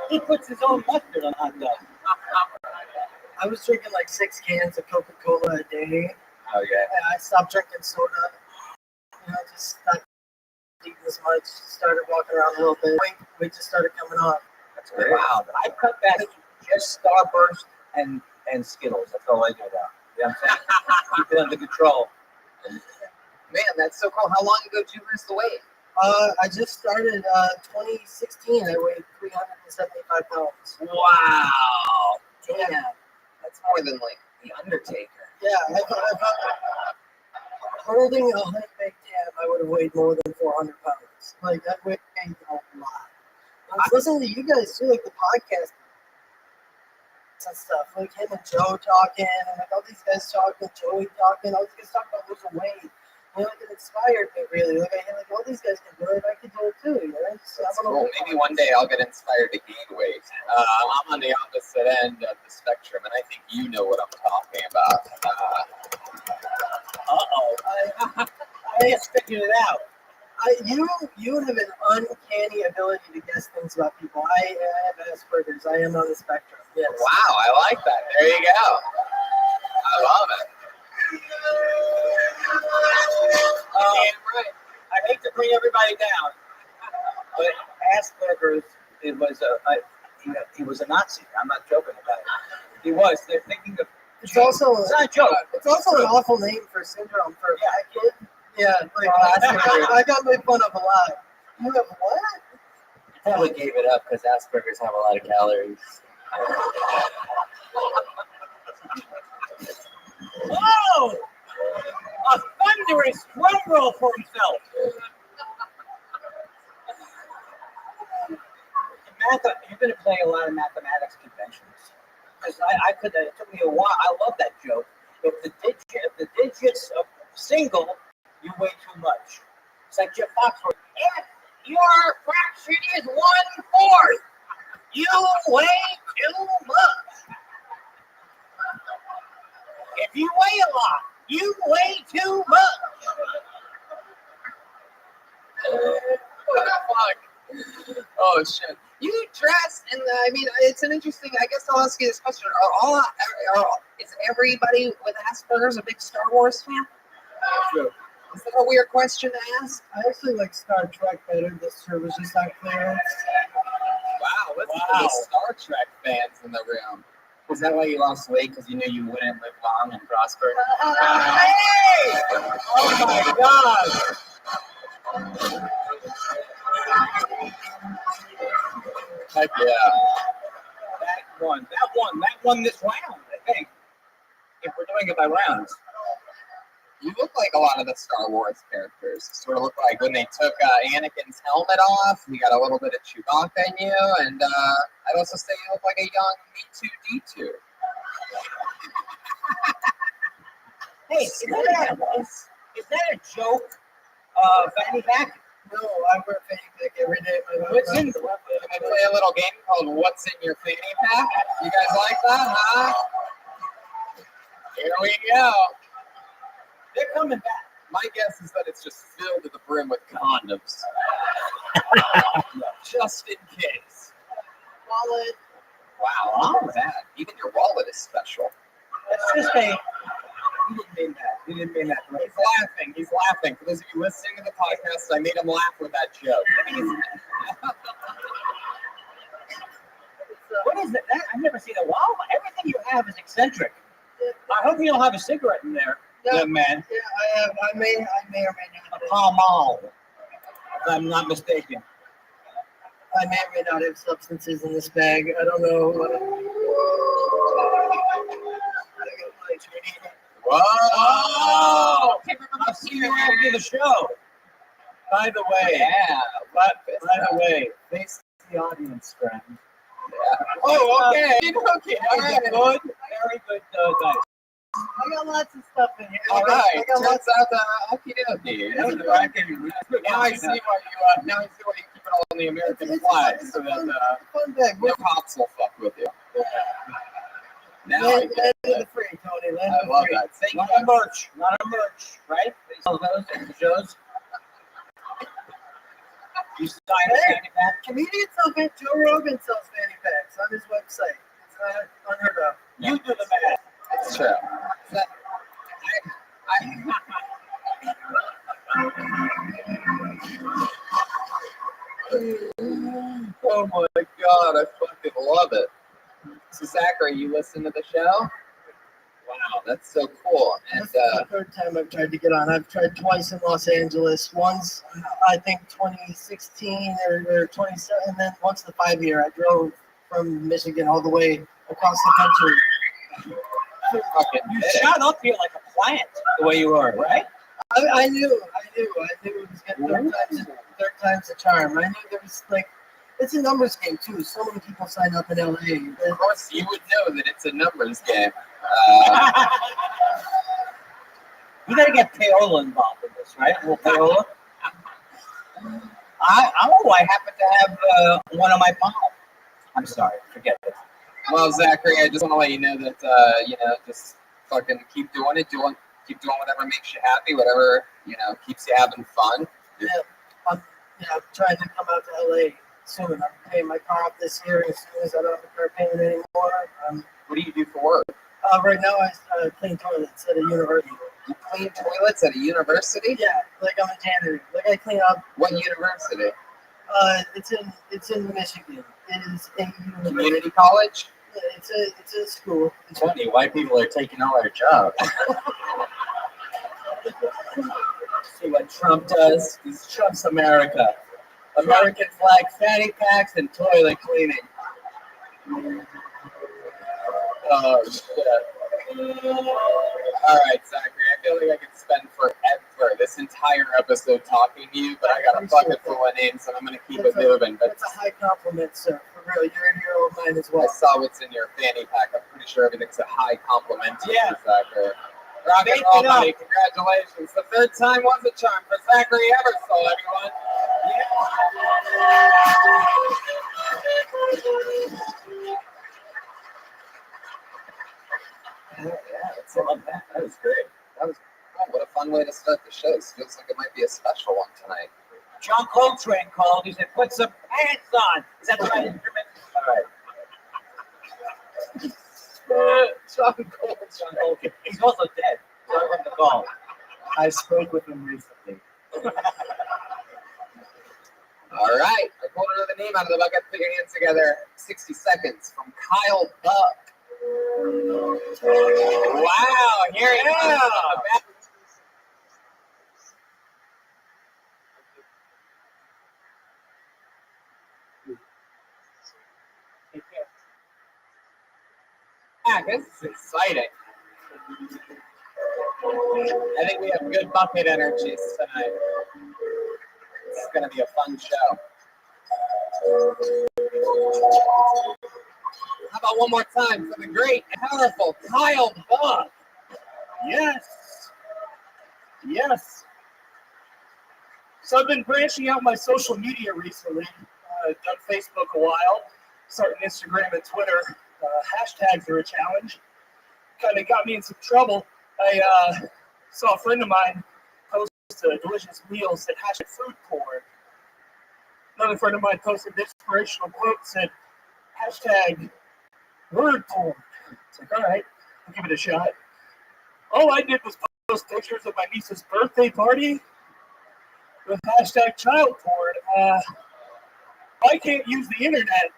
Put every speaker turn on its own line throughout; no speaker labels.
He puts his own mustard on hot dogs.
I was drinking like 6 cans of Coca-Cola a day.
Oh yeah.
And I stopped drinking soda. Just stopped eating as much. Started walking around a little bit. Weight just started coming off.
That's great.
Wow. I cut back to just Starburst and Skittles. That's all I do now. You know what I'm saying? Keep it under control.
Man, that's so cool. How long ago did you lose the weight?
I just started 2016. I weighed 375 pounds.
Wow. Damn. That's more than like the Undertaker.
Yeah, holding a honey baked ham, I would have weighed more than 400 pounds. Like that weighed a lot. I was listening to you guys too, like the podcast and stuff. Like him and Joe talking, and like all these guys talking, Joey talking, all these guys talking about losing weight. Like it inspired me really. Like all these guys can do it, I can do it too. You know?
Cool. Maybe one day I'll get inspired to gain weight. I'm on the opposite end of the spectrum, and I think you know what I'm talking about.
I just figured it out.
You have an uncanny ability to guess things about people. I have Asperger's. I am on the spectrum. Yes.
Wow, I like that. There you go. I love it.
Right. I hate to bring everybody down, but Asperger's he was a Nazi. I'm not joking about it. He was. They're thinking of.
It's also
not a joke.
It's also an awful name for syndrome for a fat kid. Yeah, like I got made fun of a lot. You have what?
Probably gave it up because Asperger's have a lot of calories.
Whoa! A thunderous drum roll for himself. You're going to play a lot of mathematics conventions. Because I could. It took me a while. I love that joke. If the digits of single, you weigh too much. It's like Jeff Foxworth. If your fraction is 1/4, you weigh too much. If you weigh a lot, you weigh too much.
Oh shit! You dress in the. I mean, it's an interesting. I guess I'll ask you this question: is everybody with Asperger's a big Star Wars fan?
True.
Is that a weird question to ask?
I actually like Star Trek better. This show was just not clear.
Wow, let's look at the Star Trek fans in the room.
Is that why you lost weight? Because you knew you wouldn't live long and prosper?
Hey! Oh my God!
Heck yeah!
That won this round, I think. If we're doing it by rounds.
You look like a lot of the Star Wars characters. Sort of look like when they took Anakin's helmet off, you got a little bit of Chewbacca in you, and I'd also say you look like a young Me2D2.
Hey, is that a joke? Fanny pack?
No, I wear fanny pack every day.
What's in?
Can we play a little game called What's in Your Fanny Pack? You guys like that, huh? Here we go.
They're coming back.
My guess is that it's just filled to the brim with condoms. Just in case.
Wallet.
Wow, look at that. Even your wallet is special.
Let's just say he didn't mean that. He didn't mean that. Right?
He's laughing. For those of you listening to the podcast, I made him laugh with that joke.
What is it? I've never seen a wall. Everything you have is eccentric. I hope you don't have a cigarette in there, young man.
Yeah, I have. I may or may not.
A Pall Mall, if I'm not mistaken.
I may or may not have substances in this bag. I don't know.
Whoa!
I'll see you after the show. By the way, face the audience, friend.
Yeah. Oh, okay. Okay. All right.
Good. Very good, guys.
I got lots of stuff in here.
All right.
I got
Turns out that okie dokie. Now I see why you. Now I see why you keep it all on the American flag, so that
fun bag.
no cops will fuck with you.
Yeah.
Now
Land
I get
of
it.
the free, Tony. Land
I
of the
love
free.
that. Thank
Not
you.
a merch, right? All those and the shows. You sign a fanny pack.
Comedians sell fanny. Joe Rogan sells fanny packs on his website. It's not unheard of.
You do the math.
It's true. Oh my god, I fucking love it. So Zachary, you listen to the show? Wow, that's so cool. And
This is the third time I've tried to get on. I've tried twice in Los Angeles. Once, I think 2016 or 27, and then once the 5-year. I drove from Michigan all the way across the country.
You shot up here like a plant, the way you are, right?
I knew it was getting third time's the charm. I knew there was like, it's a numbers game too. So many people sign up in LA.
Of course, you would know that it's a numbers game.
You got to get payola involved in this, right? A little payola. I happen to have one on my palm. I'm sorry, forget it.
Well, Zachary, I just want to let you know that just fucking keep doing it. Keep doing whatever makes you happy, whatever keeps you having fun.
Yeah, I'm trying to come out to LA soon. I'm paying my car off this year as soon as I don't have a car payment anymore.
What do you do for work?
Right now I clean toilets at a university.
You clean toilets at a university?
Yeah, like I'm a janitor. Like I clean up.
What university?
It's in Michigan. It is a university.
Community college?
Yeah, it's a school.
It's funny, white people are taking all our jobs. See what Trump does? He's Trump's America. American flag fanny packs and toilet cleaning. Oh, shit.
All right, Zachary, I feel like I could spend forever this entire episode talking to you, but I got a bucket full of names, and I'm going to keep it moving. But
That's a high compliment, sir. For real, you're a hero of mine as
I
well.
saw what's in your fanny pack. I'm pretty sure everything's a high compliment to
Yeah.
you, Zachary. Rock and roll, buddy. Congratulations. The third time was a charm for Zachary Eversole, everyone.
I love that. That was great.
That was what a fun way to start the show. It feels like it might be a special one tonight.
John Coltrane called. He said, "Put some pants on." Is that the right instrument?
All right.
John Coltrane.
John Coltrane. He's also dead. So I want to call.
I spoke with him recently.
All right. I pulled another name out of the bucket. Put your hands together. 60 seconds from Kyle Buck. Wow. Here he is. This is exciting. I think we have good bucket energies tonight. It's going to be a fun show. How about one more time for the great and powerful Kyle Buck?
Yes. So I've been branching out my social media recently. I've done Facebook a while, starting Instagram and Twitter. Hashtags are a challenge. Kind of got me in some trouble. I saw a friend of mine post a delicious meal, said hashtag food porn. Another friend of mine posted an inspirational quote, said hashtag word porn. It's like, all right, I'll give it a shot. All I did was post pictures of my niece's birthday party with hashtag child porn. I can't use the internet.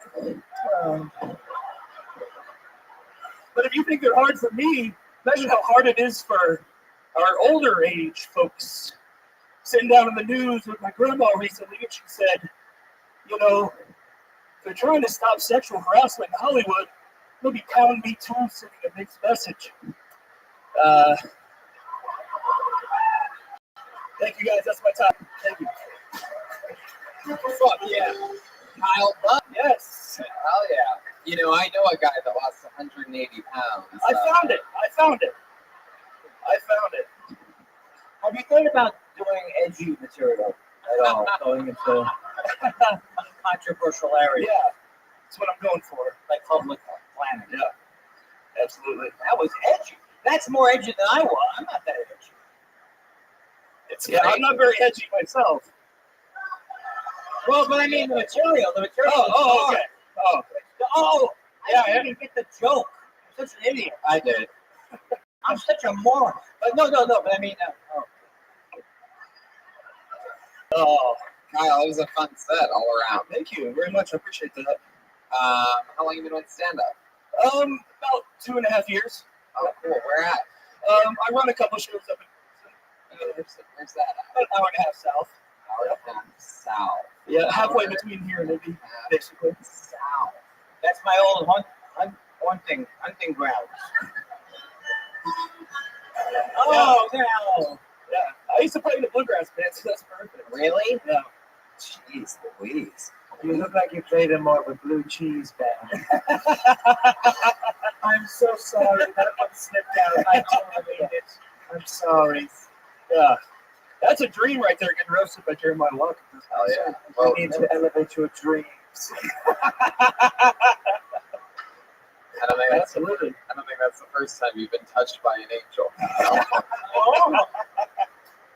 But if you think they're hard for me, imagine how hard it is for our older age folks. Sitting down in the news with my grandma recently, and she said, they're trying to stop sexual harassment in Hollywood. Maybe pound me too, sending a mixed message. Thank you guys, that's my time. Thank you.
Fuck yeah. Kyle Buck?
Yes.
Hell yeah. I know a guy that lost 180 pounds.
I found it.
Have you thought about doing edgy material at all? Going into controversial areas?
Yeah, that's what I'm going for.
Like public planning?
Yeah, absolutely.
That was edgy. That's more edgy than I was. I'm not that edgy.
I'm not very edgy myself.
Well, but I mean the material. The material.
Oh, okay.
Oh,
Yeah,
I didn't even get the joke. I'm such an idiot.
I did.
I'm such a moron. But no. But I mean,
Oh,
Kyle, it was a fun set all around.
thank you very much. I appreciate that.
How long have you been doing stand-up?
About 2.5 years.
Oh, cool. Where at?
I run a couple shows up in
Where's that at?
about an hour and a half south.
Hour and a half south.
Yeah, halfway between here and Libby, basically.
South.
that's my old hunting grounds. Oh, no.
Yeah, I used to play in the bluegrass band, so that's perfect.
Really?
Yeah.
Jeez Louise.
You look like you played in more of a blue cheese band. I'm so sorry. That one slipped out. I totally mean it. I'm sorry.
Yeah. That's a dream right there, getting roasted by Jeremiah Walker.
Hell yeah.
You need to elevate your dreams.
I don't think
Absolutely.
that's the first time you've been touched by an angel.
Oh.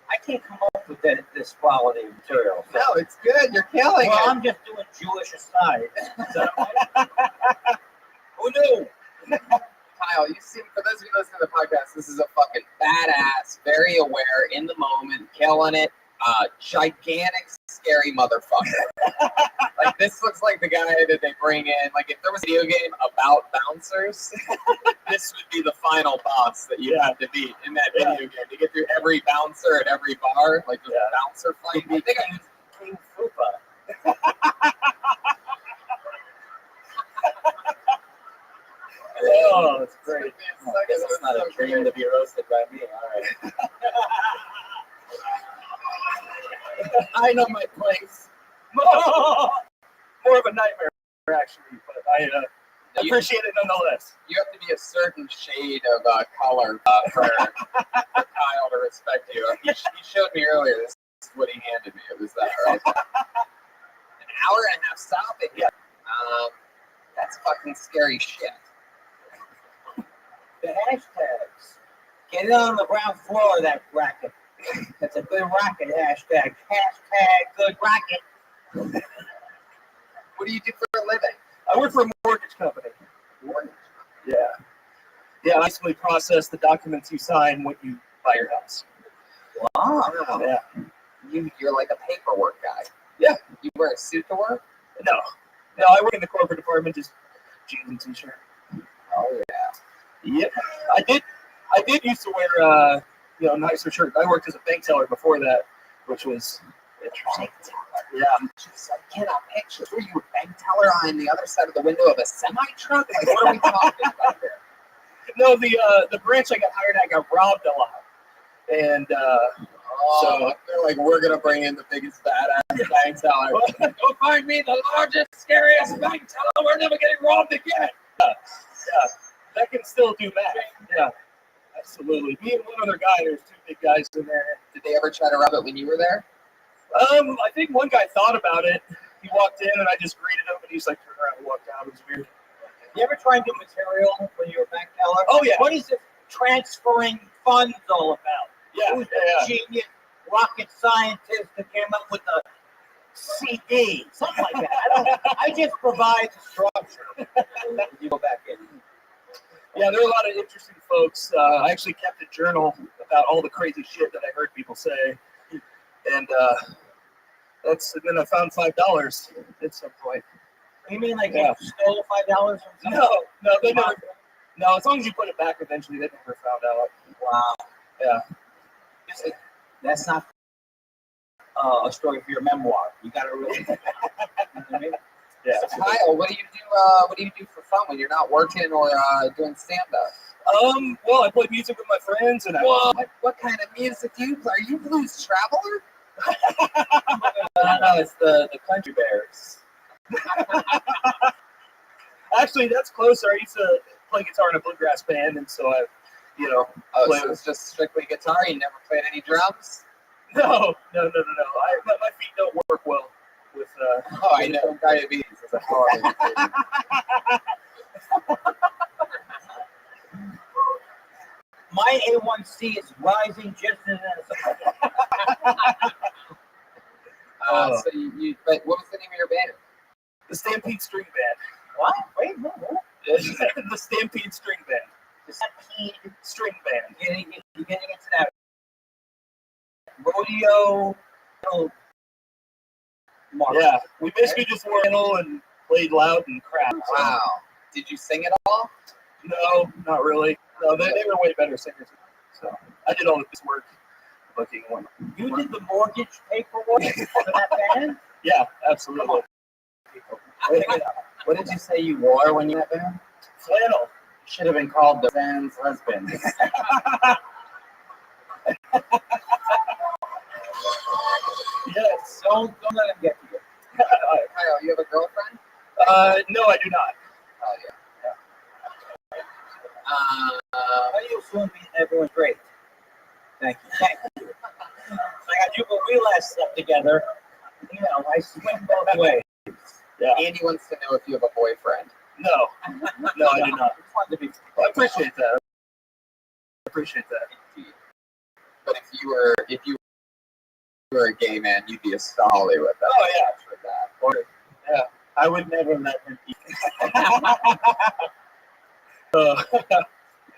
I can't come up with this quality of material.
No, it's good. You're killing
Well,
it.
I'm just doing Jewish aside. So, who knew?
Kyle, you seem, for those of you listening to the podcast, this is a fucking badass, very aware, in the moment, killing it, gigantic, scary motherfucker. Like, this looks like the guy that they bring in. Like, if there was a video game about bouncers, this would be the final boss that you have to beat in that video game to get through every bouncer at every bar, like the bouncer fight. I think I used
King Fupa.
Oh, it's great.
I guess it's not a dream to be roasted by me. All right.
I know my place.
More of a nightmare, actually, but I
You-
appreciate it nonetheless.
You have to be a certain shade of color for Kyle to respect you. He showed me earlier. This is what he handed me. It was that, right? An hour and a half stopping.
Yeah.
That's fucking scary shit.
The hashtags. Get it on the ground floor of that racket. That's a good racket hashtag. Hashtag good racket.
What do you do for a living?
I work for a mortgage company.
Mortgage.
Yeah. Yeah, I basically process the documents you sign when you buy your house.
Wow.
Yeah.
You're like a paperwork guy.
Yeah.
You wear a suit to work?
No, I work in the corporate department, just jeans and t-shirt.
Oh yeah.
Yep. I did used to wear nicer shirt. I worked as a bank teller before that, which was interesting. Yeah.
Just, I cannot picture. Were you a bank teller on the other side of the window of a semi truck? Like, what are we talking about here?
No, the branch I got hired at got robbed a lot, and
So they're like, we're gonna bring in the biggest badass bank teller. Go find me the largest, scariest bank teller. We're never getting robbed again.
yeah, that can still do that. Yeah, absolutely. Me and one other guy. There's two big guys in there.
Did they ever try to rob it when you were there?
I think one guy thought about it. He walked in and I just greeted him, and he's like turned around and walked out. It was weird.
You ever try and do material when you're a bank teller?
Oh yeah.
What is this transferring funds all about?
Yeah,
Who's the genius rocket scientist that came up with the CD? Something like that. I just provide the structure. You go back in.
Yeah, there are a lot of interesting folks. I actually kept a journal about all the crazy shit that I heard people say, and then I found $5 at some point.
You mean like you stole $5 from someone?
No, they never. No, as long as you put it back, eventually they never found out.
Wow.
Yeah.
That's not a story for your memoir. You got to really. You know what I mean?
Yeah.
So Kyle, what do you do? What do you do for fun when you're not working or doing stand up?
Well, I play music with my friends, and
What kind of music do you play? Are you Blues Traveler?
No, it's the Country Bears.
Actually, that's closer. I used to play guitar in a bluegrass band, and so I,
Oh, so it's just strictly guitar. You never played any drums?
No. My feet don't work well with.
Oh, I know. Diabetes is a horrible thing.
My A1C is rising just as
So but what was
The Stampede String Band.
What? Wait, no.
The Stampede String Band.
The Stampede
String Band.
You're getting into that rodeo. Market.
Yeah, we basically just wore flannel and played loud and crap. So.
Wow. Did you sing it all?
No, not really. No, they were way better singers. So I did all of this work, looking and whatnot.
You did the mortgage paperwork for that band?
Yeah, absolutely.
What did you say you wore when you were there?
Flannel.
Should have been called the band's husband.
Yes.
Don't let him get to you.
Kyle, you have a girlfriend?
No, I do not.
Oh, yeah.
How do you assume everyone's great? Thank you. But we last slept together. You know, I swing both ways.
Yeah.
Andy wants to know if you have a boyfriend.
No, I do not.
It's fun to be.
I appreciate that.
But if you were a gay man, you'd be a solid with that.
Oh, yeah.
For that.
Yeah, I would never let him eat.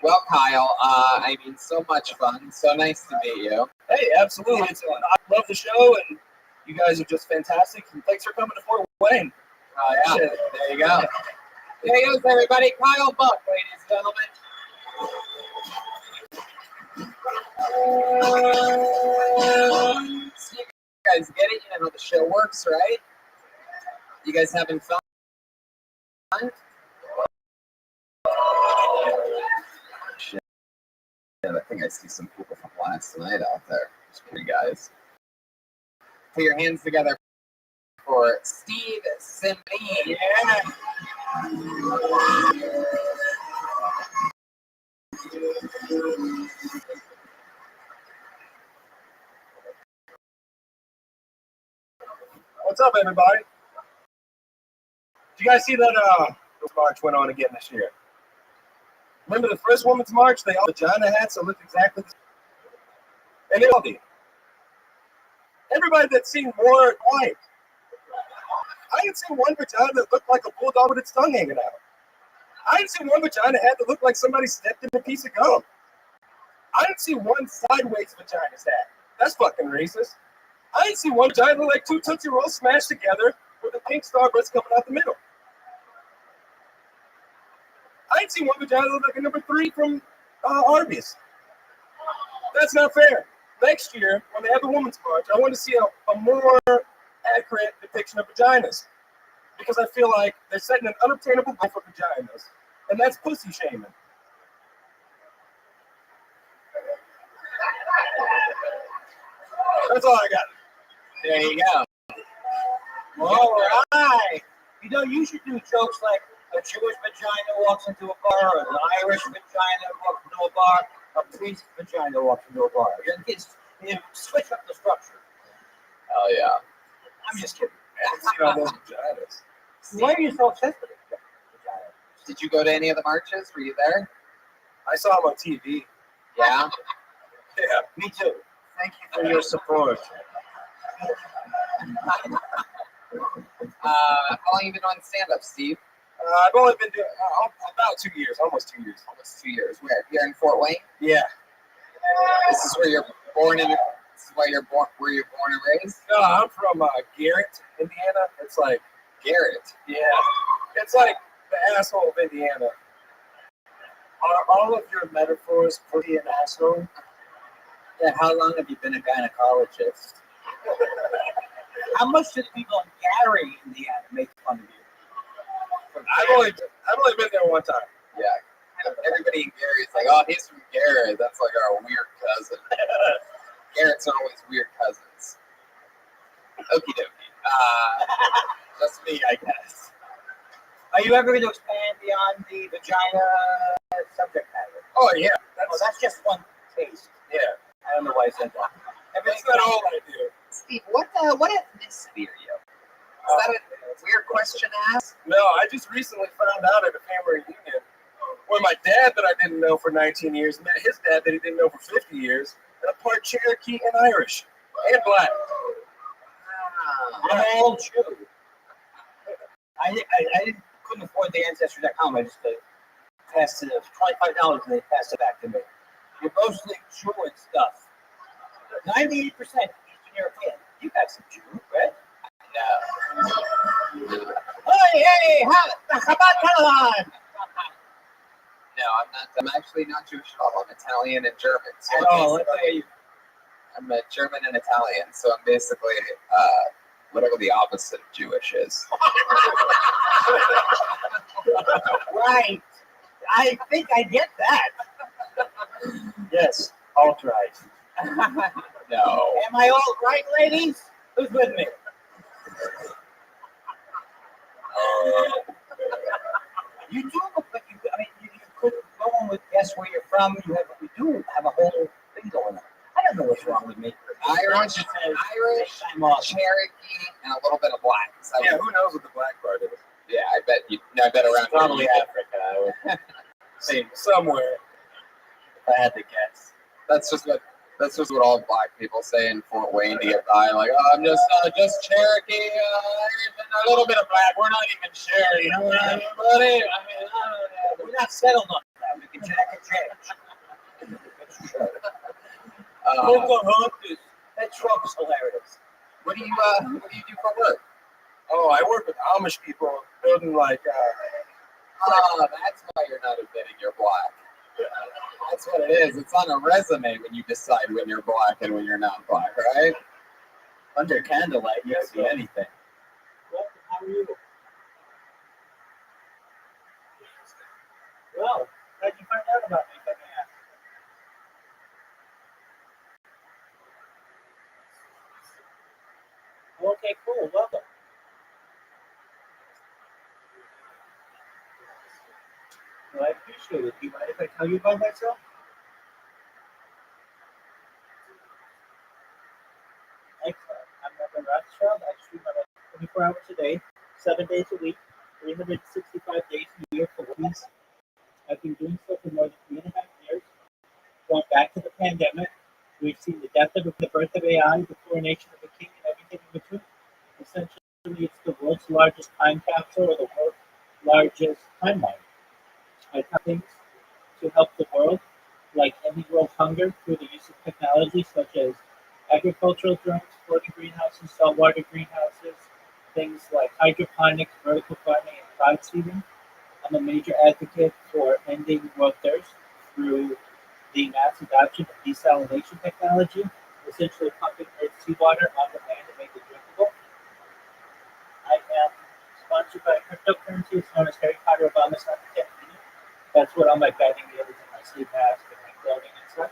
Well, Kyle, I mean, so much fun. So nice to meet you.
Hey, absolutely. I love the show, and you guys are just fantastic. And thanks for coming to Fort Wayne.
Yeah, there you go. There he goes, everybody. Kyle Buck, ladies and gentlemen. So you guys get it? You know how the show works, right? You guys having fun? Shit. Yeah, I think I see some people from last night out there. Just kidding, guys. Put your hands together for Steve Simbine. Yeah.
What's up, everybody? Did you guys see that march went on again this year? Remember the first Women's March? They all had vagina hats that looked exactly the same. And they all did. Everybody that's seen wore white. I didn't see one vagina that looked like a bulldog with its tongue hanging out. I didn't see one vagina hat that looked like somebody stepped in a piece of gum. I didn't see one sideways vagina's hat. That's fucking racist. I didn't see one vagina like two Tootsie Rolls smashed together with a pink starburst coming out the middle. I didn't see one vagina look like a number 3 from Arby's. That's not fair. Next year, when they have the Women's March, I want to see a more accurate depiction of vaginas. Because I feel like they're setting an unobtainable goal for vaginas. And that's pussy shaming. That's all I got.
There you go.
All right. You know, you should do jokes like a Jewish vagina walks into a bar, an Irish vagina walks into a bar, a priest vagina walks into a bar. You switch up the structure.
Oh, yeah.
I'm just kidding.
I've seen all those vaginas.
Why are you so obsessed with it?
Did you go to any of the marches? Were you there?
I saw them on TV.
Yeah.
Yeah.
Me too.
Thank you for your support.
How long have you been on stand-up, Steve?
I've only been doing about 2 years, almost 2 years.
Almost 2 years. Where? Here in Fort Wayne?
Yeah.
This is where you're born in. This is where you're born and raised.
No, I'm from Garrett, Indiana. It's like
Garrett.
Yeah. It's like the asshole of Indiana.
Are all of your metaphors pretty an asshole?
Yeah, how long have you been a gynecologist? How much do the people in Gary, Indiana, make fun of you?
I've only been there one time.
Yeah. Kind of everybody in Gary is like, oh, he's from Gary. That's like our weird cousin. Garrett's are always weird cousins. Okie dokie. Just me, I guess.
Are you ever going to expand beyond the vagina subject matter?
Oh yeah.
That's just one taste.
Yeah.
I don't know why I said that.
That's not all I do.
Steve, what ethnicity are you? Is that a weird question to ask?
No, I just recently found out at a family reunion where my dad that I didn't know for 19 years met his dad that he didn't know for 50 years, and a part Cherokee and Irish and black.
I'm all Jew. I couldn't afford the Ancestry.com. I just passed it $25 and they passed it back to me. You're mostly Jew and stuff. 98% Eastern European. You got some Jew, right?
No.
Hey, Chabad Caroline!
No, I'm not. I'm actually not Jewish at all. I'm Italian and German. So I'm a German and Italian. So I'm basically whatever the opposite of Jewish is.
Right. I think I get that.
Yes, alt-right.
No.
Am I all right, ladies? Who's with me? You do look like you. I mean, you could go on with guess where you're from. We do have a whole thing going on. I don't know what's wrong with me.
Irish, Cherokee, and a little bit of black. So
Yeah, who knows what the black part is?
yeah, I bet you. No, I bet around
Probably
here.
Africa. I would say somewhere. If I had to guess.
That's just what all black people say in Fort Wayne to get by. Like, oh, I'm just Cherokee, a little bit of black. We're not even sure, you know what I mean, buddy? I mean,
We're not settled on that. We can change. Pocahontas. That Trump's hilarious.
What do you do for work?
Oh, I work with Amish people building like.
Oh, that's why you're not admitting you're black. That's what it is. It's on a resume when you decide when you're black and when you're not black, right?
Under candlelight, you can do anything.
Well, how are you? Well, how'd you find out about me? If I may ask? Okay, cool. Welcome. Well, I appreciate it. Do you mind if I tell you about myself? Excellent. I'm Rabbi Rothschild. I stream about 24 hours a day, 7 days a week, 365 days a year for weeks. I've been doing so for more than 3.5 years. Going back to the pandemic, we've seen the death of the birth of AI, the coronation of the king, and everything in between. Essentially, it's the world's largest time capsule or the world's largest timeline. I have things to help the world, like ending world hunger through the use of technology such as agricultural drones, floating greenhouses, saltwater greenhouses, things like hydroponics, vertical farming, and cloud seeding. I'm a major advocate for ending world thirst through the mass adoption of desalination technology, essentially pumping Earth's seawater on the land to make it drinkable. I am sponsored by cryptocurrency. It's known as Harry Potter Obama's Campaign. That's what all my batting gear is in my sleep mask and my clothing and such.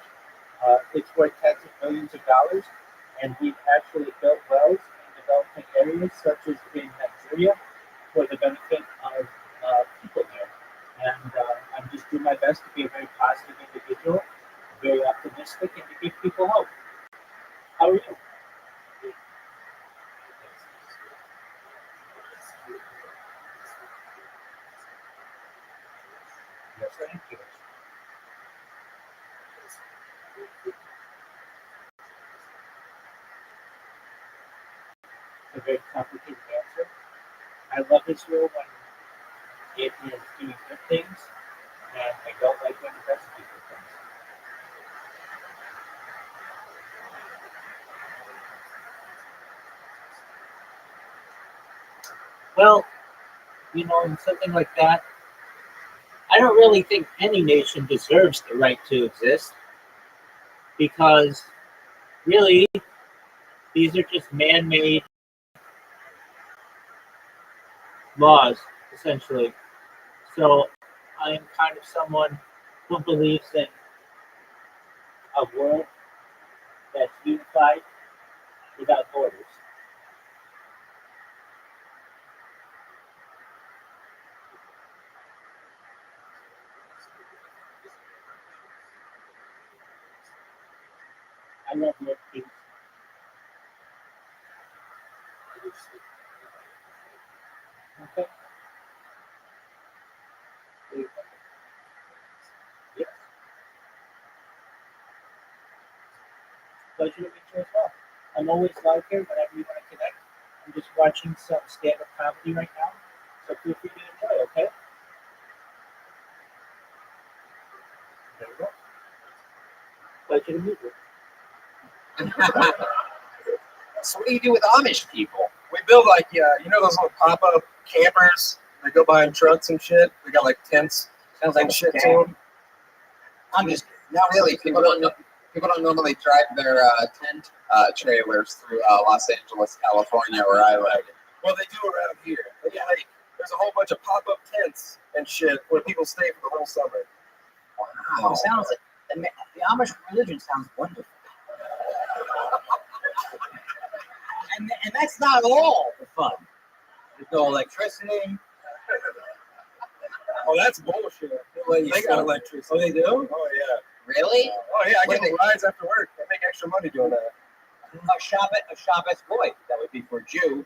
It's worth tens of millions of dollars, and we've actually built wells in developing areas such as in Nigeria for the benefit of people there. And I'm just doing my best to be a very positive individual, very optimistic, and to give people hope. How are you? Yes, I am Jewish. A very complicated answer. I love Israel when it is doing good things, and I don't like when it doesn't do good things. Well, in something like that, I don't really think any nation deserves the right to exist because really these are just man-made laws, essentially. So I am kind of someone who believes in a world that's unified without borders. I love world peace. Okay. Yes. Pleasure to meet you as well. I'm always live here whenever you want to connect. I'm just watching some stand-up comedy right now,
So feel free to enjoy, okay? There we go. Pleasure to meet you.
So what do you do with Amish people?
We build like, you know those little pop-up campers? They go behind trucks and shit. They got like tents
Sounds like
and
a
shit to
scam.
them.
I'm just
Not really. People don't normally drive their tent trailers through Los Angeles, California, where I live.
Well, they do around here. And yeah, like, there's a whole bunch of pop-up tents and shit where people stay for the whole summer.
Wow.
it sounds like the Amish religion sounds wonderful. And that's not all the fun. There's no electricity.
Oh, that's bullshit. They got electricity.
Oh, they do?
Oh, yeah.
Really?
Oh, yeah, I get rides after work. I make extra money doing that.
A Shabbos boy, that would be for a Jew,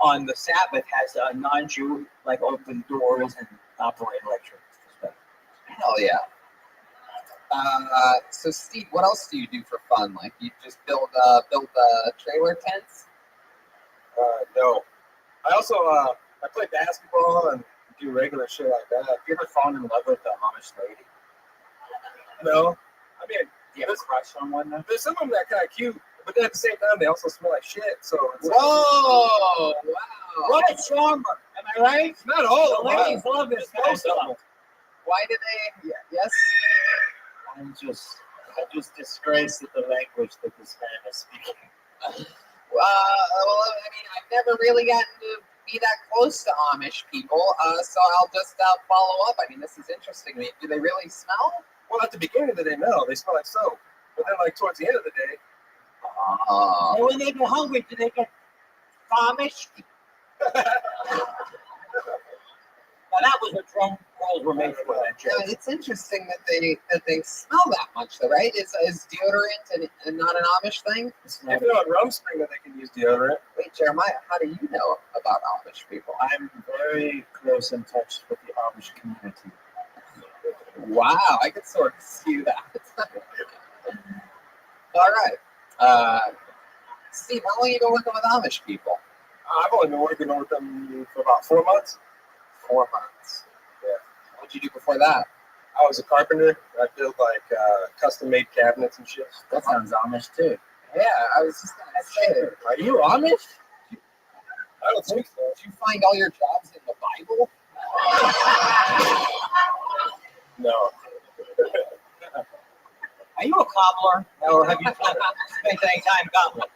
on the Sabbath has a non-Jew like open doors and operate electric stuff.
Hell yeah. So Steve, what else do you do for fun? Like you just build trailer tents?
No. I also I play basketball and do regular shit like that.
Have you ever fallen in love with the Amish lady?
No. I mean,
Do you have a crush on one?
there's some of them that kind of cute, but then at the same time, they also smell like shit. So it's
Whoa! Wow!
What a charmer! Am I right?
not all
The
of them.
ladies love this
Just most of them.
Why do they? Yes.
I'm just disgraced at the language that this man is speaking.
Well, I mean, I've never really gotten to be that close to Amish people, so I'll just follow up. I mean, this is interesting. Do they really smell?
Well, at the beginning of the day, no, they smell like soap. But then, like towards the end of the day,
And when they get hungry, do they get famished? Well, that was what drum rolls were made for. That
Yeah,
joke.
it's interesting that they smell that much, though, right? Is deodorant and not an Amish thing?
if they're on Rumspring, then they can use deodorant.
Wait, Jeremiah, how do you know about Amish people?
I'm very close in touch with the Amish community.
Wow, I could sort of see that. All right. Steve, how long have you been working with Amish people?
I've only been working with them for about 4 months.
4 months. Yeah. What did you do before that?
I was a carpenter. I built like custom-made cabinets and shit.
That sounds Amish too.
Yeah, I was just gonna say.
Are you Amish?
I don't think so.
Did you find all your jobs in the Bible?
No.
Are you a cobbler, or have you spent any time cobbling?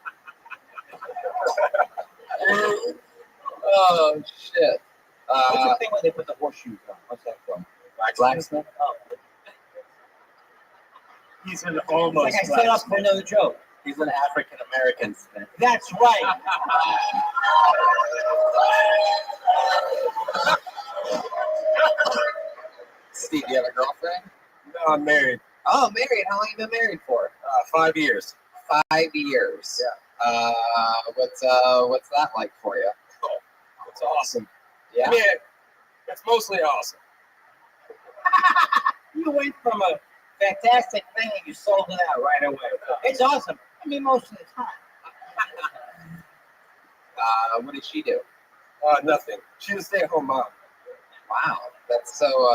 Oh shit.
What's the thing where they put the horseshoes on? What's that from?
Blacksmith?
Oh,
He's an almost
like I set up for
blacksmith.
another joke.
He's an African American smith.
That's right.
Steve, do you have a girlfriend?
No, I'm married.
Oh, married. How long have you been married for?
5 years.
5 years.
Yeah.
What's that like for you?
It's awesome.
Yeah.
I mean, it's mostly awesome.
You went from a fantastic thing and you sold it out right away. It's awesome. I mean, most of the time.
What did she do?
Nothing. She's a stay-at-home mom.
Wow, that's so.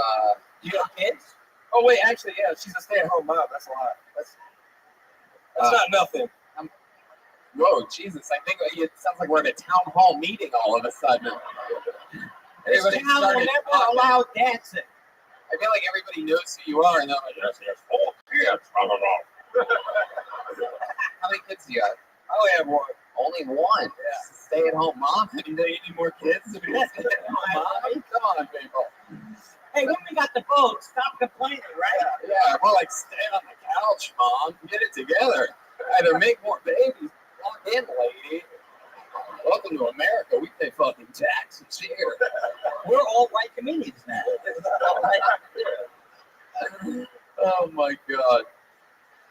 Do you have kids?
Oh wait, actually, yeah, she's a stay-at-home mom. That's a lot. That's not nothing.
Whoa, Jesus! I think it sounds like we're at a town hall meeting all of a sudden. Everybody
This town will
started
never
talking.
allow dancing.
I feel like everybody knows who you are, and they're like, "Yes, yes, oh, yes, blah, blah, blah." How many kids do you have?
I only have one.
Only one.
Yeah.
Stay-at-home mom. Didn't know you need more kids to be a stay-at-home mom. Come on, people.
Hey, when we got the vote, stop complaining, right?
Yeah, more like stay on the couch, mom. Get it together. Either make more babies. Walk in, lady. Welcome to America. We pay fucking taxes here.
We're all white comedians now.
Oh my god.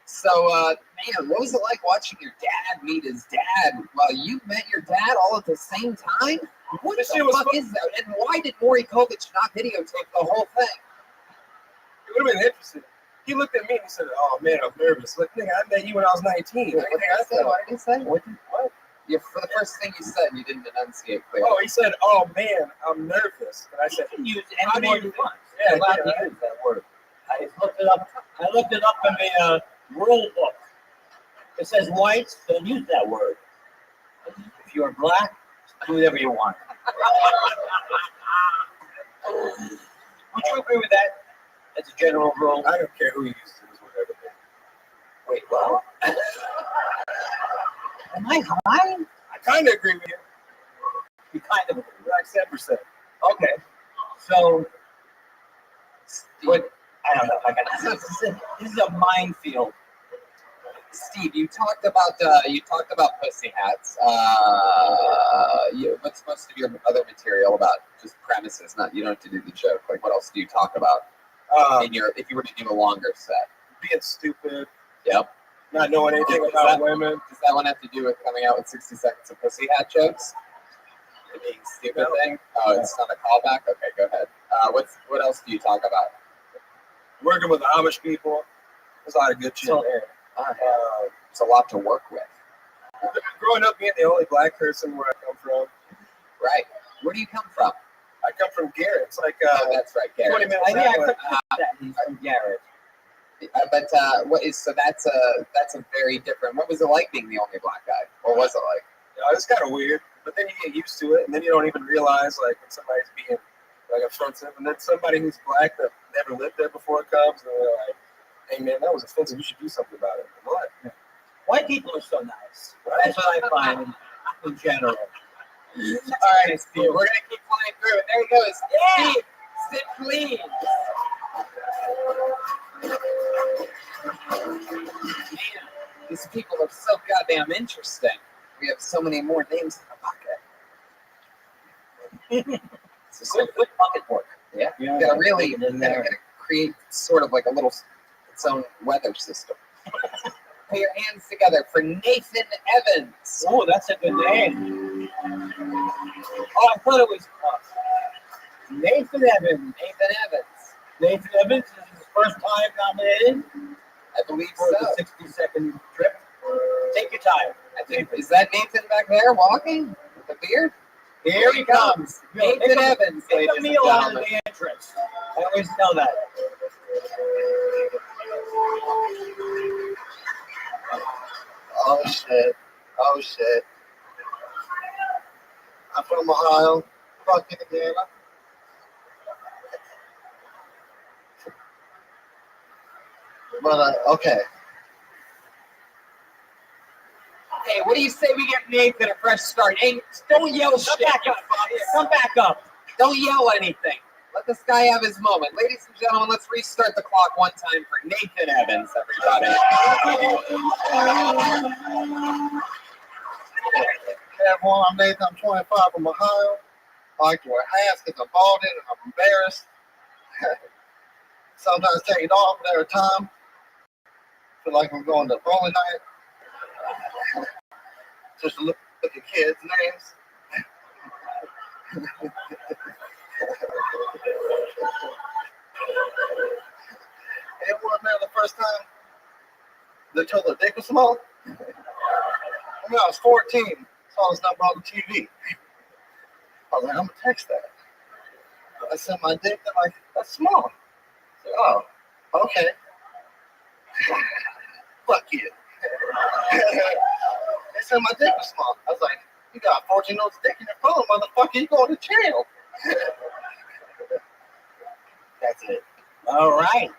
So, man, what was it like watching your dad meet his dad? Well, you met your dad all at the same time? What
This
the
shit was
fuck
fun.
is that? And why did Maury Kovich not videotape the whole thing?
It would have been interesting. He looked at me and he said, "Oh man, I'm nervous. Look, nigga, I met you when I was 19."
What did he say? What did he say?
What?
For the first thing you said, you didn't enunciate clearly.
Oh, he said, "Oh man, I'm nervous," and I said,
You can use
How
any
do
word
you-
you want.
Yeah,
You're allowed
yeah,
to use that word. I looked it up. I looked it up in the rule book. It says whites, don't use that word. If you're black, do whatever you want. Would you agree with that as a general rule?
I don't care who you use to whatever.
Wait, well, am I high?
I kind of agree with you.
You kind of agree.
Like 10%.
Okay. So, what? I don't know if I can. This is a minefield.
Steve, you talked about pussy hats. What's most of your other material about just premises? Not you don't have to do the joke. Like, what else do you talk about if you were to do a longer set?
Being stupid,
Yep.
not knowing anything about women.
Does that one have to do with coming out with 60 seconds of pussy hat jokes? The being stupid thing? Oh, it's not a callback? Okay, go ahead. What else do you talk about?
Working with Amish people, there's a lot of good shit there.
There's a lot to work with.
Growing up being the only black person where I come from.
Right. Where do you come from?
I come from Garrett. It's like
That's right, Garrett.
20 minutes
I
that
could
way.
put that. He's from Garrett.
That's a very different. What was it like being the only black guy? Or was it like?
It's kind of weird, but then you get used to it, and then you don't even realize like when somebody's being like offensive, and then somebody who's black that never lived there before comes, and they're like, "Hey man, that was offensive. You should do something about it." What?
White people are so nice. That's what I find in general.
All right, Steve, we're gonna keep flying through it. There he goes.
Yeah.
Steve, sit please. Man, these people are so goddamn interesting. We have so many more names in the bucket. It's
Good bucket work.
Yeah,
Yeah,
you gotta really
in there.
gotta create sort of like a little its own weather system. Put your hands together for Nathan Evans.
Oh, that's a good name. Oh, I thought it was Nathan Evans.
Nathan Evans.
Nathan Evans is his first time nominated
I believe
for
so.
the 60-second trip. Take your time.
I think is that Nathan back there walking with the beard?
Here he comes.
Nathan Evans,
Take
ladies
a
and
meal out of
gentlemen.
the entrance. I always tell that.
Oh shit. Oh shit. I'm from Ohio. Fucking again. But okay.
Hey, what do you say we get Nathan a fresh start? Hey, don't yell
Come
shit.
back
you
up.
fucks.
Come back up.
Don't yell anything. Let this guy have his moment. Ladies and gentlemen, let's restart the clock one time for Nathan Evans, everybody.
Hey everyone, I'm Nathan. I'm 25 from Ohio. I like to wear hats because I'm balding and I'm embarrassed. Sometimes take it off every time. Feel like I'm going to bowling night. Just look at the kids' names. Everyone there the first time they told their dick was small. When I was 14, saw this number on the TV. I was like, I'm gonna text that. I sent my dick, they're like, that's small. I said, oh, okay. Fuck you. They said my dick was small. I was like, you got a 14-year-old dick in your phone, motherfucker, you going to jail. That's it.
All right.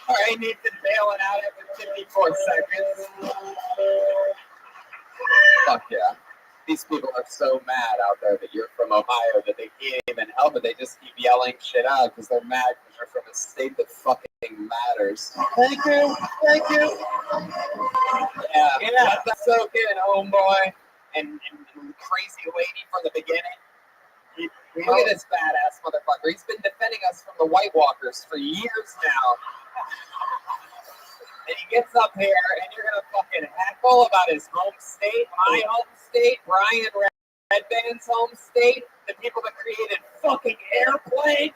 All right, Nathan bailing out every 54 seconds. Fuck yeah. These people are so mad out there that you're from Ohio that they can't even help it. They just keep yelling shit out because they're mad because you're from a state that fucking matters.
Thank you. Thank you.
Yeah,
Yeah.
let that soak in, homeboy. And crazy lady from the beginning. Look at this badass motherfucker. He's been defending us from the White Walkers for years now. And he gets up here and you're going to fucking heckle about his home state, my home state, Brian Redband's home state, the people that created fucking airplanes.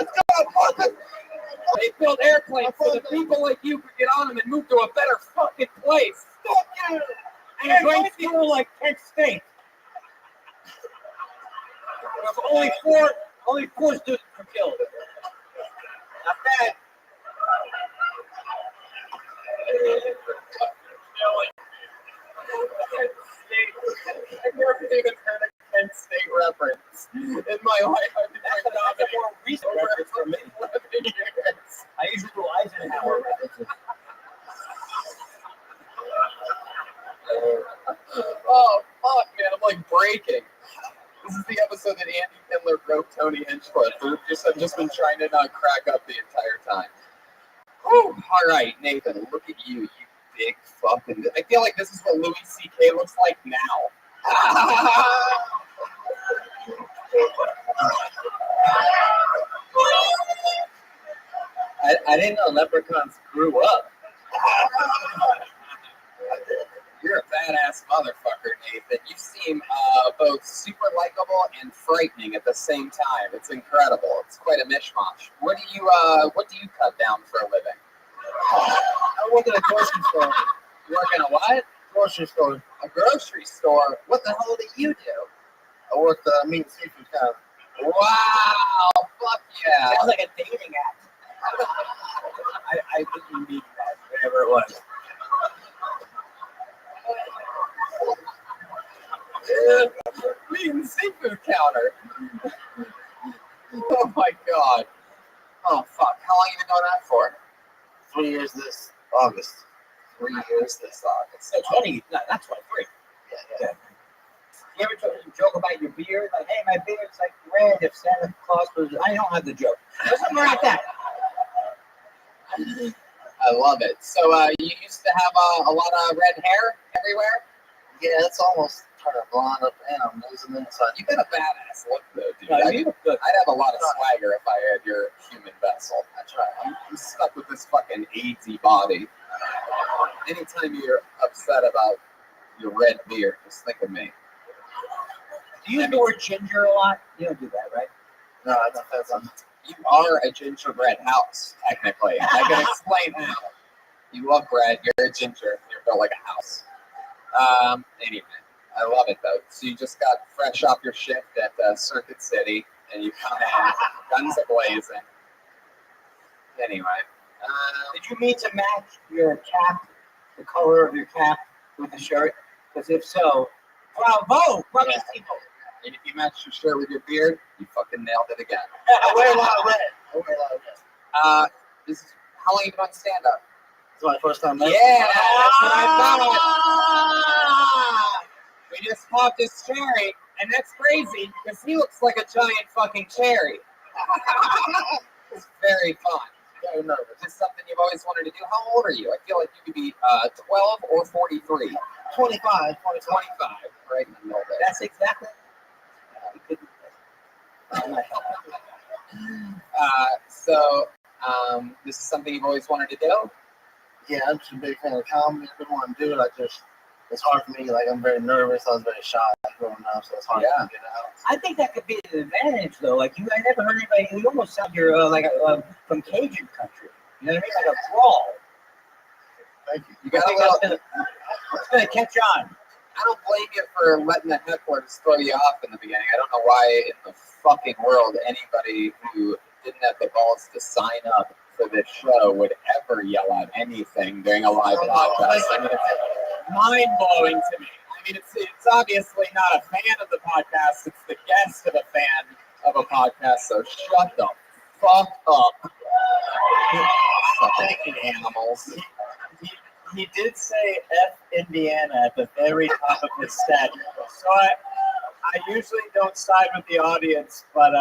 Let's go, fucking. They built airplanes so the people like you could get on them and move to a better fucking place. Fuck you.
And right through like Kent State. There's only four students were killed. Not bad.
I've never even heard a Kent State reference in my life. I've been
That's a more recent reference for me.
11 years.
I usually do Eisenhower references.
Oh, fuck, man. I'm like breaking. This is the episode that Andy Kindler broke Tony Hinchcliffe. I've just been trying to not crack up the entire time. Whew. All right, Nathan, look at you, you big fucking. I feel like this is what Louis C.K. looks like now.
I didn't know leprechauns grew up.
You're a badass motherfucker, Nathan. You seem both super likable and frightening at the same time. It's incredible. It's quite a mishmash. What do you cut down for a living?
I work at a grocery store.
You work in a what?
Grocery store.
A grocery store. What the hell do you do?
I work the meat and seafood counter.
Wow! Fuck yeah!
Sounds like a dating app. I didn't need that, whatever it was.
Meat and seafood counter. Oh my god. Oh fuck. How long have you been doing that for?
3 years this August.
3 years this August.
So 20, no, not 23.
Yeah.
You ever joke about your beard? Like, hey, my beard's like red if Santa Claus was. I don't have the joke. There's something like that.
I love it. So you used to have a lot of red hair everywhere?
Yeah, it's almost kind of blonde up and I'm losing it. So
You got a badass look though, dude.
No,
I
you
mean,
look good.
I'd have a lot of swagger if I had your human vessel. That's right. I'm stuck with this fucking AIDS-y body. Anytime you're upset about your red beard, just think of me.
Do you use the word ginger a lot? You don't do that, right?
no, it depends on.
You are a gingerbread house, technically. I can explain how. You love bread, you're a ginger, you're built like a house. Anyway, I love it though. So you just got fresh off your shift at Circuit City, and you come in, guns a-blazing. Anyway.
Did you mean to match your cap, the color of your cap, with the shirt? Because if so, bravo, bravissimo.
And if you match your shirt with your beard, you fucking nailed it again.
I wear a lot of red.
This is how long you been on stand-up?
It's my first time.
Yeah, that's what I thought. We just popped his cherry, and that's crazy because he looks like a giant fucking cherry. It's very fun.
Very nervous.
Is this something you've always wanted to do? How old are you? I feel like you could be 12 or 43.
25.
25, right in the middle there.
That's exactly. I'm not helping.
This is something you've always wanted to do?
Yeah, I'm just a big fan of comedy. I didn't want to do it. It's hard for me. Like, I'm very nervous. I was very shy growing up, so it's hard
Yeah.
to get out.
I think that could be an advantage, though. Like I never heard anybody. You almost sound you're from Cajun country. You know what I mean? Like a brawl.
Thank you.
You
I
got a
think
little.
that's gonna catch on.
I don't blame you for letting the hecklers throw you off in the beginning. I don't know why in the fucking world anybody who didn't have the balls to sign up for this show would ever yell out anything during a live podcast. I mean, it's mind-blowing to me. I mean, it's obviously not a fan of the podcast. It's the guest of a fan of a podcast, so shut the fuck up. Fucking animals.
He did say F Indiana at the very top of his set. So I usually don't side with the audience, but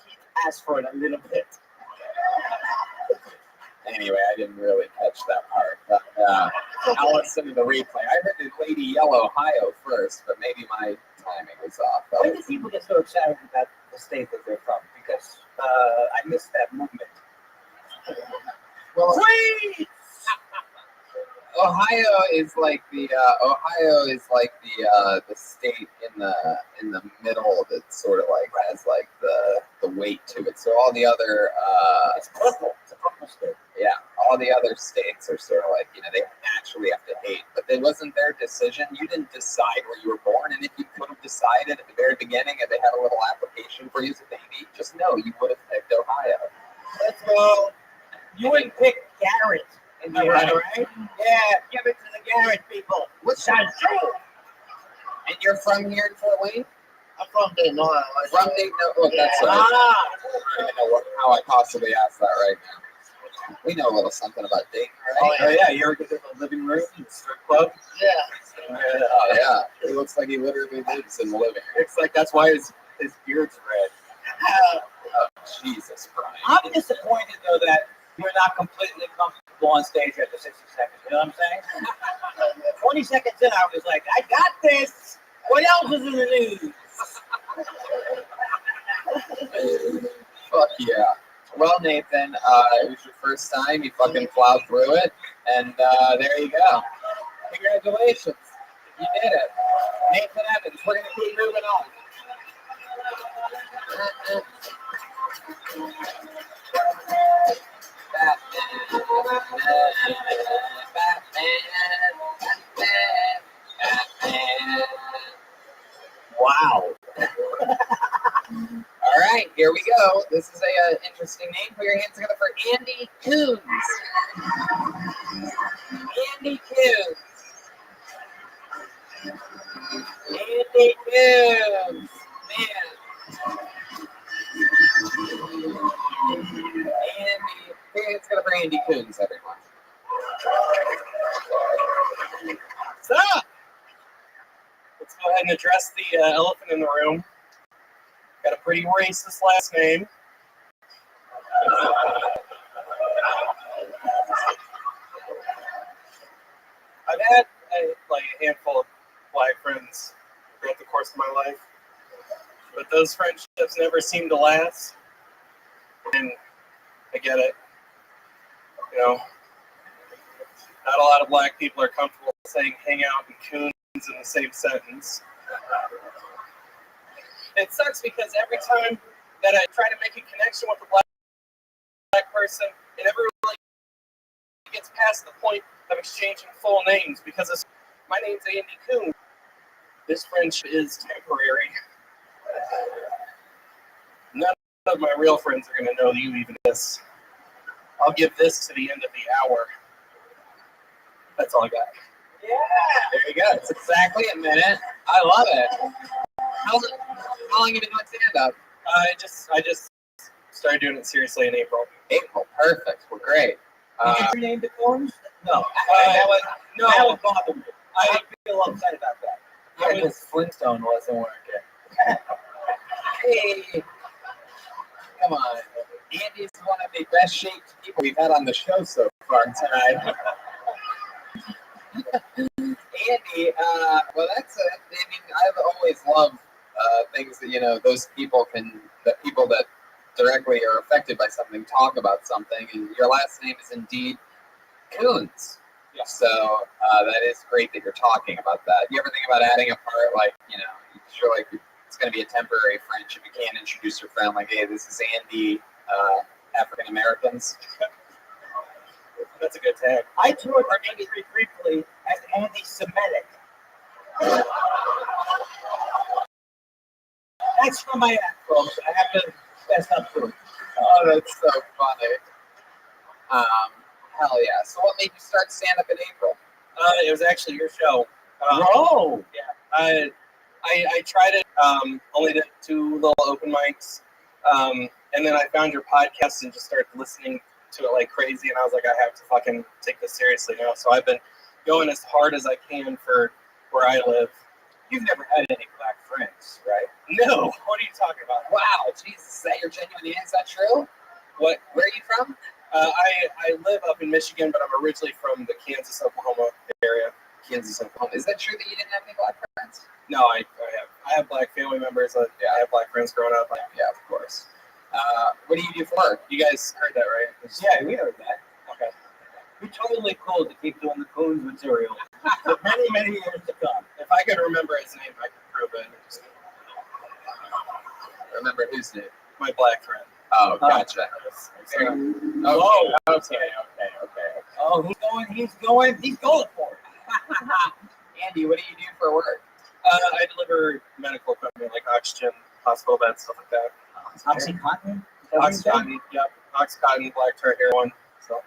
he asked for it a little bit.
Anyway, I didn't really catch that part. But I'll listen to the replay. I heard the Lady Yellow, Ohio first, but maybe my timing was off.
Why do people get so excited about the state that they're from? Because I missed that movement.
Well,
Ohio is like the the state in the middle that sort of like has like the weight to it. So all the other
It's purple. It's a purple state.
yeah, all the other states are sort of like, you know, they naturally have to hate, but It wasn't their decision. You didn't decide where you were born, and if you could have decided at the very beginning and they had a little application for you as a baby, just know you would have picked Ohio.
Let's go. You wouldn't pick Garrett in the
Right.
right? Yeah, give it to the Garrett people.
What's that? And you're from here in Fort Wayne?
I'm from Dayton, Ohio.
From Dayton? Oh, that's
Ah,
I don't even know how I possibly asked that right now. We know a little something about Dayton, right?
oh yeah, you ever get to the living room in the strip club?
Yeah.
Oh, yeah. It looks like he literally lives in the living room.
It's like that's why his beard's red.
Oh, Jesus Christ.
I'm disappointed though that you're not completely comfortable on stage after 60 seconds. You know what I'm saying? 20 seconds in, I was like, I got this. What else is in the news?
Fuck yeah. Well, Nathan, it was your first time. You fucking plowed through it. And there you go. Congratulations. You did it. Nathan Evans, we're going to keep moving on. Batman.
Wow.
All right, here we go. This is a interesting name. Put your hands together for Andy Coons. Andy Coons. Andy Coons. Man. Andy. Put your hands together for Andy Coons, everyone.
So, let's go ahead and address the elephant in the room. Got a pretty racist last name. I've had a handful of black friends throughout the course of my life, but those friendships never seem to last. And I get it. You know, not a lot of black people are comfortable saying "hang out" and "coons" in the same sentence. It sucks because every time that I try to make a connection with a black person, it never really gets past the point of exchanging full names because my name's Andy Coon. This friendship is temporary. None of my real friends are going to know you even this. I'll give this to the end of the hour. That's all I got.
Yeah, there you go. It's exactly a minute. I love it. How long have you been doing stand-up?
I just started doing it seriously in April.
April. Perfect. Well, great.
Did you rename the cones? No.
No.
That would bother me. I feel upset about that.
Yeah, because Flintstone wasn't working. Hey, come on. Andy's one of the best shaped people we've had on the show so far tonight. Andy, well, that's it. I mean, I've always loved things that, you know, those people that people that directly are affected by something talk about something, and your last name is indeed Coons. Yeah. So that is great that you're talking about that. You ever think about adding a part, like, you know, you feel like it's going to be a temporary friendship. You can't introduce your friend like, hey, this is Andy, African Americans.
That's a good tag.
I toured our industry briefly as anti-Semitic. That's from my act, folks. I have to fess up to it.
Oh, that's so funny. Hell yeah. So what made you start stand-up in April?
It was actually your show.
Oh!
Yeah. I tried it, only did 2 little open mics. And then I found your podcast and just started listening to it like crazy. And I was like, I have to fucking take this seriously now. So I've been going as hard as I can for where I live.
You've never had any black friends, right?
No. What are you talking about?
Wow, Jesus, is that your genuine name? Is that true?
What?
Where are you from?
I live up in Michigan, but I'm originally from the Kansas, Oklahoma area.
Kansas, Oklahoma. Is that true that you didn't have any black friends?
No, I have black family members. I have black friends growing up.
Yeah, of course. What do you do for work?
You guys heard that, right?
Yeah, we heard that.
Okay.
We're totally cool to keep doing the Coons material for many, many years to come.
If I could remember his name, I could prove it.
Remember whose name?
My black friend.
Oh, gotcha.
Oh, okay.
Oh, he's going for it.
Andy, what do you do for work?
I deliver medical equipment like oxygen, hospital beds, stuff like that.
Oxycontin? Is that what you
Oxycontin, yep. Oxycontin, black tar heroin. So.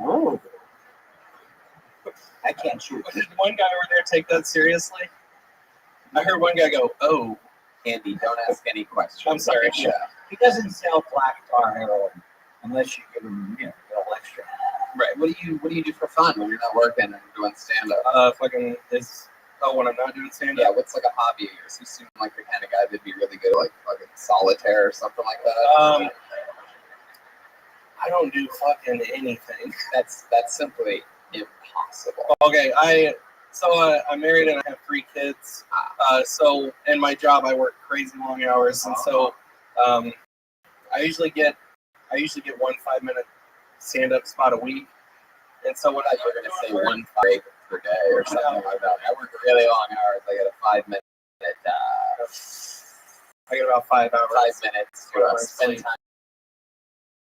Oh. I can't shoot.
Did one guy over there take that seriously? I heard one guy go, "Oh,
Andy, don't ask any questions.
I'm sorry."
Yeah.
He doesn't sell black tar heroin unless you give him, a little extra.
Right. What do you do for fun when you're not working and doing stand up?
When I'm not doing stand
Yeah,
up.
what's like a hobby of yours? You seem like the kind of guy that'd be really good at like fucking solitaire or something like that.
I don't do fucking anything.
That's simply impossible.
Okay, I'm married and I have 3 kids. So in my job I work crazy long hours, and so I usually get 1 5-minute stand up spot a week. And so what
I thought you were gonna say 1 break per day or something like that. I work really long hours. I get a 5-minute.
I get about 5 hours.
5 minutes to spend time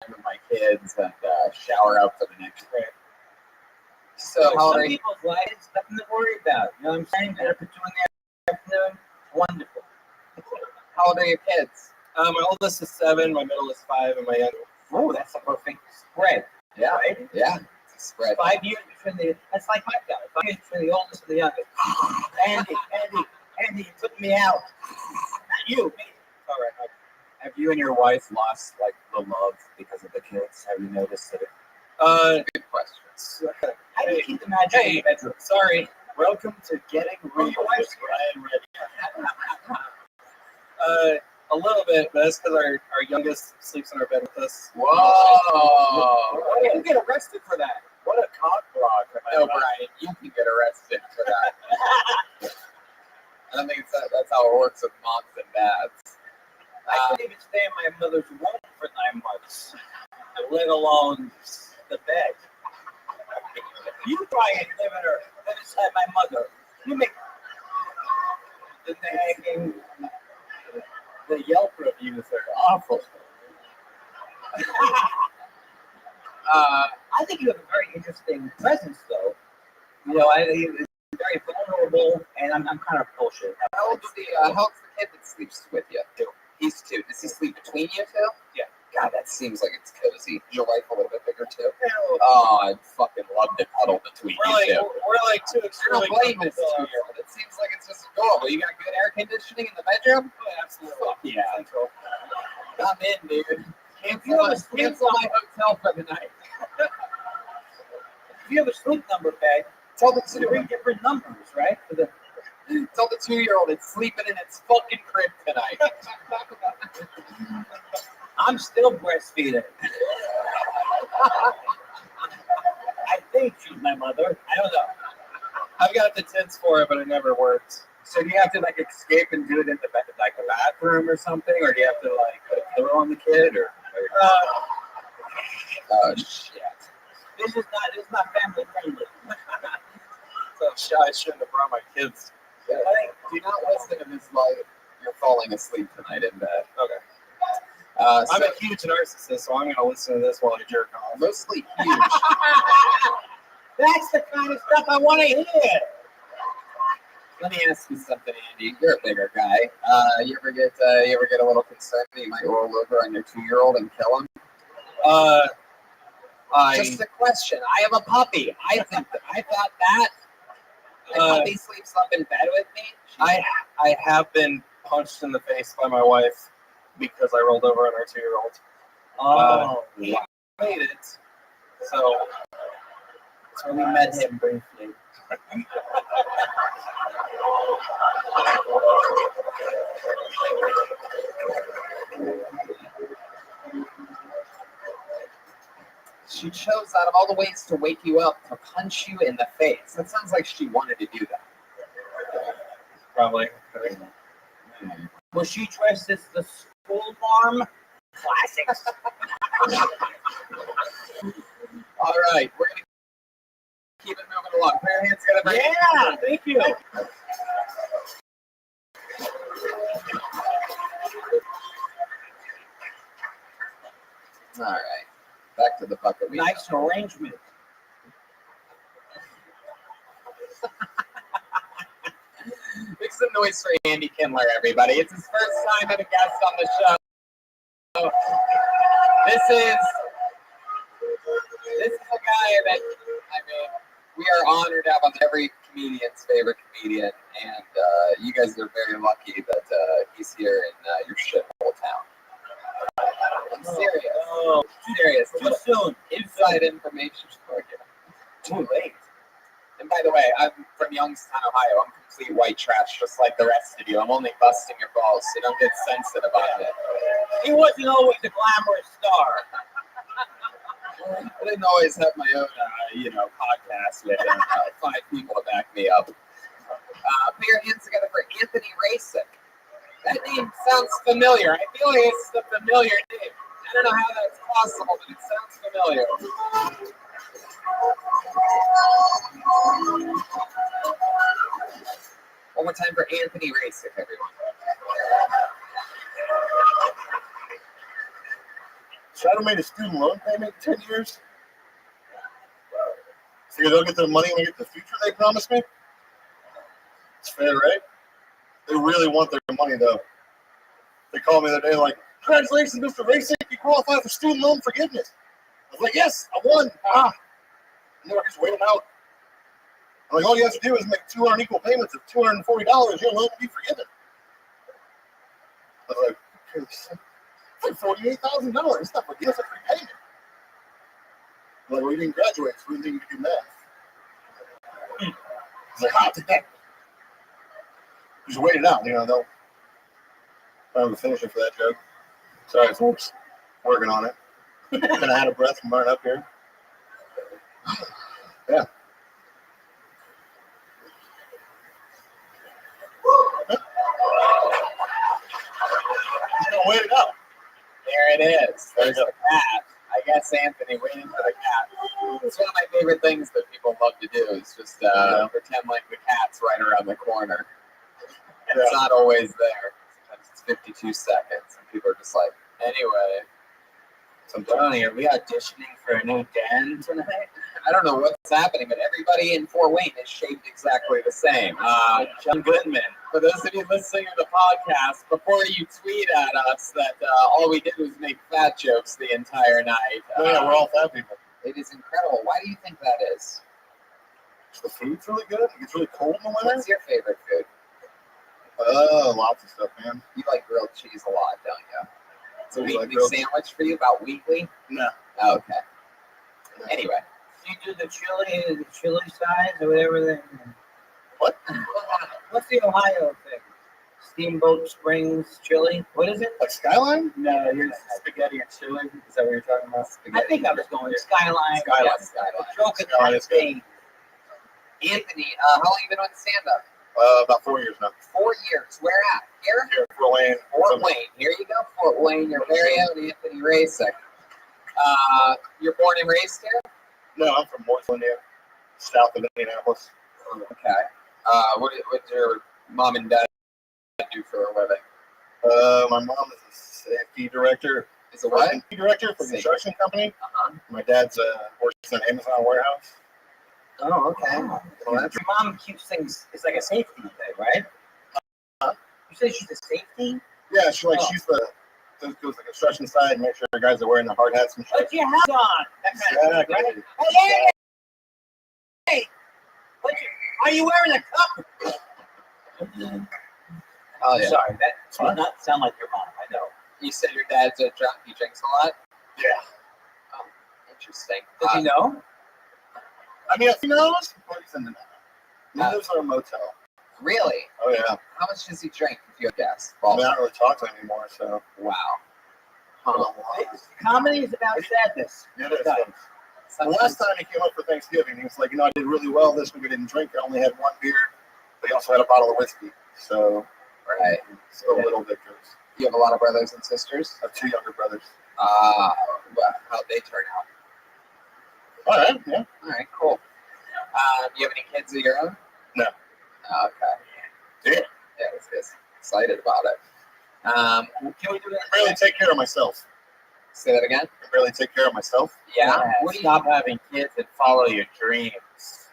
with my kids and shower out for the next day. So how old
some
are you?
people's lives, nothing to worry about. You know what I'm saying? Get up at 2 in the afternoon. Wonderful.
How old are your kids?
My oldest is 7, my middle is 5, and my youngest.
Oh, that's a perfect spread.
Yeah,
Right?
yeah. It's a spread.
5 years between that's like my guy. 5 years between the oldest and the youngest. Andy, you took me out. Not you, me.
All right.
Have you and your wife lost like the love because of the kids? Have you noticed that?
Good question.
How do you keep the magic in the bedroom?
Sorry.
Welcome to Getting Real with Brian Reddy.
A little bit, but that's because our youngest sleeps in our bed with us.
Whoa!
Why did you get arrested for that? What a cock block!
No, Brian, you can get arrested for that. I don't think that's how it works with moms and dads.
I couldn't even stay in my mother's womb for 9 months, let alone the bed. You try and live inside my mother. You make the nagging,
The Yelp reviews are awful.
I think you have a very interesting presence, though. He's very vulnerable, and I'm kind of bullshit.
How old's the kid that sleeps with you? 2. He's 2. Does he sleep between you 2?
Yeah.
God, that seems like it's cozy. Is your wife a little bit bigger too? Oh, I'd fucking love to cuddle between you 2.
We're like 2
I
extremely
don't blame this 2-year-old. It seems like it's just adorable. You got good air conditioning in the bedroom?
Oh, absolutely.
Fuck yeah.
Central.
I'm in, dude.
If you have a sleep
Cancel my hotel for the night.
If you have a sleep number bag,
Tell the
it's 3 different numbers, right?
Tell the 2-year-old it's sleeping in its fucking crib tonight.
I'm still breastfeeding. I think she's my mother. I don't know.
I've got the tits for it, but it never worked.
So do you have to like escape and do it in the like the bathroom or something, or do you have to like put a pillow on the kid, or
Oh shit.
This is not family friendly.
So I shouldn't have brought my kids.
Do not listen to this while you're falling asleep tonight in bed.
Okay.
So
I'm a huge narcissist, so I'm going to listen to this while I jerk off.
mostly huge.
That's the kind of stuff I want to hear.
Let me ask you something, Andy. You're a bigger guy. You ever get a little concerned that you might roll over on your 2-year-old and kill him? Just a question. I have a puppy. I thought that. My puppy sleeps up in bed with me.
I have been punched in the face by my wife because I rolled over on our 2-year-old.
Oh,
He made it. So
we met him briefly.
She chose out of all the ways to wake you up to punch you in the face. That sounds like she wanted to do that.
probably.
Was she dressed as the school marm? Classics.
All right, we're gonna keep it moving along. Put your hands together.
Yeah, thank you.
All right, back to the bucket.
Nice arrangement.
some noise for Andy Kindler, everybody. It's his first time as a guest on the show. This is a guy that, I mean, we are honored to have on every comedian's favorite comedian, and you guys are very lucky that he's here in your shithole town. I'm serious.
Oh,
Serious.
too soon.
Inside information for you.
Too late.
And by the way, I'm from Youngstown, Ohio. I'm complete white trash, just like the rest of you. I'm only busting your balls, so don't get sensitive on it.
He wasn't always a glamorous star.
I didn't always have my own, podcast with 5 people to back me up. Put your hands together for Anthony Rasick. That name sounds familiar. I feel like it's a familiar name. I don't know how that's possible, but it sounds familiar. One more time for Anthony Rasick, everyone.
Shadow made a student loan payment in 10 years. Figure they'll get their money when they get the future they promised me. It's fair, right? They really want their money, though. They called me the other day like, congratulations, Mr. Rasick, you qualify for student loan forgiveness. I was like, yes, I won. And they were just waiting out. I'm like, all you have to do is make 2 unequal payments of $240, your loan will be forgiven. I was like, okay, it's like $48,000. It's not forgiveness, it's a prepayment. I'm like, well, you didn't graduate, so we didn't need to do math. It's like, hot today. Just wait it out, they'll probably finish it for that joke. Sorry, folks. Working on it. Kind of out of breath from running up here. Yeah. Just gonna wait it out.
There it is. There's the cat. I guess Anthony waiting for the cat. It's one of my favorite things that people love to do is just pretend like the cat's right around the corner. And it's not always there. Sometimes it's 52 seconds, and people are just like, anyway.
Tony, are we auditioning for a new den tonight?
I don't know what's happening, but everybody in Fort Wayne is shaped exactly the same.
John Goodman.
For those of you listening to the podcast, before you tweet at us that all we did was make fat jokes the entire night.
Yeah, we're all fat people.
It is incredible. Why do you think that is?
The food's really good. It gets really cold in the winter.
What's your favorite food?
Lots of stuff, man.
You like grilled cheese a lot, don't you? It's a
I like
weekly
grilled
sandwich for you, about weekly?
No.
Oh, okay. Anyway.
You do the chili size or whatever.
What?
What's the Ohio thing? Steamboat Springs chili? What is it?
Like Skyline?
No, you're spaghetti and chili. Is that what you're talking about?
I think I was going Skyline.
Skyline. Skyline.
Joking
Skyline is good.
Anthony, how long have you been on stand-up?
About 4 years now.
4 years. Where at? Here?
Here in Fort Wayne.
Fort Wayne. Here you go, Fort Wayne. Your very own Anthony Rasick. You're born and raised here?
No, I'm from Morrisville, India, south of Indianapolis.
Okay. What did your mom and dad do for a living?
My mom is a safety director.
Is it what?
Safety director for a construction company.
Uh-huh.
My dad's works in an Amazon warehouse.
Oh, okay.
Oh,
Well, your mom keeps things, it's like a safety thing, right? You say she's a safety?
Yeah, she's the goes to the construction side and make sure the guys are wearing the hard hats and shit.
Put your hat on. That kind of thing, right?
Exactly.
Hey! Are you wearing a cup?
Oh, yeah.
Sorry, that does not sound like your mom, I know.
You said your dad's a drunk. He drinks a lot?
Yeah.
Oh, interesting.
Does he know?
I mean, if he knows, he's in the know. He lives in a motel.
Really?
Oh, yeah.
How much does he drink, if you have guessed?
I mean, I don't really talk to him anymore, so.
Wow. Huh.
Comedy is about sadness.
Yeah, it is. The last time he came up for Thanksgiving, he was like, I did really well this week. I didn't drink. I only had 1 beer. But he also had a bottle of whiskey. So,
Right.
still little victories.
You have a lot of brothers and sisters?
I have 2 younger brothers.
Well, how'd they turn out?
All right, yeah.
All right, cool. Do you have any kids of your own?
No.
Okay.
Yeah.
Yeah, I was excited about it.
Can we do that?
I barely take care of myself.
Say that again?
I barely take care of myself.
Yeah.
What do you stop having kids and follow your dreams?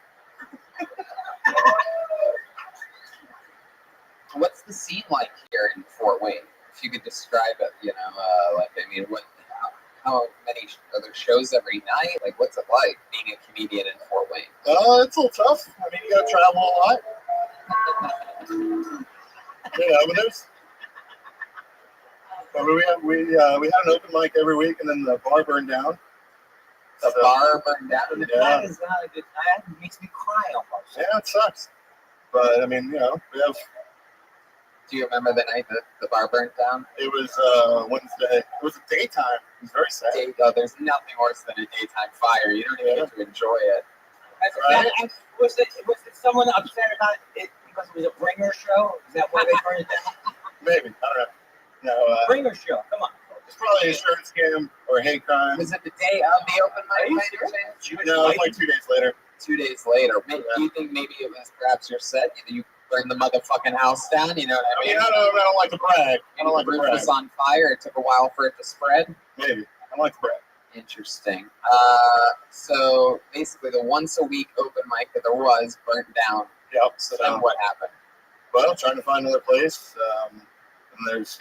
What's the scene like here in Fort Wayne? If you could describe it, how many are there shows every night? Like, what's it like being a comedian in Fort Wayne?
It's a little tough. I mean, you got to travel a lot. But there's. I mean, we had an open mic every week, and then the bar burned down.
The bar burned down.
That is not a good. That makes me cry almost.
Yeah, it sucks. But I mean, we have.
Do you remember the night that the bar burnt down?
It was Wednesday. It was a daytime. It was very sad.
There's nothing worse than a daytime fire. You don't even get to enjoy it.
Was it someone upset about it because it was a bringer show? Is that why they burned it down?
Maybe, I don't know. No,
Bringer show. Come on.
it's probably a insurance scam or a hate crime.
Was it the day of the open mic?
No, it was like 2 days later.
2 days later. Do you think maybe it was perhaps your set? You burned the motherfucking house down. You know what I mean?
I don't like to brag. I don't like to
The roof
brag.
was on fire. It took a while for it to spread.
Maybe. I don't like to brag.
Interesting. So basically, the once a week open mic that there was burnt down.
Yep.
So then what happened?
Well, trying to find another place. And there's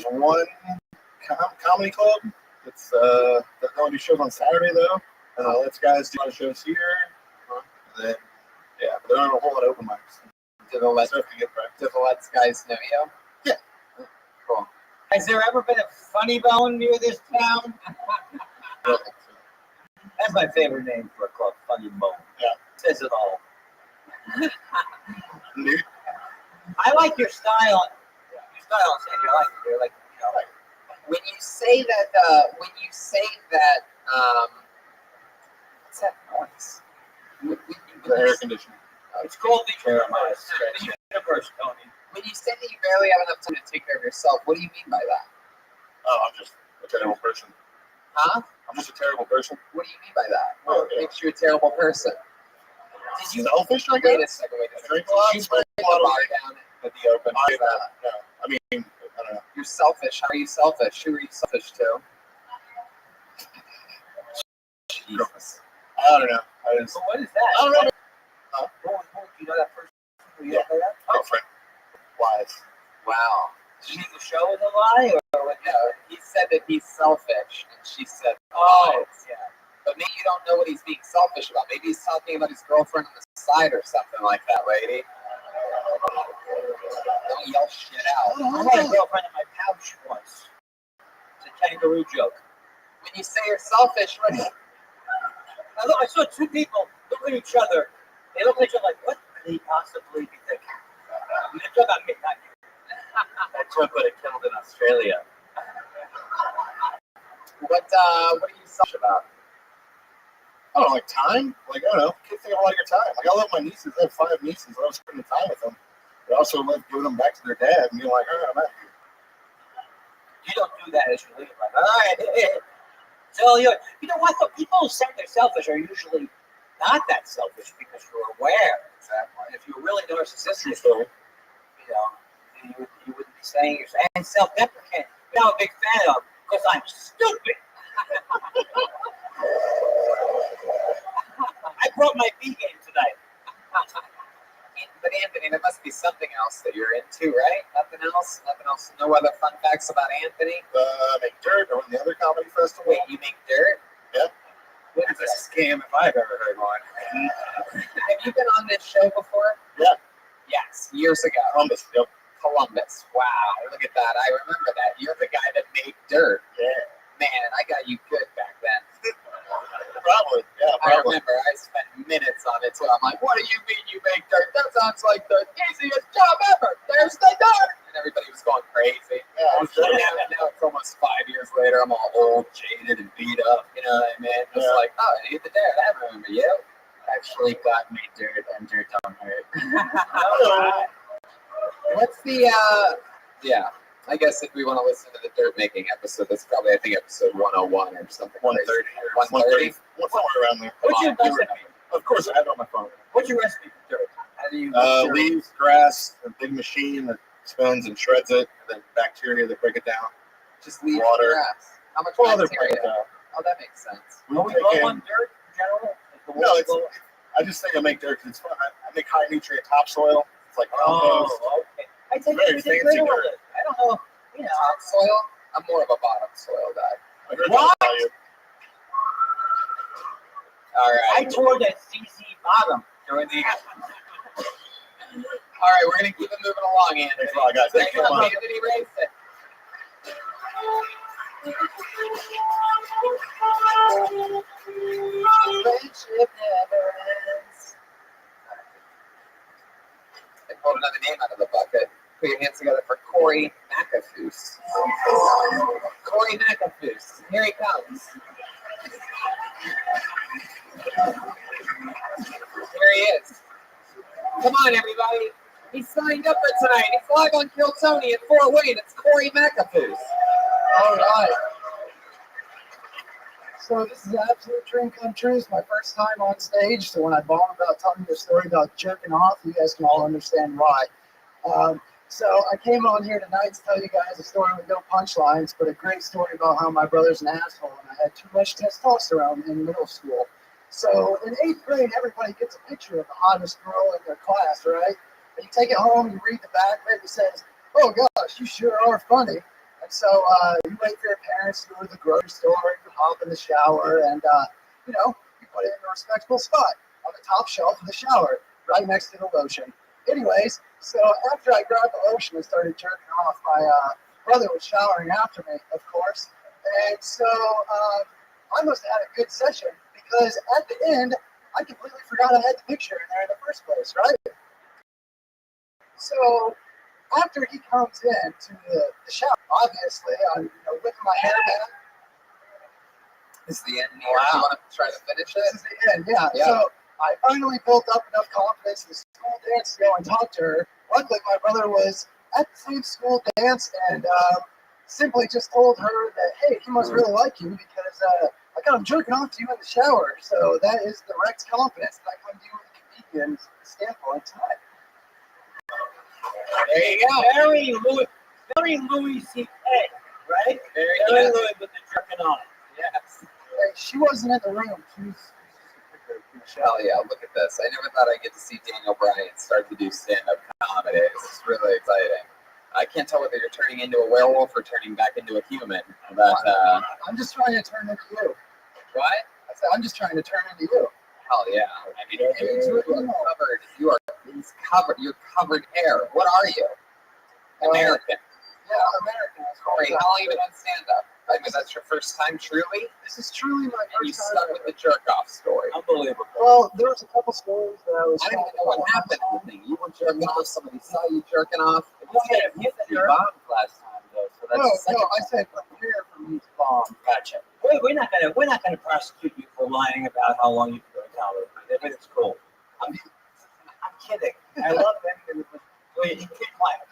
one comedy club. It's they're going to do shows on Saturday though, and let's guys do a lot of shows here. And then but there aren't a whole lot of open mics.
Do the Let's
So if you get practice.
guys know you?
Yeah.
Cool.
Has there ever been a funny bone near this town? That's my favorite name for a club, Funny Bone.
Yeah.
Says it all.
Indeed.
I like your style. Your style on stage. I like it. You're like, when you say that, what's that noise?
The air conditioning.
It's called the universe, Tony.
When you say that you barely have enough time to take care of yourself, what do you mean by that?
Oh, I'm just a terrible person.
Huh?
I'm just a terrible person.
What do you mean by that?
Oh,
What makes you a terrible person?
Did you selfish? I
Wait a
guess.
second.
Drink a lot.
Did you
Smoke
put
a lot
the
of
bar down at the open?
No. I mean, I don't know.
You're selfish. How are you selfish? Who are you selfish to? Jesus.
I don't know.
So what is that?
I don't know.
Do you know that person? Do you
Yeah.
know that?
Girlfriend. Wives.
Wow.
She the show is a lie, or what?
No, he said that he's selfish, and she said, yeah. But maybe you don't know what he's being selfish about. Maybe he's talking about his girlfriend on the side or something like that, lady. Don't yell shit out.
I had a girlfriend in my pouch once. It's a kangaroo joke.
When you say you're selfish, what do you...
I saw two people look at each other. They looked at each other like, what could he possibly be thinking? You're talking about me, not you. That joke would have killed in Australia.
What are you selfish about?
I don't know, like time. Like, I don't know. Kids take a lot of your time. Like, I love my nieces. I have 5 nieces. I love spending time with them. But I also love giving them back to their dad and being like, I'm out here.
You don't do that as you leave. Like, all right. So you know what? The people who say they're selfish are usually not that selfish because you're aware. Exactly. If you're really narcissistic, you wouldn't be saying you're and self-deprecating. You know, I'm a big fan of because I'm stupid. I brought my B game tonight.
But Anthony, there must be something else that you're into, right? Nothing else? Nothing else? No other fun facts about Anthony?
Make dirt. I went to the other comedy festival.
Wait, you make dirt?
Yeah.
What is
That's a scam if I've ever heard one.
Have you been on this show before?
Yeah.
Yes, years ago.
Columbus. Yep.
Columbus. Wow, look at that. I remember that. You're the guy that made dirt.
Yeah.
Man, I got you good back then.
Probably. Yeah,
I
probably.
remember I spent minutes on it too. I'm like, what do you mean you make dirt? That sounds like the easiest job ever. There's the dirt. And everybody was going crazy.
Yeah,
Now it's almost 5 years later. I'm all old, jaded, and beat up. You know what I mean? Just like, oh, I need the dirt. I remember you.
Actually, God made dirt, and dirt don't hurt.
What's the, I guess if we want to listen to the dirt making episode, that's probably, I think, episode 101 or something.
130 or
130?
somewhere around there.
What's your
Come on,
recipe?
Of course, I have it on my phone.
What's your recipe for dirt? How do you?
Leaves, grass, a big machine that spins and shreds it, and then bacteria that break it down.
Just leave
Water.
grass. How much
Well, other break
bacteria?
it down.
Oh, that makes sense.
Are we low on dirt in general? Is the
No,
water low?
I just think I make dirt because it's fun. I make high nutrient topsoil. It's like compost.
Okay. I think
Very
we did
fancy
great with
dirt.
it. I don't know. You know.
Topsoil? I'm more of a bottom soil guy.
I heard
What?
that about you.
All right.
I tore that CC bottom during the.
All right, we're gonna keep it moving along, Anthony.
Thanks a lot, guys. Thanks
Thank
so
you,
much.
Anthony Racing. Friendship never ends. I pulled another name out of the bucket. Put your hands together for Corey McAfoose. Corey McAfoose. Here he comes. Here he is. Come on, everybody. He signed up for tonight. He's live on Kill Tony at Fort Wayne. It's Corey McAfoose.
All right. So this is an absolute dream come true. It's my first time on stage. So when I bomb about telling you a story about jerking off, you guys can all understand why. So I came on here tonight to tell you guys a story with no punchlines, but a great story about how my brother's an asshole and I had too much testosterone in middle school. So in 8th grade, everybody gets a picture of the hottest girl in their class, right? And you take it home, you read the back of it, and it says, "Oh gosh, you sure are funny." And so you wait for your parents to go to the grocery store, you hop in the shower, and you put it in a respectable spot on the top shelf of the shower, right next to the lotion. Anyways, so after I grabbed the lotion and started jerking off, my brother was showering after me, of course. And so I must have had a good session because at the end, I completely forgot I had the picture in there in the first place, right? So after he comes in to the shower, obviously, I'm whipping my hair back.
This is the end here. You want to try to finish
This
it?
is the end, yeah. So I finally built up enough confidence in the school dance to go and talk to her. Luckily, my brother was at the same school dance and simply just told her that, hey, he must really like you because I got him jerking off to you in the shower. So that is direct confidence that I come to you with a comedian standpoint tonight.
There you go.
Very Louis C.K., right?
Very
Very
good.
Louis with the jerking off.
Yes.
Hey, she wasn't in the room. She was
Hell yeah, look at this. I never thought I'd get to see Daniel Bryan start to do stand-up comedy. It's really exciting. I can't tell whether you're turning into a werewolf or turning back into a human. But,
I'm just trying to turn into you.
what?
I said, I'm just trying to turn into you.
Hell yeah. I mean, he's covered. You're covered hair. What are you? American.
Yeah, American.
Corey, how long have you been on stand-up? I mean, that's your first time, truly?
This is truly my
And you
first
stuck
time.
with the jerk-off story.
Unbelievable.
Well, there was a couple stories that I was.
I don't even know what happened in the thing. You were jerking off. Somebody saw you jerking off.
You said you bombed last time, though, so that's the second
I said prepare for me to bomb.
Gotcha. We're not gonna prosecute you for lying about how long you've been in college. Everything's cool. I'm kidding. I love him. Wait, you can't clap.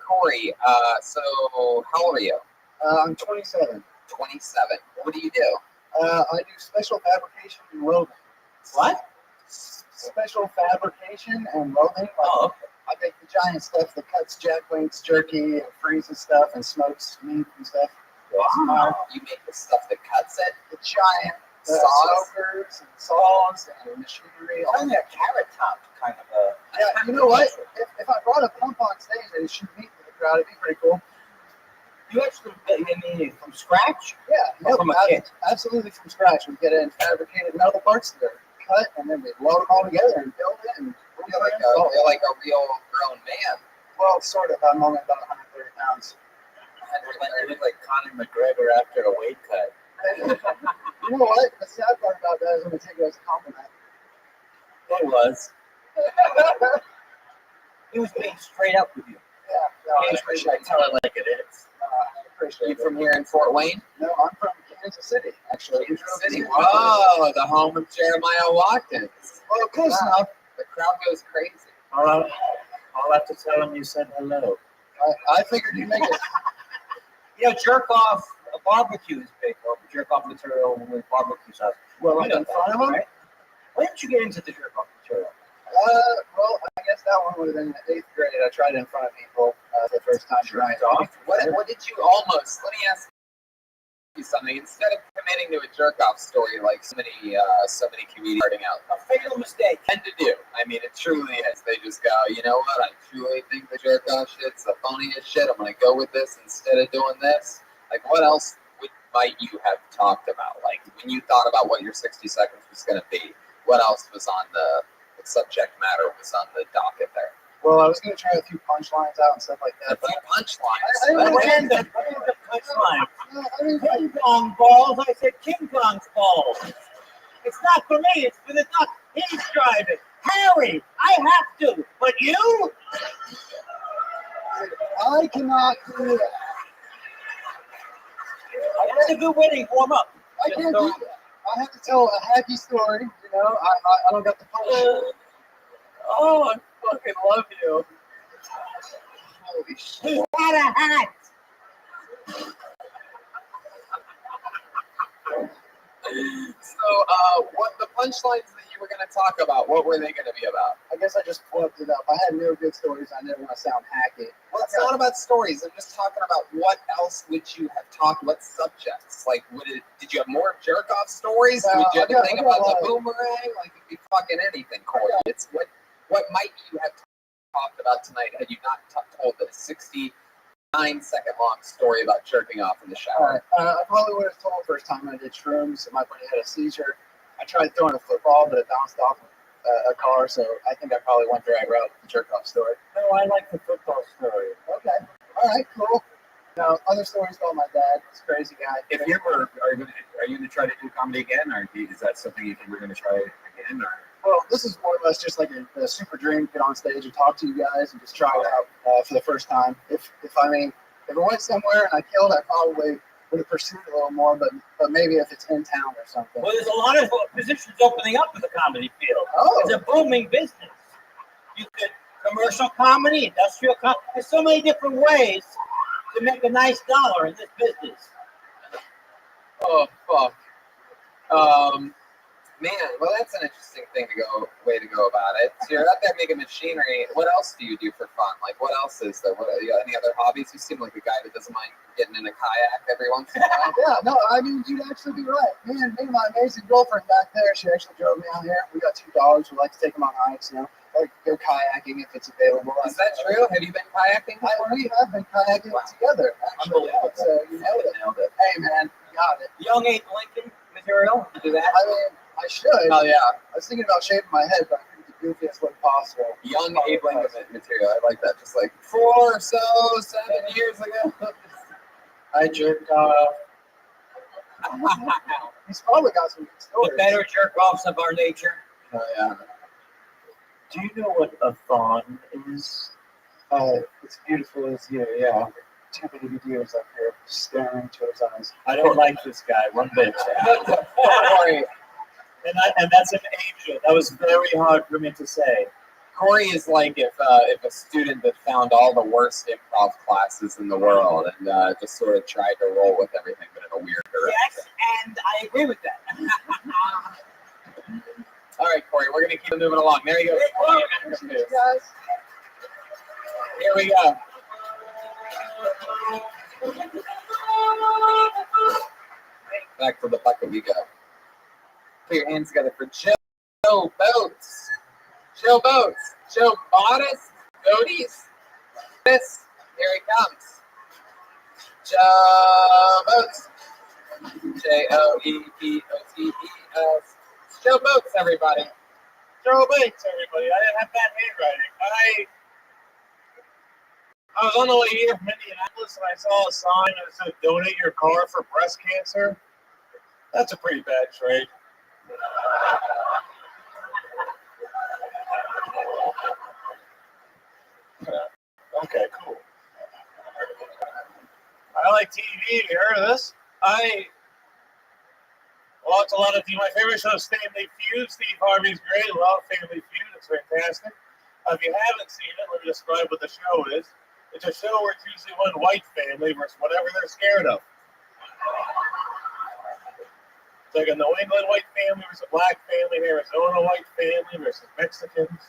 Corey, so how old are you?
I'm 27.
27. What do you do?
I do special fabrication and welding.
What?
Special fabrication and welding.
Oh,
I make the giant stuff that cuts jack wings, jerky, and freezes stuff, and smokes meat and stuff.
wow.
You make the stuff that cuts it?
The giant
Saws?
smokers and saws and machinery.
It's only a carrot top kind of a.
Yeah, you know what? If I brought a pump on stage and shoot meat for the crowd, it'd be pretty cool.
You actually, I mean, from scratch?
Yeah,
Or from a kit?
absolutely from scratch. We get in fabricated metal parts that are cut, and then we load them all together and build it. And
You're like a real grown man.
well, sort of. I'm only about 130 pounds.
You look like Conor McGregor after a weight cut.
You know what? The sad part about that is I'm going to take it as a compliment.
It was. He was being straight up with you.
Yeah, no, I appreciate it.
Tell it like it is.
I appreciate
You
it.
from here in Fort Wayne?
No, I'm from Kansas City, actually.
Kansas City. Whoa, the home of Jeremiah Watkins.
Well, close enough.
The crowd goes crazy.
I'll have to tell him you said hello.
I figured you'd make it.
You know, jerk off a barbecue is big. Or jerk off material with barbecue sauce.
Well,
You
like
know
in front of
that,
them?
right? When did you get into the jerk off material?
Well, I guess that one would have been in 8th grade. I tried it in front of people the first time.
Jerked off?
What did you almost, let me ask you something. Instead of committing to a jerk off story like so many comedians starting out,
A fatal mistake.
tend to do. I mean, it truly is. They just go, you know what? I truly think the jerk off shit's the funniest shit. I'm gonna go with this instead of doing this. Like, what else might you have talked about? Like, when you thought about what your 60 seconds was gonna be, what else was on the subject matter was on the docket there?
Well, I was going to try a few punchlines out and stuff like
A
that.
few punchlines.
Random punchline. Ping pong balls. I said King Kong's balls. It's not for me. It's for the duck. He's driving. Harry, I have to. But you?
I cannot do that.
That's a good way to warm up.
I can't do that. I have to tell a hacky story. You know, I don't got the punch.
Oh, I fucking love you. Holy shit.
He's got a hat.
So, what the punchlines that you were going to talk about, what were they going to be about?
I guess I just flipped it up. I had no good stories. I didn't want to sound hacky.
Well, it's not about stories. I'm just talking about what else would you have talked, what subjects? Like, did you have more jerk-off stories?
No,Uld
you have
I got-
a thing
I got
about the
a lot.
boomerang? Like, it could be fucking anything, Corey. It's what might you have talked about tonight had you not told the 69-second long story about jerking off in the shower?
I probably would have told first time I did shrooms and my buddy had a seizure. I tried throwing a football, but it bounced off a car, so I think I probably went the right route with the jerk-off story.
No, I like the football story.
Okay. All right, cool. Now, other stories about my dad. He's a crazy guy.
If you ever are you going to try to do comedy again, or is that something you think we're going to try again? Or
Well, this is more or less just like a super dream to get on stage and talk to you guys and just try it out for the first time. If it went somewhere and I killed, I probably would have pursued it a little more, but maybe if it's in town or something.
Well, there's a lot of positions opening up in the comedy field.
Oh.
It's a booming business. You could commercial comedy, industrial comedy. There's so many different ways to make a nice dollar in this business.
Oh, fuck. Man, well, that's an interesting way to go about it. So you're out there making machinery. What else do you do for fun? Like, what else is there? You got any other hobbies? You seem like a guy that doesn't mind getting in a kayak every once in a while.
Yeah, no, I mean, you'd actually be right. Me and my amazing girlfriend back there, she actually drove me out here. We got 2 dogs. We like to take them on hikes, you know, like go kayaking if it's available.
Is that true? Have you been kayaking before?
We have been kayaking together, actually.
Unbelievable.
So you nailed it. Hey, man, you got it.
Young Abe Lincoln material. You do that.
I mean, I should.
Oh, yeah.
I was thinking about shaving my head, but I think the goofiest way possible.
Young Abe Lincoln material. I like that. Just like 7 years ago.
I jerked off. He's probably got some good
The
stories.
better jerk-offs of our nature.
Oh, yeah.
Do you know what a fawn is?
It's beautiful as you, yeah. 2 baby deers up here staring into his eyes.
I don't like this guy one bit.
Corey.
And that's an angel. That was very hard for me to say.
Corey is like if a student that found all the worst improv classes in the world and just sort of tried to roll with everything, but in a weird direction.
Yes, and I agree with that.
All right, Corey, we're going to keep moving along. There you go.
Guys.
Here we go. Back to the bucket we go. Put your hands together for Joe Boats. Joe Boats. Joe Bottas. Goaties. This. Here he comes. Joe Boats. Joeepotes. Joe Boats, everybody.
Joe Bates, everybody. I didn't have bad handwriting. I was on the way here from Indianapolis and I saw a sign that said donate your car for breast cancer. That's a pretty bad trade. Okay, cool. I like TV. You heard of this? I watch a lot of TV. My favorite show is Family Feud. Steve Harvey's great. Love Family Feud. It's fantastic. If you haven't seen it, let me describe what the show is. It's a show where it's usually one white family versus whatever they're scared of. It's like a New England white family versus a black family, an Arizona white family versus Mexicans,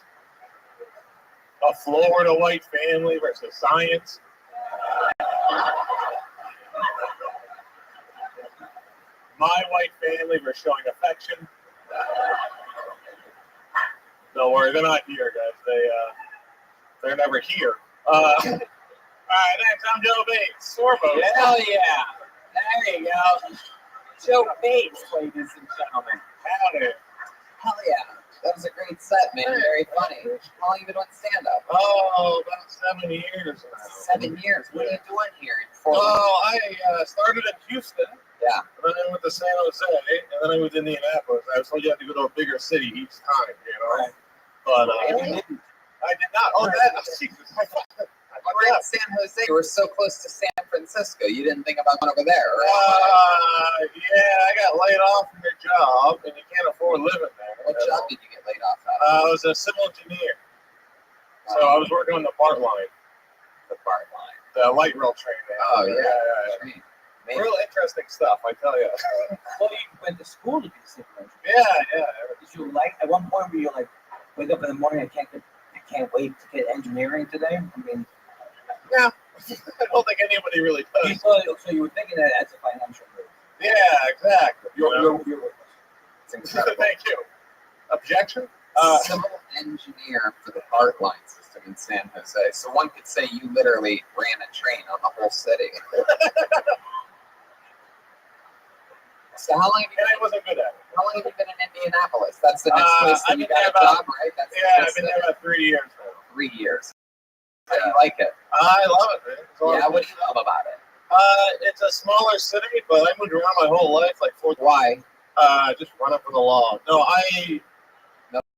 a Florida white family versus science.
my white family for showing affection. Don't worry, they're not here, guys. They're never here. All right, next, I'm Joe Bates. Sorbo.
Hell yeah. There you go. Joe Bates, ladies and gentlemen.
Howdy.
Hell yeah. That was a great set, man. Very funny. How long have you been doing stand-up?
Oh, about 7 years now.
7 years. What are you doing here in Fort
Oh, I started in Houston.
Yeah.
And then I went to San Jose, and then I moved to Indianapolis. I was told you had to go to a bigger city each time, you know.
Right.
But
Really?
I did not. Oh, that. Jesus.
You were in San Jose. You were so close to San Francisco. You didn't think about going over there, right?
Yeah, I got laid off from your job, and you can't afford living there.
What job did you get laid off at?
I was a civil engineer. So I was working on the BART line,
The BART line.
the light rail train.
Oh, yeah.
yeah.
Maybe.
Real interesting stuff, I tell you.
Well, you went to school to be a civil engineer.
Yeah.
Did you like at one point where you like wake up in the morning? I can't wait to get engineering today. I mean,
Yeah. I don't think anybody really
you
does.
thought, so you were thinking that as a financial move.
Yeah, exactly.
You're
It's incredible.
Thank you. Objection?
Civil engineer for the BART line system in San Jose. So one could say you literally ran a train on the whole city. So how long have you
And I wasn't good at it.
How long have you been in Indianapolis? That's the next place that
I've
you
been
got a
there about-
job, right? That's the
Yeah,
place
I've been
that-
there about 3 years now.
3 years. How do you like it?
I love it, man. It's
Yeah,
awesome.
what do you love about it?
It's a smaller city, but I moved around my whole life, like 4
Why?
just run up from the law. No, my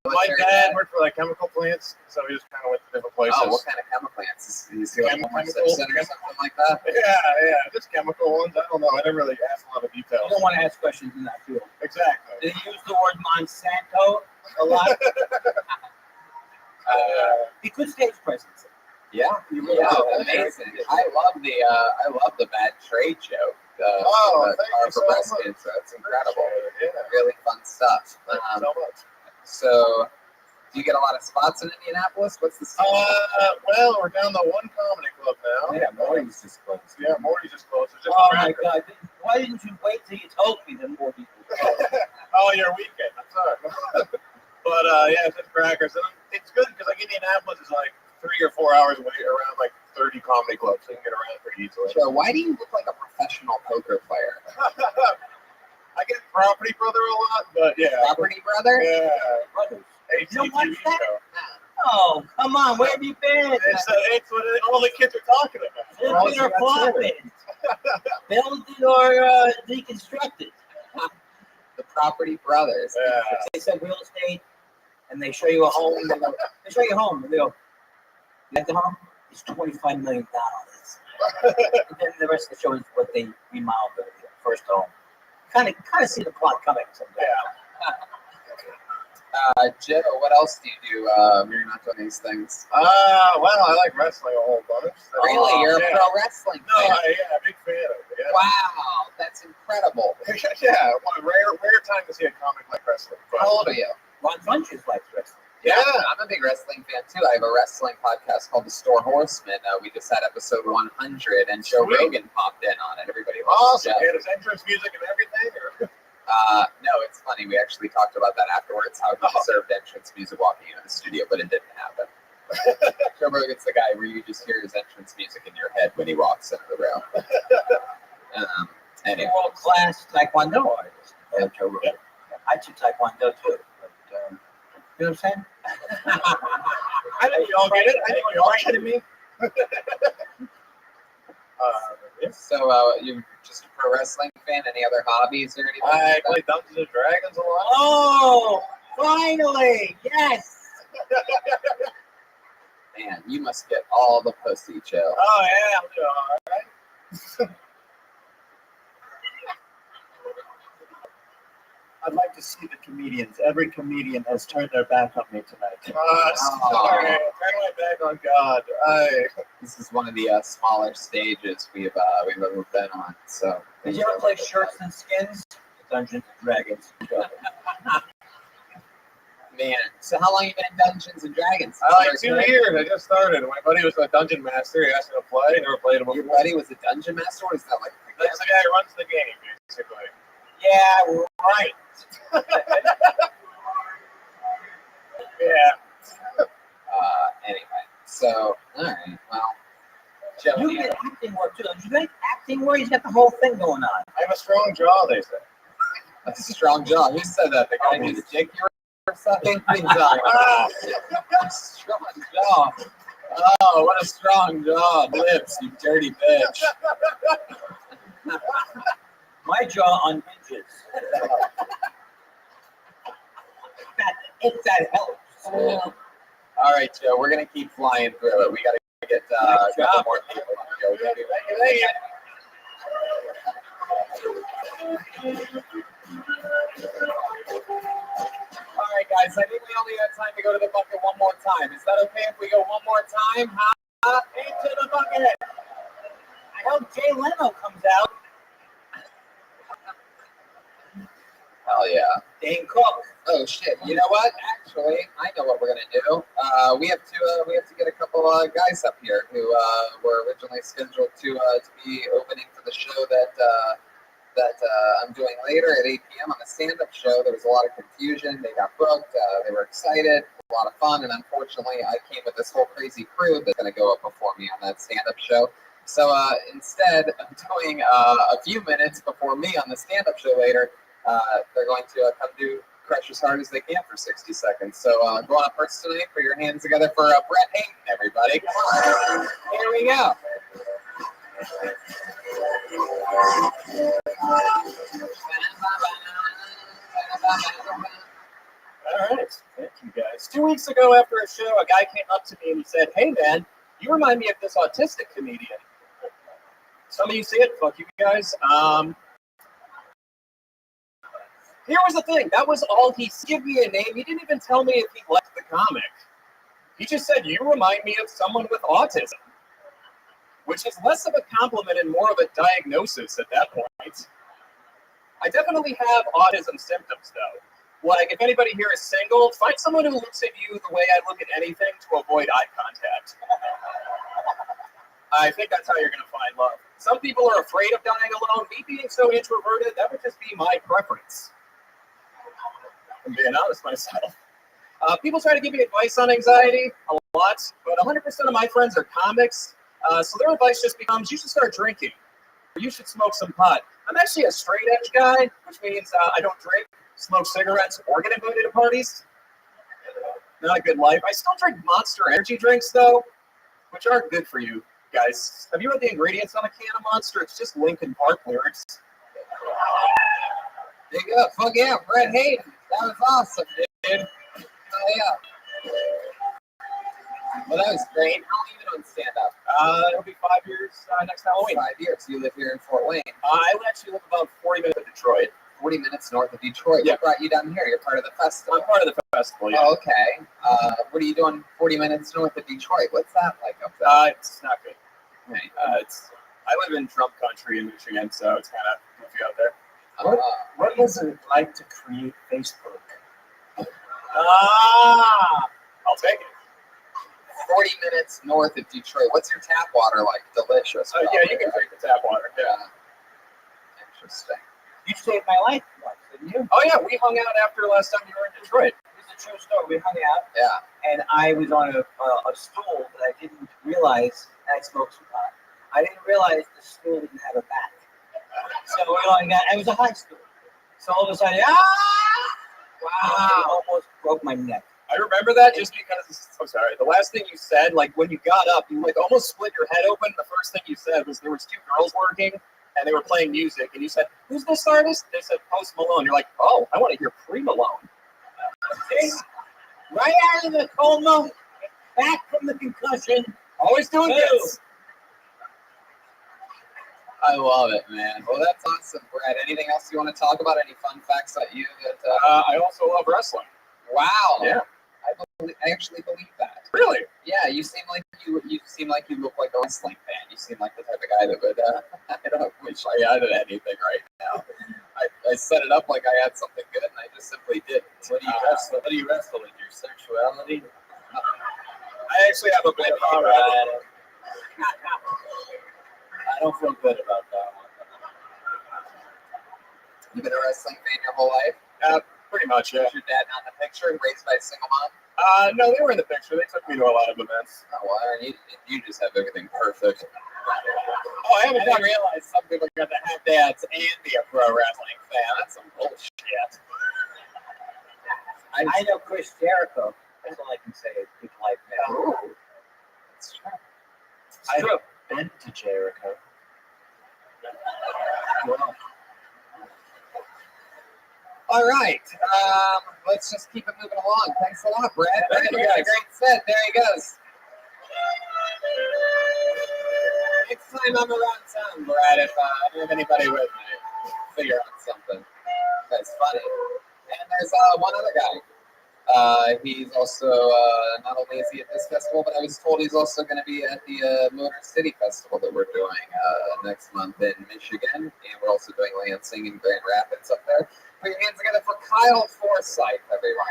Military
dad worked for like chemical plants, so he just kind of went to different places.
Oh, what kind of chemical plants? Is he like
Chemical-
Homer Simpson or something like that?
Yeah, just chemical ones. I don't know. I never really asked a lot of
You
details.
don't want to ask questions in that field.
Exactly.
Did he use the word Monsanto a lot? He could stage presence.
Yeah, amazing. I love the bad trade joke.
Oh,
The
thank
car
you
for
so
breast
much.
cancer. That's incredible.
Yeah.
Really fun stuff.
Thank you so much.
So, do you get a lot of spots in Indianapolis? What's the scene?
Well, we're down to one comedy club now.
Yeah, Morty's just closed.
Yeah, Morty's just closed. It's just
Oh
a
my
cracker.
God! Why didn't you wait till you told me that more people?
Oh, your weekend. I'm sorry. But yeah, it's just crackers. And it's good because like Indianapolis is like 3 or 4 hours away around like 30 comedy clubs, so you can get around pretty easily.
So, why do you look like a professional poker player?
I get Property Brother a lot, but yeah.
Property brother?
Yeah.
Brothers.
HGTV
You don't watch that?
show.
Oh, come on! Where have you been?
It's what all the kids are talking about.
Flipping or flopping? Building or deconstructed?
The Property Brothers.
Yeah.
They said real estate, and they show you a home. And they show you a home, and they go, "You like the home? It's $25 million." And then the rest of the show is what they remodeled the first home. Kind of see the plot coming sometimes.
Yeah.
Joe, what else do you do when you're not doing these things?
Well, I like wrestling a whole bunch.
Really? You're
yeah.
a pro wrestling
No,
fan?
yeah, big fan of it. Yeah.
Wow, that's incredible.
Yeah, one rare time to see a comic like wrestling. But,
How old are you?
Ron Funches likes wrestling.
Yeah, I'm a big wrestling fan too. I have a wrestling podcast called The Store Horsemen. We just had episode 100, and Joe
Sweet.
Rogan popped in on it. Everybody loves
awesome.
Joe.
Yeah, his entrance music and everything. Or?
No, it's funny. We actually talked about that afterwards, how he deserved entrance music walking into the studio, but it didn't happen. Joe Rogan's the guy where you just hear his entrance music in your head when he walks into the room. Anyway.
World class Taekwondo artist. Joe Rogan. I took Taekwondo too. But, you know what I'm saying?
I think we all get it. I think we all get it.
me.
So you're just a pro wrestling fan? Any other hobbies or anything?
I
like
play Dungeons and Dragons a lot.
Oh, finally! Yes.
that? Man, you must get all the pussy, Joe.
Oh yeah, I'm doing all right.
I'd like to see the comedians. Every comedian has turned their back on me tonight.
Sorry, turn my back on God.
This is one of the smaller stages we've ever been on. So
Did you ever play Shirts and Skins? Dungeons and Dragons.
man, so how long you been in Dungeons and Dragons?
Like 2 years. I just started. My buddy was a dungeon master. He asked me to play. Never played him
Your
before.
buddy was a dungeon master. What is that like?
That's the guy who runs the game, basically.
Yeah, right.
Yeah.
Anyway, so all right, well, Joe,
You get acting work too. You got acting where he's got the whole thing going on.
I have a strong jaw, they say.
that's a strong jaw. Who said that? The guy who's dick you or something? Strong jaw. Oh, what a strong jaw. Lips, you dirty bitch.
My jaw unhinges. That helps.
All right, Joe, we're going to keep flying through it. We got to get a couple more people on Joe. All right, guys, I think we only have time to go to the bucket one more time. Is that okay if we go one more time? Huh? Into the bucket.
I hope Jay Leno comes out.
Hell yeah.
Dane Cook.
Oh shit! You know what? Actually, I know what we're gonna do. We have to get a couple guys up here who were originally scheduled to be opening for the show that I'm doing later at 8 p.m. on the stand-up show. There was a lot of confusion. They got booked. They were excited. A lot of fun. And unfortunately, I came with this whole crazy crew that's gonna go up before me on that stand-up show. So instead of doing a few minutes before me on the stand-up show later. They're going to come do Crush as hard as they can for 60 seconds. So go on up first tonight, put your hands together for Brett Hayden, everybody. Here we go.
All right. Thank you, guys. 2 weeks ago after a show, a guy came up to me and he said, "Hey, man, you remind me of this autistic comedian." Some of you see it. Fuck you guys. Here was the thing. That was all he gave me a name. He didn't even tell me if he liked the comic. He just said, "You remind me of someone with autism," which is less of a compliment and more of a diagnosis at that point. I definitely have autism symptoms, though. Like, if anybody here is single, find someone who looks at you the way I look at anything to avoid eye contact. I think that's how you're going to find love. Some people are afraid of dying alone. Me being so introverted, that would just be my preference. I'm being honest myself. People try to give me advice on anxiety a lot, but 100% of my friends are comics, so their advice just becomes, you should start drinking, or you should smoke some pot. I'm actually a straight edge guy, which means I don't drink, smoke cigarettes, or get invited to parties. Not a good life. I still drink Monster energy drinks, though, which aren't good for you guys. Have you read the ingredients on a can of Monster? It's just Linkin Park lyrics.
There you go. Fuck yeah, Brett Hayden. That was awesome, dude. Oh yeah. Well, that was great. How long have you been on stand-up?
It'll be 5 years next Halloween.
5 years. You live here in Fort Wayne.
I actually live about 40 minutes of Detroit.
40 minutes north of Detroit.
Yeah.
What brought you down here? You're part of the festival.
I'm part of the festival, yeah.
Oh, okay. What are you doing 40 minutes north of Detroit? What's that like up there?
It's not good.
Right.
I live in Trump country in Michigan, so it's kind of goofy out there.
What was it like to create Facebook?
I'll take it.
40 minutes north of Detroit. What's your tap water like? Delicious.
Yeah, you can drink the tap water. Yeah.
Interesting.
You saved my life once, didn't you?
Oh yeah, we hung out after last time you were in Detroit.
It's a true story. We hung out,
Yeah.
and I was on a stool that I didn't realize I smoked some pot. I didn't realize the stool didn't have a back. So it was a high stool. So all of a sudden, wow! I almost broke my neck.
I remember that just because, I'm sorry, the last thing you said, like when you got up, you like almost split your head open. The first thing you said was there was two girls working and they were playing music. And you said, "Who's this artist?" They said, "Post Malone." You're like, "Oh, I want to hear Pre-Malone."
Right out of the coma, back from the concussion.
Always doing this.
I love it, man. Well, that's awesome, Brad. Anything else you want to talk about? Any fun facts that you
I also love wrestling.
Wow.
Yeah.
I actually believe that.
Really?
Yeah, you seem like you look like a wrestling fan. You seem like the type of guy that would. I don't wish I had anything right now. I set it up like I had something good, and I just simply did.
What do you wrestle? What do you wrestle in? Your sexuality?
I actually have a bit of
All right. I don't feel good about that one.
You've been a wrestling fan your whole life?
Pretty much, yeah.
Was your dad not in the picture? Raised by a single mom?
No, they were in the picture. They took me to a lot of events.
Oh, well, you just have everything perfect.
Oh, I haven't
didn't realize some people got to have dads and be a pro wrestling fan. That's some bullshit.
I know Chris Jericho. That's all I can say. People like that.
Ooh. It's true.
I've been to Jericho.
Well,
All right. Let's just keep it moving along. Thanks a lot, Brad.
Thank you,
We got a
guys.
great set. There he goes. Next time I'm around town, Brad, if I don't have anybody with me, figure out something. That's funny. And there's one other guy. He's also, not only is he at this festival, but I was told he's also going to be at the Motor City Festival that we're doing next month in Michigan. And we're also doing Lansing and Grand Rapids up there. Put your hands together for Kyle Forsyth, everyone.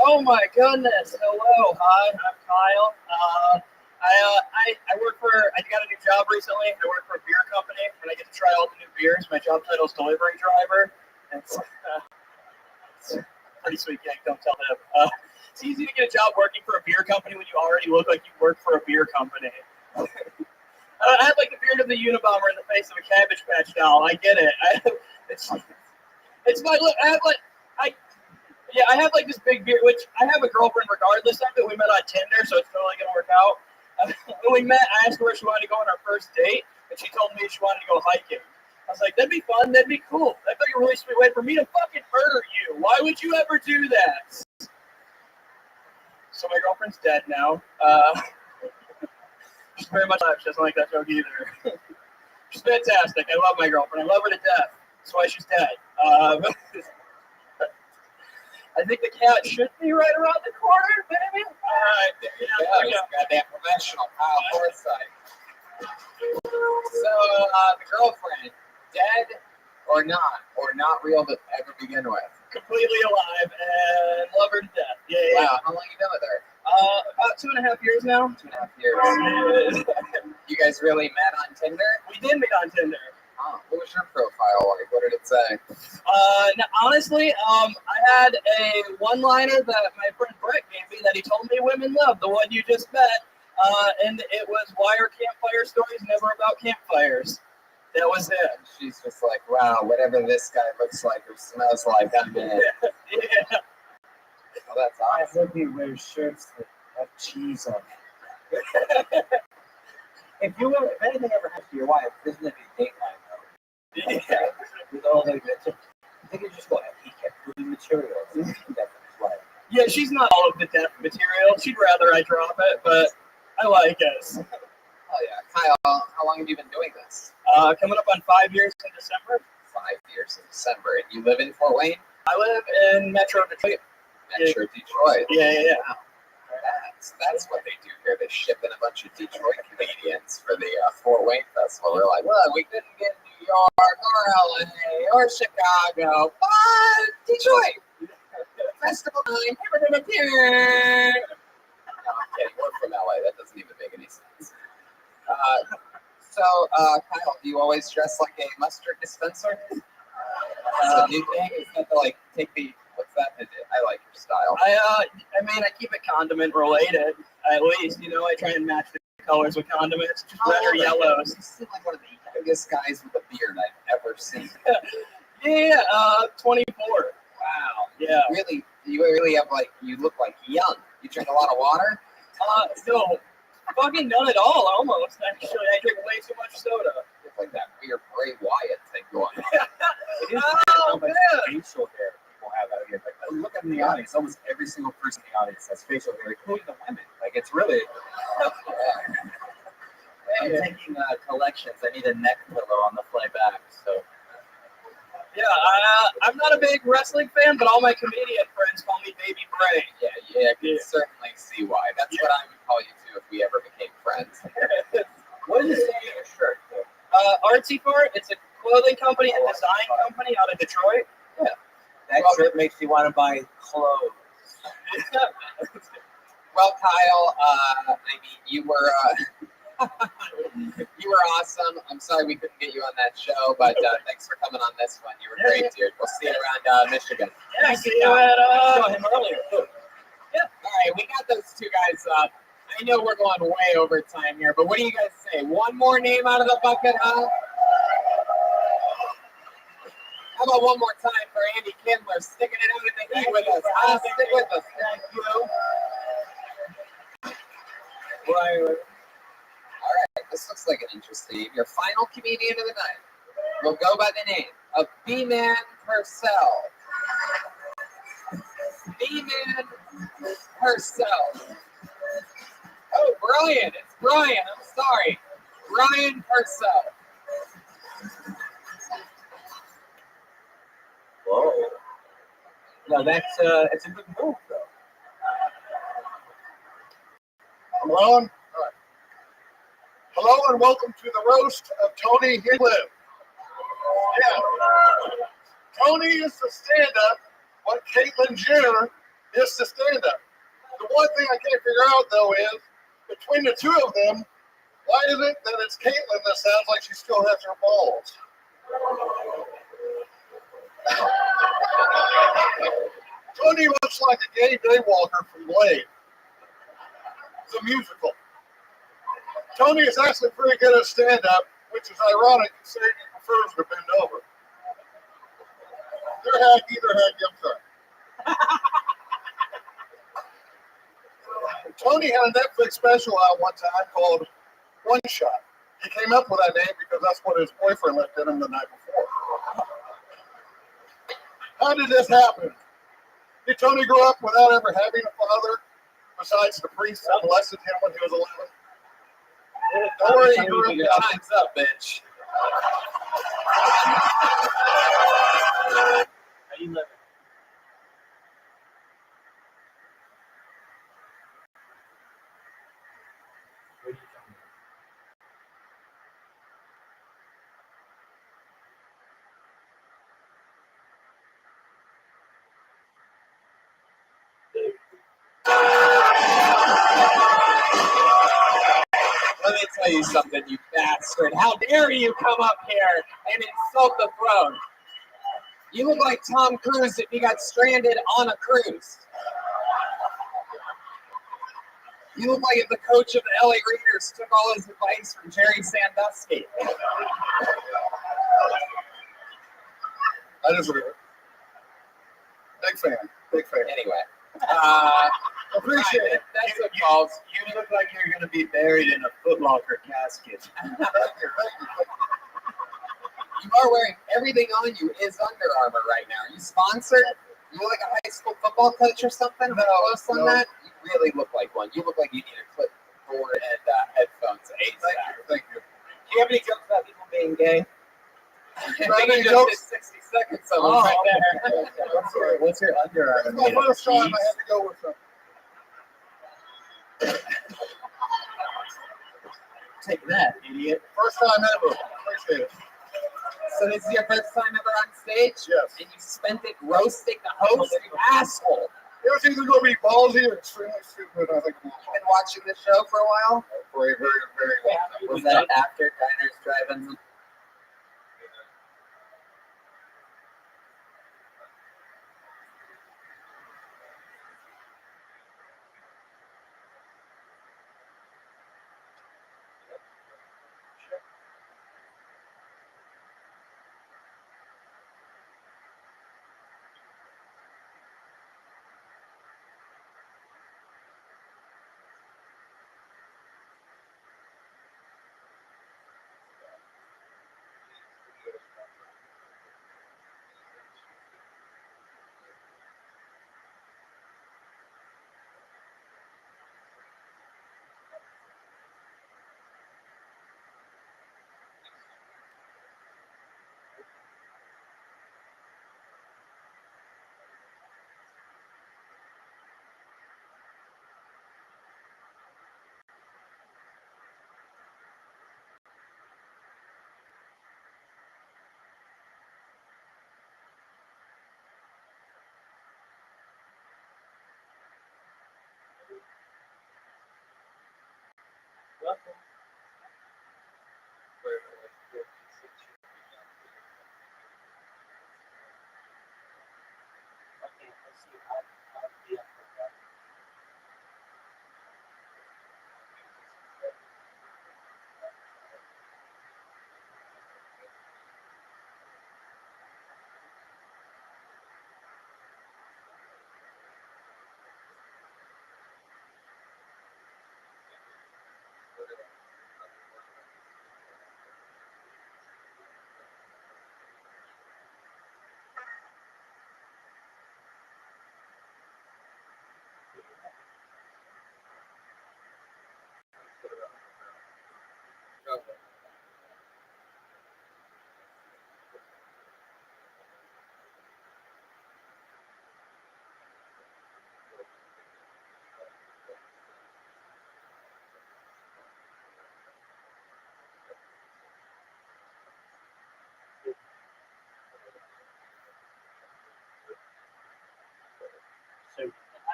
Oh my goodness! Hello, hi, I'm Kyle. I work for. I got a new job recently. I work for a beer company, and I get to try all the new beers. My job title is delivery driver. And it's a pretty sweet gig. Don't tell them. It's easy to get a job working for a beer company when you already look like you work for a beer company. I have like the beard of the Unabomber in the face of a Cabbage Patch doll. I get it. It's my look. I have like this big beard, which I have a girlfriend regardless of it. We met on Tinder, so it's totally gonna work out. When we met, I asked her where she wanted to go on our first date, and she told me she wanted to go hiking. I was like, that'd be fun, that'd be cool. That'd be a really sweet way for me to fucking murder you. Why would you ever do that? So my girlfriend's dead now. She's very much alive. She doesn't like that joke either. She's fantastic. I love my girlfriend. I love her to death. That's why she's dead. I think the cat should be right around the corner, baby. All right.
He's a goddamn professional, Kyle Forsyth. So, the girlfriend, dead or not real to ever begin with?
Completely alive and love her to death. Yeah.
Wow, how long you been with her?
About 2.5 years now.
2.5 years. You guys really met on Tinder?
We did meet on Tinder.
Oh, what was your profile like? What did it say?
Now, honestly, I had a one-liner that my friend Brett gave me that he told me women love, the one you just met, and it was, why are campfire stories never about campfires? That was it.
She's just like, wow, whatever this guy looks like or smells like, I'm in.
Yeah.
Oh, that's
I
awesome.
hope he wears shirts that have cheese on it.
if anything ever happens to your wife, isn't it a dateline though?
Yeah.
With all the, I think it's just what he kept putting material. That's his wife.
Yeah, she's not all of the death material. She'd rather I drop it, but I like it.
Oh yeah, Kyle, how long have you been doing this?
Coming up on 5 years in December.
5 years in December. And you live in Fort Wayne?
I live in Metro Detroit.
Metro Detroit.
Yeah.
Wow. That's what they do here. They ship in a bunch of Detroit comedians for the Fort Wayne Festival. We're like, well, we couldn't get New York or LA or Chicago, but Detroit. Festival time. No, I'm kidding. We're from LA. That doesn't even make any sense. So, Kyle, do you always dress like a mustard dispenser? That's a new thing? Is that to like take the, what's that? I like your style.
I mean, I keep it condiment related, at least. You know, I try and match the colors with condiments, just red or yellows.
You seem like one of the youngest guys with a beard I've ever seen.
Yeah, 24.
Wow.
Yeah.
You really have like, you look like young. You drink a lot of water?
No, fucking none at all, almost, actually. I drink way too much soda.
You look like that weird Bray Wyatt thing going on.
It is
Oh,
how much
man.
facial hair people have out here. Like, look at the audience. Almost every single person in the audience has facial hair, including the women. Like, it's really.
I'm taking collections. I need a neck pillow on the fly back. So
Yeah, I'm not a big wrestling fan, but all my comedian friends call me Baby Bray.
Yeah, I can certainly see why. That's what I would call you too if we ever became friends.
what does it say on your shirt?
Artsy Fart, it's a clothing company, a design company out of Detroit.
That shirt makes you want to buy clothes.
Well, Kyle, I mean, you were You were awesome. I'm sorry we couldn't get you on that show, but thanks for coming on this one. You were great, dude. We'll see you around Michigan.
Yeah, see you at
Saw him earlier too.
All right, we got those two guys up. I know we're going way over time here, but what do you guys say? One more name out of the bucket, huh? How about one more time for Andy Kindler sticking it out in the heat with us? Huh? Stick with us. Thank you.
Right.
All right, this looks like an interesting. Your final comedian of the night will go by the name of B-Man Purcell. B-Man Purcell. Oh, Brian. It's Brian. I'm sorry. Brian Purcell.
Whoa. No, it's a good move though.
I'm on. All right. Hello and welcome to the roast of Tony Hinglin. Yeah. Tony is the stand-up, what Caitlyn Jenner is the stand-up. The one thing I can't figure out though is between the two of them, why is it that it's Caitlyn that sounds like she still has her balls? Tony looks like a gay daywalker from Blade. It's a musical. Tony is actually pretty good at stand-up, which is ironic considering he prefers to bend over. Either heck, I'm sorry. Tony had a Netflix special out one time called One Shot. He came up with that name because that's what his boyfriend left in him the night before. How did this happen? Did Tony grow up without ever having a father besides the priest that molested him when he was 11? Don't worry, he grew up.
Your time's up, bitch.
How you living? Where you from?
Let me tell you something, you bastard. How dare you come up here and insult the throne? You look like Tom Cruise if he got stranded on a cruise. You look like if the coach of the LA Raiders took all his advice from Jerry Sandusky.
I deserve it. Big fan.
Anyway.
Appreciate it.
That's what calls.
You look like you're going to be buried in a Foot Locker casket.
Thank you.
You are wearing everything on you is Under Armour right now. Are you sponsored? You look like a high school football coach or something? Close on that? You really look like one. You look like you need a clipboard and headphones ASAP.
Thank you.
Do you have any jokes about people being gay?
I think you just did 60 seconds of them right there.
What's your Under
It's
Armour?
my first time I had to go with something.
Take that, idiot.
First time ever. Appreciate it.
So this is your first time ever on stage?
Yes.
And you spent it roasting the host? You asshole.
It was either going to be ballsy or extremely stupid. I think
You've been watching the show for a while?
for a very, very long time.
Was that after Diners, Drive-Ins?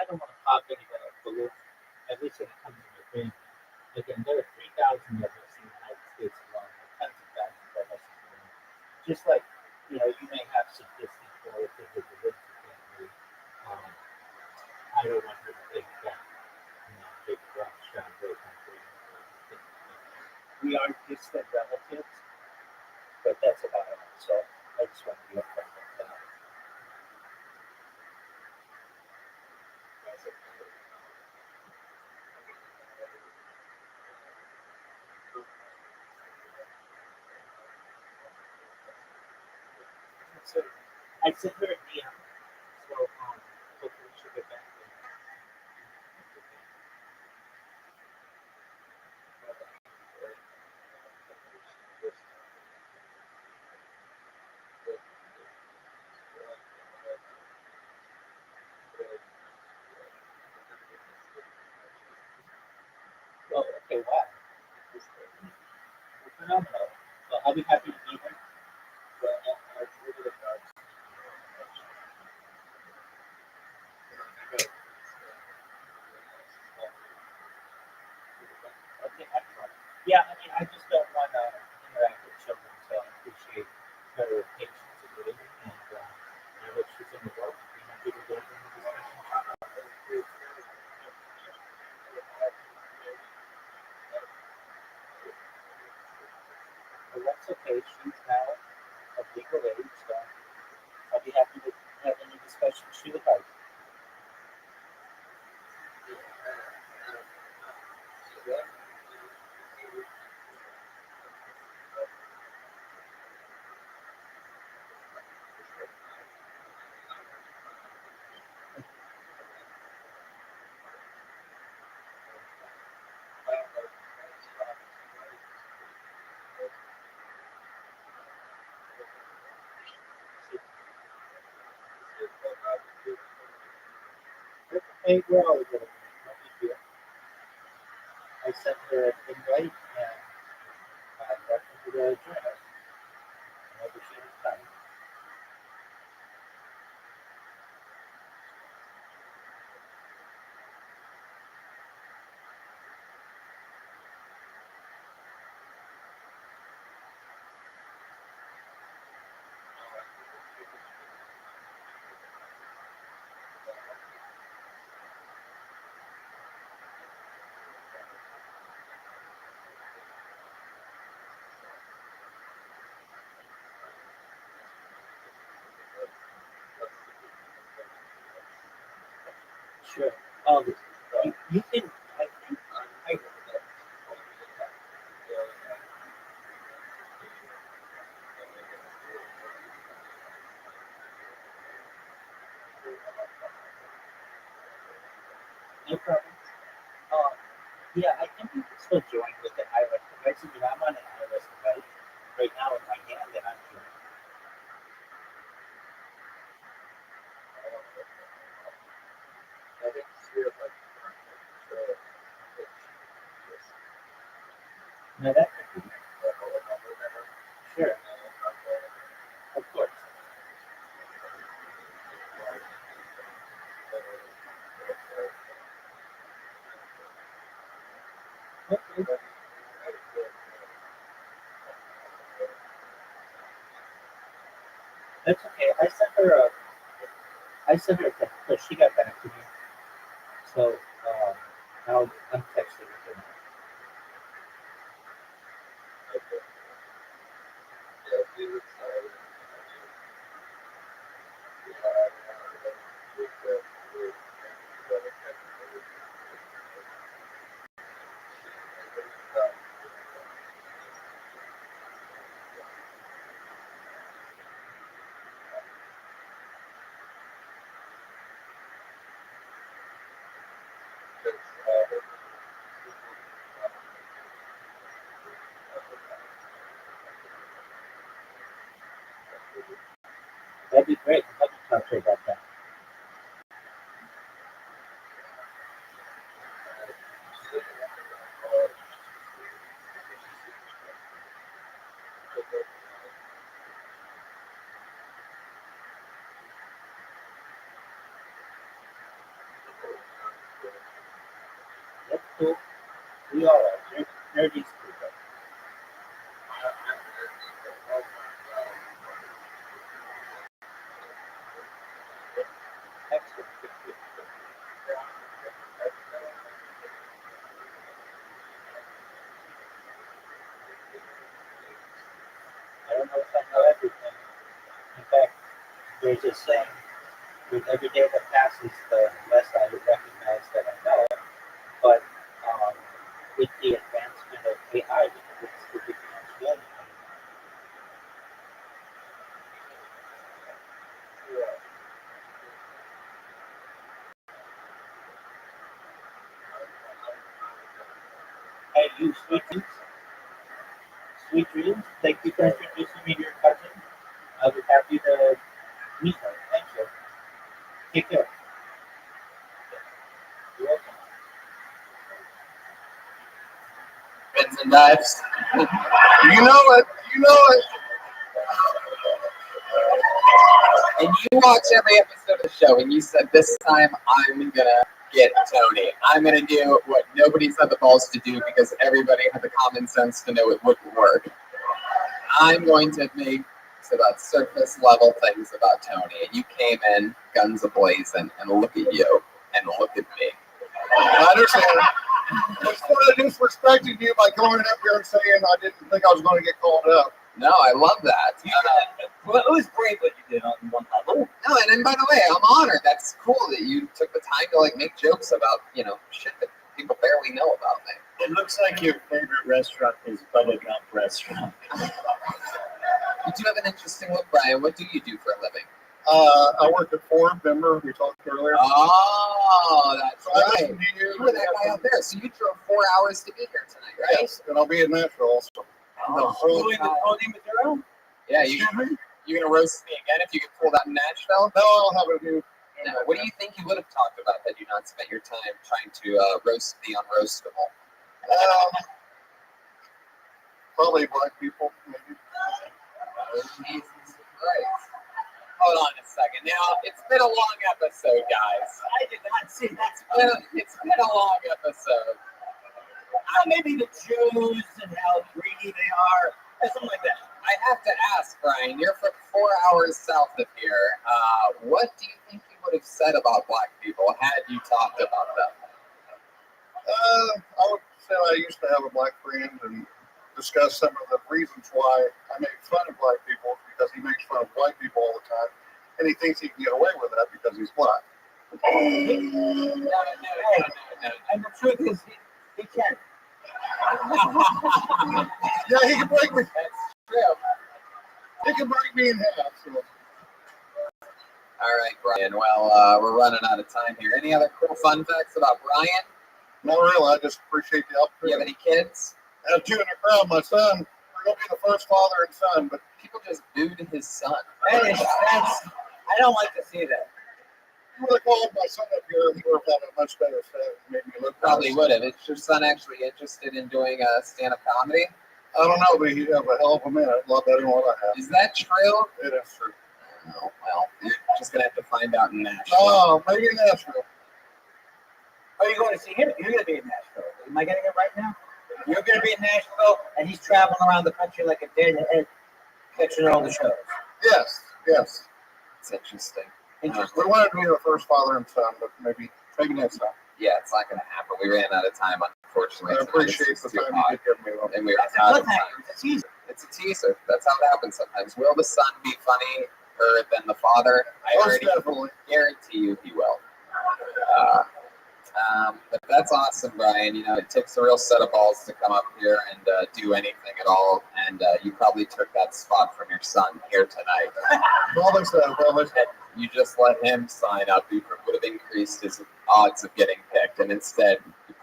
I don't want to pop any balloons, at least when it comes to my family. Again, there are 3,000 of us in the United States alone, and tens of thousands of us in the world. Just like, you may have some distant relatives with the Windsor family. I don't want her to think that, big Rothschild great country. We are distant relatives, but that's about all. So I just want to be upfront with that. So I sent her an email. So hopefully she'll get back to me. Well, okay, wow. Phenomenal. Well, I'll be happy to meet her. Well, I'll give it a go. Okay, excellent. Yeah, I mean, I just don't want to interact with children, so I appreciate her patience and waiting, and now that she's in the world, be happy to go into the discussion. Well, that's okay. She's now of legal age, so I'll be happy to have any discussion she would like. Hey, we're always going to no big deal. I sent her an invite and welcome to the join us whenever she has time. Sure. You can, I think, I, no problem. Um, yeah, I think you can still join with the iOS device. I mean, I'm on an iOS device right now in my hand, and I'm joining. No, that could be. Sure. Of course. Okay. That's okay. I sent her a text, so she got back to me. So, I'm texting her now. That'd be great. I'd love to talk to her about that. We all are. Nerdy's people. I don't know if I know everything. In fact, there's a saying, with every day that passes, the less I recognize that I know. But with the advancement of AI, it becomes more. Hey, you, sweet dreams. Sweet dreams. Thank you for introducing me to your cousin. I'll be happy to meet her. Thank you. Take care. You're welcome.
Bits and dives.
You know it. You know it.
And you watch every episode of the show, and you said, this time I'm going to get Tony. I'm going to do what nobody's had the balls to do because everybody had the common sense to know it wouldn't work. I'm going to make about surface level things about Tony. And you came in, guns a-blazing, and look at you, and look at me.
I understand. I just wanted to disrespecting you by coming up here and saying I didn't think I was going to get called up.
No, I love that.
Well, it was great what you did on one level.
No, and by the way, I'm honored. That's cool that you took the time to like make jokes about, shit that people barely know about me.
It looks like your favorite restaurant is Bubba Gump Restaurant.
You do have an interesting look, Brian. What do you do for a living?
I worked at Ford, remember we talked earlier?
Oh, that's
So I
right.
listened to you.
You were that guy out there. So you drove 4 hours to be here tonight, right?
Yes, and I'll be in Nashville also.
The whole
Doing the
time.
Tony Maduro?
Yeah, you're going to roast me again if you get pulled out in Nashville?
No, I'll have a new.
No. What do you think you would have talked about had you not spent your time trying to roast the unroastable?
Probably black people, maybe.
Oh, Jesus Christ. Hold on a second. Now, it's been a long episode, guys.
I did not see that.
It's been a long episode.
Maybe the Jews and how greedy they are, or something like that.
I have to ask, Brian, you're from 4 hours south of here. What do you think you would have said about black people had you talked about them?
I would say I used to have a black friend and discuss some of the reasons why I make fun of black people because he makes fun of white people all the time, and he thinks he can get away with that because he's black.
No. And the truth is, he can.
Yeah, he can break me.
That's true.
He can break me in half. So.
All right, Brian. Well, we're running out of time here. Any other cool fun facts about Brian?
Not really. I just appreciate the
Do you have
opportunity.
any kids?
I have two in the crowd. My son, we're going to be the first father and son, but
People just booed his son.
I don't like to see that.
you would have called my son up here, he would have had a much better set and made me look
Probably
nice.
would have. Is your son actually interested in doing stand-up comedy?
I don't know, but he'd have a hell of a minute. A lot better than what I have.
Is that true?
It is true.
Oh, well, you're just going to have to find out in Nashville.
Oh, maybe in Nashville.
Are you going to see him? You're going to be in Nashville. Am I getting it right now? You're going to be in Nashville, and he's traveling around the country like a deadhead, catching all the shows.
Yes, yes.
It's interesting.
We wanted to be the first father and son, but maybe next time.
Yeah, it's not going to happen. We ran out of time, unfortunately.
I appreciate the time you did give me.
And we
That's a
ran out of time.
cliffhanger. It's a teaser.
It's a teaser. That's how it happens sometimes. Will the son be funnier than the father? I
Most
already
definitely.
guarantee you he will. But that's awesome, Brian. You know, it takes a real set of balls to come up here and do anything at all. And you probably took that spot from your son here tonight.
Well,
You just let him sign up. You would have increased his odds of getting picked. And instead, you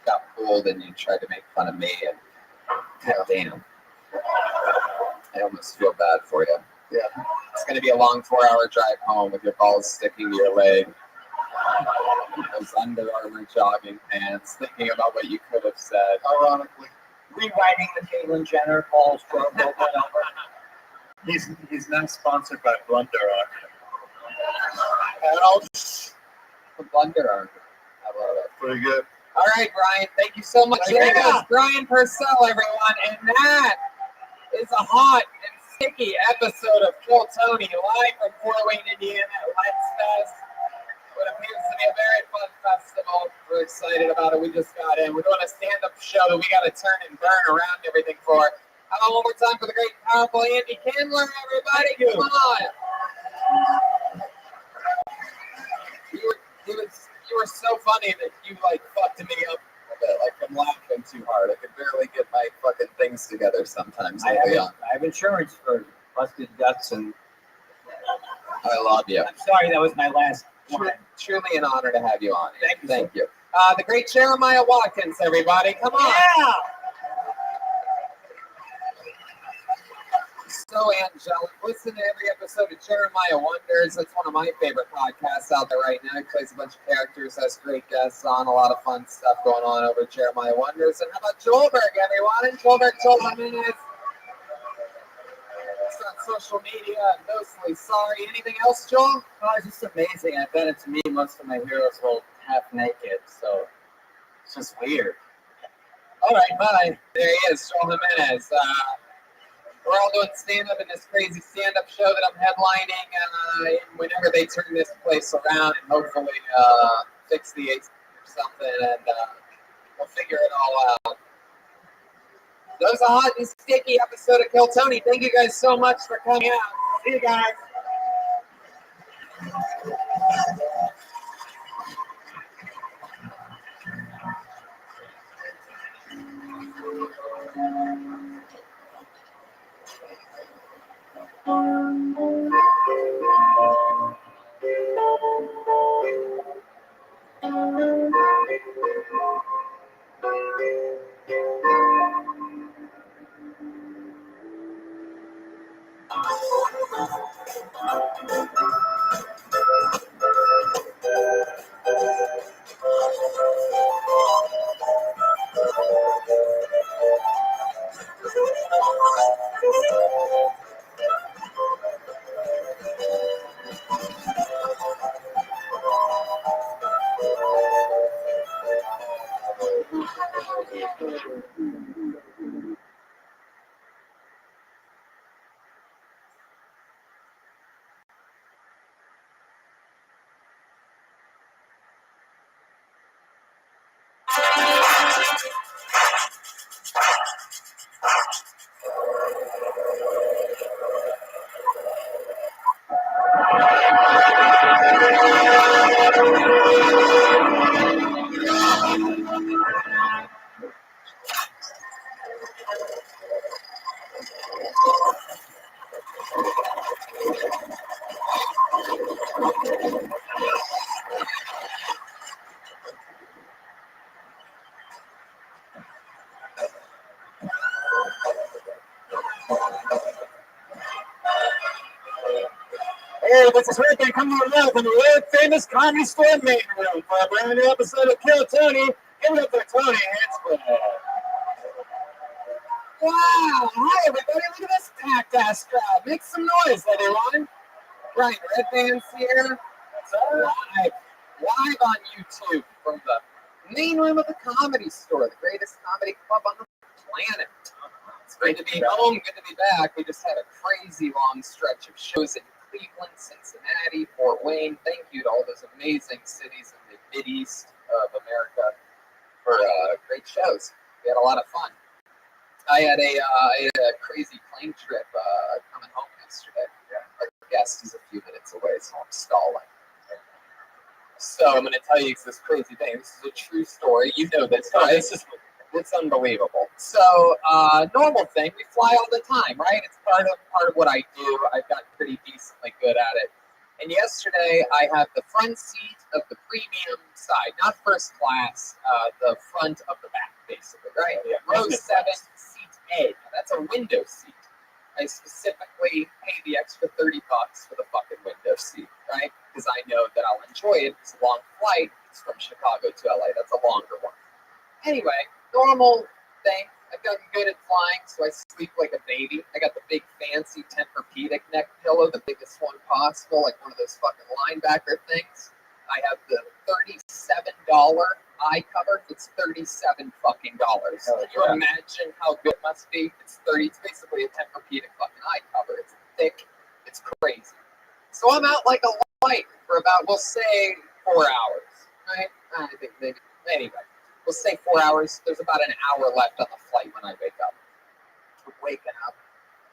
got pulled and you tried to make fun of me. And God damn. I almost feel bad for you.
Yeah.
It's going to be a long 4-hour drive home with your balls sticking to your leg. Those Under Armour jogging pants, thinking about what you could have said.
Ironically.
Rewriting the Caitlyn Jenner Paul's over and over.
He's not sponsored by Blunder
And I'll just
The Under Armour. I love it.
pretty good.
All right, Brian. Thank you so much.
Yeah.
That's Brian Purcell, everyone. And that is a hot and sticky episode of Kill Tony live from Fort Wayne, Indiana at Lights Fest. What appears to be a very fun festival. We're excited about it. We just got in. We're doing a stand-up show that we got to turn and burn around everything for. How about one more time for the great, powerful Andy Kindler, everybody? Come on. You were so funny that you like fucked me up a bit, like I'm laughing too hard. I could barely get my fucking things together sometimes.
I have insurance for busted guts, and
I love you.
I'm sorry that was my last one.
Truly an honor to have you on.
Thank you.
The great Jeremiah Watkins, everybody. Come on.
Yeah.
So angelic. Listen to every episode of Jeremiah Wonders. That's one of my favorite podcasts out there right now. He plays a bunch of characters, has great guests on, a lot of fun stuff going on over at Jeremiah Wonders. And how about Joelberg, everyone? Joel Jimenez. It's on social media. Mostly sorry. Anything else, Joel?
Oh, it's just amazing. I bet to me most of my heroes will half naked, so it's just weird.
All right, bye. There he is, Joel Jimenez. We're all doing stand-up in this crazy stand-up show that I'm headlining whenever they turn this place around and hopefully fix the AC or something, and we'll figure it all out. That was a hot and sticky episode of Kill Tony. Thank you guys so much for coming out. See you guys.
Hey, this is Rick, and come on out from the world famous Comedy Store main room for a brand new episode of Kill Tony. Give it up for Tony Hansford.
Wow! Hi, everybody. Look at this packed ass crowd. Make some noise, everyone. Brian Redban's here. Live on YouTube from the main room of the Comedy Store, the greatest comedy club on the planet. It's great to be home. Good to be back. We just had a crazy long stretch of shows in Cleveland, Cincinnati, Fort Wayne. Thank you to all those amazing cities in the mid-east of America for great shows. We had a lot of fun. I had a crazy plane trip coming home yesterday. Our guest is a few minutes away, so I'm stalling. So I'm going to tell you this crazy thing. This is a true story. You know this, right? It's unbelievable. So normal thing, we fly all the time, right? It's part of what I do. I've gotten pretty decently good at it. And yesterday I have the front seat of the premium side, not first class, the front of the back, basically, right? Yeah. Row 7, seat A. That's a window seat. I specifically pay the extra $30 for the fucking window seat, right? Because I know that I'll enjoy it. It's a long flight. It's from Chicago to LA. That's a longer one. Anyway, normal thing. I've gotten good at flying, so I sleep like a baby. I got the big fancy Tempur-Pedic neck pillow, the biggest one possible, like one of those fucking linebacker things. I have the $37 eye cover, it's $37 fucking dollars. Can you imagine how good it must be? It's basically a Tempur-Pedic fucking eye cover. It's thick, it's crazy. So I'm out like a light for about, we'll say, 4 hours, right? I think maybe, anyway, we'll say 4 hours. There's about an hour left on the flight when I wake up. I'm waking up,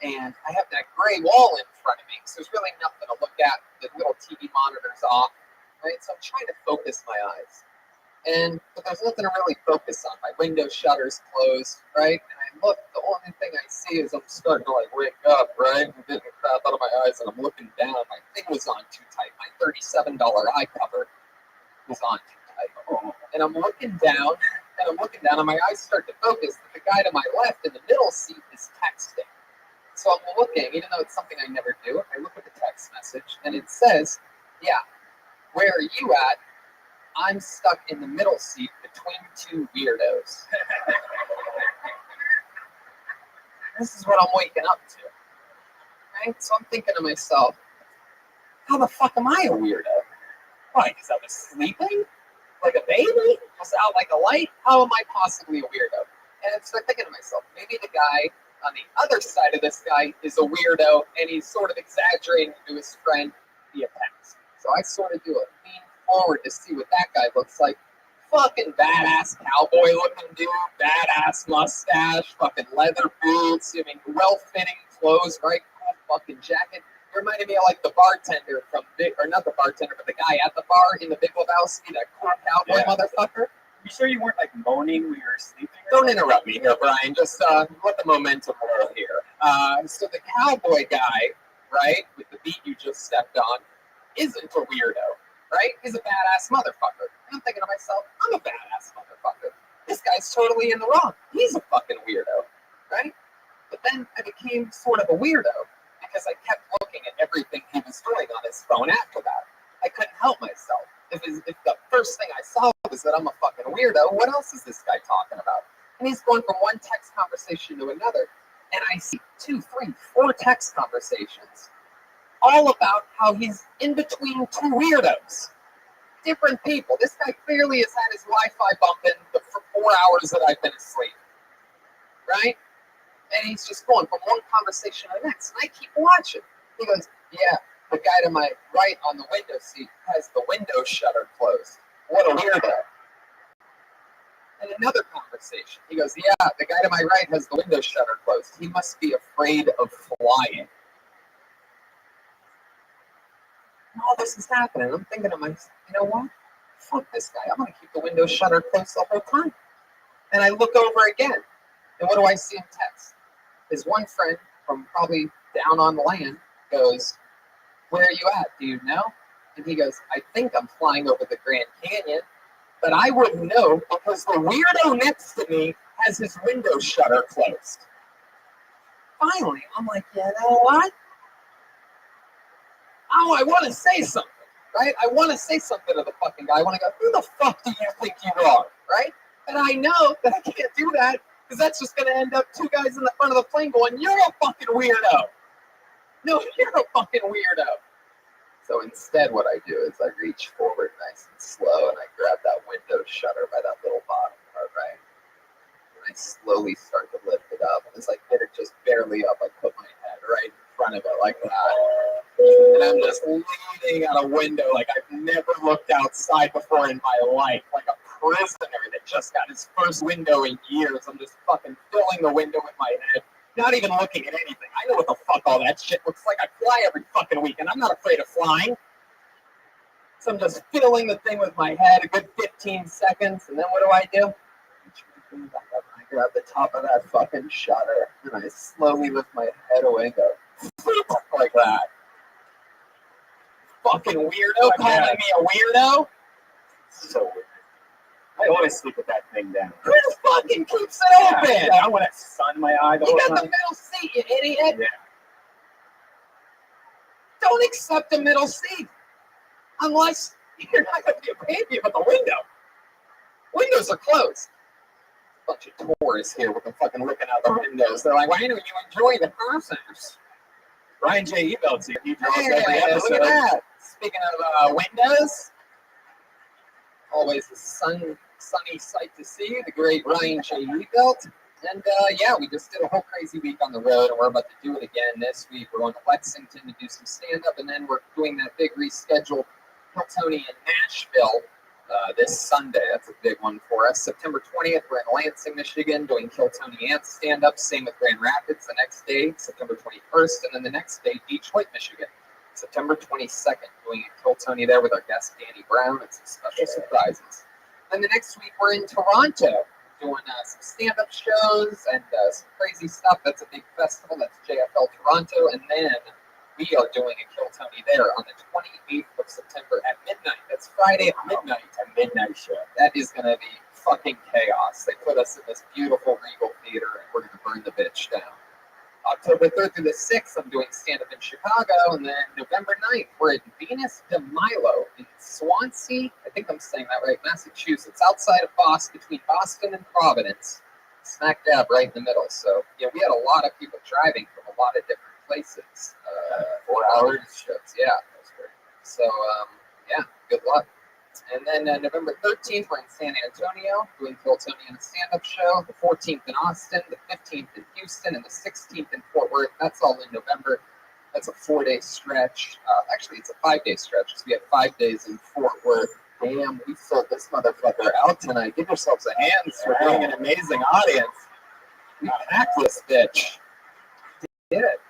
and I have that gray wall in front of me, so there's really nothing to look at. The little TV monitor's off, right? So I'm trying to focus my eyes. But there's nothing to really focus on. My window shutter's closed, right? And I look, the only thing I see is I'm starting to like wake up, right? I'm getting the crap out of my eyes, and I'm looking down. My thing was on too tight. My $37 eye cover was on too tight. And I'm looking down, and my eyes start to focus. The guy to my left in the middle seat is texting. So I'm looking, even though it's something I never do, I look at the text message, and it says, yeah, where are you at? I'm stuck in the middle seat between two weirdos. This is what I'm waking up to. Right? So I'm thinking to myself, how the fuck am I a weirdo? Why? Because I was sleeping? Like a baby? Was out like a light? How am I possibly a weirdo? And I start thinking to myself, maybe the guy on the other side of this guy is a weirdo, and he's sort of exaggerating to his friend via text. So I sort of do a lean forward to see what that guy looks like. Fucking badass cowboy looking dude, badass mustache, fucking leather boots, I mean, well-fitting clothes, right? Cool fucking jacket. It reminded me of like the bartender from not the bartender, but the guy at the bar in the Big Lebowski, that cool cowboy motherfucker.
You sure you weren't like moaning when you were sleeping?
Don't interrupt me here, Brian. Just let the momentum roll here. So the cowboy guy, right, with the beat you just stepped on, isn't a weirdo, right? He's a badass motherfucker. And I'm thinking to myself, I'm a badass motherfucker. This guy's totally in the wrong. He's a fucking weirdo, right? But then I became sort of a weirdo because I kept looking at everything he was doing on his phone after that. I couldn't help myself. If the first thing I saw was that I'm a fucking weirdo, what else is this guy talking about? And he's going from one text conversation to another. And I see 2, 3, 4 text conversations all about how he's in between two weirdos. Different people. This guy clearly has had his Wi-Fi bumping for 4 hours that I've been asleep. Right? And he's just going from one conversation to the next. And I keep watching. He goes, yeah, the guy to my right on the window seat has the window shutter closed. What a weirdo. And another conversation. He goes, yeah, the guy to my right has the window shutter closed. He must be afraid of flying. And all this is happening. I'm thinking to myself, you know what? Fuck this guy. I'm going to keep the window shutter closed the whole time. And I look over again. And what do I see him text? His one friend from probably down on the land goes, where are you at? Do you know? And he goes, I think I'm flying over the Grand Canyon. But I wouldn't know because the weirdo next to me has his window shutter closed. Finally, I'm like, you know what? Oh, I want to say something, right? I want to say something to the fucking guy. I want to go, who the fuck do you think you are, right? And I know that I can't do that because that's just going to end up 2 guys in the front of the plane going, you're a fucking weirdo. No, you're a fucking weirdo. So instead, what I do is I reach forward nice and slow, and I grab that window shutter by that little bottom part, right? And I slowly start to lift it up. And as I get it just barely up, I put my head right in front of it like that. And I'm just leaning out a window like I've never looked outside before in my life, like a prisoner that just got his first window in years. I'm just fucking filling the window with my head. Not even looking at anything. I know what the fuck all that shit looks like. I fly every fucking week, and I'm not afraid of flying. So I'm just filling the thing with my head a good 15 seconds, and then what do? I grab the top of that fucking shutter, and I slowly lift my head away and go, like that. Fucking weirdo calling me a weirdo?
So weird. I want to sleep with that thing down.
Who fucking keeps it open?
Yeah, I want that sun in my eye the
You
whole
got
time.
the middle seat, you idiot.
Yeah.
Don't accept a middle seat unless you're not going to be a baby with a window. Windows are closed. Bunch of tourists here with them fucking looking out the windows. They're like, why don't you enjoy the concerts?
Ryan J. Evelt's here. He draws
Hey,
every episode.
look at that. Speaking of windows, always the sunny sight to see, the great Ryan J. built. And yeah, we just did a whole crazy week on the road, and we're about to do it again this week. We're going to Lexington to do some stand-up, and then we're doing that big rescheduled Hiltonian in Nashville this Sunday. That's a big one for us. September 20th, we're in Lansing, Michigan, doing Hiltonian stand-up. Same with Grand Rapids the next day, September 21st, and then the next day, Detroit, Michigan, September 22nd, doing a Hiltonian there with our guest Danny Brown and some special surprises. Then the next week, we're in Toronto, doing some stand-up shows and some crazy stuff. That's a big festival. That's JFL Toronto. And then we are doing a Kill Tony there on the 28th of September at midnight. That's Friday at midnight. A midnight show. That is going to be fucking chaos. They put us in this beautiful Regal Theater, and we're going to burn the bitch down. October 3rd through the 6th, I'm doing stand-up in Chicago. And then November 9th, we're at Venus de Milo in Swansea. I think I'm saying that right, Massachusetts, outside of Boston, between Boston and Providence, smack dab right in the middle. So, yeah, we had a lot of people driving from a lot of different places. 4 hours shows, yeah. So, yeah, good luck. And then November 13th, we're in San Antonio doing Phil Tony and a stand-up show. The 14th in Austin, the 15th in Houston, and the 16th in Fort Worth. That's all in November. That's a 4-day stretch. Actually, it's a 5-day stretch because we have 5 days in Fort Worth. Damn, we sold this motherfucker out tonight. Give yourselves a hand for being an amazing audience. We packed this bitch. Did it.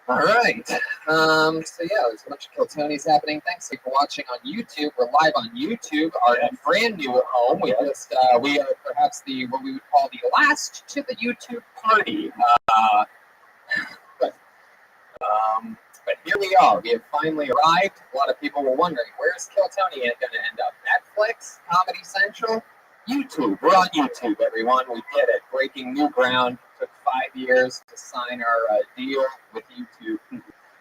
All right. So yeah, there's a bunch of Kill Tonys happening. Thanks for watching on YouTube. We're live on YouTube, our brand new home. We just we are perhaps what we would call the last to the YouTube party. But here we are. We have finally arrived. A lot of people were wondering, where's Kill Tony going to end up? Netflix, Comedy Central, YouTube. We're on YouTube, everyone. We did it. Breaking new ground. Took 5 years to sign our deal with YouTube.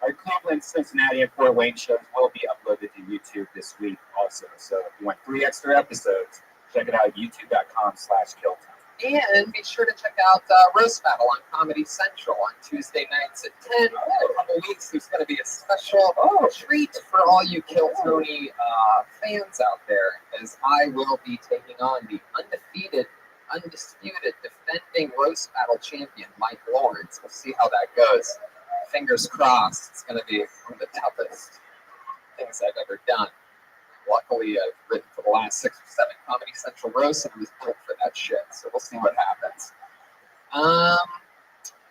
Our Cleveland, Cincinnati, and Fort Wayne shows will be uploaded to YouTube this week also. So if you want 3 extra episodes, check it out, youtube.com/KillTime.
And be sure to check out Roast Battle on Comedy Central on Tuesday nights at 10. In a couple weeks, there's going to be a special treat for all you Kill Tony fans out there, as I will be taking on the undisputed, defending Roast Battle champion, Mike Lawrence. We'll see how that goes. Fingers crossed. It's going to be one of the toughest things I've ever done. Luckily, I've written for the last 6 or 7 Comedy Central roasts, and I was built for that shit. So we'll see what happens.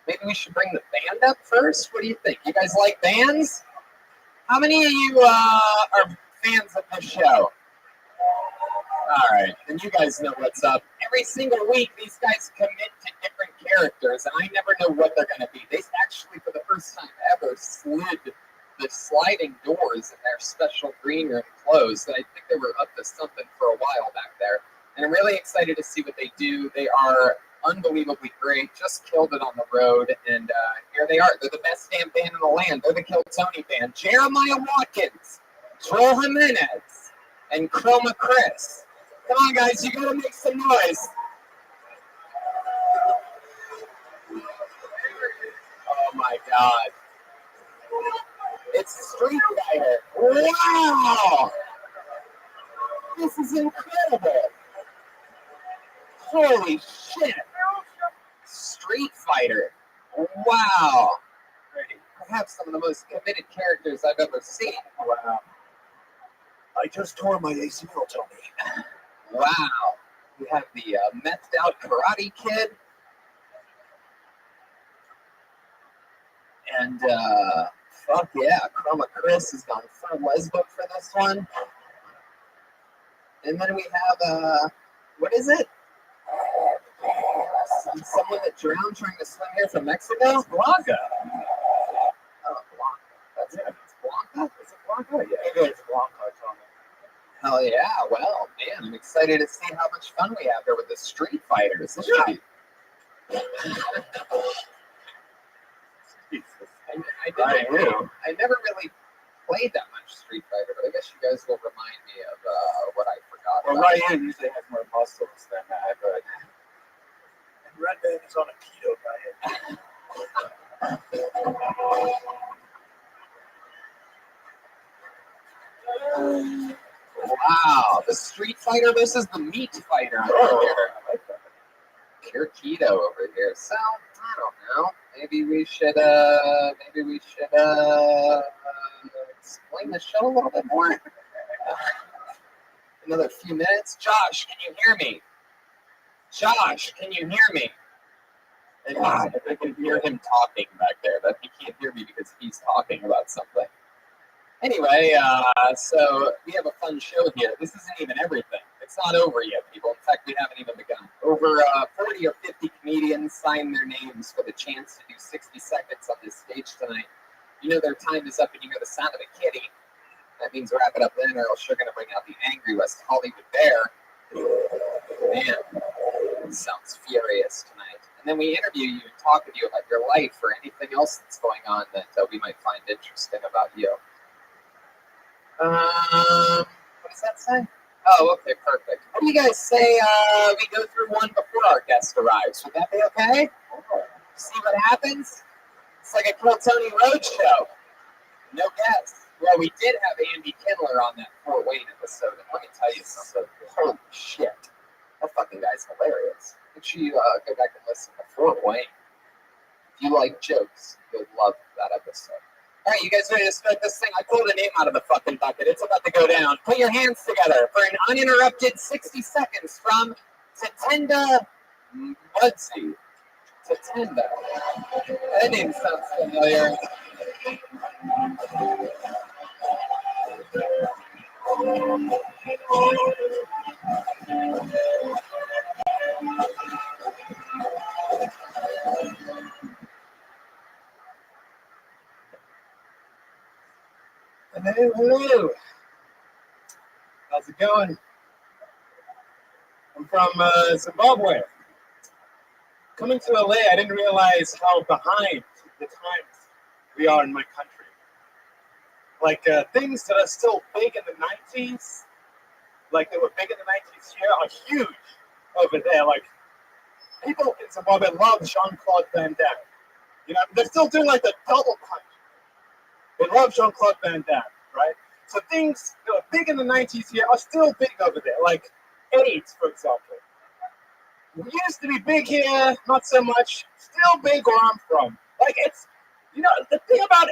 Maybe we should bring the band up first. What do you think? You guys like bands? How many of you are fans of this show? All right, then you guys know what's up. Every single week, these guys commit to different characters, and I never know what they're going to be. They actually, for the first time ever, slid the sliding doors in their special green room closed. I think they were up to something for a while back there. And I'm really excited to see what they do. They are unbelievably great, just killed it on the road. And here they are. They're the best damn band in the land. They're the Kill Tony band. Jeremiah Watkins, Joel Jimenez, and Chroma Chris. Come on, guys. You got to make some noise. Oh, my God. It's Street Fighter. Wow! This is incredible. Holy shit. Street Fighter. Wow. Perhaps some of the most committed characters I've ever seen. Wow.
I just tore my ACL, Tony.
Wow. We have the methed out Karate Kid. And, fuck yeah, Chroma Chris has gone full lesbo for this one. And then we have, what is it? Someone that drowned trying to swim here from Mexico?
Blanca.
Oh, Blanca. That's it. It's Blanca? Is it Blanca?
Yeah, it's Blanca, Tony.
Hell yeah. Well, man, I'm excited to see how much fun we have here with the Street Fighters. This should be... I never really played that much Street Fighter, but I guess you guys will remind me of what I forgot.
Well, Ryan usually has more muscles than I, but
And Red Band is on a keto diet.
Wow, the Street Fighter versus the Meat Fighter over here. I like that. Pure keto over here. So I don't know. Maybe we should explain the show a little bit more. Another few minutes. Josh, can you hear me? Josh, can you hear me? God, I can hear him talking back there, but he can't hear me because he's talking about something. Anyway, so we have a fun show here. This isn't even everything. It's not over yet, people. In fact, we haven't even begun. Over 40 or 50 comedians signed their names for the chance to do 60 seconds on this stage tonight. You know their time is up and you hear the sound of a kitty. That means wrap it up then, or else you're going to bring out the angry West Hollywood bear. Man, it sounds furious tonight. And then we interview you and talk with you about your life or anything else that's going on that we might find interesting about you. What does that say? Oh, okay, perfect. What do you guys say we go through one before our guest arrives? Would that be okay? See what happens? It's like a Kill Tony Road show. No guests. Well, we did have Andy Kindler on that Fort Wayne episode, and let me tell you something. Holy shit. That fucking guy's hilarious. Make sure you go back and listen to Fort Wayne. If you like jokes, you'll love that episode. All right, you guys ready to start this thing? I pulled a name out of the fucking bucket. It's about to go down. Put your hands together for an uninterrupted 60 seconds from Tatenda Mudzi. Tatenda. That name sounds familiar.
Hello. How's it going? I'm from Zimbabwe. Coming to LA, I didn't realize how behind the times we are in my country. Like things that are still big in the 90s, like they were big in the 90s here, are huge over there. Like people in Zimbabwe love Jean-Claude Van Damme. You know, they're still doing like the double punch. They love Jean-Claude Van Damme, right? So things that were big in the 90s here are still big over there, like AIDS, for example. We used to be big here, not so much. Still big where I'm from. Like it's, you know, the thing about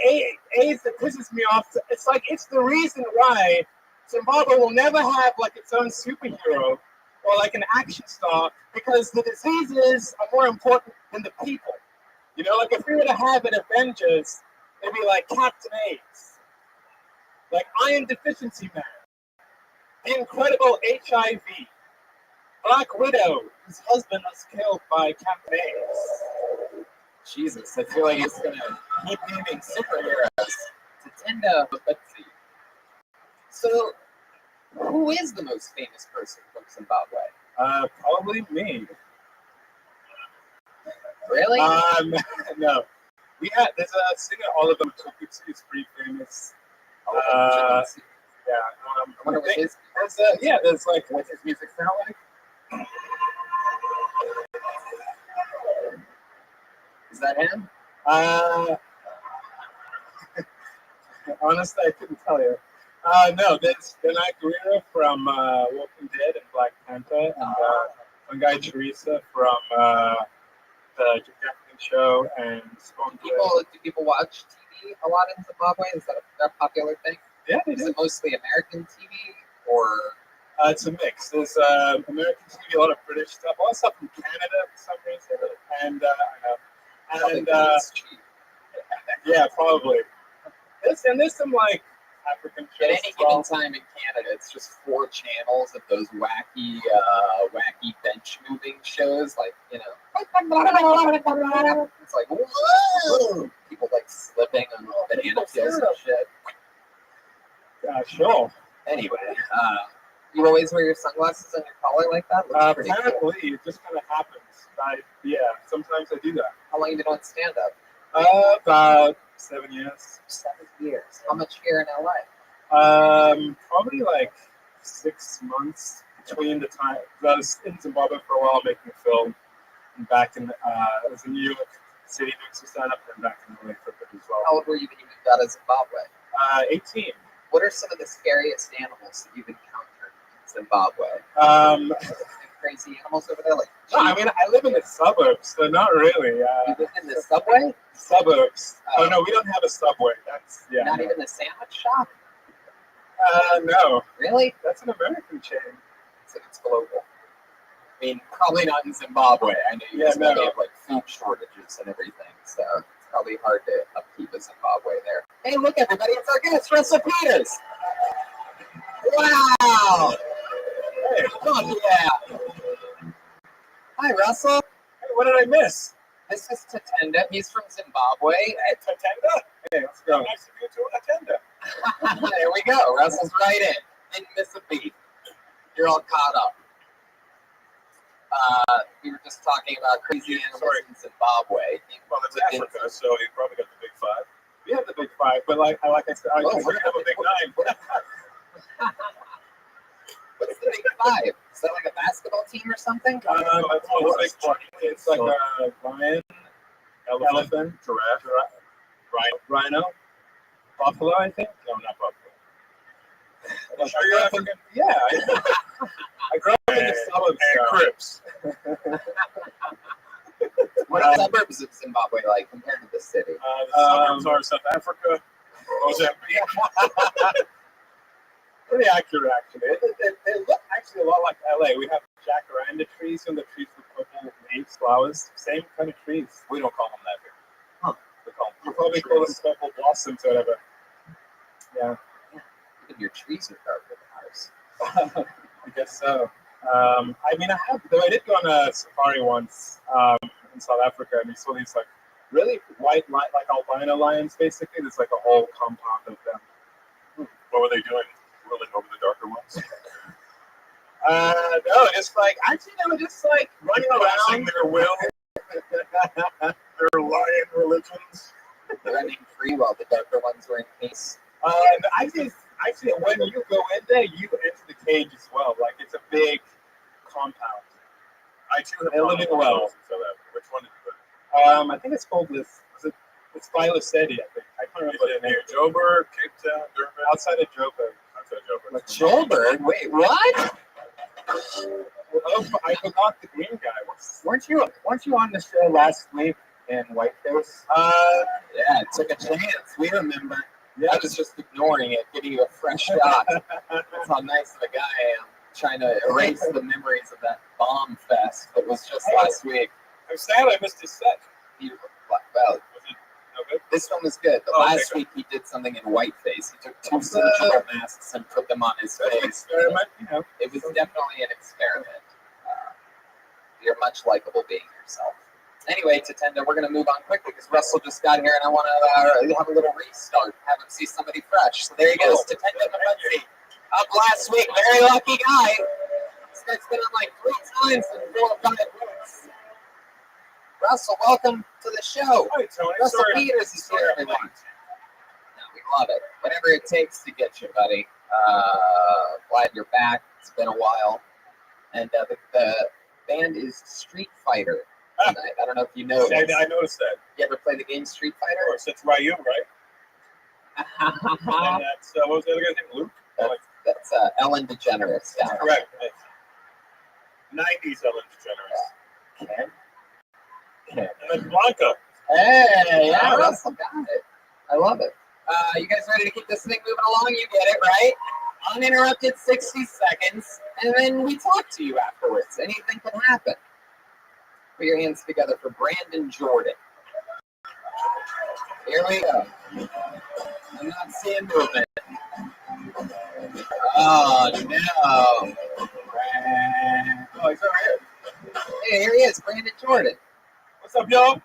AIDS that pisses me off, it's like it's the reason why Zimbabwe will never have like its own superhero or like an action star, because the diseases are more important than the people. You know, like if we were to have an Avengers, it'd be like Captain AIDS, like Iron Deficiency Man, the Incredible HIV, Black Widow, whose husband was killed by Captain AIDS.
Jesus, I feel like it's going to keep naming superheroes. Tatenda Mudzi. So, who is the most famous person from Zimbabwe?
Probably me.
Really?
No. There's a singer, Oliver Mtukudzi, who's pretty famous.
Yeah.
I
wonder what his...
There's like...
What's his music sound like? Is that him?
Honestly, I couldn't tell you. No, that's Danai Gurira from Walking Dead and Black Panther, and one guy, Teresa, from the Japan show, and
Do people watch TV a lot in Zimbabwe? Is that a popular thing?
Yeah, they
Is
do.
it mostly American TV or?
It's a mix. There's American TV, a lot of British stuff, a lot of stuff from Canada for some reason, and yeah, probably. There's some like African shows.
At any given time in Canada, it's just 4 channels of those wacky bench moving shows, like, you know. It's like, whoa! People like slipping on banana peels and shit.
Sure.
Anyway, you always wear your sunglasses on your collar like that? Looks pretty
Apparently,
cool.
it just kind of happens. Sometimes I do that.
How long have you been doing stand-up?
About 7 years.
7 years. How much here in LA?
Probably like 6 months between the time. I was in Zimbabwe for a while making a film, and back in I was in New York City doing some stand-up, and back in LA for a bit as well.
How old were you when you moved out of Zimbabwe?
18.
What are some of the scariest animals that you've encountered Zimbabwe?
Um,
Crazy animals over there, like
no, I mean, I live in the suburbs, so not really.
you live in the subway?
Suburbs. Oh no, we don't have a subway. That's
Not
no.
even the sandwich shop?
No,
Really?
that's an American chain.
It's global. I mean, probably not in Zimbabwe. I know you guys probably have like food shortages and everything, so it's probably hard to upkeep a Zimbabwe there. Hey, look, everybody, it's our guest, Russell Peters. Wow! Hey, oh, yeah. Hi, Russell.
Hey, what did I miss?
This is Tatenda. He's from Zimbabwe.
Hey, Tatenda. Hey, let's go. Nice to meet you, Tatenda.
There we go. Russell's right in. Didn't miss a beat. You're all caught up. We were just talking about crazy animals in Zimbabwe.
Well, it's Africa, so you probably got the big five.
We have the big five, but like I said,
we're gonna have a big nine.
What's the big five? Is that like a basketball team or something?
It's like a lion, elephant,
giraffe,
rhino, buffalo, I think. No, not buffalo.
I'm sure you're African.
Yeah, I grew up in the suburbs.
And Crips.
What are suburbs of Zimbabwe like compared to the city?
The suburbs are South Africa, Mozambique.
Pretty accurate, actually. They look actually a lot like LA. We have jacaranda trees, and the trees with purple leaves, flowers. Same kind of trees.
We don't call them that here.
Huh.
We call them
You probably call them purple blossoms or whatever. Yeah.
Even your trees are darker than ours.
I guess so. I mean, I did go on a safari once in South Africa, and we saw these like really white, like albino lions. Basically, there's like a whole compound of them.
What were they doing? Ruling over the darker ones?
No, just like actually, they were just like running
Pressing
around.
their will, their lion religions.
Running free while the darker ones were in peace.
Actually, when you go in there, you enter the cage as well. Like it's a big compound.
I too have
They're living well.
So that, which one did you
I think it's called it's Phyllocetti, I think. I can't remember
put?
the name.
Near Joburg, Cape Town, Durban.
Outside of Joburg.
Outside Joburg.
Joburg? Wait, what?
Oh, I forgot the green guy.
Weren't you on the show last week in Whiteface? Yeah, it took a chance. We remember. I was just ignoring it, giving you a fresh shot. That's how nice of a guy I am. Trying to erase the memories of that bomb fest that was just last week.
I'm sad I missed his set.
Well,
Was it no good?
this one was good, but last week he did something in whiteface. He took two surgical masks and put them on his face.
Experiment, you know.
It was definitely an experiment. You're much likable being yourself. Anyway, Tatenda, we're going to move on quickly because Russell just got here and I want to have a little restart, have him see somebody fresh. So there he goes, Tatenda Mamunzi. Up last week, very lucky guy. This guy's been on like 3 times in 4 or 5 weeks. Russell, welcome to the show.
Hi, Tony.
Russell
Sorry.
Peters is here, everyone. No, we love it. Whatever it takes to get you, buddy. Glad you're back. It's been a while. And the band is Street Fighter tonight. I don't know if you know.
I noticed that.
You ever play the game Street
Of
Fighter?
course, it's Ryu, right? And that's, what was the other guy's name? Luke?
That's Ellen DeGeneres. Yeah.
Correct. 90s Ellen DeGeneres.
Ken?
And then Blanca.
Hey, yeah, Russell got it. I love it. You guys ready to keep this thing moving along? You get it, right? Uninterrupted 60 seconds, and then we talk to you afterwards. Anything can happen. Put your hands together for Brandon Jordan. Here we go. I'm not seeing movement. Oh, no.
Oh, he's over here.
Hey, here he is, Brandon Jordan.
What's up, y'all?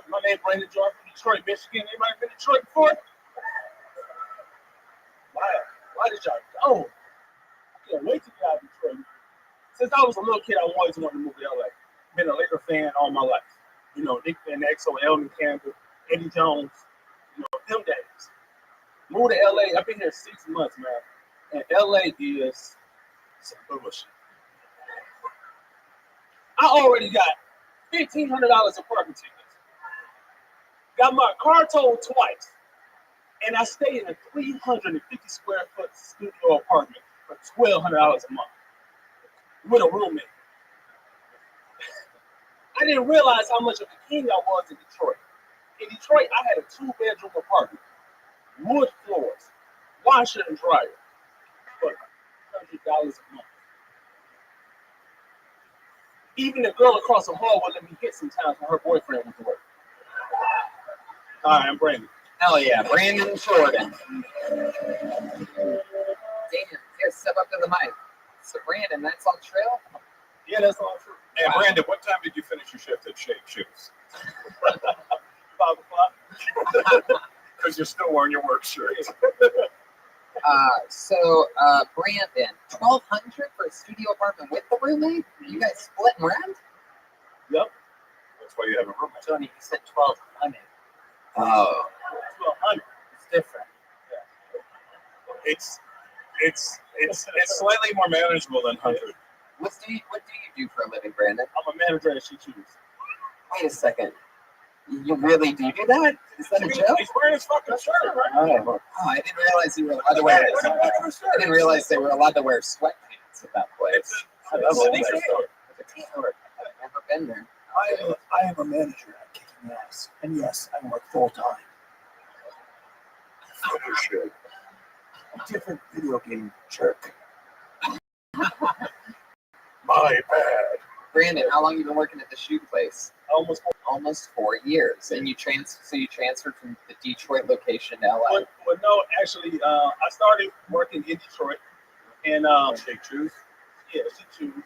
My name is Brandon Jordan from Detroit, Michigan. Anybody been to Detroit before? Why did y'all go? I can't wait to get out of Detroit. Since I was a little kid, I always wanted to move to LA. Been a Laker fan all my life. You know, Nick Van Exel, Elton Campbell, Eddie Jones, you know, them days. Moved to LA. I've been here 6 months, man. And LA is some bullshit. I already got $1,500 of parking tickets. Got my car towed twice. And I stay in a 350 square foot studio apartment for $1,200 a month with a roommate. I didn't realize how much of a king I was in Detroit. In Detroit, I had a 2-bedroom apartment, wood floors, washer and dryer, for $100 a month. Even the girl across the hall would let me hit sometimes when her boyfriend went to work. All right, I'm Brandon.
Hell yeah, Brandon Jordan. Damn, here, step up to the mic. So Brandon, that's all trail?
Yeah, that's all true.
Hey, Brandon, what time did you finish your shift at Shake Shoes?
5 o'clock.
Because you're still wearing your work shirt.
Brandon, $1,200 for a studio apartment with the roommate? You guys split rent?
Yep.
That's why you have a roommate.
Tony, you said 1,200.
Oh.
1,200.
It's different.
It's slightly more manageable than 100.
What do you do for a living, Brandon?
I'm a manager at She Choose.
Wait a second. You really do that? Is that a joke?
He's wearing his fucking shirt, right?
Oh, I didn't realize you were allowed to wear it. I didn't realize they were allowed to wear sweatpants at that place.
That's a sneaker store.
I've never been there.
I am a manager at Kicking Ass, and yes, I work full time.
Shit.
Different video game jerk.
My bad.
Brandon, how long you been working at the shoe place? Almost 4 years. And you transferred from the Detroit location to LA.
Well, no, actually, I started working in Detroit, and
Shake Shoes.
yeah, She Choose,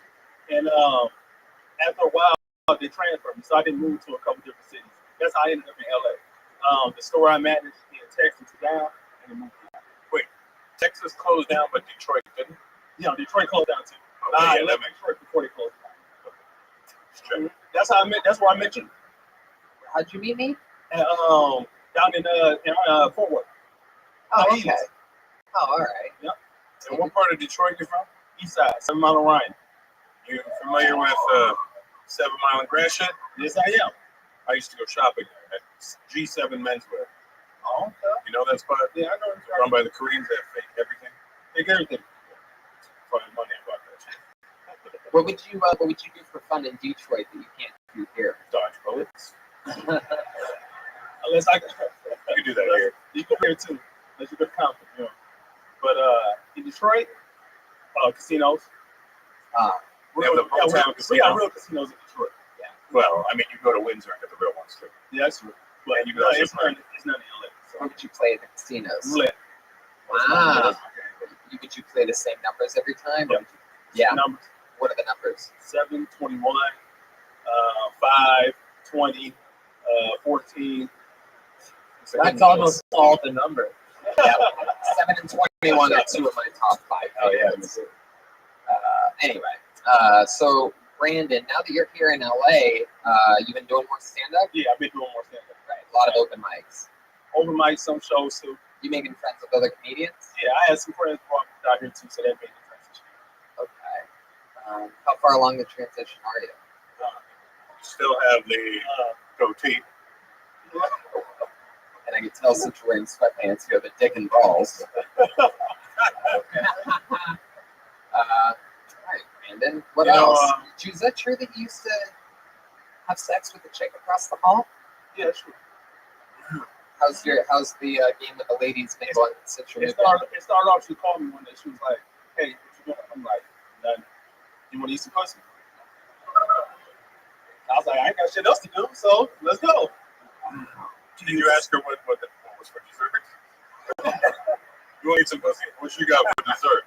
and after a while, they transferred me, so I didn't move to a couple different cities. That's how I ended up in LA. The store I managed in Texas down, and then moved down.
Texas closed down, but Detroit didn't.
Yeah, Detroit closed down too.
Okay,
I
yeah,
left
that makes
Detroit before they closed down.
sense.
That's how I met. That's where I met you.
How'd you meet me?
And, down in Fort Worth.
Oh,
East.
okay. Oh, all right.
And what part of Detroit you from?
East Side, 7 Mile and Ryan.
You familiar with 7 Mile and Gratiot?
Yes, I am.
I used to go shopping there at G7 Menswear.
Oh, okay.
You know that spot?
Yeah, I know. It's
Run by the Koreans that fake everything.
Take everything.
Funny money about that shit.
What would you do for fun in Detroit that you can't do here?
Dodge bullets.
Unless I
You can do that here.
You can here too. Unless you go to Compton, you know. But in Detroit, casinos.
We have the Motown
We got
Casino.
real casinos in Detroit.
Well, I mean, you go to Windsor and get the real ones too.
Yeah, that's true. But
You
no,
guys
it's
are
not in LA. So
What would you play at the casinos?
roulette.
Wow. Would you play the same numbers every time?
Yep.
Yeah.
Numbers.
What are the numbers?
7, 21, 5, 20, 14.
That's almost all the numbers.
Yeah. 7 and 21 are 2 of my top 5.
Oh, yeah.
Anyway, so Brandon, now that you're here in LA, you've been doing more stand-up?
Yeah, I've been doing more stand-up.
Right. A lot of open mics.
Over mic, some shows too.
You making friends with other comedians?
Yeah, I had some friends out here too, so that made the transition.
Okay. How far along the transition are you?
Still have the goatee.
And I can tell since you're wearing sweatpants, you have a dick and balls. All right, Brandon. What
You know,
else? Is that true that you used to have sex with a chick across the hall?
Yeah, that's true.
How's the game with the ladies been going since you
It
moved in?
started off, she called me one day. She was like, hey, what you doing? I'm like, nothing. You want to eat some pussy? I was like, I ain't got shit else to do, so let's go.
Did you ask her what was for dessert? You want to eat some pussy? What you got for dessert?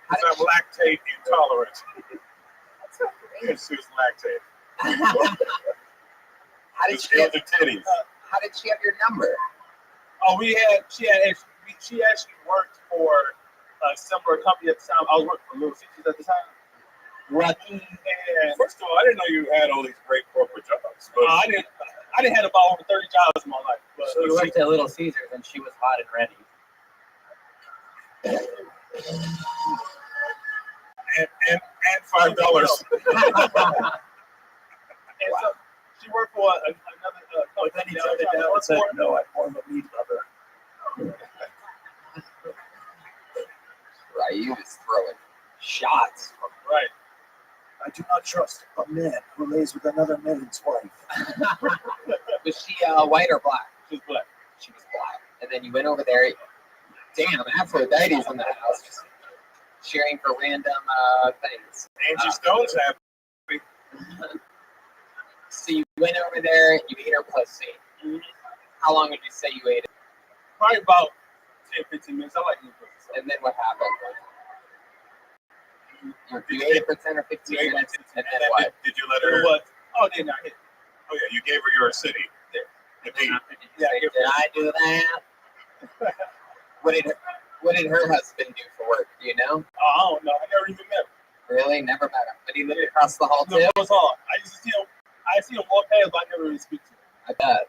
How
Because I'm lactate intolerant. Yes, it's lactate.
How did
Just
she
feel
have,
the titties.
how did she have your number?
Oh, she actually worked for a similar company at the time. I was working for Little Caesars at the time.
Lucky.
And
First of all, I didn't know you had all these great corporate jobs. But
I didn't have about over 30 jobs in my life. But
So we worked at Little Caesars and she was hot and ready.
and $5.
And so She worked for another
But then he turned it down and said, "No, I'm more of a meat lover."
Right, you was throwing shots.
Right. I do not trust a man who lays with another man's wife.
Was she white or black?
She's black.
She was black. And then you went over there. Damn, Aphrodite's in the house, just cheering for random things.
Angie Stone's happy.
So you went over there, you ate her pussy. How long would you say you ate it?
Probably about 10, 15 minutes. I like eating pussy.
And then what happened? You ate it for 10 or 15 minutes, and then what?
Did you let
It
her?
was. Oh, didn't I hit?
Oh yeah, you gave her your city. The beat.
Did I do that? What did her husband do for work? Do you know?
Oh, I don't know. I never even met him.
Really? Never met him. But he lived across the hall
No,
too?
it was hard. I used to see him. I see him walk past, but I never really speak to him.
I bet.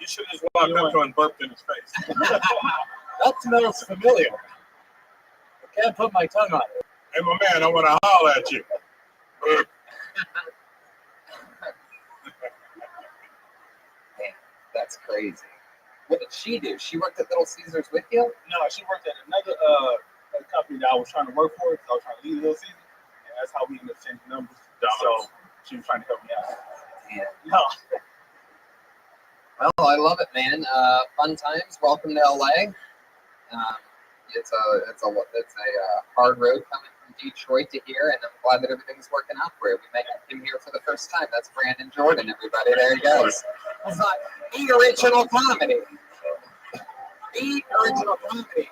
You should just walk up to him and burped in his face.
That smells familiar. I can't put my tongue on it.
Hey, my man, I want to holler at you.
Man, that's crazy. What did she do? She worked at Little Caesars with you?
No, she worked at another company that I was trying to work for. So I was trying to leave Little Caesars. And that's how we ended up changing numbers. So she was trying to help me out.
Damn.
No.
Well, I love it, man. Fun times. Welcome to LA. It's a hard road coming from Detroit to here, and I'm glad that everything's working out for you. We met him here for the first time. That's Brandon Jordan, everybody. There he goes. It's not the original comedy. The original comedy.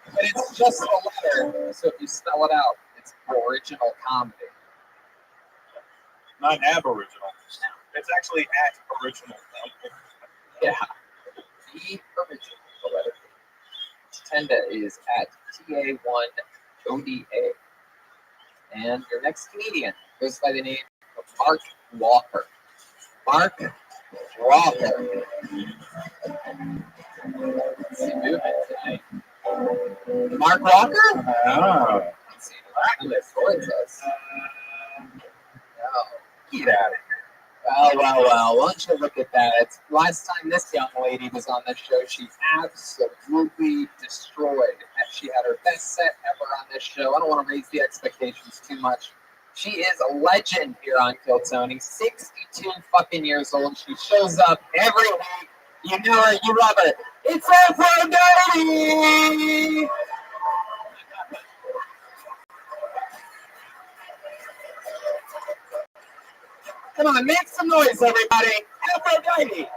But it's just a letter, so if you spell it out, it's original comedy.
Not an aboriginal. It's actually at original.
Yeah. The original. The letter. Tenda is at TA1ODA. And your next comedian goes by the name of Mark Walker. Mark Walker. Let's see movement tonight. Mark Walker?
Ah.
Let's see the back towards us. Oh, get out of here. Well, why don't you look at that? It's, last time this young lady was on this show, she absolutely destroyed. She had her best set ever on this show. I don't want to raise the expectations too much. She is a legend here on Kill Tony. 62 fucking years old. She shows up every week. You know her, you love her. It's Aphrodite! Come on, make some noise, everybody. Aphrodite!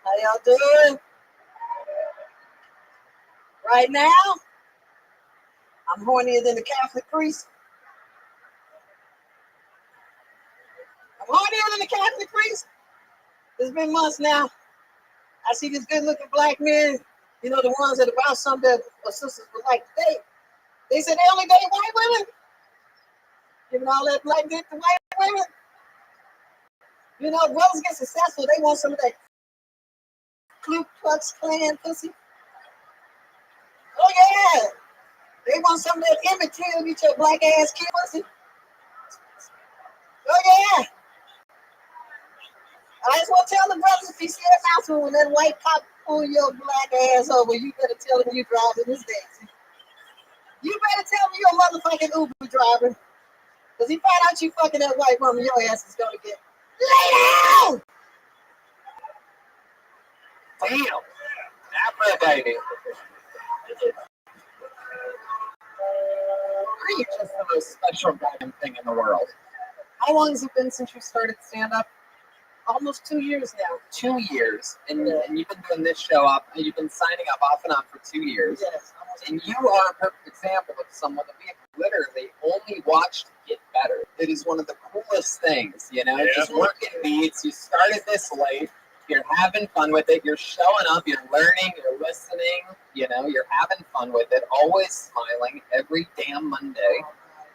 How y'all doing? Right now, I'm hornier than the Catholic priest. I'm hornier than the Catholic priest. It's been months now. I see these good-looking black men, you know, the ones that about some that our sisters would like to date. They said they only date white women. Giving all that black dick to white women. You know, brothers get successful, they want some of that Ku Klux Klan pussy. Oh yeah. They want some of that Emmett Till, get your black ass kid pussy. Oh yeah. I just want to tell the brothers, if you see an announcement when that white cop pull your black ass over, you better tell him you driving this daisy. You better tell me you're a motherfucking Uber driver. Because he find out you fucking that white woman, your ass is going to get laid down.
Damn. Aphrodite. Are you just the most special goddamn thing in the world? How long has it been since you started stand-up?
Almost 2 years now.
2 years. And you've been doing this show up, and you've been signing up off and on for 2 years.
Yes.
And you are a perfect example of someone that we have literally only watched get better. It is one of the coolest things, you know, just working beats. You started this late. You're having fun with it. You're showing up. You're learning. You're listening. You know, you're having fun with it. Always smiling every damn Monday.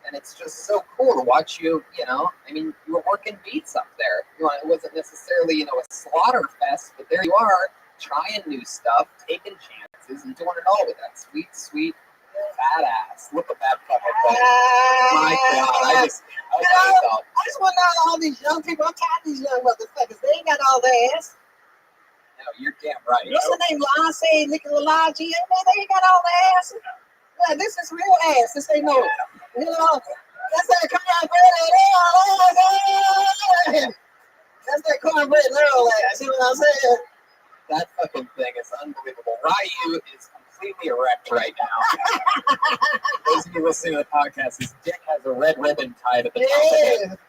And it's just so cool to watch you, you know. I mean, you were working beats up there. You know, it wasn't necessarily, you know, a slaughter fest, but there you are, trying new stuff, taking chances, and doing it all with that sweet, sweet Fat ass. Look at that fucking thing. My God, I just
want to know all these young people. I'm tired of these young motherfuckers. They ain't got all their ass.
No, you're damn right.
What's the name? Lonce, Nicolai, they ain't got all their ass. Yeah, this is real ass. This ain't no, you know, that's that cornbread ass. That's that cornbread Earl ass. You know what I'm saying?
That fucking thing is unbelievable. Ryu is completely erect right now. Those of you listening to the podcast, his dick has a red ribbon tied at the top of it.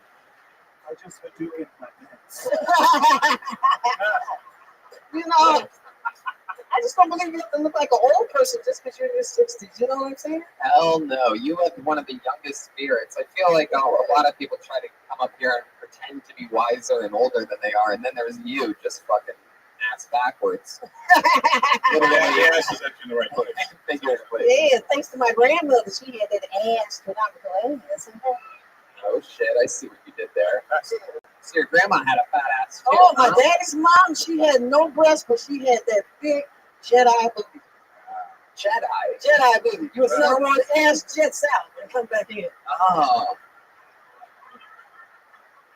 I just had to get my pants.
You know, I just don't believe you have to look like an old person just because you're in your 60s. You know what I'm saying?
Hell no. You have one of the youngest spirits. I feel like a lot of people try to come up here and pretend to be wiser and older than they are, and then there's you just fucking ass backwards.
Yeah, ass is actually in the right place.
Yeah, thanks to my grandmother. She had that astronomical ass.
Oh shit, I see what you did there. So your grandma had a fat ass too,
Oh, my daddy's mom, she had no breasts, but she had that big Jedi booty. Jedi booty. You would sit around ass jets out and come back in.
Oh.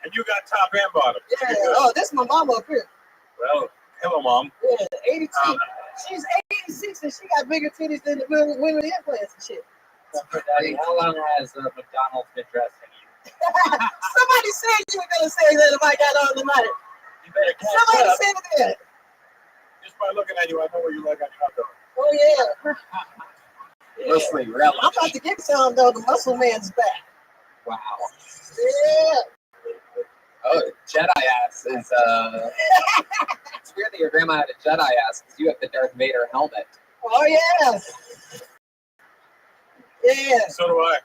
And you got top and bottom.
Yeah. Oh, this is my mama up here.
Well, hello, Mom.
Yeah, 82. She's 86 and she got bigger titties than the women with implants and shit.
How long has McDonald's been dressing you?
Somebody said you were going to say that if I got all the money.
You better catch
Somebody
up.
said that.
Just by looking at you, I know what you like on your hot dog.
Oh, yeah.
Mostly relish.
I'm about to get some, though. The muscle man's back.
Wow.
Yeah.
Oh, Jedi ass is it's weird that your grandma had a Jedi ass because you have the Darth Vader helmet.
Oh, yeah. Yeah.
So do I.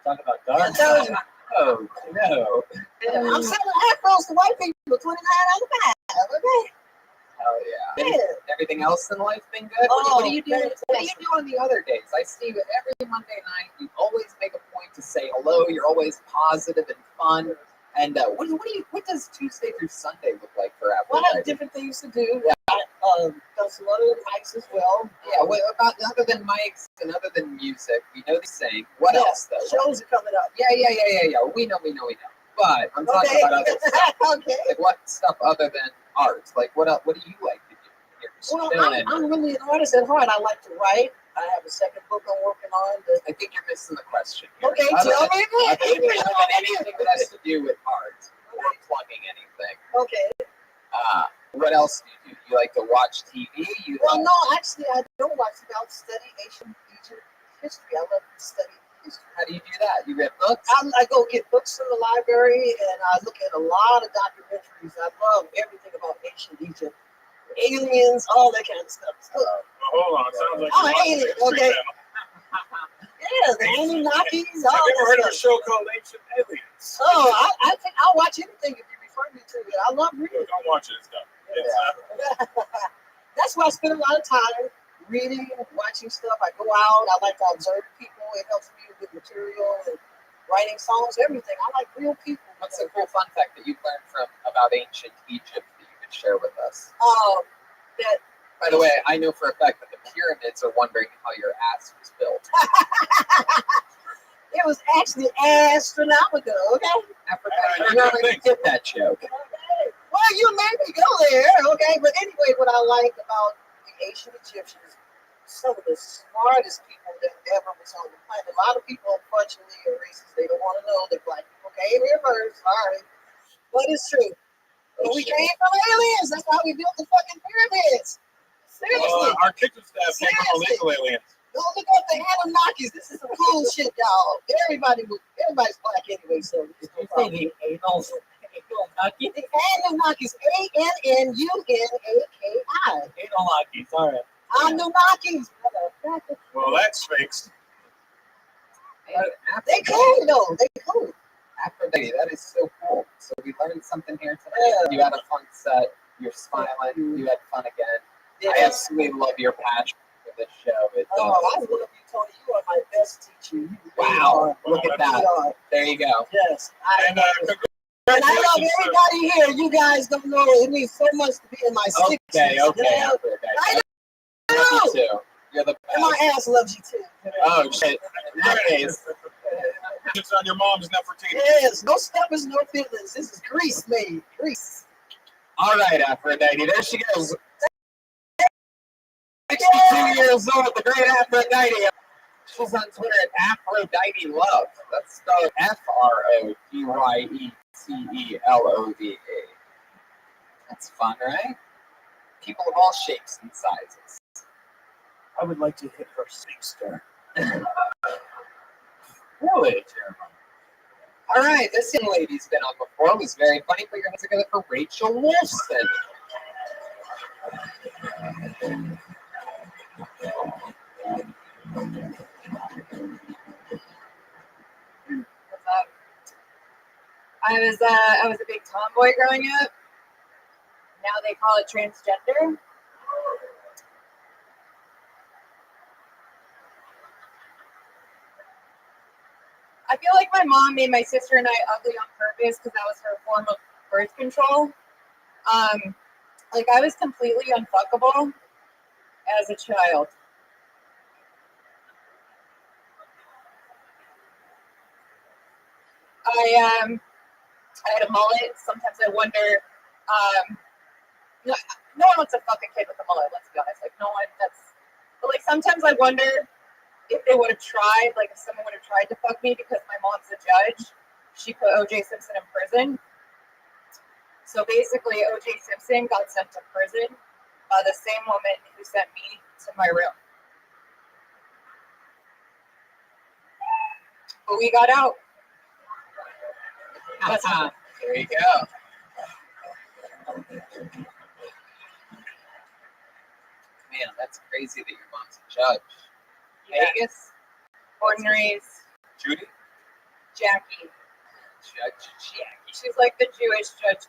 Talk about
I
dark.
told you.
Oh no.
I'm selling afros to white people, $29 a pound. Okay.
Hell yeah.
Yeah.
Everything else in life been good? What do you do? What do you do on the other days? I see you every Monday night. You always make a point to say hello. You're always positive and fun. And what does Tuesday through Sunday look like for Apple?
Well, I have different things to do. I done some other mics as well.
Yeah, what about other than mics and other than music? We know they sing. What else though?
Shows are coming up.
Yeah. We know. But I'm talking about other stuff.
Okay.
Like what stuff other than art? Like what do you like to do?
Well, I'm really an artist at heart. I like to write. I have a second book I'm working on.
I think you're missing the question here.
Okay, tell me
Other than anything that has to do with art or plugging anything.
Okay.
What else do you do? You like to watch TV?
No, actually, I don't watch it. I'll study Egypt history. I love to study history.
How do you do that? You read books?
I go get books from the library, and I look at a lot of documentaries. I love everything about ancient Egypt. Aliens, all that kind of stuff.
Hold on. Sounds like
aliens, okay. Yeah, the Anunnakis, all
Have you ever heard of
that
a
stuff.
show called Ancient Aliens?
Oh, I think I'll watch anything if you refer me to it. I love reading.
Don't watch it. It's done.
That's why I spend a lot of time reading, watching stuff. I go out. I like to observe people. It helps me with material and writing songs, everything. I like real people.
What's a cool fun fact that you've learned about ancient Egypt that you could share with us?
That
By the way, I know for a fact that the pyramids are wondering how your ass was built.
it was actually astronomical, okay?
You already get that joke.
Okay. Well, you made me go there, okay? But anyway, what I like about the ancient Egyptians, some of the smartest people that ever was on the planet. A lot of people, unfortunately, are racist. They don't want to know that black people came here first. Sorry. But it's true. But we came from aliens. That's why we built the fucking pyramids. Seriously.
Our kitchen staff came from illegal aliens.
Go look up the Anunnakis. This is some cool shit, y'all. Everybody's black anyway, so it's no problem. The Anunnakis, A-N-N-U-N-A-K-I.
Anunnakis, all right.
Anunnakis, motherfucker.
Well, that's fixed.
They cool, though. They cool.
Aphrodite, that is so cool. So we learned something here tonight.
Yeah.
You had a fun set. You're smiling. You had fun again.
Yeah.
I absolutely love your passion for this show.
I love you, Tony. You are my best teacher. You really
Wow.
are.
Look at that.
You are.
There you go.
Yes.
And
And I love everybody here. You guys don't know. It means so much to be in my 60s.
Okay.
You know?
I know. You too. You're the
And my
best.
ass loves you too.
Oh shit! In that case,
It's on your mom's Nefertiti.
Yes, no steppers, no feelings. This is grease made. Grease.
all right, Aphrodite. There she goes. 62 years old, the great Aphrodite. She's on Twitter at Aphrodite Love. That's spelled FRODYETELOVA. That's fun, right? People of all shapes and sizes.
I would like to hit her sister.
Really, Jeremiah? All right, this young lady's been on before. It was very funny. Put your hands together for Rachel Wolfson.
What's up? I was a big tomboy growing up. Now they call it transgender. I feel like my mom made my sister and I ugly on purpose because that was her form of birth control. Like I was completely unfuckable as a child. I had a mullet. Sometimes I wonder. No one wants to fuck a kid with a mullet. Let's be honest. Like no one. But like sometimes I wonder if they would have tried. Like if someone would have tried to fuck me because my mom's a judge. She put O.J. Simpson in prison. So basically, O.J. Simpson got sent to prison by the same woman who sent me to my room. But we got out.
There you go. Man, that's crazy that your mom's a judge.
Yeah.
Vegas?
Born and raised.
Judy?
Jackie.
Judge Jackie.
She's like the Jewish judge.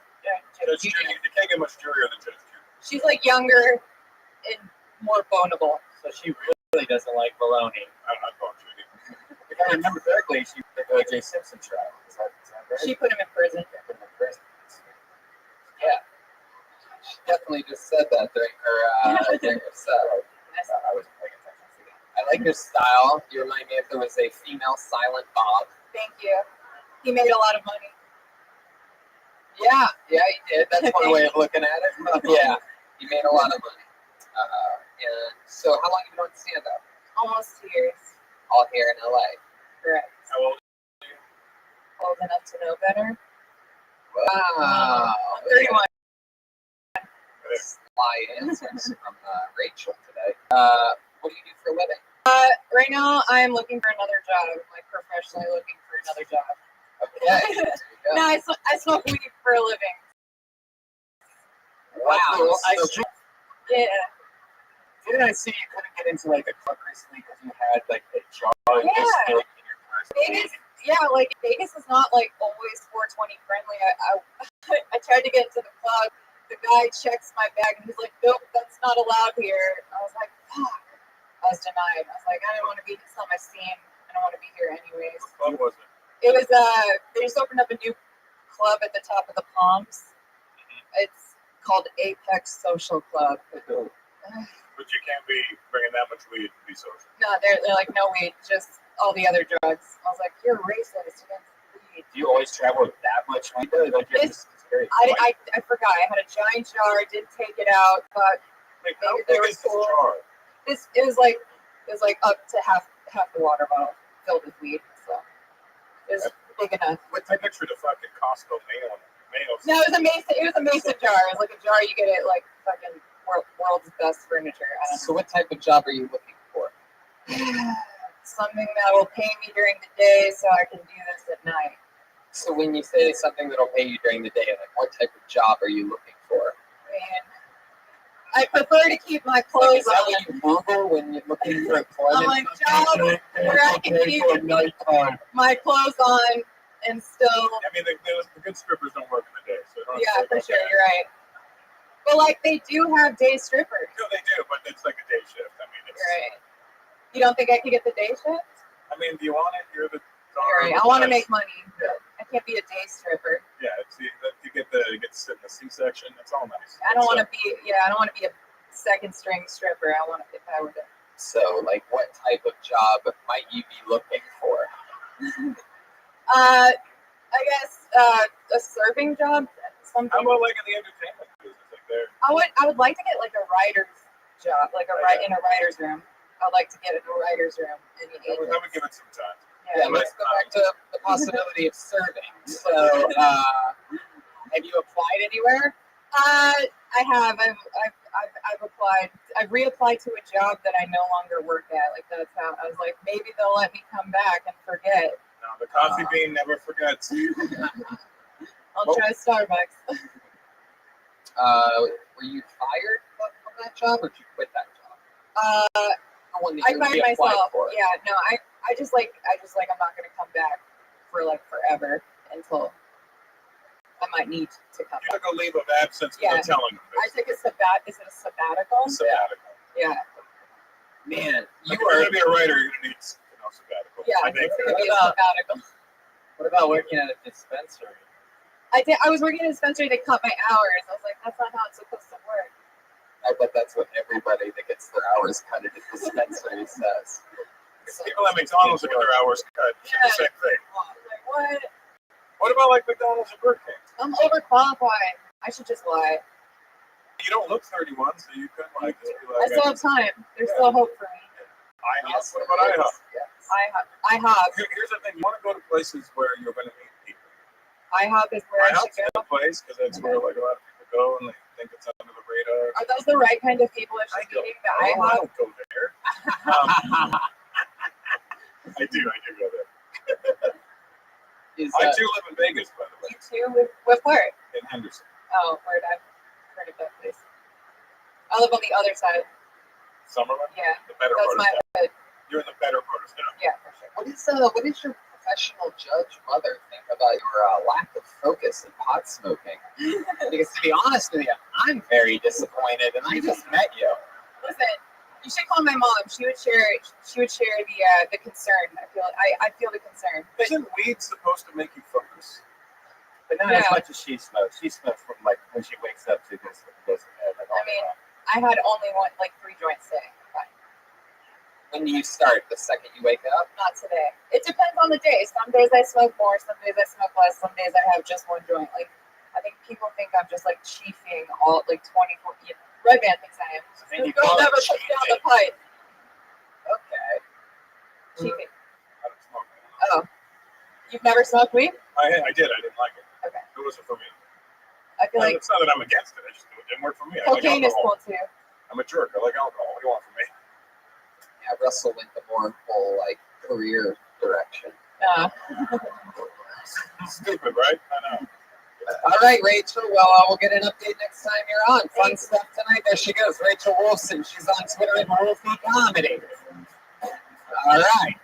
Judge Judy. You can't get much jurier than Judge Judy.
She's like younger and more vulnerable.
So she really doesn't like baloney.
I call Judy.
If I remember correctly, she did the O.J. Simpson trial. Is that right?
She put him in prison.
Put him in prison.
Yeah. She definitely just said that during her set.
I was paying attention.
I like your style. You remind me if there was a female Silent Bob.
Thank you. He made a lot of money.
Yeah, he did. That's one way of looking at it. Yeah, he made a lot of money. And so how long have you been doing stand-up?
Almost 2 years.
All here in LA.
Correct.
How old?
Old enough to know better.
Wow.
31.
Sly answers from Rachel today. What do you do for a living?
Right now, I'm looking for another job. Like professionally looking for another job.
Okay. There you go.
No, I smoke weed for a living.
Wow.
Yeah.
Didn't I see you couldn't get into like a club recently because you had like a jar of
Yeah.
this big in your purse?
Vegas, yeah, like Vegas is not like always 420 friendly. I tried to get into the club. The guy checks my bag and he's like, "Nope, that's not allowed here." I was like, "Fuck." I was denied. I was like, "I don't want to be. It's not my scene. I don't want to be here anyways."
What club was it?
It was they just opened up a new club at the top of the Palms. It's called Apex Social Club.
But you can't be bringing that much weed to be social.
No, they're like, no weed, just all the other drugs. I was like, you're racist against weed.
Do you always travel with that much weed though? Like you're
It's-
just very
I forgot. I had a giant jar. Didn't take it out, but
Like, how
Maybe
big
they were
is this
cool.
jar?
it was like up to half the water bottle filled with weed. So it was big enough.
I pictured a fucking Costco mayo.
No, it was a mason. It was a mason jar. It was like a jar you get at like fucking world's best furniture. I don't know.
So what type of job are you looking for?
Something that will pay me during the day so I can do this at night.
So when you say something that'll pay you during the day, like what type of job are you looking for?
And I prefer to keep my
Like,
clothes
is that
on.
what you Google when you're looking for
I'm
employment?
like, job where I can keep
nighttime.
my clothes on and still.
I mean, the good strippers don't work in the day, so you don't have to
Yeah,
worry
for
about
sure.
that.
You're right. But like they do have day strippers.
No, they do, but it's like a day shift. I mean, it's.
Right. You don't think I could get the day shift?
I mean, do you want it? You're the.
You're right. I want to make money, but I can't be a day stripper.
Yeah, it's you get to sit in the C-section. It's all nice.
I don't want to be. Yeah, I don't want to be a second string stripper. I want to. If I were to
So, like, what type of job might you be looking for?
I guess a serving job, something.
How about like in the entertainment business? Like there,
I would like to get like a writer's job, like in a writer's room. I'd like to get in a writer's room.
that would give it some time.
Yeah, let's go back to the possibility of serving. So, have you applied anywhere?
I have. I've applied. I've reapplied to a job that I no longer work at. Like that's how I was like, maybe they'll let me come back and forget.
No, the coffee bean never forgets.
I'll try Starbucks.
Were you fired from that job, or did you quit that job? The one that
I
you
fired
reapplied
myself.
for.
Yeah, no, I just like I'm not gonna come back for like forever until I might need to come
You
back.
took a leave of absence
Yeah.
without telling them.
I took a is it a sabbatical?
Sabbatical.
Yeah.
Man,
If you're going to be a writer, you're going to need sabbatical.
Yeah,
I think
it's gonna be a
What about-
sabbatical.
What about working at a dispensary?
I was working in a dispensary, they cut my hours. I was like, that's not how it's supposed to work.
I bet that's what everybody that gets their hours cut at the dispensary says.
people at McDonald's that get their hours cut. It's the same thing.
I was like, what?
What about like McDonald's or Burger King?
I'm overqualified. I should just lie.
You don't look 31, so you could like just be
I
like,
still have time. There's still hope for me.
IHOP. What about IHOP?
IHOP.
Here's the thing: you want to go to places where you're going to meet people.
IHOP is where I
IHOP's
should
a
go.
good place because that's where like a lot of people go and they think it's under the radar.
Are those the right kind of people that should be eating the
I
IHOP?
don't go there. I do go there. I do live in Vegas, by the way,
You too? What part?
in Henderson.
Oh, word. I've heard of that place. I live on the other side.
Summerlin?
Yeah.
The better
That's
part
my
of town.
hood.
You're in the better part of town.
Yeah, for sure.
What is your professional judge mother think about your lack of focus in pot smoking? Because to be honest with you, I'm very disappointed, and I just met you.
Listen, you should call my mom. She would share the concern. I feel the concern. But
Isn't weed supposed to make you focus?
But not as much as she smokes. She smokes from like when she wakes up to goes to bed. Like,
I mean, I had only 3 joints today. But
When do you start? The second you wake up?
not today. It depends on the day. Some days I smoke more. Some days I smoke less. Some days I have just 1 joint. Like I think people think I'm just like chiefing all like 24. Red Band thinks I am.
And you
This girl
call it
never puts down the pipe.
Okay.
Chiefing.
I don't smoke.
Oh, you've never smoked weed?
I did. I didn't like it.
Okay.
It wasn't for me.
I feel like
It's not that I'm against it. It didn't work for me. I like
cocaine is
alcohol.
cool too.
I'm a jerk. I like alcohol. What do you want from me?
Yeah, Russell went the more whole like career direction.
Stupid, right? I know.
All right, Rachel. Well, we'll get an update next time you're on. Fun stuff tonight. There she goes, Rachel Wolfson. She's on Twitter at Wolfie Comedy. All right.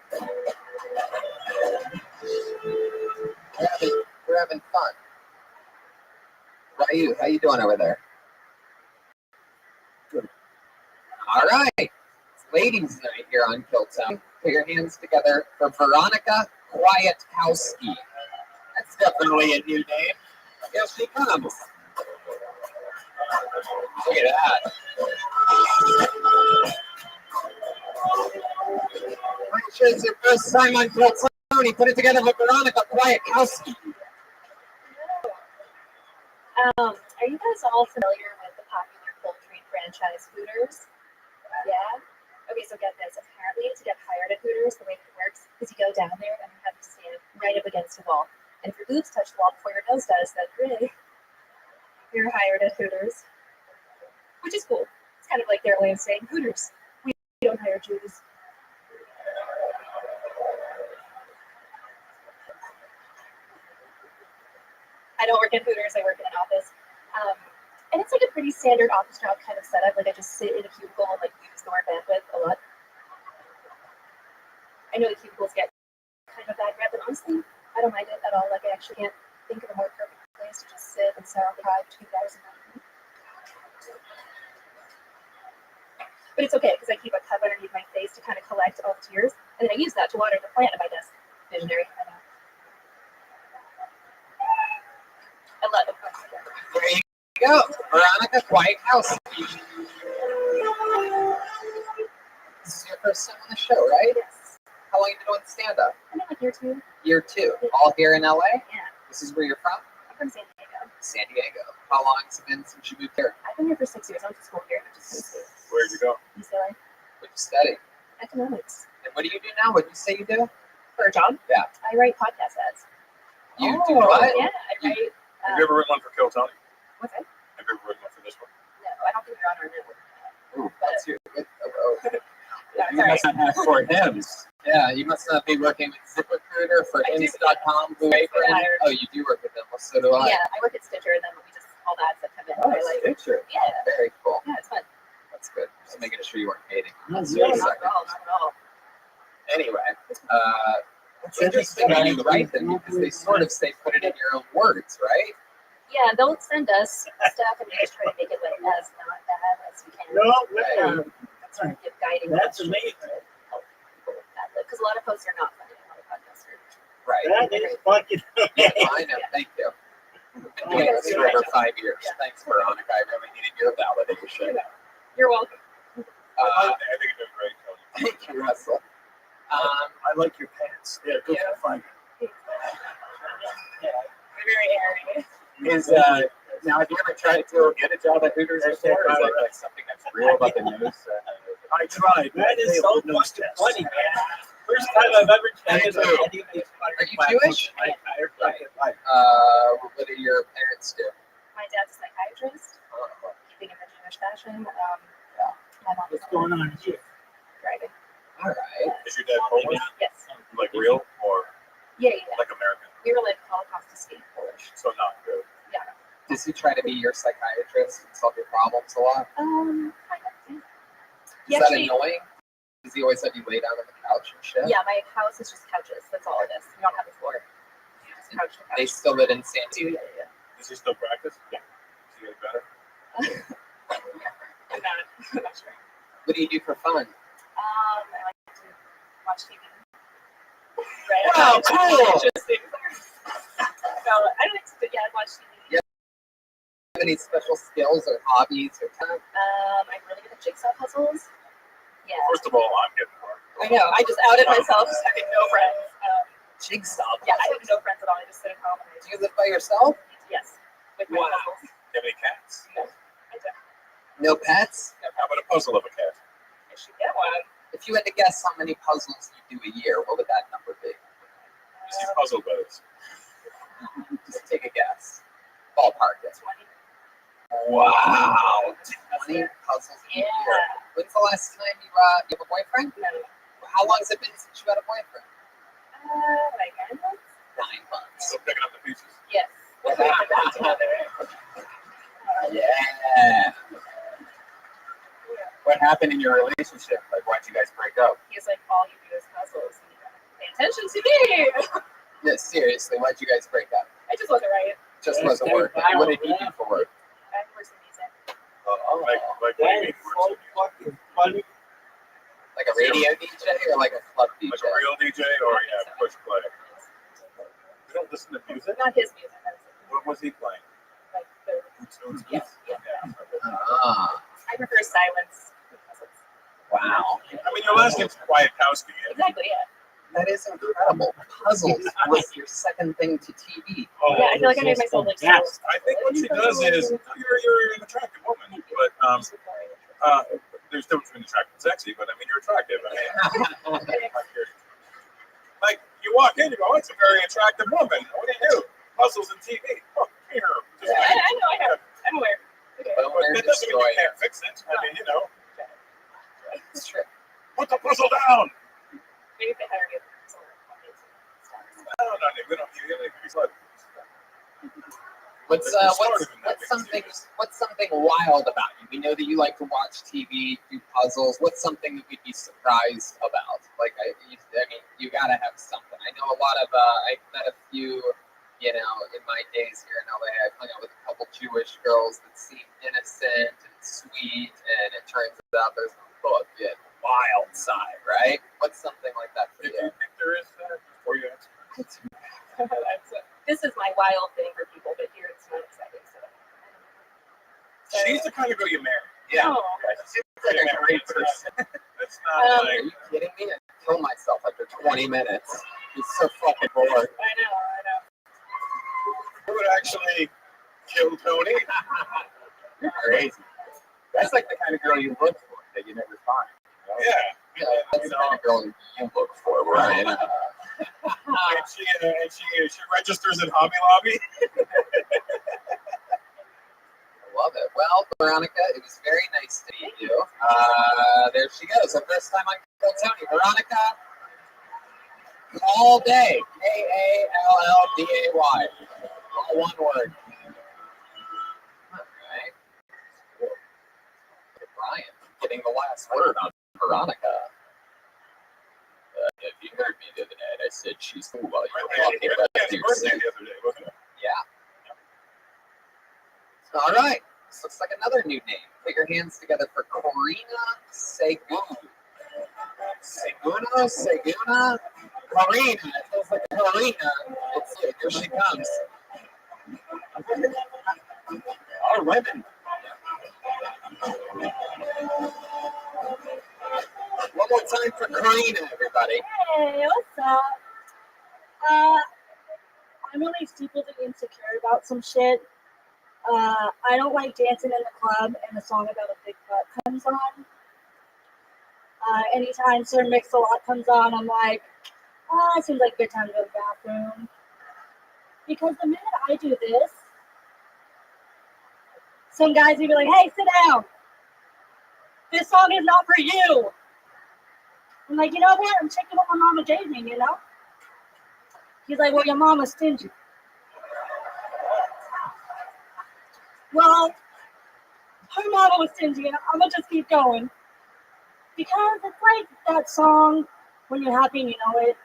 We're having fun. How you doing over there? Good. All right. It's ladies' night here on Killtown. Put your hands together for Veronica Kwiatkowski. That's definitely a new name. Here she comes. Look at that. Pretty sure it's your first time on Killtown. Put it together with Veronica Kwiatkowski.
Are you guys all familiar with the popular poultry franchise Hooters? Yeah? Okay, so get this. Apparently, to get hired at Hooters, the way it works is you go down there and you have to stand right up against the wall. And if your boobs touch the wall before your nose does, then really, you're hired at Hooters. Which is cool. It's kind of like their way of saying, Hooters, we don't hire Jews. I don't work at Hooters, I work in an office. And it's like a pretty standard office job kind of setup. Like I just sit in a cubicle and like use the word bandwidth a lot. I know the cubicles get kind of a bad rep, but honestly, I don't mind it at all. Like I actually can't think of a more perfect place to just sit and sound cry between the hours of night. But it's okay because I keep a cup underneath my face to kind of collect all the tears, and then I use that to water the plant at my desk. Visionary, I know. I let them come together.
There you go. Veronica Kwiatkowski. first time on the show, right?
Yes.
How long have you been doing stand-up?
I'm in like year 2.
Year 2. All here in LA?
Yeah.
This is where you're from?
I'm from San Diego.
San Diego. How long has it been since you moved here?
I've been here for 6 years. I went to school here. I just moved to
Where'd you go?
UCLA.
What you study?
Economics.
And what do you do now? What did you say you do?
For a job?
Yeah.
I write podcast ads.
You do what?
Yeah, I write.
Have you ever written one for Kill Tony?
What's that?
Have you ever written one for this one?
No, I don't think you're on our network.
Ooh, that's your good. Oh.
Yeah,
You must not have for him.
Yeah, you must not be working with ZipRecruiter for
I do.
Ins.com, Blue Apron.
Hired.
Oh, you do work with them. Well, so do I.
Yeah, I work at Stitcher, and then we just all the ads that come in.
Oh,
I like.
picture.
Yeah,
Very cool.
yeah, it's fun.
That's good. Just making sure you weren't hating.
No, not at all, not at all.
Anyway, it's interesting when you write them because they sort of say put it in your own words, right?
Yeah, they'll send us stuff, and we just try to make it like as not bad as we can.
No way.
Sort of give guiding.
That's
questions
amazing.
to help people with that, because a lot of posts are not funny. A lot of podcasts are.
Right.
That is fucking
I know. Thank you. Been doing this for over 5 years. Thanks, Veronica. I really needed your validation.
You're welcome.
I think you're doing great, Tony.
Thank you, Russell.
I like your pants. Yeah, good
Yeah.
for fun.
Very airy.
Is now have you ever tried to get a job at Hooters before? Is that like something that's real about the news?
I tried. That is so fucking funny, man. First time I've ever tried any of these
Are you Jewish?
my entire fucking life.
What do your parents do?
My dad's a psychiatrist, keeping in the Jewish fashion. My mom is
What's going on here?
driving.
All right.
Is your dad Polish?
Yes.
Like real or
Yeah.
like American?
We were like Holocaust escape Polish.
So not really.
Yeah.
Does he try to be your psychiatrist and solve your problems a lot?
Kind of.
Is that annoying? Does he always have you lay down on the couch and shit?
Yeah, my house is just couches. That's all it is. We don't have a floor. Just couch to couch.
They still live in San Diego.
Yeah.
Does he still practice?
Yeah.
Is he getting better?
I'm not sure.
What do you do for fun?
I like to watch TV. Right.
Wow, cool.
Interesting. So I don't like to watch TV.
Yeah. Do you have any special skills or hobbies or time?
I'm really good at jigsaw puzzles. Yeah.
First of all, I'm getting hard.
I know. I just outed myself as having no friends.
Jigsaw puzzles?
Yeah, I have no friends at all. I just sit at home and I
Do you live by yourself?
yes. With my
Wow.
puzzles.
Do you have any cats?
No, I don't.
No pets?
How about a puzzle of a cat?
I should get one.
If you had to guess how many puzzles you do a year, what would that number be?
Is he puzzle buddies?
Just take a guess. Ballpark it.
20.
Wow. 20 puzzles a
Yeah.
year. When's the last time you have a boyfriend?
No.
How long has it been since you had a boyfriend?
Like 9 months?
9 months.
Still picking up the pieces.
Yes. We put that together.
Yeah.
What happened in your relationship? Like, why'd you guys break up?
He's like, all you do is puzzles. And you don't pay attention to me.
Yeah, seriously, why'd you guys break up?
I just wasn't right.
Just wasn't working. What did he do for work?
I work in music.
Like what do
That
you
is
mean?
so fucking funny.
Like a radio DJ or like a club DJ?
Like a real DJ or push play? You don't listen to music?
Not his music. That's
What was he playing?
like the
Yes.
yeah.
Ah,
I prefer silence.
wow.
I mean, your last name's Kwiatkowski.
Exactly, yeah.
That is incredible. Puzzles was your second thing to TV.
Oh,
Yeah, I feel like I made myself like so.
Yes.
I think what she does is you're an attractive woman, but there's difference between attractive and sexy. But I mean, you're attractive. I mean, like you walk in, you go, oh, "It's a very attractive woman." What do you do? Puzzles and TV. Oh, here. Just
I know. I'm aware. Okay.
But
But that doesn't mean you can't fix it. I mean, you know,
It's true.
put the puzzle down.
Maybe if they hire me.
No, we don't. He's like,
What's something wild about you? We know that you like to watch TV, do puzzles. What's something that we'd be surprised about? Like, I mean, you gotta have something. I know a lot of. I've met a few. You know, in my days here in LA, I hung out with a couple Jewish girls that seemed innocent and sweet, and it turns out there's a fucking wild side, right? What's something like that for
do
you?
you think there is before you answer?
This is my wild thing for people, but here it's not exciting. So
She's the kind of girl you marry.
Yeah.
Oh,
Seems like a great person.
That's not.
Are you kidding me? I kill myself after 20 minutes. He's so fucking bored.
I know.
I would actually kill Tony.
You're crazy. That's like the kind of girl you look for that you never find. You know?
Yeah.
That's the kind of girl you look for, right?
And she registers in Hobby Lobby.
Love it. Well, Veronica, it was very nice to meet you. There she goes. The first time I called Tony. Veronica, all day. Kallday. All one word. All right. Cool. Brian getting the last word on Veronica. If you heard me the other night, I said she's cool while you were talking about
His birthday the other day, wasn't it?
Yeah. All right. This looks like another new name. Put your hands together for Corina Segun. Seguna? Corina. It feels like Corina. Let's see. Here she comes. Our women. One more time for Corina, everybody.
Hey, what's up? I'm really stupidly insecure about some shit. I don't like dancing in the club and the song about a big butt comes on. Anytime Sir Mix-a-Lot comes on, I'm like, it seems like a good time to go to the bathroom. Because the minute I do this, some guys will be like, hey, sit down. This song is not for you. I'm like, you know what? I'm checking what my mama gave me, you know? He's like, well, your mama's stingy. Well, her mama was stingy, and I'm going to just keep going. Because it's like that song, when you're happy and you know it,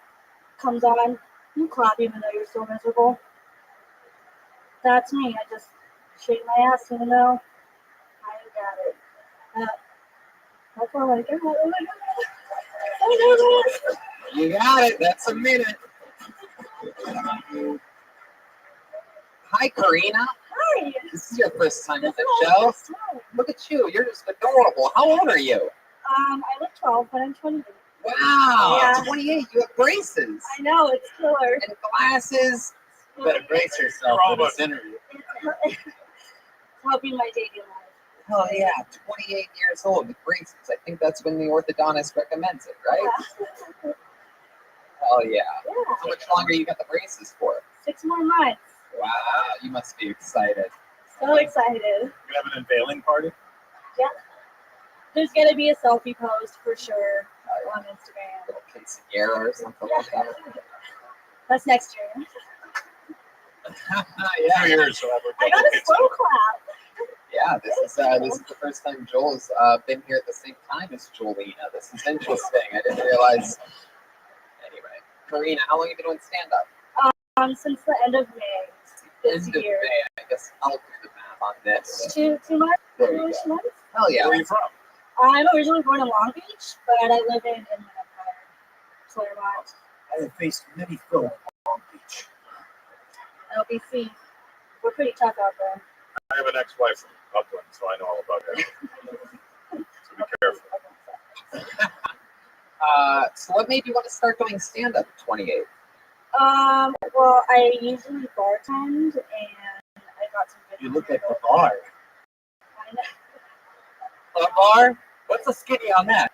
comes on, you clap even though you're so miserable. That's me. I just shake my ass, you know? I got it. That's all I got.
You got it. That's a minute. Hi, Corina.
Hi.
This is your first time at the show. Look at you. You're just adorable. How old are you?
I look 12, but I'm 28.
Wow.
Yeah.
28. You have braces.
I know, it's killer.
And glasses.
You better brace yourself for this interview.
It's helping my dating life.
Oh, yeah. 28 years old with braces. I think that's when the orthodontist recommends it, right?
Yeah.
Oh, yeah. How much longer you got the braces for?
6 more months.
Wow. You must be excited.
So excited.
You have an unveiling party?
Yeah. There's going to be a selfie post for sure on Instagram.
Little quinceañera or something like that.
That's next year.
Yeah.
2 years. So
I got a slow clap.
Yeah, this is the first time Joel's been here at the same time as Jolena. This is interesting. I didn't realize. Anyway, Corina, how long have you been doing stand-up?
Since the end of May this
End of
year.
May. I guess I'll do the math on this.
2 months?
There you
2
go.
months?
Hell yeah.
Where are you from?
I'm originally born in Long Beach, but I live in Inland Empire, Claremont,
I have faced many films on Long Beach.
LBC. We're pretty tough out there.
I have an ex-wife from Upland, so I know all about that. So be careful.
So what made you want to start doing stand-up at 28?
Well, I usually bartend, and I got some good.
You look at the bar.
I know.
The bar? What's the skinny on that?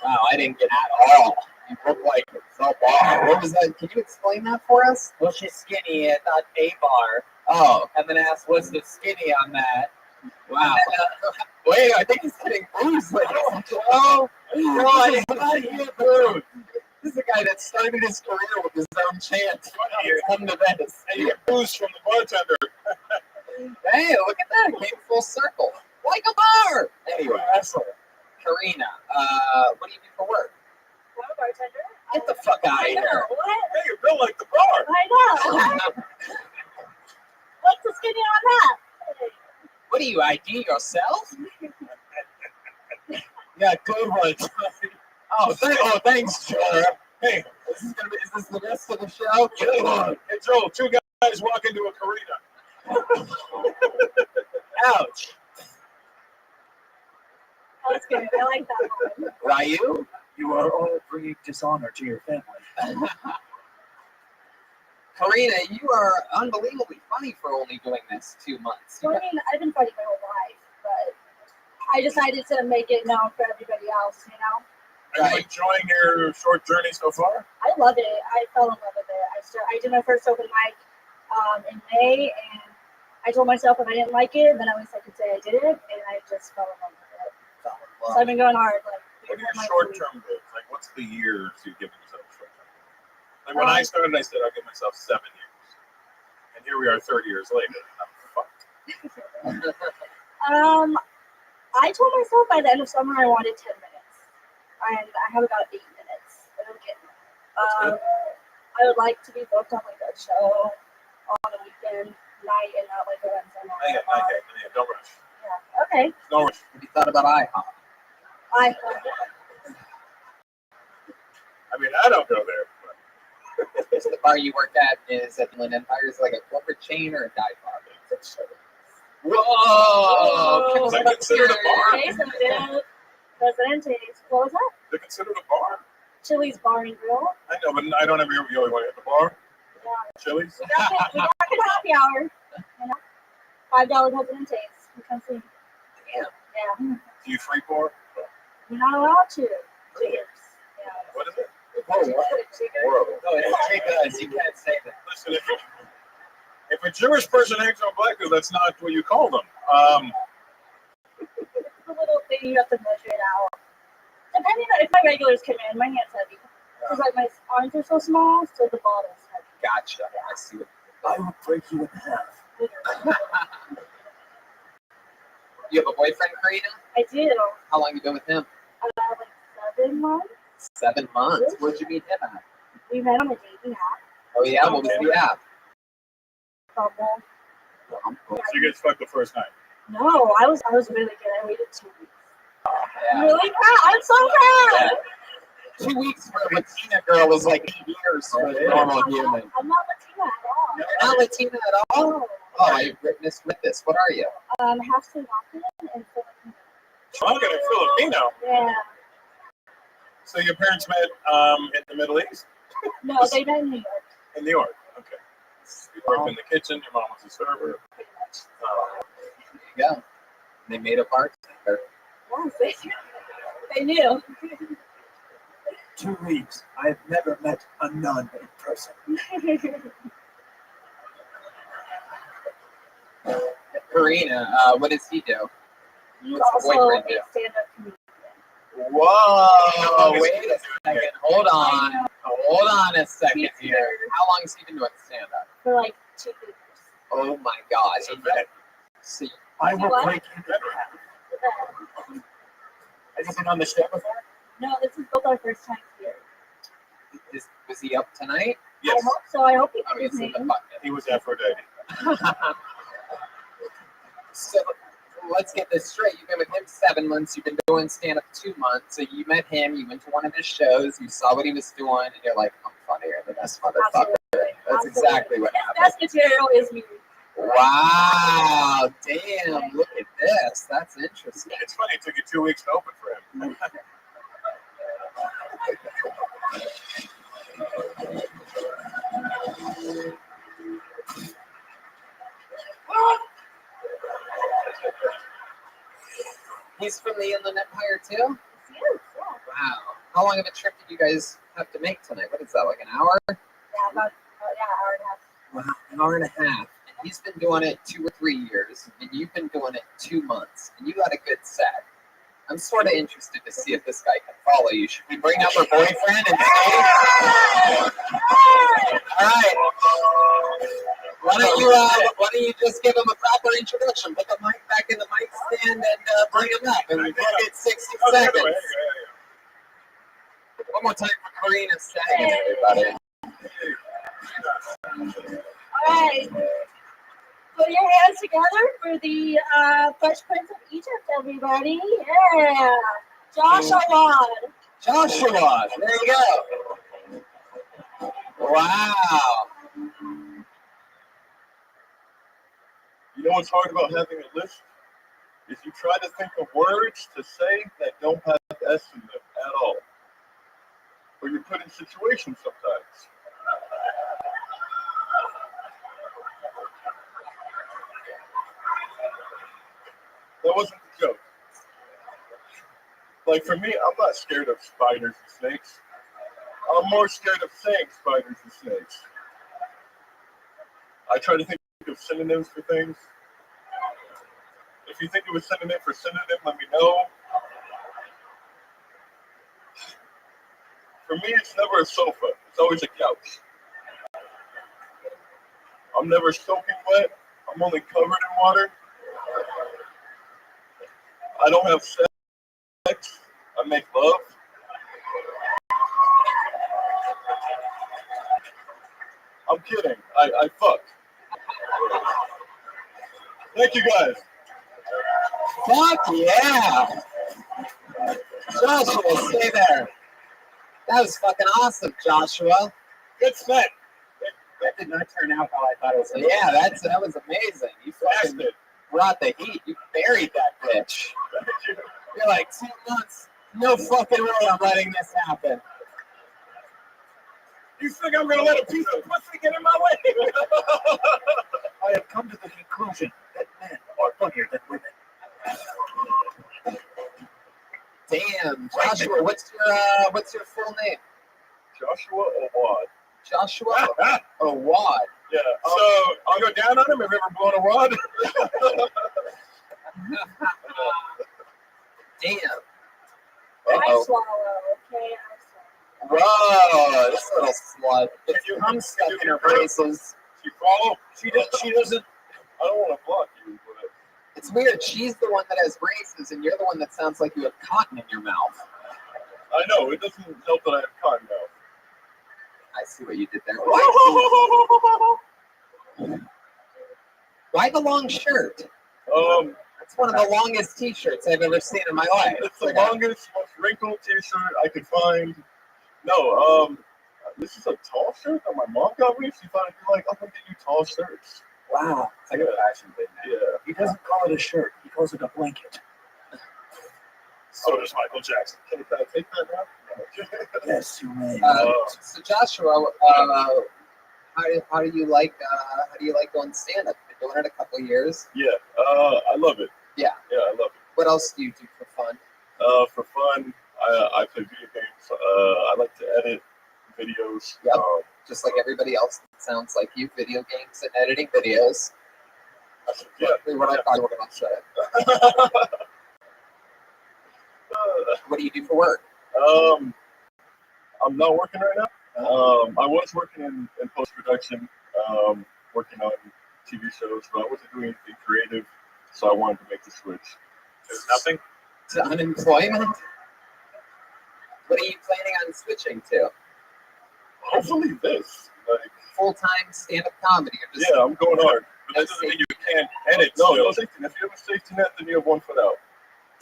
Wow, I didn't get at all. You look like the bar. What was that? Can you explain that for us?
Well, she's skinny at not a bar.
Oh,
And then asked, what's the skinny on that?
wow. Wait, I think he's getting bruised. Like, oh, no, I did not get bruised. This is a guy that started his career with his own chant. Come to this.
And you get booze from the bartender.
Hey, look at that. It came full circle. Like a bar. Anyway,
Excellent.
Karina, what do you do for work?
I'm a bartender.
Get the fuck out of
I know.
here.
What?
Hey, you're built like the bar.
I know. What's the skinny on that?
What do you ID yourself?
Yeah, good one.
Thanks, Joe. Hey, is this the rest of the show?
Good one. Hey, Joel, 2 guys walk into a Karina.
Ouch.
That's good. I like that one.
Ryu?
You are all bringing dishonor to your family.
Karina, you are unbelievably funny for only doing this 2 months.
So, I mean, I've been funny my whole life, but I decided to make it known for everybody else, you know?
Are you enjoying your short journey so far?
I love it. I fell in love with it. I did my first open mic in May, and I told myself if I didn't like it, then at least I could say I did it, and I just fell in love with it. So I've been going hard. Like,
What are your short-term goals? Like, what's the years you give yourself short-term goals? Like, when I started, I said I'll give myself 7 years. And here we are 30 years later, and I'm fucked.
I told myself by the end of summer I wanted 10 minutes, and I have about 8 minutes. But I'm getting there. I would like to be booked on like a show on a weekend night and not like a Wednesday night.
Not yet. Don't rush.
Yeah. Okay.
No rush.
Have you thought about IHOP?
I
mean, I don't go there. But.
Is the bar you work at is at Inland Empire? Is it like a corporate chain or a dive bar? Whoa!
Is that considered a bar?
Okay, so then Presidentes. What was that?
Is it considered a bar?
Chili's Bar and Grill.
I know, but I don't ever hear you want to hit the bar.
Yeah.
Chili's?
We got good happy hour. You know? $5 Presidentes. You come see.
Damn.
Yeah.
Do you free pour?
You're not allowed to. Cheers. Yeah.
What is it?
Horrible. No, it's you can't say that.
Listen, if a Jewish person hangs on black girls, that's not what you call them.
It's a little thing you have to measure it out. Depending on if my regulars come in, my hand's heavy. Because like my arms are so small, so the bottle's heavy.
Gotcha. I see what.
I will break you in half.
You have a boyfriend, Karina?
I do.
How long you been with him?
Like 7 months.
7 months. Where'd you meet him at?
We met on a dating app.
Oh yeah, what was the app?
Bumble.
So you guys fucked the first night.
No, I was really good. I waited 2 weeks.
Yeah.
Really proud. I'm so proud.
2 weeks for a Latina girl is like 8 years for a normal human.
I'm not Latina at all.
You're not Latina at all? Oh, I witnessed with this. What are you?
Half Sri Lankan and Filipino.
Sri Lankan and Filipino.
Yeah.
So your parents met in the Middle East?
No, they met in New York.
In New York. Okay. You worked in the kitchen. Your mom was a server.
Pretty much.
There you go. They made a bartender.
Yes, they knew.
2 weeks. I have never met a nun in person.
Karina, what does he do?
You
What's the
also
boyfriend
a
do?
stand-up comedian.
Whoa! Wait a second. Hold on. Hold on a second
He's
here.
here.
How long has he been doing stand-up?
For like 2 years.
Oh my God!
It's a vet.
See,
I will
What?
break you in half.
has he been on the show before?
No, this is both our first time here.
Was he up tonight?
Yes.
I hope so. I hope he
Oh,
put
he's
his
in the
name.
bucket.
He was Aphrodite.
So let's get this straight. You've been with him 7 months. You've been doing stand-up 2 months. So you met him. You went to one of his shows. You saw what he was doing, and you're like, I'm funnier than this motherfucker. That's exactly what happened.
His best material is me.
Wow! Damn! Look at this. That's interesting.
It's funny. It took you 2 weeks to open for him.
He's from the Inland Empire too.
Yes, yeah.
Wow! How long of a trip did you guys have to make tonight? What is that? Like an hour?
Yeah, about hour and a half.
Wow, an hour and a half. And he's been doing it 2 or 3 years, and you've been doing it 2 months, and you got a good set. I'm sort of interested to see if this guy can follow you. Should we bring up her boyfriend and see? All right. Why don't you just give him a proper introduction? Put the mic back in the mic stand and bring him up, and we'll get 60 seconds. One more time for Karina Sagan, everybody.
All right. Put your hands together for the Fresh Prince of Egypt, everybody. Yeah. Joshua.
Joshua, there you go. Wow.
You know what's hard about having a list? is you try to think of words to say that don't have S in them at all. Or you're put in situations sometimes. That wasn't the joke. Like for me, I'm not scared of spiders and snakes. I'm more scared of saying spiders and snakes. I try to think of synonyms for things. If you think of a synonym for synonym, let me know. For me, it's never a sofa. It's always a couch. I'm never soaking wet. I'm only covered in water. I don't have sex. I make love. I'm kidding. I fuck. Thank you guys.
Fuck yeah! Joshua, stay there. That was fucking awesome, Joshua.
Good set.
That did not turn out how I thought it was.
Yeah, that was amazing. You fucking brought the heat. You buried that bitch. You're like 2 months. No fucking way I'm letting this happen.
You think I'm gonna let a piece of pussy get in my way?
I have come to the conclusion that men are funnier than women.
Damn, Joshua, what's your full name?
Joshua Awad.
Joshua Awad.
Yeah. So I'll go down on him. Have you ever blown a wad?
Damn.
I swallow, okay? I swallow.
Whoa, this little slut. It's
you
hum stuck in her braces.
You follow? She doesn't. I don't want to block you, but
It's weird. She's the one that has braces, and you're the one that sounds like you have cotton in your mouth.
I know it doesn't help that I have cotton mouth.
I see what you did there. Why the long shirt? It's one of the longest T-shirts I've ever seen in my life.
It's the longest, most wrinkled T-shirt I could find. No, this is a tall shirt that my mom got me. She thought I'd be like, I'm gonna get you tall shirts.
Wow, it's like a fashion thing.
Yeah.
He doesn't call it a shirt. He calls it a blanket.
So does Michael Jackson. Can I take that now?
Yes, you may.
So Joshua, how do you like going stand up? Been doing it a couple of years.
Yeah, I love it.
Yeah.
Yeah, I love it.
What else do you do for fun?
For fun, I play video games. I like to edit videos.
Yep. Just like everybody else that sounds like you, video games and editing videos. That's exactly what I thought you were going to say. What do you do for work?
I'm not working right now. I was working in post-production, working on TV shows, but I wasn't doing anything creative, so I wanted to make the switch. There's nothing?
To unemployment? What are you planning on switching to?
Hopefully this. Like
full-time stand-up comedy. Or just
I'm going hard. But that doesn't mean you can't edit. No safety net. If you have a safety net, then you have 1 foot out.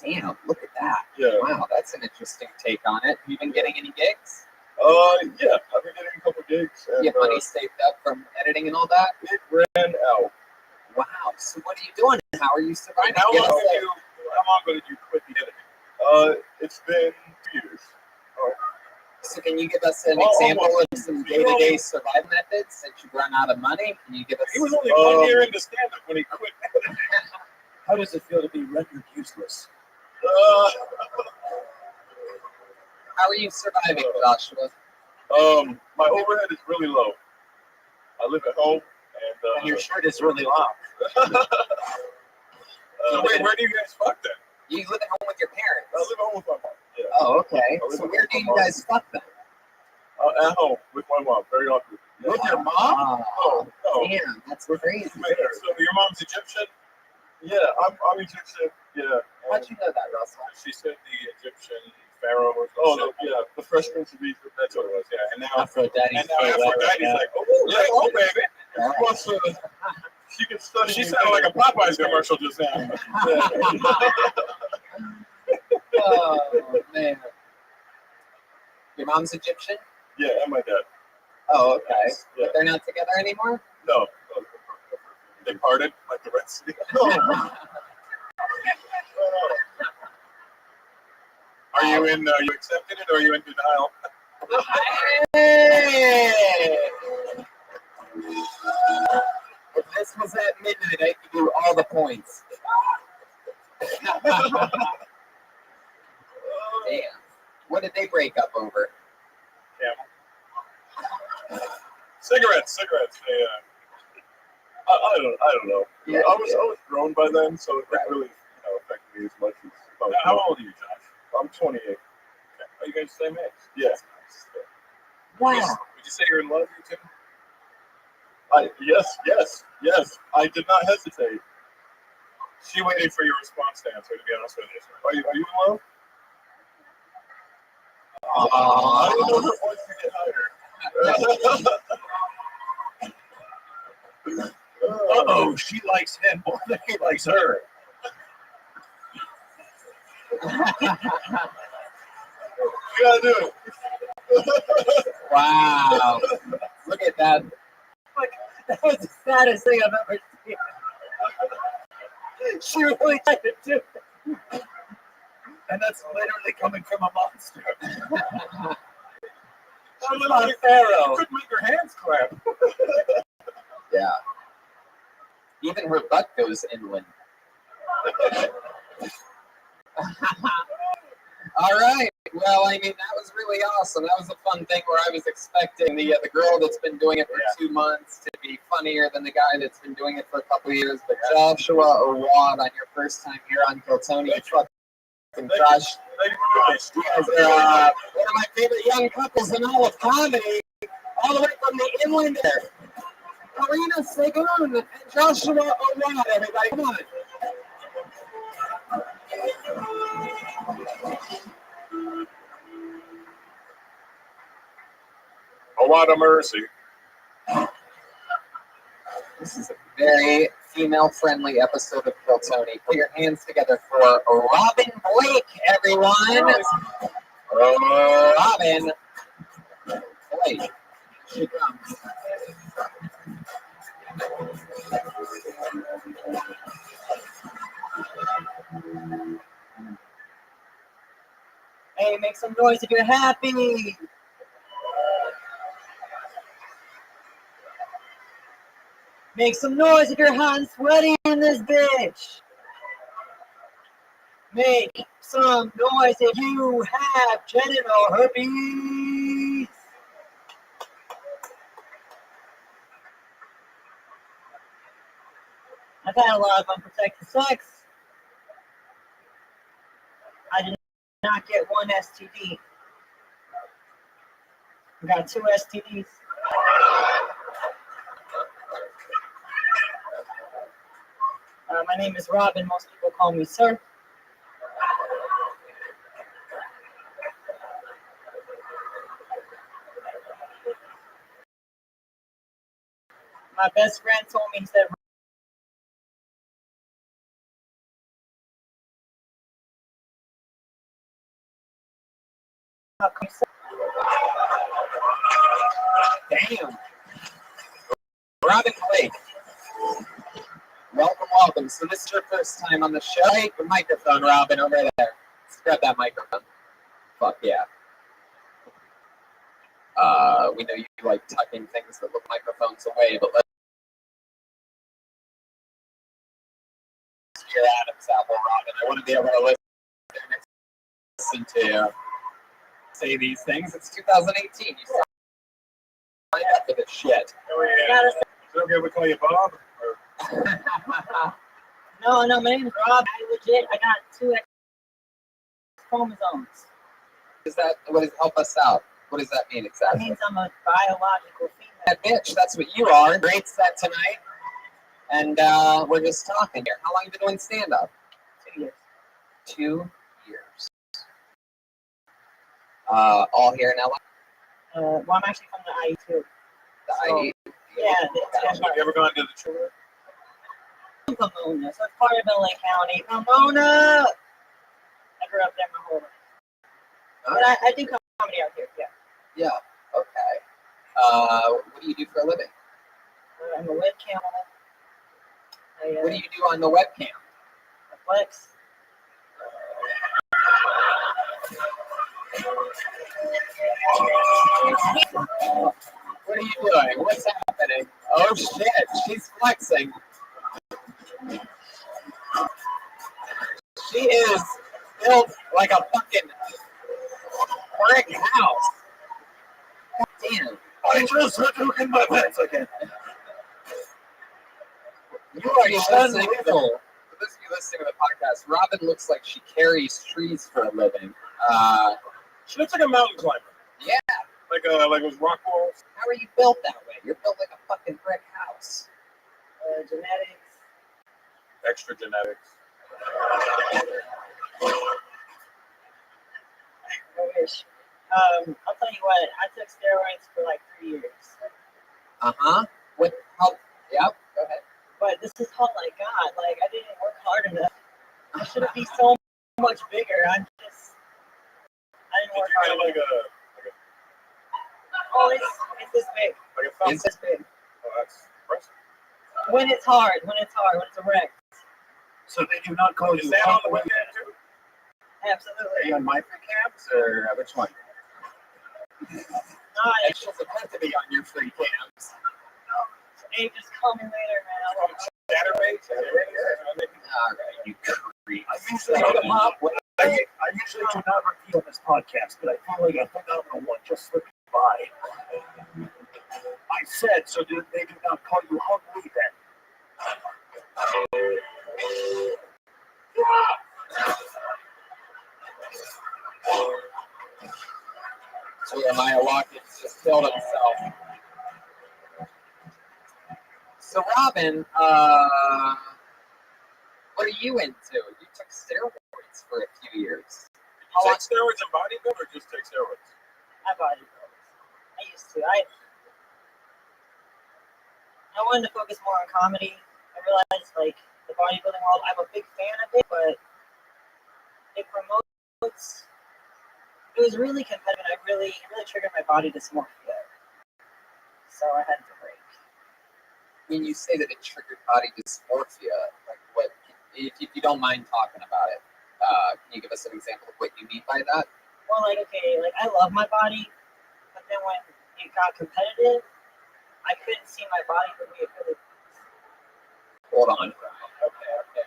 Damn, look at that.
Yeah.
Wow, that's an interesting take on it. Have you been getting any gigs?
Yeah, I've been getting a couple gigs. And,
you have money saved up from editing and all that?
It ran out.
Wow. So what are you doing? How are you surviving?
How long ago did you quit the editing? It's been 2 years.
So can you give us an example of some day-to-day survival methods since you've run out of money? Can you give us?
He was only 1 year into stand-up when he quit editing.
How does it feel to be rendered useless?
How are you surviving, Joshua?
My overhead is really low. I live at home,
and your shirt is really long.
Wait, where do you guys fuck then?
You live at home with your parents.
I live at home with my mom. Yeah.
Oh, okay. So where do you guys fuck then?
At home with my mom. Very awkward.
With your mom?
Oh,
damn, that's crazy.
So your mom's Egyptian? Yeah, I'm Egyptian. Yeah.
How'd you know that, Russell?
She said the Egyptian pharaoh was. The Fresh Prince of Egypt. That's what it was. Yeah, and now Aphrodite's like, oh, baby. She wants to. She can study. She sounded like a Popeyes commercial just now.
Oh man. Your mom's Egyptian?
Yeah, and my dad.
Oh, okay.
Yeah.
But they're not together anymore?
No. They parted like the Red Sea. Are you in? Are you accepting it, or are you in denial?
Hey! If this was at midnight, I could do all the points. Damn. What did they break up over?
Cigarettes. Yeah. I don't know.
Yeah,
I was grown by then, so it didn't really affect me as much as.
How old are you, Josh?
I'm 28.
Are you guys the same age?
Yeah.
Wow.
Would you say you're in love, you two?
Yes. I did not hesitate.
She waited for your response to answer, to be honest with you.
Are you in love? I don't know if once you get higher.
Uh-oh, she likes him more than he likes her.
You gotta do it.
Wow. Look at that.
That was the saddest thing I've ever seen. She really tried to do it.
And that's literally coming from a monster.
She's not Pharaoh.
You couldn't make her hands clap.
Yeah. Even her butt goes inland. All right. Well, I mean, that was really awesome. That was a fun thing where I was expecting the girl that's been doing it for 2 months to be funnier than the guy that's been doing it for a couple of years. But Joshua Awad, on your first time here on Kiltony, you fucking crush. You guys are one of my favorite young couples in all of comedy, all the way from the inland there. Karina Segun and Joshua Awad, everybody. Come on.
A lot of mercy.
This is a very female-friendly episode of Kiltony. Put your hands together for Robin Blake, everyone. Robin Blake. Here she comes.
Hey, make some noise if you're happy. Make some noise if you're hot and sweaty in this bitch. Make some noise if you have genital herpes. I've had a lot of unprotected sex. I did not get one STD. I got 2 STDs. My name is Robin. Most people call me Sir. My best friend told me, he said,
Damn. Robin Blake. Welcome. So this is your first time on the show. Hey, the microphone, Robin, over there. Let's grab that microphone. Fuck yeah. We know you like tucking things that look microphones away, but let's hear Adam's apple, Robin. I want to be able to listen to say these things. It's 2018. You signed up for this shit.
Oh, yeah. Is it okay if we call you Bob?
No, my name is Rob. I got 2 X chromosomes.
What does help us out? What does that mean
That
exactly?
means I'm a biological female.
That bitch, that's what you are. Great set tonight. And we're just talking here. How long have you been doing stand-up?
2 years.
2 years. All here in LA?
Well, I'm actually from the IE too.
The IE?
Yeah.
Have you ever gone to the tour?
Pomona, so it's part of LA County. Pomona! I grew up there my whole life. But I do comedy out here, yeah.
Yeah, okay. What do you do for a living?
I'm a webcam.
What do you do on the webcam?
I flex.
What are you doing? What's happening? Oh shit, she's flexing. She is built like a fucking brick house. God damn.
I just had to in my pants again.
You are listening to the, for those of you listening to the podcast, Robin looks like she carries trees for a living.
She looks like a mountain climber.
Yeah.
Like those rock walls.
How are you built that way? You're built like a fucking brick house.
Genetics.
Extra genetics.
I wish. I'll tell you what, I took steroids for like 3 years.
Uh-huh. What? How? Yep. Go ahead.
But this is all I got. Like, I didn't work hard enough. I should have been so much bigger. I didn't work hard enough. Oh, it's this big.
Like a
Is
This big.
Oh, that's impressive.
When it's hard, when it's erect.
So they do not call you that on the weekend too?
Are
Absolutely.
you on my free camps or which one?
No,
It's just meant to be on your free cams.
ain't just coming later, man.
Saturday.
All right, you creep.
I usually do not repeat on this podcast, but I feel like a phenomenal one just slipped by. I said, so they do not call you hungry then.
Jeremiah Watkins just killed himself. So, Robin, what are you into? You took steroids for a few years.
You take steroids and bodybuilding or just take steroids?
I bodybuild. I used to. I wanted to focus more on comedy. I realized, like, the bodybuilding world, I'm a big fan of it, but it promotes. It was really competitive. And it really triggered my body dysmorphia. So I had to break.
When you say that it triggered body dysmorphia, like what? If you don't mind talking about it, can you give us an example of what you mean by that?
Well, like, okay, like, I love my body, but then when it got competitive, I couldn't see my body the way it really was.
Hold on. Okay.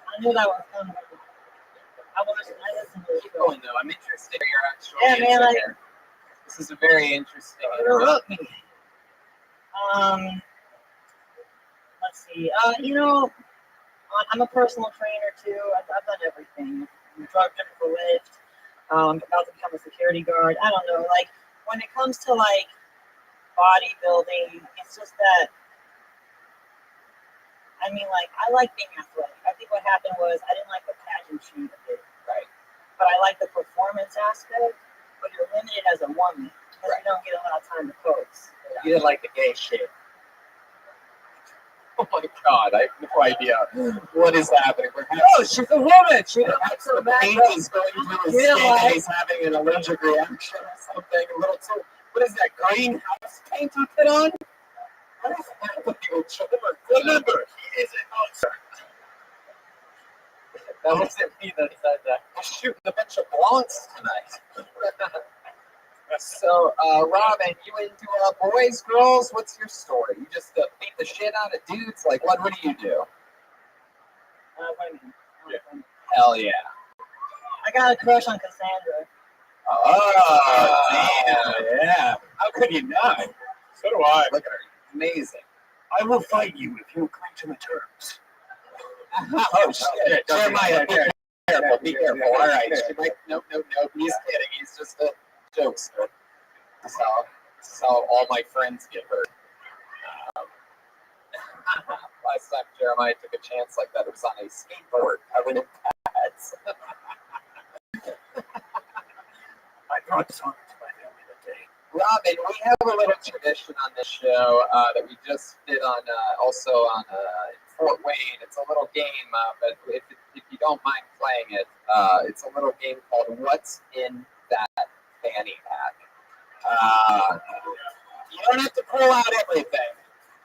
I knew that was coming. I listened to the
Keep
show.
going though. I'm interested in your actual
Yeah, man,
answer
like,
here. This is a very interesting.
Interrupt me. Let's see. I'm a personal trainer too. I've done everything. I'm a drug dealer for Lyft. I'm about to become a security guard. I don't know. Like, when it comes to like bodybuilding, it's just that. I mean, like, I like being athletic. I think what happened was I didn't like the pageantry of it,
Right.
but I like the performance aspect. But you're limited as a woman because you don't get a lot of time to pose.
You didn't like the gay shit. Oh my god, I have no idea what is happening.
Oh, she's a woman. She
Perhaps the paint is going through his
Yeah,
skin
like-
and he's having an allergic reaction or something. A little too. What is that greenhouse paint you put on? What is happening with children?
Remember, he is a monster.
That wasn't me that said that. We're shooting a bunch of blondes tonight. So, Robin, you into boys, girls? What's your story? You just beat the shit out of dudes? Like, what do you do?
Women.
Hell yeah.
I got a crush on Cassandra.
Oh, damn. Yeah. How could you not?
So do I.
Look at her. Amazing.
I will fight you if you agree to the terms.
Oh, shit. Jeremiah, careful. Be careful. All right. Nope. He's kidding. He's just a jokester. This is how all my friends get hurt. Last time Jeremiah took a chance like that, it was on a skateboard covered in pads.
I brought this honor to my family today.
Robin, we have a little tradition on this show that we just did on also on Fort Wayne. It's a little game, but if you don't mind playing it, it's a little game called What's in That Fanny Pack. You don't have to pull out everything,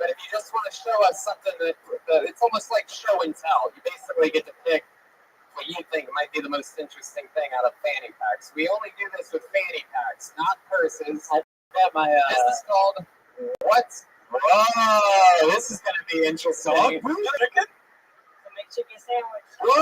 But if you just want to show us something that it's almost like show and tell. You basically get to pick what you think might be the most interesting thing out of fanny packs. We only do this with fanny packs, not purses.
I got my
This is called what? Whoa, this is going to be interesting.
dog food chicken. The McChicken sandwich.
Whoa!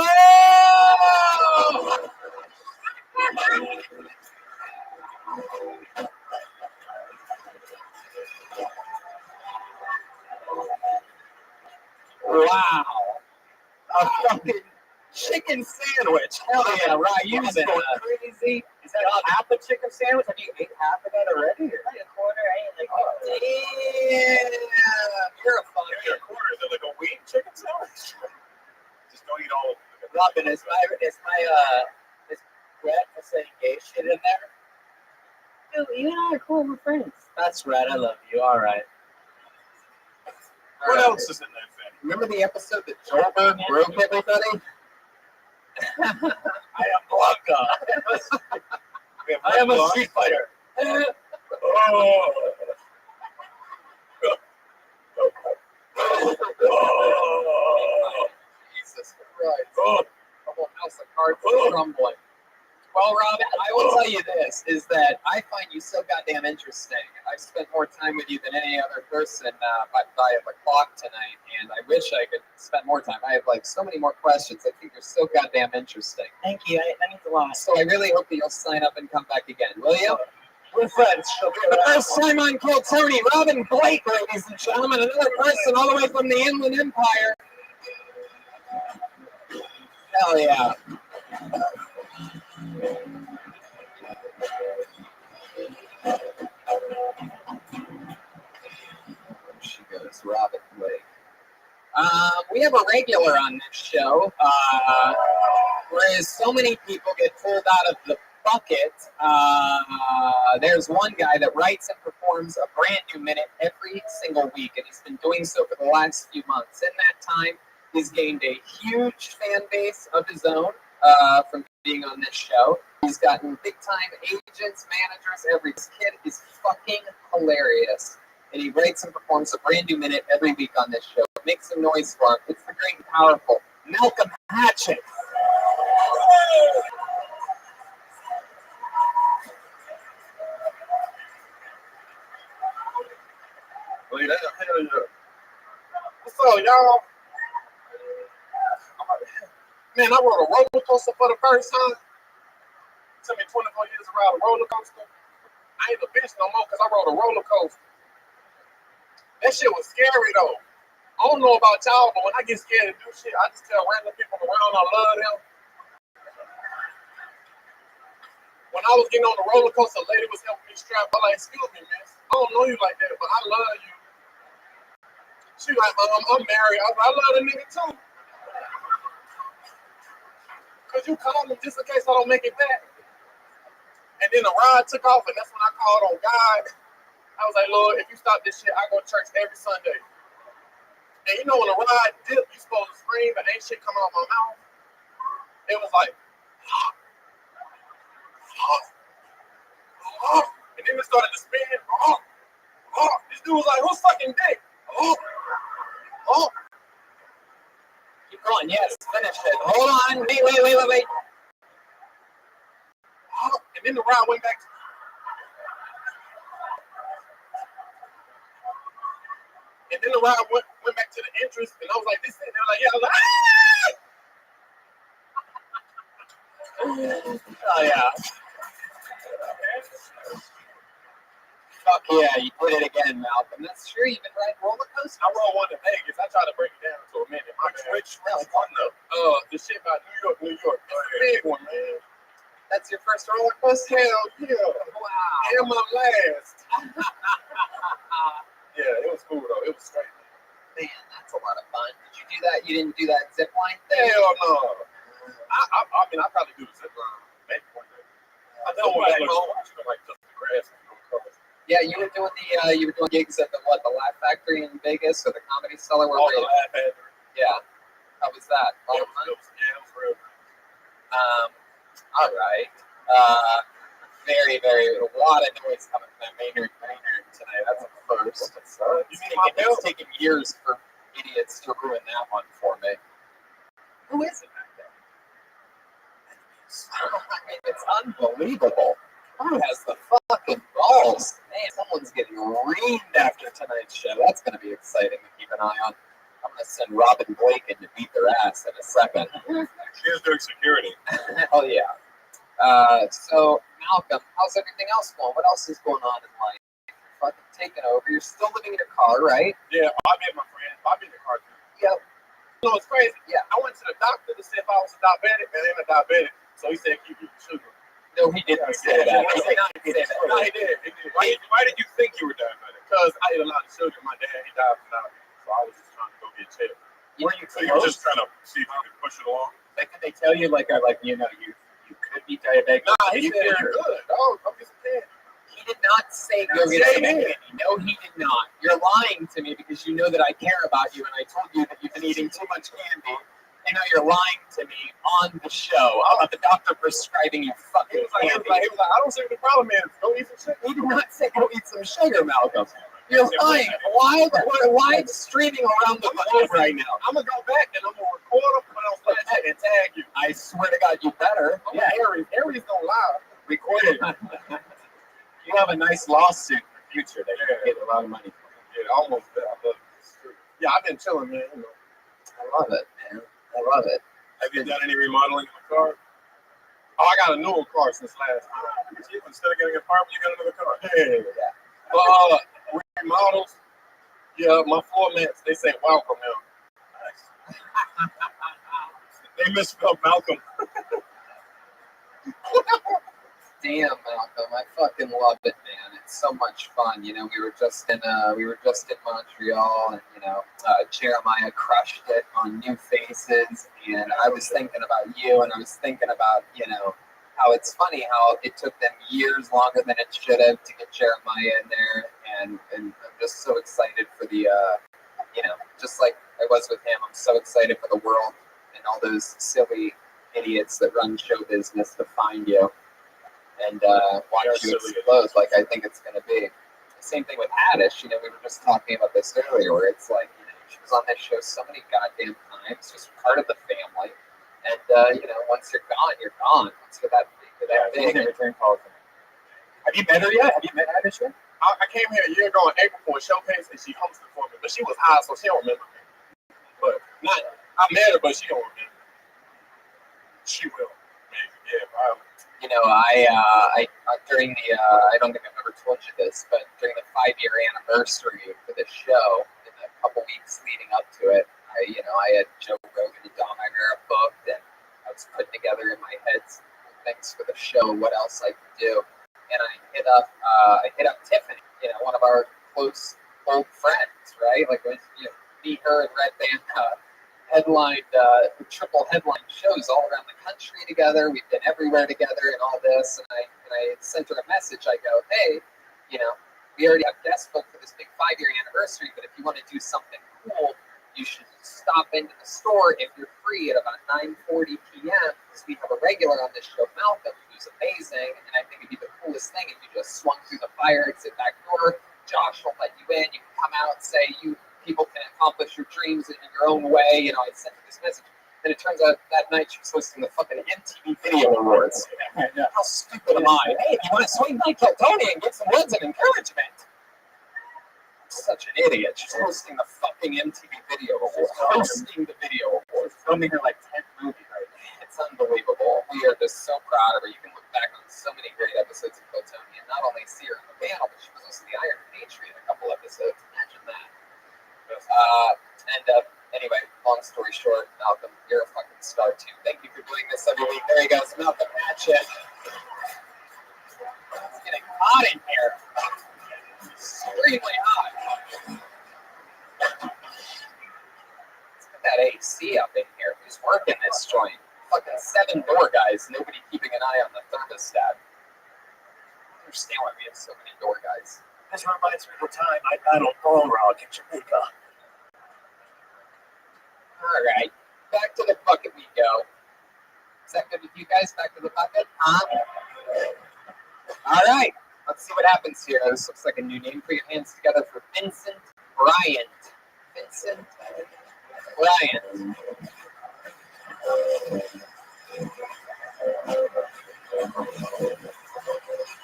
Wow. A fucking chicken sandwich. Hell yeah, right. You just going crazy.
Is that half a chicken sandwich? Have you ate half of that already? Like a quarter. I ate like
Damn. You're a fucking.
Give me a quarter. Is it like a wheat chicken sandwich? Just don't eat all of it.
Robin, is Brett for saying gay shit in there?
Dude, you and I are cool. We're friends.
That's right. I love you. All right.
What else is in that thing?
Remember the episode that Joelberg broke everybody?
I am Blanca. I am a street fighter.
Jesus Christ. The whole house of cards is crumbling. Well, Rob, I will tell you this, is that I find you so goddamn interesting. I've spent more time with you than any other person by the clock tonight, and I wish I could spend more time. I have like so many more questions. I think you're so goddamn interesting.
Thank you. That means a lot.
So I really hope that you'll sign up and come back again, will you?
We're friends.
The first time on Kill Tony, Robin Blake, ladies and gentlemen, another person all the way from the Inland Empire. Hell yeah. She goes, Robin Blake. We have a regular on this show. Whereas so many people get pulled out of the bucket, there's one guy that writes and performs a brand new minute every single week, and he's been doing so for the last few months. In that time, he's gained a huge fan base of his own from being on this show. He's gotten big-time agents, managers, every kid is fucking hilarious. And he writes and performs a brand new minute every week on this show. Make some noise for him. It's the great and powerful Malcolm Hatchet.
Look at that. Hell yeah. What's up, y'all? Man, I rode a roller coaster for the first time. It took me 24 years to ride a roller coaster. I ain't a bitch no more because I rode a roller coaster. That shit was scary though. I don't know about y'all, but when I get scared to do shit, I just tell random people around I love them. When I was getting on the roller coaster, a lady was helping me strap. I'm like, excuse me, miss. I don't know you like that, but I love you. She like, I'm married. I love the nigga too. Could you call me just in case I don't make it back? And then the ride took off, and that's when I called on God. I was like, Lord, if you stop this shit, I go to church every Sunday. And you know when the ride dip, you supposed to scream, but ain't shit coming out my mouth. It was like, and then it started to spin. This dude was like, who's sucking dick?
Keep going, yes, finish it. Hold on, wait.
And then the ride went back to went back to the entrance, and I was like, this is it. They were like, yeah. I was like,
Oh, yeah. Fuck yeah, you did it again, Malcolm. That's true, you've been riding roller coasters.
I rode one in Vegas. I tried to break it down to a minute. Which one though? The shit about New York. It's a big one, man.
That's your first roller coaster?
Hell yeah.
Wow.
And my last. Yeah, it was cool though. It was straight.
Man, that's a lot of fun. Did you do that? You didn't do that zip line thing?
Hell no. I mean, I probably do the zip line maybe one day. I don't want to like just the grass and covers.
Yeah, you were doing gigs at the Laugh Factory in Vegas or the Comedy Cellar.
The Laugh Factory.
Yeah. How was that?
It was real.
All right. Very, very, a lot of noise coming from Maynard. tonight. That's a first.
You need my bill?
It's taken years for idiots to ruin that one for me. Who is it back there? I mean, it's unbelievable. Who has the fucking balls? Man, someone's getting reamed after tonight's show. That's going to be exciting to keep an eye on. I'm going to send Rob and Blake in to beat their ass in a second.
She is doing security.
Hell yeah. So, Malcolm, how's everything else going? What else is going on in life? Fucking taking over. You're still living in your car, right?
Yeah, Bobby and my friend. Bobby in the car too.
Yep.
You know what's crazy?
Yeah.
I went to the doctor to see if I was a diabetic, and I'm a diabetic. So he said, keep eating sugar.
No, he didn't say that.
He did not say that. No, he did. He did. Why did you think you were diabetic? Because I ate a lot of sugar. My dad, he died from diabetes. So I was just trying to go get checked. So you were just trying to see if you could push it along?
Like, did they tell you, like, you know, you could be diabetic?
Nah, he said you're good. Oh, go get some candy.
He did not say go get some candy. No, he did not. You're lying to me because you know that I care about you, and I told you that you've been eating too much candy. And now you're lying to me on the show about the doctor prescribing you fucking candy.
He was like, I don't see what the problem is. Go eat some sugar.
He did not say go eat some sugar, Malcolm. You're lying. We're live streaming around the globe right now.
I'm going to go back and I'm going to record them, put on Snapchat and tag you.
I swear to God, you better.
Yeah, Aries don't lie.
Record it. You have a nice lawsuit in the future that you get a lot of money from.
Yeah, almost there. Yeah, I've been chilling, man. You know.
I love it, man. I love it.
Have you done any remodeling in the car? Oh, I got a newer car since last time. Instead of getting an apartment, you got another car. Yeah. Well, remodels. Yeah, my floor mats, they say welcome now. They misspelled Malcolm.
Damn, Malcolm, I fucking love it, man. It's so much fun. You know, we were just in Montreal, and you know, Jeremiah crushed it on New Faces, and I was thinking about you, and I was thinking about, you know, how it's funny how it took them years longer than it should have to get Jeremiah in there, and I'm just so excited for the, you know, just like I was with him, I'm so excited for the world and all those silly idiots that run show business to find you and watch you explode like I think it's going to be. Same thing with Haddish, you know, we were just talking about this earlier, where it's like, you know, she was on this show so many goddamn times, just part of the family. And, you know, once you're gone, you're gone. Once you're that big.
Have you met her yet? Have you met Haddish yet?
I came here a year ago in April for a showcase, and she hosted for me, but she was high, so she don't remember me. But I met her, but she don't remember me. She will. Maybe, yeah, probably.
You know, I during the I don't think I've ever told you this, but during the 5-year anniversary for the show, in the couple weeks leading up to it, I had Joe Rogan and Dom Aguirre booked, and I was putting together in my head things for the show, what else I could do, and I hit up Tiffany, you know, one of our close old friends, right? Like, you know, me, her, and Red Band headlined triple headline shows all around the country together. We've been everywhere together and all this. And I sent her a message. I go, hey, you know, we already have guest booked for this big 5-year anniversary, but if you want to do something cool, you should stop into the store if you're free at about 9:40 p.m. because we have a regular on this show, Malcolm, who's amazing. And I think it'd be the coolest thing if you just swung through the fire exit back door. Josh will let you in. You can come out and say people can accomplish your dreams in your own way. You know, I sent her this message. And it turns out that night she was hosting the fucking MTV Video Awards. How stupid am I? Hey, you want to swing by Keltoni and get some words of encouragement? Such an idiot. She's hosting the fucking MTV Video Awards. Hosting the Video Awards.
Filming her like 10th movie right now.
It's unbelievable. We are just so proud of her. You can look back on so many great episodes of Keltoni and not only see her on the panel, but she was also the Iron Patriot in a couple episodes. Imagine that. Anyway, long story short, Malcolm, you're a fucking star too. Thank you for doing this every week. There he goes, Malcolm Hatchet. It's getting hot in here. Extremely hot. Let's put that AC up in here. Who's working this joint? Fucking 7 door guys. Nobody keeping an eye on the thermostat. I don't understand why we have so many door guys.
This reminds me of the time I battled Balrog in Jamaica.
All right, back to the bucket we go. Is that good with you guys? Back to the bucket? Huh? All right, Let's see what happens here. This looks like a new name. Put your hands together for Vincent Bryant. Vincent Bryant.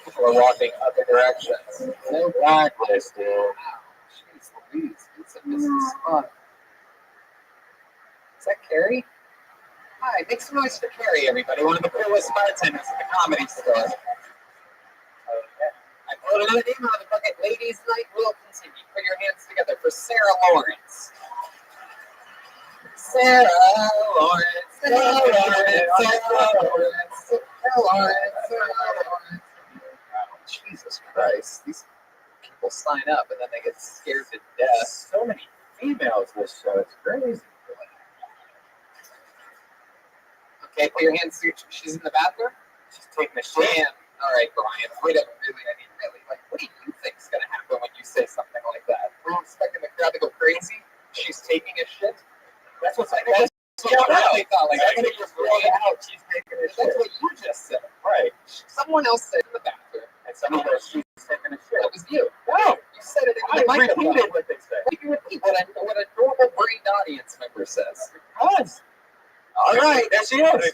People are walking other directions.
No blacklisted.
Wow. Jeez Louise. It's a missing spot. Is that Carrie? Hi, make some noise for Carrie, everybody. One of the coolest bartenders at the Comedy Store. I put another name on the bucket. Ladies' night will continue. Put your hands together for Sarah Lawrence. Sarah Lawrence. Sarah Lawrence. Sarah Lawrence. Sarah Lawrence. Sarah Lawrence. Wow, Jesus Christ. These people sign up and then they get scared to death.
So many females this show. It's crazy.
Okay, put your hands through. She's in the bathroom?
She's taking a shit.
Damn. All right, Brian. Wait up. Really. Like, what do you think's going to happen when you say something like that? We're expecting the crowd to go crazy? She's taking a shit?
That's what's like.
That's what I really thought. Like,
I
I'm going to
think
just
it's
roll
really
out. She's taking a shit. That's what you just said.
Right.
Someone else said in the bathroom.
And someone goes, she's taking a shit.
That was you.
No.
You said it in
I
the microphone.
repeated what they said.
You repeat what a normal brained audience member says.
Because.
All right, there she is.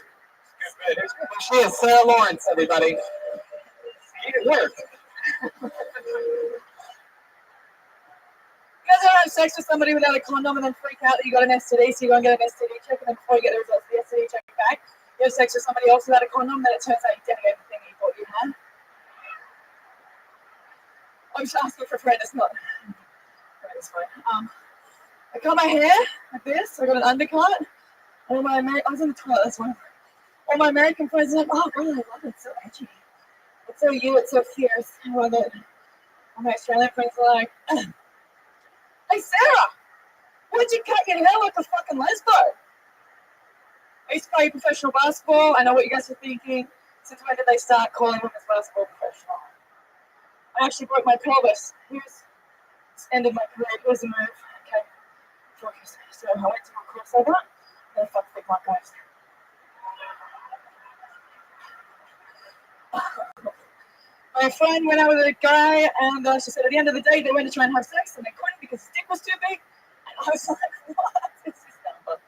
She is Sarah Lawrence, everybody. It worked.
You guys ever have sex with somebody without a condom and then freak out that you got an STD, so you go and get an STD check, and then before you get the results of the STD check back, you have sex with somebody else without a condom, then it turns out you didn't get everything you thought you had? I'm just asking for a friend, it's not. It's fine. I cut my hair like this, I got an undercut, and I was in the toilet, that's one. All my American friends are like, oh god, I love it, it's so edgy. It's so you, it's so fierce. I love it. All my Australian friends are like, hey Sarah, why'd you cut your hair like a fucking lesbo? I used to play professional basketball. I know what you guys are thinking. Since when did they start calling women's basketball professional? I actually broke my pelvis. Here's ended my career. Here's the move. Okay. Focus. So I went to my crossover and I fucked with my guys. My friend went out with a guy and she said at the end of the day they went to try and have sex and they couldn't because his dick was too big. And I was like, what is this number?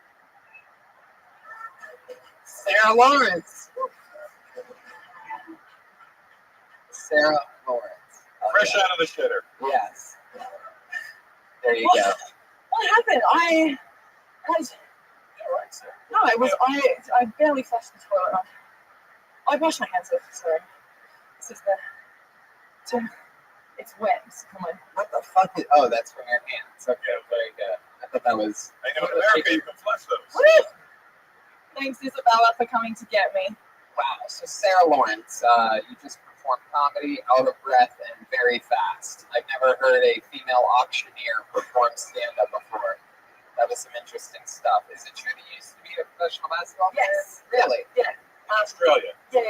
Sarah Lawrence. Sarah Lawrence.
Fresh out of the shitter.
Yes. There you go.
What happened? I barely flushed the toilet. I washed my hands off, sorry. This is it's wet. Come on.
What the fuck is, oh, that's from your hands. Okay, very good. I thought that was.
I know in America you can flush those.
Woo! Thanks, Isabella, for coming to get me.
Wow. So Sarah Lawrence, you just performed comedy out of breath and very fast. I've never heard a female auctioneer perform stand-up before. That was some interesting stuff. Is it true that you used to be a professional basketball player?
Yes.
Really?
Yeah.
Australia.
Yeah.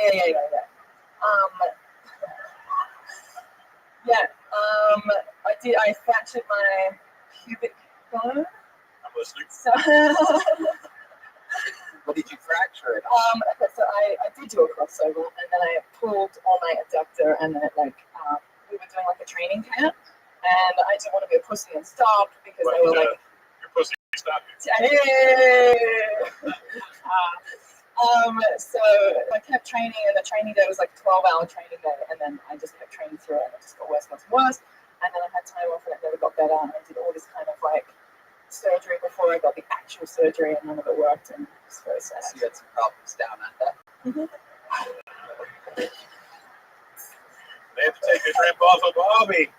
I fractured my pubic bone.
I'm listening.
So,
What did you fracture it?
okay, so I did do a crossover, and then I pulled on my adductor, and then we were doing like a training camp, and I didn't want to be a pussy and stop because they were like,
your pussy stopped you.
hey! So I kept training, and the training day was like a 12-hour training day, and then I just kept training through it, and it just got worse and worse. And then I had time off, and it never got better, and I did all this kind of like surgery before I got the actual surgery, and none of it worked, and it was very sad.
So you had some problems down under.
They had to take a trip off of Bobby.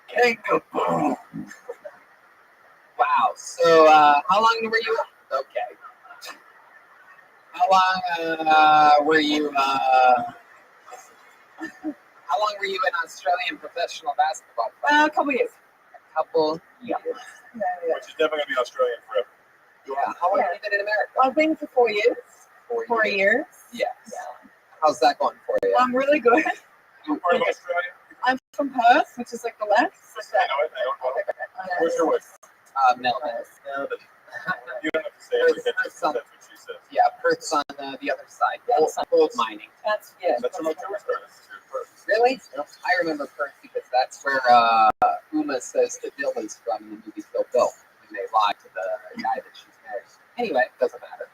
Kangaroo. Wow. So how long were you? Okay. How long were you? How long were you in Australian professional basketball?
A couple years.
A couple years.
Yeah.
Which is definitely going to be Australian forever.
Yeah. How long have you been in America?
I've been for 4 years. 4 years.
Yes.
Yeah.
How's that going for you?
I'm really good.
You're part of Australia?
I'm from Perth, which is like the left.
I know it. Where's your wife?
Melbourne.
You don't have to say everything. That's what she says.
Yeah, Perth's on the other side. Gold mining.
That's yeah.
That's where my tourist is.
Really? I remember Perth because that's where Uma says that Bill is from in the movie Kill Bill. And they lied to the guy that she's married. Anyway, doesn't matter.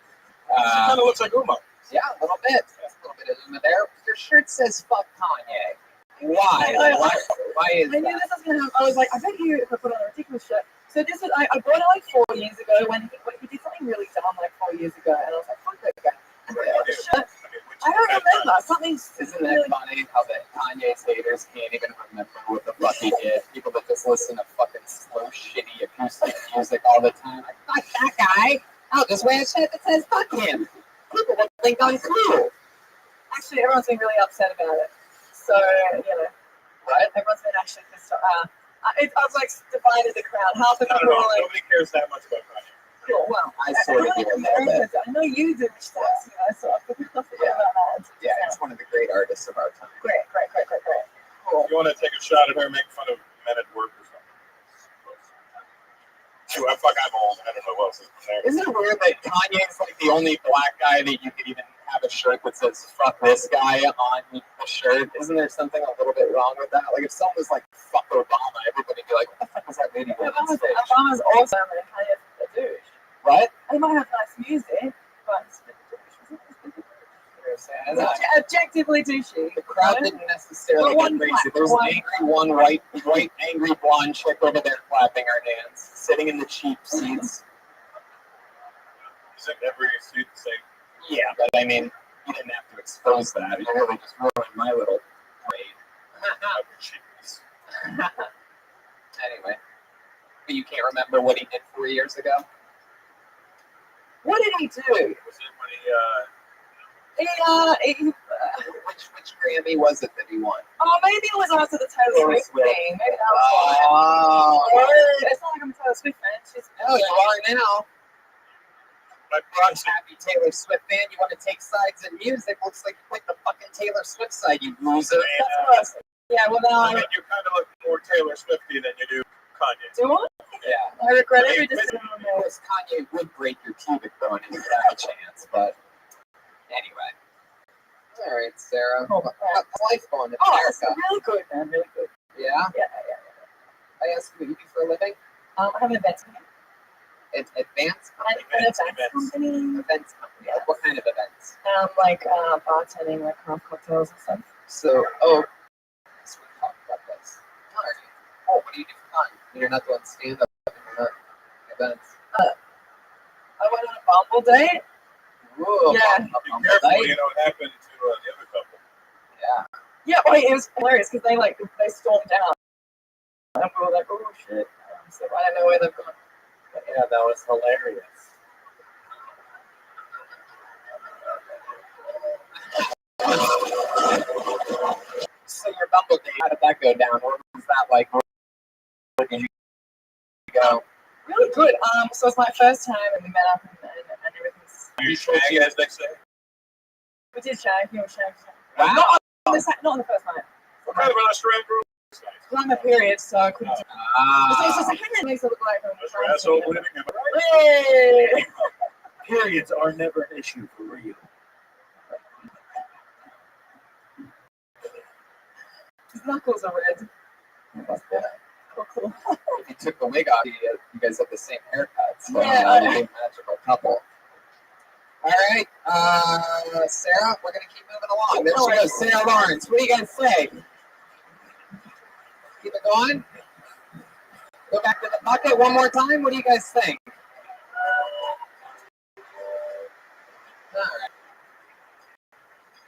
Kind of looks like Uma.
Yeah, a little bit. There's a little bit of Uma there. Your shirt says "fuck Kanye." Why? Why is
I knew
that?
this was gonna happen. I was like, I bet you if I put on a ridiculous shirt. So this is I bought it like 4 years ago when he did something really dumb like 4 years ago, and I was like, fuck that guy. And I got the shirt. I don't remember. Something's
Isn't that funny how the Kanye's haters can't even remember what the fuck he did? People that just listen to fucking slow, shitty acoustic music all the time. Like, fuck that guy. I'll just wear a shirt that says fuck him. People will think I'm cool.
Actually, everyone's been really upset about it. So,
Right?
everyone's been actually pissed off. I was like divided the crowd. Half the people were like,
Nobody cares that much about Kanye.
cool, well,
I sort of do a little bit.
I know you do, so I forget about that.
Yeah, he's one of the great artists of our time.
Great.
If you want to take a shot at her, make fun of men at work or something. Shoot, I'm old. I don't know what else is there.
Isn't it weird that Kanye's like the only black guy that you could even have a shirt that says "fuck this guy" on the shirt? Isn't there something a little bit wrong with that? Like if someone was like "fuck Obama," everybody would be like, "What the fuck was that lady doing on stage?"
Obama's awesome and Kanye's a douche.
What?
He might have nice music, but he's a douche.
And,
Objectively douchey.
the crowd didn't necessarily get crazy. There was an angry white angry blonde chick over there clapping her hands, sitting in the cheap seats.
Isn't every suit the same?
Yeah, but I mean, you didn't have to expose that. You really just ruined my little parade.
Of your cheapness.
Anyway, but you can't remember what he did 4 years ago?
What did he do?
Was it when he,
Which Grammy was it that he won?
Oh, maybe it was after the Taylor Swift thing. Maybe that was
Oh,
why. It's not like I'm a Taylor Swift fan. She's
no, you are now.
my proxy?
Happy Taylor Swift fan. You want to take sides in music? Looks like you picked the fucking Taylor Swift side, you loser.
Yeah, well now
I mean, you kind of look more Taylor Swifty than you do Kanye.
do I?
Yeah.
I regret every
Of
decision.
course, Kanye would break your pubic bone if you had a chance, but anyway. All right, Sarah. How's life going in
Oh, it's
America?
really good, man. Really good.
Yeah?
Yeah.
I asked you what you do for a living?
I have an events company.
It's advanced
An events company.
events company. Like, what kind of events?
Like bartending, like craft cocktails and stuff.
So, so we talked about this. All right. Oh, what do you do for fun? You're not doing stand-up, you're not events.
I went on a Bumble date.
Ooh,
Yeah.
Be careful, you know what happened to the other couple.
Yeah.
Yeah, wait, it was hilarious because they stormed out. And we were like, oh shit. So I don't know where they've gone. But,
Yeah, that was hilarious. So your Bumble date, how did that go down? What was that like? Where did you go?
really good. So it's my first time and we met up and everything's.
You shag, as they say.
We did shag, you know, shag.
Wow.
Not on the first night.
What kind of a restaurant group?
Because I'm a period, so I couldn't. It's just like, it makes it look like I'm
That's your asshole bleeding. Am I right?
Hey!
Periods are never an issue for real.
His knuckles are red. Cool.
If you took the wig off, you guys have the same haircut. So
Yeah.
you're a magical couple. All right, Sarah, we're gonna keep moving along. There she goes, Sarah Lawrence. What do you guys say? Keep it going. Go back to the bucket one more time. What do you guys think? All right.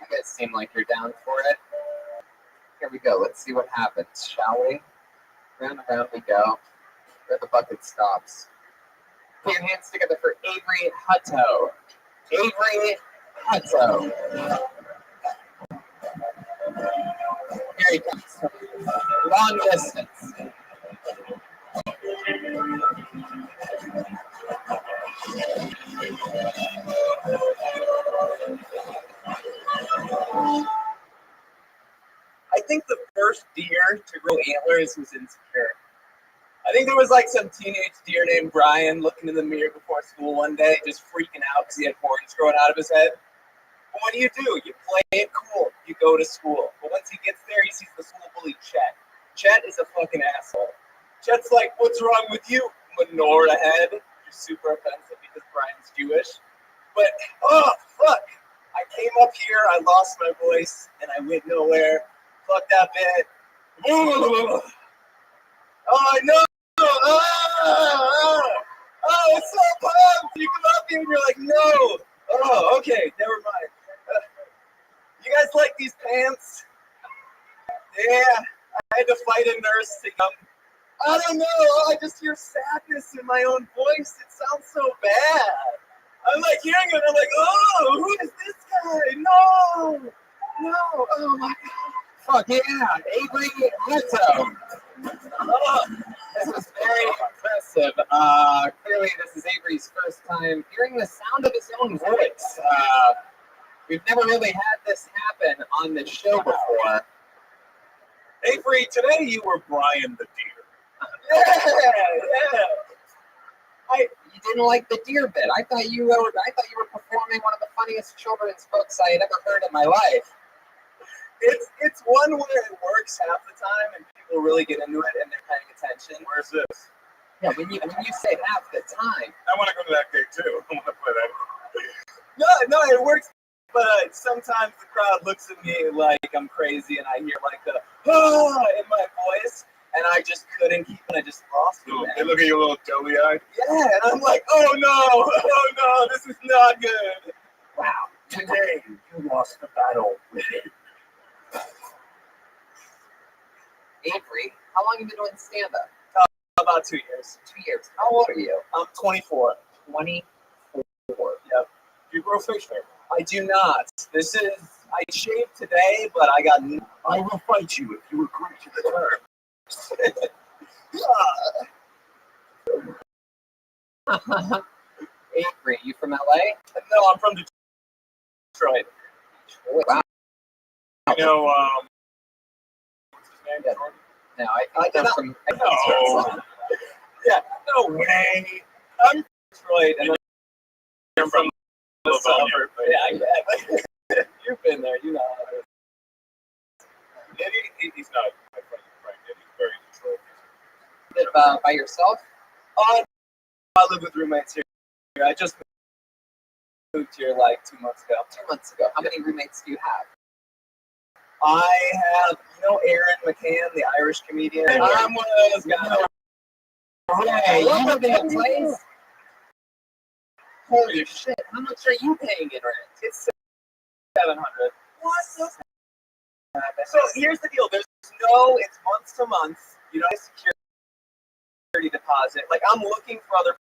You guys seem like you're down for it. Here we go. Let's see what happens, shall we? Round and round we go. Where the bucket stops. Put your hands together for Avery Hutto. Avery Hutto. Here he comes. Long distance.
I think the first deer to grow antlers was insecure. I
think there was like some teenage deer named Brian looking in the mirror before school one day, just freaking out because he had horns growing out of his head. But what do? You play it cool. You go to school. But once he gets there, he sees the school bully Chet. Chet is a fucking asshole. Chet's like, what's wrong with you, menorah head? You're super offensive because Brian's Jewish. But, oh, fuck. I came up here, I lost my voice, and I went nowhere. Fuck that bit. Oh, I know. Oh, it's so pumped. You come up here and you're like, no. Oh, okay, never mind. You guys like these pants? Yeah, I had to fight a nurse to come. I don't know. I just hear sadness in my own voice. It sounds so bad. I'm like hearing it. I'm like, oh, who is this guy? No. Oh my God.
Fuck yeah, Avery Leto.
Oh,
This was very impressive. Clearly, this is Avery's first time hearing the sound of his own voice. We've never really had this happen on the show before.
Avery, today you were Brian the deer.
yeah.
You didn't like the deer bit. I thought you were performing one of the funniest children's books I had ever heard in my life.
It's one where it works half the time and people really get into it and they're paying attention.
Where's this?
Yeah, when you say half the time.
I want to go to that gig too. I want to play that.
No, it works. But sometimes the crowd looks at me like I'm crazy and I hear like the in my voice and I just couldn't keep it. I just lost it.
They look at you a little doughy-eyed.
Yeah, and I'm like, oh no, this is not good.
Wow, today you lost the battle with it.
Avery, how long have you been doing stand-up?
About 2 years.
2 years. How old are you?
I'm 24.
24.
Yep.
Do you grow facial hair?
I do not. I shaved today, but I got.
I will fight you if you agree to the terms.
Avery, you from LA?
No, I'm from Detroit.
Wow.
You know, what's his name? Jordan?
No, I think from.
No.
Yeah, no way. I'm from Detroit, and I'm from the suburb. Yeah. You've been there, you know.
He's not my friend Frank. He's very Detroit.
Live by yourself?
I live with roommates here. I just moved here like 2 months ago.
2 months ago. How many roommates do you have?
I have, Aaron McCann, the Irish comedian. I'm one of those guys.
Hey, you live in a place? Holy shit, how much are you paying in rent?
It's $700. What? So here's the deal. It's month to month. You don't have security deposit. Like, I'm looking for other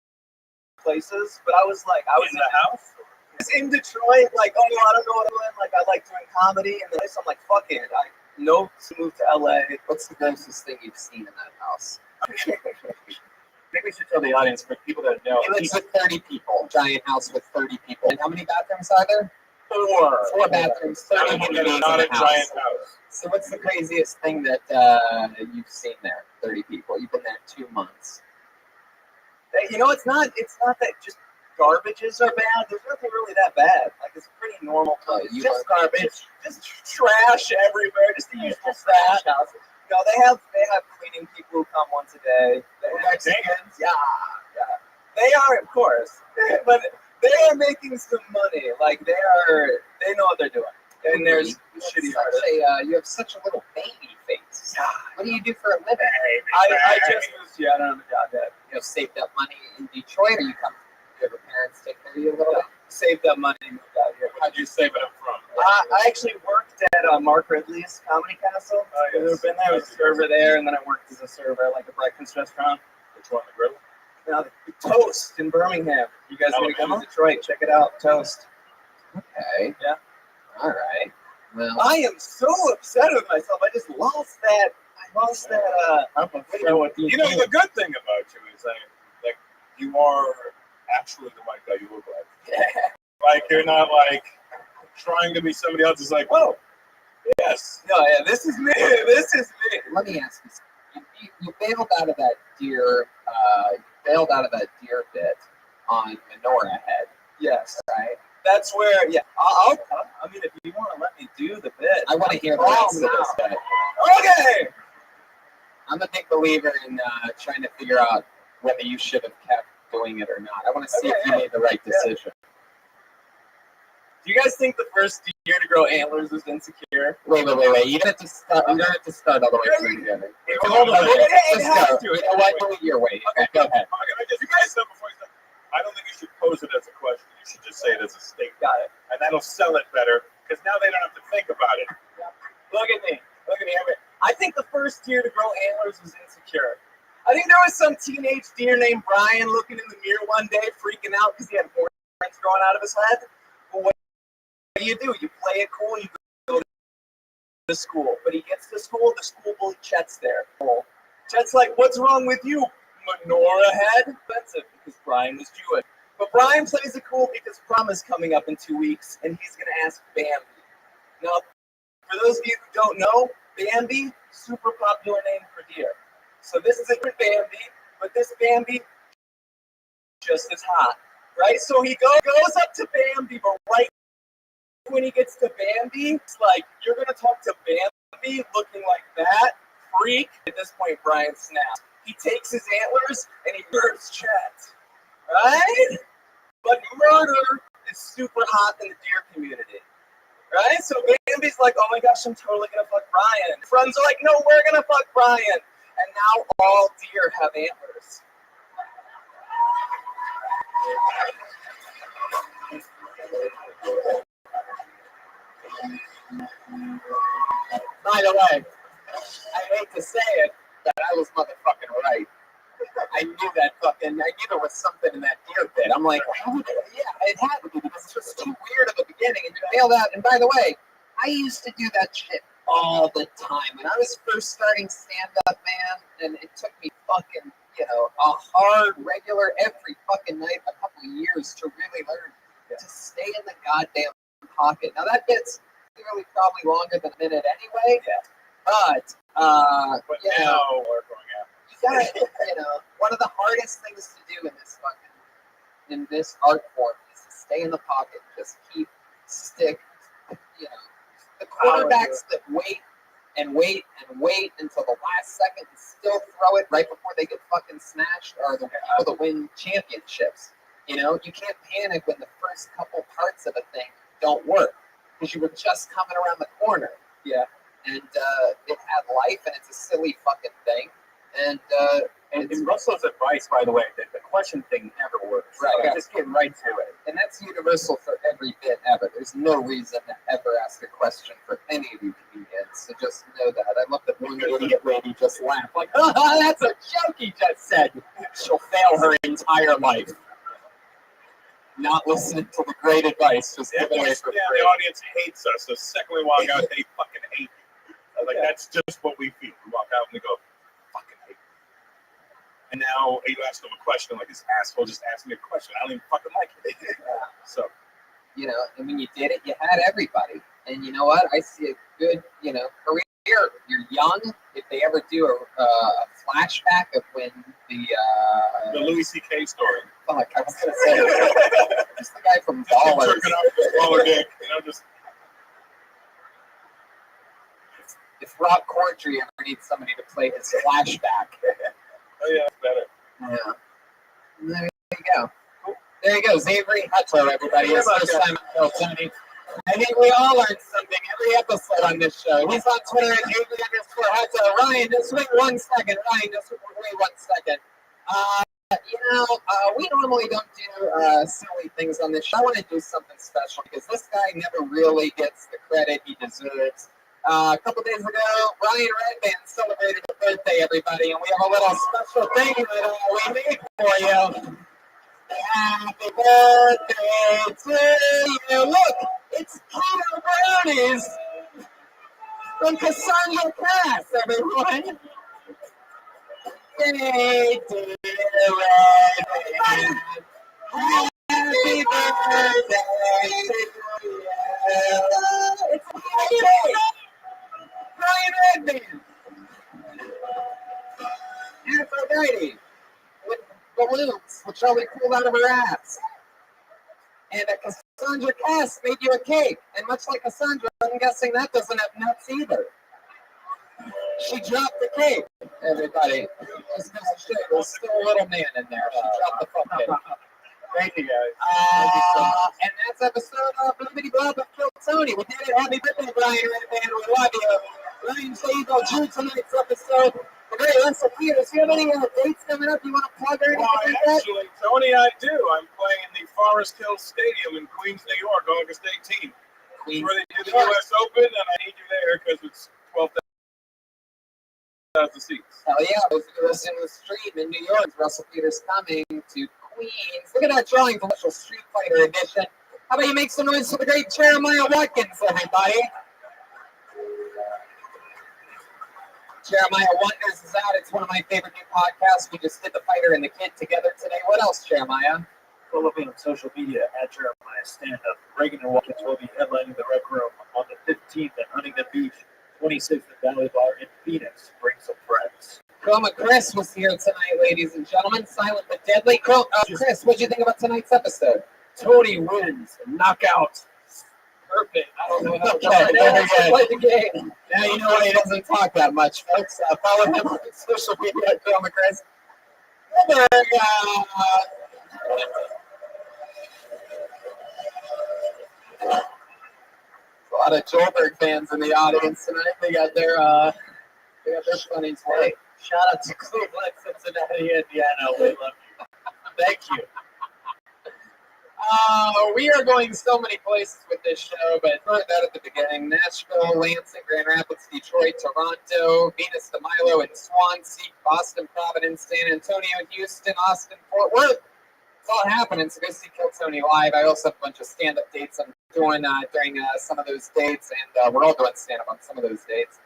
places, but I was in the house. It's in Detroit. Like, I don't know what I'm doing. Like, I like doing comedy, and then I'm like, fuck it. I know to move to LA.
What's the grossest thing you've seen in that house?
I think we should tell the audience, for people that know.
He lives with 30 people. Giant house with 30 people. And how many bathrooms are there?
4.
4 bathrooms. 30 people.
Not a giant house.
So what's the craziest thing that you've seen there? 30 people. You've been there 2 months.
It's not that just garbages are bad. There's nothing really that bad. Like, it's a pretty normal place. Just garbage, just trash everywhere, just the usual trash. They have cleaning people who come once a day. They have Mexicans. Yeah. They are, of course, but they are making some money. Like, they know what they're doing. And there's shitty artists.
You have such a little baby face. What do you do for a living?
I just moved here. I don't have a job yet.
You have saved up money in Detroit, or you have your parents take care of you a little bit?
Saved up money, moved out here.
How'd you save it up from?
I actually worked at Mark Ridley's Comedy Castle. I've never been there. I was a server there, and then I worked as a server at like a breakfast restaurant.
Which one, the grill?
The Toast in Birmingham. You guys want to come to Detroit? Check it out, Toast.
Okay.
Yeah.
All right. Well,
I am so upset with myself. I just lost that.
You know, the good thing about you is that you are actually the white guy you look like.
Yeah.
Like, you're not like trying to be somebody else. It's like, oh, yes.
No, yeah, this is me. This is me.
let me ask you something. you bailed out of that deer. Bit on Menorah Head.
Yes.
Right.
That's where, yeah. I mean, if you want to let me do the bit,
I want to hear the rest of this bit.
Okay.
I'm a big believer in trying to figure out whether you should have kept doing it or not. I want to see if you made the right decision.
Do you guys think the first deer to grow antlers is insecure?
Wait. You don't have to start. You don't have to start all the way from the beginning.
Hold on. It has to.
You know what? Do it your way. Okay, go ahead.
You guys said before you said, I don't think you should pose it as a question. You should just say it as a statement.
Got it.
And that'll sell it better because now they don't have to think about it.
Look at me. I think the first deer to grow antlers was insecure. I think there was some teenage deer named Brian looking in the mirror one day, freaking out because he had horns growing out of his head. But what do? You play it cool. You go to school. But he gets to school. The school bully Chet's there. Chet's like, "What's wrong with you, Menorah Head?" Offensive because Brian was Jewish. But Brian plays it cool because prom is coming up in 2 weeks, and he's gonna ask Bambi. Now, for those of you who don't know, Bambi, super popular name for deer. So this is a different Bambi, but this Bambi just as hot, right? So he goes up to Bambi, but right when he gets to Bambi, it's like, you're going to talk to Bambi looking like that? Freak. At this point, Brian snaps. He takes his antlers and he murders Chet, right? But murder is super hot in the deer community. Right? So Bambi's like, oh my gosh, I'm totally gonna fuck Brian. Friends are like, no, we're gonna fuck Brian. And now all deer have antlers.
By the way, I hate to say it, but I was motherfucking right. I knew there was something in that deer bit. I'm like, it had to be because it's just too weird at the beginning and you bailed out. And by the way, I used to do that shit all the time. When I was first starting stand-up, man, and it took me fucking, a hard, regular, every fucking night, a couple of years to really learn to stay in the goddamn pocket. Now that bit's clearly probably longer than a minute anyway, but
now we're going out.
One of the hardest things to do in this art form is to stay in the pocket, just stick. The quarterbacks that wait until the last second and still throw it right before they get fucking smashed are the people that win championships. You can't panic when the first couple parts of a thing don't work because you were just coming around the corner.
Yeah.
And it had life, and it's a silly fucking thing. And
Russell's advice, by the way, that the question thing never works.
Right.
So just get right to it.
And that's universal for every bit ever. There's no reason to ever ask a question for any of you comedians. So just know that. I love that one idiot lady just laughed like, that's a joke he just said. She'll fail her entire life. Not listening to the great advice, just giving away for free.
The audience hates us. The second we walk out, they fucking hate you. Like, that's just what we feel. We walk out and we go, fucking hate you. And now you ask them a question, like this asshole just asked me a question. I don't even fucking like it. So.
And when you did it, you had everybody. And you know what? I see a good, career. You're young. If they ever do a flashback of when
the Louis C.K. story.
Fuck, I was going to say just the guy from Ballers.
Jerking off his smaller dick, just.
If Rob Corddry ever needs somebody to play his flashback.
Oh yeah, it's better.
Yeah. There you go. There you go. Avery Hutto, everybody. His first time at Tony. I think we all learned something every episode on this show. He's on Twitter at Avery_Hutto. Ryan, just wait 1 second. Wait 1 second. We normally don't do silly things on this show. I want to do something special because this guy never really gets the credit he deserves. A couple days ago, Ryan Redband celebrated his birthday, everybody, and we have a little special thing that we made for you. Happy birthday to you! Look, it's Peter Brownies from Cassandra Pass, everyone. Hey, dear Redband. Happy birthday to you! It's a birthday! Ryan Redband! jelly pulled out of her ass. And Cassandra Cass made you a cake. And much like Cassandra, I'm guessing that doesn't have nuts either. She dropped the cake, everybody. Just goes to show there's still a little man in there. She dropped the fuck cake.
Thank you, guys. Thank you so much.
And that's episode of Blibbity Blob of Kill Tony. We did it. Happy birthday, Brian Redband. We love you. Ryan Sable drew tonight's episode. The great Russell Peters. Do you have any dates coming up you want to plug or anything
Well,
like that?
actually, Tony, I do. I'm playing in the Forest Hill Stadium in Queens, New York, August 18th.
Queens,
Where they do the U.S. Open, and I need you there because it's 12,000 seats.
Hell yeah. Those of you listening to the stream in New York, Russell Peters coming to Queens. Look at that drawing for Special Street Fighter Edition. How about you make some noise for the great Jeremiah Watkins, everybody? Jeremiah Wonders is out. It's one of my favorite new podcasts. We just did The Fighter and the Kid together today. What else, Jeremiah?
Follow me on social media at Jeremiah Stand Up. Reagan and Watkins will be headlining the Rec Room on the 15th at Huntington Beach, 26th at Valley Bar in Phoenix. Bring some friends.
Chroma Chris was here tonight, ladies and gentlemen. Silent but deadly. Chris, what did you think about tonight's episode?
Tony wins. Knockout. Perfect. I don't know how to
play the game. Now you know why he doesn't talk that much, folks. Follow him on social media at Chroma Chris. A lot of Joburg fans in the audience tonight. They got their funnies.
Hey, shout out to Cleveland, Cincinnati, Indiana. We love you. Thank you.
We are going so many places with this show, but heard that at the beginning. Nashville, Lansing, Grand Rapids, Detroit, Toronto, Venus de Milo, and Swansea, Boston, Providence, San Antonio, Houston, Austin, Fort Worth. It's all happening, so go see Kill Tony live. I also have a bunch of stand-up dates I'm doing during some of those dates, and we're all doing stand-up on some of those dates.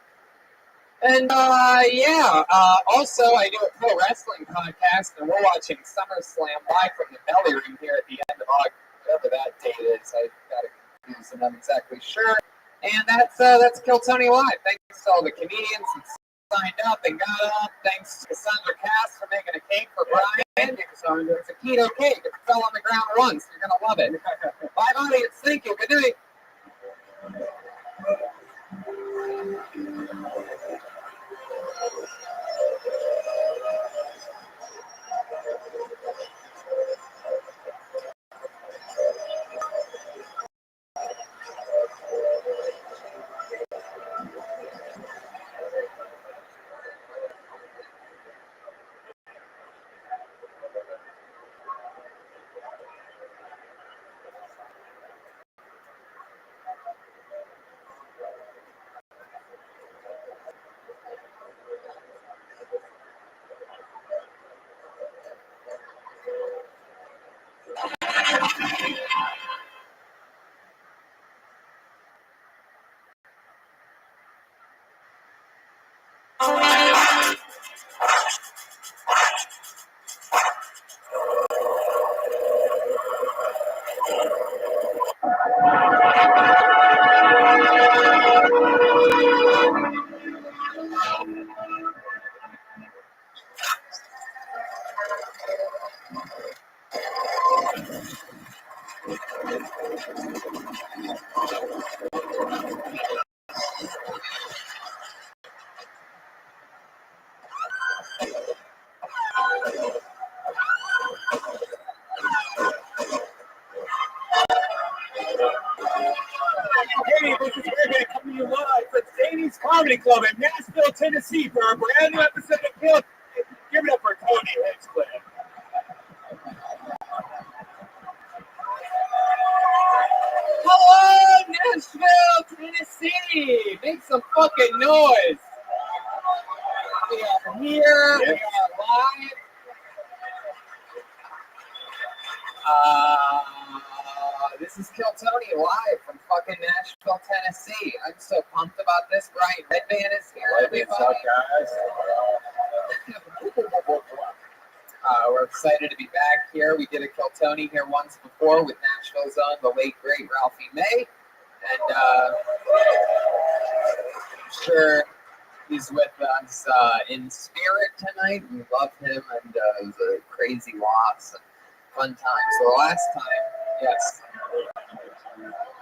And also I do a pro wrestling podcast, and we're watching SummerSlam live from the Belly Room here at the end of August, whatever that date is. I got it confused, and I'm exactly sure. And that's Kill Tony Live. Thanks to all the comedians that signed up and got up. Thanks to Cassandra Cass for making a cake for Brian. It's a keto cake. It fell on the ground once. You're gonna love it. Bye, audience. Thank you. Good night.
Hey, this is Rabbi coming to you live from Zany's Comedy Club in Nashville, Tennessee for a brand new episode of Kill. Give it up for Tony Hinchcliffe.
Hello, Nashville, Tennessee. Make some fucking noise. We are here. We are live. This is Kill Tony live from fucking Nashville, Tennessee. I'm so pumped about this. Brian Redband is here.
What's up, guys?
We're excited to be back here. We did a Kill Tony here once before with Nashville's own, the late, great Ralphie May. And I'm sure he's with us in spirit tonight. We love him, and it was a crazy loss. Fun time. So the last time, yes,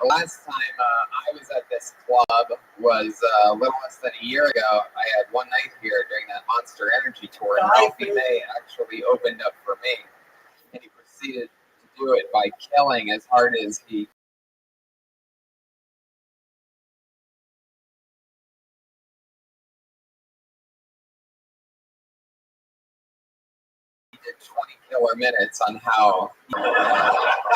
the last time I was at this club was a little less than a year ago. I had one night here during that Monster Energy tour, and Ralphie May actually opened up for me, and he proceeded to do it by killing as hard as he did 20 killer minutes on how,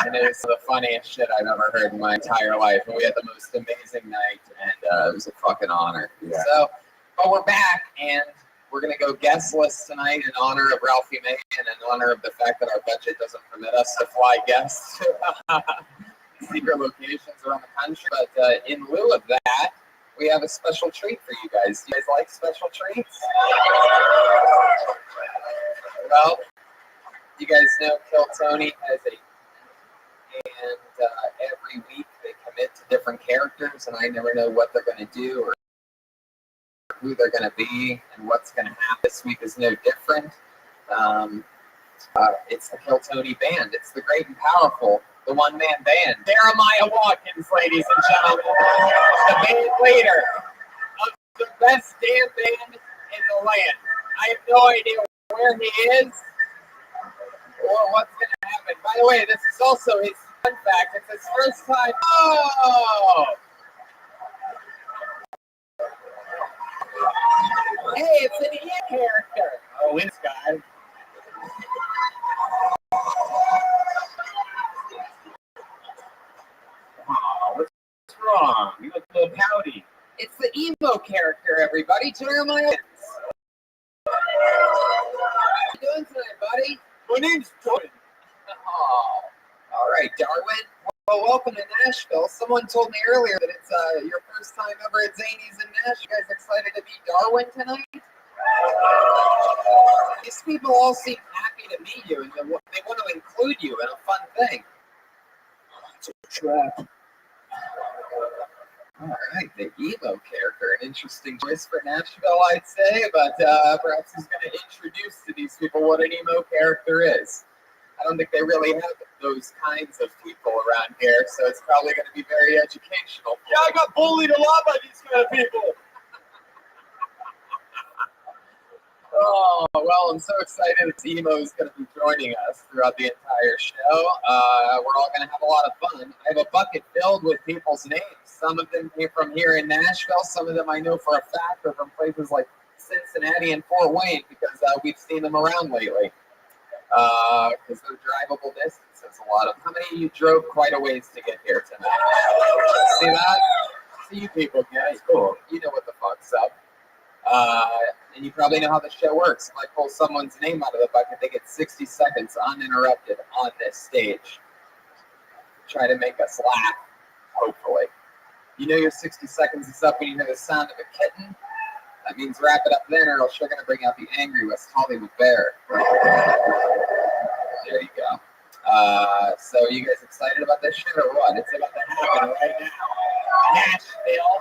and it was the funniest shit I've ever heard in my entire life. And we had the most amazing night, and it was a fucking honor. Yeah. So, but we're back, and we're gonna go guestless tonight in honor of Ralphie May and in honor of the fact that our budget doesn't permit us to fly guests to secret locations around the country. But in lieu of that, we have a special treat for you guys. Do you guys like special treats? Well, you guys know Kill Tony has a, and every week they commit to different characters, and I never know what they're going to do or who they're going to be and what's going to happen. This week is no different. It's the Kill Tony band. It's the great and powerful, the one-man band. Jeremiah Watkins, ladies and gentlemen, the band leader of the best damn band in the land. I have no idea where he is or what's going to happen. By the way, this is also his fun fact. It's his first time. Oh! Hey, it's an E character. Oh, this guy. Oh, what's wrong? You look a little pouty. It's the emo character, everybody. Jeremiah. What are you doing tonight, buddy? My name's Jordan. Oh, all right, Darwin. Well, welcome to Nashville. Someone told me earlier that it's your first time ever at Zany's in Nashville. You guys excited to meet Darwin tonight? These people all seem happy to meet you, and they want to include you in a fun thing. It's a trap. All right, the emo character, an interesting choice for Nashville, I'd say, but perhaps he's going to introduce to these people what an emo character is. I don't think they really have those kinds of people around here, so it's probably going to be very educational. Yeah, I got bullied a lot by these kind of people. Oh, well, I'm so excited that Emo is going to be joining us throughout the entire show. We're all going to have a lot of fun. I have a bucket filled with people's names. Some of them came from here in Nashville. Some of them I know for a fact are from places like Cincinnati and Fort Wayne because we've seen them around lately. Because they're drivable distances, a lot of. How many of you drove quite a ways to get here tonight? See that? See you people get it. Cool. You know what the fuck's up. And you probably know how the show works. If I pull someone's name out of the bucket, they get 60 seconds uninterrupted on this stage. Try to make us laugh, hopefully. You know your 60 seconds is up when you hear the sound of a kitten. That means wrap it up then, or else you're going to bring out the angry West Hollywood bear. There you go. So are you guys excited about this shit or what? It's about to happen right now. Nashville.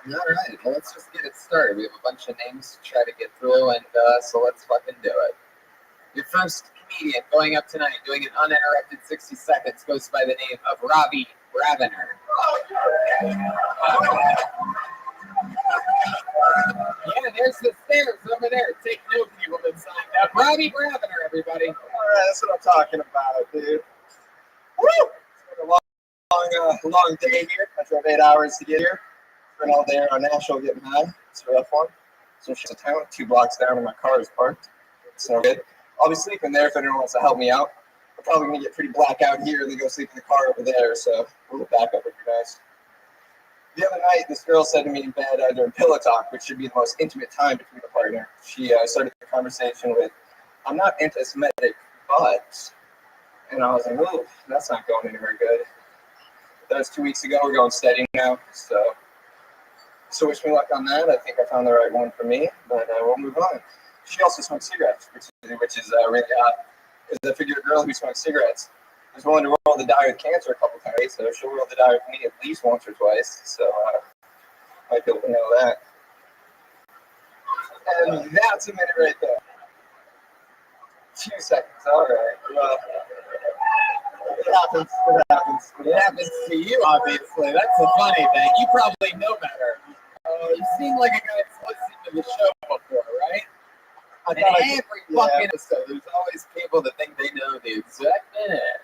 All right, well, let's just get it started. We have a bunch of names to try to get through, and so let's fucking do it. Your first comedian going up tonight, doing an uninterrupted 60 seconds, goes by the name of Rabbi. Yeah, there's the stairs over there. Take note, people that signed up. Rabbi, everybody.
All right, that's what I'm talking about, dude. Woo! It's been a long day here. I drove 8 hours to get here. Spent all day on Nashville getting high. It's a rough one. So she's a town 2 blocks down, and my car is parked. It's no good. I'll be sleeping there if anyone wants to help me out. I'm probably gonna get pretty black out here and then go sleep in the car over there. So we'll get back up with you guys. The other night, this girl said to me in bed during pillow talk, which should be the most intimate time between a partner. She started the conversation with, "I'm not anti-Semitic, but," and I was like, "Ooh, that's not going anywhere good." That was 2 weeks ago. We're going steady now, so wish me luck on that. I think I found the right one for me, but we'll move on. She also smokes cigarettes, which is really odd, because I figured a girl who smokes cigarettes was willing to roll the die with cancer a couple times, so she'll roll the die with me at least once or twice. So might be able to know that. And that's a minute right there.
2 seconds. All right. Well, it happens. It happens. It happens to you, obviously. That's the funny thing. You probably know better. You seem like a guy that's listened to the show before, right? And every fucking episode, there's always people that think they know the exact minute.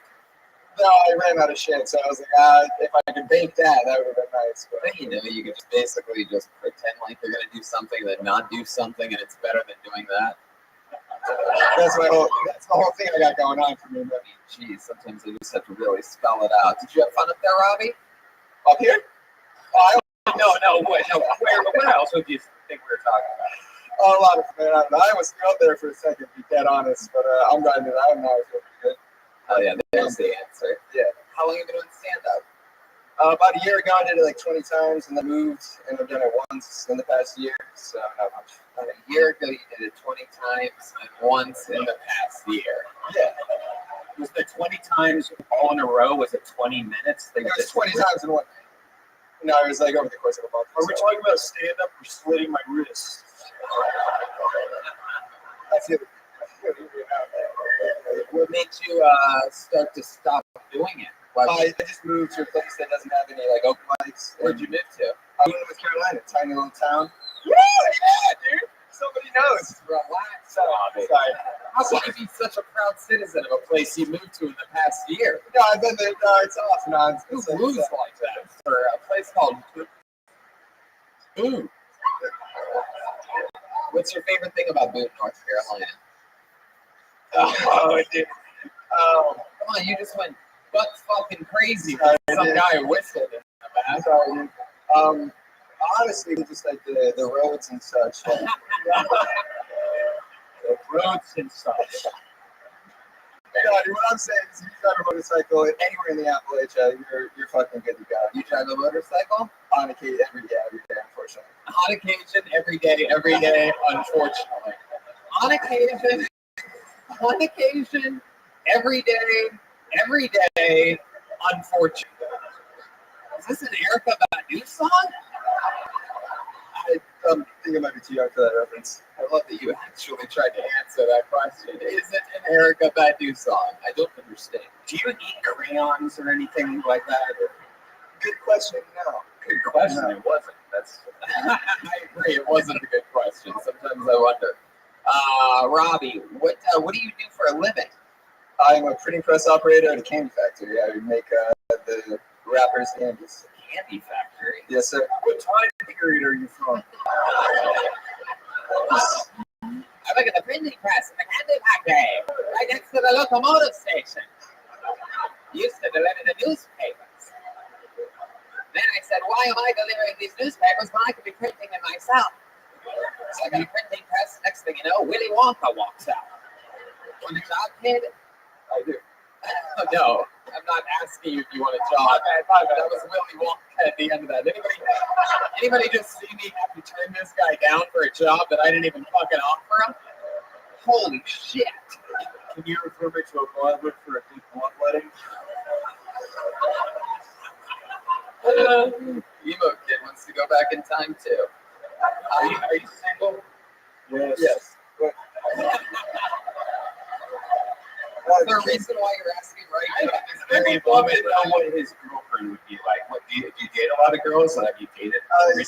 No, I ran out of shit, so I was like, if I could bake that, that would have been nice. But you know, you could just basically just pretend like you're gonna do something, then not do something, and it's better than doing that. That's the whole thing I got going on for me. I mean, geez, sometimes I just have to really spell it out. Did you have fun up there, Robbie? Up here?
No. Where else would you think we were talking about?
Oh, a lot of fun. I was out there for a second, to be dead honest, but I'm glad that I know it's really good. Oh yeah, there's the answer. Yeah. How long have you been doing stand-up? About a year ago, I did it like 20 times, and then moved, and I've done it once in the past year, so not much. About a year ago, you did it 20 times, and once in the past year. Yeah.
Was the 20 times all in a row? Was it 20 minutes?
It was 20 times in one night. No, it was like over the course of a month.
Are we talking about stand-up or slitting my wrist?
I feel it.
What made you start to stop doing it?
I just moved to a place that doesn't have any like open mics.
Where'd you move to?
I moved to North Carolina, a tiny little town. Yeah, dude. Somebody knows.
Relax.
Sorry.
How can you be such a proud citizen of a place you moved to in the past year?
No, I've been there. No, it's off and on.
Who moves like that for a place called Boone? What's your favorite thing about Boone, North Carolina?
Oh, dude.
Come on, you just went butt fucking crazy with some guy whistled in the back.
Sorry, dude. Honestly, just like the roads and such.
The roads and such.
Yeah, dude, what I'm saying is, if you drive a motorcycle anywhere in the Appalachia, you're fucking good to go.
You drive a motorcycle?
On occasion, every day, unfortunately.
On occasion, every day, unfortunately. On occasion, every day, unfortunately. Is this an Erykah Badu song?
I think it might be too young for that reference.
I love that you actually tried to answer that question. Is it an Erykah Badu song? I don't understand.
Do you eat crayons or anything like that?
Good question. No.
Good question. No. It wasn't.
I agree. It wasn't a good question. Sometimes I wonder. Robbie, what do you do for a living?
I'm a printing press operator at a candy factory. I make the wrappers candies.
Candy factory?
Yes, sir.
What time period are you from?
I work at the printing press in the candy factory, right next to the locomotive station. Used to deliver the newspapers. Then I said, why am I delivering these newspapers when I could be printing them myself? So I got a printing press. Next thing you know, Willy Wonka walks out. Want a job, kid?
I do.
No, I'm not asking you if you want a job. That was Willy Wonka at the end of that. Anybody just see me have to turn this guy down for a job that I didn't even fucking offer him? Holy shit.
Can you refer me to a barber for a big blood wedding?
Emo kid wants to go back in time too. Are you single?
Yes.
Yes.
Is there a reason why you're asking right now?
It's very important to know what his girlfriend would be like. What do you date a lot of girls? Have you dated?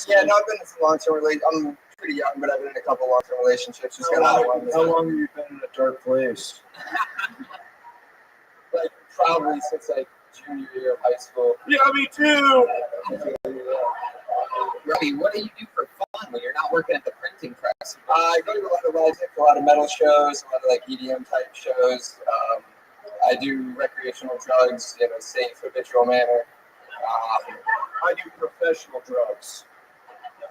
Yeah, no, I've been in some long-term relationships. I'm pretty young, but I've been in a couple long-term relationships. Just
How long have you been in a dark place?
Like probably since like junior year of high school.
Yeah, me too.
Rabbi, what do you do for fun when you're not working at the printing press?
I go to a lot of metal shows, a lot of like EDM type shows. I do recreational drugs in a safe, habitual manner.
I do professional drugs.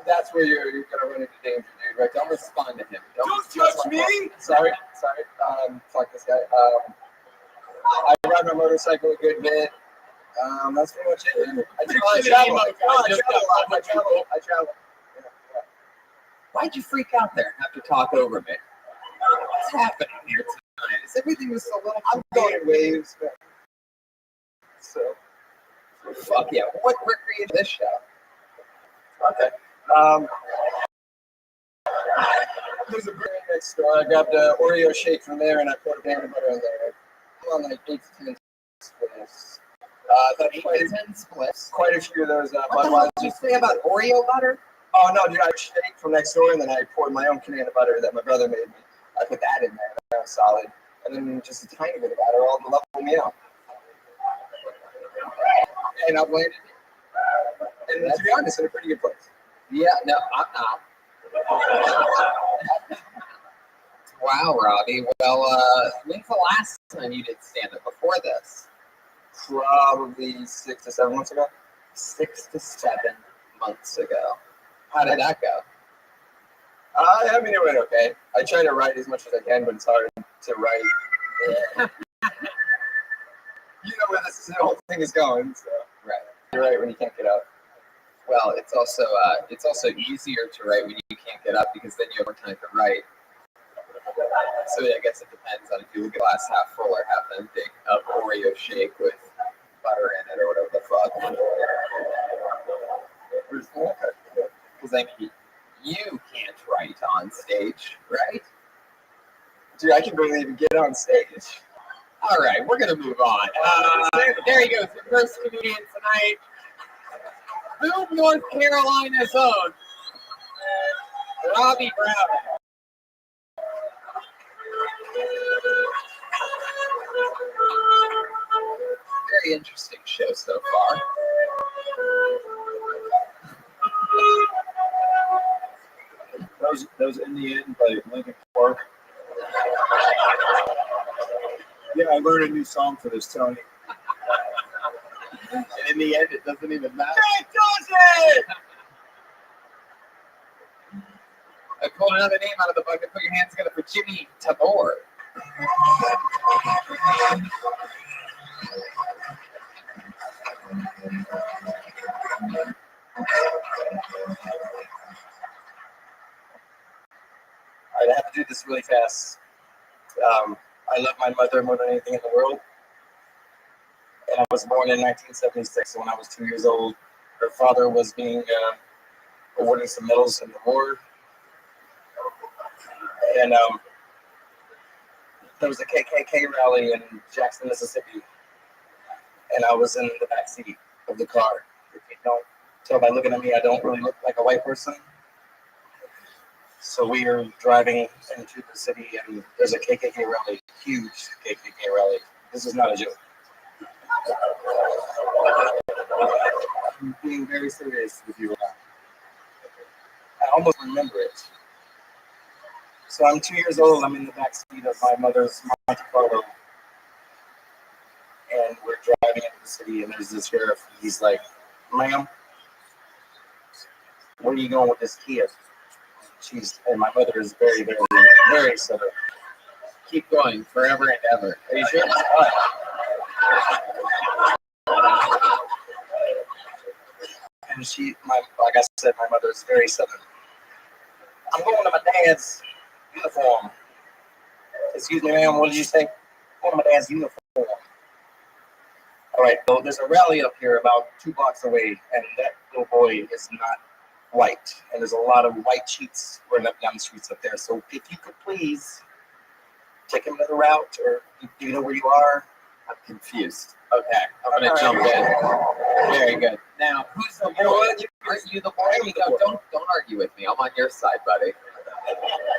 That's where you're gonna run into danger, dude. Right? Don't respond to him.
Don't touch me!
Sorry. Fuck this guy. I ride my motorcycle a good bit. That's pretty much it. I travel. I travel. Yeah.
Why'd you freak out there and have to talk over me? What's happening here tonight? Is everything just a little?
I'm going in waves. So,
fuck yeah. What recreated this show?
Okay.
There's a brewery next door. I grabbed an Oreo shake from there and I poured a banana butter in there. I'm on like 8 to 10 splits. That's
8 to 10 splits.
quite a few of those
What the hell did you say about Oreo butter?
Oh no, dude, I had a shake from next door and then I poured my own can of butter that my brother made me. I put that in there. That was solid. And then just a tiny bit of batter all to level me out. And I've landed. And to be honest, in a pretty good place.
Yeah, no, I'm not. Wow, Robbie. Well, when's the last time you did stand-up before this?
Probably 6 to 7 months ago.
6 to 7 months ago. How did that go?
I mean, it went okay. I try to write as much as I can, but it's hard to write. You know where this whole thing is going. So.
Right.
You're right when you can't get up.
Well, it's also easier to write when you can't get up because then you have more time to write. So I guess it depends on if you look at glass half full or half empty of Oreo shake with butter in it or whatever the fuck. Because I mean, you can't write on stage, right?
Dude, I can barely even get on stage.
All right, we're gonna move on. There he goes, the first comedian tonight. Boone, North Carolina's own Robbie Brown. Very interesting show so far.
That was In the End by Linkin Park. Yeah, I learned a new song for this, Tony.
And in the end, it doesn't even matter.
It doesn't!
I pulled another name out of the bucket. Put your hands together for Jimmy Tabor.
I have to do this really fast. I love my mother more than anything in the world. And I was born in 1976. So when I was 2 years old, her father was being awarded some medals in the war. And there was a KKK rally in Jackson, Mississippi. And I was in the back seat of the car. If you don't tell by looking at me, I don't really look like a white person. So we are driving into the city, and there's a KKK rally, huge KKK rally. This is not a joke. I'm being very serious with you. I almost remember it. So I'm 2 years old. I'm in the back seat of my mother's Monte Carlo, and we're driving into the city, and there's this sheriff. He's like, "Ma'am, where are you going with this kid?" And my mother is very, very, very southern.
Keep going forever and ever.
Are you sure? And like I said, my mother is very southern. I'm going to my dad's uniform. Excuse me, ma'am, what did you say? I'm going to my dad's uniform. All right, so there's a rally up here about 2 blocks away, and that little boy is not white, and there's a lot of white sheets running up down the streets up there. So if you could please take him to the route, or do you know where you are?
I'm confused. Okay, I'm gonna jump in. Very good. Now, who's the boy? Aren't you the boy? No, don't argue with me. I'm on your side, buddy.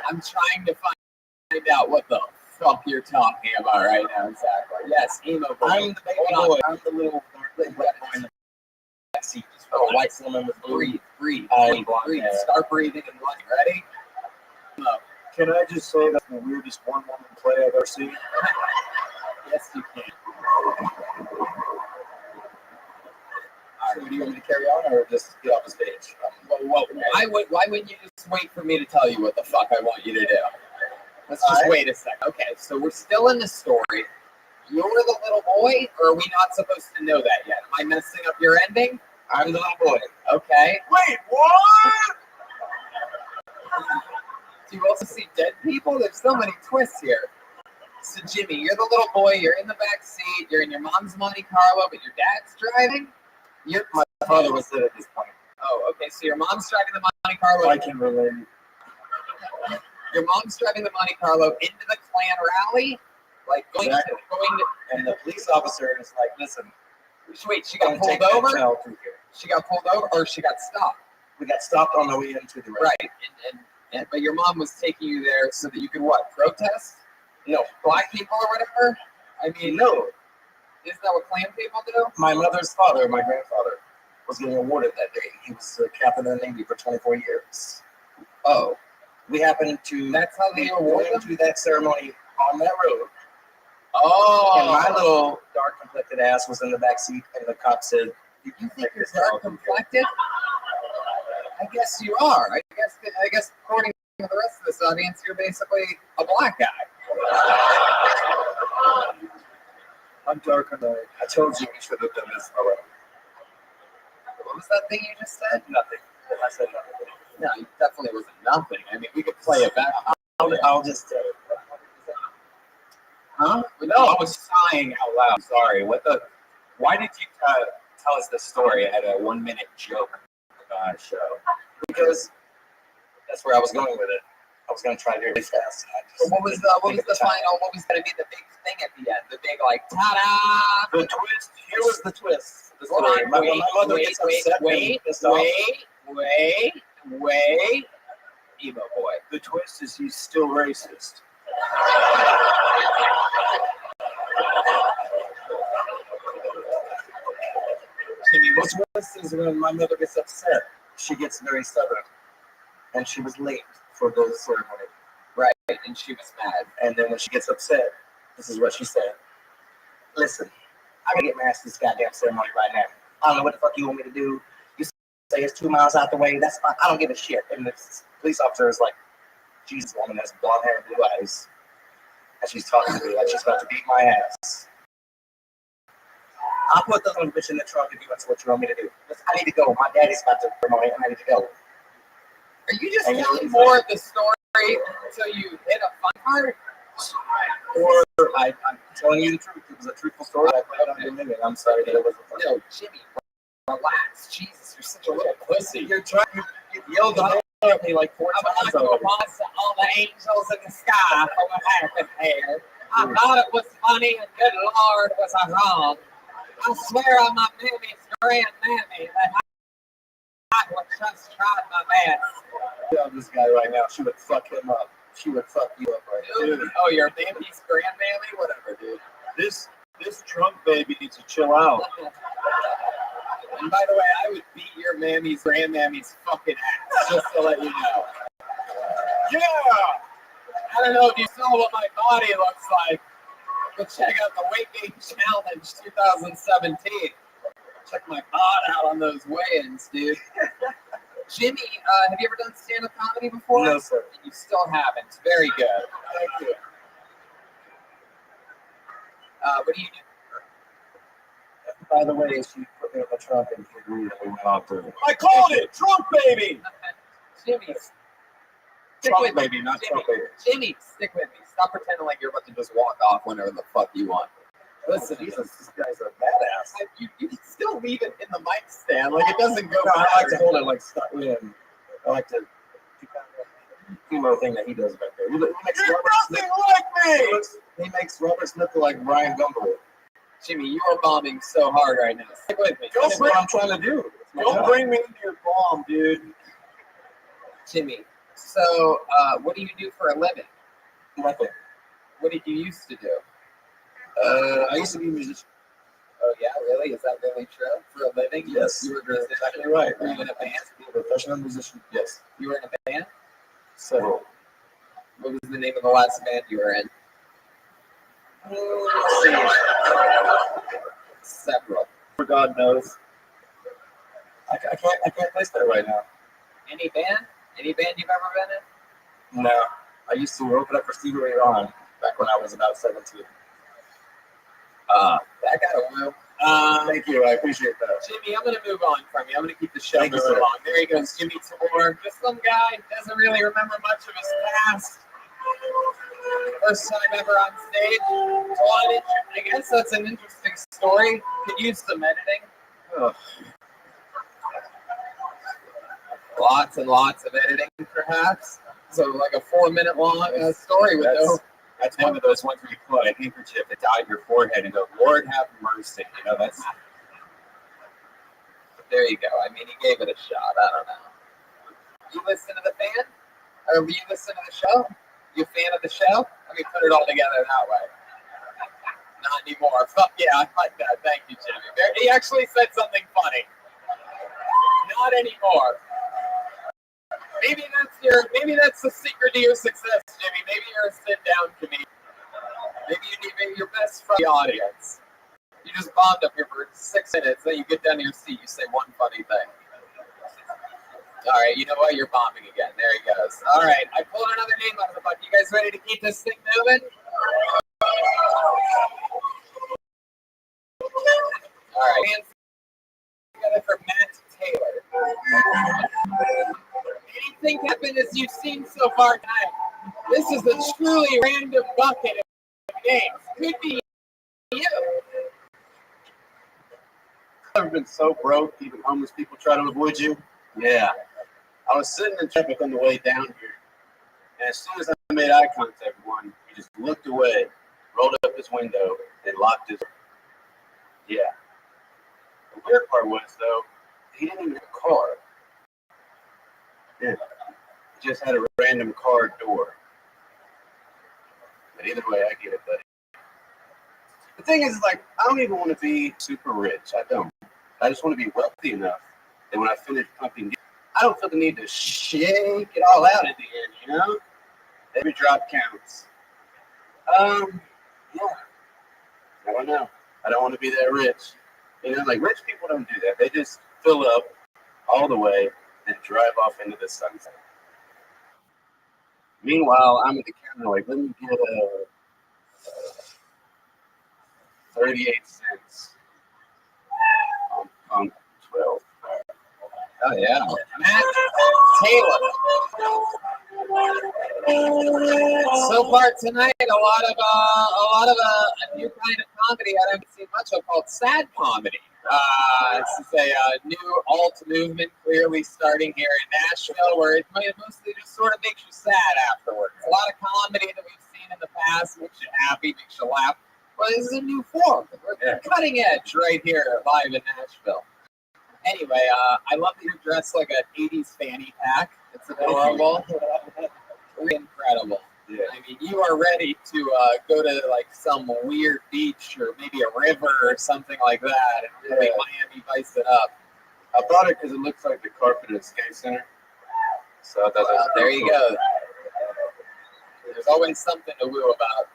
I'm trying to find out what the fuck you're talking about right now. Exactly. Yes, emo boy.
I'm the baby boy. I'm the little black boy in the backseat.
Oh, white woman with breathe. Start breathing and run. Ready?
Can I just say that's the weirdest one-woman play I've ever seen?
Yes, you can.
So do you want me to carry on, or just get off the stage?
Why wouldn't you just wait for me to tell you what the fuck I want you to do? Let's just wait a second. Okay, so we're still in the story. You're the little boy, or are we not supposed to know that yet? Am I messing up your ending?
I'm the little boy.
Okay.
Wait, what?
Do you also see dead people? There's so many twists here. So Jimmy, you're the little boy. You're in the back seat. You're in your mom's Monte Carlo, but your dad's driving.
My father was dead at this point.
Oh, okay. So your mom's driving the Monte Carlo.
I can relate.
Your mom's driving the Monte Carlo into the Klan rally, like going to,
And the police officer is like, listen,
wait, she got
don't
pulled
take that
over?
child through here.
She got pulled over or she got stopped?
We got stopped on the way into the
Right. And but your mom was taking you there so that you could what? Protest?
No,
Black people or whatever? I mean,
no.
isn't that what Klan people do?
My mother's father, my grandfather, was getting awarded that day. He was a captain of the Navy for 24 years.
Oh.
We happened to
That's how they
be
award
going to that ceremony on that road.
Oh.
And my little dark complected ass was in the back seat, and the cop said,
You think you're dark complected? I guess you are. I guess according to the rest of this audience, you're basically a black guy.
I'm dark and I told you we should have done this already.
What was that thing you just said?
Nothing. I said nothing.
No, it definitely wasn't nothing. I mean, we could play it back.
I'll just tell you.
Huh?
No, I was sighing out loud. Sorry. Why did you tell us this story at a 1 minute joke show?
Because that's where I was going with it. I was going to try to do it really fast.
So what was the final? What was going to be the big thing at the end? The big like ta-da!
The twist. Here was the twist. The
Hold
story.
on,
My
wait,
mother
wait,
gets upset.
wait, emo boy.
The twist is he's still racist.
Timmy, what's worse is when my mother gets upset, she gets very stubborn. And she was late for the ceremony.
Right, and she was mad.
And then when she gets upset, this is what she said. Listen, I gotta get married to this goddamn ceremony right now. I don't know what the fuck you want me to do. You say it's 2 miles out the way, that's fine. I don't give a shit. And the police officer is like, Jesus, woman has blonde hair and blue eyes. And she's talking to me like she's about to beat my ass. I'll put the little bitch in the trunk if that's what you want me to do. Listen, I need to go. My daddy's about to ceremony and I need to go.
Are you just telling more of the story until you hit a fun part?
Or I'm telling you the truth. It was a truthful story. I put it on your limit. I'm sorry that it wasn't funny.
No, Jimmy, relax. Jesus, you're such a little pussy.
You're trying. You yelled at me like 4 times
I'm
already.
not to all the angels in the sky for what happened here. I thought it was funny, and good Lord, was I wrong. I swear on my mammy's grandmammy that I would just tried my best.
Tell this guy right now, she would fuck him up. She would fuck you up right now.
Dude, oh, your mammy's grandmammy? Whatever, dude.
This drunk baby needs to chill out.
And by the way, I would beat your mammy's grandmammy's fucking ass, just to let you know.
Yeah!
I don't know if you saw what my body looks like, but check out the Weight Gain Challenge 2017. Check my bod out on those weigh-ins, dude. Jimmy, have you ever done stand-up comedy before?
No, sir.
You still haven't. Very good. Thank you. What do you do?
By the way, she put me in the trunk and we went off through.
I called it! Drunk baby!
Jimmy, stick
Trunk
with me.
baby, not
Jimmy,
trunk baby.
Jimmy, stick with me. Stop pretending like you're about to just walk off whenever the fuck you want. Listen,
Jesus, this guy's a badass.
you can still leave it in the mic stand. Like, it doesn't go
No, I like to
back.
hold it like stuck in. I like to do kind of a emo thing that he does back there. He makes
You're
Robert Smith.
nothing like me!
He makes Robert Smith look like Brian Gumble.
Jimmy, you are bombing so hard right now. Stick with me.
That's what I'm trying to do.
Don't bring me into your bomb, dude.
Jimmy, so what do you do for a living?
Nothing.
What did you used to do?
I used to be a musician.
Oh, yeah, really? Is that really true? For a living?
Yes.
You were
That's exactly right.
Were you in a band?
A professional musician. Yes.
You were in a band?
So,
What was the name of the last band you were in?
let's see.
Several.
For God knows.
I can't place that right now.
Any band? Any band you've ever been in?
No. I used to open up for Stevie Ray Vaughan back when I was about 17.
That got a while.
Thank you. I appreciate that.
Jimmy, I'm going to move on from you. I'm going to keep the show
Thank you,
moving
sir.
along. There he goes, Jimmy Tabor. Just some guy doesn't really remember much of his past. First time ever on stage. I guess that's an interesting story. Could use some editing.
Ugh.
Lots and lots of editing, perhaps. So like a 4-minute long story with no.
That's one of those ones where you put a handkerchief to dot your forehead and go, Lord have mercy. You know, that's.
There you go. I mean, he gave it a shot. I don't know. You listen to the fan? Or you listen to the show? You a fan of the show? Let me put it all together that way. Not anymore. Fuck yeah, I like that. Thank you, Jimmy. He actually said something funny. Not anymore. Maybe that's the secret to your success, Jimmy. Maybe you're a sit-down comedian. Maybe you need your best friend in the audience. You just bombed up here for 6 minutes, then you get down to your seat, you say one funny thing. All right, you know what? You're bombing again. There he goes. All right, I pulled another name out of the bucket. You guys ready to keep this thing moving? All right, hands together for Matt Taylor. Anything happen as you've seen so far tonight? This is a truly random bucket of names. Could be you.
Ever been so broke, even homeless people try to avoid you? Yeah. I was sitting in traffic on the way down here, and as soon as I made eye contact with one, he just looked away, rolled up his window, and locked his. Yeah. The weird part was, though, he didn't even have a car. Yeah. He just had a random car door. But either way, I get it, buddy. The thing is, like, I don't even want to be super rich. I don't. I just want to be wealthy enough that when I finish pumping, I don't feel the need to shake it all out at the end, you know? Every drop counts. Yeah. I don't know. I don't want to be that rich. You know, like, rich people don't do that. They just fill up all the way and drive off into the sunset. Meanwhile, I'm at the counter like, let me get 38 cents on 12.
Oh yeah, Matt Taylor. So far tonight, a lot of a new kind of comedy I haven't seen much of called sad comedy. This is a new alt movement clearly starting here in Nashville, where it mostly just sort of makes you sad afterwards. A lot of comedy that we've seen in the past makes you happy, makes you laugh. But this is a new form. We're cutting edge right here live in Nashville. Anyway, I love that you're dressed like an 80s fanny pack. It's adorable. Incredible. Yeah. I mean, you are ready to go to like some weird beach or maybe a river or something like that and really Miami Vice it up.
I bought it because it looks like the carpet at Skate Center. So I thought that
there you go. There's always something to woo about.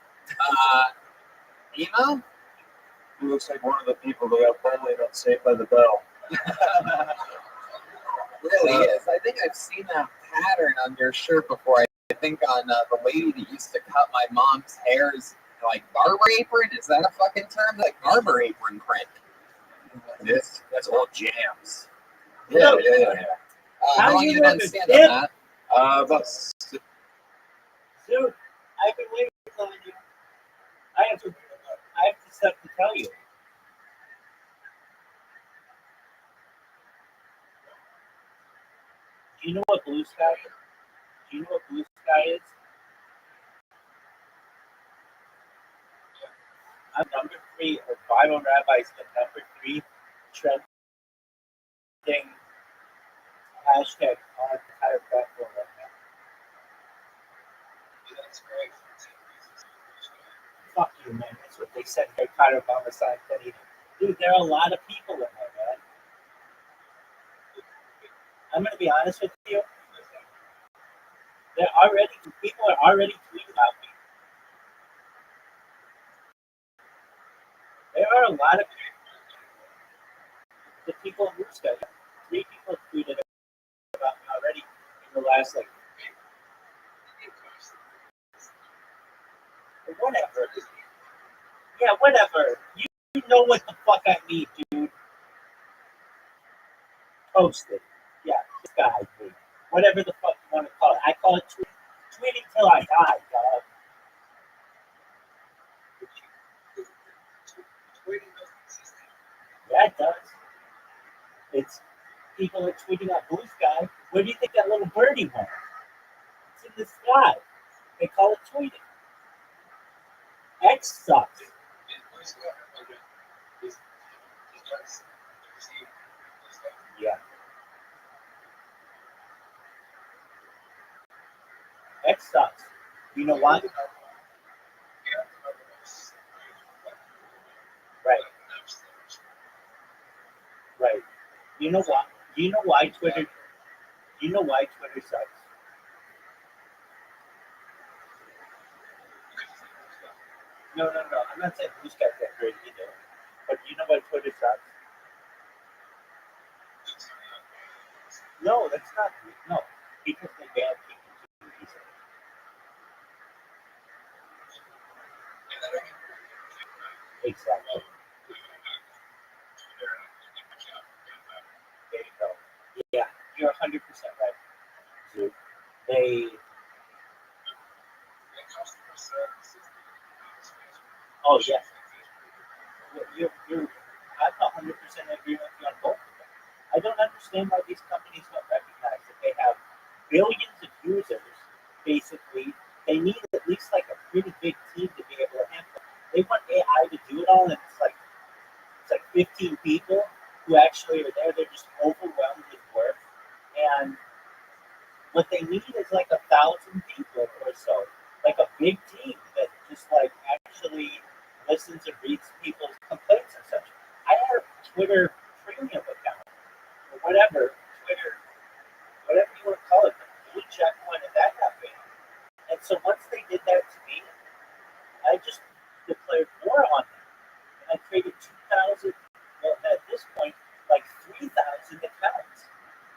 Emo?
He looks like one of the people that got bullied on Saved by the Bell.
Really is. I think I've seen that pattern on your shirt before. I think on the lady that used to cut my mom's hair's like barber apron. Is that a fucking term? Like barber apron print.
That's old jams.
Yeah. How long you been stand up, Matt?
About
Dude, I've been waiting on you. I have stuff to tell you. Do you know what blue sky is? Do you know what blue sky is? I'm number 3, or Bible Rabbi's the number 3 trending hashtag on the entire platform right now. That's great. Fuck you, man. That's what they said. They're kind of on the side. Dude, there are a lot of people in there, man. I'm going to be honest with you. People are already tweeting about me. There are a lot of the people in Blue Sky. 3 people tweeted about me already in the last whatever. Yeah, whatever. You know what the fuck I mean, dude. Posted. Yeah, this guy, dude. Whatever the fuck you want to call it. I call it tweeting till I die, dog. Yeah, it does. It's people are tweeting at Blue Sky. Where do you think that little birdie went? It's in the sky. They call it tweeting. X sucks. Yeah. X sucks. You know why? Right. Right. You know why? Do you know why Twitter? Do you know why Twitter sucks? No. I'm not saying Blue Sky's that great either. But do you know why Twitter sucks? No, that's not. No, because they ban people too easily. Exactly. There you go. Yeah, you're 100% right. Dude. They. Oh yes. You're. I'm 100% agree with you on both of them. I don't understand why these companies don't recognize that they have billions of users. Basically, they need at least like a pretty big team to be able to handle it. They want AI to do it all, and it's like 15 people who actually are there. They're just overwhelmed with work, and what they need is like 1,000 people or so, like a big team that just like actually listens and reads people's complaints and such. I had a Twitter premium account or whatever, Twitter, whatever you want to call it, the blue check one, and that happened. And so once they did that to me, I just declared war on them. And I created 2,000, well, at this point, like 3,000 accounts.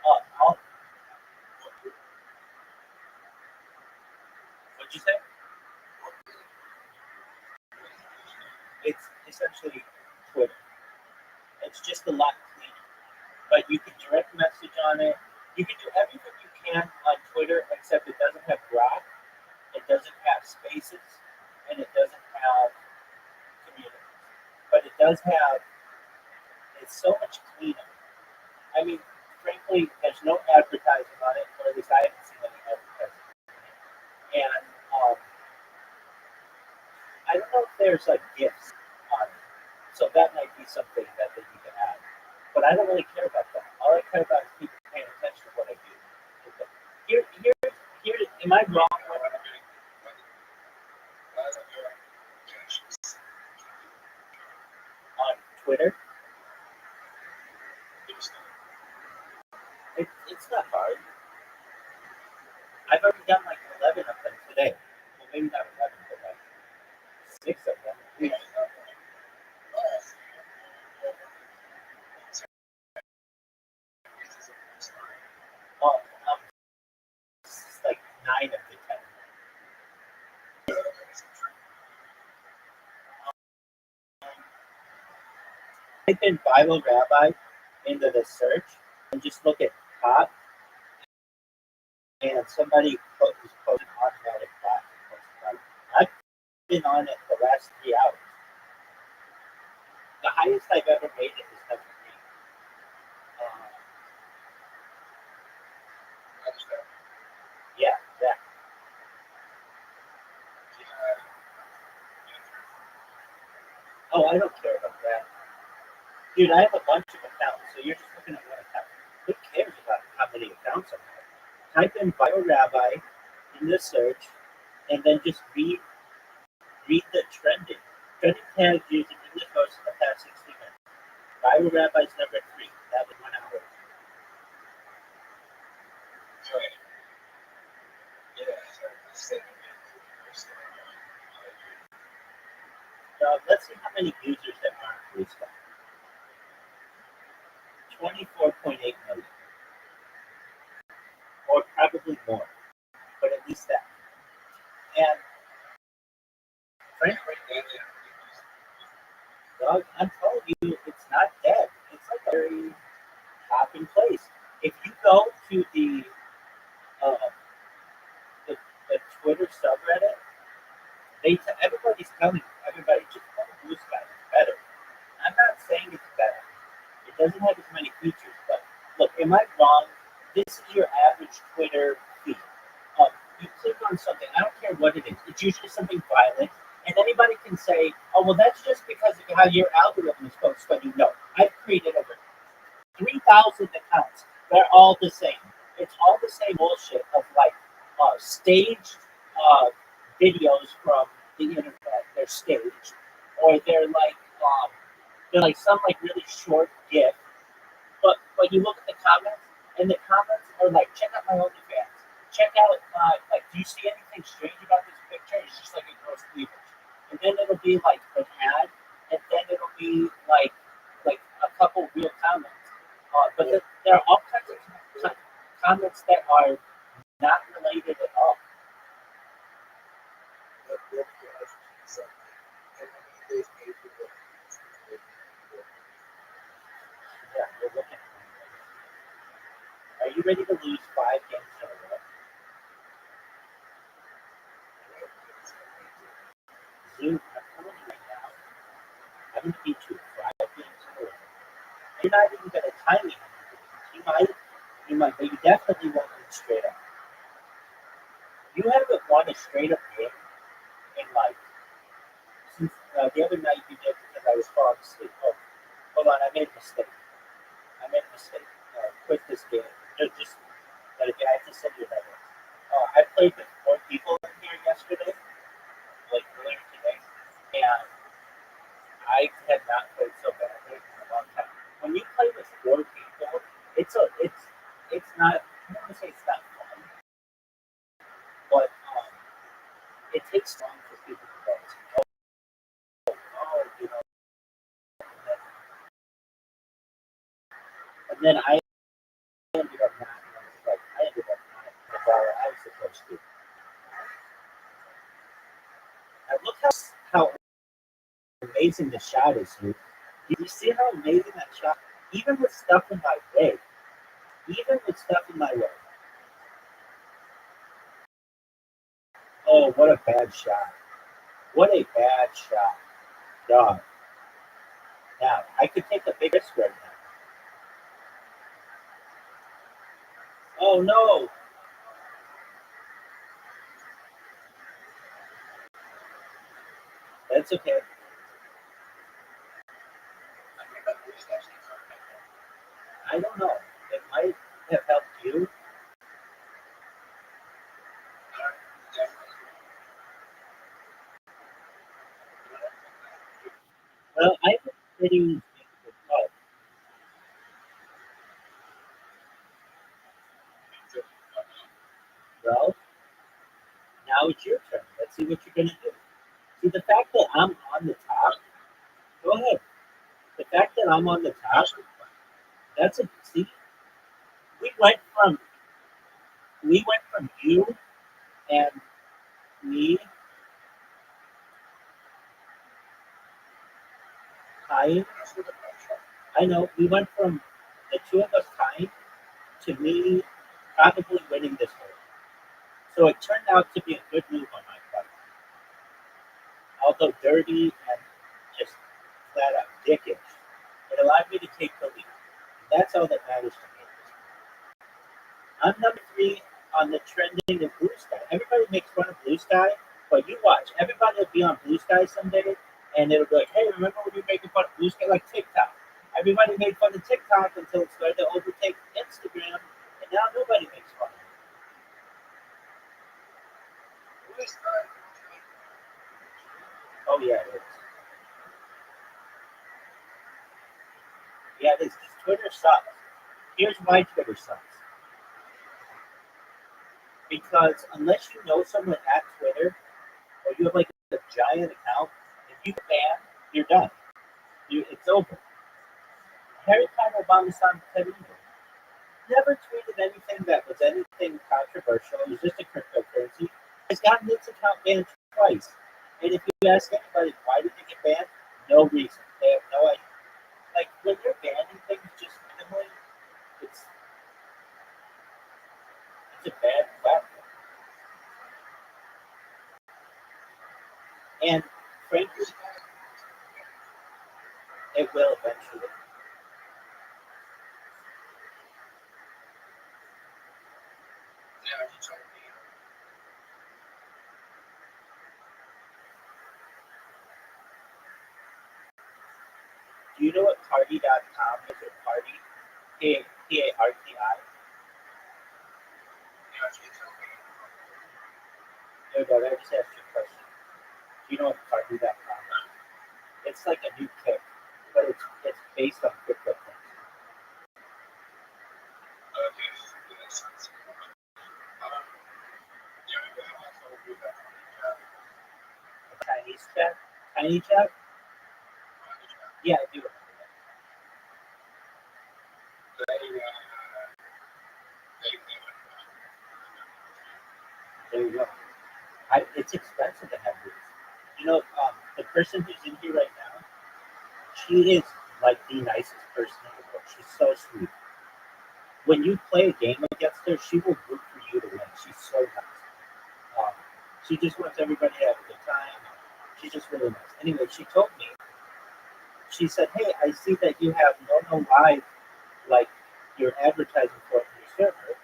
All, what'd you say? It's essentially Twitter. It's just a lot cleaner. But you can direct message on it. You can do everything you can on Twitter, except it doesn't have graph, it doesn't have spaces, and it doesn't have communities. But it does have, it's so much cleaner. I mean, frankly, there's no advertising on it, or at least I haven't seen any advertising. And I don't know if there's like gifts on it. So that might be something that they need to add. But I don't really care about that. All I care about is people paying attention to what I do. Here, am I wrong? On Twitter? It's not hard. I've already done like 11 of them today. Well, maybe not 11, but like 6 of them. Well, it's like 9 of the 10. Type in Bible Rabbi into the search and just look at top, and somebody who's posted automatic bot. I've been on it the last 3 hours. The highest I've ever made it is number 3. Yeah, exactly. Oh, I don't care about that. Dude, I have a bunch of accounts, so you're just looking at one account. Who cares about how many accounts I have? Type in Bio Rabbi in the search, and then just read the trending tags used in English posts in the past 60 minutes. Bio Rabbi's number 3. That was 1 hour. Let's see how many users there are on Blue Sky. 24.8 million. Or probably more. But at least that. And frankly, dog, I'm telling you, it's not dead. It's like a very popping place. If you go to the Twitter subreddit, everybody's telling everybody just go to Blue Sky. It's better. I'm not saying it's better. It doesn't have as many features, but look, am I wrong? This is your average Twitter feed. You click on something, I don't care what it is. It's usually something violent, and anybody can say, "Oh, well, that's just because of how your algorithm is supposed to." No, I've created over 3,000 accounts. They're all the same. It's all the same bullshit of like staged videos from the internet. They're staged, or they're like some like really short GIF. But when you look at the comments, and the comments are like, check out my OnlyFans. Check out like, do you see anything strange about this picture? It's just like a gross cleavage. And then it'll be like an ad, and then it'll be like a couple real comments. But there are all kinds of comments that are not related at all. Yeah, we're looking. Are you ready to lose 5 games in a row? Zoom, I'm telling you right now, I'm going to beat you 5 games in a row. You're not even going to tie me. You might, but you definitely won't win straight up. You haven't won a straight up game in like since the other night you did because I was falling asleep. Oh, hold on, I made a mistake. Quit this game. Just but again, I have to send you another. I played with 4 people in here yesterday, like earlier today, and I had not played so badly in a long time. When you play with 4 people, it's not. I don't want to say it's not fun, but it takes long for people to go. You know, and then I ended up not the bar I was supposed to. And look how amazing the shot is, dude. Did you see how amazing that shot? Even with stuff in my way. Oh, what a bad shot. Dog. Now, I could take a big risk right now. Oh, no. That's okay. I don't know. It might have helped you. Well, I've been pretty. Oh, well, now it's your turn. Let's see what you're going to do. See, the fact that I'm on the top, go ahead. The fact that I'm on the top, that's a, see, we went from you and me tying. I know, we went from the 2 of us tying to me probably winning this one. So it turned out to be a good move on my part. Although dirty and just flat out dickish, it allowed me to take the lead. That's all that matters to me. I'm number 3 on the trending in Blue Sky. Everybody makes fun of Blue Sky, but you watch. Everybody will be on Blue Sky someday, and it'll be like, hey, remember when you were making fun of Blue Sky? Like TikTok. Everybody made fun of TikTok until it started to overtake Instagram, and now nobody makes fun of it. Oh, yeah, it is. Yeah, this Twitter sucks. Here's why Twitter sucks. Because unless you know someone at Twitter, or you have like a giant account, if you ban, you're done. It's over. Harry Potter Obama's on Twitter. Never tweeted anything that was anything controversial. It was just a cryptocurrency. He's gotten its account banned twice. And if you ask anybody why did they get banned, no reason. They have no idea. Like when you're banning things just randomly, it's a bad platform. And frankly, it will eventually. Do you know what party.com is, or party? P-A-R-T-I. There we go. I just asked you a question. Do you know what party.com is? It's like a new kick, but it's based on cryptocurrency. Chinese chat? Tiny chat? Yeah, I do remember that. There you go. It's expensive to have these. You know, the person who's in here right now, she is like the nicest person in the world. She's so sweet. When you play a game against her, she will root for you to win. She's so nice. She just wants everybody to have a good time. She's just really nice. Anyway, she told me, she said, hey, I see that you have no live, like, your advertising for it in your server.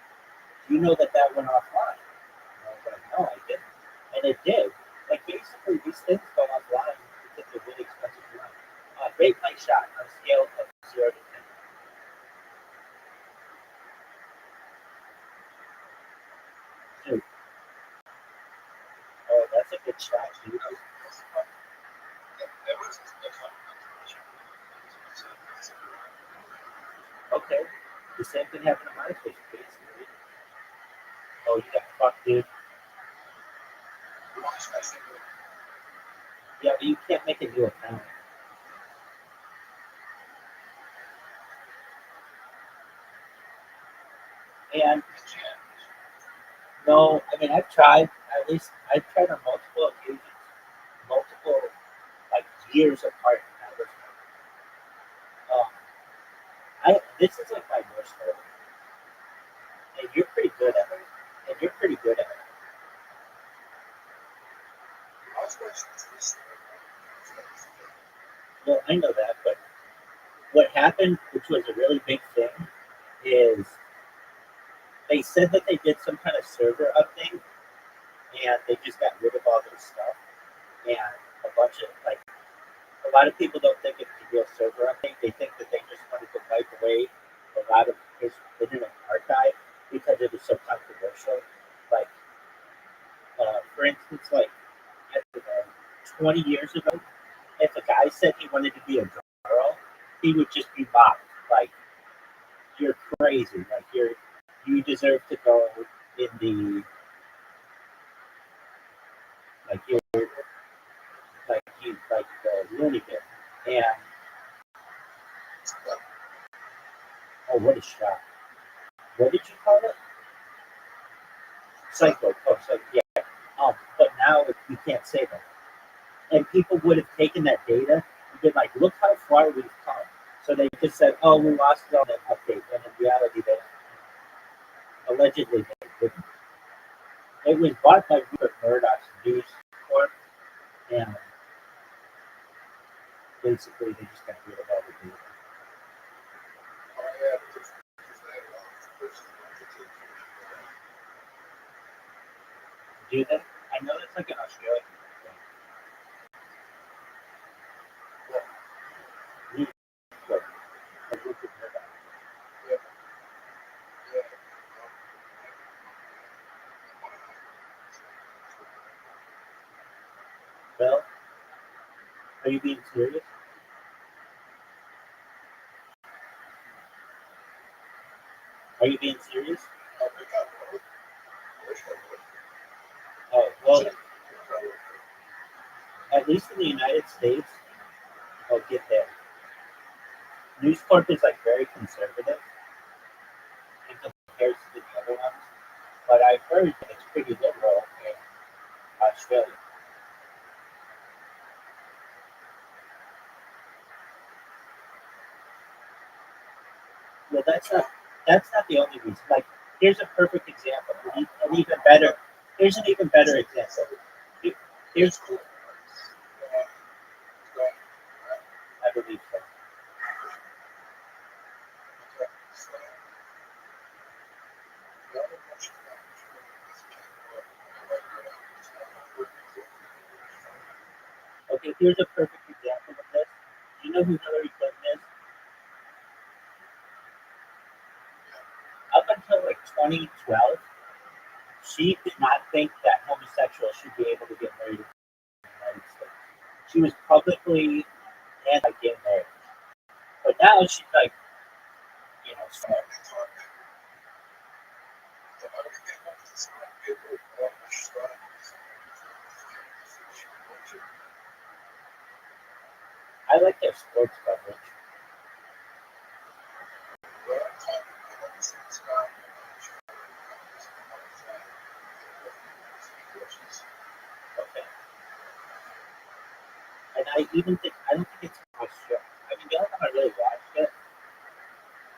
Do you know that went offline? And I was like, no, I didn't. And it did. Like, basically, these things go offline because they're really expensive to run. Rate my shot on a scale of 0 to 10. Dude. Oh, that's a good shot, dude. Okay. The same thing happened to my face, basically. Oh, you got fucked, dude. Yeah, but you can't make a new account. And no, I mean, I've tried, I've tried on multiple occasions, multiple, like, years apart. This is like my worst hurdle. And you're pretty good at it. Well, I know that, but what happened, which was a really big thing, is they said that they did some kind of server update, and they just got rid of all their stuff, and a bunch of, like, a lot of people don't think it's a real server update. They think that they just wanted to wipe away a lot of his internet archive because it was so controversial. Like, for instance, like, I don't know, 20 years ago, if a guy said he wanted to be a girl, he would just be mocked. Like, you're crazy. Like, you deserve to go in the, like, you're like the loony bin. And oh, what a shot! What did you call it? Psycho. Oh, psycho. Yeah. But now you can't say that. And people would have taken that data and been like, look how far we've come. So they just said, oh, we lost it on that update. And in reality, they allegedly they didn't. It was bought by Rupert Murdoch's News Corp. And basically, they just got rid of all the data. Do that? I know that's like an Australian thing. News Corp. By Rupert Murdoch. Well, are you being serious? Are you being serious? Oh, well, at least in the United States, I'll get there. News Corp is like very conservative in comparison to the other ones, but I've heard that it's pretty liberal in Australia. Well, that's not the only reason. Like, here's a perfect example. An even better. Here's an even better example. Here's, I believe so. Okay, here's a perfect example of this. Do you know who Hillary Clinton is? 2012, she did not think that homosexuals should be able to get married in the United States. She was publicly anti-gay marriage. But now she's like, smart. I like their sports coverage. Okay. And I don't think it's Australia. I mean, the only time I really watched it,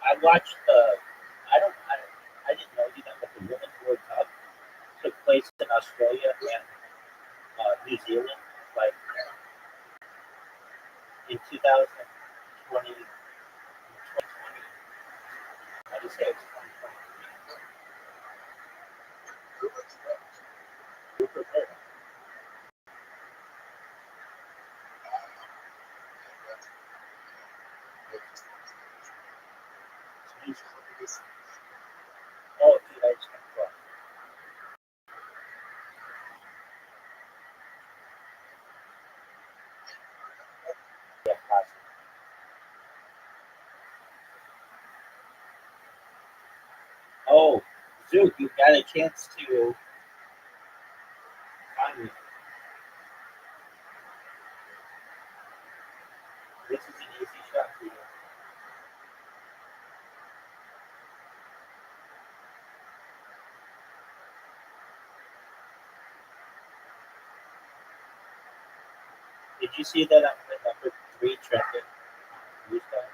I watched I didn't know that the Women's World Cup took place in Australia and New Zealand, like in 2020. I just say it's 2020. Oh, dude, I just got caught. Yeah, possible. Oh, Zook, you got a chance to find me. This is an easy shot for you. Did you see that I'm the number 3 trending on Tuesday?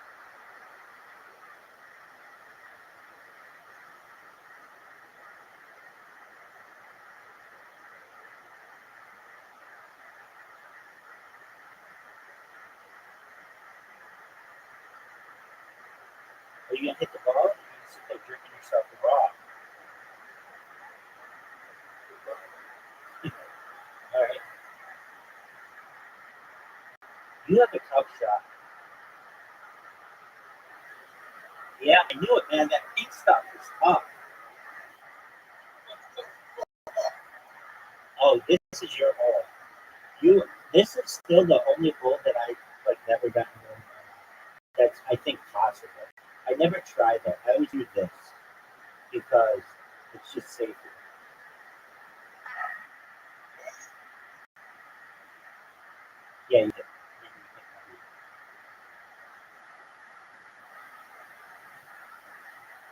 Are you gonna hit the ball? Or are you gonna sit there drinking yourself a raw? All right. You have a tough shot. Yeah, I knew it, man. That pink stuff is tough. Oh, this is your hole. This is still the only hole that I never gotten in. That's I think possible. I never tried that. I always do this because it's just safer. Yeah, you did.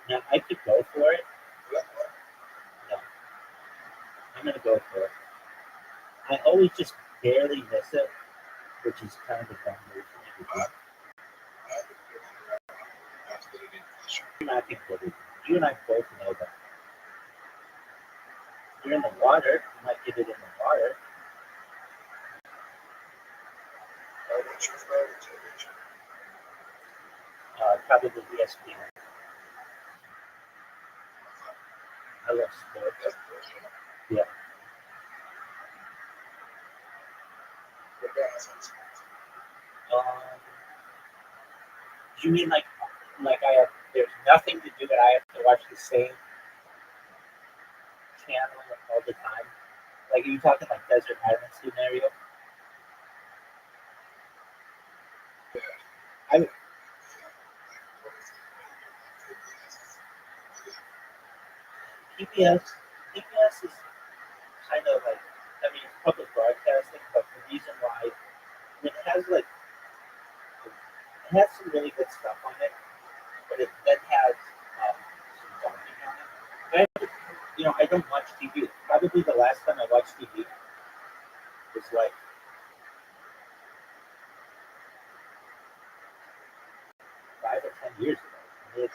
Now I could go for it. No, I'm gonna go for it. I always just barely miss it, which is kind of a dumb move for me to do. You're not gonna get it. You and I both know that. You're in the water. You might get it in the water. Probably ESPN. I love sports. Yeah. You mean like I have? There's nothing to do that I have to watch the same channel all the time. Like, are you talking like Desert Island scenario? PBS is kind of like, I mean, it's public broadcasting, but the reason why it has some really good stuff on it, but it then has some dumping on it. I don't watch TV. Probably the last time I watched TV was like 5 or 10 years ago.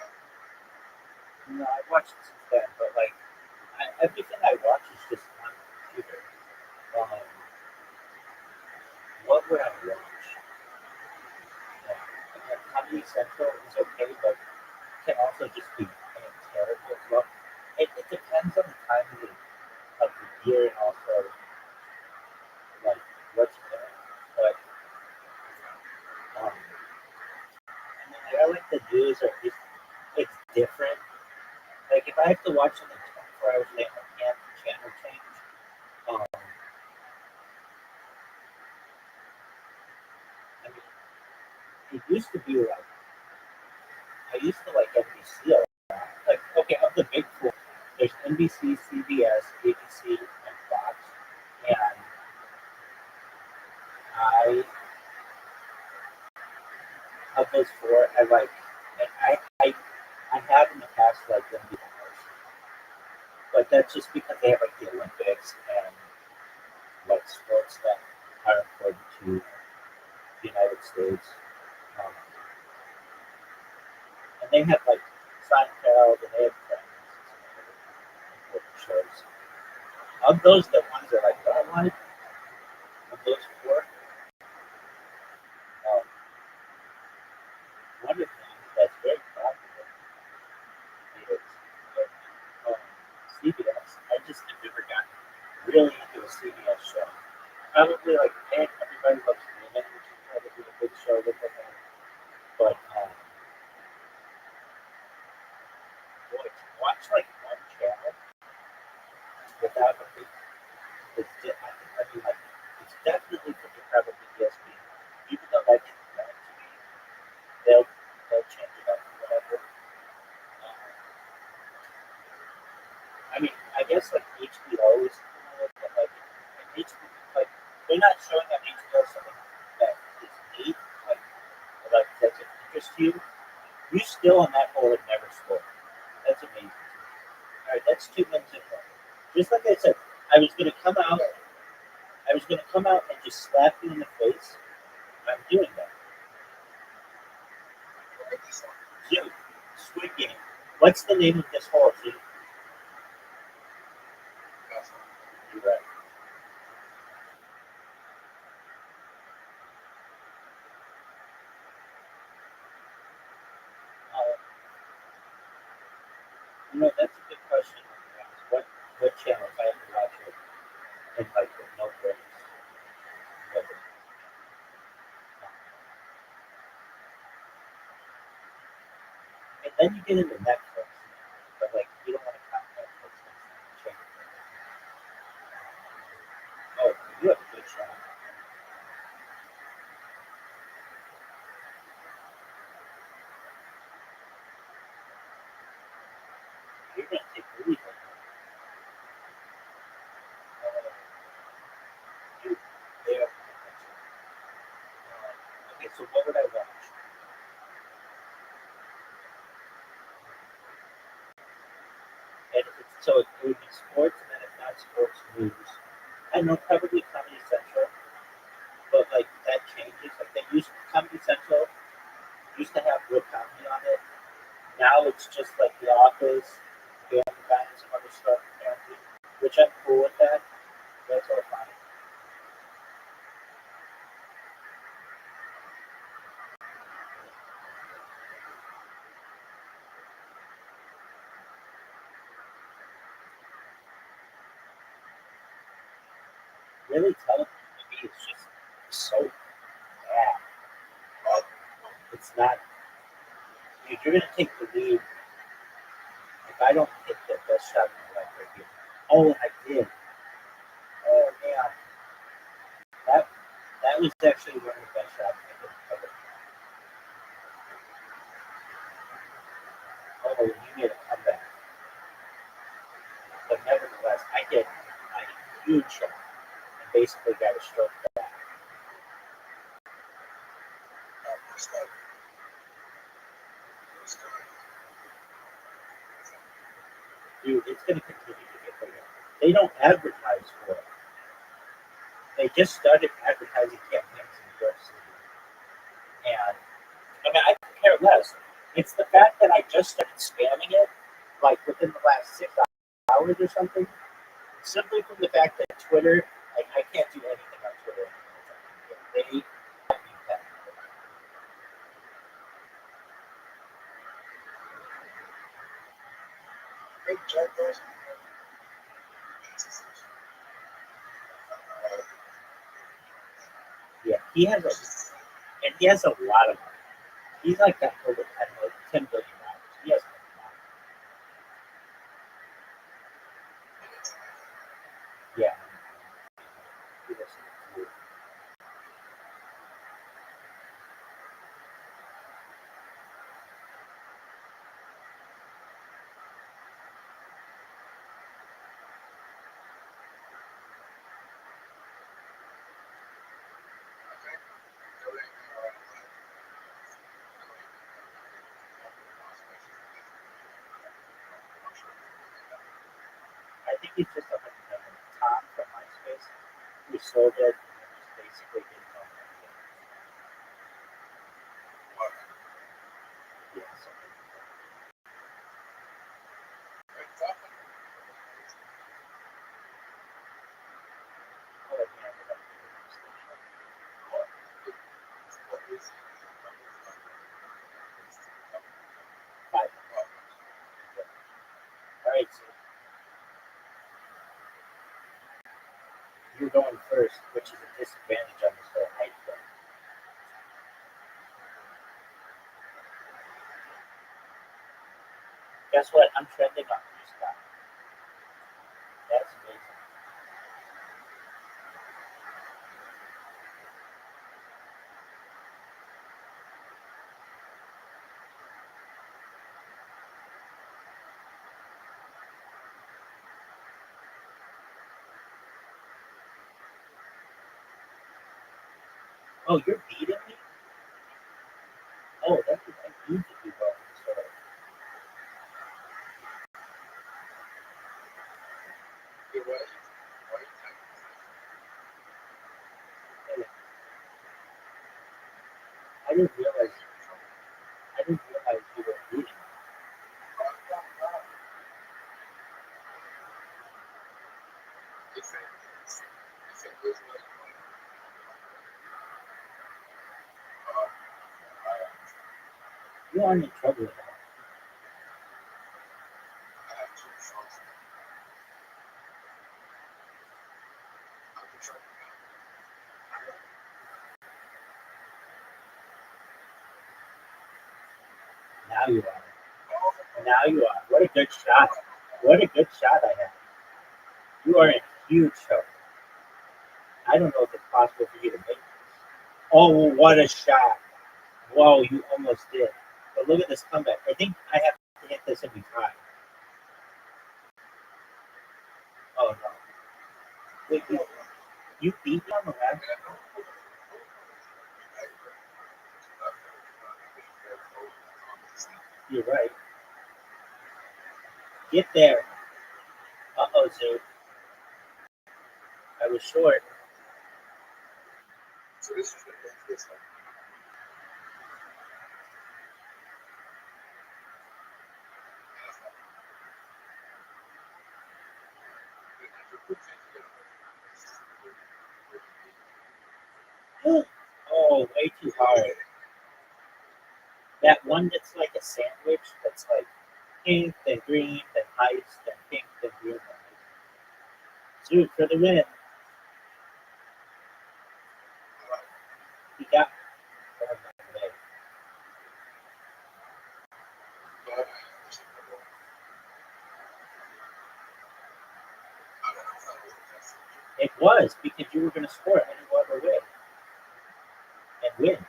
I watched it since then, but like everything I watch is just on the computer. What would I watch? Comedy Central is okay, but can also just be terrible as well. It depends on the time of the year and also like what's there. But I like the news, or it's different. Like if I have to watch watch something 24 hours a day, I can't channel change. I mean, it used to be like I used to like NBC a lot. Like, okay, of the big four, there's NBC, CBS, ABC, and Fox, and I of those four, I like, and I have in the past liked them the most, but that's just because they have like the Olympics and like sports that are important to the United States. And they have like Seinfeld and they have Friends and some other important shows. Of those, the ones that I don't like, of those four, one of them that's very popular is CBS. I just have never gotten really into a CBS show. Probably like, man, everybody loves Neiman, which is probably a big show that they have. But boy, to watch like one channel without a big, I mean, like, it's definitely from the probably ESPN. Even though that gets back to me, they'll change it up or whatever. I mean, I guess like HBO is, but like like they're not showing on HBO something that is neat, like that's of interest to you. You still on that hole have never scored. That's amazing. All right, that's 2 minutes in. Just like I said, I was gonna come out and just slap you in the face. I'm doing that. Dude, Squid Game. What's the name of this hole, dude? You're right. You know, that's a good question. What channel if I have to watch it and like with no breaks? And then you get into Netflix, but like you don't want to count Netflix as a channel. Oh, you have a good channel. You're gonna take the lead right now. You, they have okay, so what would I watch? And if it's, so it would be sports, and then if not sports, news. I know probably Comedy Central, but like that changes. Like they used Comedy Central used to have real comedy on it. Now it's just like The Office, Family Guy, and some other stuff, apparently, which I'm cool with that. That's all fine. Really, television to me is just so bad. It's not. If you're gonna take the lead, if I don't hit the best shot in my life right here, oh, I did. Oh man, that was actually one of the best shots I could ever. Oh, you made a comeback. But nevertheless, I hit a huge shot and basically got a stroke back. Dude, it's going to continue to get bigger. They don't advertise for it. They just started advertising campaigns in New York City. And, I mean, I could care less. It's the fact that I just started spamming it, like, within the last 6 hours or something. Simply from the fact that Twitter, like, I can't do anything on Twitter anymore. They yeah, he has a lot of money. He's like got over 10 billion dollars. He has money. think he's just $100 million. Tom from MySpace, we sold it and just basically didn't own it again. Yeah, something like that. Oh, man, we have to do this station. Five. All right, so you're going first, which is a disadvantage on this whole height thing. Guess what? I'm trending on Blue Sky. That's amazing. Oh, you're beating me? Oh, that is, I need to do well in this story. Hey, I didn't realize you were beating me. You aren't in trouble at all. Now you are. Now you are. What a good shot. What a good shot I had. You are in huge trouble. I don't know if it's possible for you to make this. Oh, what a shot. Whoa, you almost did. But look at this comeback. I think I have to hit this every time. Oh, no. Wait, you beat me on the last? You're right. Get there. Uh-oh, Zoo. I was short. Oh, way too hard. That one that's like a sandwich, that's like pink, then green, then ice, then pink, then green, then ice. Zoo for the win. He got It was because you were going to score it and go other way and win.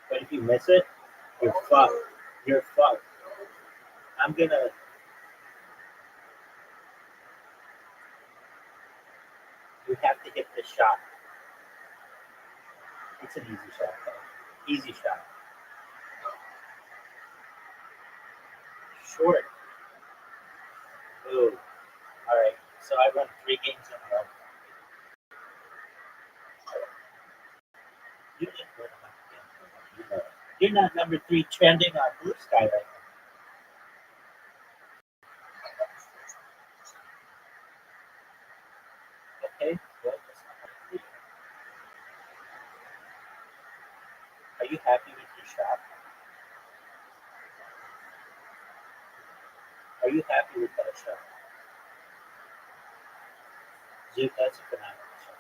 But if you miss it, you're fucked. You're fucked. I'm gonna. You have to hit this shot. It's an easy shot, though. Easy shot. Short. Ooh. All right. So I won 3 games in a row. You didn't win enough games. You know it. You're not number 3 trending on Blue Sky right now. Okay. Well, that's not number 3. Are you happy with your shot? Are you happy with that shot? Dude, that's a phenomenal shot.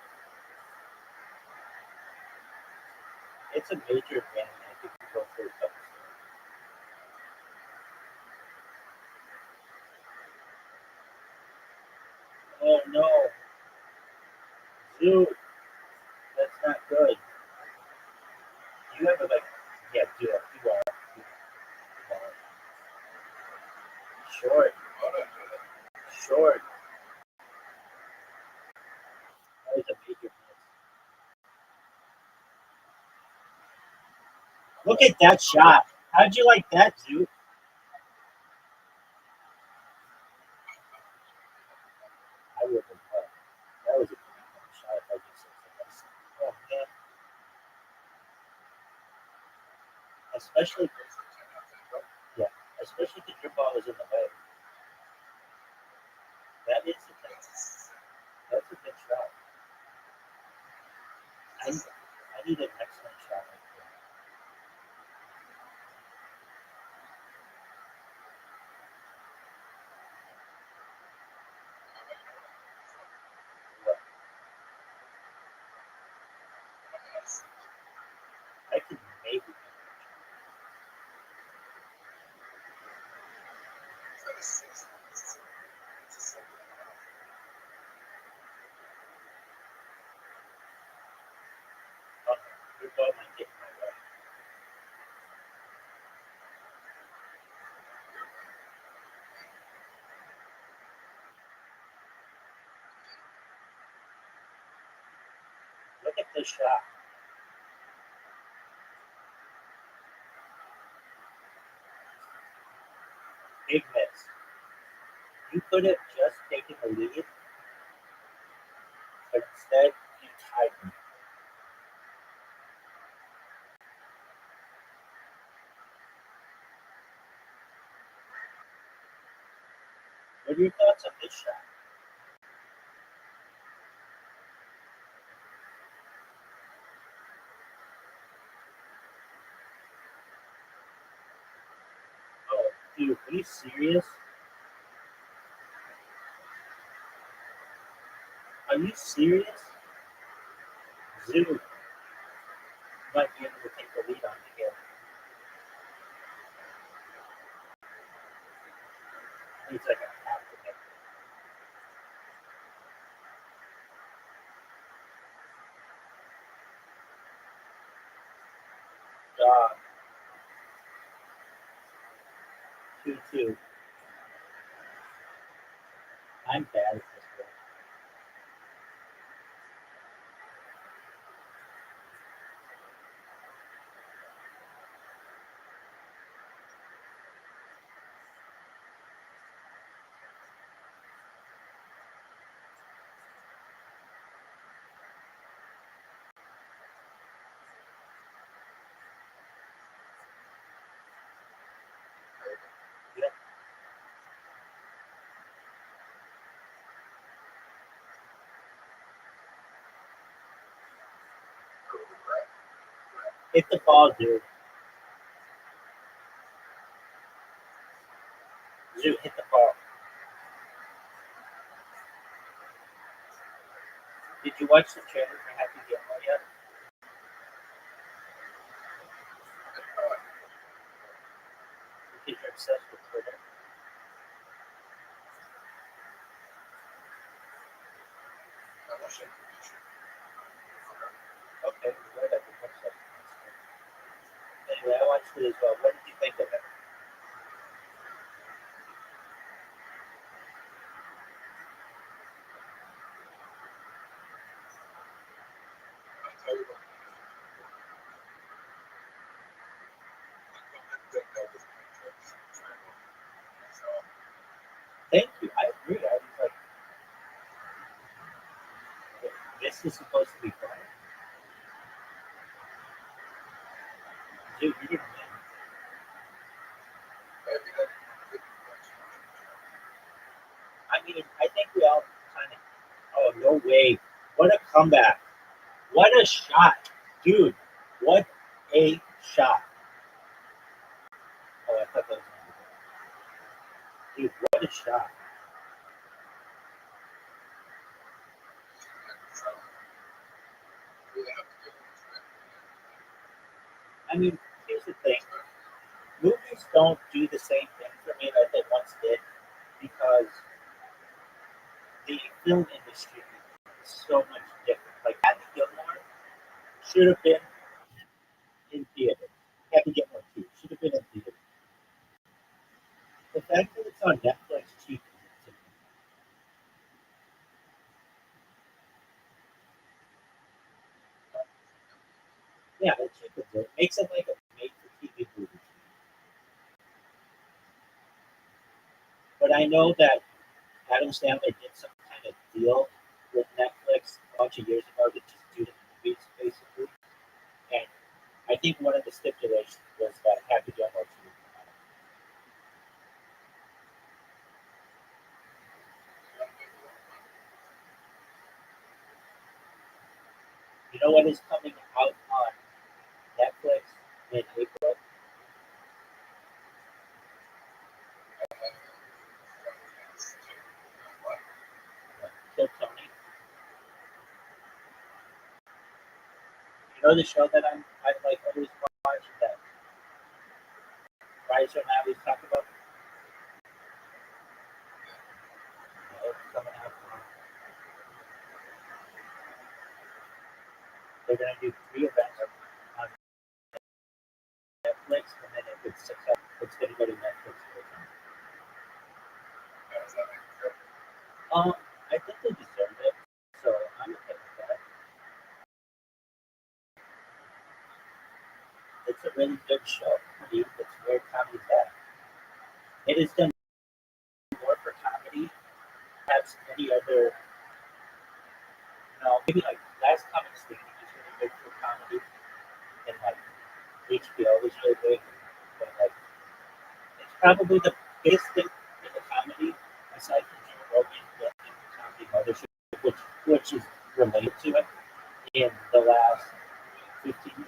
It's a major advantage. I think you go for a couple. Oh no. Dude, that's not good. You have a like, yeah, do it. You are. Short. Short. That was a major Look at that shot. How'd you like that, dude? I would have. That was a great shot. If I just said that. Oh man. Especially, yeah. Especially if your ball is in the way. That is a thing. That's a good shot. I need an excellent shot like that. I could maybe. Your ball might get in my way. Look at this shot. Big miss. You could have just taken the lead, but instead you tied me. What are your thoughts on this shot? Oh, dude, are you serious? Are you serious? Zoo might be able to take the lead on you here. He's like a half to make. Dog. 2-2. I'm bad at this one. Yep. Hit the ball, dude. Zoo, hit the ball. Did you watch the trailer for Happy Gilmore yet? Because you're obsessed with Twitter. Okay, good. I can watch that. Anyway, I watched it as well. What did you think of it? Thank you. I agree. I was like, this is supposed to be fun. Dude, you didn't win. I mean, I think we all kind of. Oh, no way. What a comeback. What a shot. Dude, what a shot. Oh, I thought that was. Dude, what a shot. I mean, here's the thing. Movies don't do the same thing for me that they once did because the film industry is so much different. Like Happy Gilmore should have been in theater. Happy Gilmore 2 should have been in theater. The fact that it's on Netflix cheap. Yeah, it cheapens it. Makes it like a made for But I know that Adam Sandler did some kind of deal with Netflix a bunch of years ago to just do the movies, basically. And I think one of the stipulations was that Happy Gilmore 2 would come out. You know what is coming out on Netflix in April? Kill Tony. You know the show that I like always watch that Rise and Abby's talk about? It's coming out tomorrow. They're going to do 3 events on Netflix, and then if it's successful, it's going to go to Netflix for the time. I think they deserve it, so I'm okay with that. It's a really good show. It's where comedy's at. It has done more for comedy, perhaps any other. Maybe like Last Comic Standing is really good for comedy, and like HBO was really big, but like it's probably the biggest thing in the comedy aside from Joe Rogan and the Comedy Mothership, which is related to it in the last 15 years.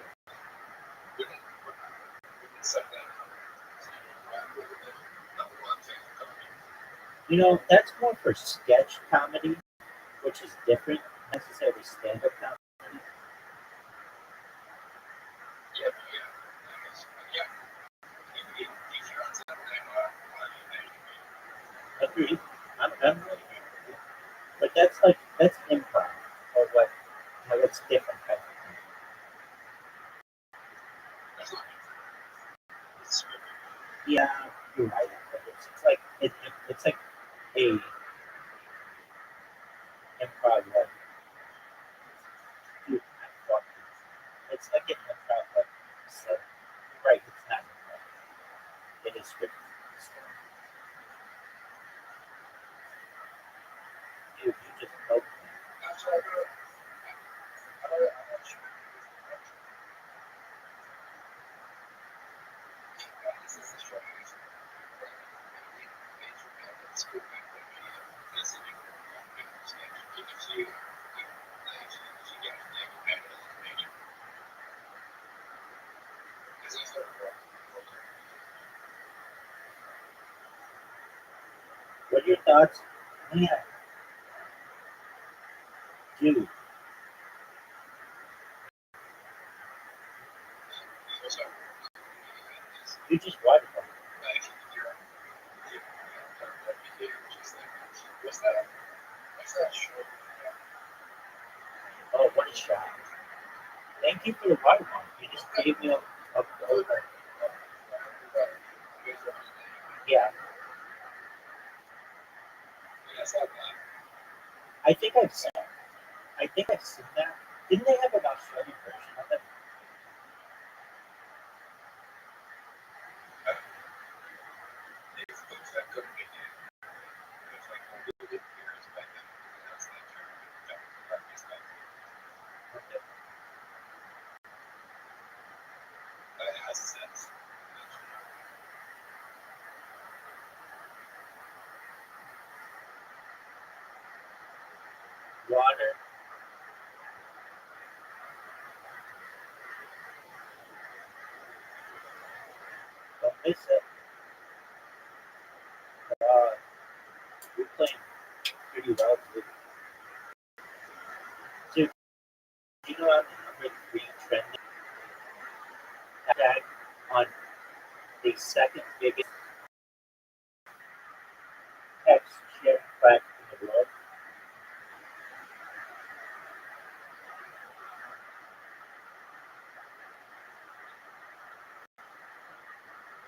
That's more for sketch comedy, which is different, necessarily stand-up comedy. Agreed. I'm really agree with you. But that's improv, or what? It's different kind of thing. Yeah, you're right. But it's like it's like a improv like it's like an improv like so right, it's not improv. It is scripted. You just hope. What are your thoughts? Man, dude. You just watch it. Oh, what a shot. Thank you for the water pump. You just gave me a yeah. I think I've seen that. Didn't they have an Australian version of it? Water. Don't miss it. We're playing pretty well, dude. Dude, you know I'm the number 3 trending hashtag on the second biggest text sharing platform in the world?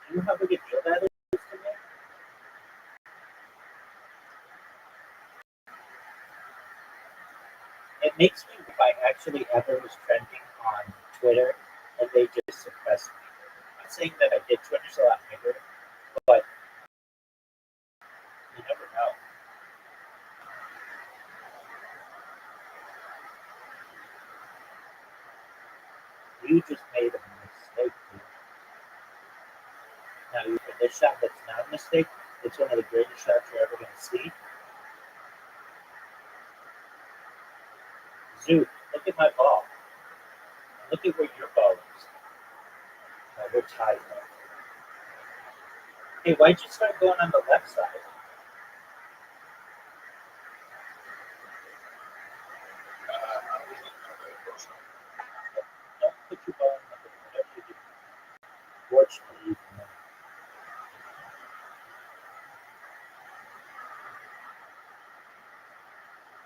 Do you know how big a deal that is to me? It makes me if I actually ever was trending on Twitter and they just suppressed me. I'm not saying that I did. Twitter's a lot bigger, but You just made a mistake. Dude. Now, this shot that's not a mistake, it's one of the greatest shots you're ever going to see. Zoot, look at my ball. Look at where your ball is. Now, we're tied. Hey, why'd you start going on the left side? Don't put your ball in the middle. Whatever you do. Fortunately, you can.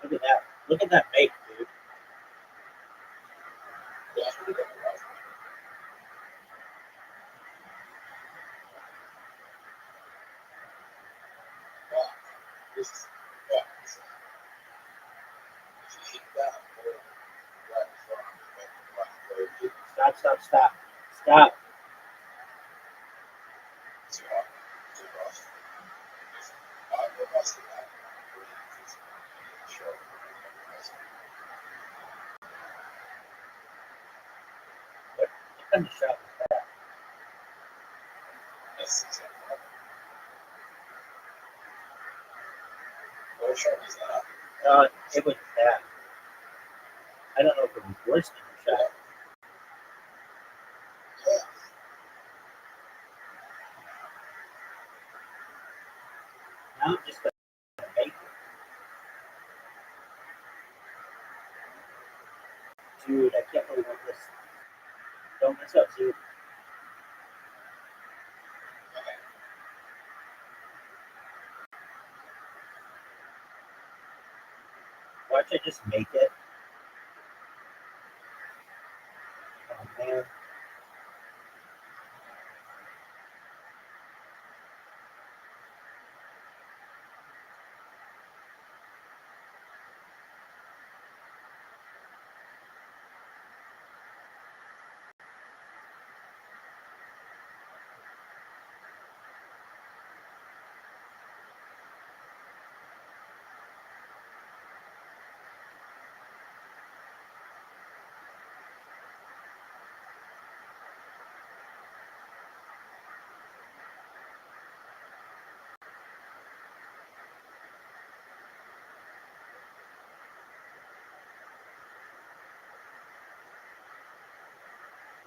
Look at that. Look at that make, dude. Stop. Stop. What kind of shot was that? It was bad. I don't know if it was worse than your shot. Now I'm just going to make it. Dude, I can't believe this. Don't mess up, dude. Watch I just make it. Oh, man.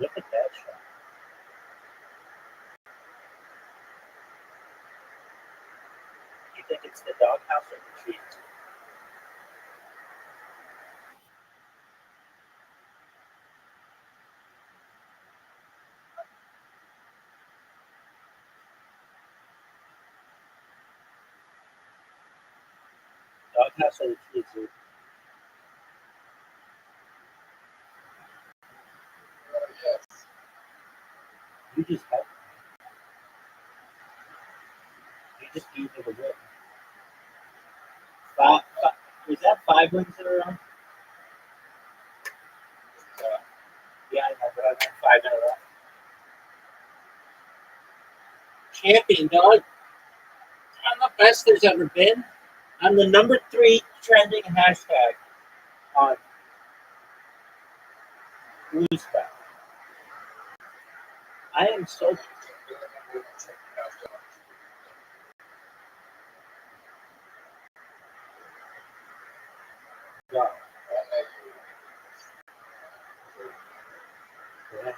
Look at that shot. You think it's the doghouse or the trees? Doghouse or the trees, dude? You just had. You just gave me the win. Was that 5 wins in a row? Yeah, I know, but I won 5 in a row. Champion, dog. I'm the best there's ever been. I'm the number 3 trending hashtag on Bluesback. I am so. Wow. Yeah.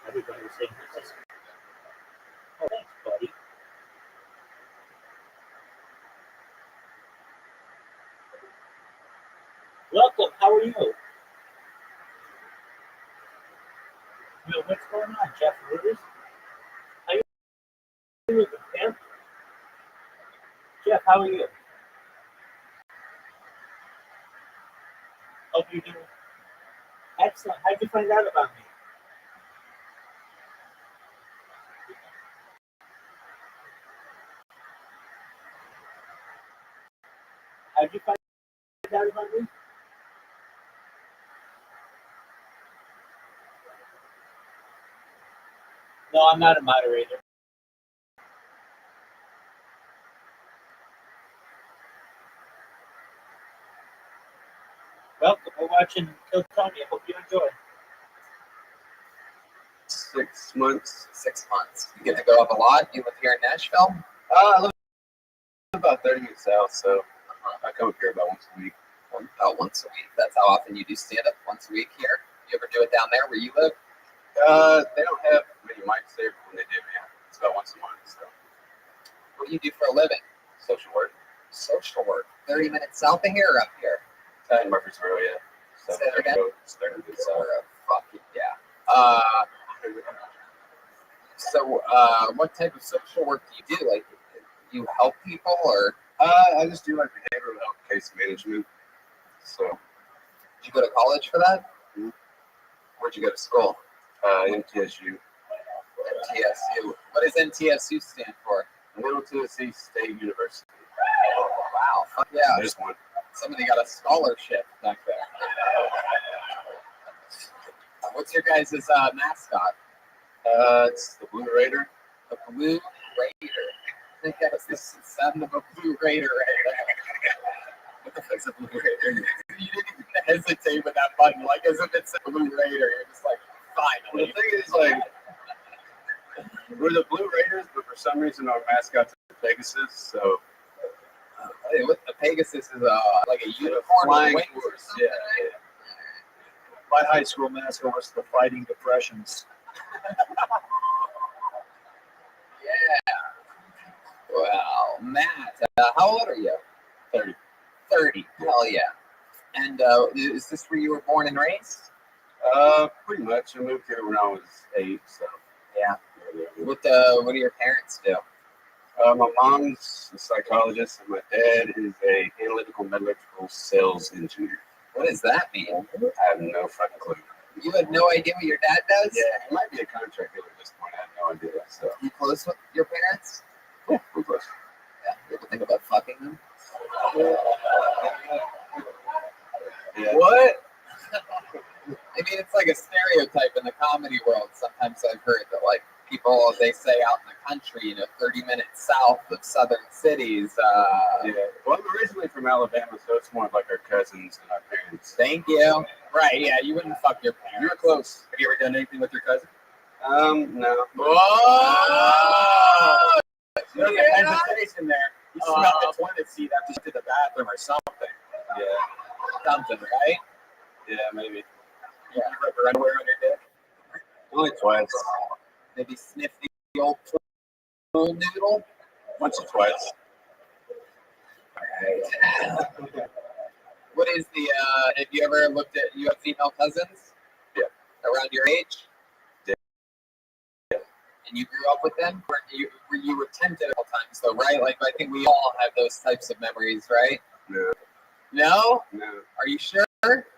Everybody was saying this is. Oh, thanks, buddy. Welcome. How are you? Yo, what's going on, Jeff Rivers? How you doing, man? Jeff, how are you? Hope you're doing excellent. How'd you find out about me? How'd you find out about me? No, I'm not a moderator. Welcome. We're watching Kill Tony. I hope you enjoy.
6 months.
6 months. You get to go up a lot. You live here in Nashville.
I live about 30 minutes south, so I come up here about once a week.
About once a week. That's how often you do stand up. Once a week here. You ever do it down there where you live?
They don't have many mics there, but when they do, yeah, it's about once a month. So.
What do you do for a living?
Social work.
Social work. 30 minutes south of here or up here?
In Murfreesboro, yeah. So,
Say that again?
it's 30 minutes south.
Fucking yeah. So, what type of social work do you do? Like, you help people, or
I just do like behavioral health case management. So,
did you go to college for that?
Mm-hmm.
Where'd you go to school?
MTSU.
NTSU. What does NTSU stand for?
Middle Tennessee State University.
Wow. Fuck yeah.
There's one.
Somebody got a scholarship back there. What's your guys' mascot?
It's the Blue Raider.
The Blue Raider. I think that's the son of a Blue Raider right there. What the fuck's a Blue Raider? You didn't even hesitate with that button, like as if it's a Blue Raider. You're just like, finally.
The thing is, like, we're the Blue Raiders, but for some reason our mascot's a Pegasus, so.
Hey, what the Pegasus is like a unicorn
Flying
with wings or
horse,
something,
yeah.
right?
My high school mascot was the Fighting Depressions.
Yeah. Well, Matt, how old are you?
30.
30. Hell yeah. And is this where you were born and raised?
Pretty much. I moved here when I was 8, so.
Yeah. What do your parents do?
My mom's a psychologist, and my dad is a analytical metallurgical sales engineer.
What does that mean?
I have no fucking clue.
You have no idea what your dad does?
Yeah, he might be a contract dealer at this point. I have no idea. So.
You close with your parents?
Yeah, we're close.
Yeah. You ever think about fucking them?
Yeah.
What? I mean, it's like a stereotype in the comedy world. Sometimes I've heard that, like, people, they say out in the country, 30 minutes south of southern cities.
Yeah. Well, I'm originally from Alabama, so it's more of like our cousins and our parents.
Thank you. Right, yeah, you wouldn't fuck your parents.
You were close.
Have you ever done anything with your cousin?
No.
Whoa!
There's a hesitation there. You smelled the toilet seat after you did the bathroom or something.
Yeah.
Something, right?
Yeah, maybe.
You rub your underwear on your dick?
Only twice.
Maybe sniff the old pool noodle?
Once or twice.
What is the, have you ever looked at, you have female cousins?
Yeah.
Around your age?
Yeah.
And you grew up with them? You were tempted all times though, right? Like, I think we all have those types of memories, right?
No.
No?
No.
Are you sure?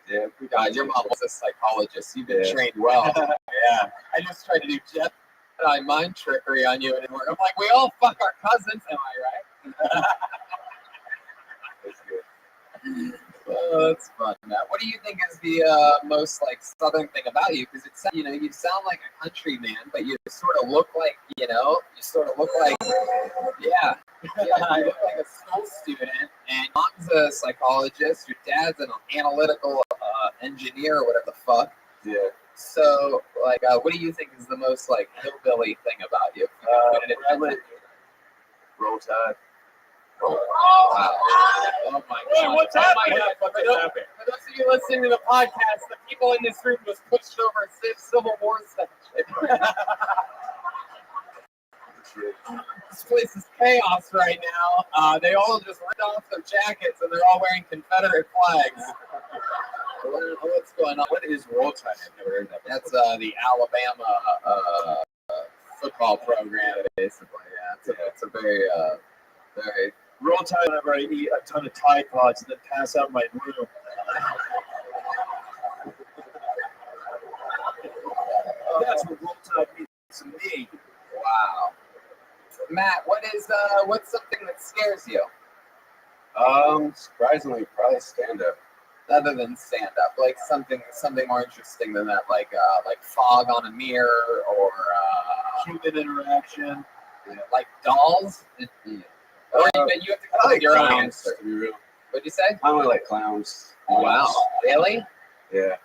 Yeah.
God, your mom was a psychologist. You've been trained well. Yeah. I just tried to do Jedi mind trickery on you anymore. I'm like, we all fuck our cousins, am I right?
That's good.
Oh, that's fun, Matt. What do you think is the most like southern thing about you? Because it's you sound like a country man, but you sort of look like you sort of look like yeah, you look like a school student. And mom's a psychologist. Your dad's an analytical engineer or whatever the fuck.
Yeah.
So like, what do you think is the most like hillbilly thing about you?
Probably Roll Tide.
Wow. Oh my God.
What's happening?
For those of you listening to the podcast, the people in this room was pushed over a Civil War section. This place is chaos right now. They all just ripped off their jackets and they're all wearing Confederate flags. What's going on?
What is Roll Tide? I've never heard that.
That's the Alabama football program, basically. Yeah, it's a very very.
Roll Tide whenever I eat a ton of Tide Pods and then pass out in my room. That's what Roll Tide means to me.
Wow. Matt, what's something that scares you?
Surprisingly, probably stand up.
Other than stand up, like something more interesting than that, like fog on a mirror or
Human interaction.
like dolls. Or you have to come up with your own answer.
To be real.
What'd you say?
I only like clowns.
Wow. Really?
Yeah.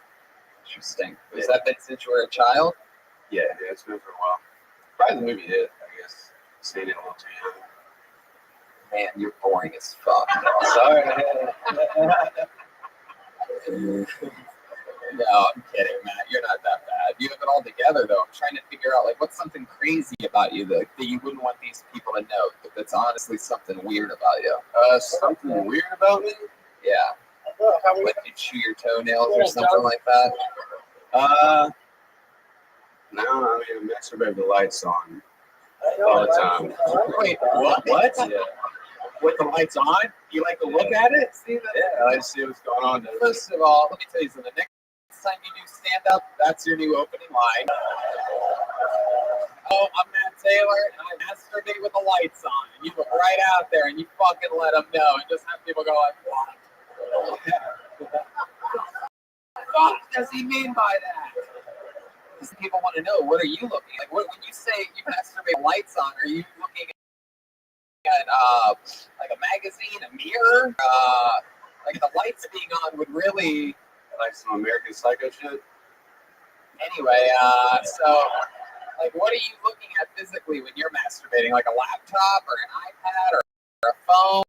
Interesting. Was that been since you were a child?
Yeah, it's been for a while. Probably the movie It, I guess. Stayed in a little too young.
Man, you're boring as fuck.
Sorry.
No, I'm kidding, Matt. You're not that bad. You have it all together, though. I'm trying to figure out, like, what's something crazy about you that you wouldn't want these people to know, but that's honestly something weird about you.
Something weird about me?
Yeah. Like you chew your toenails or something like that.
No, I mean, I masturbate with the lights on all the time.
Wait, what?
Yeah.
With the lights on? You like to look at it? See that?
Yeah, I like to see what's going on there.
First of all, let me tell you something. Next time you do stand up, that's your new opening line. Oh, I'm Matt Taylor, and I masturbate with the lights on. And you look right out there, and you fucking let them know, and just have people go like, what? What does he mean by that? Because people want to know, what are you looking at? Like, when you say you masturbate lights on, are you looking at like a magazine, a mirror? Like the lights being on would really
Like some American Psycho shit.
Anyway, so like, what are you looking at physically when you're masturbating? Like a laptop or an iPad or a phone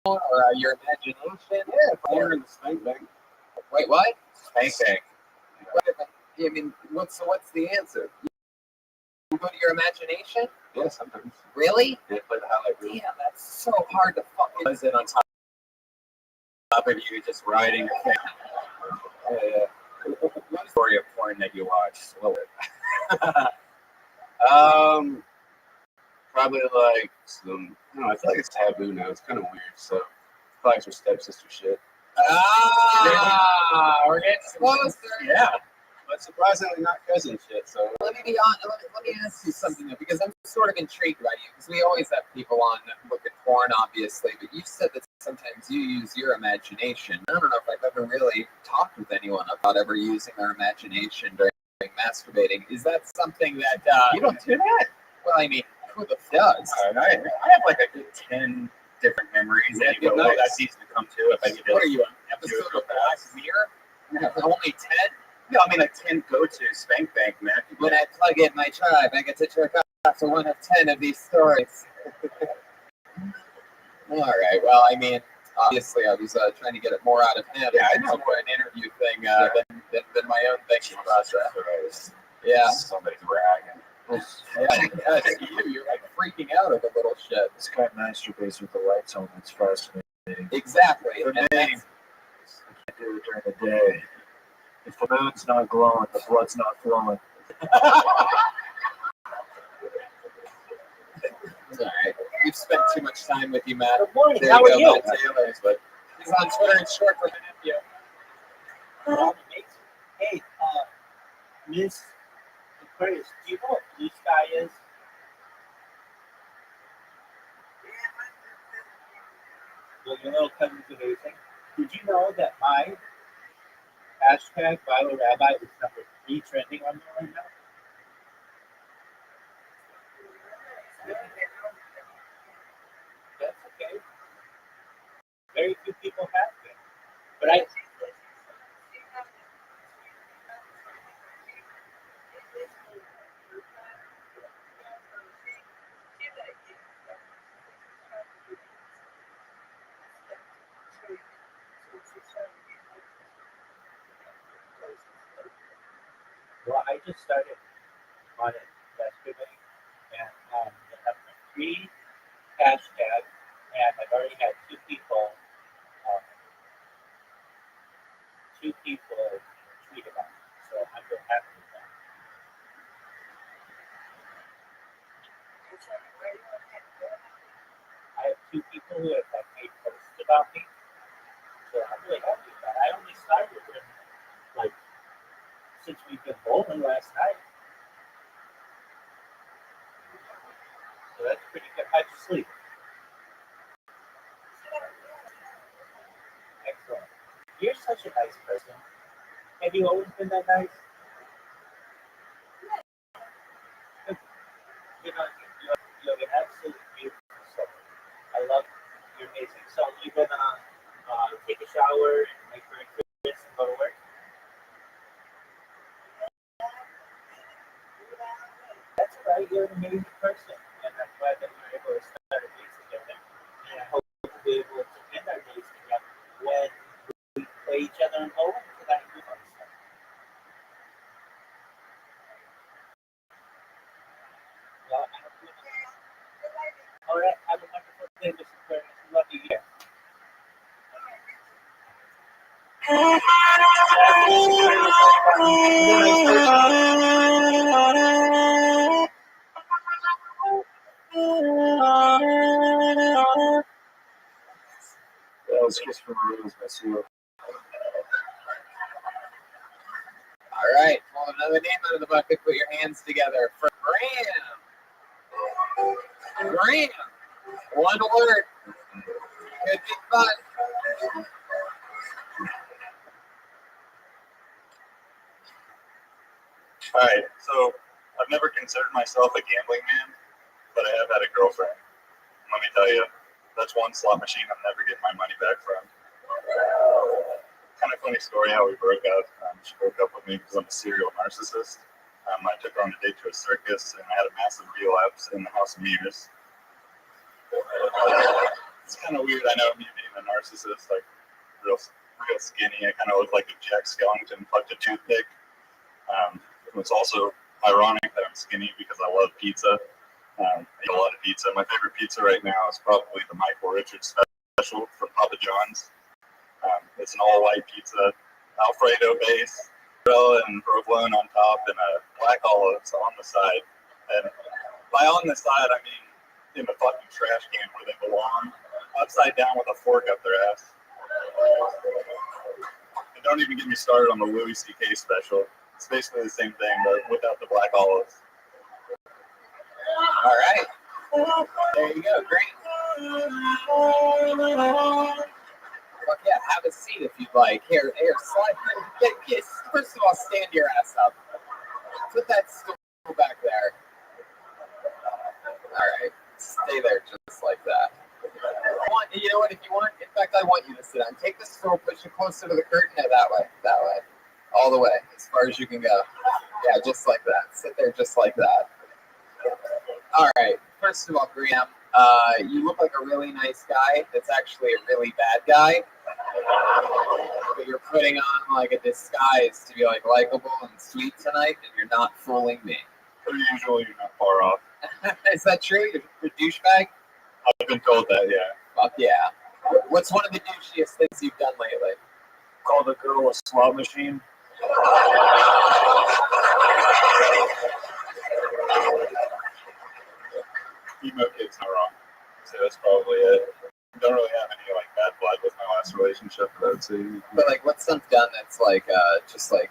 or your imagination?
Yeah, if I'm in the spank bank.
Wait, what?
Spank bank.
I mean, what's the answer? You go to your imagination?
Yeah, sometimes.
Really?
Yeah, play the highlight reel.
Damn, that's so hard to fucking.
Is it on top of you just riding your thing? What story of porn that you watch?
Probably like some. I don't know. I feel like it's taboo now. It's kind of weird. So probably some stepsister shit.
We're getting closer.
Yeah.
But surprisingly, not cousin shit. So
Let me be honest. Let me ask you something though, because I'm sort of intrigued by you. Because we always have people on that look at porn, obviously, but you said that sometimes you use your imagination. I don't know if I've ever really talked with anyone about ever using their imagination during masturbating. Is that something that
You don't do that?
Well, I mean, who the f does?
I have like a good 10 different memories that you go, oh, that's easy to come to if I get
What are you on?
Do it
Episode
real
of Black
fast.
Mirror? Only 10?
No, I mean like 10 go-to spank bank, man.
When I plug in my tribe, I get to jerk off to one of 10 of these stories. All right. Well, I mean, obviously, I was trying to get it more out of him.
Yeah, I know.
It's more an interview thing than my own thinking process. Yeah.
Somebody's ragging.
Yeah, you're like freaking out at the little shit.
This guy masturbates with the lights on. It's fascinating.
Exactly.
For
And
me, I
that's-
can't do it during the day. If the moon's not glowing, the blood's not flowing.
All right. We've spent too much time with you, Matt.
Good morning.
There
How
you
are
go,
you?
Matt Taylor. But he's on Twitter and short for nephew.
Hey, Miss Aquarius, do you know what blue sky is? Well, your little cousin's amazing. Did you know that my hashtag viral rabbi is number 3 trending on there right now? That's okay. Very few people have been. But I. Well, I just started on it yesterday, and I have my free hashtag, and I've already had two people tweet about it. So I'm real happy with that. I have 2 people who have made posts about me, so I'm really happy with that. I only started when, since we've been bowling last night. So that's pretty good. How'd you sleep? Excellent. You're such a nice person. Have you always been that nice? You know, you have an absolutely beautiful soul. I love you. You're amazing. So you're gonna take a shower and make breakfast and go to work? you're an amazing person, and I'm glad that we're able to start a days together. And I hope to be able to end our days together when we play each other in bowling for that good fun stuff. Well, I hope you all right, have a wonderful day, Mr. Curtis. Love you here.
That was just for Rose, I see.
All right, pull another name out of the bucket. Put your hands together for Graham. Graham. One word. Could be fun.
All right, so I've never considered myself a gambling man, but I have had a girlfriend. Let me tell you, that's one slot machine I'm never getting my money back from. Kind of funny story how we broke up. She broke up with me because I'm a serial narcissist. I took her on a date to a circus, and I had a massive relapse in the House of Mirrors. It's kind of weird, I know, me being a narcissist, like real skinny. I kind of look like a Jack Skellington plucked a toothpick. It's also ironic that I'm skinny because I love pizza. I eat a lot of pizza. My favorite pizza right now is probably the Michael Richards special from Papa John's. It's an all-white pizza, Alfredo base, grill and provolone on top, and a black olives on the side. And by on the side, I mean in the fucking trash can where they belong, upside down with a fork up their ass. And don't even get me started on the Louis C.K. special. It's basically the same thing, but without the black olives.
All right. There you go. Great. Fuck yeah. Have a seat if you'd like. Here, slide. First of all, stand your ass up. Put that stool back there. All right. Stay there just like that. You know what? If you want, in fact, I want you to sit down. Take the stool, push it closer to the curtain. Yeah, that way. All the way, as far as you can go. Yeah, just like that. Sit there just like that. All right. First of all, Graham, you look like a really nice guy that's actually a really bad guy. But you're putting on like a disguise to be like likable and sweet tonight, and you're not fooling me.
Usually you're not far off.
Is that true? You're a douchebag?
I've been told that, yeah.
Fuck yeah. What's one of the douchiest things you've done lately?
Called a girl a slot machine.
Emo kid's not wrong. So that's probably it. Don't really have any like bad blood with my last relationship, I would say.
But like, what's something done that's like, just like,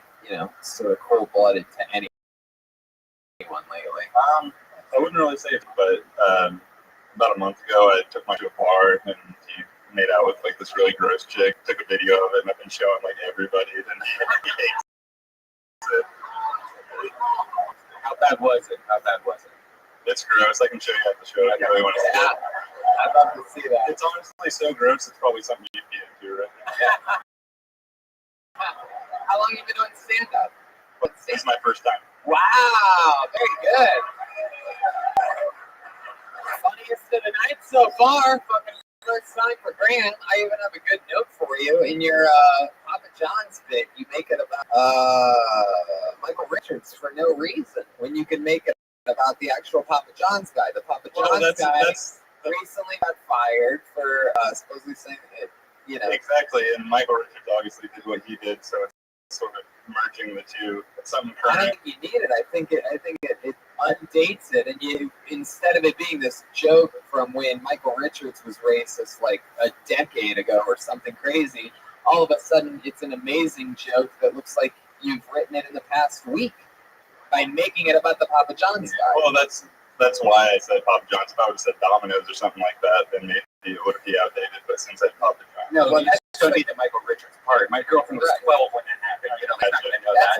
sort of cold-blooded to anyone lately?
I wouldn't really say it, but about a month ago, I took my to a bar and he made out with like this really gross chick. Took a video of it and I've been showing like everybody, and he hates it.
How bad was it?
It's gross. I can show you at the show. I really want to see it.
I'd love to see that.
It's honestly so gross. It's probably something you'd be into right now.
How long have you been doing stand-up?
This is my first time.
Wow, very good. Funniest of the night so far. Fucking first time for Grant. I even have a good note for you in your Papa John's bit. You make it about Michael Richards for no reason, when you can make it about the actual Papa John's guy. The Papa John's guy recently got fired for supposedly saying it.
Exactly, and Michael Richards obviously did what he did, so it's sort of merging the two. It's something current.
I don't think you need it. I think it undates it, and you, instead of it being this joke from when Michael Richards was racist like a decade ago or something crazy, all of a sudden it's an amazing joke that looks like you've written it in the past week by making it about the Papa John's guy.
Well, that's why I said Papa John's. If I would have said Domino's or something like that, then maybe it would be outdated. But since I said Papa John's,
no, well, that's
Don't need the Michael Richards part. My girlfriend was 12 when that happened. You know, I'm not going to know that.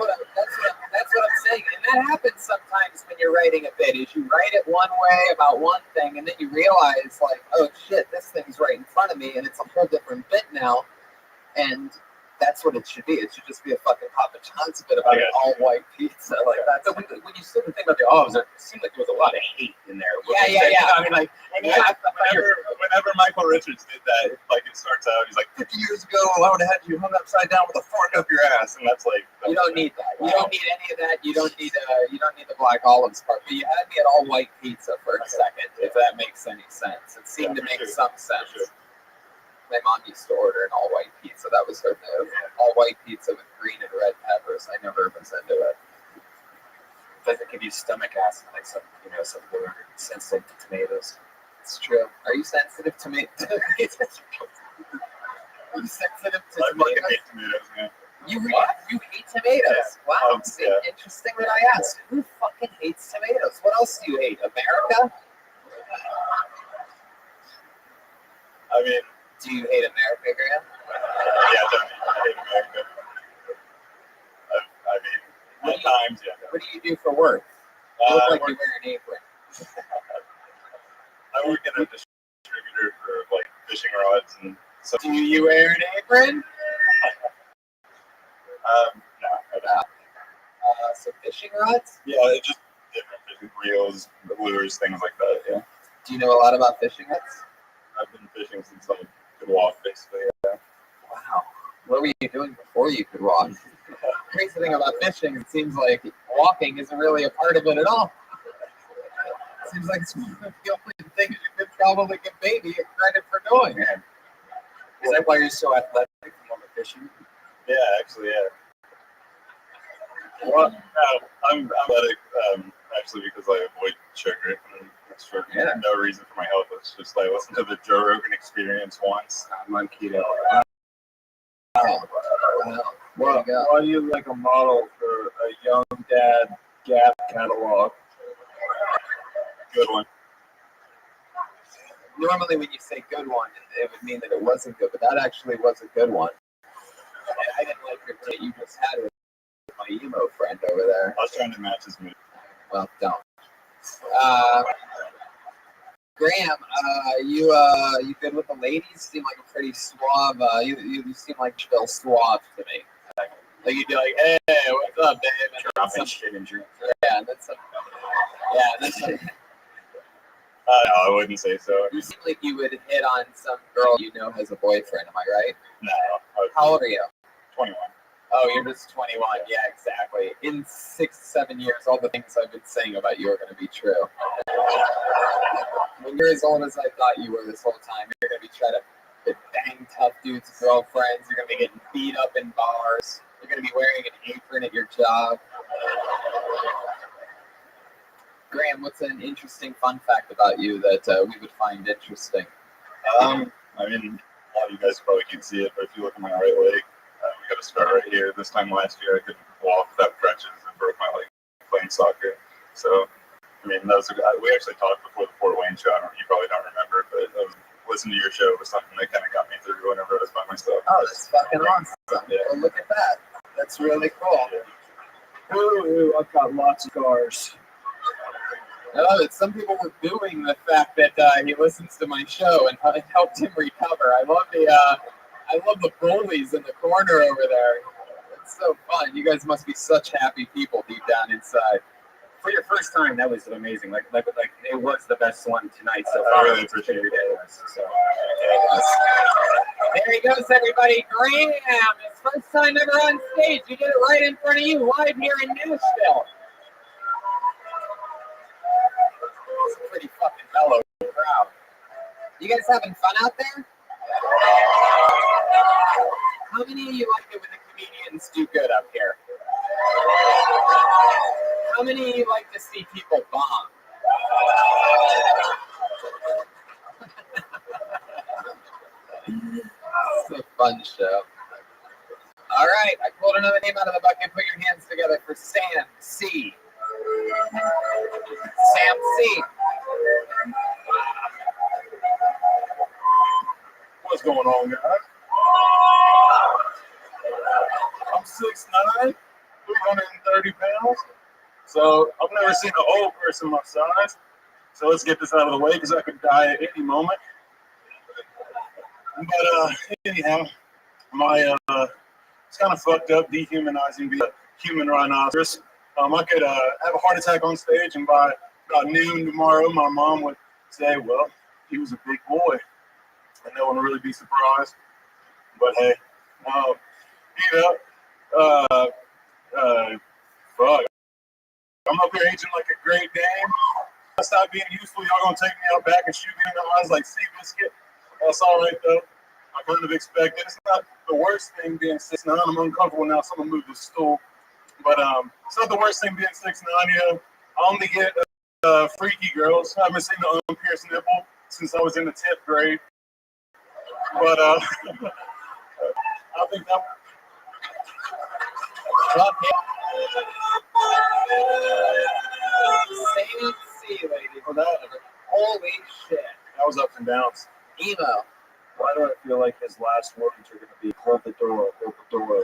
That's what I'm saying. And that happens sometimes when you're writing a bit, is you write it one way about one thing, and then you realize, like, oh shit, this thing's right in front of me, and it's a whole different bit now. And That's what it should be. It should just be a fucking Papa John's, but about an all-white pizza. Like that's
So when you sit and think about the olives, it seemed like there was a lot of hate in there.
Yeah.
I mean, like, whenever Michael Richards did that, like it starts out, he's like, 50 years ago, I would have had you hung upside down with a fork up your ass, and that's like.
You don't need that. You don't need any of that. You don't need the black olives part. But you had me at all-white pizza for a second, if that makes any sense. It seemed to make some sense. My mom used to order an all-white pizza. That was her move. All-white pizza with green and red peppers. I never was into it.
Doesn't give you stomach acid like some people are sensitive to tomatoes.
It's true. Are you sensitive to tomatoes? Are you sensitive to
I fucking
tomatoes?
hate tomatoes, man.
You hate tomatoes? Wow. Interesting that I asked. Who fucking hates tomatoes? What else do you hate? America?
I mean,
do you hate America, Graham?
Yeah, definitely. I hate America. I mean, at times, yeah.
What do you do for work? You look like you wear an apron.
I work in a distributor for like fishing rods and stuff.
Do you wear an apron?
No, I don't.
So fishing rods?
Yeah, it's just different fishing reels, lures, things like that. Yeah.
Do you know a lot about fishing rods?
I've been fishing since I could walk, basically. Yeah.
Wow. What were you doing before you could walk? Crazy thing about fishing, it seems like walking isn't really a part of it at all. It seems like it's one of the only things you could probably give baby credit for doing.
Is that why you're so athletic from all the fishing?
Yeah, actually, yeah. Well, no, I'm athletic actually because I avoid sugar. And it's for no reason for my health. It's just I listened to the Joe Rogan Experience once. I'm on keto.
Why are you like a model for a young dad Gap catalog?
Good one.
Normally when you say good one, it would mean that it wasn't good, but that actually was a good one. And I didn't like it that you just had with my emo friend over there.
I was trying to match his mood.
Well, don't. Graham, you good with the ladies? Seem like a pretty suave. You seem like Bill Suave to me. Like you'd be like, hey, what's up, babe?
Dropping shit in drink.
Yeah, that's some. Yeah, that's.
No, I wouldn't say so.
You seem like you would hit on some girl you know has a boyfriend. Am I right?
No.
How old are you?
21.
Oh, you're just 21. Yeah, exactly. In 6-7 years, all the things I've been saying about you are going to be true. When you're as old as I thought you were this whole time, you're going to be trying to bang tough dudes' girlfriends. You're going to be getting beat up in bars. You're going to be wearing an apron at your job. Graham, what's an interesting fun fact about you that we would find interesting?
I mean, a lot of you guys probably can't see it, but if you look at my right leg, we got a scar right here. This time last year, I couldn't walk without crutches and broke my leg playing soccer. So, I mean, we actually talked before the Fort Wayne show. You probably don't remember, but listening to your show was something that kind of got me through whenever I was by myself.
Oh, that's fucking awesome.
Yeah.
Well, look at that. That's really cool.
Yeah.
Ooh, I've got lots of scars.
Oh, some people were booing the fact that he listens to my show and it helped him recover. I love the bullies in the corner over there. It's so fun. You guys must be such happy people deep down inside.
For your first time, that was amazing. Like it was the best one tonight so far.
I really appreciate it.
So,
there he goes, everybody. Graham, his first time ever on stage. He did it right in front of you, live here in Nashville. It's a pretty fucking mellow crowd. You guys having fun out there? How many of you like it when the comedians do good up here? How many of you like to see people bomb? It's a fun show. All right, I pulled another name out of the bucket. Put your hands together for Sam C. Sam C.
What's going on, guys? I'm 6'9", 330 pounds. So I've never seen an old person my size. So let's get this out of the way because I could die at any moment. But anyhow, my It's kind of fucked up, dehumanizing the human rhinoceros. I could have a heart attack on stage, and by about noon tomorrow, my mom would say, well, he was a big boy. And no one would really be surprised. But hey, fuck. I'm up here aging like a Great Dane. I stop being useful, y'all gonna take me out back and shoot me in the eyes like Seabiscuit. That's all right though. I kind of expect it. It's not the worst thing being 6'9". I'm uncomfortable now. Someone moved the stool, but it's not the worst thing being 6'9". I only get freaky girls. I haven't seen the unpierced nipple since I was in the 10th grade. But I think that.
Same C, ladies. Holy shit.
That was ups and downs.
Emo.
Why do I feel like his last words are going to be hold the door, hold the door?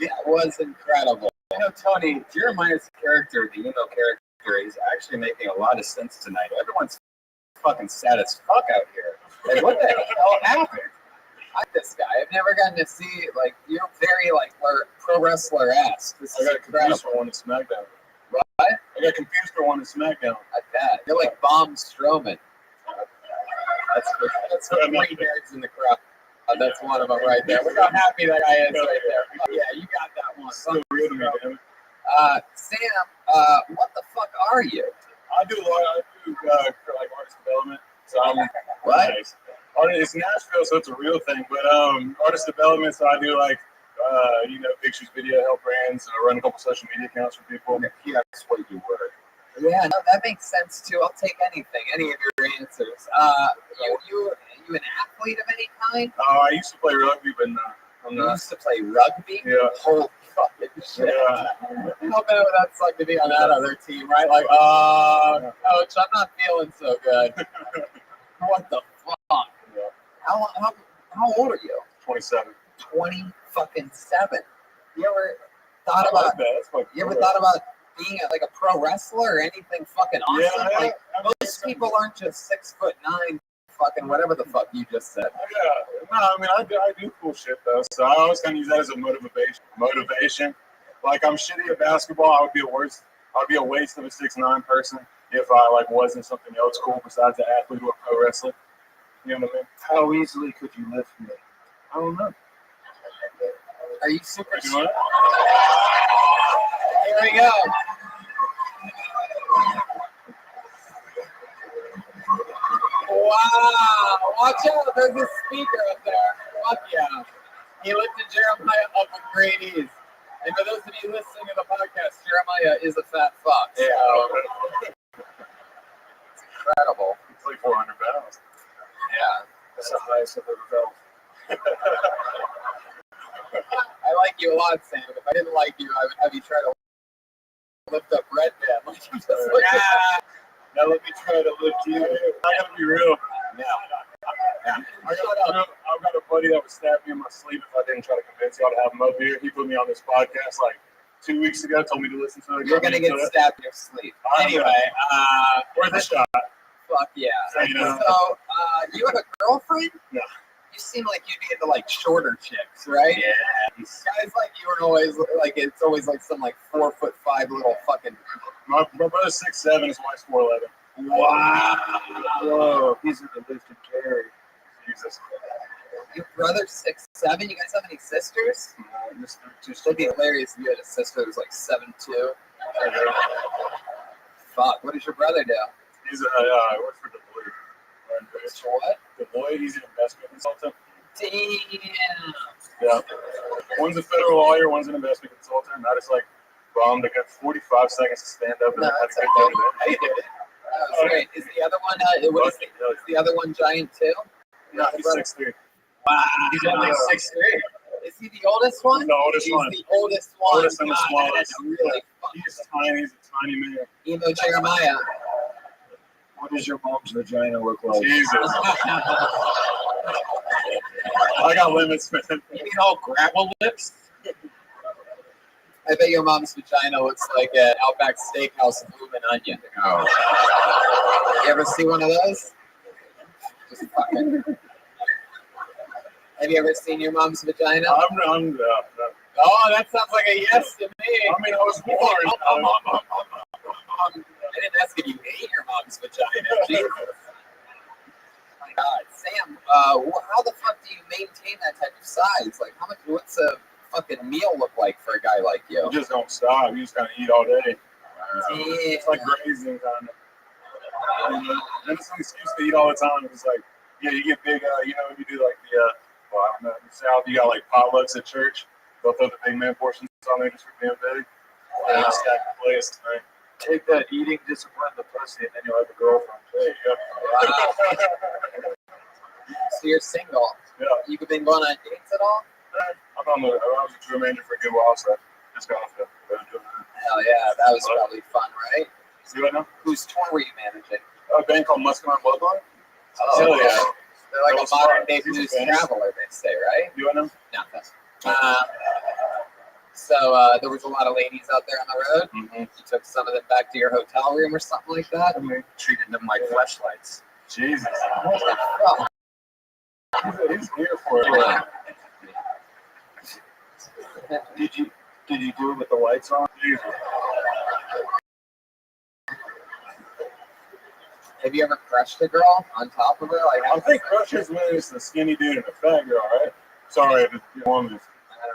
That was incredible. You know, Tony, Jeremiah's character, the emo character, is actually making a lot of sense tonight. Everyone's fucking sad as fuck out here. Like, what the hell happened? I like this guy. I've never gotten to see, like, you're very, like, pro wrestler-esque. This
I
is
got confused for one in SmackDown.
What?
I got confused for one in SmackDown.
I bet. You're like Bomb Strowman. That's for three nerds in the crowd. That's one of them right there. Look how happy that guy is right there. Oh, yeah, you got that one.
So real to me, damn it.
Sam, what the fuck are you?
I do like artist development. So I'm
What?
Nice. It's Nashville, so it's a real thing. But artist development, so I do like pictures, video, help brands, run a couple social media accounts for people.
Yeah, that's what you were. Yeah, no, that makes sense too. I'll take anything, any of your answers. You an athlete of any kind?
I used to play rugby, but no, I'm
You
not.
used to play rugby?
Yeah.
Holy fucking shit.
Yeah.
How bad would that suck to be on that other team, right? Like, coach, I'm not feeling so good. What the fuck?
Yeah.
How old are you?
27.
27. You ever thought
I
about
like that. That's fucking
You ever
cool.
thought about being like a pro wrestler or anything fucking awesome?
Yeah,
Like, most people aren't just 6'9", fucking whatever the fuck you just said.
Yeah, no, I mean, I do cool shit though, so I always kind of use that as a motivation. Like, I'm shitty at basketball. I would be a waste of a 6'9" person if I wasn't something else cool besides the athlete or pro wrestler. You know what I mean?
How easily could you lift me?
I don't know.
Are you super?
You know what?
Here we go. Wow! Watch out! There's a speaker up there. Fuck yeah! He lifted Jeremiah up with great ease. And for those of you listening to the podcast, Jeremiah is a fat fuck.
Yeah.
So it's incredible.
It's like 400 pounds.
Yeah.
That's the highest I've ever felt.
I like you a lot, Sam. If I didn't like you, I would have you try to lift up Red Man. Like you just like,
Now let me try to lift you. I gotta be real.
yeah.
I've got a buddy that would stab me in my sleep if I didn't try to convince y'all to have him up here. He put me on this podcast like 2 weeks ago, told me to listen to it.
You're gonna get stabbed in your sleep. Anyway,
worth a shot.
fuck yeah.
So, you know.
So, you have a girlfriend?
No.
You seem like you'd be into like shorter chicks, right?
Yeah.
Guys like you are always like it's always like some like 4'5" little fucking.
My brother's 6'7", his wife's 4'11".
Wow.
Whoa, he's in the lift and carry.
Jesus.
Your brother's 6'7". You guys have any sisters? It'd be hilarious if you had a sister who was like 7'2". Fuck. What does your brother do?
He's I work for Deloitte.
What?
Deloitte, he's an investment consultant.
Damn.
Yeah. One's a federal lawyer, one's an investment consultant. I just bombed. I got 45 seconds to stand up and
No,
I had
that's
to
okay.
go to bed.
How you doing? That was great. Is the other one? Is the other one giant too?
No, he's 6'3".
Wow.
He's only 6'3".
Is he the oldest one?
The oldest
He's
one.
the oldest one.
Oldest and the
God,
smallest.
That's really fucking
He's tiny. He's a tiny man.
Emo Jeremiah.
What does your mom's vagina look like?
Jesus. I got limits, man.
You mean all gravel lips? I bet your mom's vagina looks like an Outback Steakhouse blooming onion. Oh. You ever see one of those? Just fucking. Have you ever seen your mom's vagina?
I'm
Oh, that sounds like a yes to me.
I mean, I was born.
I didn't ask if you ate your mom's vagina. Jesus. My God, Sam. How the fuck do you maintain that type of size? Like, how much? What's a fucking meal look like for a guy like you?
You just don't stop. You just kind of eat all day.
Yeah.
It's like grazing kind of. And it's an excuse to eat all the time. It's like, yeah, you get big. You know, you do like the. Well, I don't know. In the South, you got like potlucks at church. They'll throw the big man portions on there just for being big. And stack the place. Right?
Take that eating discipline to pussy, and then you'll have a girlfriend.
There you go.
Wow. So you're single.
Yeah.
You been going on dates at all?
I was a tour manager for a good while, so I just got off the.
Hell yeah, that was probably fun, right?
See what now?
Whose tour were you managing?
A band called Muscular Bloodline.
Oh,
Hell
okay.
yeah.
They're like a modern day
He's a
blues
fan.
traveler, they say, right?
You want them?
No. So there was a lot of ladies out there on the road.
Mm-hmm.
You took some of them back to your hotel room or something like that.
And they
Treated them like fleshlights.
Jesus.
Oh,
He's here for it.
Did you do it with the lights on?
Jesus.
have you ever crushed a girl on top of her? Like,
I think Crusher's when it's the skinny dude and the fat girl, right? Sorry if it's one of these.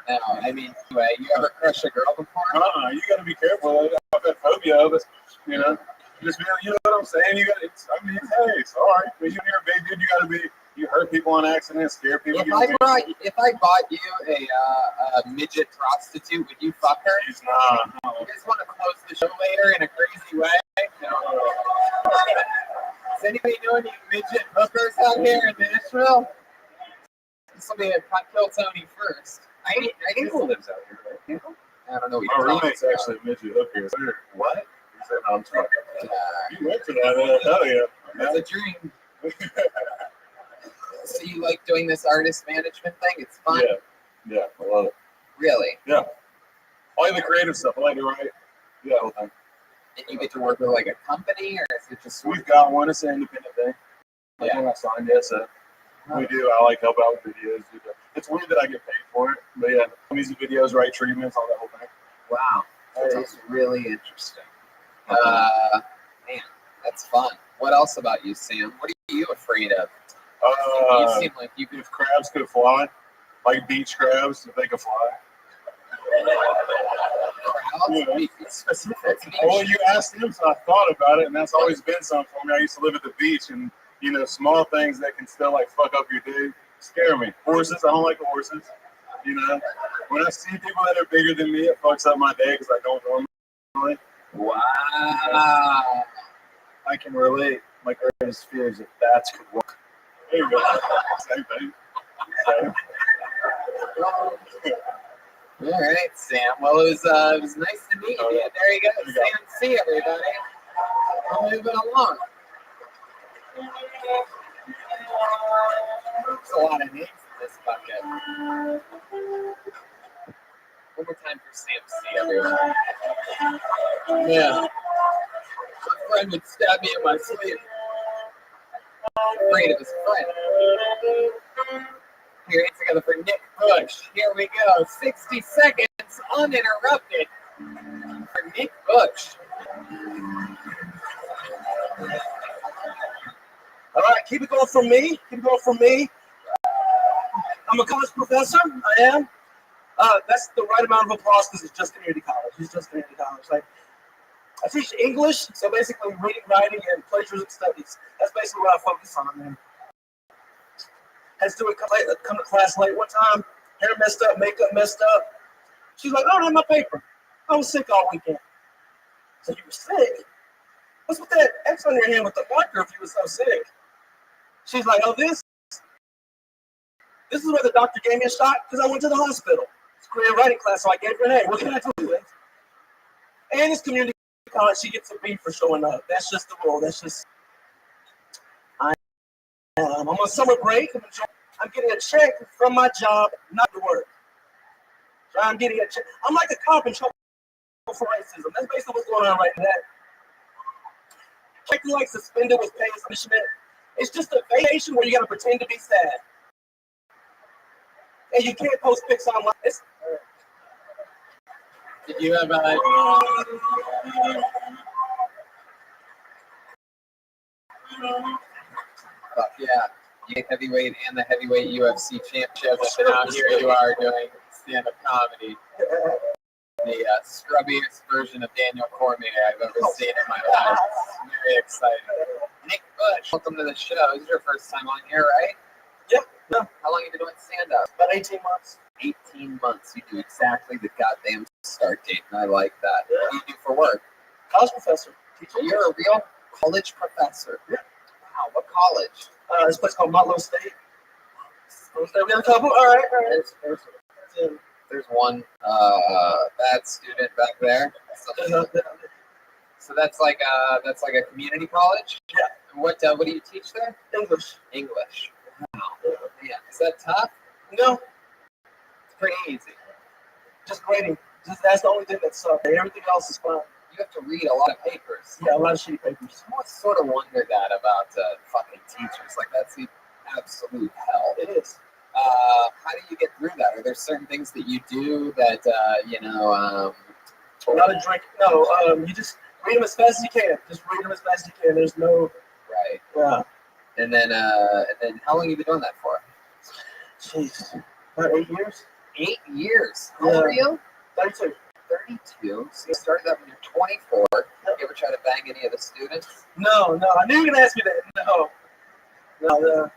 I don't know. I mean, anyway, you ever crushed a girl before?
You got to be careful. I've had phobia of it, you know. Just be, you know what I'm saying? You got. I mean, hey, sorry, but you're a big dude. You got to be. You hurt people on accident, scare people.
If I bought you a midget prostitute, would you fuck her?
He's not.
You guys want to close the show later in a crazy way? No. Does anybody know any midget hookers out here in Nashville? Somebody that killed Tony first. I think who lives out here, right? I don't know what
My
you're
roommate's
talking
actually a midget hooker.
What?
He said, no, I'm sorry.
about.
You went for that, hell yeah.
That's a dream. So you like doing this artist management thing? It's fun?
Yeah, I love it.
Really?
I like the creative stuff. I like to write. Yeah, the whole thing.
And you get to work with like a company, or is it just
We've got one. It's an independent thing. Like
Yeah.
when I signed it, so we do. I like help out with videos. It's weird that I get paid for it, but yeah, music videos, write treatments, all that whole thing.
Wow, that is really interesting. Man, that's fun. What else about you, Sam? What are you afraid of? You seem like you could.
If crabs could fly, like beach crabs, if they could fly.
Crowds? Be specific.
Well, you asked him, so I thought about it, and that's always been something for me. I used to live at the beach, and you know, small things that can still like fuck up your day scare me. Horses, I don't like horses. You know, when I see people that are bigger than me, it fucks up my day because I don't normally.
Wow.
I can relate. My greatest fear is if bats could walk.
There you go. Same thing.
All right, Sam. Well, it was nice to meet you. There you go. Sam, see everybody. We're moving along. There's a lot of names in this bucket. One more time for Sam, see everyone. Yeah. My friend would stab me in my sleep. Afraid of his friend. Here, hands together for Nick Bush. Here we go. 60 seconds uninterrupted for Nick Bush.
All right, keep it going from me. Keep it going from me. I'm a college professor. I am. That's the right amount of applause because it's just community college. It's just community college. Like, I teach English, so basically reading, writing, and plagiarism studies. That's basically what I focus on, man. Had to do it come to class late one time. Hair messed up, makeup messed up. She's like, I don't have my paper. I was sick all weekend. So you were sick? What's with that X on your hand with the marker if you were so sick? She's like, oh, this is where the doctor gave me a shot because I went to the hospital. It's a career writing class, so I gave her an A. What can I do with it? And it's community college. She gets a B for showing up. That's just the rule. That's just. I'm on summer break. I'm getting a check from my job, not to work. So I'm getting a check. I'm like a cop in trouble for racism. That's basically what's going on right now. Checking like suspended with pay and punishment. It's just a vacation where you got to pretend to be sad. And you can't post pics online.
Did you have Fuck yeah. The heavyweight and the heavyweight UFC championships. And now here you are doing stand-up comedy. The scrubbiest version of Daniel Cormier I've ever seen in my life. It's very exciting. Nick Bush, welcome to the show. This is your first time on here, right?
Yep. No.
How long have you been doing stand-up?
About 18 months.
18 months. You do exactly the goddamn start date, and I like that.
Yeah.
What do you do for work?
College professor.
You're a real college professor.
Yeah.
Wow, what college?
This place called Motlow State. We have a couple. All right.
There's one bad student back there. So that's like a community college.
Yeah.
What do you teach there?
English.
English. Wow. Yeah. Is that tough?
No.
It's pretty easy.
Just grading. That's the only thing that sucks. Everything else is fun.
You have to read a lot of papers.
Yeah, a lot of shitty papers.
I always sort of wonder that about fucking teachers. Like, that's the absolute hell.
It is.
How do you get through that? Are there certain things that you do that,
a lot of drink. No, you just read them as fast as you can. Just read them as fast as you can. There's no.
Right.
Yeah.
And then how long have you been doing that for?
Jeez. About 8 years.
8 years. How old are you?
32.
32. So you started that when you're 24. You ever try to bang any of the students?
No. I knew you were gonna ask me that. No.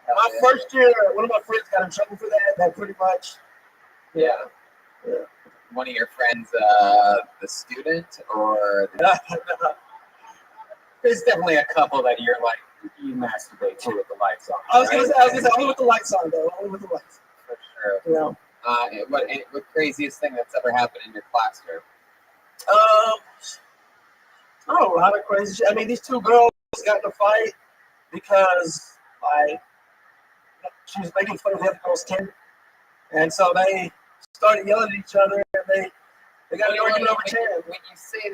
My first year, one of my friends got in trouble for that. That pretty much.
Yeah. One of your friends, the student, or there's definitely a couple that you're like you masturbate to with the lights on.
I was gonna say only with the lights on though. Only with the lights.
For sure.
Yeah.
What craziest thing that's ever happened in your classroom?
Oh, a lot of crazy shit. I mean, these two girls got in a fight because she was making fun of the other girl's kid, and so they started yelling at each other, and they got an argument over tin.
When you say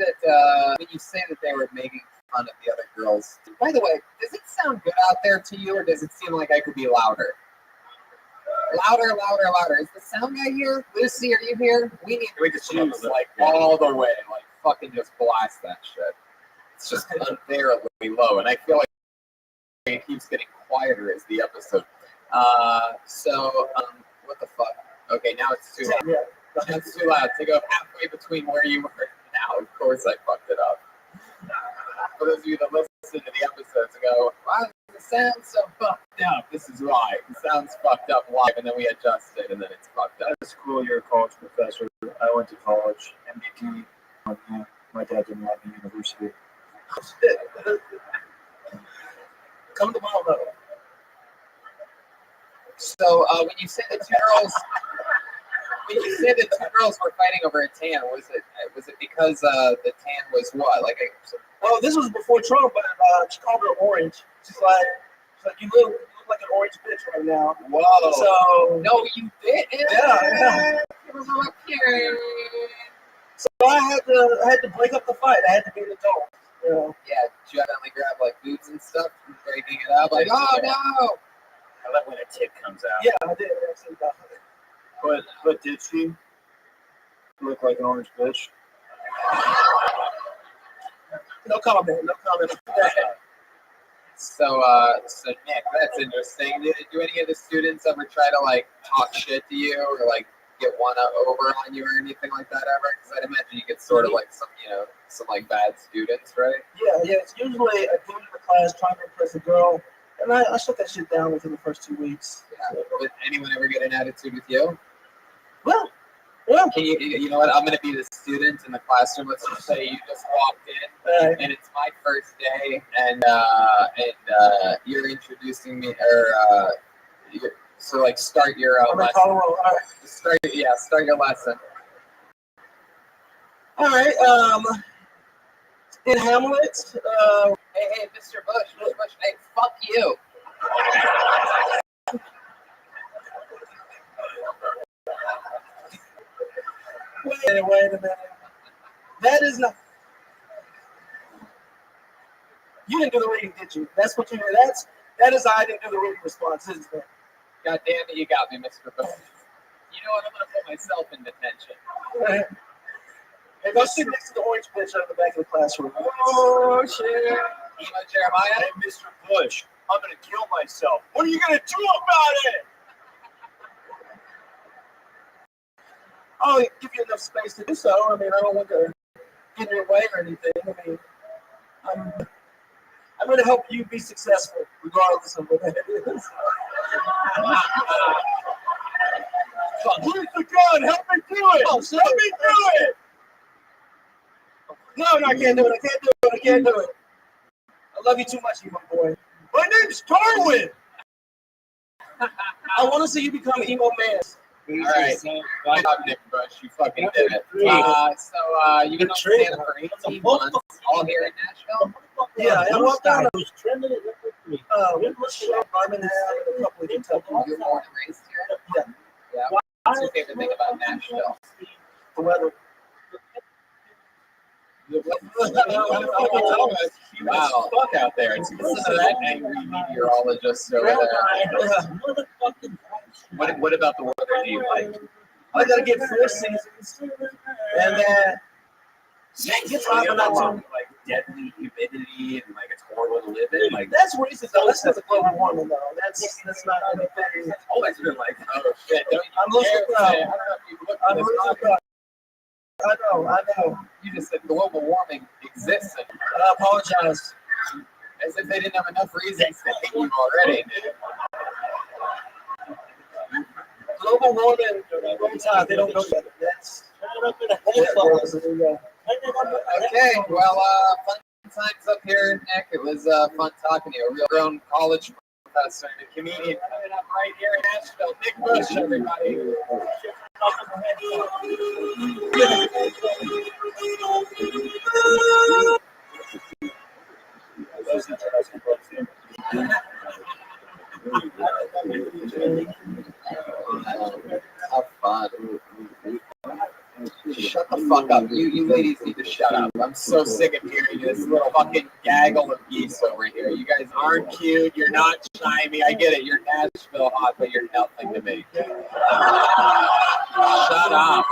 that they were making fun of the other girls, by the way, does it sound good out there to you, or does it seem like I could be louder? Louder. Is the sound guy here? Lucy, are you here? We need to choose like all the way, like fucking just blast that shit. It's just unbearably low, and I feel like it keeps getting quieter as the episode. What the fuck? Okay, now it's too loud.
Yeah.
It's too loud to go halfway between where you were now. Of course, I fucked it up. For those of you that listen to the episodes and go, why does it sound so fucked up? This is why. It sounds fucked up live, and then we adjust it, and then it's fucked up.
That's cool. You're a college professor. I went to college, MBT. My dad didn't like me university.
Come to Malmo.
So when you say the two girls were fighting over a tan, was it because the tan was what?
Well, this was before Trump, but she called her orange. She's like you look like an orange bitch right now.
Whoa.
So
no, you did.
Yeah. So I had to break up the fight. I had to be an adult.
Yeah, did you evidently grab like boobs and stuff, breaking it up? Like, oh no!
I love when a tit comes out.
Yeah, I did. Actually,
but did she look like an orange bitch?
No comment.
So Nick, that's interesting. Do any of the students ever try to like talk shit to you or like get one over on you or anything like that ever? Because I'd imagine you get sort of like some like bad students, right?
Yeah. It's usually a dude in the class trying to impress a girl, and I shut that shit down within the first 2 weeks.
Yeah. Did anyone ever get an attitude with you?
Well, yeah.
Can you know what? I'm going to be the student in the classroom. Let's just say you just walked in, and it's my first day, and you're introducing me, or so like start your lesson. Start your lesson.
All right. In Hamlet.
Hey, Mr. Bush. Hey, fuck you.
Wait a minute. That is not. You didn't do the reading, did you? That's what you did. That is I didn't do the reading response, isn't it?
God damn it, you got me, Mr. Bush. You know what? I'm gonna put myself in detention.
Hey, go sit next to the orange bitch out the back of the classroom.
Oh shit! Emo Jeremiah.
Hey, Mr. Bush, I'm gonna kill myself. What are you gonna do about it?
I'll give you enough space to do so. I mean, I don't want to get in your way or anything. I mean, I'm going to help you be successful, regardless of what it is.
Where's the gun? Help me do it!
Oh,
Help me do it!
No, I can't do it. I can't do it. I love you too much, emo boy.
My name's Darwin!
I want to see you become emo man.
All right. Good job, Nick Bush. You fucking did it. You've been on Santa for 18 months, all here in Nashville?
Yeah, I walked down
Who's trimming it up with me?
Birmingham and a couple of Kentucky.
You're born and raised here? Yeah. What's your favorite thing about Nashville?
The weather.
Wow. Fuck out there. Listen to that angry meteorologist over there. What about the weather do you like?
I gotta get 4 seasons, and then it gets hot, but not too.
Like deadly humidity and like it's horrible to live in. Like
That's reason though. That's not the global warming though. That's not anything.
it's always been like, oh shit.
I'm losing proud.
I don't know if you looked at
I'm
this
losing proud. I know.
You just said global warming exists, and
I apologize.
as if they didn't have enough reasons to hate you already.
Global warming, time, they don't know that. That's there you go.
Okay, well, fun times up here, Nick. It was fun talking to you. A real grown college professor and a comedian coming up right here in Nashville. Nick Bush, everybody. Have fun. Shut the fuck up. You ladies need to shut up. I'm so sick of hearing this little fucking gaggle of geese over here. You guys aren't cute. You're not chimey. I get it. You're Nashville hot, but you're nothing to me. Shut up.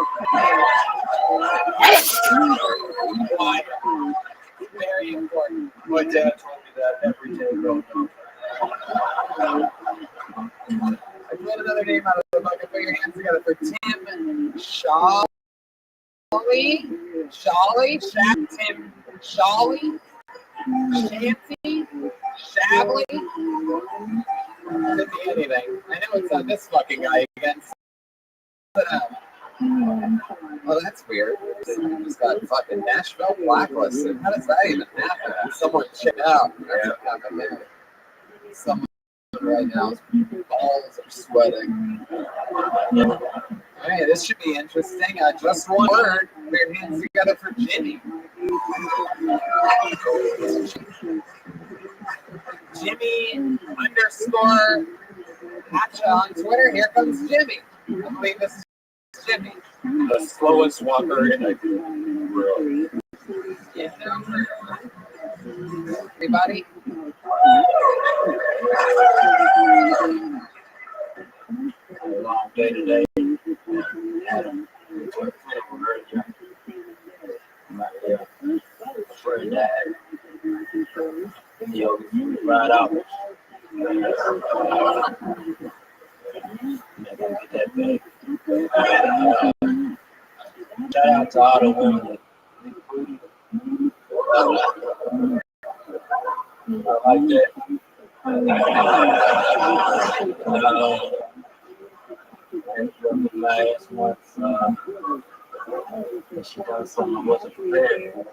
Quiet. Very important.
My dad told me that every day growing up.
I put another name out of the bucket. Put your hands together for Tim Shaw. Tim Shawley, Shanty, Shavley. Could be anything. I know it's not this fucking guy again. Oh, that's weird. Just got fucking Nashville blacklisted. How does that even happen? Someone check out. That's what happened there. Someone right now, balls are sweating. Hey, this should be interesting. Just one word. Put your hands together for Jimmy. Jimmy _Hatcha on Twitter. Here comes Jimmy. I believe this is Jimmy.
The slowest walker in the world.
Yeah. Everybody?
A long day today. Right out. Shout out to all the women. I like that. Last month, she done something I wasn't prepared for.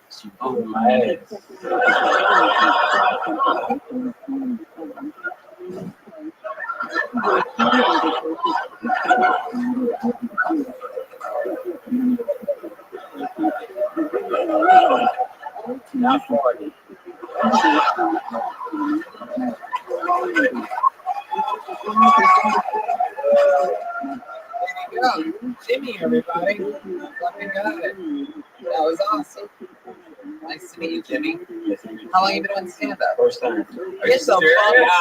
She blew my ass. Not 40.
There you go. Jimmy, everybody. Fucking got it. That was awesome. Nice to meet you, Jimmy. How long you been doing stand-up?
First time.
Get the fuck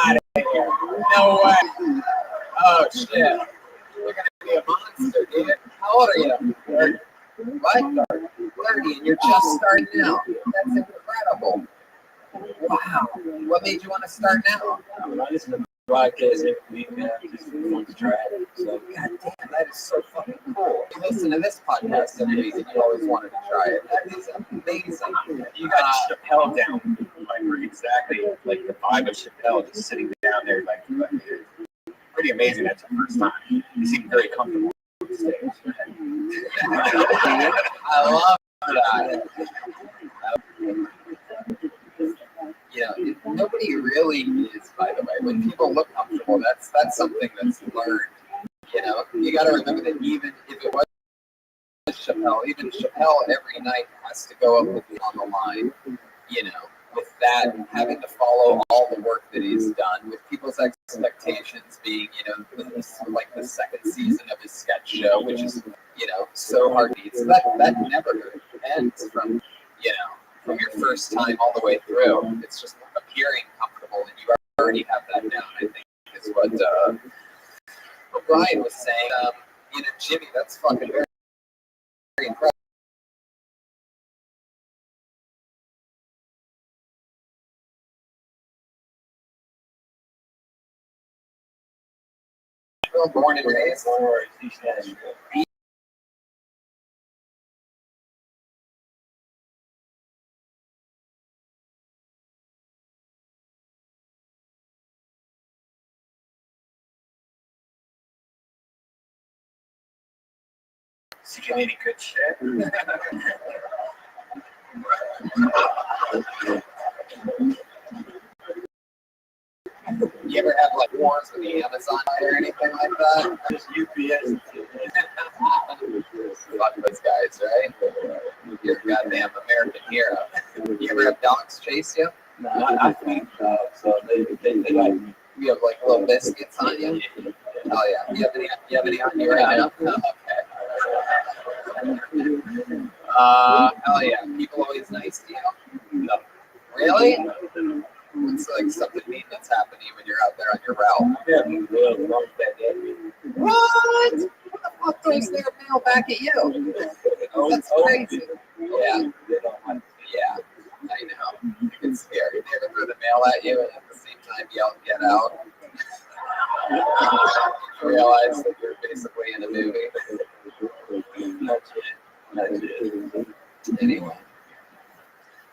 out of here. No way. Oh, shit. You're going to be a monster, dude. How old are you? 30. What? 30, and you're just starting out. That's incredible. Wow. What made you want to start now?
I listen to podcasts every week, man. Just want to try it. So,
God damn, that is so fucking cool. You listen to this podcast every week and you always wanted to try it. That is amazing.
you got Chappelle down, like exactly like the vibe of Chappelle, just sitting down there, like pretty amazing. That's the first time. You seem very comfortable on the stage.
I love that. Nobody really is, by the way. When people look comfortable, that's something that's learned. You know, you got to remember that even if it was Chappelle, even Chappelle every night has to go up with you on the line. You know, with that having to follow all the work that he's done, with people's expectations being, like the second season of his sketch show, which is, so hard to eat. So that never ends from, from your first time all the way through. It's just appearing comfortable, and you already have that down, I think, is what Brian was saying. Jimmy, that's fucking very, very incredible. Born and raised.
See any good shit?
You ever have like wars with the Amazon or anything like that?
Just UPS.
Fuck those guys, right? You're a goddamn American hero. You ever have dogs chase you?
No, I think so. They like me.
You have like little biscuits on you? Oh yeah. You have any on you right now? Oh, okay. Hell yeah. People always nice to you?
No.
Really? It's like something mean that's happening when you're out there on your route. What? Who the fuck throws their mail back at you? That's crazy. Yeah. Yeah. I know. It's scary. They ever throw the mail at you and at the same time yell, "Get out"? You realize that you're basically in a movie.
Not yet.
Anyway.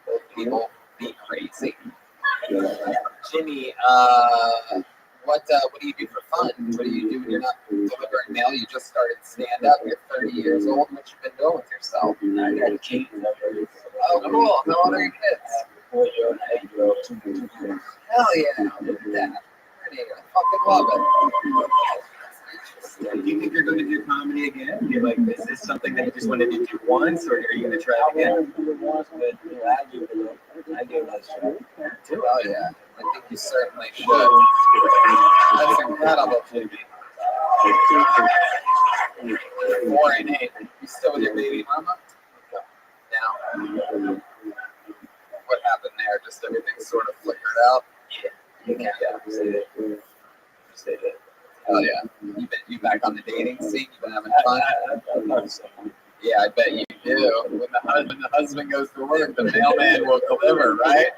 Those people be crazy. Jimmy, what do you do for fun? What do you do when you're not delivering mail? You just started stand up. You're 30 years old. What you been doing with yourself?
I got a kid.
Oh, cool. How old are your kids?
4-year-old and 8-year-old.
Hell yeah. Look at that. Pretty. I fucking love it.
Do you think you're going to do comedy again? You're like, is this something that you just wanted to do once, or are you going to try it again? I do another show.
Oh yeah. I think you certainly should. That's incredible, Jimmy. 4 and 8. You still with your baby mama? Now. What happened there? Just everything sort of flickered out? Yeah. Say that. Oh yeah. You back on the dating scene? You been having fun? Yeah, I bet you do. When the husband goes to work, the mailman will deliver, right?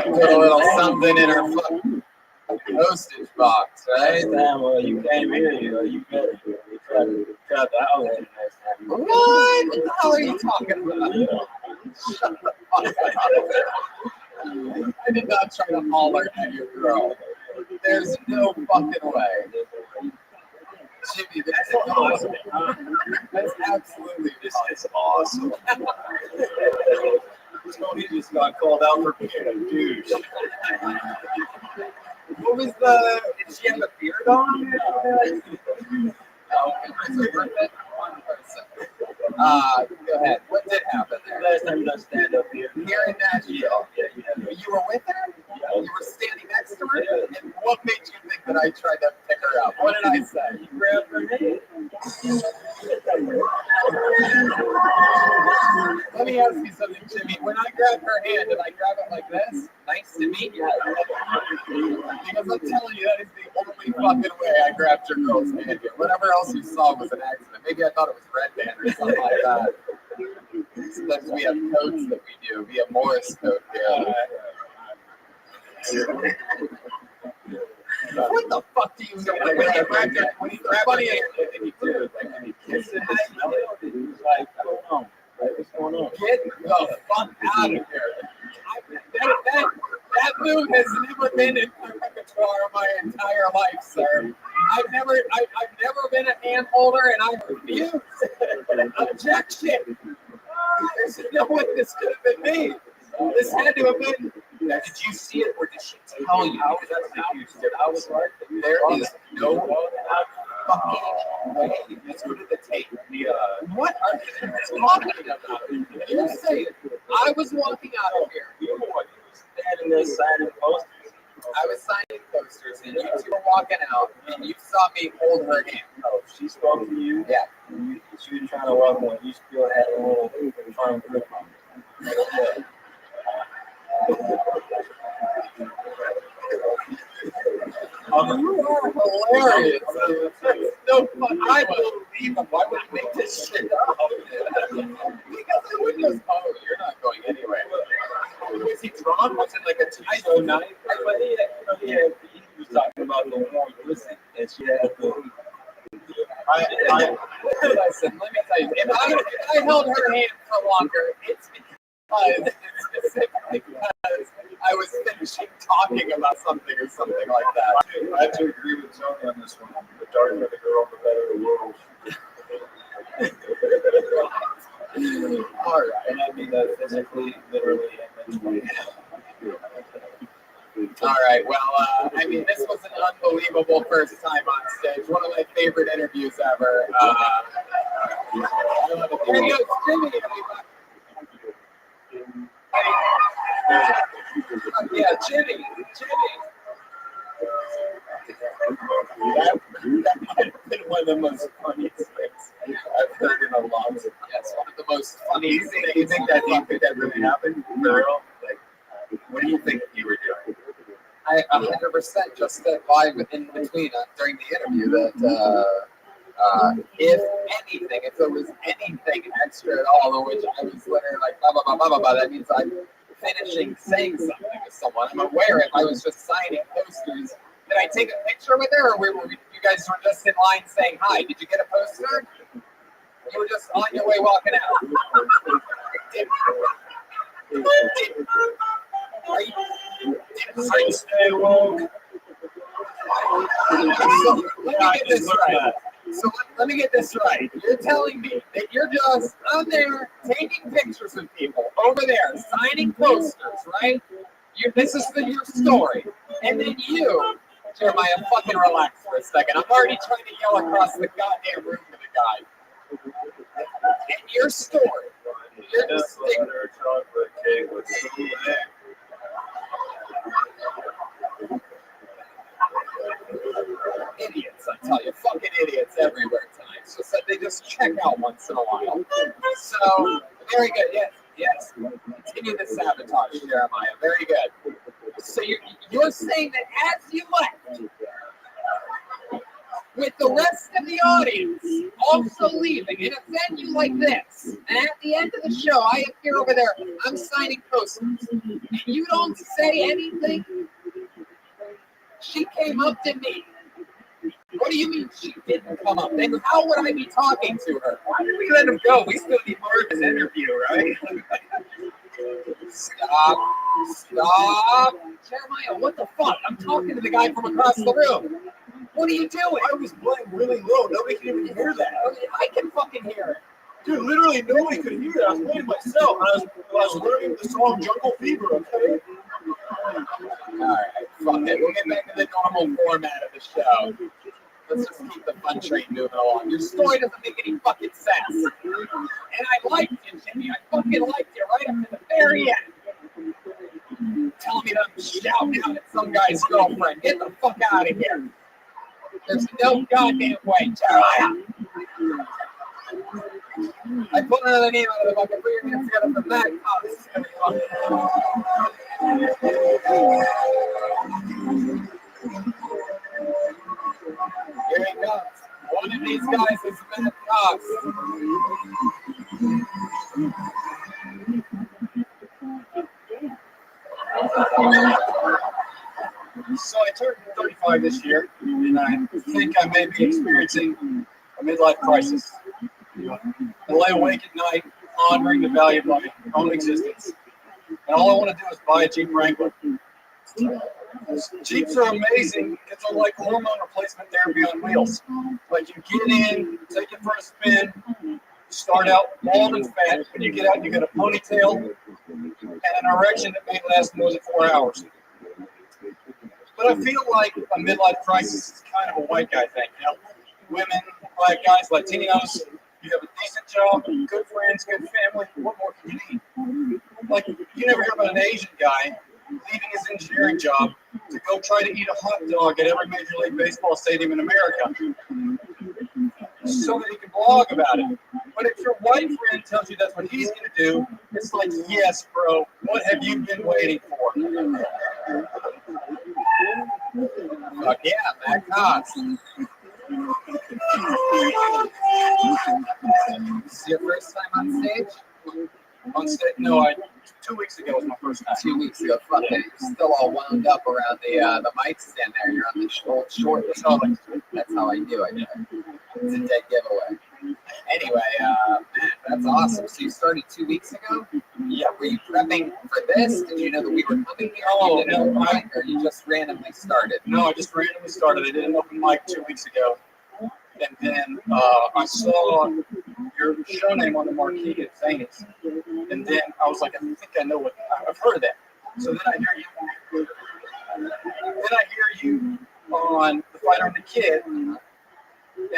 Put a little something in her postage box, right?
Well, you came here, you better try the outlet next time.
What? What the hell are you talking about? Shut the fuck up. I did not try to holler at your girl. There's no fucking way. Jimmy, that's awesome. That's absolutely
It's awesome. Tony just got called out for being a douche.
What was the? Did she have a beard on? Go ahead. What did happen there?
Last time I stand up here.
Here in Nashville. You were with her? You were standing next to her? And what made you think that I tried to pick her up? What did I say?
You grabbed her hand.
Let me ask you something, Jimmy. When I grab her hand, did I grab it like this? Nice to meet you. Because I'm telling you, that is the only fucking way I grabbed your girl's hand here. Whatever else you saw was an accident. Maybe I thought it was Red Band or something like that. Sometimes we have codes that we do. We have Morse code here. What the fuck do you mean? When you grab your hand, and you do it, like when you kiss it, like, I don't know. What's going on? Get the fuck out of here. That move has never been in my repertoire my entire life, sir. I've never been a hand holder, and I refuse. Objection. There's no way this could have been me. This had to have been. Did you see it, or did she tell you? I was right. There is no fucking way. Let's go to the tape. What are you talking about? You're saying I was walking out of here. You were standing there signing posters. I was signing posters, and you two were walking out, and you saw me hold her hand. Oh, she spoke to you? Yeah. She was trying to walk on. You still had a little firm grip on it. You are hilarious. No fun. I believe him. Why would he make this shit up? Because I wouldn't just, oh, you're not going anywhere. Was he drunk? Was it like a typo night? But he was talking about the warm pussy, and she had the. Listen, let me tell you, if I held her hand for longer, it's specifically because I was finishing talking about something or something like that.
I have to agree with Tony on this one. The darker the girl, the better the world.
All right, and I mean that physically, literally, and mentally.
All right, well, I mean, this was an unbelievable first time on stage. One of my favorite interviews ever. Here he goes, Jimmy. Yeah, Jimmy. That might have been one of the most funniest things I've heard in a long time. Yes, one of the most funniest things. Do you think that really happened? No. Like, what do you think you were doing? I 100% just said live in between during the interview that if anything, if there was anything extra at all, in which I was literally like blah blah blah blah blah, that means I'm finishing saying something with someone. I'm aware if I was just signing posters. Did I take a picture with her, or you guys were just in line saying hi? Did you get a poster? You were just on your way walking out. Stay woke. Let me get this right. You're telling me that you're just on there taking pictures of people over there, signing posters, right? This is your story. And then you, Jeremiah, fucking relax for a second. I'm already trying to yell across the goddamn room to the guy. And your story. You're just
chocolate cake with
idiots, I tell you, fucking idiots everywhere tonight. So they just check out once in a while. So, very good, yes. Continue the sabotage, Jeremiah. Very good. So you're saying that as you left, with the rest of the audience also leaving in a venue like this, and at the end of the show, I appear over there, I'm signing posters, and you don't say anything? She came up to me. What do you mean she didn't come up? Then how would I be talking to her? Why did we let him go? We still need more of his interview, right? Stop. Jeremiah, what the fuck? I'm talking to the guy from across the room. What are you doing?
I was playing really low. Nobody can even hear that.
I can fucking hear it.
Dude, literally nobody could hear it. I was playing myself. I was learning the song Jungle Fever, okay?
Alright, fuck it. We'll get back to the normal format of the show. Let's just keep the fun train moving along. Your story doesn't make any fucking sense. And I liked you, Jimmy. I fucking liked you right up to the very end. Telling me that I'm shouting out at some guy's girlfriend. Get the fuck out of here. There's no goddamn way. Jeremiah! I pulled another name out of the bucket. Put your hands together for Matt Cox. Here he comes. One of these guys is Matt Cox.
So I turned 35 this year, and I think I may be experiencing a midlife crisis. I lay awake at night, pondering the value of my own existence. And all I want to do is buy a Jeep Wrangler. Jeeps are amazing because they're like hormone replacement therapy on wheels. Like you get in, take it for a spin, start out bald and fat. When you get out, you get a ponytail and an erection that may last more than 4 hours. But I feel like a midlife crisis is kind of a white guy thing. You know, women, black guys, Latinos, you have a decent job, good friends, good family. What more can you need? Like, you never hear about an Asian guy leaving his engineering job to go try to eat a hot dog at every Major League Baseball stadium in America so that he can blog about it. But if your white friend tells you that's what he's going to do, it's like, yes, bro, what have you been waiting for?
Fuck yeah, Matt Cox. This is your first time on stage?
On stage? No, 2 weeks ago was my first time.
2 weeks ago. Fuck it. You're still all wound up around the mic stand there. You're on the short. That's how I do it. It's a dead giveaway. Anyway, man, that's awesome. So you started 2 weeks ago?
Yeah.
Were you prepping for this? Did you know that we were coming here?
Oh, no.
Or you just randomly started?
No, I just randomly started. I did an open mic 2 weeks ago. And then I saw your show name on the marquee at Zany's. And then I was like, I think I know what, I've heard of that. So then I hear you on The Fighter and the Kid. And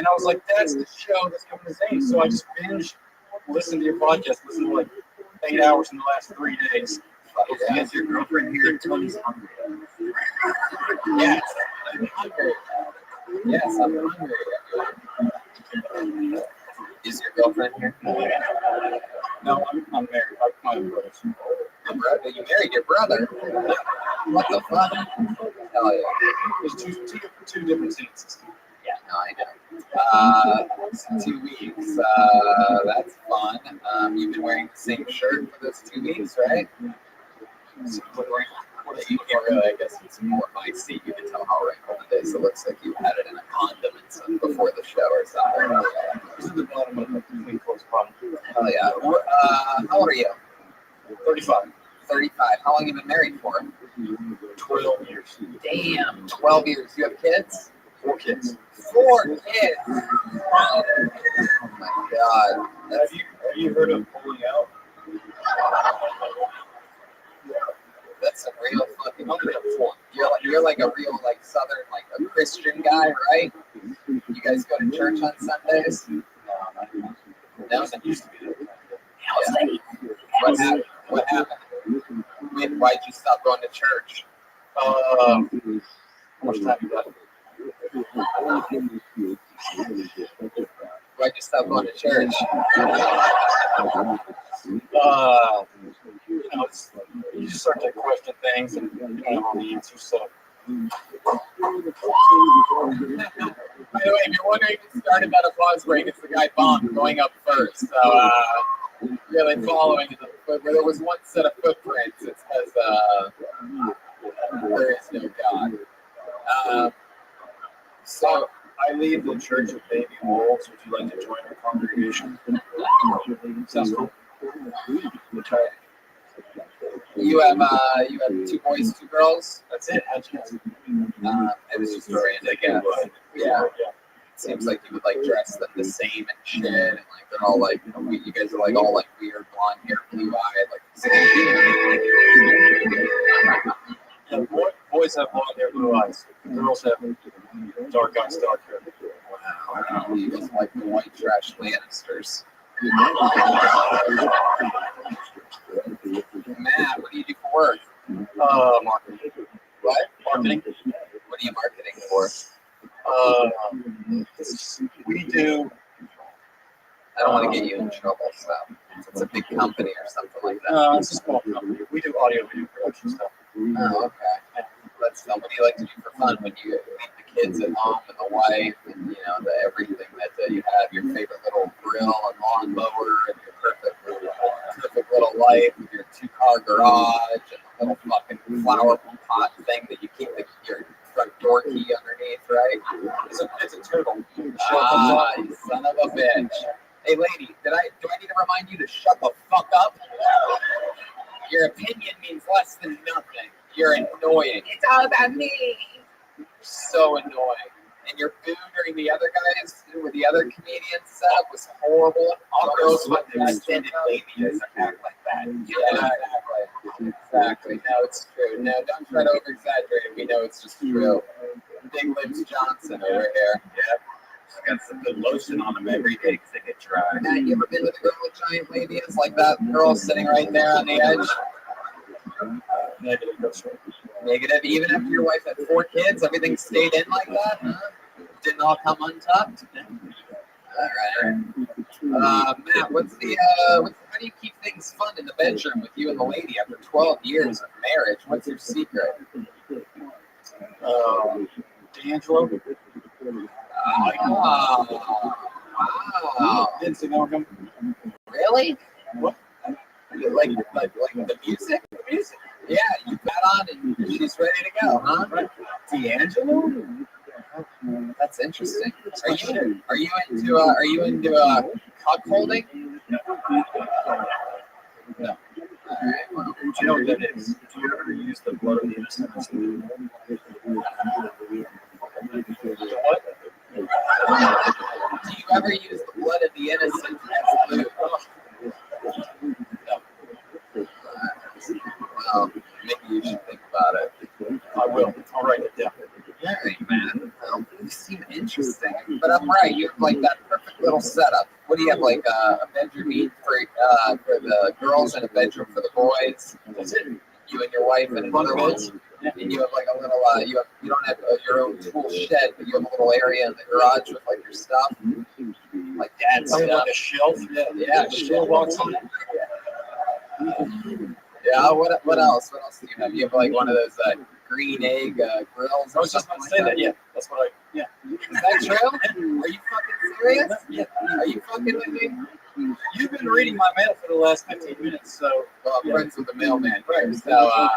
I was like, that's the show that's coming to Zany's. So I just binge listened to your podcast, listened to like 8 hours in the last 3 days.
Yes, your girlfriend here at Tony's hungry. Yes, I'm hungry. Yes, I'm hungry. Is your girlfriend here?
No, I'm married. My brother.
Your brother? You married your brother? What the fuck? Hell yeah.
There's two different sentences.
Yeah, no, I know. So 2 weeks. That's fun. You've been wearing the same shirt for those 2 weeks, right? So you can't really, I guess it's more my seat. You can tell how wrinkled it is. It looks like you had it in a condom and stuff before the show or something.
This is the bottom of the clean clothes bottom.
Hell yeah. How old are you?
35.
35. How long have you been married for?
12 years.
Damn. 12 years. You have kids?
4 kids.
4 kids. Oh my god.
Have you heard of pulling out?
That's a real fucking you're like a real like southern like a Christian guy, right? You guys go to church on Sundays?
That was used to be.
Yeah. What happened? Why'd you stop going to church?
How much time you got?
Why'd you stop going to church?
You just start to question things and you don't have all the answers. So.
By the way, if you're wondering who started that applause break, it's the guy Bomb going up first. So, really following it. Where there was one set of footprints, it's because there is no God.
So I lead the Church of Baby Wolves. Would you like to join our congregation? Sounds cool.
You have 2 boys, 2 girls.
That's it.
It was just random, I guess. Yeah. Seems like you would like dress them the same and shit, and like they're all like, you guys are like all like weird blonde hair, blue eyed, like the same.
Yeah, boys have blonde hair, blue eyes. Girls have dark eyes, dark hair.
Wow. You guys like the white trash Lannisters. Matt, what do you do for work?
Marketing.
What?
Marketing.
What are you marketing for?
We do.
don't want to get you in trouble, so if it's a big company or something like that.
No, it's a small company. We do audio video production stuff.
Oh, okay. That's fun. What do you like to do for fun when you leave the kids at home and the wife and the everything that you have, your favorite little grill and lawnmower and your perfect little life with your 2-car garage and the little fucking flower pot thing that you keep your front door key underneath, right?
It's a turtle.
Ah, you son of a bitch. Hey, lady, do I need to remind you to shut the fuck up? Your opinion means less than nothing. You're annoying.
It's all about me.
You're so annoying. And your boo during the other guys, with the other comedians setup was horrible.
All girls with the extended babies act like that.
Yeah, exactly. No, it's true. No, don't try to over-exaggerate it. We know it's just true. Big Lips Johnson over here.
Yeah. I got some good lotion on them every day because they get dry.
Matt, you ever been with a girl with giant labias like that girl sitting right there on the edge? Negative. Even after your wife had 4 kids, everything stayed in like that? Huh? Didn't all come untucked? All right. Matt, how do you keep things fun in the bedroom with you and the lady after 12 years of marriage? What's your secret?
D'Angelo.
Oh, wow.
Didn't see no him.
Really? What? Like the music? The music? Yeah, you got on and she's ready to go, huh?
D'Angelo?
That's interesting. Are you into cup holding?
No.
All right. Well,
Do you know what that is? Do you ever use the blood of the innocent?
what? Do you ever use the blood of the innocent as lube? No. Well, maybe you should think about it.
I will. I'll write it down.
All right, man. Well, you seem interesting, but I'm right. You have like that perfect little setup. What do you have, like a bedroom each for the girls and a bedroom for the boys?
That's it.
You and your wife and another one. And you have like a little. You don't have your own tool shed, but you have a little area in the garage with like your stuff, like dad's stuff.
Like a shelf.
Yeah,
Shelf box on it.
Yeah. What else? What else do you have? You have like one of those green egg grills.
I was just going to say that. Yeah, that's what
Is that true? Are you fucking serious?
Yeah.
Are you fucking with me?
You've been reading my mail for the last 15 minutes, so.
Well, I'm friends with the mailman here, so. All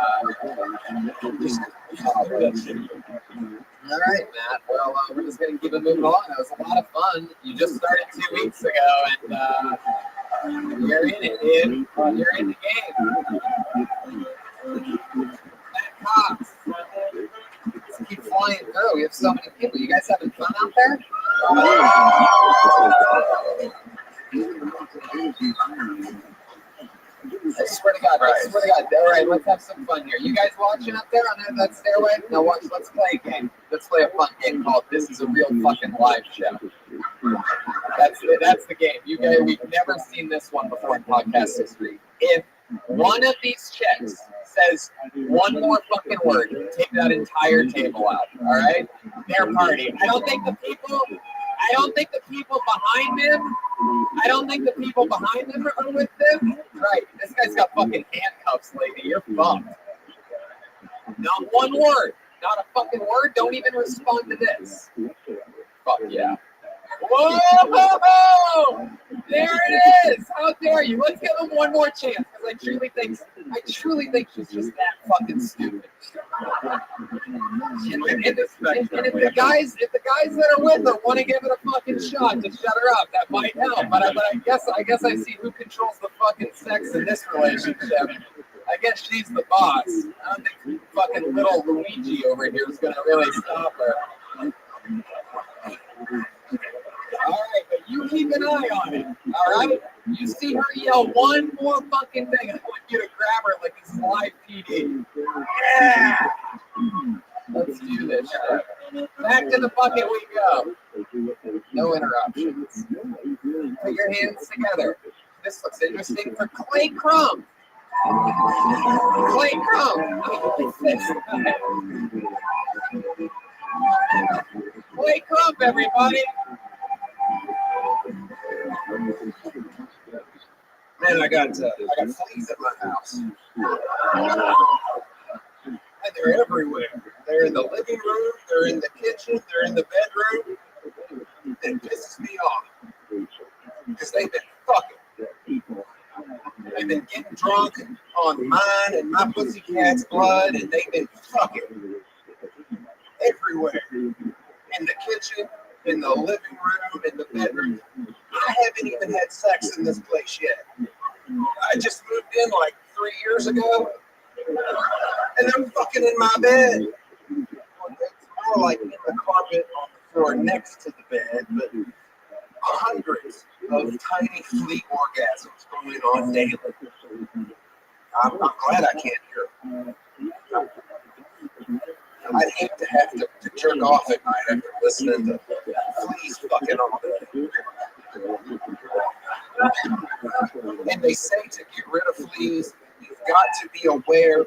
right, Matt. Well, we're just gonna keep it moving along. That was a lot of fun. You just started 2 weeks ago, and you're in it, dude. You're in the game. Matt Cox. Let's keep flying through. We have so many people. You guys having fun out there? I swear to God, I swear to God. All right, let's have some fun here. You guys watching up there on that stairway? Now watch, let's play a game. Let's play a fun game called This Is a Real Fucking Live Show. That's the game. You guys, we've never seen this one before in podcast history. If one of these chicks says one more fucking word, take that entire table out. All right? Their party. I don't think the people behind them. I don't think the people behind them are with them. Right. This guy's got fucking handcuffs, lady. You're fucked. Not one word. Not a fucking word. Don't even respond to this. Fuck yeah. Whoa! There it is. How dare you? Let's give him one more chance because I truly think she's just that fucking stupid. And if the guys that are with her want to give it a fucking shot to shut her up, that might help. But I guess I see who controls the fucking sex in this relationship. I guess she's the boss. I don't think fucking little Luigi over here is gonna really stop her. All right, but you keep an eye on it. All right, you see her yell one more fucking thing, I want you to grab her like this is live PD. Yeah. Let's do this shit. Back to the bucket we go. No interruptions. Put your hands together. This looks interesting for Clay Crumb. Clay Crumb. Clay Crumb, everybody.
And I got fleas at my house. And they're everywhere. They're in the living room, they're in the kitchen, they're in the bedroom. It pisses me off. Because they've been fucking. They've been getting drunk on mine and my pussycat's blood, and they've been fucking everywhere. In the kitchen, in the living room, in the bedroom. I haven't even had sex in this place yet. I just moved in like 3 years ago, and they're fucking in my bed. It's more like in the carpet on the floor next to the bed, but hundreds of tiny flea orgasms going on daily. I'm glad I can't hear them. I'd hate to have to jerk off at night after listening to fleas fucking all day. And they say to get rid of fleas, you've got to be aware of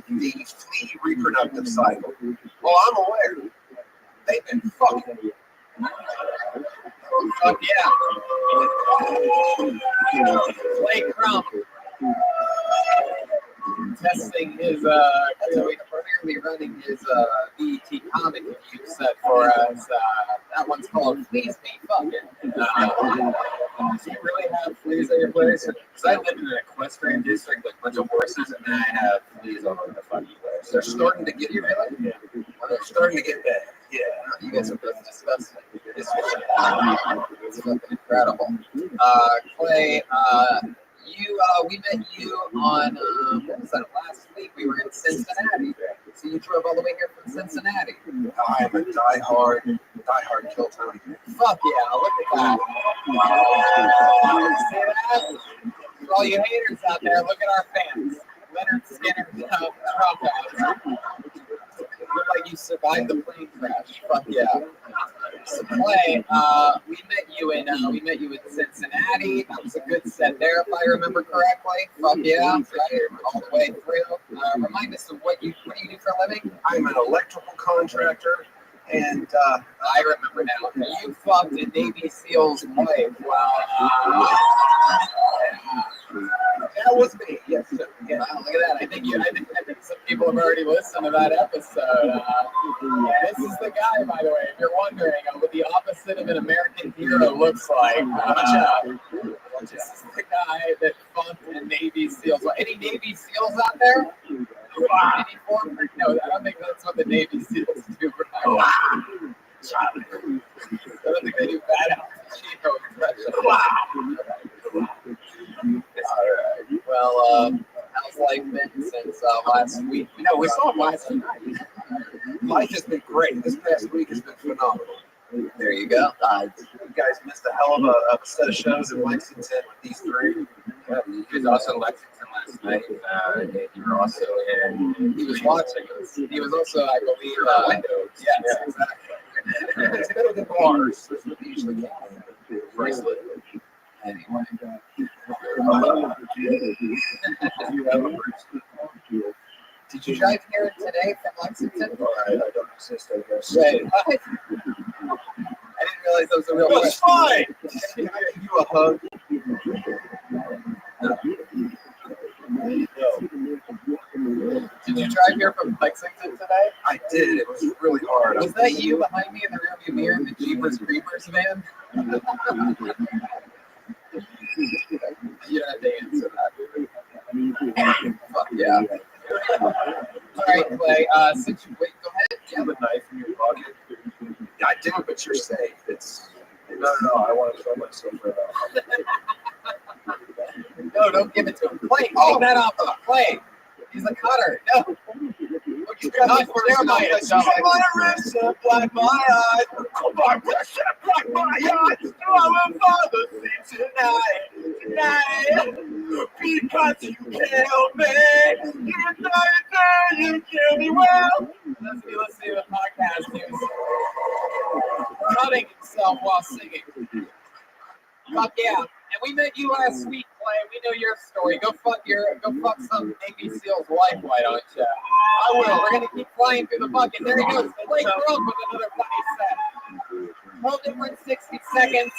the flea reproductive cycle. Well, I'm aware. They've been fucking.
Fuck yeah. Clay Crump testing his, clearly running his BET comic review set for us. That one's called Please Be Fucking. Do you really have fleas at your place? Because I live in an equestrian district, like a bunch of horses, and I have fleas all over the fucking place.
They're starting to get you, really? Yeah. Well, they're starting to get bad. Yeah.
You guys are both disgusting. It's fucking incredible. Clay, we met you on, what was that, last week? We were in Cincinnati. So you drove all the way here from Cincinnati.
I'm a diehard Kill Tony.
Fuck yeah, look at that. See that? For all you haters out there, look at our fans. Leonard Skinner, drop out. Look like you survived the plane crash. Fuck yeah. So Clay, we met you in Cincinnati. That was a good set there, if I remember correctly. Fuck yeah, right, all the way through. Remind us of what do you do for a living?
I'm an electrical contractor, and
I remember now. You fucked a Navy SEAL's wife. Wow.
That was me. Yes.
Yeah, look at that. I think some people have already listened to that episode. This is the guy, by the way, if you're wondering what the opposite of an American hero looks like. This is the guy that fucked a Navy SEALs. Any Navy SEALs out there? Any form? No, I don't think that's what the Navy SEALs do. I don't think they do bad Al Pacino impression. Alright. Well, how's life been since last week?
No, we saw him last night. Life has been great. This past week has been phenomenal.
There you go.
You guys missed a hell of a set of shows in Lexington with these three.
Yeah, he was also in Lexington last night. And you were also in. He was watching us. He was also, I believe, Windows. Yes, exactly.
It's better than bars. That's what they usually call it.
Bracelet. Anyway. Did you drive here today from Lexington?
I don't exist, I guess.
Wait, what? I didn't realize that was a real question.
It's fine! Can I give you a hug?
Did you drive here from Lexington today?
I did. It was really hard.
Was that you behind me in the rearview mirror in the Jeepers Creepers van? You don't have to answer that. Fuck yeah. All right, Clay. Since you wait, go ahead.
Do you have a knife in your pocket? I do, but you're safe. No. I want to show myself right now.
No, don't give it to him. Clay, take that off of Clay. He's a cutter. No. You got
Come on, wrist up like my eyes. Come on, wrist up like my eyes. I will father see tonight. Because you killed me. You killed me well.
Let's be listening to the podcast. He was cutting himself while singing. Fuck yeah. And we met you last week, Clay. We know your story. Go fuck some Navy SEAL's wife, why don't you? I will. We're gonna keep flying through the bucket. There he goes. Clay Crump with another funny set. Hold it for 60 seconds.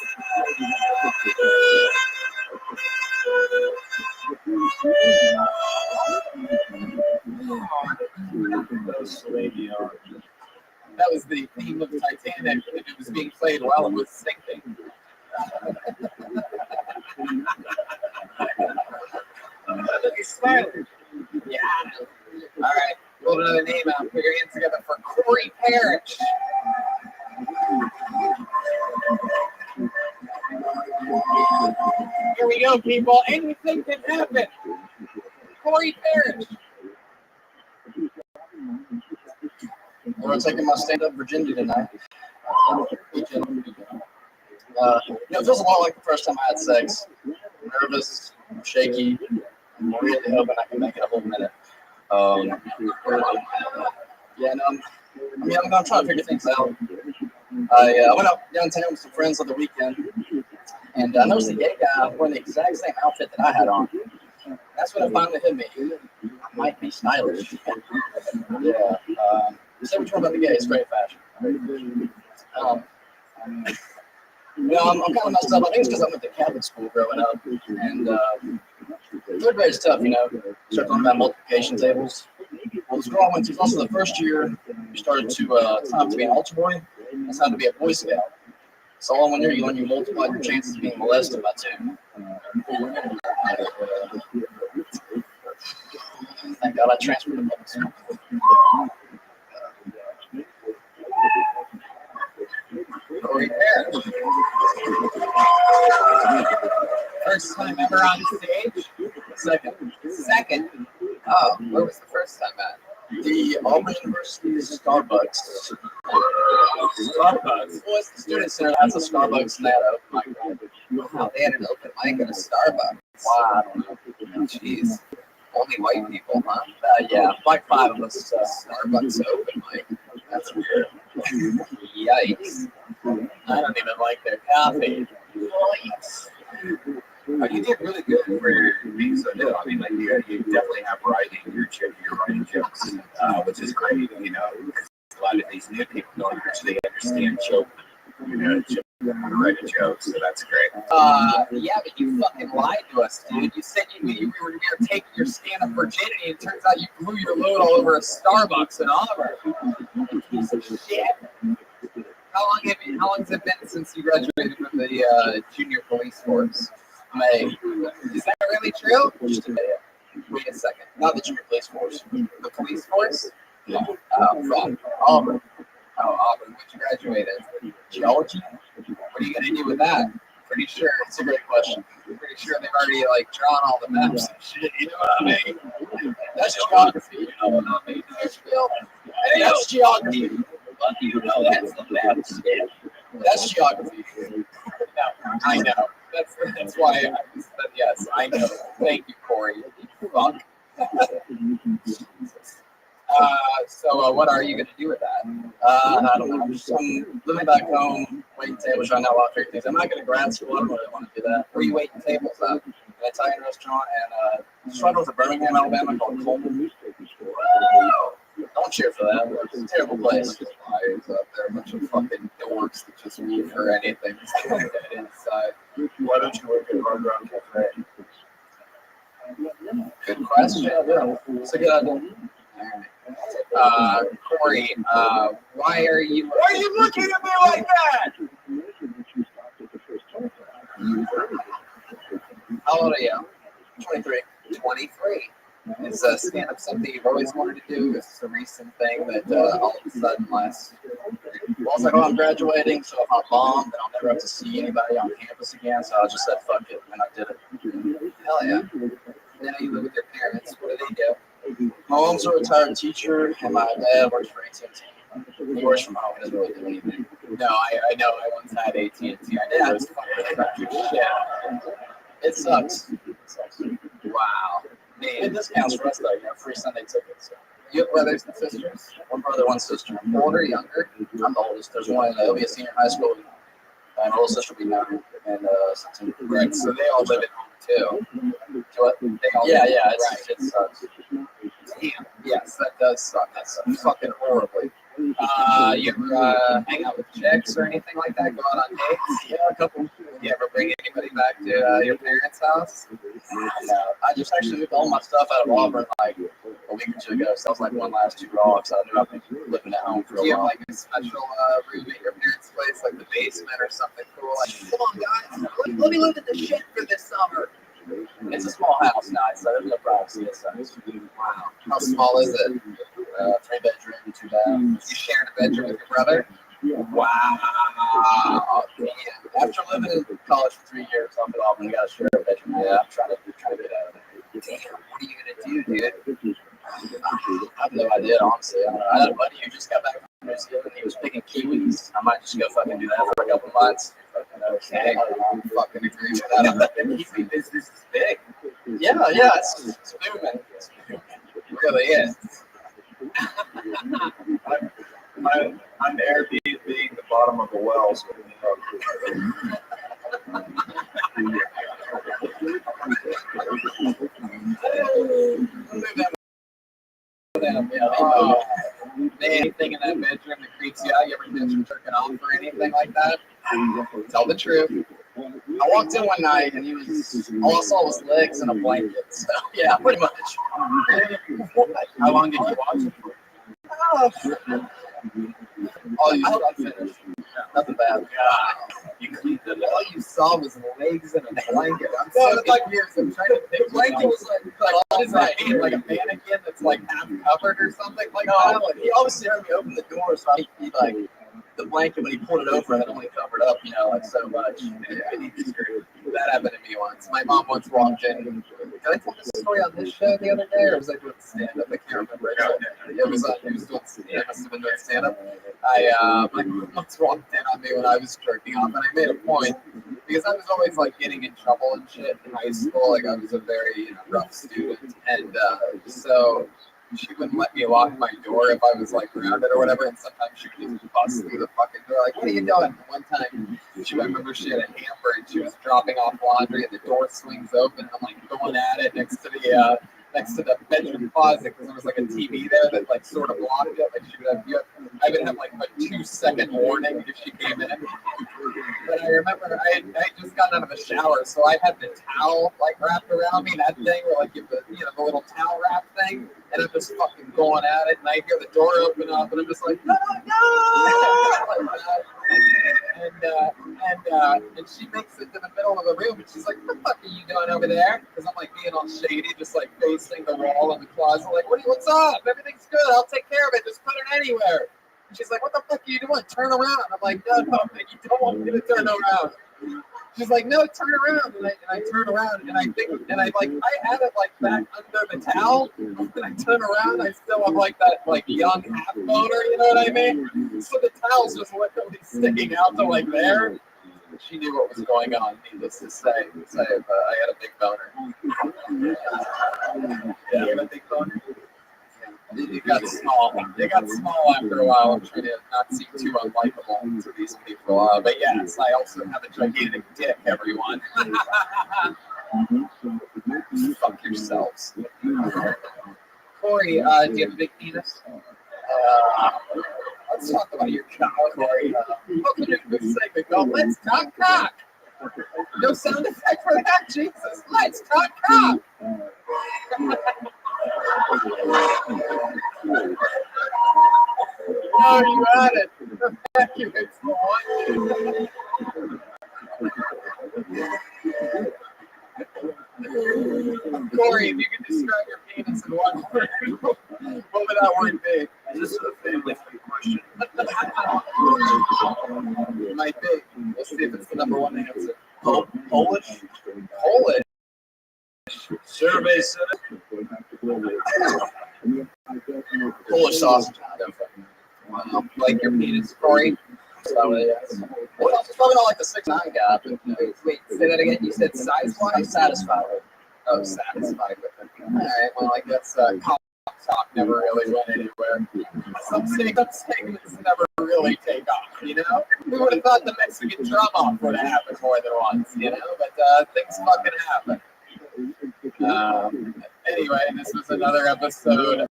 That was the theme of Titanic, and it was being played while it was sinking. He's smiling. Yeah. All right. Pull another name out. Put your hands together for Corey Parrish. Here we go, people. Anything can happen. Corey Parrish.
We're taking my stand-up Virginia tonight. It feels a lot like the first time I had sex. I'm nervous, I'm shaky. I'm really hoping I can make it a whole minute. I'm trying to figure things out. I went out downtown with some friends on the weekend, and I noticed a gay guy wearing the exact same outfit that I had on. That's when it finally hit me. I might be stylish. Say what you want about the gay, straight fashion. I'm kind of messed up. I think it's because I went to Catholic school growing up, and third grade is tough, Start talking about multiplication tables. Well, the school I went to was also the first year we started to sign up to be an altar boy. I signed to be a Boy Scout. So all in 1 year, you learn you multiply your chances of being molested by 2. Thank God I transferred to public school.
Corey Parrish. First time ever on stage? Second. Oh, where was the first time at?
The Auburn University Starbucks.
Starbucks?
Well, it's the student center. That's a Starbucks and they had an open mic.
Wow, they had an open mic at a Starbucks. Wow. Jeez. Only white people, huh?
Yeah, like 5 of us.
Starbucks open mic. That's weird. Yikes. I don't even like their coffee. Yikes.
You did really good for being so new. I mean, like you definitely have writing. You're writing jokes, which is great. Because a lot of these new people don't actually understand joke. How to write a joke, so that's great.
Yeah, but you fucking lied to us, dude. You said you were taking your stand-up virginity, and it turns out you blew your load all over a Starbucks in Auburn. Piece of shit. How long has it been since you graduated from the junior police force?
May.
Is that really true?
Just a minute.
Wait a second.
Not the junior police force.
The police force?
Yeah.
From Auburn. Oh, Auburn. What'd you graduate in?
Geology?
What are you gonna do with that? Pretty sure
It's a great question.
pretty sure they've already drawn all the maps and shit. You know what I mean?
That's geography.
You know what I mean?
Hey, that's geography.
But you know that's the maps.
That's geography.
No, I know. That's why I said yes. I know. Thank you, Corey. You fuck. So what are you gonna do with that?
I don't know. I'm living back home, waiting tables, trying out a lot of great things. I'm not going to grad school. I don't really want to do that.
Where are you waiting tables at?
An Italian restaurant and just right north of Birmingham, Alabama, called Coleman. Don't cheer for that. It's a terrible place.
Liars up there, a bunch of fucking dorks that just move for anything. Inside.
Why don't you work at Hard Rock Cafe?
Good question.
It's a good idea.
Corey, why are you looking at me like that? How old are you?
23.
23. Is stand-up something you've always wanted to do? Is this a recent thing that all of a sudden last?
Well, it's like, oh, I'm graduating, so if I bomb, then I'll never have to see anybody on campus again. So I just said, fuck it, and I did it.
Hell yeah. Then you live with your parents. What do they do?
My mom's a retired teacher, and my dad works for AT&T. He works from home. He doesn't really do anything.
No, I know. I once had AT&T. I did. It was fucking country shit.
It sucks.
Wow. Man,
It discounts for us, though. Free Sunday tickets. So.
you have brothers and sisters?
One brother, one sister.
Older, younger?
I'm the oldest. There's one that'll be a senior in high school. And my little sister will be 9 in September.
Right. So they all live at home too.
What?
They all
Yeah,
live
yeah.
right.
It sucks.
Damn. Yes, that does suck. That sucks fucking horribly. You ever hang out with chicks or anything like that? Go out on dates?
Yeah, a couple.
You ever bring anybody back to your parents' house?
I just actually moved all my stuff out of Auburn like a week or two ago, so I was like one last two off, so I knew I'd be living at home for a
Do you have
while.
like a special room at your parents' place, like the basement or something cool? Like, come on, guys, let me live in the shit for this summer.
It's a small house now, so there's no privacy. So
Wow. How small is it?
3 bedroom, 2 bath.
You sharing a bedroom with your brother?
Wow. After living in college for 3 years up at Auburn, I got to share a bedroom. Yeah, I'm trying to get out of there.
Damn, what are you gonna do, dude?
I have no idea, honestly. I don't know. I had a buddy who just got back from New Zealand. He was picking kiwis. I might just go fucking do that for a couple months.
Okay, I fucking agree with that. The kiwi business is big.
Yeah, it's booming.
It really is.
I'm Airbnb the bottom of the well, so
Anything in that bedroom that creeps you out? You ever been jerking off or anything like that? Tell the truth.
I walked in one night and all I saw was legs and a blanket. So yeah, pretty much.
How long did you watch it for?
I hope I finished. Nothing bad.
You cleaned it. All you saw was legs and a blanket. I'm so confused. I'm trying to think.
The blanket was
like a mannequin that's like half covered or something like that.
Like, he obviously heard me open the door, so he like the blanket when he pulled it over, it only covered up, like so much.
That happened to me once. My mom once walked in. Did I tell this story on this show the other day, or was I doing stand-up? I can't remember. It was he was doing. I must have been doing stand-up. My mom once walked in on me when I was jerking off, and I made a point because I was always like getting in trouble and shit in high school. Like I was a very rough student, and so she wouldn't let me lock my door if I was like grounded or whatever. And sometimes she would just bust through the fucking door, like, "What are you doing?" And one time, I remember she had a hamper and she was dropping off laundry, and the door swings open. And I'm like going at it next to the bedroom closet because there was like a TV there that like sort of blocked it. Like she would have, I would have like a 2-second warning if she came in. But I remember I just got out of the shower, so I had the towel like wrapped around me, that thing where like you have the little towel wrap thing, and I'm just fucking going at it, and I hear the door open up, and I'm just like, no, like that. And she makes it to the middle of the room, and she's like, "What the fuck are you doing over there?" Because I'm like being all shady, just like facing the wall in the closet, like, "What's up? Everything's good. I'll take care of it. Just put it anywhere." And she's like, "What the fuck are you doing? Turn around." I'm like, "No, you don't want me to turn around." She's like, "No, turn around." And I turn around, and I had it like back under the towel. And I turn around, I still have like that like young half boner, you know what I mean? So the towel's just literally sticking out to like there. She knew what was going on, needless to say. I had a big boner. Yeah, you had a big boner? It got small. It got small after a while. I'm trying to not seem too unlikable to these people. But yes, I also have a gigantic dick, everyone. Fuck yourselves. Corey, do you have a big penis? Let's talk about your cock, Corey. How can you do segment go, "Let's talk cock"? No sound effect for that, Jesus. Let's talk cock. Oh, you had it. Thank you. It's the one. Corey, if you could describe your penis in one word, what would that word be?
This is a family question.
It might be. We'll see if it's the number one answer.
Polish?
Polish?
Survey said
Polish sausage.
Like your penis, Corey?
So, it's probably not like the 6'9" guy. But,
Wait, say that again. You said size-wise?
I'm satisfied with it.
Oh, satisfied with it. All right, well, I guess cock talk never really went anywhere. Some segments never really take off, you know? We would have thought the Mexican drum off would have happened more than once, you know? But things fucking happen. Anyway, this was another episode of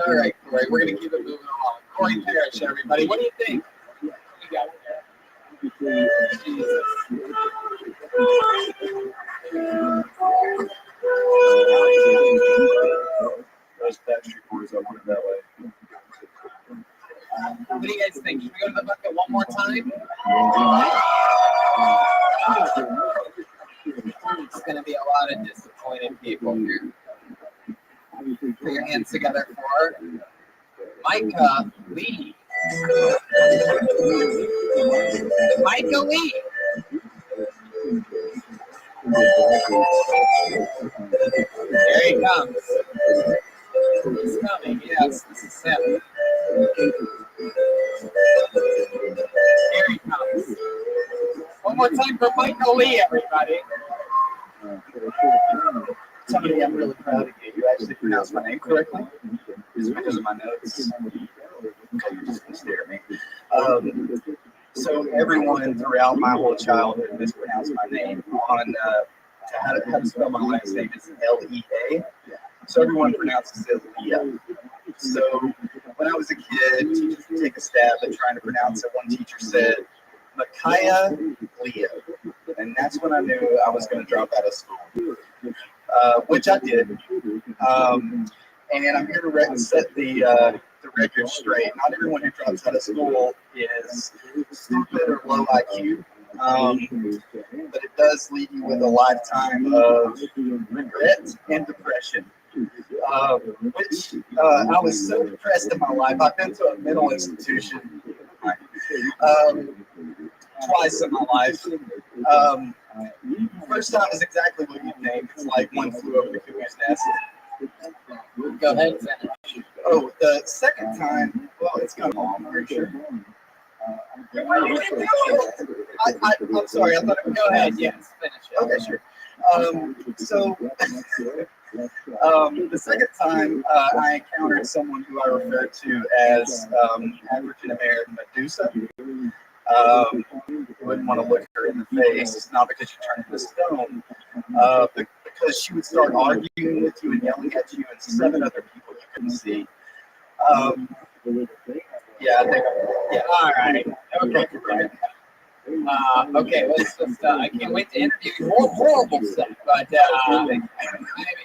All right, Corey, we're going to keep it moving along. Corey Parrish, everybody. What do you think? What do you got there?
Those Backstreet Boys, I want it that way.
What do you guys think? Should we go to the bucket one more time? It's going to be a lot of disappointed people here. Put your hands together for Micah Lee. Micah Lee. Here he comes. He's coming. Yes, this is him. Here he comes. One more time for Michael Lee, everybody.
Somebody I'm really proud of you. You actually pronounced my name correctly. Is it because of my notes? Okay, you're just gonna stare at me. So everyone throughout my whole childhood mispronounced my name on how to spell my last name is L-E-A. So everyone pronounces it Leah. So when I was a kid, teachers would take a stab at trying to pronounce it. One teacher said, Micaiah Leah. And that's when I knew I was going to drop out of school, which I did. And I'm here to set the record straight. Not everyone who drops out of school is stupid or low IQ. But it does leave you with a lifetime of regret and depression. Which I was so depressed in my life. I've been to a mental institution twice in my life. First time is exactly what you'd think. It's like one flew over the cuckoo's nest.
Go ahead, finish.
Oh, the second time, well, it's kind of long, I'm pretty sure. I'm sorry, I thought it would
Go ahead, yes, finish it.
Okay, sure. The second time I encountered someone who I referred to as African American Medusa. You wouldn't want to look her in the face, not because you turned into stone, but because she would start arguing with you and yelling at you and 7 other people you couldn't see. Yeah, I think. Yeah. All right. Okay.
Okay, let's just, I can't wait to interview you. Horrible stuff, but I mean,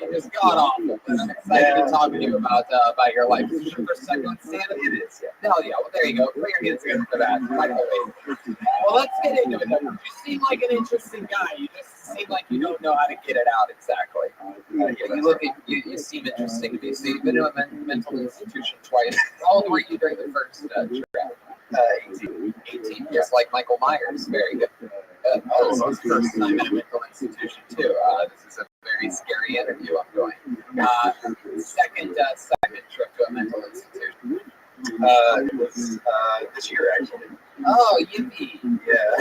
it's god awful. But I'm excited to talk to you about your life. This is your first time on stand-up? It is, yeah. Hell yeah, well, there you go. Put your hands together for that. Well, let's get into it. You seem like an interesting guy. You just seem like you don't know how to get it out exactly. You seem interesting to me. So you've been to a mental institution twice. How old were you during the first trip? 18, just like Michael Myers. Very good. This is first time in a mental institution too. This is a very scary interview I'm doing. Second trip to a mental institution.
It was this year actually.
Oh, yippee!
Yeah.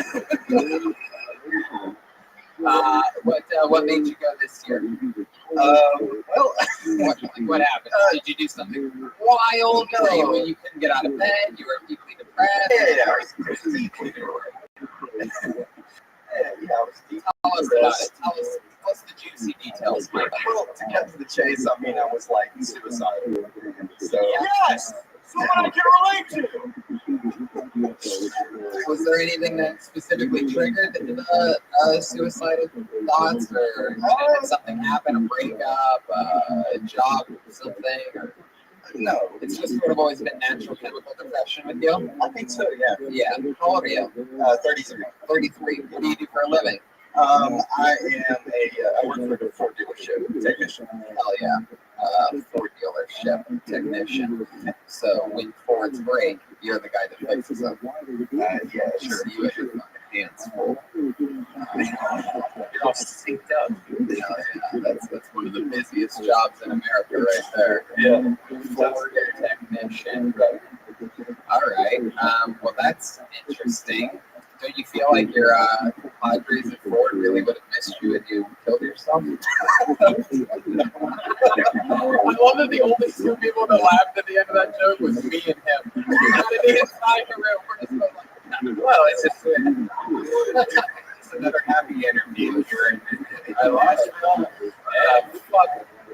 What made you go this year?
Well,
what happened? Did you do something wild? No, you couldn't get out of bed. You were deeply depressed.
Yeah.
I was deeply Tell us about it. Tell us what's the juicy details.
Well, to cut to the chase, I mean, I was like suicidal. So
Yes! Someone I can relate to!
Was there anything that specifically triggered the suicidal thoughts, or did something happen, a breakup, a job, something? Or,
no,
it's just sort of always been natural chemical depression with you?
I think so, yeah.
Yeah. How old are you?
33.
33. What do you do for a living?
I work for a Ford dealership technician.
Hell yeah. Ford dealership technician. So when Fords break, you're the guy that fixes them.
Yeah, sure.
You have your fucking hands full. You're all synced up. Yeah, that's one of the busiest jobs in America right there.
Yeah.
Ford technician. All right. Well, that's interesting. Don't you feel like your Padres at Ford really would have missed you if you killed yourself? I love that the only 2 people that laughed at the end of that joke was me and him. And the entire room were just like, well, it's just it's another happy interview here. I lost it all. Fuck.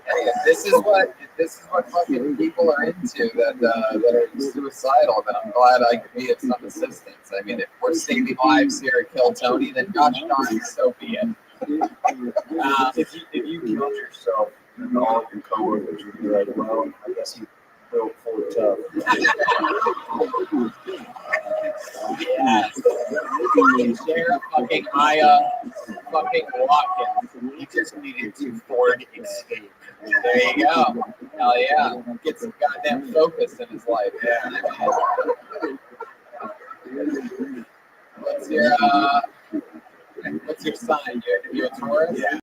Hey, this is what this is what fucking people are into that are suicidal. But I'm glad I could be of some assistance. I mean, if we're saving lives here at Kill Tony, then gosh darn, so be it.
If you killed yourself and all of your coworkers would be like, well, I guess you built full of tough.
Yeah. Sheriff fucking Maya fucking Watkins.
He just needed to Ford escape.
There you go. Hell yeah. Get some goddamn focus in his life.
Yeah.
What's your sign? You a Taurus?
Yeah.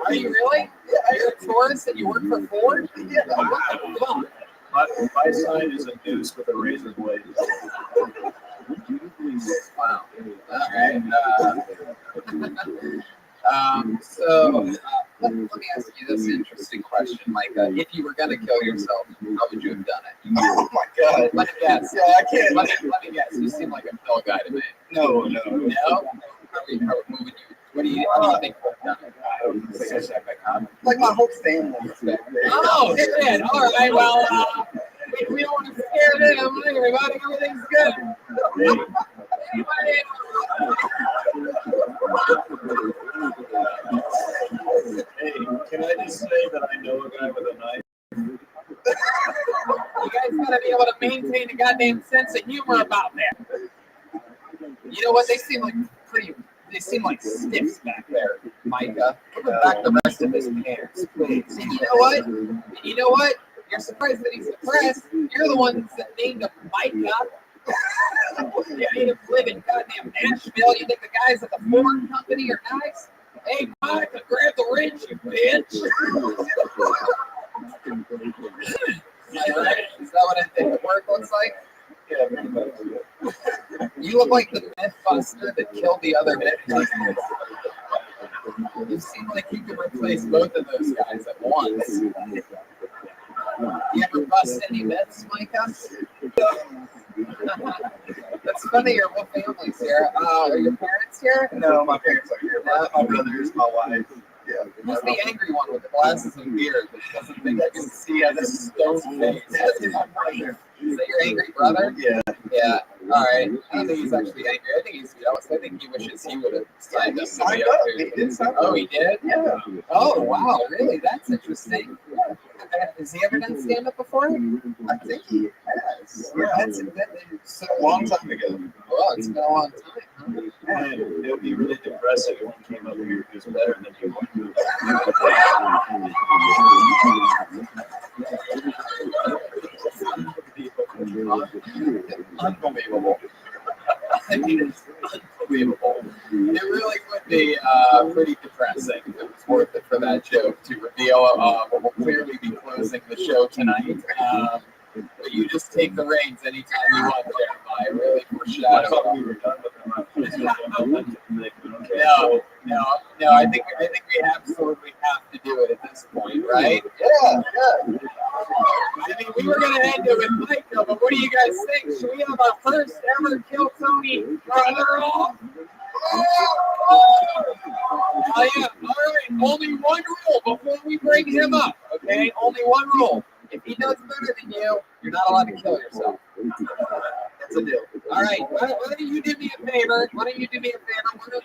Are you really? You're a Taurus and you work for Ford? Yeah. What the fuck?
My sign is a noose with a razor blade.
Wow. All right. Let me ask you this interesting question, Micah. If you were going to kill yourself, how would you have done it?
Oh my God.
Let me guess.
Yeah, I can't.
Let me guess. You seem like a pill guy to me.
No.
No? How would you? How do you think would have done it?
Like my whole family.
Oh, shit. All right. Well, we don't want to scare them. Everybody, everything's good.
Hey, can I just say that I know a guy with a knife?
You guys gotta be able to maintain a goddamn sense of humor about that. You know what? They seem like stiffs back there, Micah. Give him back the rest of his pants, please. And you know what? You're surprised that he's depressed. You're the ones that named him Micah. You made him live in goddamn Nashville. You think the guys at the Ford company are nice? Hey, Micah, grab the wrench, you bitch. Is that what I think the work looks like?
Yeah, pretty much.
You look like the myth buster that killed the other myth busters. You seem like you could replace both of those guys at once. You ever bust any myths, Micah? That's funny, your whole family's here. Are your parents here?
No, my parents are here. My brothers, my wife. Yeah.
Who's the angry one with the glasses and beard that doesn't think I can see out this stone face? Is that your angry brother?
Yeah.
Yeah. All right. I don't think he's actually angry. I think he's jealous. I think he wishes he would have signed up.
Signed up. He did sign up.
Oh, he did?
Yeah.
Oh, wow. Really? That's interesting. Has he ever done stand-up before?
I think he has. Yeah, that's a long time ago.
Well, it's been a long time, huh?
And it would be really depressing if he came up here who's better than you.
Unbelievable. I mean, it's unbelievable. It really would be pretty depressing if it was worth it for that joke to reveal what will clearly be closing the show tonight. But you just take the reins anytime you want, Jeremiah. Really foreshadow.
I thought we were done with him.
No. I think we absolutely have to do it at this point, right?
Yeah.
I mean, we were gonna end it with Micah, but what do you guys think? Should we have our first ever Kill Tony brother off? Oh yeah. All right. Only one rule before we bring him up. Okay. Only one rule. If he does better than you, you're not allowed to kill yourself. That's a deal. All right. Why don't you do me a favor? Why don't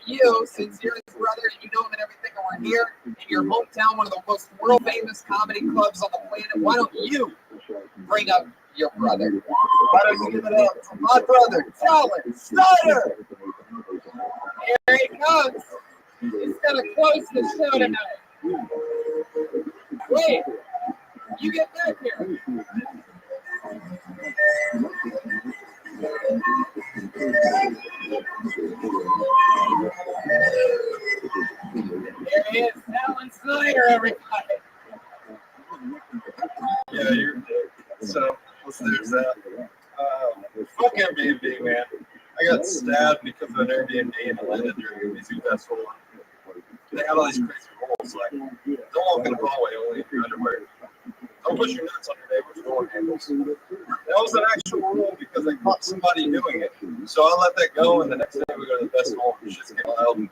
you, since you're his brother and you know him and everything, and we're here in your hometown, one of the most world famous comedy clubs on the planet, why don't you bring up your brother?
Why don't you give it up to my brother, Colin Snyder?
Here he comes. He's gonna close the show tonight. Wait. You get back here. There he is, Alan Snyder, everybody.
Yeah, you're dead. So, there's that. Fuck Airbnb, man. I got stabbed because of an Airbnb in Atlanta during the music festival. They have all these crazy rules, like, don't walk in the hallway only in your underwear. Don't push your nuts on your neighbor's door handles. That was an actual rule because they caught somebody doing it. So I let that go, and the next day we go to the festival, and shit's getting wild.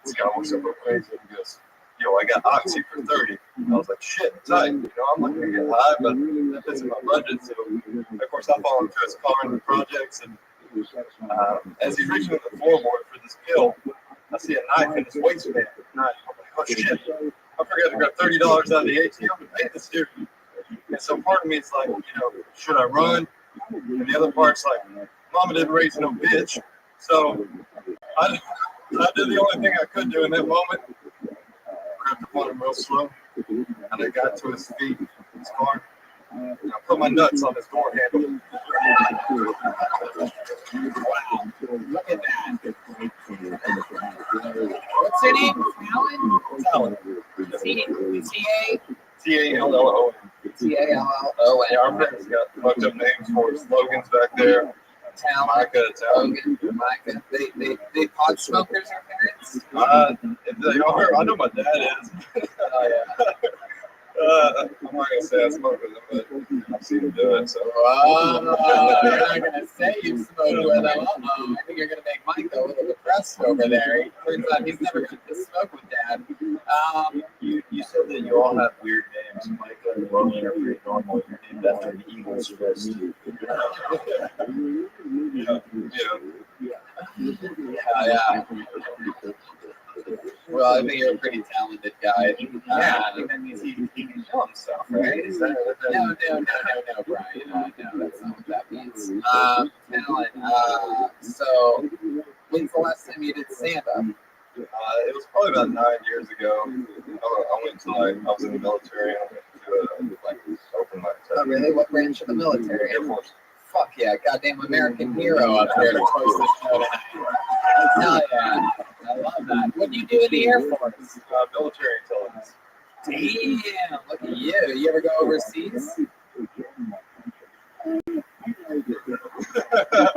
This guy walks up real crazy and goes,
I got Oxy for 30. I was like, shit, tight. I'm looking to get high, but that fits in my budget. So, of course, I fall into his car in the projects. And as he's reaching the floorboard for this pill, I see a knife in his waistband. I'm like, oh, shit. I forgot to grab $30 out of the ATM to pay this dude. And so part of me is like, should I run? And the other part's like, Mama didn't raise no bitch. So I did the only thing I could do in that moment. Grabbed upon him real slow, and I got to his feet, his car, and I put my nuts on his door handle.
Wow, look at that. What's your name? Talon? T-A?
T-A-L-L-O-N.
T-A-L-L-O-N.
Yeah, our friends got fucked up names for his slogans back there.
Talon.
Micah, Talon.
Micah. They pot smokers, our parents?
If they are, I know my dad is.
Oh, yeah.
I'm not gonna say I smoke with him, but I've seen him do it. So.
You're not gonna say you smoked with him. I think you're gonna make Mike a little depressed over there. He turns out he's never gonna smoke with Dad.
You said that you all have weird names. Micah and Logan are pretty normal. You're named after an eagle's fist.
Yeah. Well, I think you're a pretty talented guy.
Yeah, I think that means he can show himself, right? Is that
No, Brian. No, that's not what that means. Talent. So, when's the last time you did stand-up?
It was probably about 9 years ago. I went to I was in the military. I went to open mic.
Oh, really? What branch of the military?
Air Force.
Fuck yeah, goddamn American hero up there to close the show tonight. Hell yeah. I love that. What do you do in the Air Force?
Military intelligence.
Damn, look at you. You ever go overseas?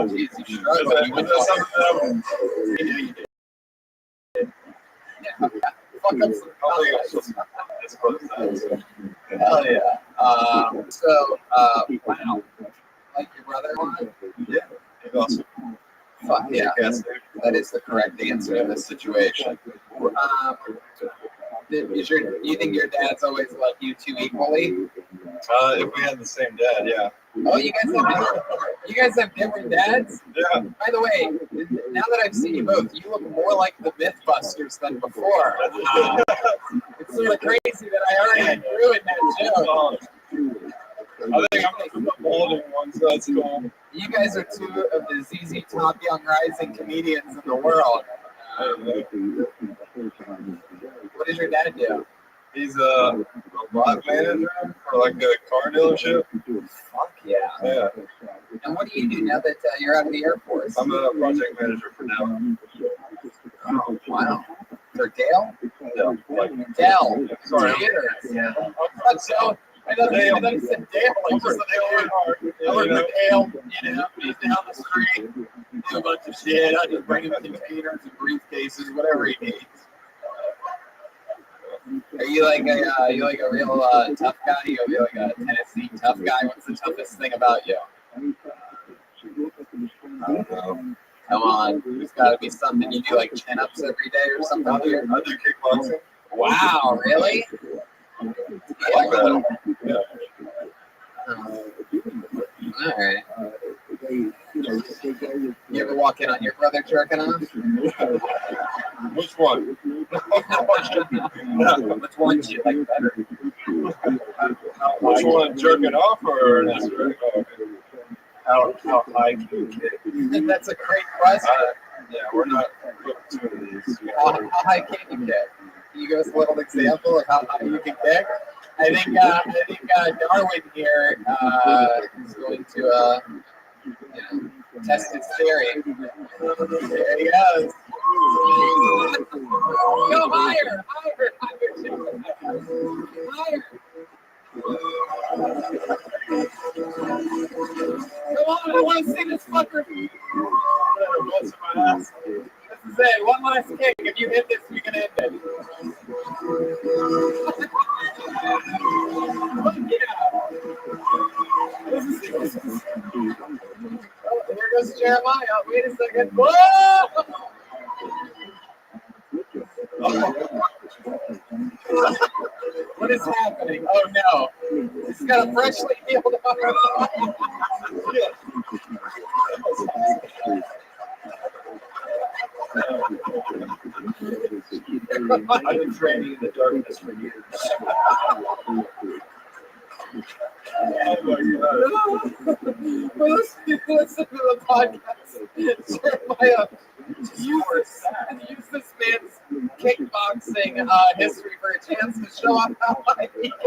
Jeez, you struggle. You went to you did. Yeah. Fuck up some college. Hell yeah. Wow. Like your brother-in-law?
Yeah, he's awesome.
Fuck yeah. That is the correct answer in this situation. You think your dad's always loved you two equally?
If we had the same dad, yeah.
Oh, you guys have different dads?
Yeah.
By the way, now that I've seen you both, you look more like the Mythbusters than before. It's sort of crazy that I already had ruined that joke.
I think I'm the balding one, so that's cool.
You guys are two of the ZZ Top Young Rising comedians in the world. What does your dad do?
He's a lot manager for like a car dealership.
Fuck yeah.
Yeah.
And what do you do now that you're out of the Air Force?
I'm a project manager for Dell.
Oh, wow. For Dale?
Dell.
Dell.
Sorry.
Yeah. I thought you said Dale. Like just I work with Dale, he's down the street, do a bunch of shit. I just bring him containers and briefcases, whatever he needs. Are you like a real tough guy? You like a Tennessee tough guy? What's the toughest thing about you?
I don't know.
Come on, there's got to be something you do, like chin-ups every day or something.
I do kickboxing.
Wow, really?
I like that. Yeah.
All right. You ever walk in on your brother jerking off?
Which one?
Which one do you like better?
Which one, jerking off or just
how high can you kick?
That's a great question.
Yeah, we're not putting two of these.
How high can you kick? Can you give us a little example of how high you can kick? I think Darwin here is going to test his theory. There he goes. Go higher, higher. Come on, I want to see this fucker. This is it. One last kick. If you hit this, we can end it. Oh, there goes Jeremiah. Wait a second. Whoa! What is happening? Oh no. He's got a freshly healed arm.
I've been training in the darkness for years.
Listen to the podcast. Jeremiah, use this man's kickboxing history for a chance to show off how high he can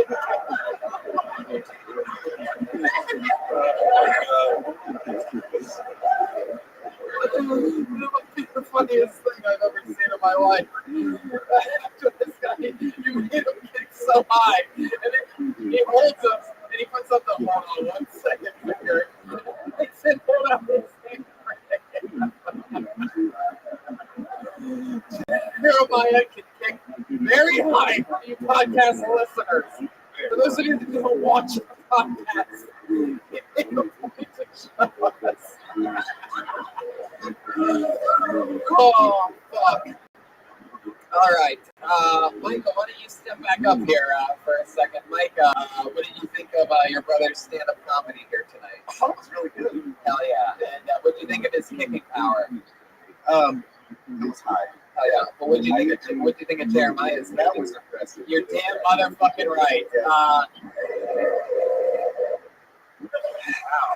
That must be the funniest thing I've ever seen in my life. After this guy, you made him kick so high, and then he holds him, and he puts up the hold on 1 second finger. He said, hold up his finger. Jeremiah can kick very high for you podcast listeners. For those of you that don't watch the podcast, he made a point to show us. Oh, fuck. All right. Michael, why don't you step back up here for a second? Mike, what did you think of your brother's stand-up comedy here tonight?
I thought it was really good.
Hell yeah. And what did you think of his kicking power?
It was high.
Oh yeah. But what do you think of Jeremiah's?
That was impressive.
You're damn motherfucking right. Wow.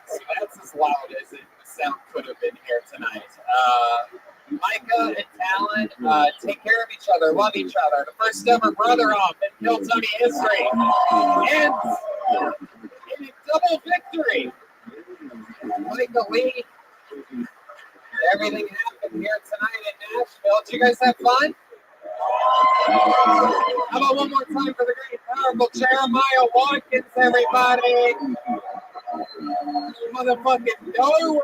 So that's as loud as the sound could have been here tonight. Micah and Talon, take care of each other, love each other. The first ever brother-off in Kill Tony history. And in a double victory. Micah Lee. Everything happened here tonight in Nashville. Did you guys have fun? How about one more time for the great, powerful Jeremiah Watkins, everybody? Motherfucking Norwood.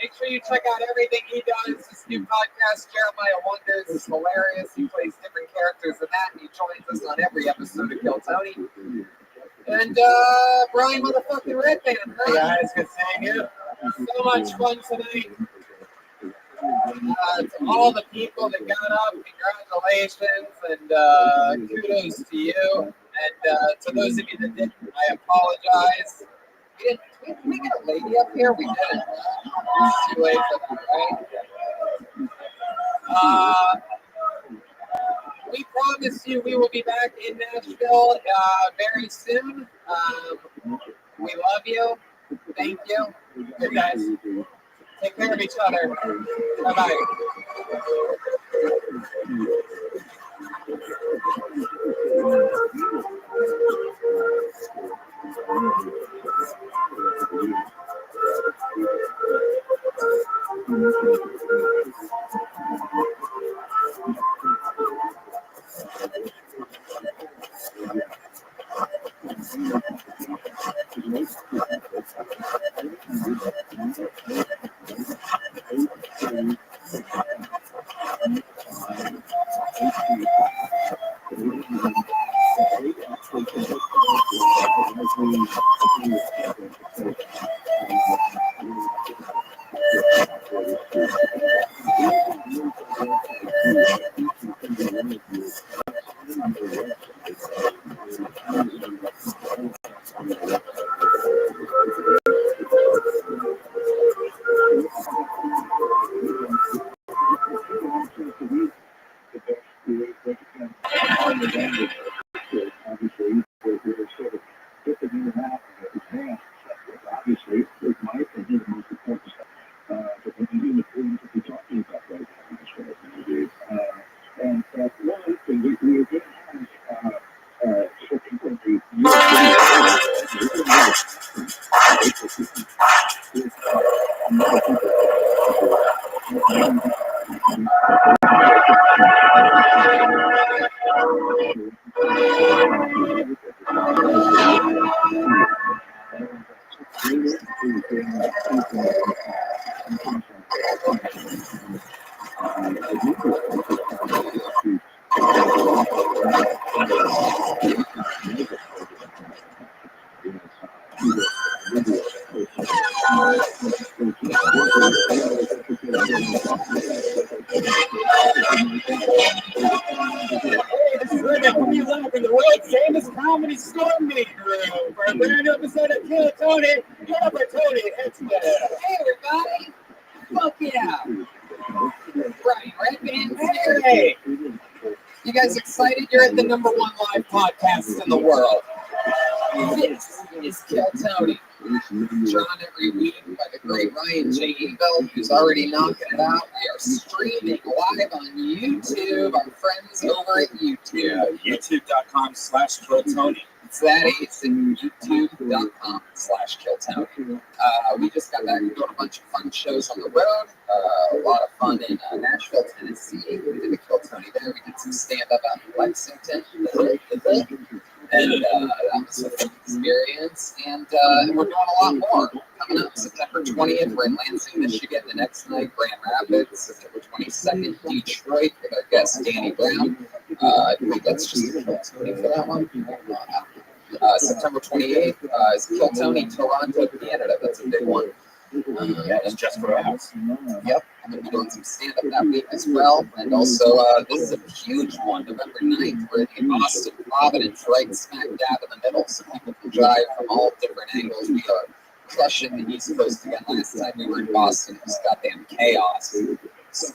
Make sure you check out everything he does. This new podcast, Jeremiah Wonders, is hilarious. He plays different characters in that, and he joins us on every episode of Kill Tony. And Brian motherfucking Redman.
Hey guys, good seeing you.
So much fun tonight. To all the people that got up, congratulations and kudos to you. And to those of you that didn't, I apologize. Did we get a lady up here? We didn't. It's too late for that, right? We promise you we will be back in Nashville very soon. We love you. Thank you. Good guys. Take care of each other. Bye-bye. This is
gentlemen, please welcome the world's famous comedy storm meet room for a brand new episode of Kill Tony. Get up for Tony. Hey, everybody. Fuck yeah. Right, right, hey. You guys excited? You're at the #1 live podcast in the world. This is Kill Tony. Drawn every week by the great Ryan J. Eagle, who's already knocking it out. We are streaming live on YouTube. Our friends over at YouTube. YouTube.com/KillTony. It's that easy. YouTube.com/KillTony. We just got back and doing a bunch of fun shows on the road. A lot of fun in Nashville, Tennessee. We did a Kill Tony there. We did some stand-up out in Lexington. And that was a fun experience. And we're doing a lot more. Coming up September 20th, we're in Lansing, Michigan. The next night, Grand Rapids. September 22nd, Detroit, with our guest, Danny Brown. I think that's just a Kill Tony for that one. September 28th is Kill Tony, Toronto, Canada. That's a big one. That's just for us. Yep, I'm going to be doing some stand-up that week as well. And also, this is a huge one, November 9th. We're in Boston, Providence, right smack dab in the middle, so people can drive from all different angles. We are crushing the East Coast again. Last time we were in Boston, it was goddamn chaos.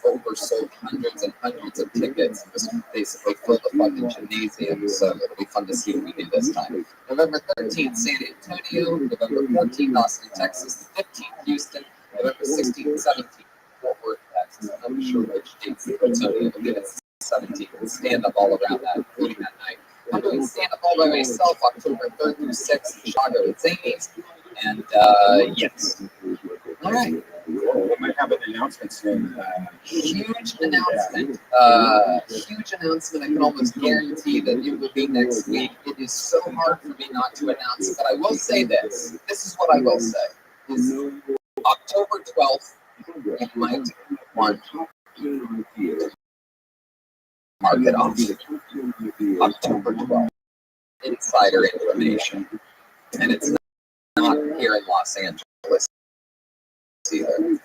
Oversold hundreds and hundreds of tickets and just basically filled the fucking gymnasium. So it'll be fun to see what we do this time. November 13th, San Antonio. November 14th, Austin, Texas. The 15th, Houston. November 16th and 17th, Fort Worth, Texas. I'm not sure which dates Antonio will get us. 17th. We'll stand up all around that, including that night. I'm doing stand up all by myself October 3rd through 6th in Chicago at Zany's. And yes. All right. We might have an announcement soon.
Huge announcement. Huge announcement. I can almost guarantee that it will be next week. It is so hard for me not to announce it, but I will say this. This is what I will say. Is October 12th, you might want to mark it off. October 12th. Insider information. And it's not here in Los Angeles either,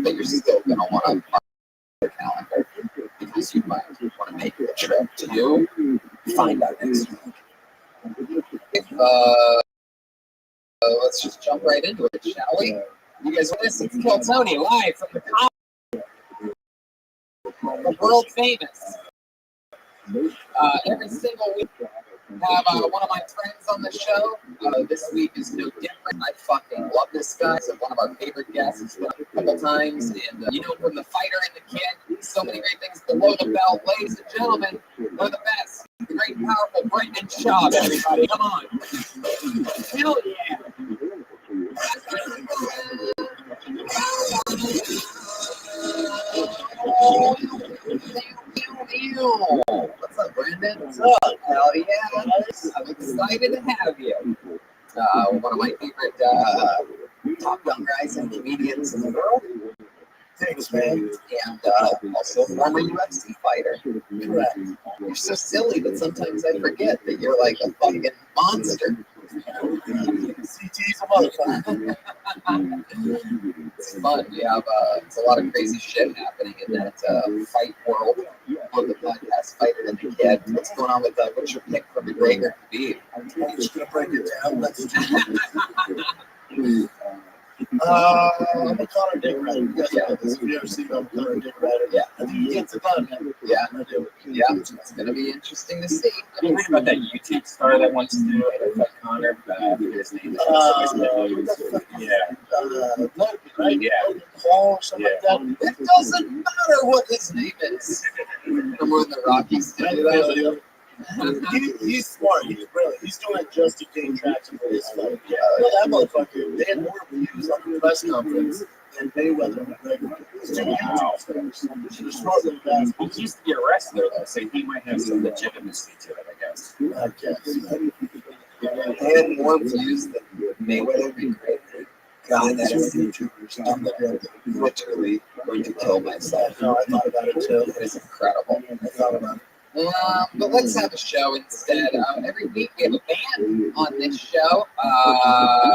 but you're still going to want to mark the calendar because you might want to make the trip to find out next week. Let's just jump right into it, shall we? You guys want this? It's Kill Tony live from the world famous. Every single week, have one of my friends on the show. This week is no different. I fucking love this guy. He's one of our favorite guests. He's been a couple times. And you know, from the fighter and the kid, so many great things below the belt. Ladies and gentlemen, they're the best. The great, powerful Brendan Schaub, everybody. Come on. Hell yeah. What's up, Brandon? What's up? Hell yeah. I'm excited to have you. One of my favorite top young guys and comedians in the world. Thanks, man. And also a former UFC fighter. Correct. You're so silly that sometimes I forget that you're like a fucking monster. CT's a motherfucker. It's fun. We have it's a lot of crazy shit happening in that fight world. On the podcast, Fighter and the Kid. What's going on with what's your pick for McGregor to be? I'm just gonna break it down. Let's I'm a Conor Dick Rider. You guys know this. If you ever see me, I'm a Conor Dick Rider. Yeah. I think he gets it done, man. Yeah. I do. Yeah. It's going to be interesting to see.
I mean, about that YouTube star that wants to do it, like Conor, his name is
Logan, right? Yeah. Logan Paul or something like that. It doesn't matter what his name is. Remember when the Rockies did that? He's smart. He's brilliant. He's doing it just to gain traction for his fight. Yeah, that motherfucker. They had more views on the press conference than Mayweather and McGregor. Smart little guys.
He used to be a wrestler, though, so he might have some legitimacy to it, I guess.
I guess. They had more views than Mayweather and McGregor. God, that is I'm literally going to kill myself. No, I thought about it too. It is incredible. I thought about it. But let's have a show instead. Every week we have a band on this show.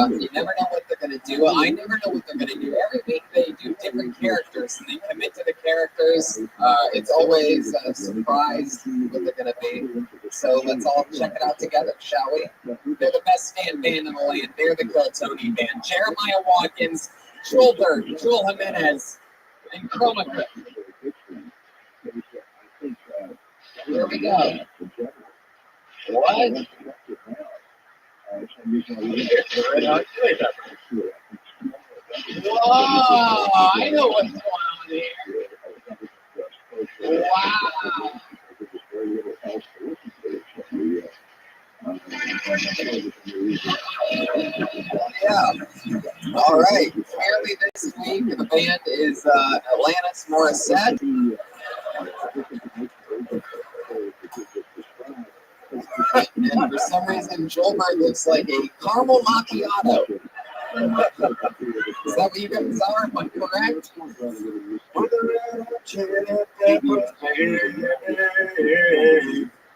You never know what they're going to do. I never know what they're going to do. Every week they do different characters and they commit to the characters. It's always a surprise what they're going to be. So let's all check it out together, shall we? They're the best stand band in the land. They're the Kiltony Band. Jeremiah Watkins, Schulberg, Joel Jimenez, and Chroma. Here we go. What? Whoa! I know what's going on here. Wow! Yeah. All right. Apparently this week the band is Alanis Morissette. And for some reason, Joelberg looks like a caramel macchiato. Is that what you guys are? Am I correct?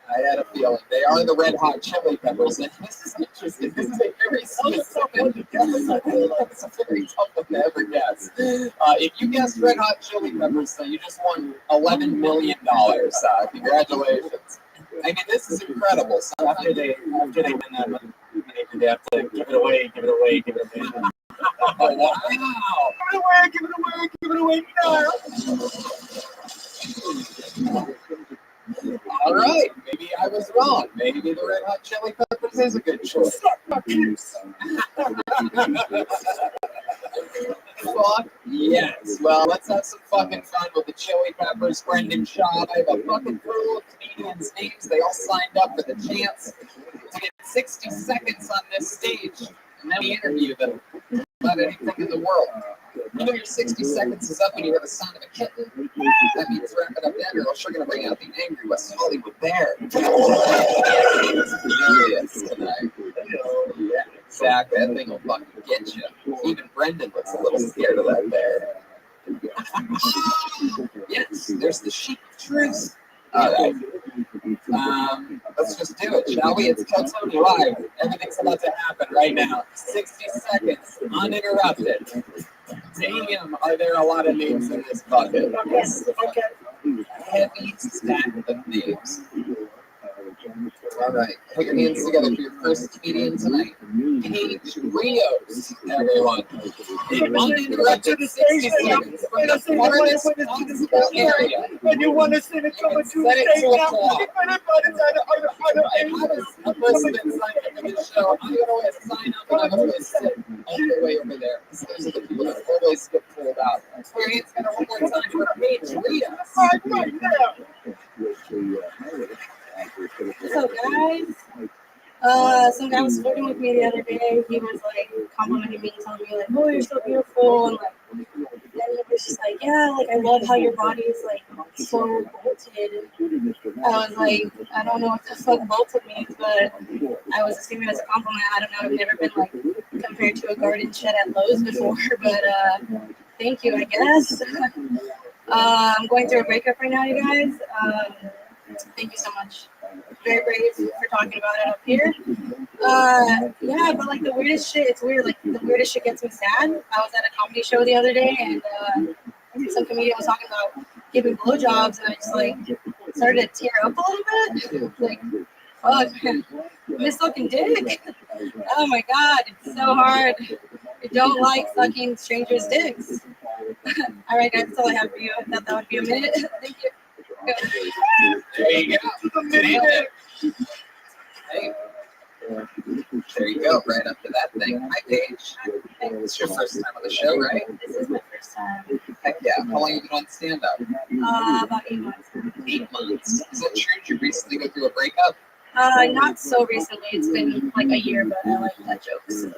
I had a feeling. They are the Red Hot Chili Peppers. And this is interesting. This is a very specific guess. I feel like it's a very tough one to ever guess. If you guessed Red Hot Chili Peppers, you just won $11 million. Congratulations. I mean, this is incredible. So
After they win that money, they have to give it away.
Oh, wow.
Give it away now.
All right, maybe I was wrong. Maybe the Red Hot Chili Peppers is a good choice. Fuck yes. Well, let's have some fucking fun with the Chili Peppers. Brendan Shaw. I have a fucking crew of comedians' names. They all signed up for the chance to get 60 seconds on this stage, and then we interview them about anything in the world. You know your 60 seconds is up when you hear the sound of a kitten. That means wrap it up then, or else you're going to bring out the angry West Hollywood bear. Hilarious tonight. Yeah, exactly. That thing will fucking get you. Even Brendan looks a little scared of that bear. Yes, there's the sheep of truth. All right. Let's just do it, shall we? It's Kiltony Live. Everything's about to happen right now. 60 seconds, uninterrupted. Damn, are there a lot of names in this bucket? Yes. Okay. Heavy stack of names. All right, put your hands together for your first comedian tonight. Paige Rios, everyone. Uninterrupted 60 seconds from the farthest possible area.
When you want to send it to a
Set it to a clock. If I was a person that signed up for this show, I'm going to always sign up and I'm going to sit all the way over there. Because those are the people that always get pulled out. Put your hands together one more time for Paige Rios.
Right now.
What's up, guys? Some guy was flirting with me the other day. He was like complimenting me and telling me like, "Oh, you're so beautiful," and like, then he was just like, "Yeah, like I love how your body is like so bolted." And I was like, I don't know what the fuck bolted means, but I was assuming as a compliment. I don't know. I've never been like compared to a garden shed at Lowe's before, but thank you, I guess. I'm going through a breakup right now, you guys. Thank you so much. Very brave for talking about it up here. Yeah, but like the weirdest shit, it's weird. Like the weirdest shit gets me sad. I was at a comedy show the other day and some comedian was talking about giving blowjobs and I just like started to tear up a little bit. Like, fuck, man. This fucking dick. Oh my god, it's so hard. I don't like sucking strangers' dicks. All right, guys, that's all I have for you. I thought that would be a minute. Thank you.
There you go. Nailed it. Hey. There you go, right up to that thing. Hi, Paige. It's your first time on the show, right?
This is my first time.
Heck yeah. How long have you been on stand-up?
About 8 months.
8 months. Is it true? Did you recently go through a breakup?
Not so recently. It's been like a year, but I like that joke. So.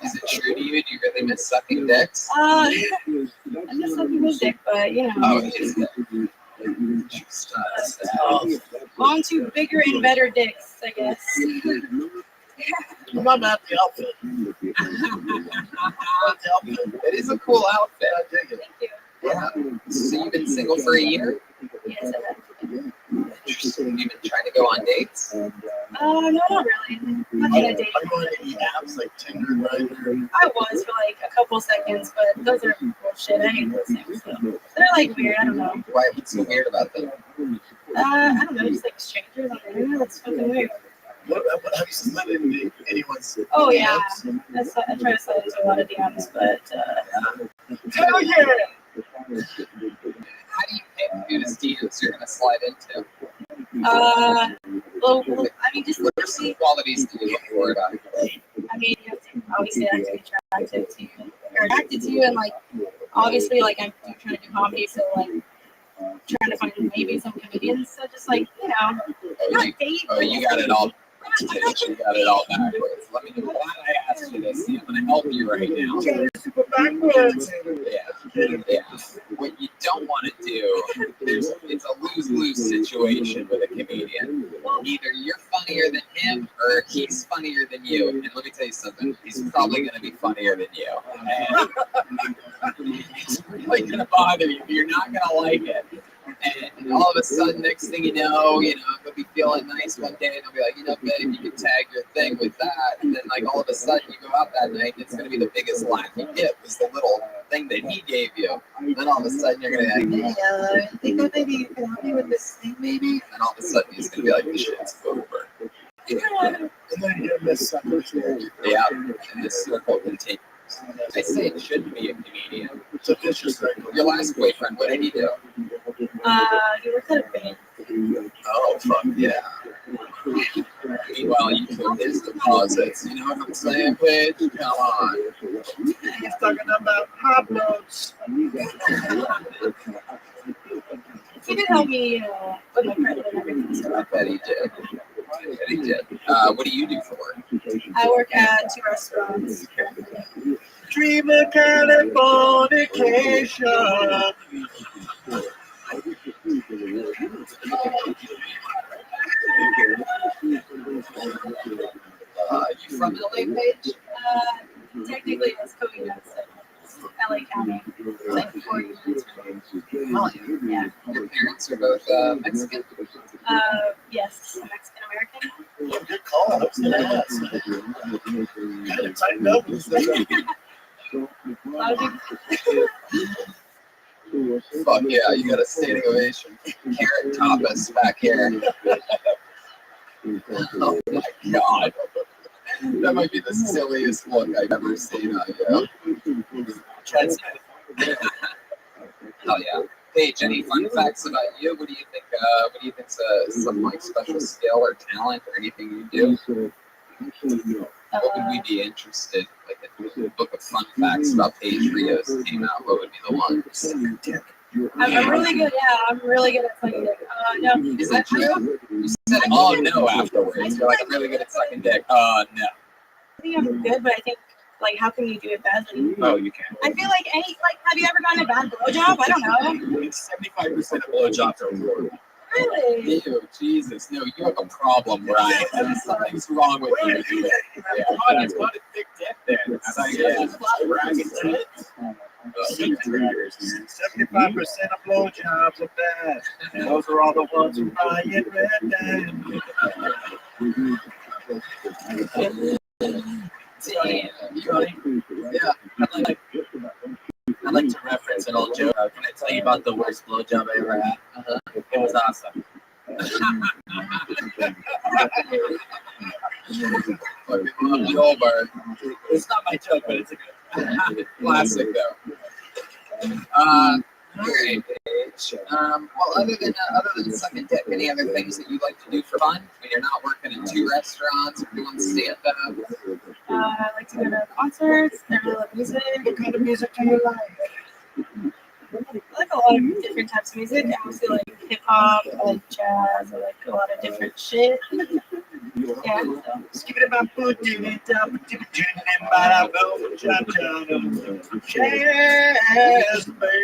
Is it true to you? Do you really miss sucking dicks?
I miss sucking his dick, but you know.
Oh, his dick.
On to bigger and better dicks, I guess.
I'm not the outfit.
It is a cool outfit. I dig it.
Thank you.
Yeah. So you've been single for a year?
Yes, I have.
Have you been trying to go on dates?
No, not really. Not gonna date.
Are you on any apps like Tinder, Grindr?
I was for like a couple seconds, but those are bullshit. I hate those things. So. They're like weird. I don't know.
Why? What's so weird about them?
I don't know. Just like strangers on the internet. That's fucking weird.
What have you slid into anyone's?
Oh yeah.
DMs?
I try to slide into a lot of DMs, but
Hell yeah!
How do you pick whose DMs you're gonna slide into?
well, I mean, just
What are some qualities that you look for about it?
I mean, you have to obviously have to be attracted to you, and like obviously, like I'm trying to do comedy, so like trying to find maybe some comedians. So just like not date.
Oh, you got it all. You got it all backwards. Let me. I'm glad I asked you this. See, I'm gonna help you right now.
Super backwards.
Yeah. What you don't want to do, it's a lose-lose situation with a comedian. Either you're funnier than him, or he's funnier than you. And let me tell you something. He's probably gonna be funnier than you. And it's really gonna bother you. You're not gonna like it. And all of a sudden, next thing you know, they'll be feeling nice one day, and they'll be like, babe, you can tag your thing with that. And then, like, all of a sudden, you go out that night, and it's going to be the biggest laugh you get was the little thing that he gave you. And then all of a sudden, you're going to be like, hey, I think that maybe you can help me with this thing, maybe? And all of a sudden, he's going to be like, this shit's over.
And then you misunderstand.
Yeah, and this circle continues. I say it shouldn't be a comedian.
It's a vicious cycle.
Your last boyfriend, what did he do?
He worked at a bank.
Oh, fuck yeah. Meanwhile, you took his deposits. You know what I'm saying, Paige? Come on.
He's talking about hot notes.
He did help me, with my credit and everything. So
I bet he did. What do you do for work?
I work at 2 restaurants currently.
Dream of Californication.
You from LA, Paige?
Technically, it's Cody Johnson. LA County. It's like 40 minutes from here.
Oh, yeah. Your parents are both Mexican?
Yes, Mexican American.
Good call. I was gonna ask. Kind of tightened up and stuff.
A lot of people.
Fuck yeah, you got a standing ovation. Carrot tapas back here. Oh my god. That might be the silliest look I've ever seen on you. Hell yeah. Paige, any fun facts about you? What do you think? What do you think's some like special skill or talent or anything you do? What would we be interested? Like if a book of fun facts about Paige Rios came out, what would be the one?
I'm really good. Yeah, I'm really good at sucking dick. No.
Is that true? You said, "Oh no" afterwards. You're like, "I'm really good at sucking dick." No.
I think I'm good, but I think like, how can you do it badly?
Oh, you can.
I feel like have you ever gotten a bad blowjob? I don't know.
75% of blowjobs are horrible.
Really?
Ew, Jesus, no, you have a problem, Ryan. Something's wrong with you.
It's called a thick dick then. It's like, dragging tits.
75% of blowjobs are bad. And those are all the ones who Ryan read down.
Yeah, I'd like to reference an old joke. Can I tell you about the worst blowjob I ever had? It was awesome. It's not my joke, but it's a good
classic though. All right, Paige. Well, other than sucking dick, any other things that you like to do for fun when you're not working in 2 restaurants or doing stand up?
I like to go to concerts. I really love music.
What kind of music do you like?
I like a lot of different types of music. I mostly like hip hop, I like jazz, I like a lot of different shit. Yeah.
Skip it about food, Yes, baby.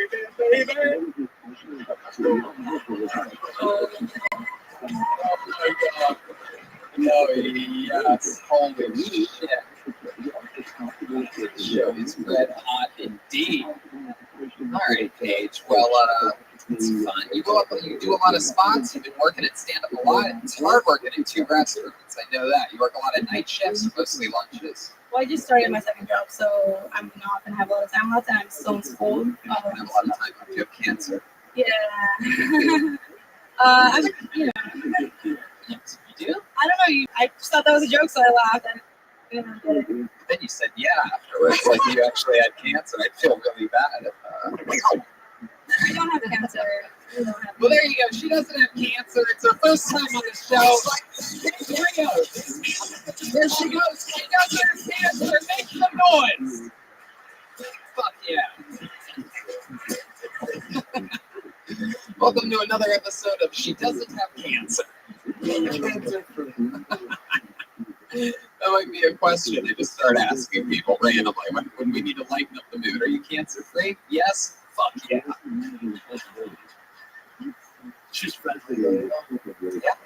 Oh, yes. Holy shit. This show is red hot indeed. All right, Paige. Well, it's fun. You go up You do a lot of spots. You've been working at stand-up a lot. It's hard working in 2 restaurants. I know that. You work a lot of night shifts, mostly lunches.
Well, I just started my second job, so I'm not gonna have a lot of time left, and I'm still in school.
You don't have a lot of time if you have cancer.
Yeah. I would,
You do?
I don't know. I just thought that was a joke, so I laughed. And,
Then you said yeah afterwards, like you actually had cancer. I'd feel really bad.
I don't have cancer.
Well, there you go. She doesn't have cancer. It's her first time on the show. Here we go. There she goes. She doesn't have cancer. Make some noise. Fuck yeah. Welcome to another episode of She Doesn't Have Cancer. That might be a question I just start asking people randomly when we need to lighten up the mood. Are you cancer free? Yes. Fuck yeah.
She's friendly.
Yeah.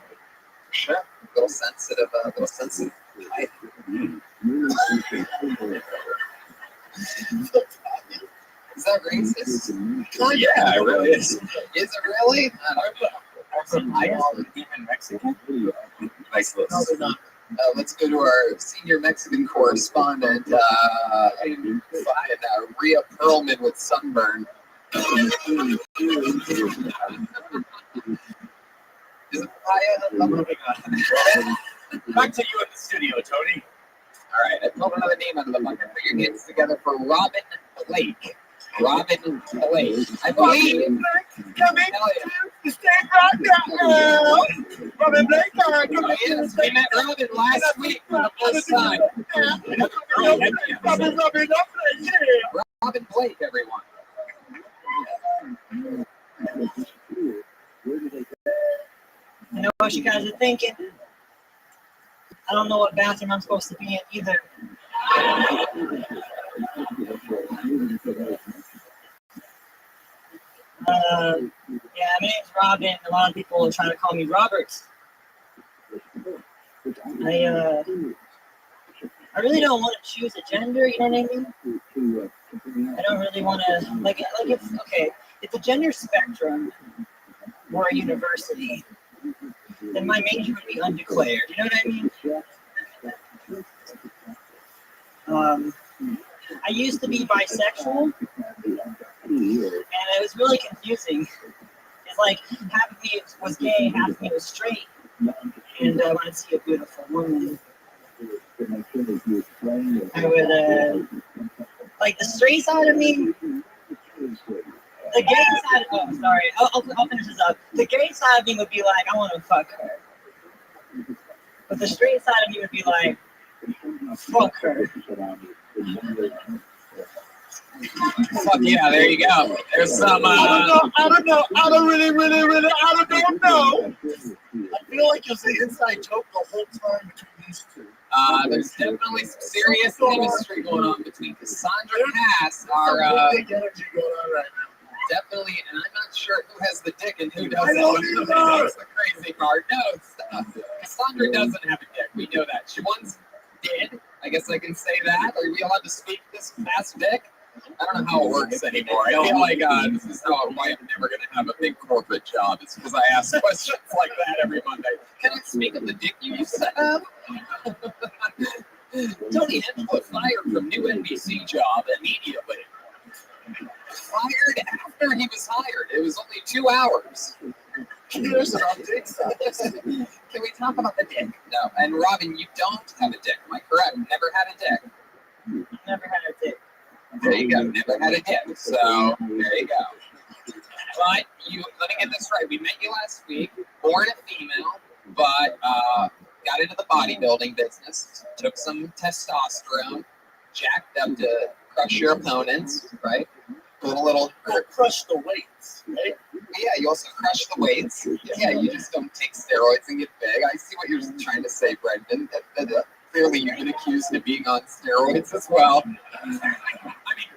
Sure. A little sensitive. Type. Is that racist?
Oh, yeah, it really is.
Is it really?
Are even Mexican?
Nice list. No, they're not. Let's go to our senior Mexican correspondent, Rhea Perlman with sunburn. Is it
Back to you in the studio, Tony.
All right, I pulled another name out of the bucket. Put your hands together for Robin Blake. Robin Blake. I believe.
Coming to the stage right now. Robin Blake,
yes, we met Robin last week for the first time. Robin Blake, everyone.
I know what you guys are thinking. I don't know what bathroom I'm supposed to be in either. Yeah, my name's Robin. A lot of people are trying to call me Robert. I really don't want to choose a gender, you know what I mean? I don't really want to, if the gender spectrum were a university, then my major would be undeclared, you know what I mean? I used to be bisexual, and it was really confusing. It's like half of me was gay, half of me was straight, and when I'd see a beautiful woman, I would, like the straight side of me, the gay side, I'll finish this up. The gay side of me would be like, I want to fuck her. But the straight side of me would be like, fuck her.
Fuck yeah, there you go. There's some,
I don't know. I don't know. I feel like it's the inside joke the whole time between these two.
There's definitely some serious chemistry going on between Cassandra Cass, our,
big energy going on right now.
definitely, and I'm not sure who has the dick and who doesn't.
I don't either.
That's the crazy part. No, Cassandra doesn't have a dick. We know that. She once did. I guess I can say that. Are we allowed to speak this past dick? I don't know how it works anymore. I feel like this is why I'm never going to have a big corporate job. It's because I ask questions like that every Monday. Can I speak of the dick you used to have? Tony Hinchcliffe fired from new NBC job immediately. Fired after he was hired. It was only 2 hours. Can we talk about the dick? No. And Robin, you don't have a dick. Am I correct? Never had a dick.
Never had a dick.
There you go. Never had a dick. So there you go. But let me get this right. We met you last week. Born a female, but got into the bodybuilding business. Took some testosterone. Jacked up to crush your opponents, right? Put a little.
Crush the weights, right?
Yeah, you also crush the weights. Yeah, you just don't take steroids and get big. I see what you're trying to say, Brendan. Clearly, you've been accused of being on steroids as well. I mean,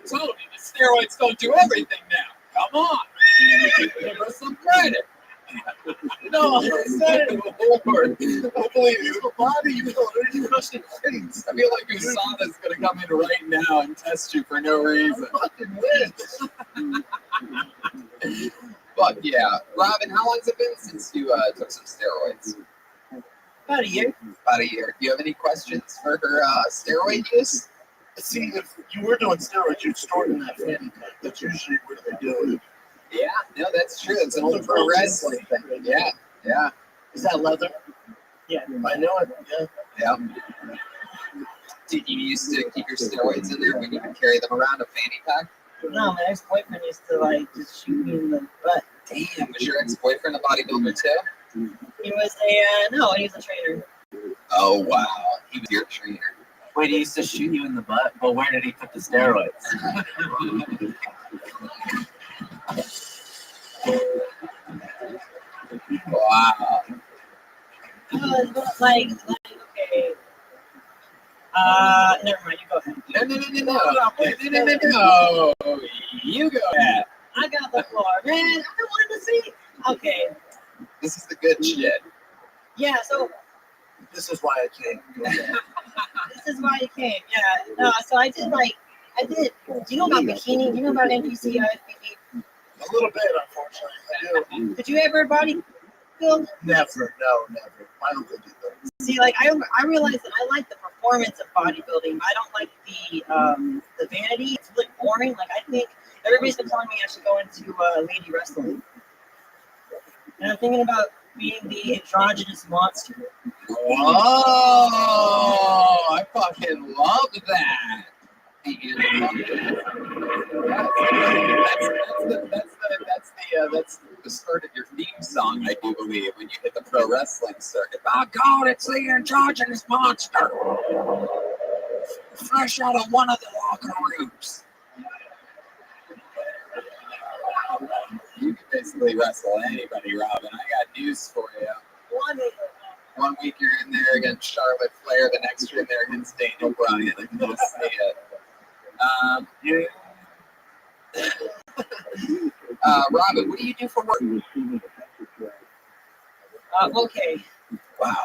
Tony, the steroids don't do everything now. Come on. Give us some credit.
No, I'm saying, Lord. Hopefully, it's the body you crush the weights.
I feel like USADA's going to come in right now and test you for no reason.
Fucking win.
But yeah, Robin, how long has it been since you took some steroids?
About a year.
About a year. Do you have any questions for her steroid use?
See, if you were doing steroids, you'd store it in that fanny pack. That's usually where they do it.
Yeah, no, that's true. It's an old pro wrestling thing. Yeah, yeah.
Is that leather?
Yeah.
I know it. Yeah.
Yeah. Did you used to keep your steroids in there when you would carry them around a fanny pack?
No, my ex-boyfriend used to like just shoot me in the butt.
Damn, was your ex-boyfriend a bodybuilder too?
He was a no, he was a trainer.
Oh wow, he was your trainer.
Wait, he used to shoot you in the butt? Well, where did he put the steroids?
Wow.
Like okay. Never mind. You go ahead.
No. You go ahead.
I got the floor, man. I wanted to see. Okay.
This is the good shit.
Yeah. So
This is why I came.
this is why you came. Yeah. No. So I did. Do you know about bikini? Do you know about NPC, IFBB?
A little bit, unfortunately. I do.
Did you ever body build?
Never. No, never. My uncle did that.
See, like I realized that I like the performance of bodybuilding. I don't like the vanity. It's really boring. Like I think everybody's been telling me I should go into lady wrestling, and I'm thinking about being the androgynous monster.
Whoa! I fucking love that. That's the start of your theme song, I do believe, when you hit the pro wrestling circuit. By God, it's the androgynous monster, fresh out of one of the locker rooms. You can basically wrestle anybody, Robin. I got news for you. One week you're in there against Charlotte Flair, the next you're in there against Daniel Bryan. I can just see it. Robin, what do you do for work?
Okay.
Wow.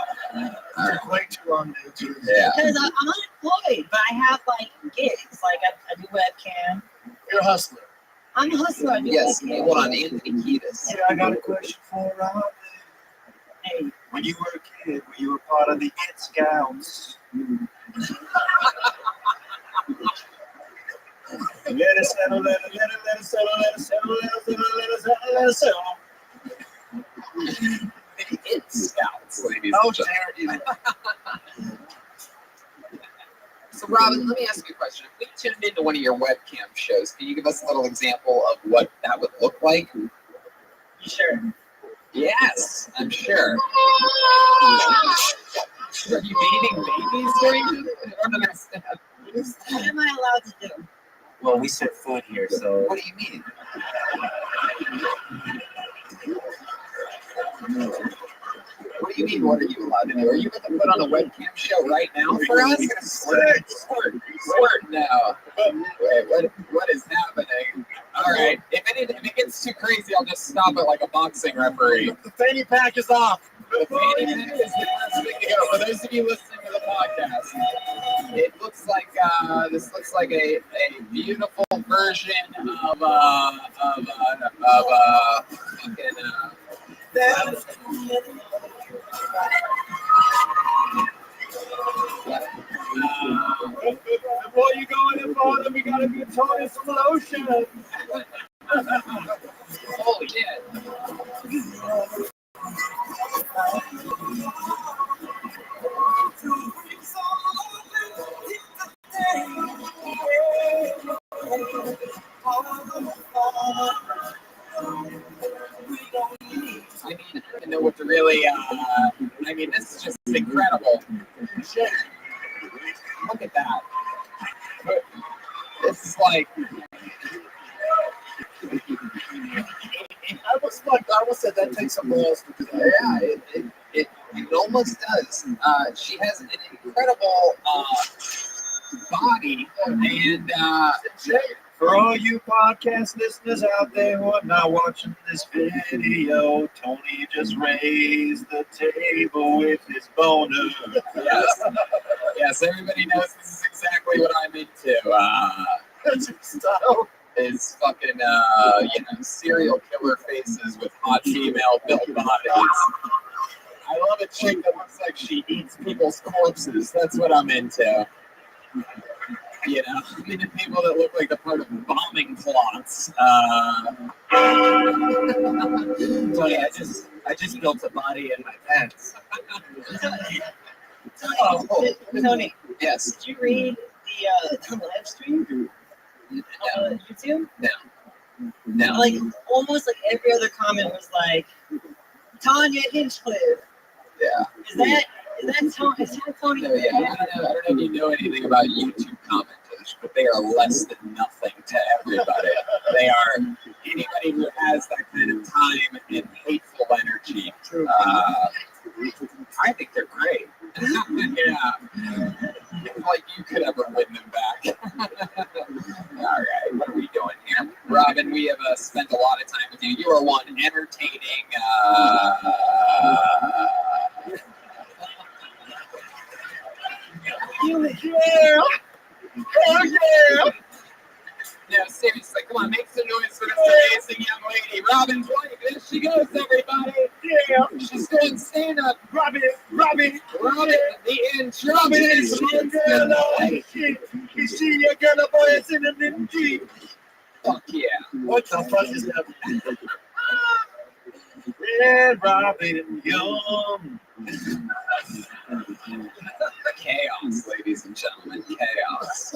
Took way too long to do.
Yeah.
Because I'm unemployed, but I have like gigs. Like I do webcam.
You're a hustler.
I'm a hustler. I do
Yes,
webcam.
hold on, Anthony Kiedis.
Yeah, I got a question for Robin.
Hey.
When you were a kid, were you a part of the It Scouts? Let us settle, let us settle, let us settle, let us settle, let us settle, let us settle.
The It Scouts, ladies
Oh,
and gentlemen.
Jared.
So, Robin, let me ask you a question. If we tuned into one of your webcam shows, can you give us a little example of what that would look like?
You sure?
Yes, I'm sure. Are you bathing babies during this? I don't understand.
What am I allowed to do?
Well, we serve food here, so.
What do you mean? What do you mean, what are you allowed to do? Are you going to put on a webcam show right now for us? Squirt now. Wait, what is happening? All right, if it gets too crazy, I'll just stop it like a boxing referee.
The fanny pack is off.
The fanny pack is the first thing to go. For those of you listening to the podcast, it looks like this looks like a beautiful version of
Before you go any farther, we got a good toy explosion.
holy shit. I mean, I don't know what to really, I mean, this is just incredible. Look at that. This is like,
I almost said that takes something else to do that.
yeah, it almost does. She has an incredible body, and
For all you podcast listeners out there who are not watching this video, Tony just raised the table with his boner.
yes, everybody knows this is exactly what I'm into.
That's your style.
is fucking, serial killer faces with hot female built bodies. I love a chick that looks like she eats people's corpses. That's what I'm into. I'm into people that look like they're part of bombing plots.
Tony, I just built a body in my pants. Tony,
Yes.
did you read the live stream on YouTube?
No.
Like almost like every other comment was like Tanya Hinchcliffe.
Yeah.
Is that Tony?
No, yeah. I don't know if you know anything about YouTube commenters, but they are less than nothing to everybody. They are anybody who has that kind of time and hateful energy. I think they're great. Yeah. If like you could ever win them back. All right, what are we doing here? Robin, we have spent a lot of time with you. You are one entertaining. Hell yeah! No, seriously, come on, make some noise for this amazing young lady. Robin Blake, there she goes, everybody. Yeah, she's doing stand-up. Robin, the intro. Robin is your girl, is she your girl, boy, it's in the Jeep. Fuck yeah. What the fuck is that? Red Robin Young. Chaos, ladies and gentlemen, chaos.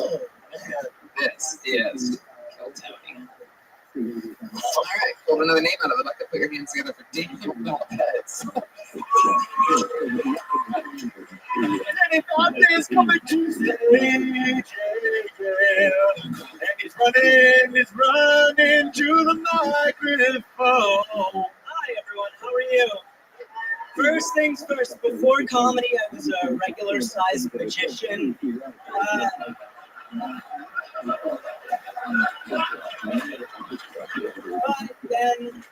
This is Kill Tony. All right, pull another name out of the bucket. Put your hands together for Daniel Lopez. And if Arthur is coming to stage, and he's running to the microphone. Hi everyone, how are you? First things first, before comedy, I was a regular-sized magician. But then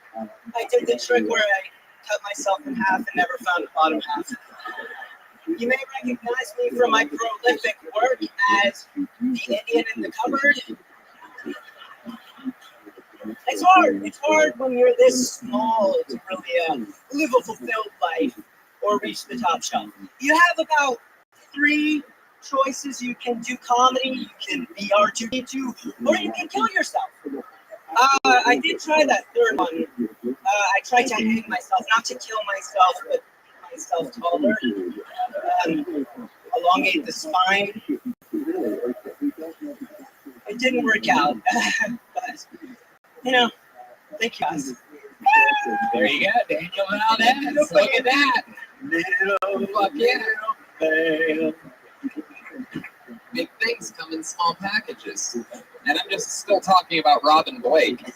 I did the trick where I cut myself in half and never found the bottom half. You may recognize me from my prolific work as the Indian in the cupboard. It's hard when you're this small to really live a fulfilled life or reach the top shelf. You have about 3 choices. You can do comedy, you can be R2D2, or you can kill yourself. I did try that third one. I tried to hang myself, not to kill myself, but make myself taller, elongate the spine. It didn't work out, but thank you guys. There you go, Daniel Valdez. Look at that. Fuck yeah. Big things come in small packages. And I'm just still talking about Robin Blake.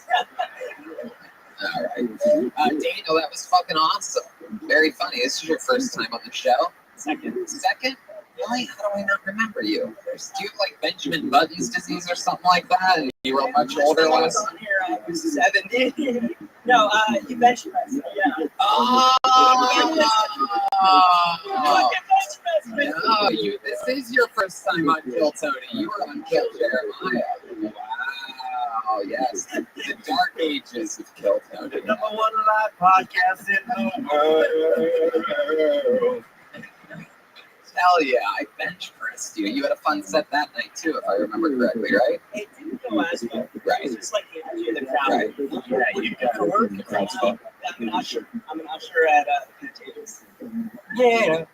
All right. Daniel, that was fucking awesome. Very funny. This is your first time on the show. Second? Really? How do I not remember you? Do you have like Benjamin Button's disease or something like that? And you were much older last time? I was 70. No, you bench pressed me, yeah. No, this is your first time on Kill Tony. You were on Kill Jeremiah. Wow, yes. The dark ages of Kill Tony. The #1 live podcast in the world. Hell yeah, I bench pressed you. You had a fun set that night too, if I remember correctly, right? It didn't go as well. Right. It's just like the energy of the crowd. Right. Yeah, you got to work. The crowd's fun. I'm an usher at Contagious. Yeah.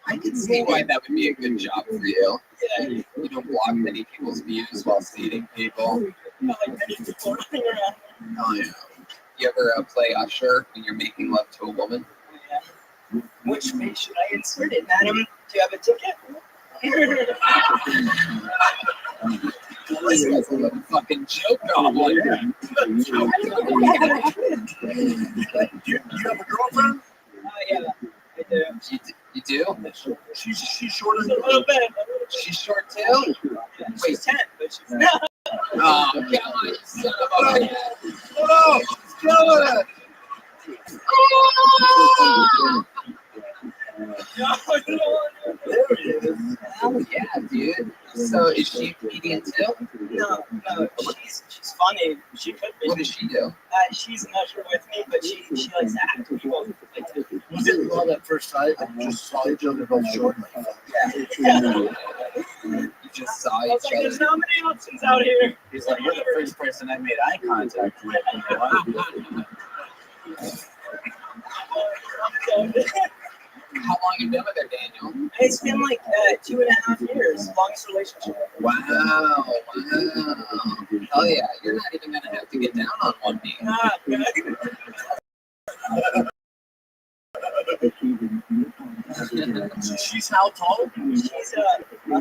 I can see why that would be a good job for you. Yeah. You don't block many people's views while seating people. Not like many people running around. Oh yeah. You ever play usher when you're making love to a woman? Yeah. Which way should I insert it, madam? Do you have a ticket? This guy's a little fucking joke goblin. Yeah. You have a girlfriend? Yeah, I do. You do? She's short as a little bit. She's short too? Yeah, she's 10, but she's not. Oh, come on, you son of a bitch. Oh, she's killing it. There he is. Oh yeah, dude. So is she a comedian too?
No, she's funny. She could be.
What does she do?
She's an usher with me, but she likes to act. We both like to.
Was it love at first sight? Like you just saw each other both short.
You just saw
I was
each
like,
other.
there's not many options out here.
He's like, you're the first person I made eye contact with.
How long you been with her, Daniel?
It's been like 2.5 years, longest relationship.
Wow. Hell yeah, you're not even gonna have to get down on one knee.
She's how tall?
She's 7, I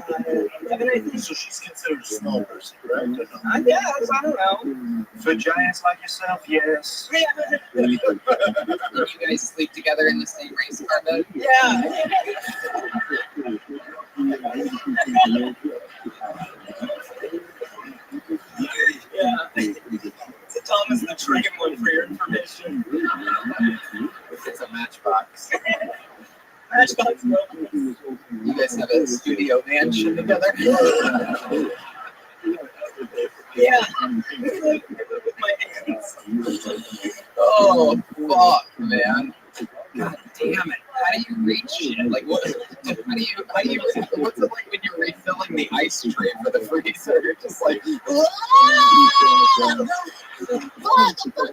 think.
So she's considered a small person, right?
I guess, I don't know.
For giants like yourself, yes.
Did you guys sleep together in the same race car bed?
Yeah. It's a Thomas the Train one for your information.
It's a Matchbox.
Matchbox, bro.
You guys have a studio mansion together?
Yeah. With my hands.
Oh, fuck, man. God damn it. How do you reach shit? Like, what? What's it like when you're refilling the ice tray for the freezer? You're just like, fuck,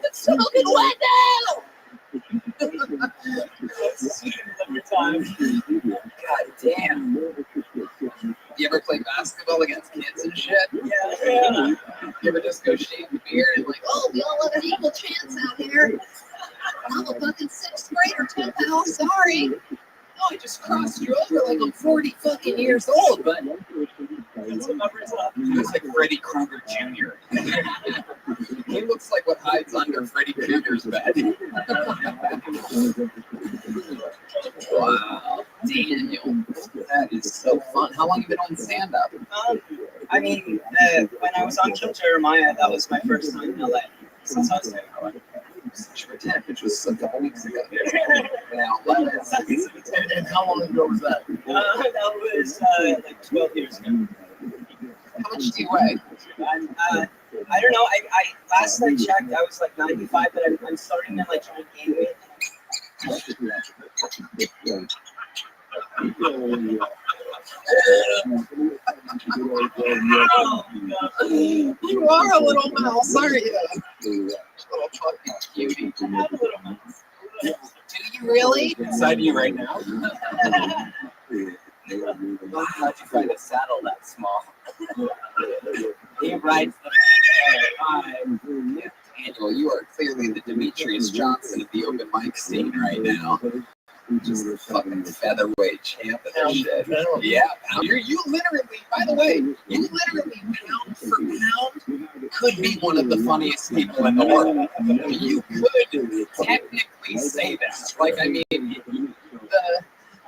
it's soaking wet now!
Every time.
God damn. You ever play basketball against kids and shit?
Yeah.
You ever just go shave the beard and like, oh, we all have an equal chance out here. I'm a fucking 6th grader, 10 pounds, sorry. Oh, I just crossed you over like I'm 40 fucking years old, but
It's
like Freddy Krueger Jr. He looks like what hides under Freddy Krueger's bed. Wow, Daniel, that is so fun. How long have you been on stand-up?
I mean, when I was on Kill Jeremiah, that was my first time in LA. Since I was there.
Which was a couple weeks ago. Now,
And how long ago was that?
That was like 12 years ago.
How much do you weigh?
I don't know. I last I checked, I was like 95, but I'm starting to like try and gain weight.
You are a little mouse, aren't you? Little fucking cutie.
I have a little mouse.
Do you really? Inside you right now?
How'd you find a saddle that small?
He rides the Daniel, you are clearly the Demetrius Johnson of the open mic scene right now. Just a fucking featherweight champ of this shit. Yeah, you literally, by the way, you literally pound for pound could be one of the funniest people in the world. You could technically say that. Like, I mean,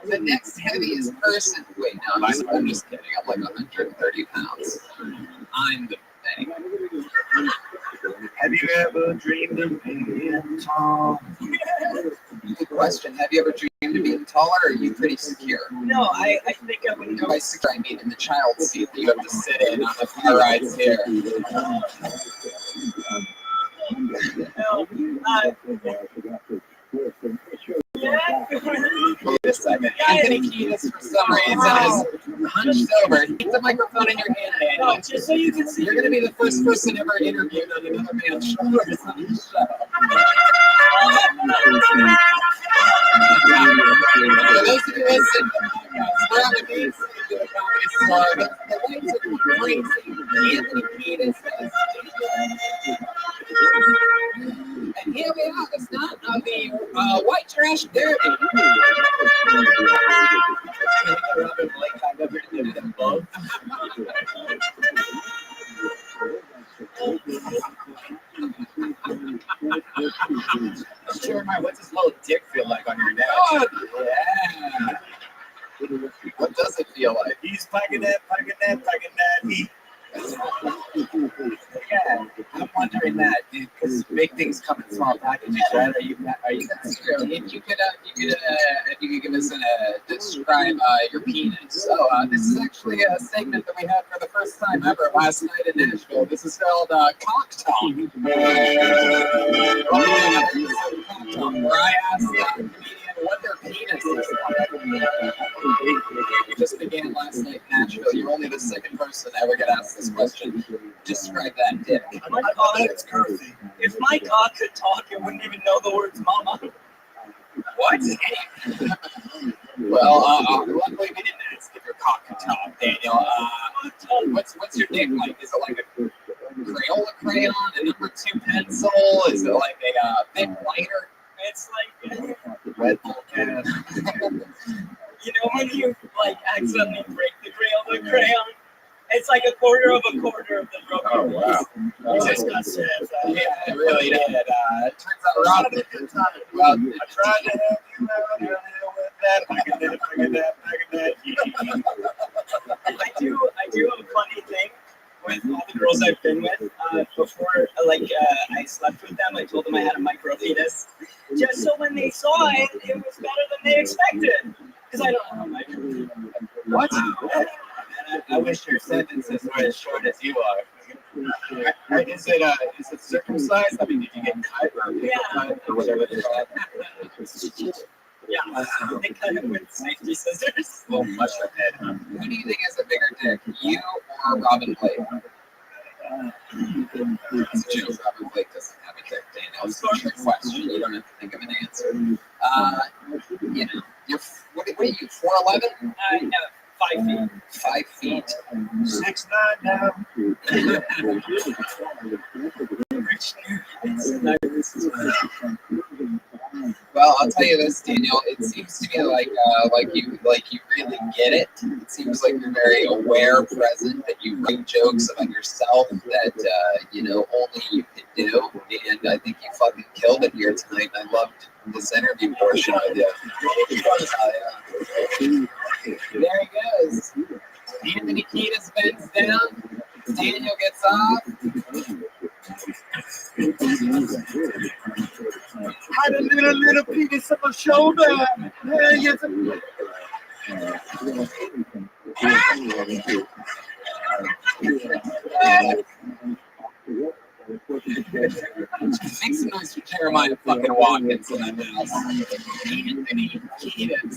the next heaviest person. Wait, no, I'm just kidding. I'm like 130 pounds. I'm the thing.
Have you ever dreamed of being tall?
Good question. Have you ever dreamed of being taller, or are you pretty secure?
No, I think I would go.
By secure, I mean in the child seat that you have to sit in on the car rides here. Wait a second. Anthony Kiedis, for some reason, is hunched over. Keep the microphone in your hand, Daniel.
Just so you can see.
You're going to be the first person ever interviewed on another man's shoulders on this show. For those of you listening, we're on the main stage of the Comedy Store. The lights are crazy. Anthony Kiedis has and here we are, the start of the White Trash Derby.
Robin Blake kind of did them both. Jeremiah, what's his little dick feel like on your neck?
Oh,
Yeah.
what does it feel like?
He's packing that. Yeah, I'm wondering that, dude, because big things come in small packages, right? Are you that serious?
if you could give us describe your penis. So this is actually a segment that we had for the first time ever last night in Nashville. This is called Cock Talk. Where I asked a comedian what their penis is like. We just began last night in Nashville. You're only the second person to ever get asked this question. Describe that dick.
It's curvy. If my cock could talk, it wouldn't even know the words mama.
What? Well, luckily we didn't ask if your cock could talk, Daniel. What's your dick like? Is it like a Crayola crayon, a number 2 pencil? Is it like a big lighter?
It's like red volcano. You know when you like accidentally break the Crayola crayon? It's like a quarter of the broken piece. You just got sad.
Yeah, it really did. It turns out
Rob did a good time. Well, I tried to help you out earlier with that. Back of that. I do have a funny thing with all the girls I've been with. Before, I slept with them, I told them I had a micro penis. Just so when they saw it, it was better than they expected. Because I don't have a micro penis.
What?
I wish your sentences were as short as you are.
Is it circumcised? I mean, did you get cut or whatever it is?
Yeah, they cut it with safety scissors.
Well, much like that. Who do you think has a bigger dick, you or Robin Blake? It's a joke. Robin Blake doesn't have a dick, Daniel. It's a trick question. You don't have to think of an answer. What are you, 4'11"?
No. 5 feet.
5 feet.
6'9" now.
Well, I'll tell you this, Daniel. It seems to me like you really get it. It seems like you're very aware, present, that you write jokes about yourself that only you could do. And I think you fucking killed it here tonight. I loved this interview portion of you. There he goes. Anthony Kiedis bends down. Daniel gets off.
Had a little penis on my shoulder. Hey, yes.
Make some noise for Jeremiah fucking Watkins in that house. Anthony Kiedis.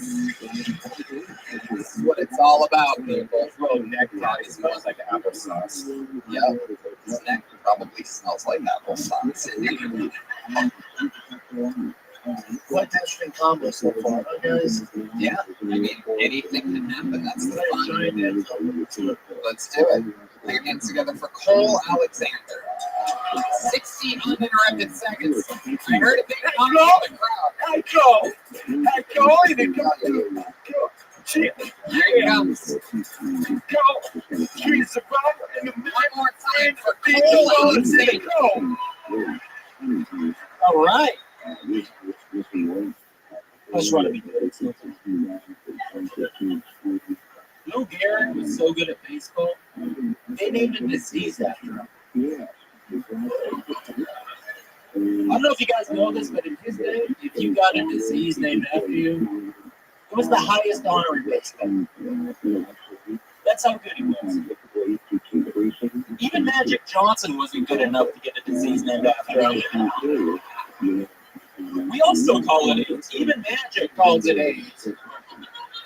This is what it's all about, people. His little necktie smells like applesauce. Yep. His neck probably smells like applesauce.
Quite interesting combo so far, huh, guys?
Yeah, I mean, anything can happen. That's the fun. Let's do it. Put your hands together for Cole Alexander. 16 uninterrupted seconds. I heard a big honk from the crowd. Here he comes.
She's about in the
One more time for Cole Alexander.
All right. I just want to be good. Lou Gehrig was so good at baseball, they named a disease after him. I don't know if you guys know this, but in his day, if you got a disease named after you, it was the highest honor in baseball. That's how good he was. Even Magic Johnson wasn't good enough to get a disease named after him. We also call it AIDS. Even Magic calls it AIDS.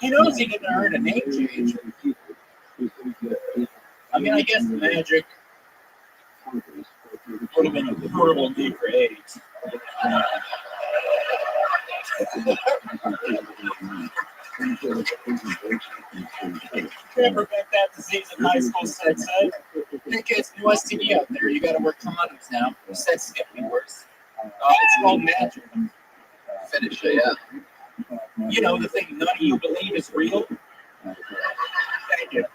He knows he didn't earn a name change. I mean, I guess Magic would have been a horrible name for AIDS. Can't prevent that disease in high school, Seth said. Hey kids, new STD out there. You got to wear condoms now. Sex is getting worse. It's called Magic.
Finish it, yeah.
You know, the thing none of you believe is real. Thank you.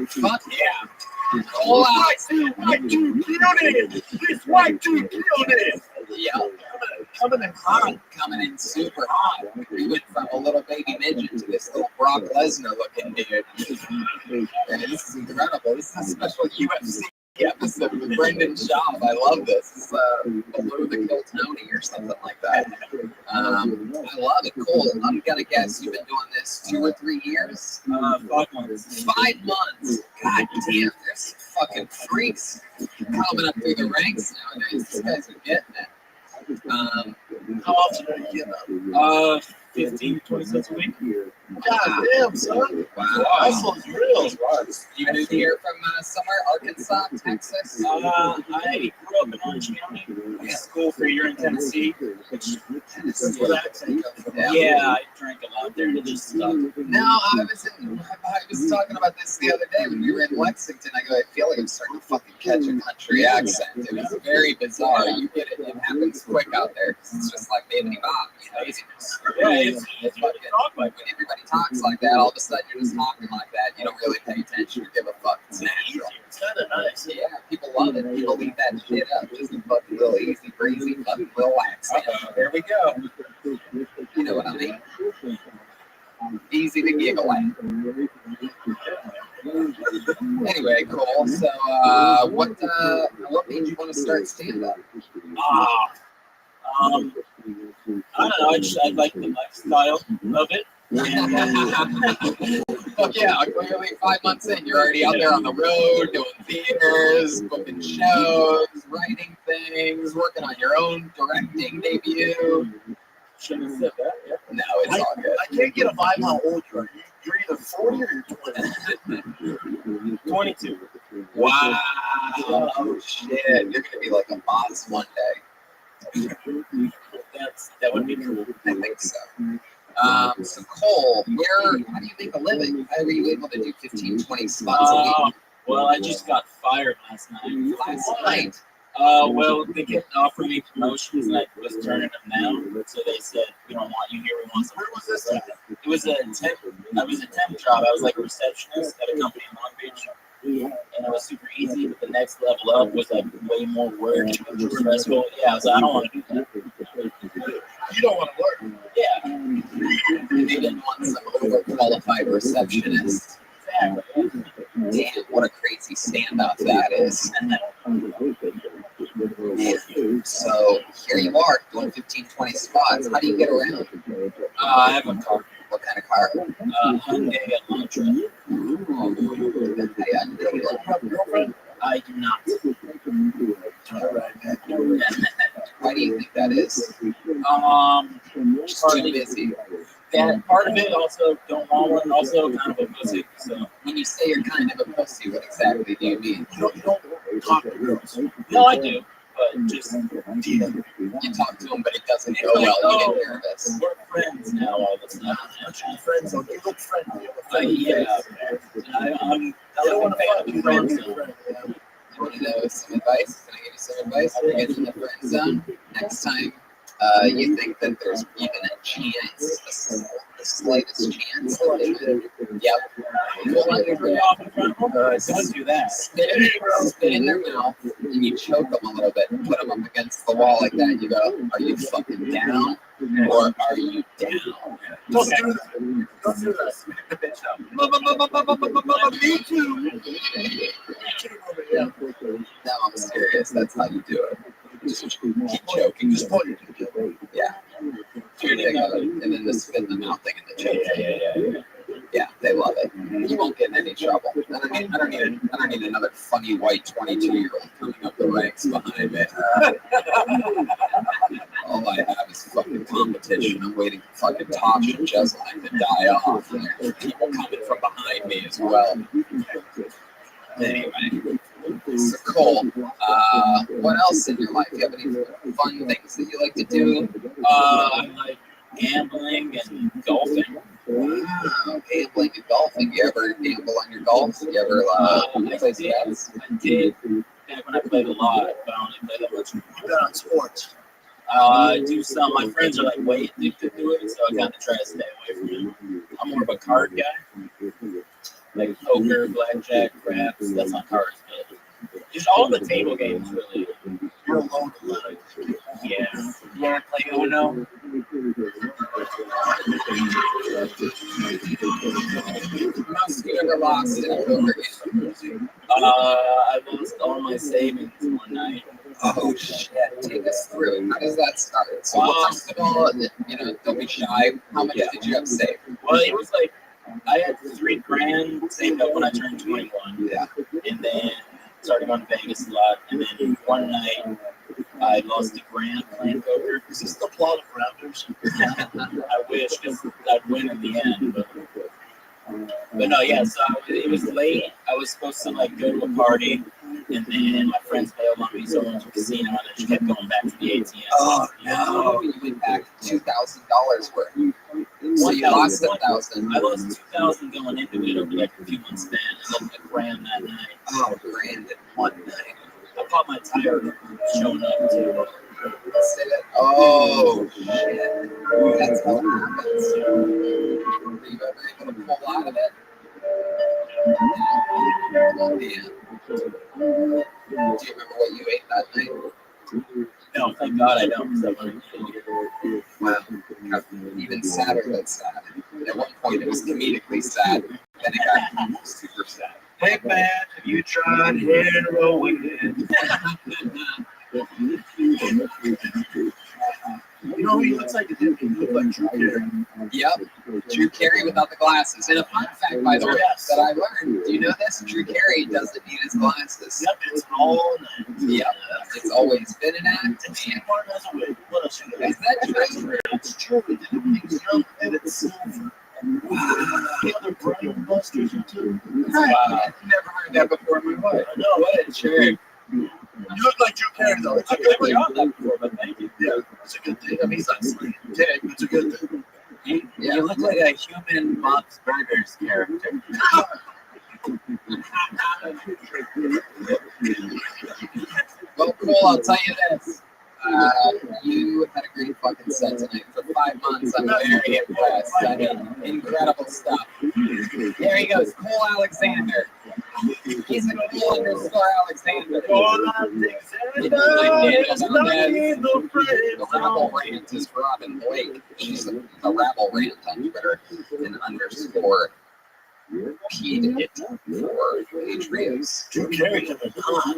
Fuck yeah. Cole Alexander.
White dude killed it. This white dude killed it.
Yeah. Coming in hot. Coming in super hot. We went from a little baby midget to this little Brock Lesnar looking dude. And this is incredible. This is a special UFC episode with Brendan Schaub. I love this. It's Below the Kill Tony or something like that. I love it. Cool. I'm gonna guess you've been doing this 2 or 3 years.
5 months.
5 months. God damn, there's fucking freaks coming up through the ranks nowadays. These guys are getting it.
How often are you getting up? 15 to 20 cents a week.
God damn, son.
Wow.
Hustle's real.
You moved here from somewhere, Arkansas, Texas?
I grew up in Orange County. I went to school for a year in Tennessee. That's where that accent comes from. Yeah, I drank a lot there and it just stuck.
No, I was talking about this the other day when we were in Lexington. I go, I feel like I'm starting to fucking catch a country accent. It was very bizarre. You get it. It happens quick out there. It's just like baby mom, laziness.
Yeah, it's
fucking, when everybody talks like that, all of a sudden you're just talking like that. You don't really pay attention or give a fuck. It's natural.
It's kind of nice.
Yeah, people love it. People leave that shit up. Just a fucking little easy, breezy, fucking little accent.
There we go.
You know what I mean? Easy to giggle at. Anyway, cool. So, what made you want to start stand-up?
I don't know. I like the lifestyle of it.
Well, yeah, clearly 5 months in, you're already out there on the road, doing theaters, booking shows, writing things, working on your own directing debut.
Shouldn't have said that. Yeah.
No, it's all good.
I can't get a vibe how old you are. You're either 40 or you're 20.
22.
Wow. Oh, shit. You're going to be like a boss one day.
That would be cool.
I think so. So Cole, how do you make a living? How are you able to do 15, 20 spots a week?
Well, I just got fired last night.
Last night?
Well, they kept offering me promotions and I was turning them down. So they said, we don't want you here, we want someone. Where was this at? It was a temp job. I was like a receptionist at a company in Long Beach. And it was super easy, but the next level up was like way more work, it was stressful. Yeah, I was like, I don't want to do that.
You don't want to work.
Yeah. They didn't want some overqualified receptionist.
Exactly.
Damn, what a crazy standoff that is. So here you are doing 15, 20 spots. How do you get around?
I have a car.
What kind of car?
Hyundai Elantra.
Hyundai.
I do not.
Why do you think that is? Just too busy.
That part of it, also don't want one, also kind of a pussy. So
when you say you're kind of a pussy, what exactly do you mean?
You don't talk to girls. No, I do, but just
you talk to them, but it doesn't go well. You get nervous.
We're friends now all the time.
Friends, you look friendly.
Yeah, I'm a fan of friends.
You want to know some advice? Can I give you some advice for getting in the friend zone? Next time you think that there's even a chance, the slightest chance. Yep. Pull out your
Don't do that.
Spit in their mouth, and you choke them a little bit and put them up against the wall like that. You go, are you fucking down? Or are you down?
Don't do that. Don't do that. Me too.
No, I'm serious. That's how you do it. Just keep choking. Just put it together. Yeah. And then the spit in the mouth thing and the choke. Yeah, they love it. You won't get in any trouble. I don't need another funny white 22-year-old coming up the ranks behind me. All I have is fucking competition. I'm waiting for fucking Tasha and Jessamine to die off. And there are people coming from behind me as well. Anyway, so Cole, what else in your life? Do you have any fun things that you like to do?
I like gambling and golfing.
Wow, gambling and golfing. You ever gamble on your golf? You ever play bets?
I did back when I played a lot, but I only play that much.
You bet on sports.
I do some. My friends are like way addicted to it, so I kind of try to stay away from it. I'm more of a card guy, like poker, blackjack, craps. That's not cards, but just all the table games really.
You're alone a lot.
Yeah. You ever play Uno?
Most you ever lost in a poker game?
I lost all my
my savings one night.
Oh shit! Take us through. How does that start? So first of all, don't be shy. How much did you have saved?
Well, it was like I had $3,000 saved up when I turned 21.
Yeah.
And then started going to Vegas a lot. And then one night I lost $1,000 playing poker.
Is this the plot of Rounders?
I wish, because I'd win in the end. But no, yeah. So it was late. I was supposed to like go to a party, and then my friends bailed on me, so I went to a casino, and I just kept going back to the ATM.
Oh no! You went back $2,000 worth. So you lost $1,000.
I lost $2,000 going into it over like a few months then, and then $1,000 that night.
Oh, $1,000 in one night.
I caught my tire showing up too.
Oh shit! That's what happens. Were you ever able to pull out of it? Oh, man. Do you remember what you ate that night?
No, thank God I don't.
Wow. Even sadder than sad. At one point it was comedically sad, then it got super sad.
Hey man, have you tried heroin? You know who he looks like? He looks like Drew Carey.
Yep. Drew Carey without the glasses. And a fun fact, by the way, that I learned, do you know this? Drew Carey doesn't need his glasses.
Yep, it's all an act.
Yep. It's always been an act.
And Steve Martin has a wig. What else you know?
Is that true?
It's true. It did when he was young, and it's silver. The other Brian Busters too.
Wow. I've never heard that before in my life.
I know.
What a jerk.
You look like Drew Carey, though. It's a
I've
good
never
thing.
got that before, but thank you.
Yeah, it's a good thing. I mean, he's not sweet. Yeah, it's a good thing.
You look like a human Bob's Burgers character.
Well, cool. I'll tell you this. You had a great fucking set tonight. For 5 months, I'm very impressed. I mean, incredible stuff. There he goes, Cole Alexander. He's a Cole _Alexander. The Rabble Rant is Robin Blake. She's the Rabble Rant on Twitter. And _ Pete for Patriots.
Drew Carey can be hot.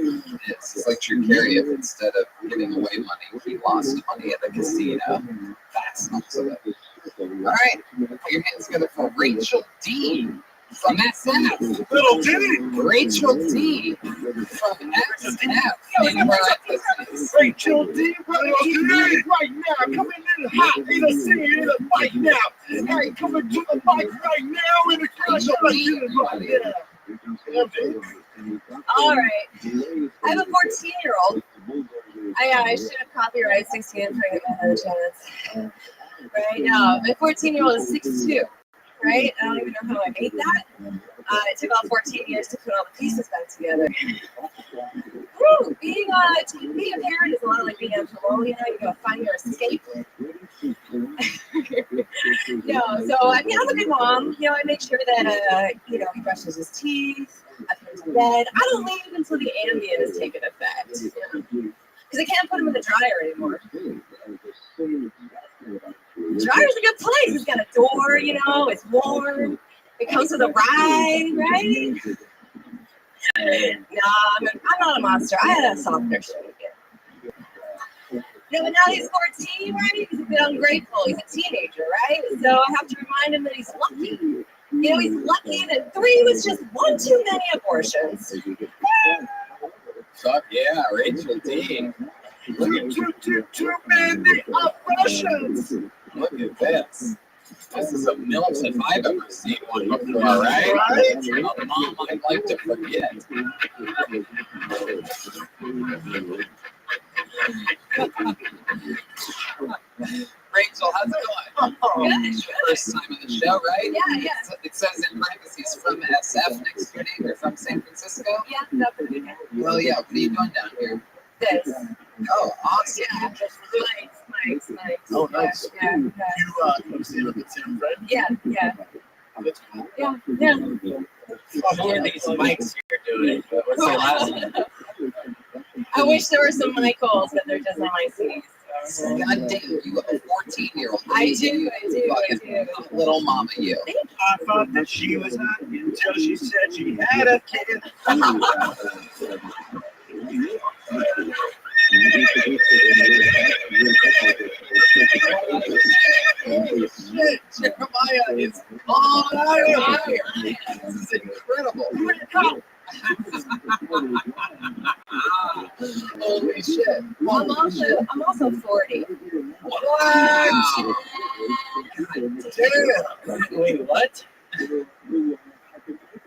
It's like Drew Carey, if instead of giving away money, he lost money at the casino. That's not so good. All right, put your hands together for Rachel D. From SF.
Little D.
Rachel D. From SF. In parentheses.
Rachel D. Right now, coming in hot in a city in a fight now. Hey, coming to the mic right now in a crash right now.
All right. I have a 14-year-old. I should have copyrighted 16 and pregnant my other chance. Right now, my 14-year-old is 6'2". Right? I don't even know how I made that. It took all 14 years to put all the pieces back together. Woo! Being a parent is a lot like being a parole, you gotta find your escape. So I mean, I'm a good mom. I make sure that he brushes his teeth. I put him to bed. I don't leave until the Ambien has taken effect. Because I can't put him in the dryer anymore. The dryer's a good place. It's got a door, it's warm. It comes with a ride, right? No, I'm not a monster. I had a softer show again. But now he's 14, right? He's a bit ungrateful. He's a teenager, right? So I have to remind him that he's lucky. He's lucky that 3 was just one too many abortions.
Fuck yeah, Rachel D. Look at
Too many abortions.
Look at this. This is a MILF if I've ever seen one before, right? A mom I'd like to forget. Rachel, how's it going?
Good.
First time on the show, right?
Yeah.
It says in parentheses from SF next to your name. Or from San Francisco?
Yeah, that's a good.
Well, yeah. What are you doing down here?
This.
Oh, awesome.
Yeah, just nice.
Oh, nice.
Yeah.
You see with the Tim, right?
Yeah.
That's cool.
Yeah.
What are these mics you're doing? What's the last one?
I wish there were some Michaels, but they're just on my CDs.
God damn, you have a 14-year-old.
I do.
Little mama, you.
I thought that she was hot until she said she had a kid.
Holy shit, Jeremiah is on fire. This is incredible. Holy shit.
I'm also 40.
Wow. Damn.
Wait, what?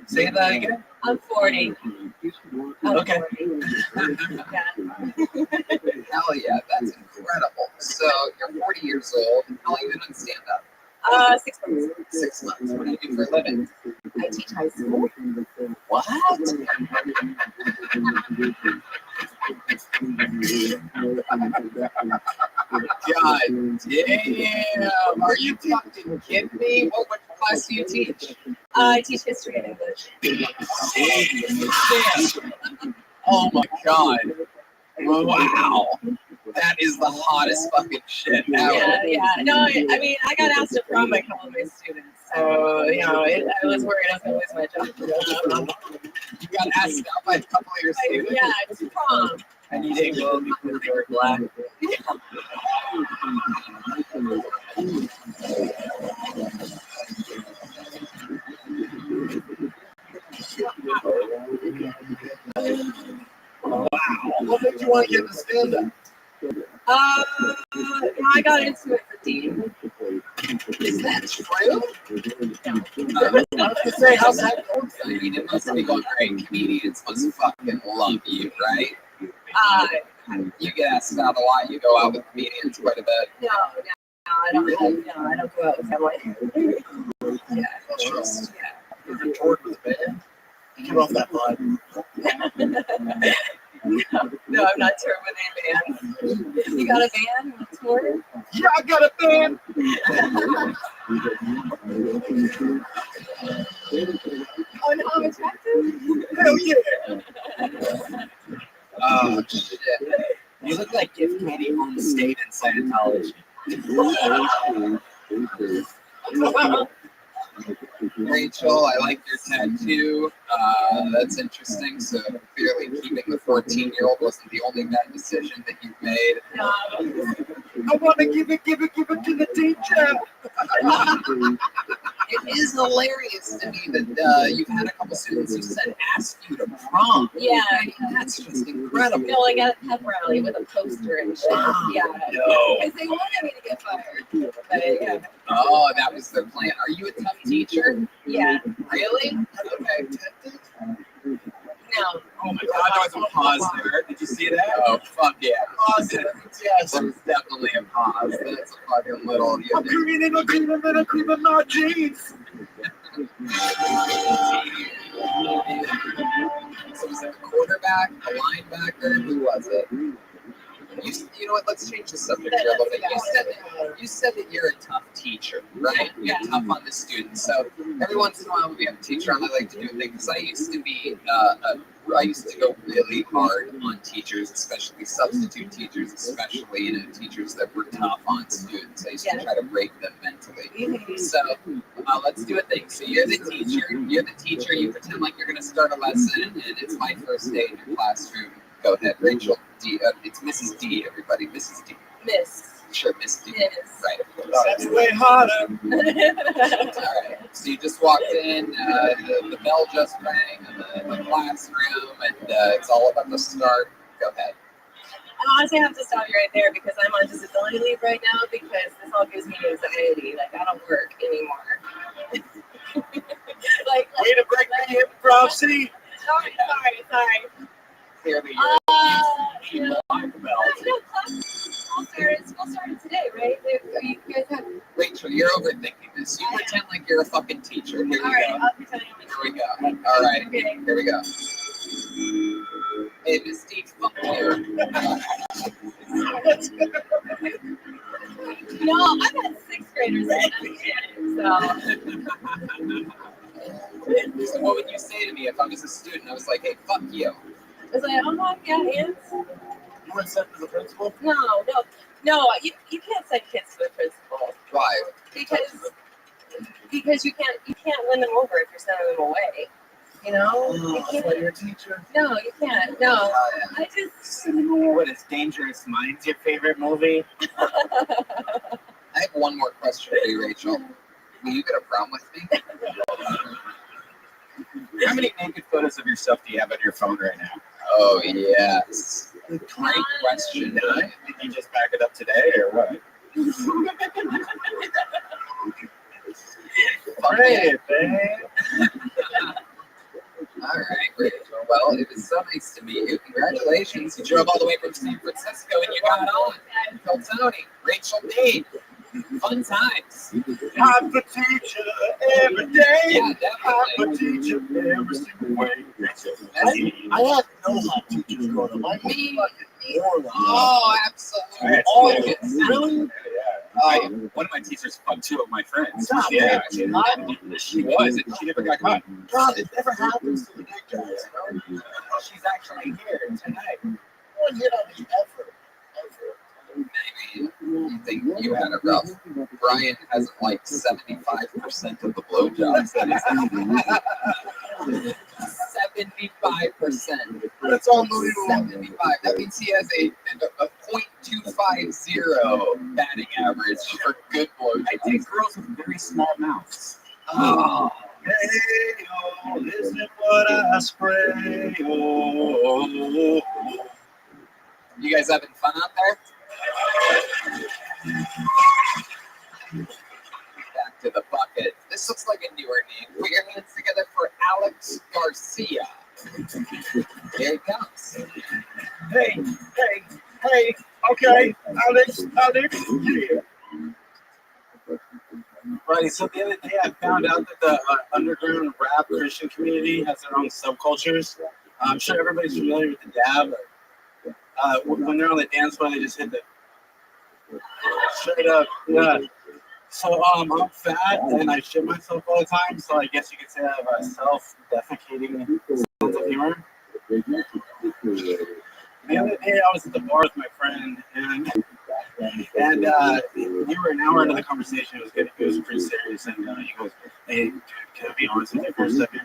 Say that again.
I'm 40.
Okay.
40. Yeah.
Hell yeah, that's incredible. So you're 40 years old. How long have you been on stand-up?
6 months.
6 months. What do you do for a living?
I teach high school.
What? God damn. Are you fucking kidding me? What class do you teach?
I teach history and English.
Damn. Oh my god. Wow. That is the hottest fucking shit ever.
Yeah. No, I mean, I got asked to prom by a couple of my students. So, I was worried I was going to lose my job.
You got asked out by a couple of your students?
Yeah, it's prom.
And you didn't go because they were black.
Wow. What made you want to get into stand-up?
I got into it for Dean.
Is that true?
No.
I was going to say, how's that going?
I mean, it must be going great. Comedians must fucking love you, right? You get asked out a lot. You go out with comedians quite a bit.
No, I don't go out with family.
Yeah, just,
You ever toured with a band? You give off that vibe.
No, I'm not touring with any band. You got a band? You want to tour?
Yeah, I got a band.
Oh, no, I'm attractive?
Hell yeah.
oh, shit.
You look like if Katie Holmes stayed in Scientology.
Rachel, I like your tattoo. That's interesting. So clearly keeping the 14-year-old wasn't the only bad decision that you've made.
No.
I want to give it to the teacher.
It is hilarious to me that you've had a couple students who said ask you to prom.
Yeah.
That's just incredible.
No, I got a pep rally with a poster and shit. Yeah.
No.
Because they wanted me to get fired. But, yeah.
Oh, that was their plan. Are you a tough teacher?
Yeah.
Really? Okay.
No.
Oh my god, there was a pause there. Did you see that? Oh, fuck yeah. Pause it. Yes, there was definitely a pause. That's a fucking little.
I'm creaming in my jeans.
So was it a quarterback, a linebacker? Who was it? You know what? Let's change the subject here a little bit. You said that you're a tough teacher, right? You're tough on the students. So every once in a while, when we have a teacher on, I like to do things. Because I used to be, I used to go really hard on teachers, especially substitute teachers, especially teachers that were tough on students. I used to try to break them mentally. So let's do a thing. So you're the teacher. You pretend like you're going to start a lesson, and it's my first day in your classroom. Go ahead, Rachel D. It's Mrs. D, everybody. Mrs. D.
Miss.
Sure, Miss D.
Miss.
Right.
That's way harder.
All right. So you just walked in, the bell just rang in the classroom, and it's all about to start. Go ahead.
And honestly, I have to stop you right there because I'm on disability leave right now because this all gives me anxiety. Like, I don't work anymore.
Way to break the improv scene.
Sorry.
Clearly,
School started today, right? You guys have...
Rachel, you're overthinking this. You pretend like you're a fucking teacher. Here we go.
I'll pretend I'm a
Here we go. All right.
Okay.
Here we go. Hey, Miss D, fuck you.
No, I've had 6th graders in that shit,
So what would you say to me if I was a student? I was like, hey, fuck you.
It's like, oh, yeah, hands.
You weren't sent to the principal?
No, you can't send kids to the principal.
Why?
Because you can't win them over if you're sending them away. You know, you can't.
Your teacher.
No, you can't. No, I just.
What is Dangerous Minds your favorite movie?
I have one more question for you, Rachel. Will you get a prom with me?
How many naked photos of yourself do you have on your phone right now?
Oh, yes. Great question.
Did you just back it up today or what?
Great, all right, Rachel. Well, it was so nice to meet you. Congratulations. You drove all the way from San Francisco and you got on. Tell Tony. Rachel D. Fun times.
I'm the teacher every day.
Yeah,
I'm the
definitely.
teacher every single way. I had no hot teachers growing up. I
Me?
wore them.
Oh, absolutely.
Oh,
Yes.
really?
One of my teachers fucked two of my friends.
Stop.
Yeah,
She
she was, and she never got caught.
God, it never happens to the good guys. You know?
She's actually here tonight.
No one hit on me ever.
Maybe you think you had it rough. Brian has like 75% of the blowjobs that he's had. 75%.
That's unbelievable.
75. That means he has a .250 batting average for good blowjobs.
I date girls with very small mouths.
Oh.
Hey, oh, listen what I spray. Oh.
You guys having fun out there? Back to the bucket. This looks like a newer name. Put your hands together for Alex Garcia. Here he comes.
Hey, okay, Alex, yeah.
Right, so the other day I found out that the underground rap Christian community has their own subcultures. I'm sure everybody's familiar with the dab. When they're on the dance floor, they just hit the straight up, yeah. So I'm fat and I shit myself all the time, so I guess you could say I have a self-defecating sense of humor. The other day I was at the bar with my friend and we were an hour into the conversation. It was pretty serious, and he goes, "Hey, dude, can I be honest with you for a second?"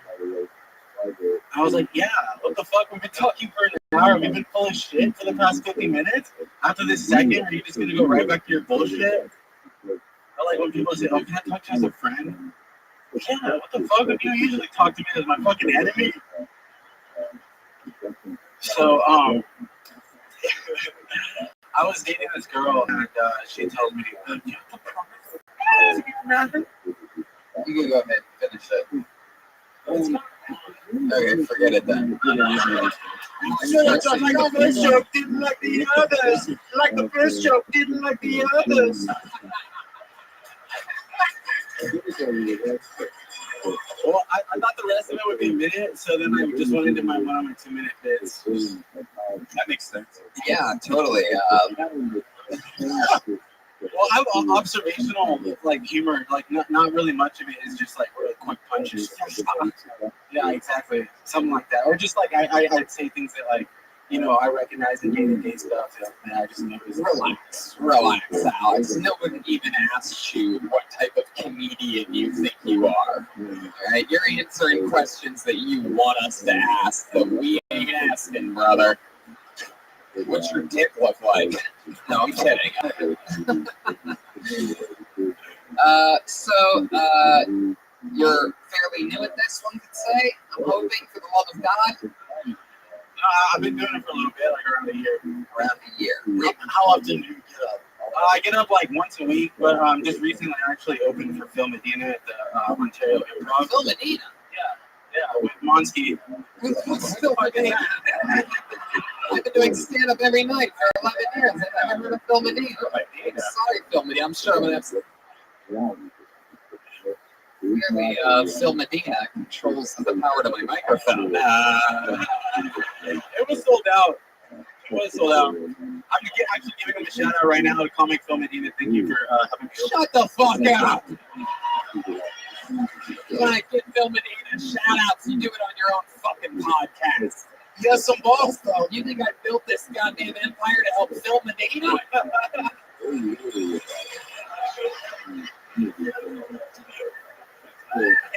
I was like, "Yeah, what the fuck? We've been talking for an hour. We've been full of shit for the past 50 minutes. After this second, are you just gonna go right back to your bullshit?" I like when people say, "Oh, can I talk to you as a friend?" Yeah, what the fuck? If you usually talk to me as my fucking enemy. So, I was dating this girl, and she tells me, "You have to promise."
You can go ahead and finish it. Okay, forget it then.
Just like the first joke didn't like the others. Like the first joke didn't like the others.
Well, I thought the rest of it would be a minute, so then I just went into one of my 2-minute bits. That makes sense.
Yeah, totally.
Well, I have observational like humor. Like not really much of it is just like really quick punches. Yeah, exactly. Something like that, or just like I'd say things that like I recognize in day-to-day stuff, and I just notice.
Relax, Alex. No one even asked you what type of comedian you think you are. All right, you're answering questions that you want us to ask that we ain't asking, brother. What's your dick look like? No, I'm kidding. You're fairly new at this, one could say. I'm hoping, for the love of God.
I've been doing it for a little bit, like around a year.
How often do you get up?
I get up like once a week, but just recently I actually opened for Phil Medina at the Ontario Improv.
Phil Medina?
Yeah, with Monsky.
I've been doing stand-up every night for 11 years. I've never heard of Phil Medina. Sorry, Phil Medina. I'm sure I'm going to have to... Clearly, Phil Medina controls the power to my microphone.
It was sold out. I'm actually giving him a shout out right now to Comic Phil Medina. Thank you for having me.
Shut the fuck up! When I get Phil Medina shout outs, you do it on your own fucking podcast.
You got some balls, though.
You think I built this goddamn empire to help Phil Medina?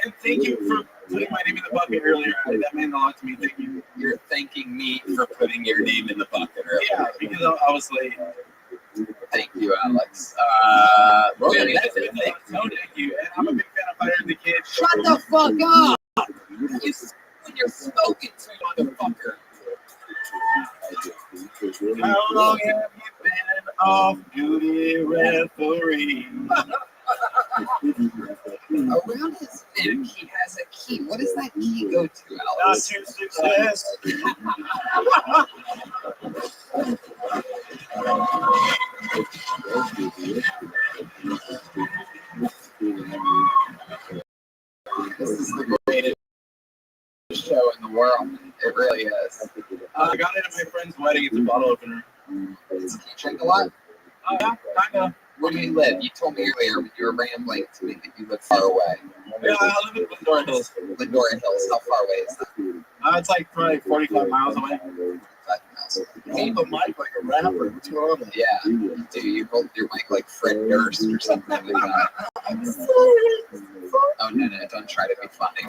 And thank you for putting my name in the
bucket earlier. That meant a lot to me. Thank you.
You're thanking me for putting your name in the bucket earlier.
Yeah, because I was late.
Thank you, Alex.
Well,
man,
that's it. No, thank you. And I'm a big fan of Fire the Kid.
Shut the fuck up! When you're spoken to, motherfucker.
How long have you been off duty referee?
Around his neck, he has a key. What does that key go to,
Not
Alex?
to success.
This is the greatest show in the world. It really is.
I got it at my friend's wedding. It's a bottle opener.
Do you drink a lot?
Yeah, kind of.
Where do you live? You told me earlier when you were rambling to me that you live far away.
Yeah, I live in Glendora Hills.
Glendora Hills. How far away is that?
It's like probably 45 miles away.
5 miles.
Keep a mic like a rapper. What's going on?
Yeah. Do you hold your mic like Fred Durst or something like that? Oh, no, don't try to be funny.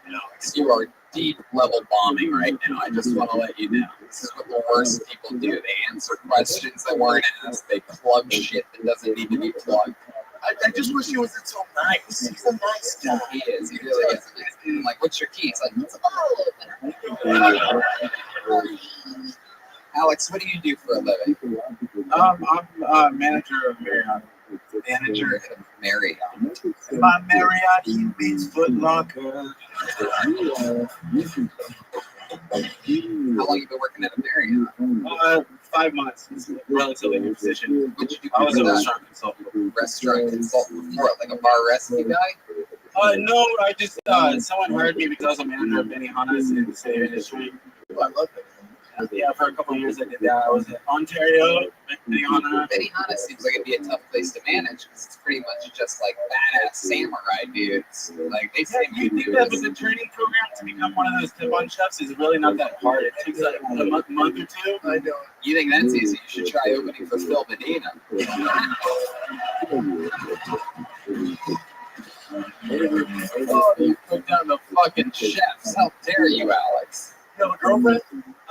Alex, you are deep level bombing right now. I just want to let you know. This is what the worst people do. They answer questions that weren't asked. They plug shit that doesn't need to be plugged.
I just wish he wasn't so nice. He's a nice guy.
He is. He really is. I'm like, what's your keys? Like, it's a bottle opener. Alex, what do you do for a living?
I'm manager of Marriott.
Manager of Marriott.
By Marriott, he means Foot Locker.
How long you been working at a Marriott?
5 months. It's a relatively new position.
What'd you do?
I was a restaurant consultant.
Restaurant consultant before, like a bar rescue guy?
No, I just someone hired me because I was a manager of Benihana's in the same industry.
I love it.
Yeah, for a couple of years I did that. I was in Ontario, Benihana.
Benihana seems like it'd be a tough place to manage because it's pretty much just like badass samurai dudes. Like they say,
You think that was a training program to become one of those tip-on chefs is really not that hard. It takes like a month or two.
I know.
You think that's easy? You should try opening for Phil Medina. Oh, you put down the fucking chefs. How dare you, Alex?
You have a girlfriend?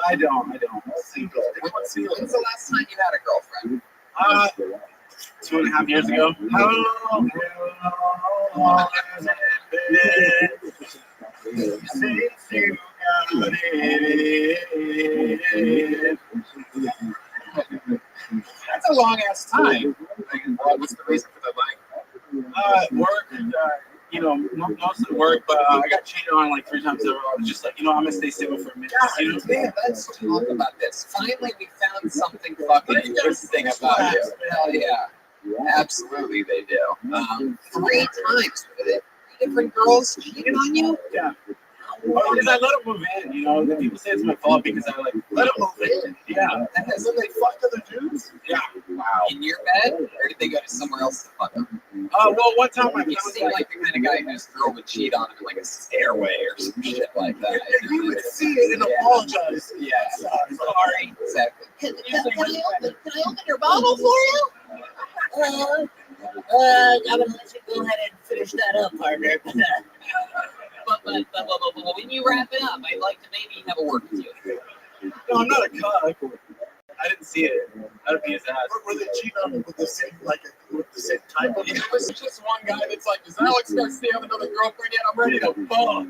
I don't.
Single.
When's the last time you had a girlfriend?
2.5 years ago. How long has it been since you got it?
That's a long ass time. What's the reason for the like?
Work. Most of the work, but I got cheated on like 3 times. I was just like, I'm gonna stay single for a minute.
Man, let's talk about this. Finally, we found something fucking interesting about you. Hell yeah. Absolutely, they do. 3 times with it. 3 different girls cheated on you?
Yeah. Oh, because I let them move in, The people say it's my fault because I let them move in. Yeah.
And then they fucked other dudes?
Yeah.
Wow. In your bed? Or did they go to somewhere else to fuck them?
Well, one time
You seem like the kind of guy whose girl would cheat on him in like a stairway or some shit like that.
And you would see it and apologize.
Yeah. Sorry. Exactly. Can I open your bottle for you?
I'm gonna let you go ahead and finish that up, partner. But when you wrap it up, I'd like to maybe have a word with you.
No, I'm not a cuck. I didn't see it. I'd be his ass.
Were they cheating on him with the same type of?
It was just one guy that's like, does Alex Garcia have another girlfriend yet? I'm ready to fuck.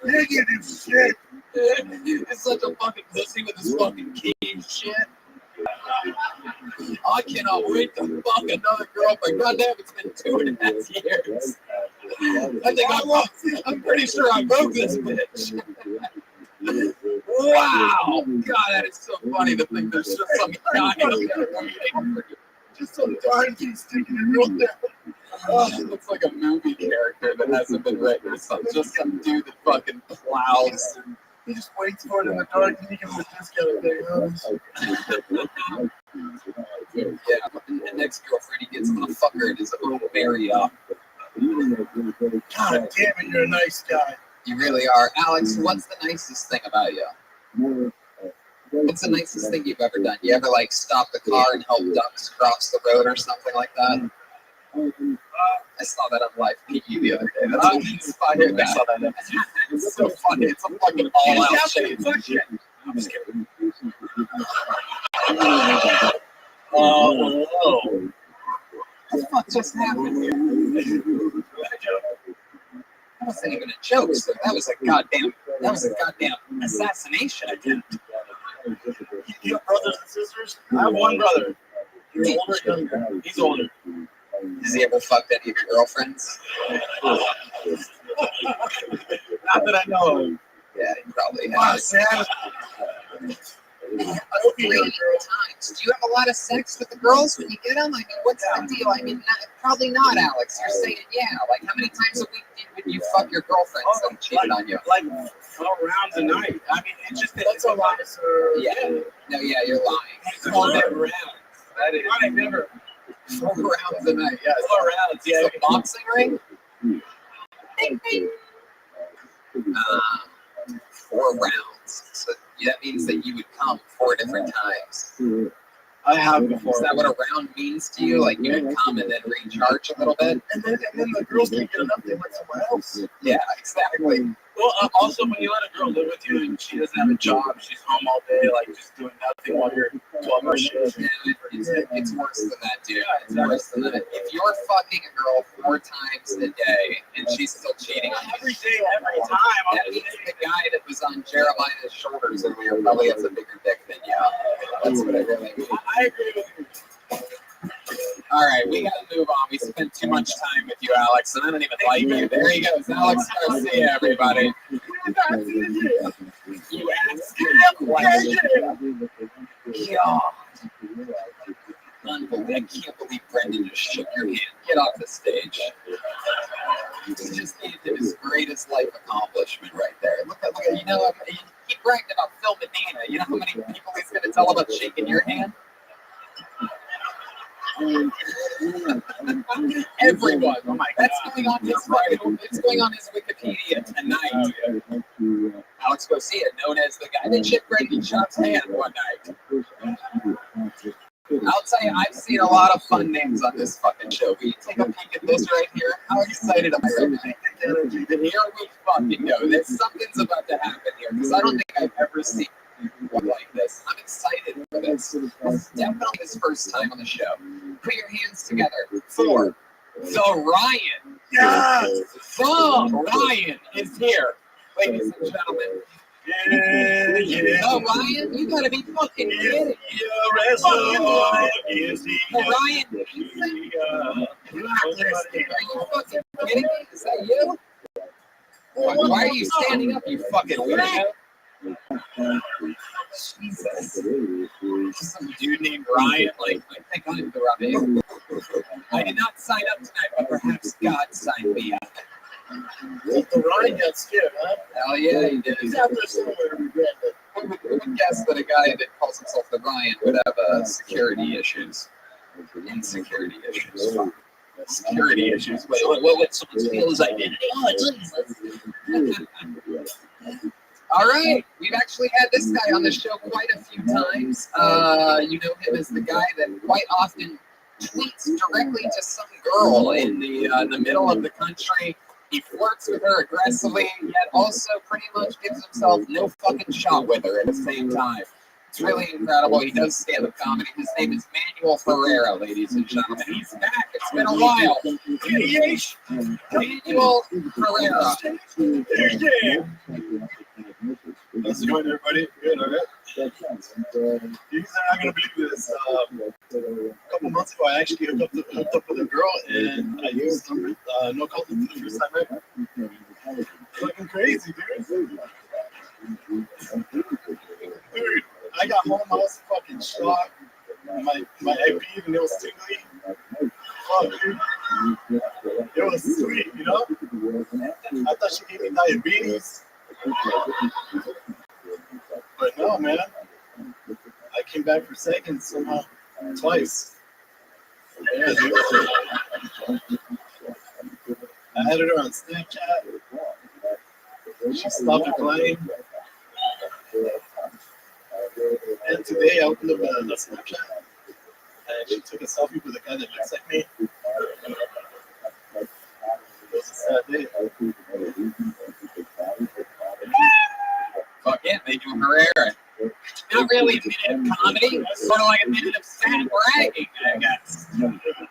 Yeah, you do shit.
It's such a fucking pussy with this fucking cage shit. I cannot wait to fuck another girlfriend. Goddamn, it's been 2.5 years. I think I'm pretty sure I broke this bitch. Wow! God, that is so funny to think there's just some guy waiting.
Just some darn thing sticking in your down.
Oh, it looks like a movie character that hasn't been written or something. Just some dude that fucking plows.
He just waits for it in the dark and he gives him a discount thing.
Yeah, the next girlfriend he gets, I'm gonna fuck her at his own Marriott.
God damn it, you're a nice guy.
You really are. Alex, what's the nicest thing about you? What's the nicest thing you've ever done? You ever stop the car and help ducks cross the road or something like that?
I saw that on Live PE the other day. That's what inspired that. I saw that. It's so funny. It's a fucking all-out shit. I'm just kidding.
Whoa.
What the fuck just happened here? That wasn't even a joke, sir. That was a goddamn assassination attempt.
You have brothers and sisters? I have one brother. You're older, younger. He's older.
Has he ever fucked any of your girlfriends?
Not that I know of.
Yeah, he probably has. I hope you know times. Do you have a lot of sex with the girls when you get them? I mean, what's the deal? I mean, probably not, Alex. You're saying yeah. Like, how many times a week would you fuck your girlfriends that cheated on you?
Like 4 rounds a night. I mean, it just that's a lot, sir.
Yeah. No, yeah, you're lying.
It's 4 rounds. That is. I never.
4 rounds a night. Yeah,
4 rounds. Yeah.
It's a boxing ring. Ding, ding. 4 rounds. So that means that you would come 4 different times.
I have before.
Is that what a round means to you? Like you would come and then recharge a little bit?
And then the girls can't get enough, they went somewhere else.
Yeah, exactly.
Well, also when you let a girl live with you and she doesn't have a job, she's home all day, like just doing nothing while you're 12-hour shift.
It's worse than that, dude. It's worse than that. If you're fucking a girl 4 times a day and she's still cheating on you,
every day, every time.
That means the guy that was on Jeremiah's shoulders earlier probably has a bigger dick than you. That's what I really mean.
I agree with you.
All right, we got to move on. We spent too much time with you, Alex, and I don't even like you. There he goes, Alex Garcia, everybody. You asked him a question. God. Unbelievable. I can't believe Brendan just shook your hand. Get off the stage. He just gave him his greatest life accomplishment right there. Look at, you know, he bragged about Phil Medina. You know how many people he's going to tell about shaking your hand? Everyone. Oh my God. That's going on his it's going on his Wikipedia tonight. Alex Garcia, known as the guy that shook Brendan Schaub's hand one night. I'll tell you, I've seen a lot of fun names on this fucking show. Will you take a peek at this right here? How excited am I right now? And here we fucking go. Something's about to happen here because I don't think I've ever seen one like this. I'm excited for this. This is definitely his first time on the show. Put your hands together for the Ryan.
Yes!
The Ryan is here, ladies and gentlemen.
Yeah.
Oh, Ryan, you gotta be fucking kidding.
Ryan,
Ryan, are you fucking kidding me? Is that you? Why are you standing up, you fucking weirdo? Jesus. Some dude named Ryan, like, I think I'm the Rabbi. I did not sign up tonight, but perhaps God signed me up.
The Ryan got scared, huh?
Hell yeah, he did.
He's out there somewhere regretting it.
Who would guess that a guy that calls himself the Ryan would have security issues? Insecurity issues. Security issues. Wait, what someone steals identity? Oh, Jesus. All right, we've actually had this guy on the show quite a few times. You know him as the guy that quite often tweets directly to some girl in the middle of the country. He flirts with her aggressively, yet also pretty much gives himself no fucking shot with her at the same time. It's really incredible. He does stand-up comedy. His name is Manuel Ferreira, ladies and gentlemen. He's back. It's been a while. Manuel Ferreira.
How's it going, everybody? Good, all right? You guys are not going to believe this. A couple months ago, I actually hooked up with a girl, and I used no condom for the first time ever. Fucking crazy, dude. Dude, I got home, I was fucking shocked. My IP, even it was tingly. Fuck, dude. It was sweet, you know? I thought she gave me diabetes. But no, man. I came back for seconds somehow. Twice. Yeah, dude. I added her on Snapchat. She stopped replying. And today I opened up a Snapchat. And she took a selfie with a guy that looks like me.
Herrera. Not really a minute of comedy, sort of like a minute of sad bragging, I guess.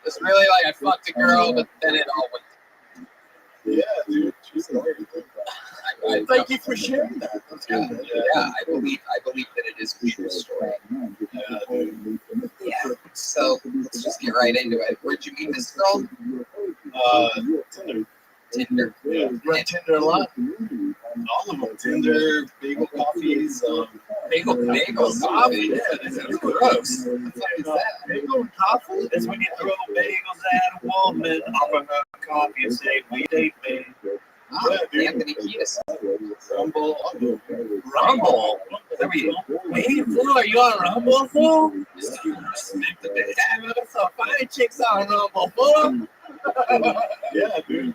It's really like I fucked a girl, but then it all went.
Yeah, dude. Thank you for sharing that. That's good.
Yeah, I believe that it is a true story. Yeah. So let's just get right into it. Where'd you meet this girl? Tinder.
Yeah, run Tinder a lot. All of them. Tinder, bagel coffees.
Bagel coffee?
Yeah, that's gross.
What is that?
Bagel and coffee?
That's when you throw bagels at a woman, offer her coffee, and say, "We date, babe."
Oh, Anthony Kiedis.
Rumble.
Rumble. Hey, fool, are you on Rumble, fool? Smack the bitch. I'm so fine chicks on Rumble, fool.
Yeah, dude.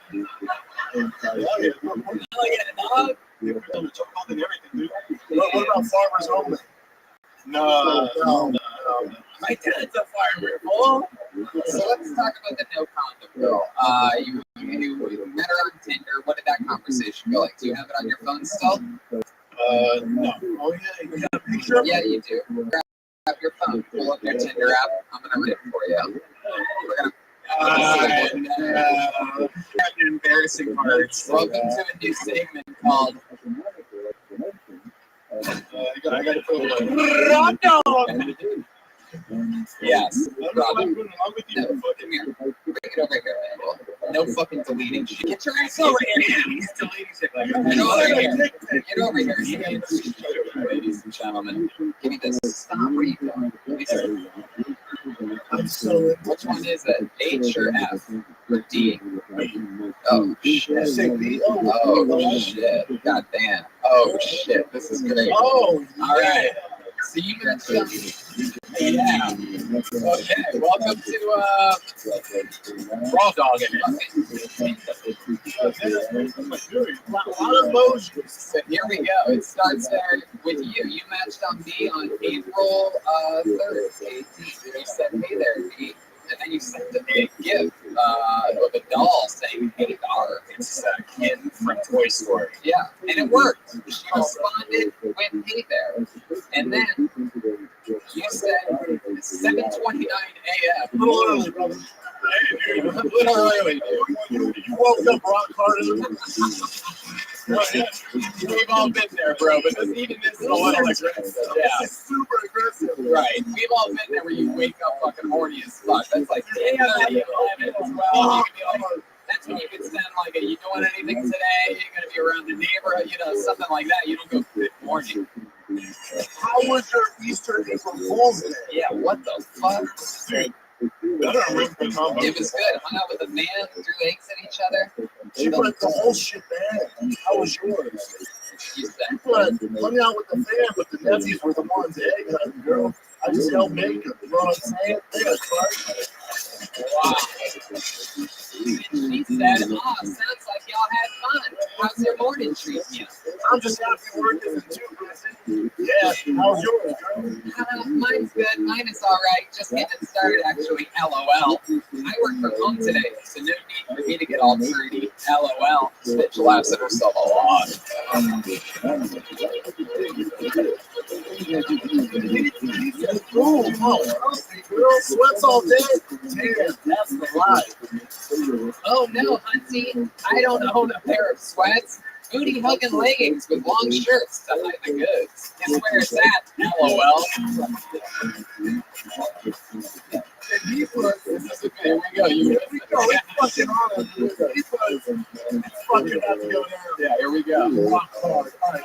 Dog.
What about farmers only? No.
My dad's a farmer, fool.
So let's talk about the no condom girl. You met her on Tinder. What did that conversation go like? Do you have it on your phone still?
No. Oh, yeah. You got a picture of it?
Yeah, you do. Grab your phone. Pull up your Tinder app. I'm going to read it for you. We're going to. Embarrassing parts. Welcome to a new segment called
I got to put it
Hot dog.
Yes.
I'm with you.
No, come here. Bring it over here. No fucking deleting shit. Get your ass
over
over
here.
here.
He's deleting shit like
Get over here. Get over here. Ladies and gentlemen. Give me this. Stop. Where are you going? Give me this. Which one is it? H or F? Or D? Oh, shit. Oh, shit. God damn. Oh, shit. This is great.
Oh,
all right. So you mentioned, yeah. Okay, welcome to Raw Dog.
A lot of emojis.
So here we go. It starts there with you. You matched on me on April 3rd. You said, "Hey there, D," and then you sent me a gift of a doll saying, "Hey, daughter."
It's a kid from Toy Story.
Yeah, and it worked. She responded with, "Hey there," and then you said 7:29 a.m.
A little early, brother.
Hey, dude, a little early.
You woke up rock hard.
We've all been there, bro, but even this is a little aggressive. Yeah.
This is super aggressive.
Right. We've all been there where you wake up fucking horny as fuck. That's like 10:30, 11 as well. That's when you can send like a, "You doing anything today? You're going to be around the neighborhood," something like that. You don't go good morning.
How was your Easter April Fool's Day?
Yeah, what the fuck?
Dude, I don't remember the combo.
It was good. Hung out with a man, threw eggs at each other.
She put the whole shit down. How was yours?
You
She
said,
hung out with the fam, but the nephews were the ones egg hunting, girl. I just helped make them. You know what I'm saying? They got tried.
wow. She said, "Oh, sounds like y'all had fun. How's your morning treating you?"
I'm just happy work isn't too busy. Yeah, how's yours, girl?
Mine's good. Mine is all right. Just getting started, actually. LOL. I work from home today, so no need for me to get all dirty. LOL. This bitch laughs at herself a lot.
Girl, sweats all day. Damn, that's the life.
Oh no, hunty. I don't own a pair of sweats. Booty hugging leggings with long shirts to hide the goods. Guess where it's at? LOL. Here we go.
It's fucking have to go down.
Yeah, here we go.
Rock hard. All right.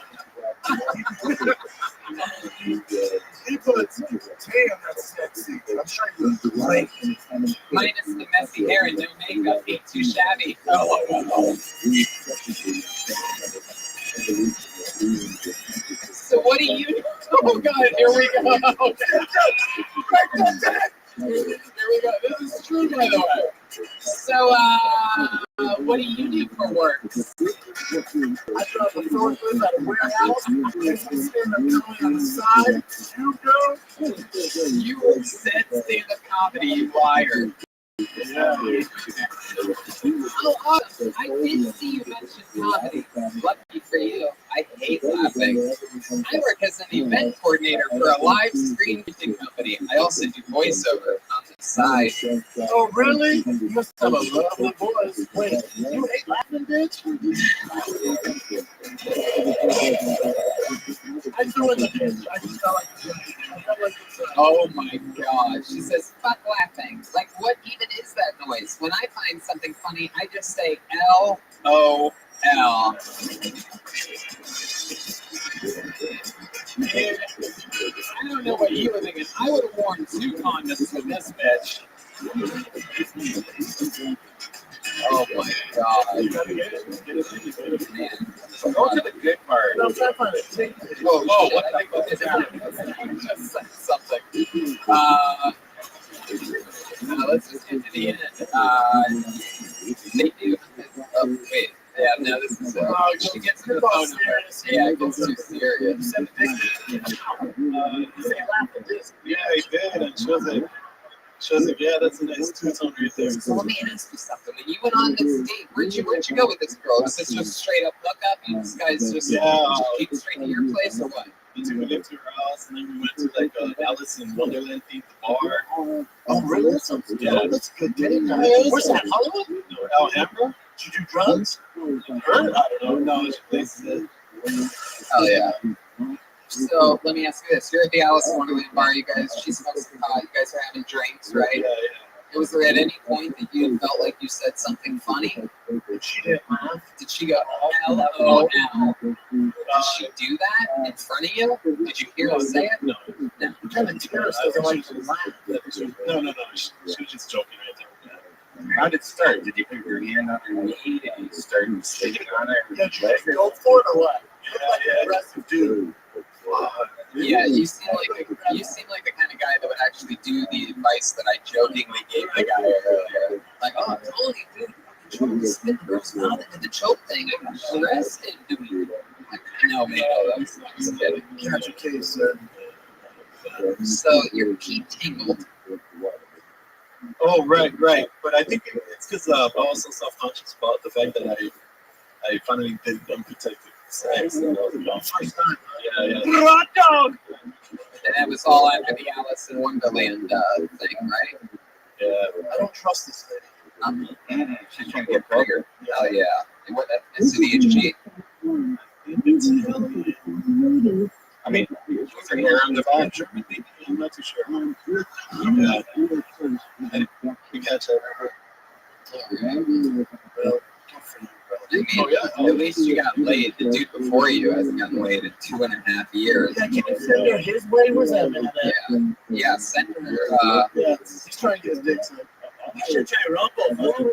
He puts, damn, that's sexy. I'm sure you look great.
Minus the messy hair and no makeup. Ain't too shabby. So what do you do? Oh god, here we go. Here we go. This is true, by the way. So, what do you do for work?
I drive a forklift at a warehouse. Stand up comedy on the side. You go.
You said stand-up comedy, you liar.
Yeah.
Oh, awesome. I did see you mention comedy. Lucky for you. I hate hate laughing. I work as an event coordinator for a live stream music company. I also do voiceover on the side.
Oh, really? You must have a lovely voice. Wait, you hate laughing, bitch? I threw in the bitch. I just felt like it's,
Oh my god. She says, fuck laughing. Like, what even is that noise? When I find something funny, I just say LOL. I don't know what you were thinking. I would have worn 2 condoms with this bitch. Oh my god. Man.
Go to the good part.
Whoa, what the fuck is happening? Just said something. Let's just get to the end. They do. Oh, wait. Yeah, no, this is. She gets to the phone number. Yeah, it gets too serious.
yeah, he did. And she was like, yeah, that's a nice two-tone right there.
So let me ask you something. When you went on this date, where'd you go with this girl? Was this just straight up hook up? You guys just came straight to your place or what?
We went to her house and then we went to like Alice in Wonderland themed bar.
Oh, really? That's a good date.
Where's that? Hollywood? No, Alhambra? Did you do drugs? Her? I don't know. No, she plays it.
Oh yeah. So let me ask you this: you're at the Alice in Wonderland bar. You guys, she smokes pot. You guys are having drinks, right?
Yeah.
Was there at any point that you felt like you said something funny?
She didn't laugh.
Did she go LOL? Did she do that in front of you? Did you hear her say it?
No.
No.
Kind of terrorist doesn't like to laugh. No. She was just joking right there.
How did it start? Did you put your hand on her knee and you started sticking on her?
Yeah, did you go for it or what? You look like an aggressive dude.
Yeah, you seem like the kind of guy that would actually do the advice that I jokingly gave the guy earlier. Like, oh, I'm telling you, dude, you spit the girl's mouth into the choke thing. I got stressed and dude. Like, no, man, I was kidding.
Catch a case, sir.
So your feet tingled.
Oh, right. But I think it's because I was so self-conscious about the fact that I finally did unprotected sex. And that was the first time. Yeah.
Hot dog!
And that was all after the Alice in Wonderland thing, right?
Yeah. I don't trust this lady.
She's trying to get bigger. Oh, yeah. And what ethnicity is she?
I mean, was her hair on the bottom? I'm not too sure. Yeah. We catch that. Well, good for you, bro.
I mean, at least you got laid. The dude before you hasn't gotten laid in 2.5 years.
Yeah, can you send her his way? Where's that man?
Yeah, send her.
Yeah, he's trying to get his dick sucked. I should try Rumble.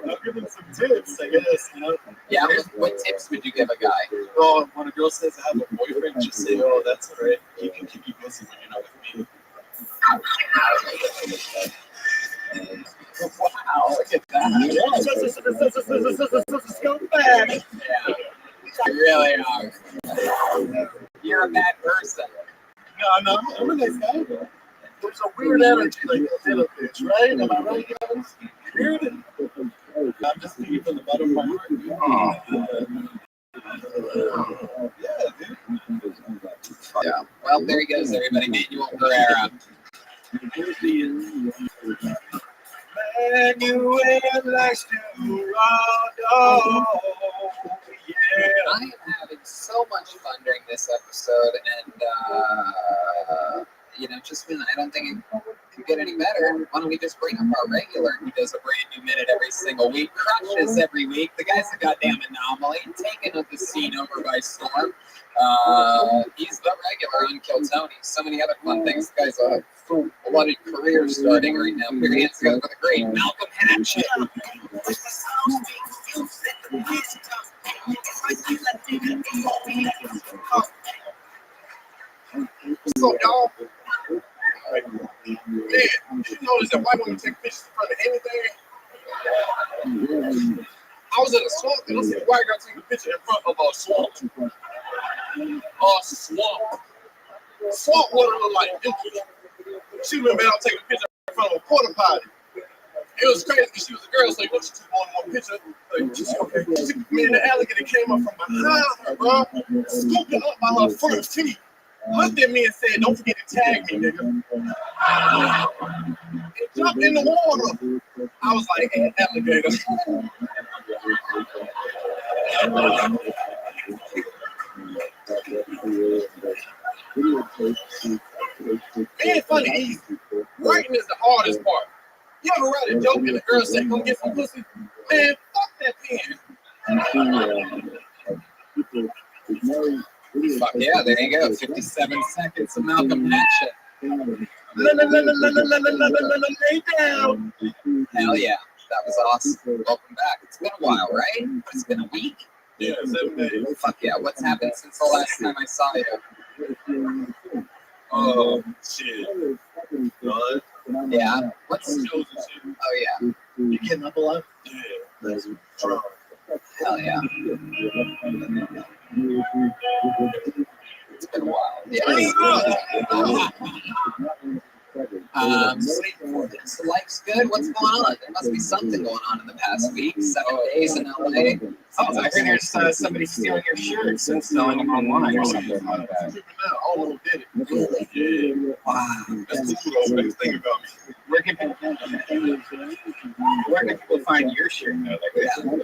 I'll give him some tips, I guess, you know?
Yeah, what tips would you give a guy?
Well, when a girl says I have a boyfriend, just say, oh, that's all right. He can keep you busy when you're not with me.
Wow, look at that. Yeah, you really are. You're a bad person.
No, I'm a nice guy. There's a weird energy like a little bitch, right? Am I right, guys? Weird. I'm just thinking from the bottom of my heart. Yeah, dude.
Yeah. Well, there he goes, everybody. Manuel Pereira.
Manuel likes to run. Yeah.
I am having so much fun during this episode, and just when I don't think it could get any better, why don't we just bring up our regular who does a brand new minute every single week, crushes every week. The guy's a goddamn anomaly, taken the scene over by storm. He's the regular on Kill Tony. So many other fun things. The guy's a bloody career starting right now. Put your hands together for the great Malcolm Hatchet.
What's up, y'all? Man, you notice that white women take pictures in front of anything? I was in a swamp and I see a white girl taking a picture in front of a swamp. Swamp water look like bitches. She went out taking a picture in front of a porta potty. It was crazy because she was a girl, so you know, she took one picture. Like, she took me, and the alligator came up from behind her, bro, scooped her up by her front feet, looked at me and said, "Don't forget to tag me, nigga." And jumped in the water. I was like, "Hey, alligator." Being funny easy. Writing is the hardest part. You ever write a joke and the girl say, "Come get some pussy"? Man, fuck that pen.
Fuck yeah, there you go. 57 seconds of Malcolm action.
Lay down.
Hell yeah, that was awesome. Welcome back. It's been a while, right? It's been a week.
Yeah, 7 days.
Fuck yeah, what's happened since the last time I saw you?
Oh, shit.
Yeah. What's
Shows and shit.
Oh yeah.
You getting up a lot?
Yeah, that's true.
Hell yeah. It's been a while. Yeah. So life's good. What's going on? There must be something going on in the past week. 7 days in LA.
Oh, I heard there's somebody stealing your shirts and selling them online or something like that.
All of them did it. Yeah.
Wow.
That's cool, though. That's the thing about me.
Where can people find your shirt? Like,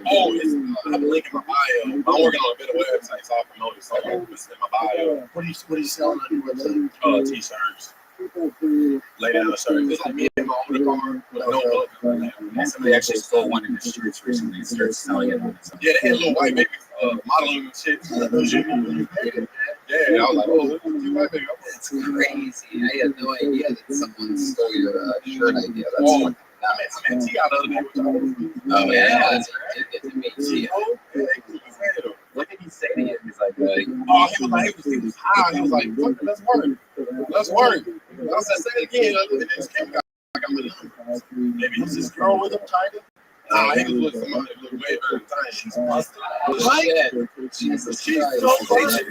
Oh, I have a link in my bio. I'm working on a better website, so I'll promote it. So it's in my bio.
What are you selling on your website?
T-shirts. Lay down shirts. It's like me and my older car with no logo.
Somebody actually stole one of your shirts recently and started selling it.
Yeah, they had little white babies modeling and shit. Yeah, I was like, oh, look at you, white baby.
That's crazy. I had no idea that someone stole your shirt idea. That's
Oh,
fucking nuts.
I met T out the other day with y'all.
Oh yeah, that's right. Get to meet you.
What did he say to you? He's like,
Oh, he was high. He was like, fuck it, let's work. Let's work. I said, say it again. And this came out like I'm in maybe it's this girl with him, China. Nah, he was with somebody who looked way better than China. She's busted.
Shit. Jesus
She's
Christ.
so busted.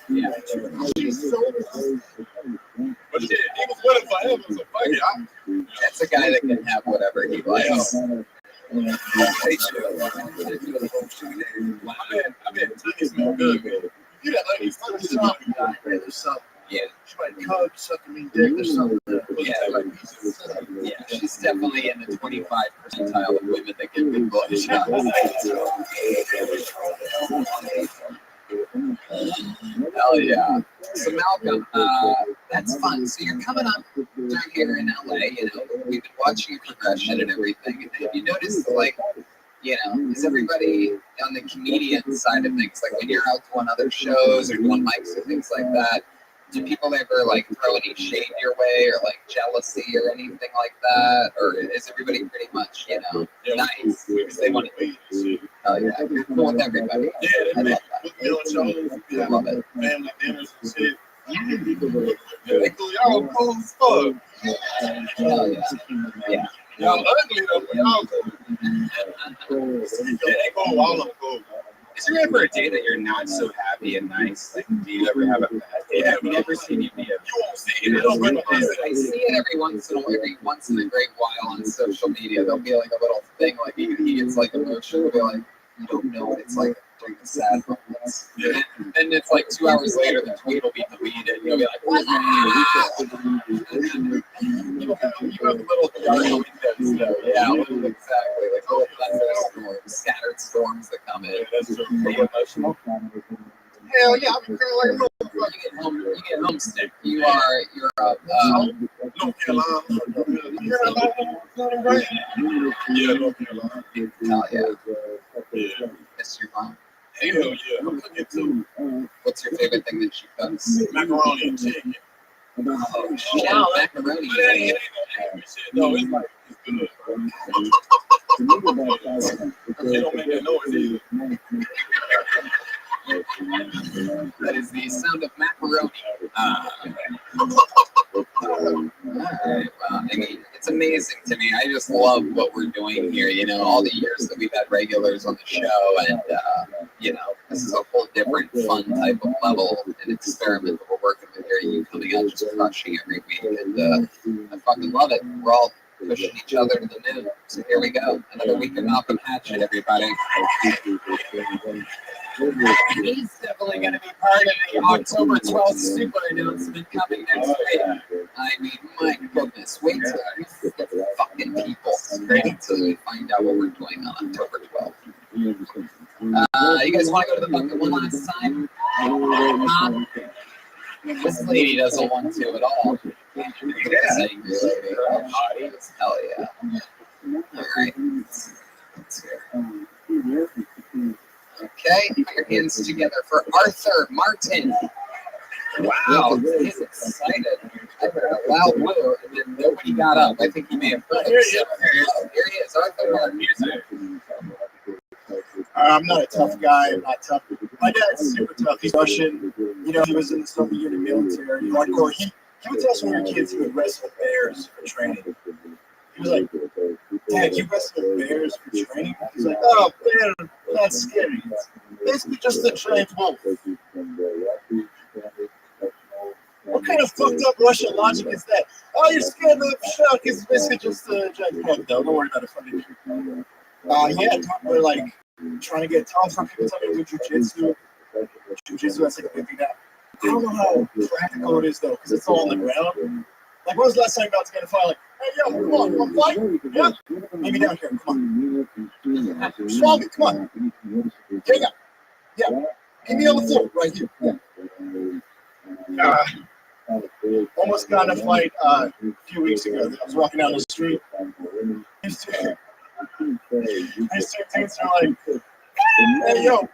Yeah.
She's so busted. But shit, he was with him forever, so fuck it.
That's a guy that can have whatever he likes.
I bet Tiny smell good, man. You that lady,
There's something out there. There's something.
Yeah.
She might cook, sucking me dick. There's something there.
Yeah, she's definitely in the 25 percentile of women that get big blood shots. Hell yeah. So Malcolm, that's fun. So you're coming up through here in LA, you know, we've been watching your progression and everything. And have you noticed, like, you know, is everybody on the comedian side of things, like when you're out doing other shows or doing mics or things like that, do people ever like throw any shade your way or like jealousy or anything like that? Or is everybody pretty much, you know, nice because they want to be? Oh yeah, you're cool with everybody.
Yeah,
I
they
love
put me on shows.
I love it.
Family dinners and shit. Yeah, they cool. Y'all cool as fuck.
Hell yeah. Yeah.
Y'all ugly though, but y'all cool. Yeah, they cool. All of them cool.
is there ever a day that you're not so happy and nice? Like, do you ever have a bad day? I've never seen you be a.
You won't see it. It'll bring
I see it every once in a great while on social media. There'll be like a little thing, like he gets like emotional. He'll be like, you don't know what it's like during the sad moments. And it's like 2 hours later, the tweet will be deleted. And you'll be like, what? You have little dark windows, though. Yeah, exactly. Like little thunderstorms, scattered storms that come in.
That's true.
Are you emotional?
Hell yeah, I'm crying like a motherfucker.
You get homesick. You're
North Carolina. Right? Yeah, North Carolina.
Hell yeah.
Yeah.
Miss your mom.
Hell yeah. I'm cooking too.
What's your favorite thing that she cooks?
Macaroni and chicken.
Oh shit, macaroni.
But it ain't no angry shit. No, it's like, it's good. They don't make that noise either.
That is the sound of macaroni. Alright, well, I mean, it's amazing to me. I just love what we're doing here. You know, all the years that we've had regulars on the show, and you know, this is a whole different, fun type of level and experiment that we're working with here. You coming out just crushing every week, and I fucking love it. We're all pushing each other to the moon. So here we go. Another week of Malcolm Hatchet, everybody. He's definitely going to be part of the October 12th super announcement coming next week. I mean, my goodness, wait till I get fucking people. Great until you find out what we're doing on October 12th. You guys want to go to the bucket one last time? This lady doesn't want to at all. Hell yeah. All right. Let's hear. Okay, put your hands together for Arthur Martin. Wow, he's excited. I heard a loud woo, and then nobody got up. I think he may have heard it. Here he is, Arthur Martin.
I'm not a tough guy. I'm not tough. My dad's super tough. He's Russian. You know, he was in the Soviet Union military. Hardcore. He would tell us when we were kids he would wrestle with bears for training. He was like, Dad, you wrestle with bears for training? He's like, oh, bear, that's scary. It's basically just a giant wolf. What kind of fucked up Russian logic is that? Oh, you're scared of the shark. It's basically just a giant wolf, though. Don't worry about it. Funny. Yeah, we're like trying to get tough for people telling me to do jujitsu. Jujitsu, that's like a big thing now. I don't know how practical it is, though, because it's all on the ground. Like, when was the last time you about to get a fight? Like, hey, yo, come on, you want to fight? Yeah? Maybe down here, come on. Swallow me, come on. Hang on. Yeah. Give me on the floor, right here. Yeah. Almost got in a fight a few weeks ago. I was walking down the street. These two dudes are like, hey, yo.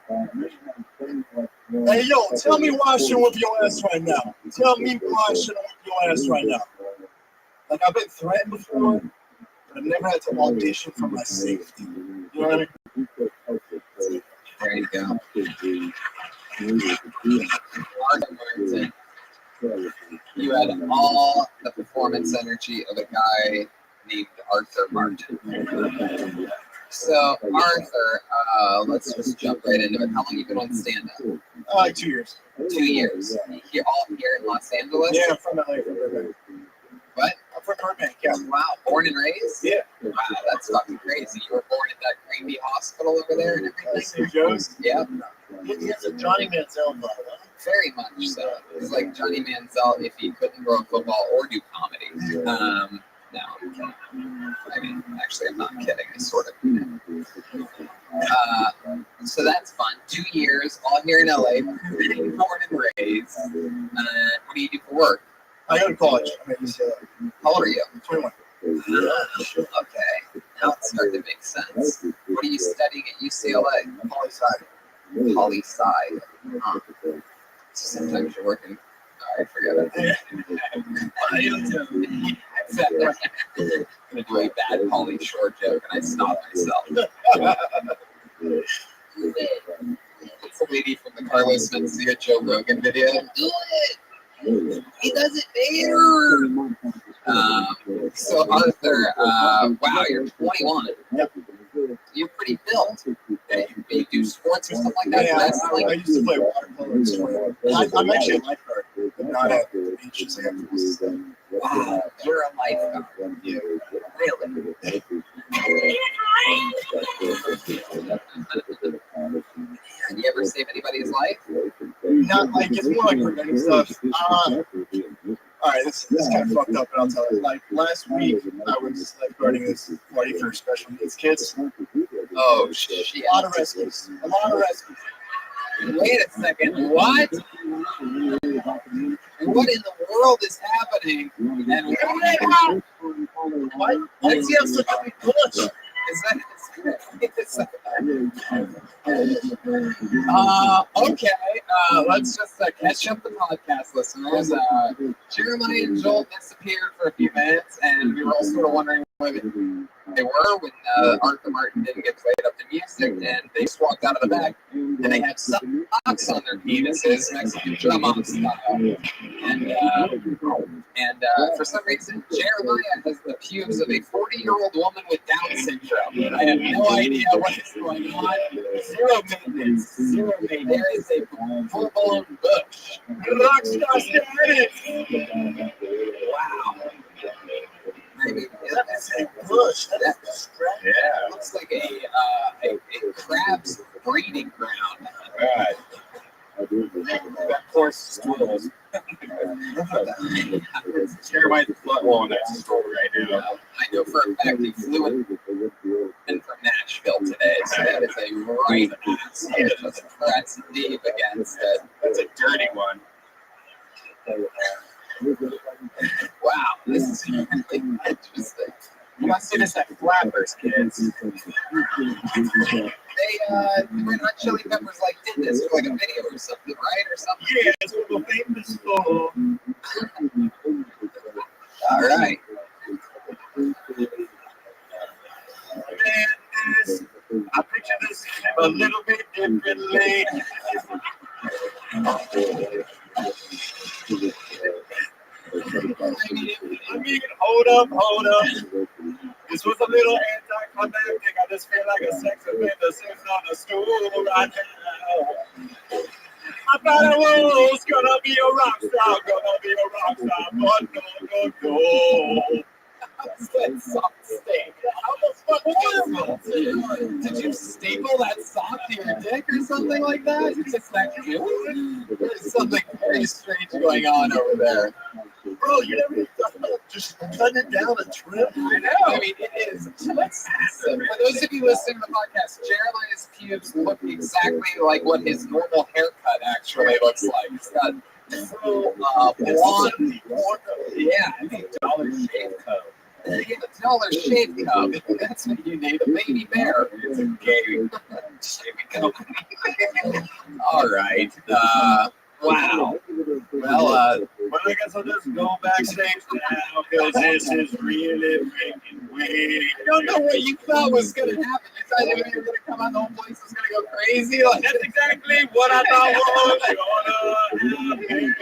Hey, yo, tell me why I should whip your ass right now. Tell me why I should whip your ass right now. Like, I've been threatened before, but I've never had to audition for my safety. You know what I mean?
There you go. You had all the performance energy of a guy named Arthur Martin. So, Arthur, let's just jump right into it. How long have you been on stand-up?
Like 2 years.
2 years. You're all here in Los Angeles?
Yeah, I'm from LA.
What?
I'm from Burbank, yeah.
Wow, born and raised?
Yeah.
Wow, that's fucking crazy. You were born at that creepy hospital over there and everything?
St. Joe's?
Yeah.
He has a Johnny Manziel vibe, huh?
Very much so. It's like Johnny Manziel if he couldn't throw a football or do comedy. No, I'm kidding. I mean, actually, I'm not kidding. I sort of. So that's fun. 2 years, all here in LA, born and raised. What do you do for work?
I go to college. I'm at UCLA.
How old are you?
21.
Okay, now it's starting to make sense. What are you studying at UCLA? Poli-sci. Huh. So sometimes you're working. I forget it. I'm going to do a bad Pauly Shore joke and I stop myself. It's a lady from the Carlos Mencia Joe Rogan video. Do it! He does it better! So Arthur, wow, you're 21.
Yep.
You're pretty built. You do sports or something like that?
Yeah, I used to play water polo. I'm actually a lifeguard. I'm not at the beach. Just like
wow, you're a lifeguard. Yeah. Really? Have you ever saved anybody's life?
Not like, it's more like preventing stuff. All right, this is kind of fucked up, but I'll tell you. Like, last week, I was lifeguarding this party for special needs kids.
Oh, shit.
A lot of rescues.
Wait a second. What? What in the world is happening? And
what? Why does he have such a big push?
Is that okay. Let's just catch up the podcast listeners. Jeremiah and Joel disappeared for a few minutes, and we were all sort of wondering where they were when Arthur Martin didn't get played up to music, and they just walked out of the back, and they had socks on their penises, Mexican drum off style. And for some reason, Jeremiah has the pubes of a 40-year-old woman with Down syndrome. I have no idea what is going on. Zero maintenance. There is a full-blown bush. Rockstar status. Wow. describing.
That's a bush. That's
Yeah.
It looks like a crab's breeding ground.
Right. That poor stools. Jeremiah's butt on that stool right now.
I know for a fact he flew in from Nashville today, so that is a right ass. Just press deep against it.
That's a dirty one.
Wow, this is really interesting.
You must see this at Flappers, kids.
They, the Red Hot Chili Peppers, like, did this for like a video or something, right? Or something.
Yeah, that's what we're famous for.
All right.
Man, I picture this a little bit differently. I mean, hold up. This was a little anticlimactic. I just feel like a sex offender sitting on a stool right now. I thought I was gonna be a rock star, but no.
How's that sock stink? How the fuck horrible? Did you staple that sock to your dick or something like that? Is that cute? There's something very strange going on over there.
Bro, you never thought about just cutting it down a trim?
I know. I mean, it is massive. For those of you listening to the podcast, Jeremiah's pubes look exactly like what his normal haircut actually looks like. He's got full blonde. Yeah, I think Dollar Shave Co. Yeah, Dollar Shave Co. That's what you need. A baby bear. It's a gay shaving company. All right. Wow. Well,
but I guess I'll just go backstage now because this is really making way.
I don't know what you thought was going to happen. You thought you were going to come out, the whole place was going to go crazy. Like,
that's exactly what I thought was going to happen.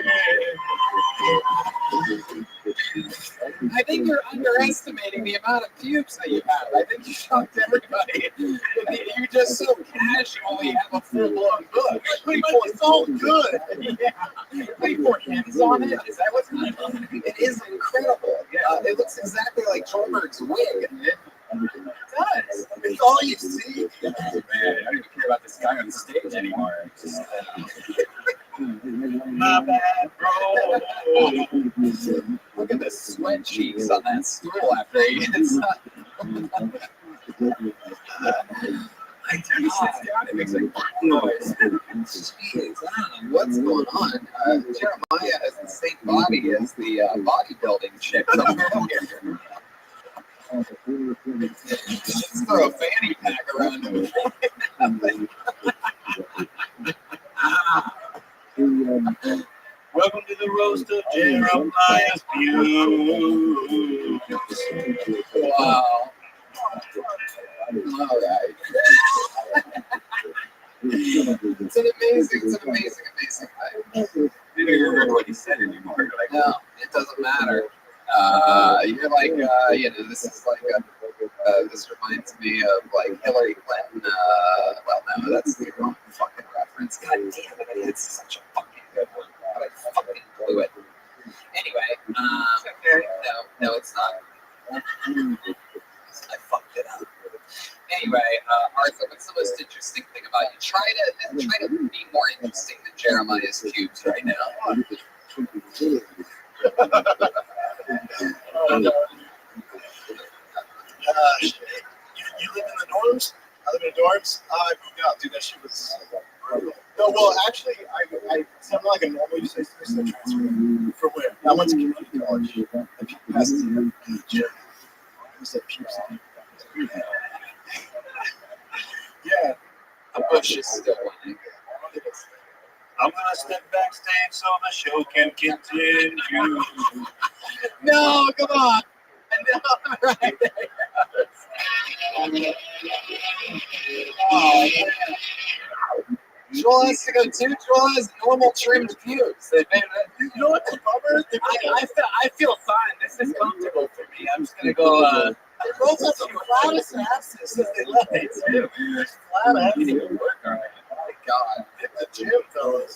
I think you're underestimating the amount of pubes that you have. I think you shocked everybody. You just so casually have a full-blown bush.
It's all good.
Yeah. 24 hens on it? Is that what's going on? It is incredible. It looks exactly like Goldberg's wig. It does.
It's all you see.
Man, I don't even care about this guy on stage anymore. Just,
my bad, bro.
Look at the sweat cheeks on that stool after he gets I do sits down, it makes like noise. Jeez, I don't know what's going on. Jeremiah has the same body as the bodybuilding chick. Let's throw a fanny pack around him.
Welcome to the roast of Jeremiah's views.
Wow. All right. It's an amazing thing.
I don't even remember what he said anymore. Like,
no, it doesn't matter. You're like, this is like this reminds me of like Hillary Clinton. Well, no, that's the wrong fucking reference. God damn it, it's such a fucking good one. But I fucking blew it. Anyway, no, it's not. I fucked it up. Anyway, Arthur, what's the most interesting thing about you? Try to be more interesting than Jeremiah's cubes right now.
You live in the dorms? I live in the dorms. I moved out, dude. That shit was brutal. No, well, actually, I sounded like a normal use case transfer. For where? I went to community college. And people passed me in the gym. I said, pubes. Yeah.
The bush is still running.
I'm gonna step backstage so the show can continue.
No, come on. No, right there. Oh, yeah. Joel has to go too. Joel has normal trimmed pubes. You
know what's the bummer?
I feel fine. This is comfortable for me. I'm just gonna go.
They both have the flattest asses that they love it too. Flat asses.
Oh my God.
Hit the gym, fellas.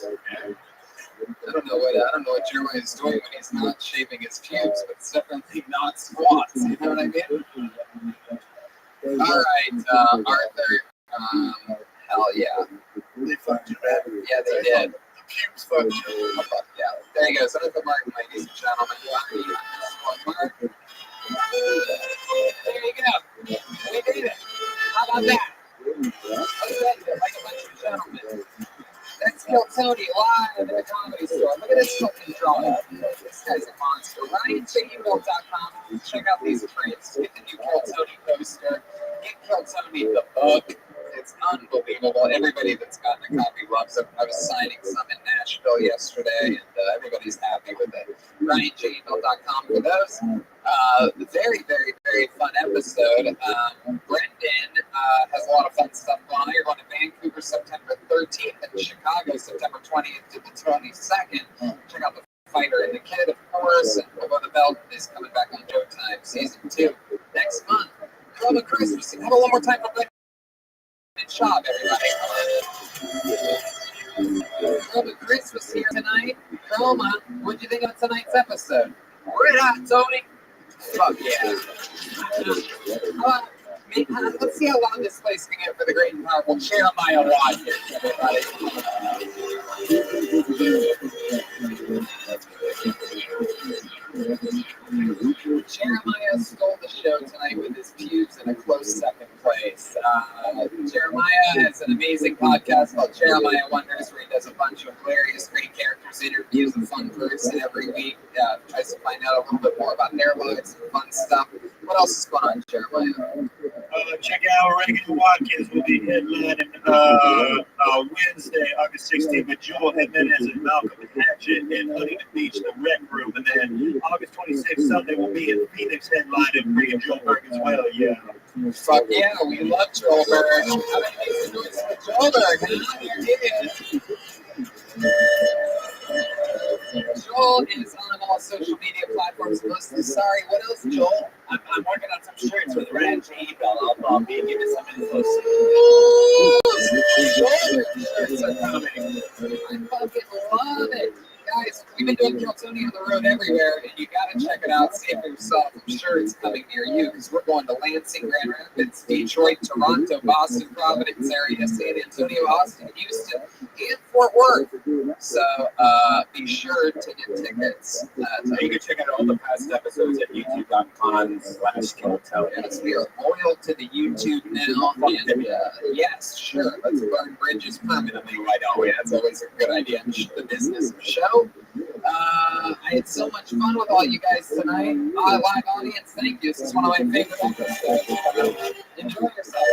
I don't know what Jeremiah is doing when he's not shaving his pubes, but it's definitely not squats. You know what I mean? All right, Arthur. Hell yeah.
They fucked you, man.
Yeah, they did.
The pubes fucked you.
Oh, fuck yeah. There you go. So the mark, ladies and gentlemen. Mark. There you go. We did it. How about that? Let's end it like a bunch of gentlemen. That's Kill Tony live in the Comedy Store. Look at this fucking drawing. This guy's a monster. RyanJUL.com. Check out these prints. Get the new Kill Tony poster. Get Kill Tony the book. It's unbelievable. Everybody that's gotten a copy loves it. I was signing some in Nashville yesterday, and everybody's happy with it. RyanJUL.com for those. Very, very, very fun episode. Brendan has a lot of fun stuff going on. You're going to Vancouver September 13th and Chicago September 20th to the 22nd. Check out The Fighter and the Kid, of course. And Below the Belt is coming back on Showtime Season 2 next month. Chroma Christmas. Have it one more time for Brendan Schaub, everybody. Chroma Christmas here tonight. Chroma, what'd you think of tonight's episode? Right on, Tony. Fuck yeah. Let's see how long this place can get for the great and powerful Jeremiah Watkins, everybody. Jeremiah stole the show tonight with his pubes in a close second place. Jeremiah has an amazing podcast called Jeremiah Wonders, where he does a bunch of hilarious, great characters, interviews a fun person every week, tries to find out a little bit more about their lives and fun stuff. What else is going on, Jeremiah?
Check out Reagan Watkins will be headlining Wednesday, August 16th with Jewel Jimenez and Malcolm Hatchett in Huntington Beach, the Rec Room. And then August 26th, Sunday, will be in Phoenix headlining bringing Joelberg as well. Yeah.
Fuck yeah, we love Joelberg. How many makes the noise for Joelberg? Here he is. Joel is on all social media platforms mostly. Sorry, what else, Joel?
I'm working on some shirts with Red G. I'll be giving some info.
Shirts are coming. I fucking love it. Guys, we've been doing Kill Tony on the road everywhere, and you gotta check it out, see it for yourself. I'm sure it's coming near you, because we're going to Lansing, Grand Rapids, Detroit, Toronto, Boston, Providence area, San Antonio, Austin, Houston, and Fort Worth. So be sure to get tickets.
You can check out all the past episodes at youtube.com/KillTony.
Yes, we are loyal to the YouTube now. And, yes, sure. Let's burn bridges permanently. Why don't we? That's always a good idea in the business of show. I had so much fun with all you guys tonight. Live audience, thank you. This is one of my favorite episodes. Enjoy yourselves.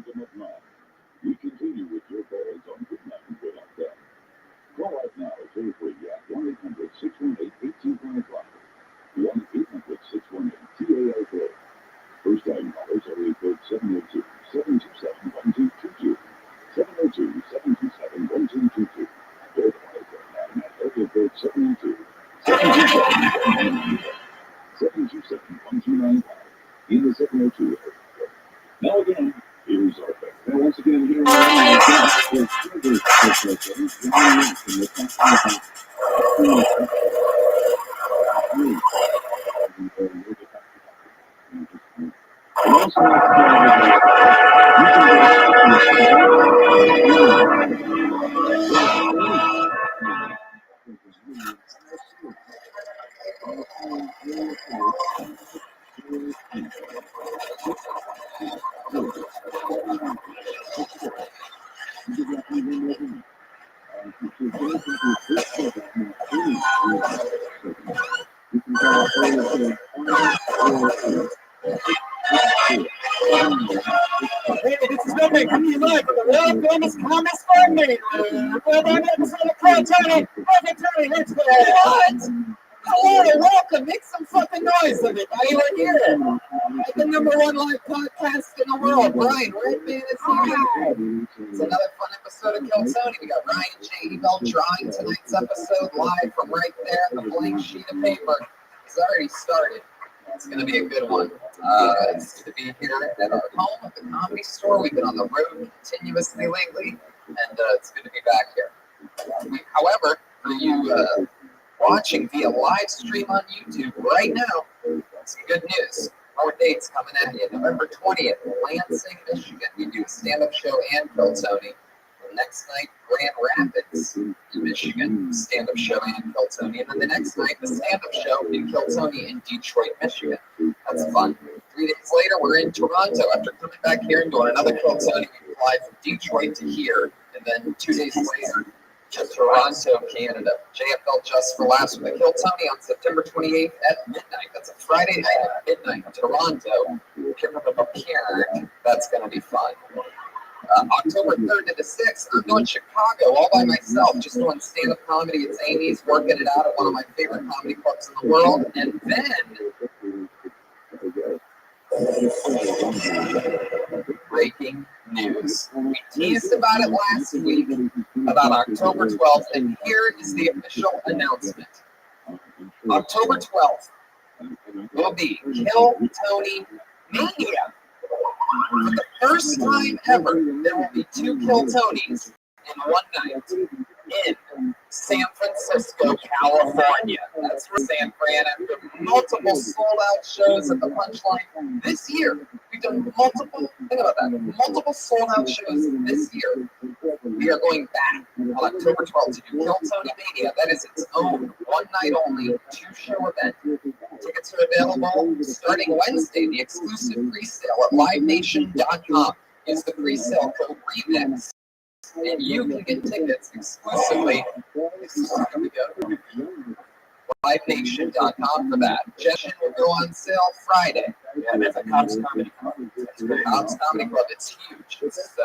Have
We continue with your calls on Good Night without them. Call us now toll-free at 1-800-618-8255. 1-800-618-TALK. First-time callers area code 702-727-1222. 702-727-1222. Third callers at area code 702-727-1295. In the 702 area code. Now again, Here's our back. Now, once again, here we are.
Hey, this is Rabbi coming live from the world famous Thomas Farming Room. Well, I'm episode of Crow Tony. Perfect Tony, let's go. What? Hello, welcome. Make some fucking noise, everybody. We're here at the #1 live podcast in the world. Brian Redman is here. It's another fun episode of Kill Tony. We got Ryan J. Ebel drawing tonight's episode live from right there on the blank sheet of paper. It's already started. It's going to be a good one. It's going to be here at our home at the Comedy Store. We've been on the road continuously lately, and it's good to be back here. However, for you watching via live stream on YouTube right now, some good news. More dates coming at you. November 20th, Lansing, Michigan. We do a stand-up show and Kill Tony. The next night, Grand Rapids, Michigan, stand-up show and Kill Tony. And then the next night, the stand-up show in Kill Tony in Detroit, Michigan. That's fun. 3 days later, we're in Toronto. After coming back here and doing another Kill Tony, we fly from Detroit to here. And then 2 days later, to Toronto, Canada. JFL Just for Laughs with the Kill Tony on September 28th at midnight. That's a Friday night at midnight, Toronto. If you're prepared, that's going to be fun. October 3rd to the 6th, I'm doing Chicago all by myself, just doing stand-up comedy at Zany's, working it out at one of my favorite comedy clubs in the world. And then, breaking news. We teased about it last week, about October 12th, and here is the official announcement. October 12th will be Kill Tony Mania. For the first time ever, there will be 2 Kill Tonys in one night in San Francisco, California. That's where San Fran, after multiple sold-out shows at the Punchline this year. We've done multiple sold-out shows this year. We are going back on October 12th to do Kill Tony Mania. That is its own one-night only 2-show event. Tickets are available starting Wednesday. The exclusive pre-sale at livenation.com. Use the pre-sale code REMIX, and you can get tickets exclusively. LiveNation.com for that. Session will go on sale Friday. Yeah, that's a Cops Comedy Club. Cops Comedy Club. It's huge. It's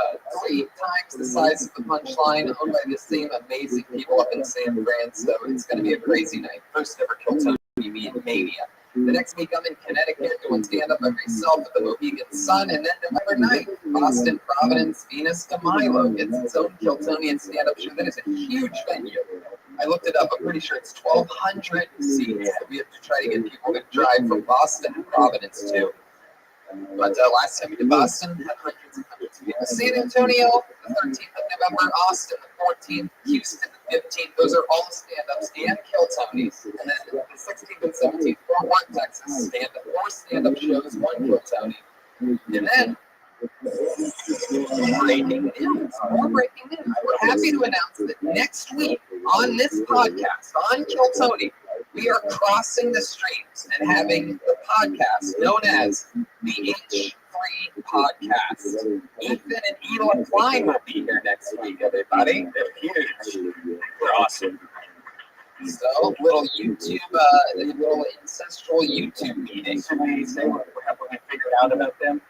3 times the size of the Punchline, owned by the same amazing people up in San Fran. So it's going to be a crazy night. First ever Kill Tony Mania. The next week I'm in Connecticut doing stand-up by myself at the Mohegan Sun, and then November 9th, Boston, Providence, Venus de Milo gets its own Kill Tony and stand-up show. That is a huge venue. I looked it up. I'm pretty sure it's 1,200 seats that we have to try to get people to drive from Boston to Providence to. But last time we did Boston, had hundreds and hundreds of people. San Antonio, the 13th of November, Austin, the 14th, Houston, the 15th. Those are all stand-ups and Kill Tonys. And then the 16th and 17th, Fort Worth, Texas, four stand-up shows, 1 Kill Tony. And then, breaking news, more breaking news. We're happy to announce that next week on this podcast, on Kill Tony, we are crossing the streams and having the podcast known as the H3 Podcast. Ethan and Ela Klein will be here next week, everybody. They're huge. They're awesome. So, little YouTube, little ancestral YouTube meeting. Somebody say what we figured out about them.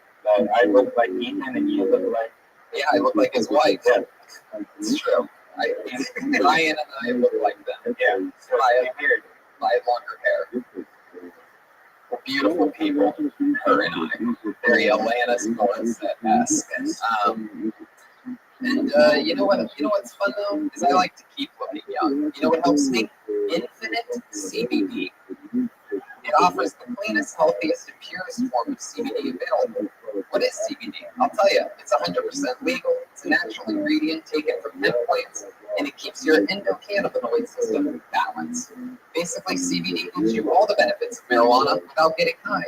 I look like Ethan and you look like... Yeah, I look like his wife. Yeah. It's true. Ryan and I look like them. Yeah. So I have longer hair. We're beautiful people, her and I. Very Alanis Morissette-esque. And you know what's fun though? Is I like to keep looking young. You know what helps me? Infinite CBD. It offers the cleanest, healthiest, and purest form of CBD available.
What is CBD? I'll tell you, it's 100% legal. It's a natural ingredient taken from hemp plants, and it keeps your endocannabinoid system balanced. Basically, CBD gives you all the benefits of marijuana without getting high.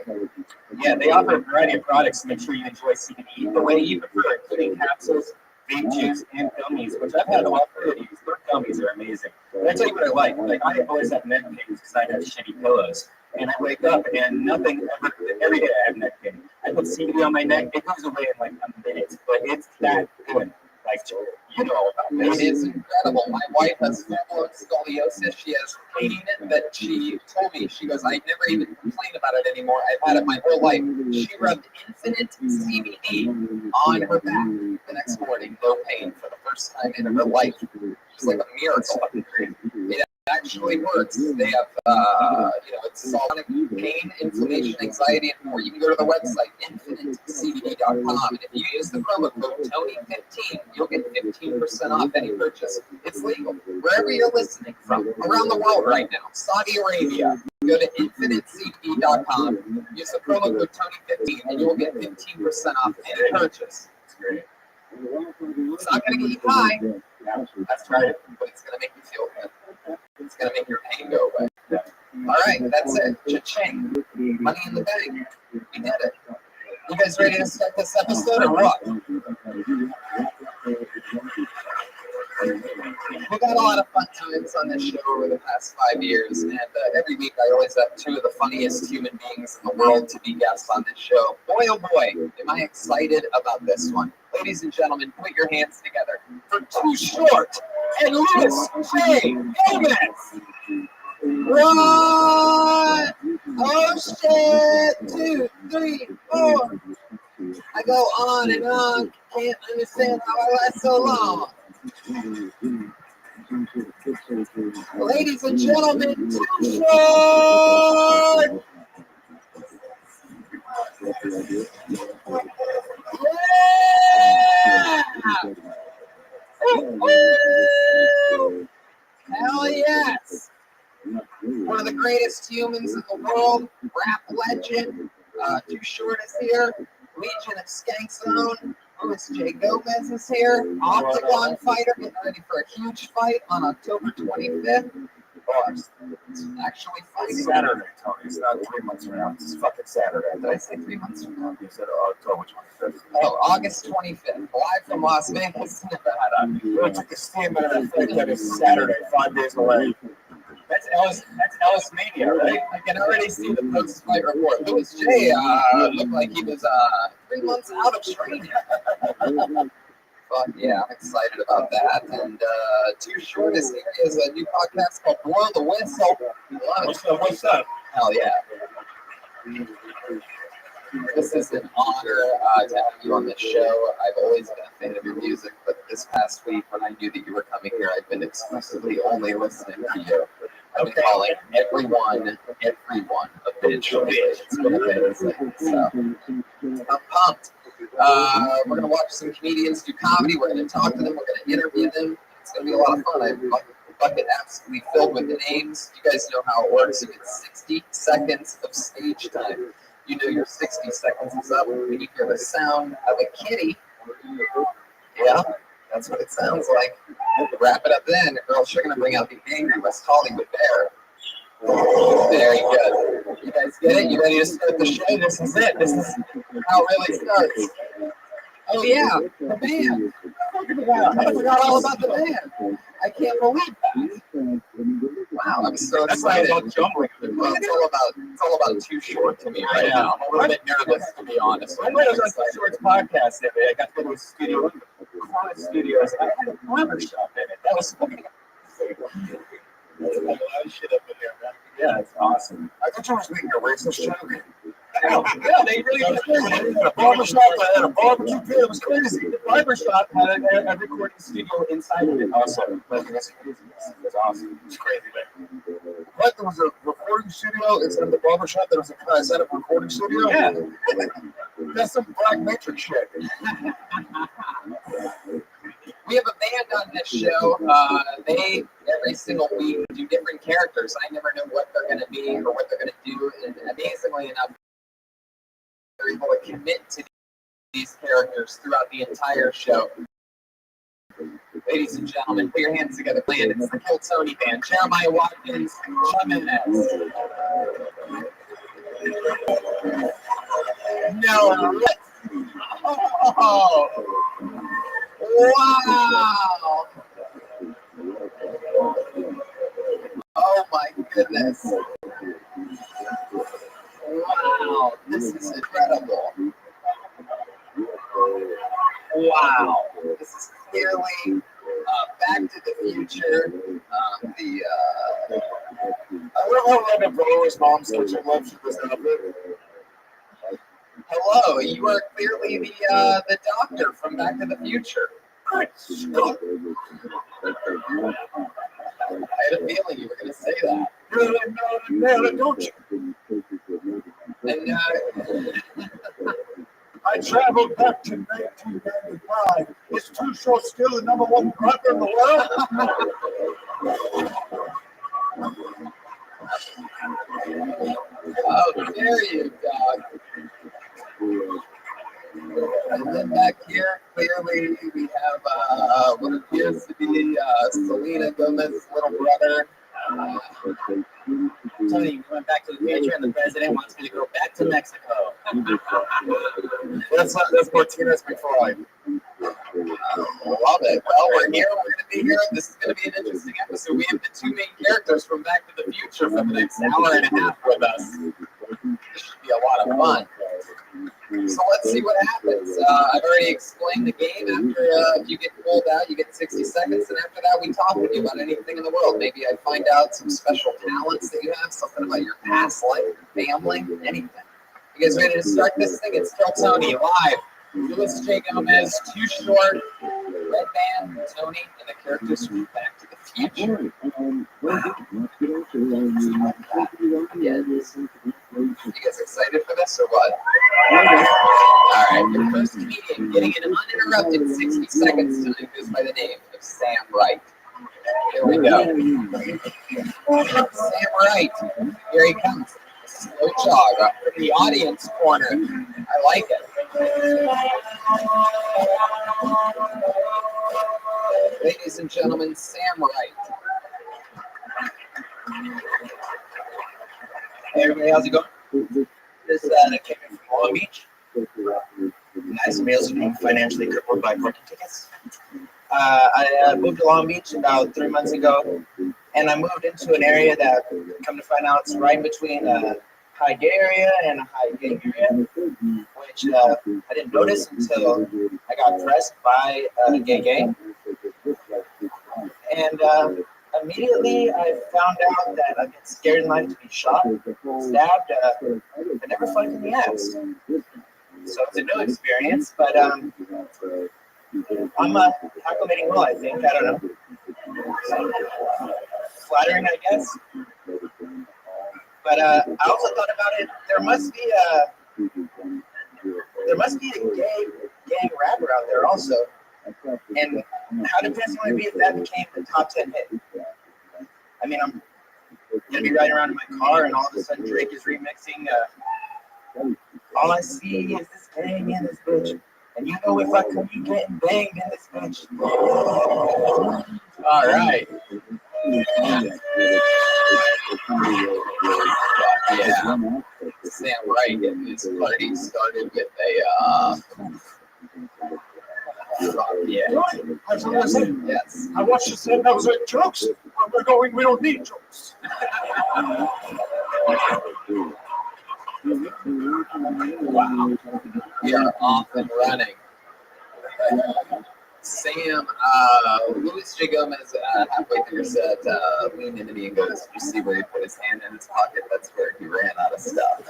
Yeah, they offer a variety of products to make sure you enjoy CBD the way you prefer, including capsules, vape juice, and gummies, which I've had all three of these. Their gummies are amazing. But I tell you what I like. Like, I always have neck pain because I have shitty pillows. And I wake up and nothing ever, every day I have neck pain. I put CBD on my neck, it goes away in like a minute. But it's that good. Like, you know all about this.
It is incredible. My wife has full-blown scoliosis. She has pain that she told me. She goes, I never even complain about it anymore. I've had it my whole life. She rubbed Infinite CBD on her back the next morning. No pain for the first time in her life. It's like a miracle. It actually works. They have, it's chronic pain, inflammation, anxiety, and more. You can go to the website, infinitecbd.com, and if you use the promo code TONY15, you'll get 15% off any purchase. It's legal. Wherever you're listening from, around the world right now, Saudi Arabia, go to infinitecbd.com, use the promo code TONY15, and you'll get 15% off any purchase. It's great. It's not going to get you high. That's right. But it's going to make you feel good. It's going to make your pain go away. All right, that's it. Cha-ching. Money in the bank. We did it. You guys ready to start this episode or what? We've had a lot of fun times on this show over the past 5 years, and every week I always have two of the funniest human beings in the world to be guests on this show. Boy, oh boy, am I excited about this one. Ladies and gentlemen, put your hands together for Too Short and Louis J. Gomez. What? Oh shit! 2, 3, 4. I go on and on. Can't understand how I last so long. Ladies and gentlemen, Too Short. Yeah! Woo! Hell yes! One of the greatest humans in the world, rap legend. Too Short is here. Legion of Skank Zone. Louis J. Gomez is here. Octagon fighter getting ready for a huge fight on October 25th. Oh, it's actually fighting.
It's Saturday, Tony. It's not 3 months from now. It's fucking Saturday.
Did I say 3 months from now?
You said October 25th.
Oh, August 25th. Live from Las Vegas, Nevada.
We'll take a stand by that fight that is Saturday, 5 days away.
That's Ellis Mania, right?
I can already see the post-fight report. Louis J. Looked like he was 3 months out of training. But yeah, I'm excited about that. And Too Short is here. He has a new podcast called Blow the Whistle.
What's up?
Hell yeah. This is an honor to have you on the show. I've always been a fan of your music, but this past week when I knew that you were coming here, I've been exclusively only listening to you. I've been calling everyone a bitch. It's been amazing. So I'm pumped. We're going to watch some comedians do comedy. We're going to talk to them. We're going to interview them. It's going to be a lot of fun. I have a bucket absolutely filled with names. You guys know how it works. You get 60 seconds of stage time. You know your 60 seconds is up when you hear the sound of a kitty. Yeah, that's what it sounds like. Wrap it up then. Girls, you're going to bring out the angry West Hollywood bear. Very good. You guys get it? You ready to start the show? This is it. This is how it really starts. Oh, yeah, the band. I forgot all about the band. I can't believe that. Wow, I'm so excited. Well, it's all about Too Short to me right now. I'm a little bit nervous, to be honest.
When I was on Too Short's podcast, I got to go to his studio, Chronic Studios. I had a barber shop in it. That was funny.
There's a lot of shit up in there, man.
Yeah, it's awesome.
I thought you were making a racist joke.
Yeah, they really did.
Had a barbershop that had a barbecue pit. It was crazy.
The barbershop had a recording studio inside of it also. That's awesome. It's crazy, man.
What? There was a recording studio instead of the barbershop? There was a set of recording studio?
Yeah.
That's some Black Matrix shit.
We have a band on this show. They, every single week, do different characters. I never know what they're going to be or what they're going to do. And amazingly enough, they're able to commit to these characters throughout the entire show. Ladies and gentlemen, put your hands together, band. It's the Kill Tony Band. Jeremiah Watkins, Jimenez. No. Oh, wow. Oh my goodness. Wow, this is incredible. Wow, this is clearly Back to the Future.
I love how Robin Brower's mom says she loves you this outfit.
Hello, you are clearly the doctor from Back to the Future.
Good Scott.
I had a feeling you were going to say that.
Really, don't you?
And
I traveled back to 1995. Is Too Short still the #1 rapper in the world?
How dare you, dog? And then back here, clearly, we have what appears to be Selena Gomez's little brother.
Tony, you went back to the future and the president wants me to go back to Mexico.
That's Martinez McFly.
Love it. Well, we're here. We're going to be here. This is going to be an interesting episode. We have the two main characters from Back to the Future for the next hour and a half with us. This should be a lot of fun. So let's see what happens. I've already explained the game. After if you get pulled out, you get 60 seconds, and after that, we talk with you about anything in the world. Maybe I find out some special talents that you have, something about your past life, family, anything. You guys ready to start this thing? It's Kill Tony live. Louis J. Gomez, Too Short, Red Band, Tony, and the characters from Back to the Future. You guys excited for this or what? All right, your first comedian getting an uninterrupted 60 seconds tonight goes by the name of Sam Wright. Here we go. Sam Wright, here he comes. Slow jog up from the audience corner. I like it. Ladies and gentlemen, Sam Wright.
Hey everybody, how's it going? This is the kid from Long Beach. Nice meals being financially crippled by parking tickets. I moved to Long Beach about 3 months ago, and I moved into an area that, come to find out, it's right between a high gay area and a high gay area, which I didn't notice until I got pressed by a gay. And immediately I found out that I've been scared in life to be shot, stabbed, but never fucked in the ass. So it's a new experience, but I'm acclimating well, I think. I don't know. Flattering, I guess. But I also thought about it. There must be a gay gang rapper out there also. And how depressing would it be if that became the top 10 hit? I mean, I'm gonna be riding around in my car, and all of a sudden Drake is remixing. All I see is this gang in this bitch, and you know if I come, you getting banged in this bitch.
All right. Yeah. Sam Wright getting this party started with a yeah. Yes.
I watched the set. That was like jokes. Where we're going, we don't need jokes.
Wow. We are off and running. Sam, Louis J. Gomez, halfway through your set, leaned into me and goes, "You see where he put his hand in his pocket? That's where he ran out of stuff."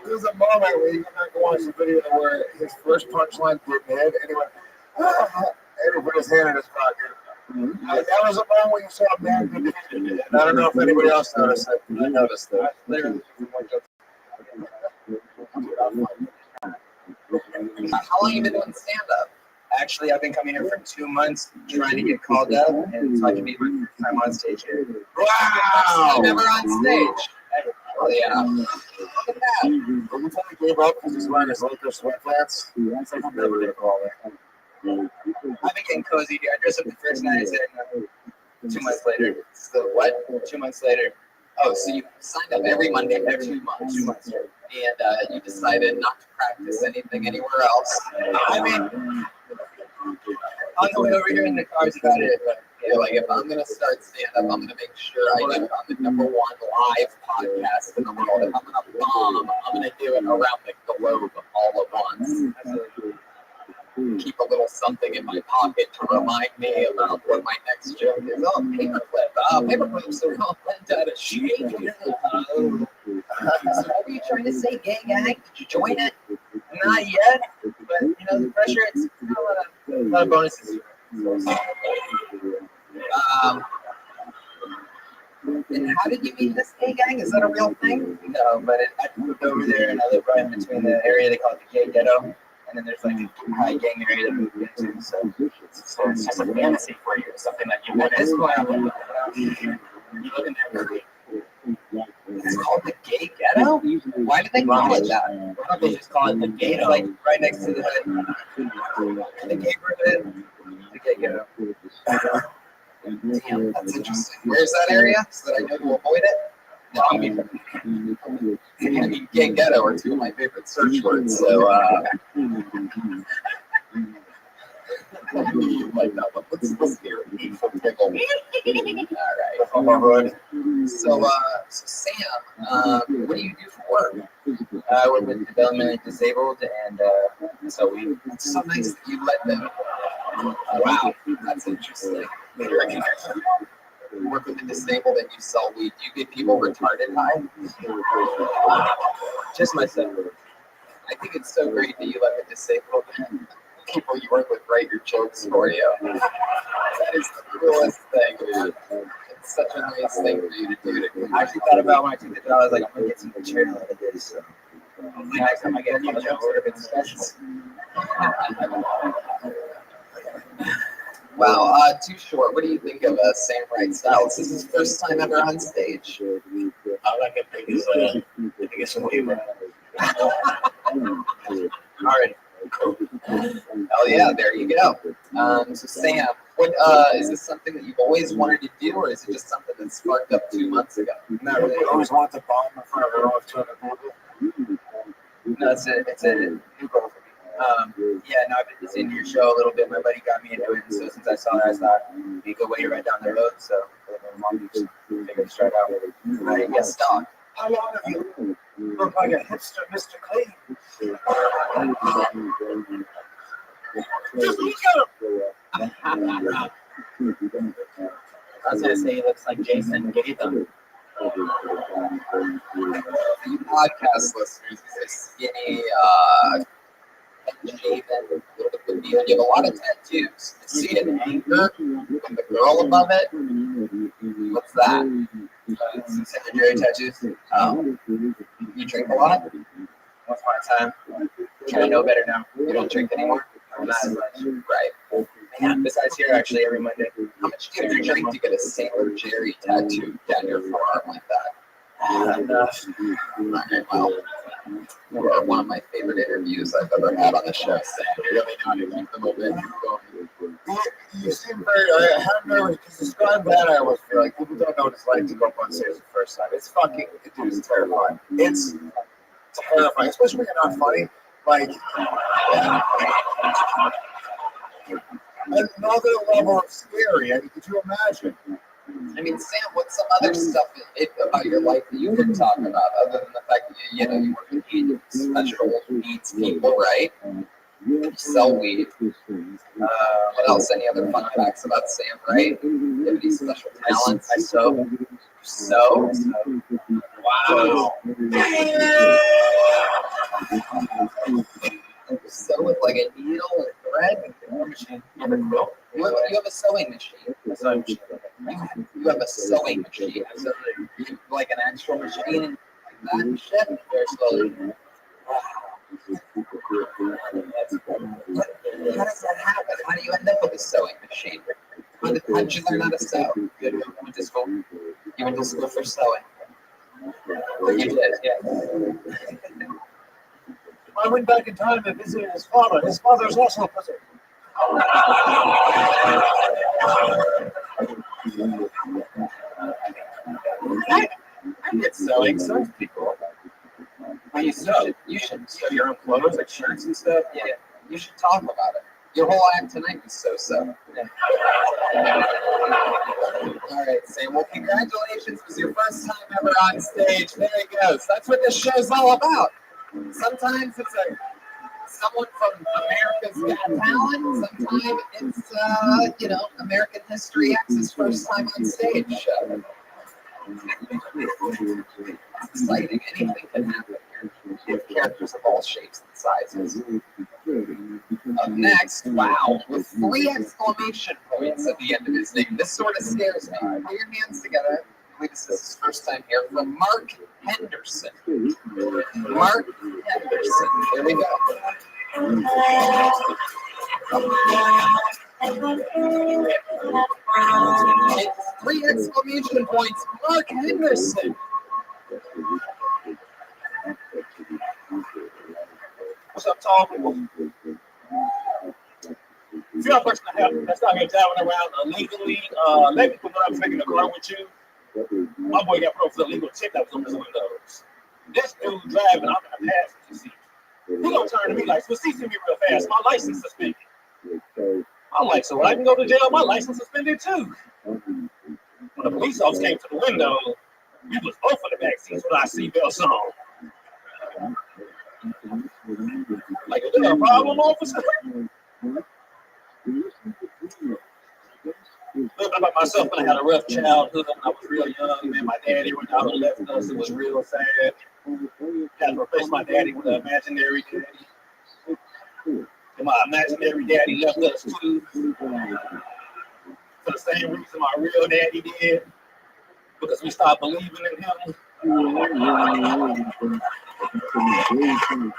There's a moment where you go back and watch the video where his first punchline didn't hit, and he went, and he put his hand in his pocket. That was a moment when you saw a man do it. And I don't know if anybody else noticed it. I noticed that.
How long have you been doing stand-up?
Actually, I've been coming here for 2 months trying to get called up, and so I can be my first time on stage here.
Wow! Never on stage.
Oh, yeah.
Every time he gave up because he's wearing his Lakers sweatpants, it's like I'm never gonna call it.
I've been getting cozy here. I dressed up the first night and 2 months later. So what? 2 months later. Oh, so you signed up every Monday for 2 months. 2 months. And you decided not to practice anything anywhere else. I mean, on the way over here in the car's about it, but yeah, like if I'm gonna start stand up, I'm gonna make sure I get on the #1 live podcast in the world. If I'm gonna bomb, I'm gonna do it around the globe all at once. Keep a little something in my pocket to remind me about what my next joke is. Oh, paperclip. Paperclips are all went out of shape. So what were you trying to say, gay gang? Did you join it? Not yet, but you know the pressure. It's a lot of bonuses. And how did you meet this gay gang? Is that a real thing? No, but I moved over there and I live right in between the area they call it the gay ghetto. And then there's like a high gang area to move into. So it's just a fantasy for you, something that you want. It's you look in there. It's called the gay ghetto? Why did they call it that? Why don't they just call it the gay, like right next to the neighborhood? The gay ghetto. Damn, that's interesting. Where's that area? So that I know to avoid it? No, I mean, gay ghetto are two of my favorite search words. So, like that one. Let's hear it. All right. So Sam, what do you do for work? I work with developmentally disabled, and so it's so nice that you let them. Wow, that's interesting. You work with the disabled and you sell weed. Do you get people retarded high? Just myself. I think it's so great that you let the disabled people you work with write your jokes for you. That is the coolest thing, dude. It's such a nice thing for you to do. I actually thought about when I took the job, I was like, I'm going to get some material out of this. So hopefully next time I get a new joke, it's special. Wow, too short. What do you think of Sam Wright Styles? This is his first time ever on stage.
I like it because
All right. Cool. Oh yeah, there you go. So Sam, what is this something that you've always wanted to do, or is it just something that sparked up 2 months ago?
Not really. I always wanted to bomb in front of a row of 200 people.
No, it's a new goal for me. Yeah, no, I've been listening to your show a little bit. My buddy got me into it, and so since I saw it, I thought it'd be a good way right down the road. So I live in Long Beach, figured to start out with it. Yes, dog.
How long have you looked like a hipster, Mr. Clean? Just look at him.
I was gonna say he looks like Jason Gatham. You podcast listeners, he's a skinny, shaven, a little bit of beard. You have a lot of tattoos. I see an anchor with the girl above it. What's that? Some secondary tattoos. You drink a lot? Once upon a time. I know better now. You don't drink anymore? Not as much. Right. Man, besides here, actually, every Monday. How much do you have to drink to get a Sailor Jerry tattoo down your forearm like that? Enough. Alright, well, you are one of my favorite interviews I've ever had on the show, Sam. You really know how to keep them open.
You seem very, I have never, to describe that, I always feel like people don't know what it's like to go up on stage the first time. It's fucking, dude, it's terrifying. It's terrifying, especially when you're not funny. Like, another level of scary. I mean, could you imagine?
I mean, Sam, what's some other stuff about your life that you can talk about, other than the fact that you work with special needs people, right? You sell weed. What else? Any other fun facts about Sam, right? You have any special talents? I sew. Sew? Wow. Sew with like a needle and thread? You have a sewing machine. You have a sewing machine. So like an actual machine like that and shit? Very slowly. Wow. How does that happen? How do you end up with a sewing machine? How did you learn how to sew? You went to school. You went to school for sewing.
You did, yeah.
I went back in time and visited his father. His father's also a pussy.
I get sewing some people. When you sew your own clothes, like shirts and stuff. Yeah, you should talk about it. Your whole act tonight was so. Yeah. All right, Sam. Well, congratulations. It was your first time ever on stage. There he goes. That's what this show's all about. Sometimes it's someone from America's Got Talent. Sometimes it's American History X's first time on stage show. It's exciting. Anything can happen here. You have characters of all shapes and sizes. Up next, wow, with 3 exclamation points at the end of his name. This sort of scares me. Put your hands together. I believe this is his first time here. From Mark Henderson. Mark Henderson. There we go. It's 3 exclamation points. Mark Henderson.
What's up, tall people? If you're a person that's out here driving around illegally, let me put what I'm taking the car with you. My boy got put up for the illegal tip that was on his windows. This dude driving, I'm in the passenger seat. He gonna turn to me like, well, see me real fast. My license suspended. I'm like, so when I can go to jail, my license suspended too. When the police officer came to the window, we was both in the back seats with our seatbelts on. Like, is there a problem, officer? A little bit about myself, when I had a rough childhood when I was real young, man. My daddy went out and left us. It was real sad. Had to replace my daddy with an imaginary daddy. And my imaginary daddy left us too. For the same reason my real daddy did. Because we stopped believing in him.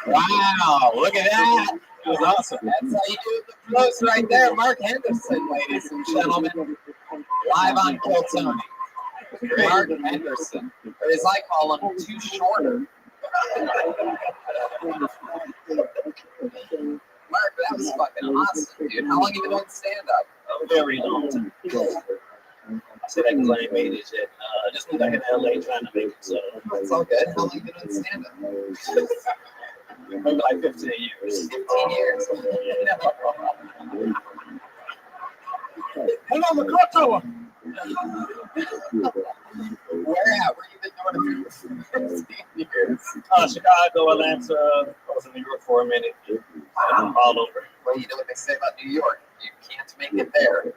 Wow, look at that. It was awesome. That's how you do the close right there. Mark Henderson, ladies and gentlemen. Live on Kill Tony. Mark Henderson. Or as I call him, Too Shorter. Mark, that was fucking awesome, dude. How long have you been doing stand-up?
A very long time. I said that because I ain't made it yet. I just moved back in LA trying to make it, so.
It's all good. How long have you been doing stand-up?
Maybe like 15 years.
15 years?
Hello, the clock tower.
Where at? Where you been doing it for 15 years?
Chicago, Atlanta. I was in New York for a minute. All over.
Well, you know what they say about New York. You can't make it there.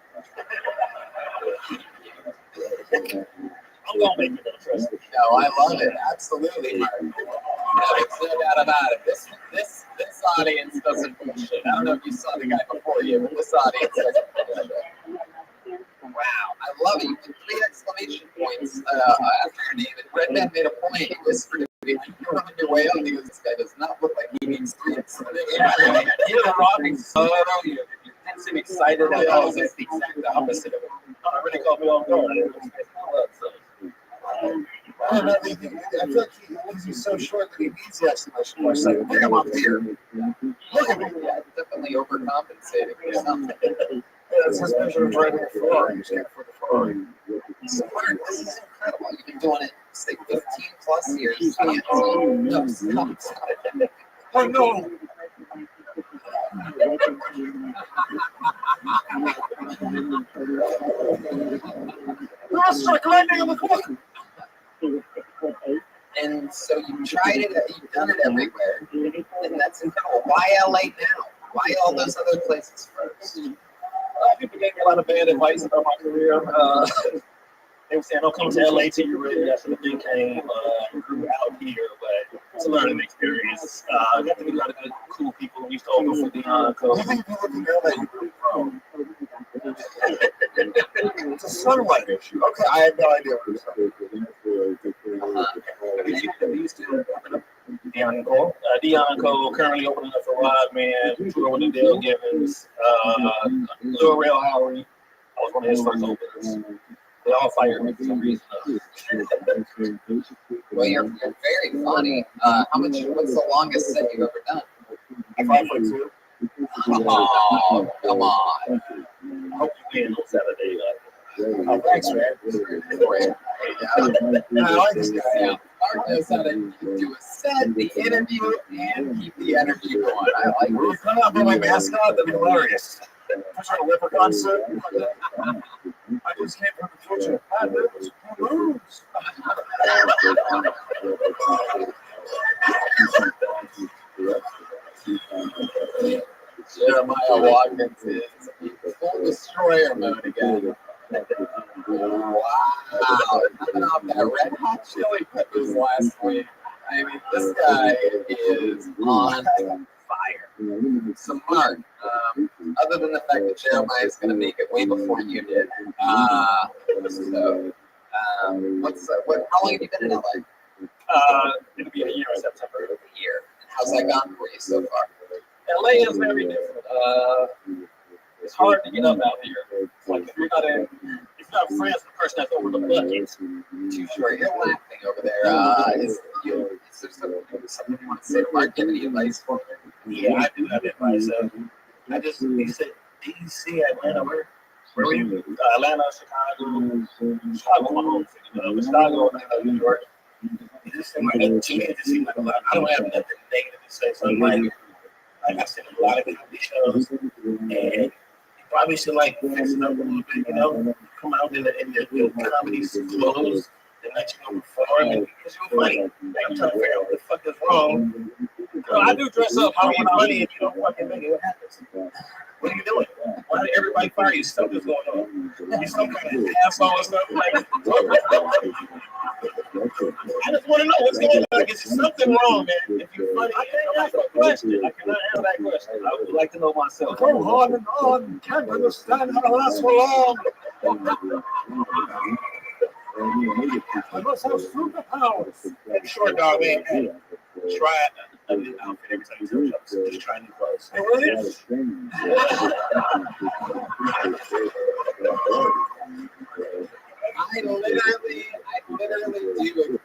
I'm gonna make it, trust me.
No, I love it. Absolutely, Mark. No, there's no doubt about it. This audience doesn't bullshit. I don't know if you saw the guy before you, but this audience doesn't bullshit. Wow, I love it. You put 3 exclamation points after your name. And Redman made a point. He whispered it. If you're on your way up, he goes, this guy does not look like he needs 3 exclamation points.
You're rocking so early. You didn't seem excited at all. It's the exact opposite of it. I really caught me off guard.
I feel like he's so short that he needs the exclamation point. It's like, damn, I'm here. Look at me.
Yeah, definitely overcompensating for something.
It's his measure of driving a Ferrari. You just can't afford the Ferrari.
So, Mark, this is incredible. You've been doing it, say, 15 plus years. No, stop.
Oh, no.
Strike lightning on the clock.
And so you tried it, you've done it everywhere, and that's incredible. Why LA now? Why all those other places first?
People gave me a lot of bad advice about my career. They were saying, don't come to LA till you're ready. That's what the thing came. Grew out here, but it's a learning experience. Got to meet a lot of good, cool people. We used to open for Dion.
You think if you look in LA, you really from? It's a sunlight issue. Okay, I had no idea what it was.
We used to open up Dion Cole. Dion Cole currently opening up for Rodman, touring with Dale Givens, Lil Rel Howery. I was one of his first openers. They all fired me for some reason.
Well, you're very funny. What's the longest set you've ever done?
5'2".
Oh, come on.
I hope you win on Saturday. Oh, thanks, man. I like this guy.
Yeah. Mark knows how to do a set, the interview, and keep the energy going. I like
Will you come out and be my mascot? That'd be hilarious. Push on a leprechaun suit. I just came from the future. I live with balloons.
Jeremiah Watkins is full destroyer mode again. Wow, coming off that red hot chili peppers last week. I mean, this guy is on fire. So, Mark, other than the fact that Jeremiah is going to make it way before you did, how long have you been in LA?
It'll be a year in September.
A year. And how's that gone for you so far?
LA is very different. It's hard to get up out here. Like if you're not friends with the person that's over the bucket.
Too short. You're laughing over there. Is there something you want to say to Mark? Do you have any advice for me?
Yeah, I do have advice. He said DC, Atlanta, where were you? Atlanta, Chicago, my home city. Chicago, Atlanta, New York. It just seemed like a lot. I don't have nothing negative to say. So like I said, a lot of comedy shows, and you probably should like fix it up a little bit, come out in the comedy's clothes and let you go perform, because you're funny. Like, I'm trying to figure out what the fuck is wrong. I do dress up. How are you funny if you don't fucking make it? What happens? What are you doing? Why did everybody fire you? Something's going on. You some kind of asshole or something like that. I just want to know what's going on. Like, is there something wrong, man? If you're funny, I can't ask a question. I cannot answer that question. I would like to know myself. Go on and on. Can't understand how to last for long. I must have superpowers. In short, dog, man, hey, try a new outfit every time you do jokes. Just try new clothes.
I literally do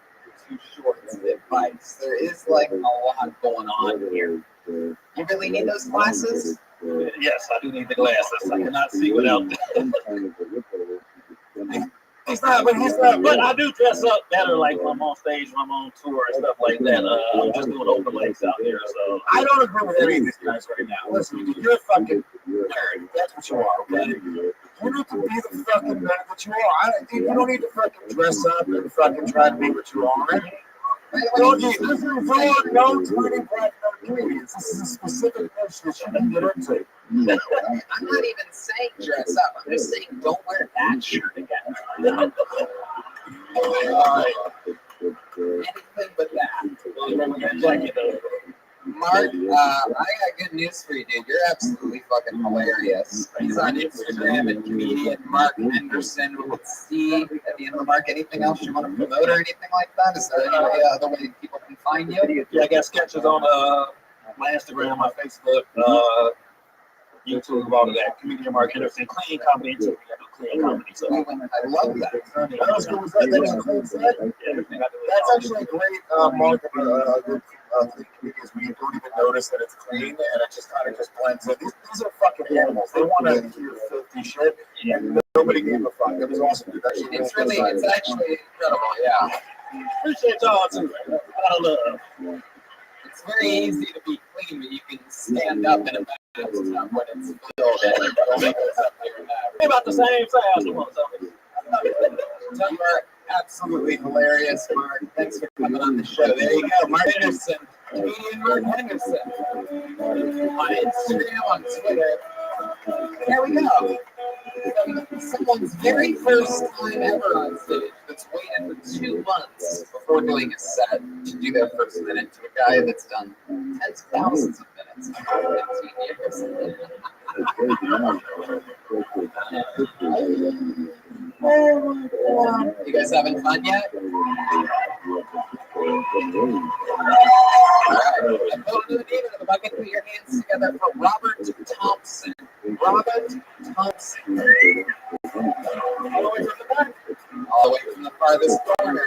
two shorts advice. There is like a lot going on here. You really need those glasses?
Yes, I do need the glasses. I cannot see without them. He's not, but I do dress up better like when I'm on stage, when I'm on tour and stuff like that. I'm just doing open legs out here, so. I don't agree with any of these guys right now. Listen, you're a fucking nerd. That's what you are, okay? You need to be the fucking nerd that you are. You don't need to fucking dress up and fucking try to be what you are. This is for no 20 black comedians. This is a specific niche that you can get into.
I'm not even saying dress up. I'm just saying don't wear that shirt again. All right. Anything but that. Mark, I got good news for you, dude. You're absolutely fucking hilarious. He's on Instagram at comedian Mark Henderson with C at the end of the Mark. Anything else you want to promote or anything like that? Is there any other way people can find you?
Yeah, I got sketches on my Instagram, my Facebook, YouTube, all of that. Comedian Mark Henderson, clean comedy too. Clean comedy. So
I love that.
That is a clean set. That's actually a great mark of the comedians. We don't even notice that it's clean, and it just kind of just blends in. These are fucking animals. They want to hear filthy shit, and nobody gave a fuck. It was awesome.
It's actually incredible. Yeah.
Appreciate y'all too. A lot of love.
It's very easy to be clean, but you can stand up in a bathtub when it's filled and don't make us up here now.
We're about the same size.
You are absolutely hilarious, Mark. Thanks for coming on the show. There you go, Mark Henderson, comedian Mark Henderson. On Instagram, on Twitter. There we go. Someone's very first time ever on stage that's waited for 2 months before doing a set to do their first minute to a guy that's done tens of thousands of minutes for 15 years. Oh my God. You guys having fun yet? Alright, I'm going to the name of the bucket. Put your hands together for Robert Thompson. Robert Thompson. All the way from the back. All the way from the farthest corner.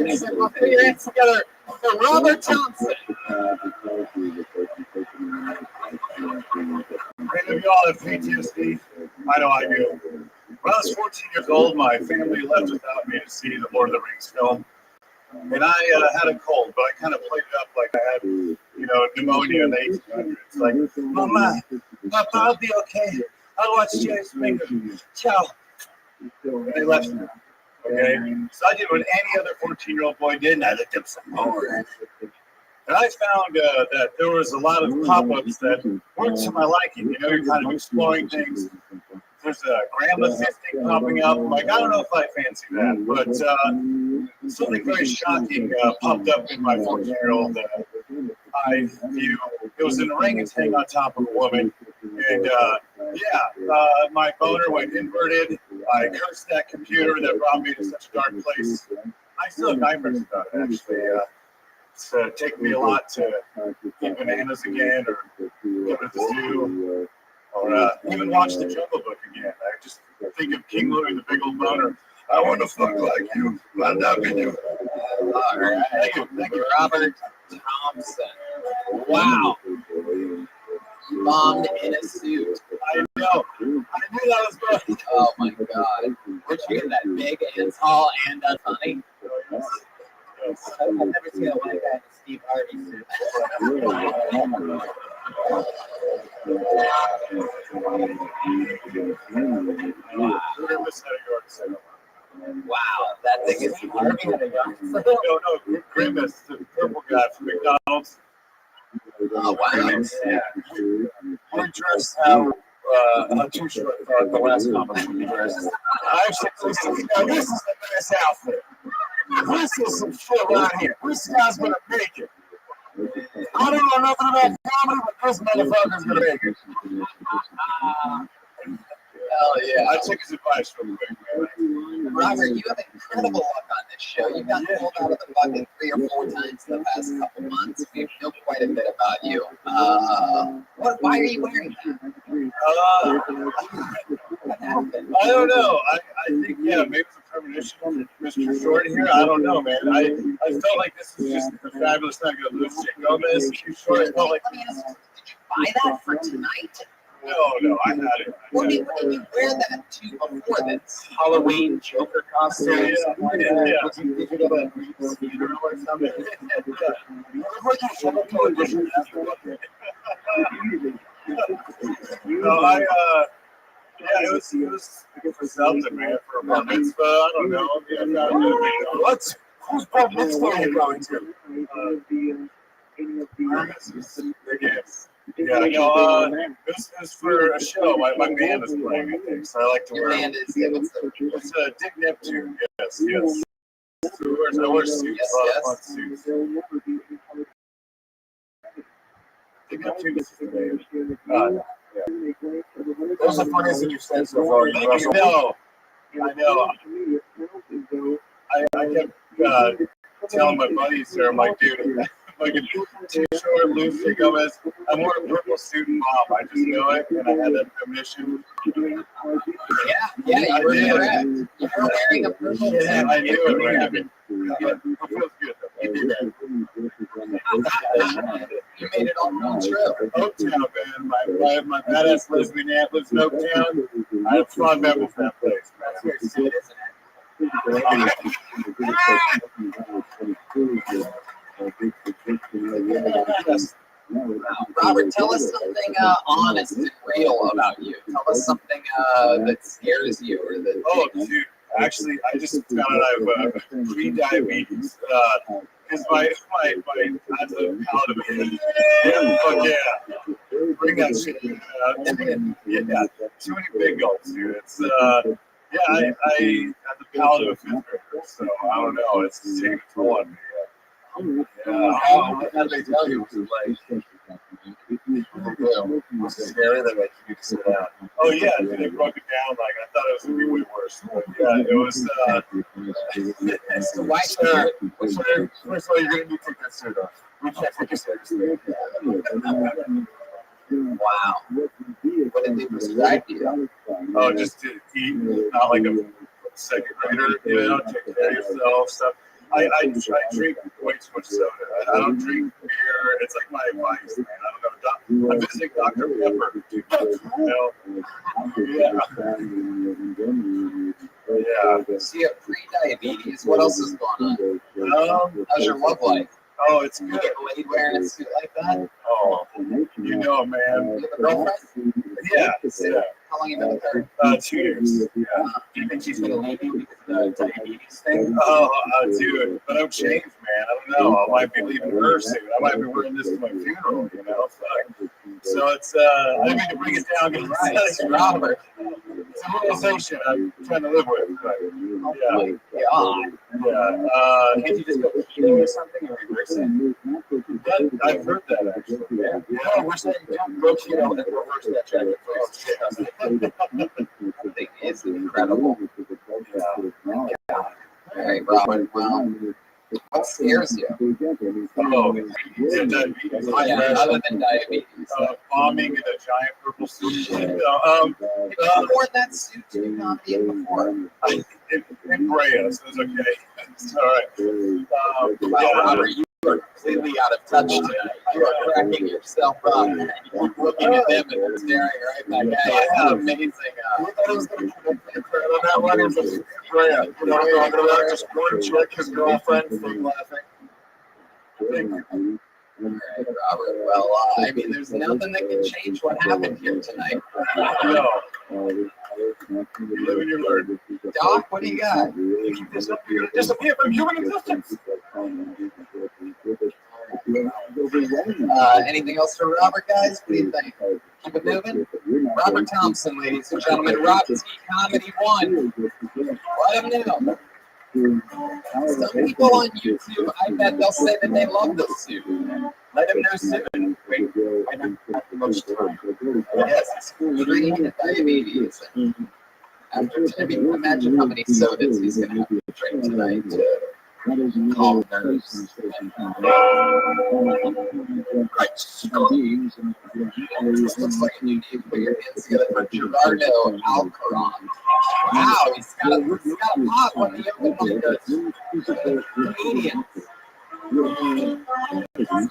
Put your hands together for Robert Thompson.
Many of y'all have PTSD. I know I do. When I was 14 years old, my family left without me to see the Lord of the Rings film. And I had a cold, but I kind of played it up like I had, pneumonia in the 1800s. Like, Mama, Papa, I'll be okay. I'll watch Jerry's Springer. Ciao. And they left me. Okay? So I did what any other 14-year-old boy did, and I looked up some more. And I found that there was a lot of pop-ups that weren't to my liking. You're kind of exploring things. There's a grandma fisting popping up. I'm like, I don't know if I fancy that, but something very shocking popped up in my 14-year-old eye view. It was an orangutan on top of a woman, and my boner went inverted. I cursed that computer that brought me to such a dark place. I still have nightmares about it, actually. It's taken me a lot to eat bananas again, or go to the zoo, or even watch The Jungle Book again. I just think of King Louie, the big old boner. I want to fuck like you, but not be you.
All right. Thank you, Robert Thompson. Wow. You bombed in a suit.
I know. I knew that was good.
Oh my God. Where'd you get that big and tall and funny?
I've never seen a white guy in a Steve Harvey suit.
Wow, that thing is Harvey had a gun.
No, Grimace, the purple guy from McDonald's.
Oh, wow.
Yeah. We're dressed how too short for the last comic we dressed. I actually said, now this is the best outfit. This is some shit right here. This guy's gonna make it. I don't know nothing about comedy, but this motherfucker's gonna make it.
Hell yeah.
I took his advice real quick, man.
Robert, you have incredible luck on this show. You've gotten pulled out of the bucket 3 or 4 times in the past couple months. We know quite a bit about you. Why are you wearing that?
I don't know. I think, maybe it's a premonition from Mr. Short here. I don't know, man. I felt like this was just a fabulous time to lose Jake Gomez. Short, I felt like.
Let me ask you, did you buy that for tonight?
No, I had it.
What did you wear that to before this? Halloween Joker costume?
Yeah.
Did you get a funeral or something?
It was for something, man, for a bar mitzvah. I don't know. Whose bar mitzvah are you going to? This is for a show. My band is playing, I think, so I like to wear.
Your band is
it's a Dick Neptune. Yes. I wear suits. A lot of fun suits. Dick Neptune is the name. Those are the funniest thing you've said so far. I know. I kept telling my buddies there, I'm like, dude, like a too-short, loose Jake Gomez. I'm wearing a purple suit and mom. I just know it, and I had that premonition.
Yeah, you were correct. You were wearing a purple suit.
Yeah, I knew it. It feels good, though.
You did it. You made it all come true.
Oaktown, man. My badass lesbian aunt lives in Oaktown. I have fun memories of that place, man.
That's your suit, isn't it? Robert, tell us something honest and real about you. Tell us something that scares you or that.
Oh, dude. Actually, I just found out I have pre-diabetes. Because my that's a palatability. Yeah, fuck yeah. Bring that shit. Yeah, too many big gulps, dude. It's I have the palate of a 5th grader, so I don't know. It's taking a toll on me. How did they tell you? Was it like was it scary that like you could sit down? Oh yeah, they broke it down. Like I thought it was gonna be way worse. But yeah, it was.
So why sir?
First of all, you're gonna need to take that suit off. We can't take you seriously.
Wow. What did they prescribe to you?
Oh, just to eat, not like a 2nd grader. Take care of yourself. Stuff. I drink way too much soda. I don't drink beer. It's like my vice, man. I don't know. I'm visiting Dr. Pepper. You know?
Yeah. So you have pre-diabetes. What else is going on? How's your love life?
Oh, it's
You
good.
get laid wearing a suit like that?
Oh, you know, man.
You have a girlfriend?
Yeah.
How long you been with her?
2 years. Yeah.
Do you think she's gonna leave you because of the diabetes thing?
Oh, dude, but I'm changed, man. I don't know. I might be leaving her soon. I might be wearing this to my funeral, you know. So it's I didn't mean to bring it down because it's Robert. It's a realization I'm trying to live with. But,
Can't you just go keto or something or reverse it?
I've heard that actually.
Yeah, we're saying go keto and reverse that jacket for I think it's incredible. All right, Robert. Well, what scares you?
Oh, diabetes.
Yeah, other than diabetes.
Bombing in a giant purple suit.
Have you worn that suit to a comedy before?
In Brea, so it's okay. It's all right.
Wow, Robert, you are completely out of touch tonight. You are cracking yourself up. You keep looking at them and staring right back at you. It's amazing.
I thought I was going to connect on that one. It was a Brea. You know what I'm talking about? Just one chick, his girlfriend, from laughing.
All right, Robert. Well, I mean, there's nothing that can change what happened here tonight.
No. You live and you learn.
Doc, what do you got?
You keep this up, you're going to disappear from human existence.
Anything else for Robert, guys? What do you think? Keep it moving? Robert Thompson, ladies and gentlemen. Rob T Comedy 1. Let him know. Some people on YouTube, I bet they'll say that they love this suit. Let him know soon. Wait, I don't have much time. Yes, it's treating diabetes. After tonight, imagine how many sodas he's going to have to drink tonight to calm nerves. Right. This looks like a unique put your hands together for Gerardo Alcaron. Wow, he's got a pop on the open mic. Comedians.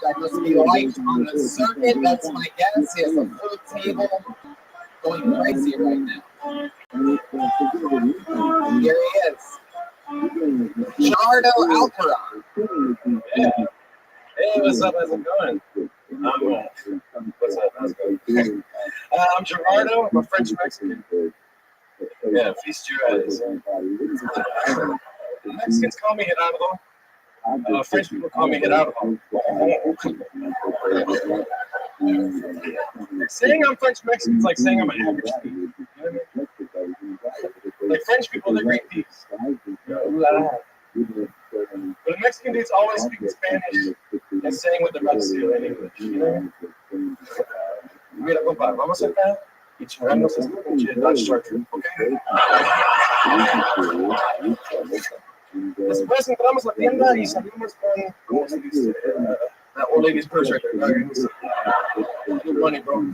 That must be light on the circuit. That's my guess. He has a full table going crazy right now. Here he is. Gerardo Alcaron.
Yeah. Hey, what's up? How's it going? What's up? How's it going? I'm Gerardo. I'm a French Mexican. Yeah, feast your eyes. Mexicans call me Gerardo. French people call me Gerardo. Saying I'm French Mexican is like saying I'm an average thief. You know what I mean? Like French people, they're great thieves. But a Mexican dude's always speaking Spanish and saying what they're about to steal in English. You know? Mira, compa, vamos acá y chingamos este pinche Dodge Charger, ¿ok? Después entramos a la tienda y salimos con, ¿cómo se dice? That old lady's purse right there. Good money, bro.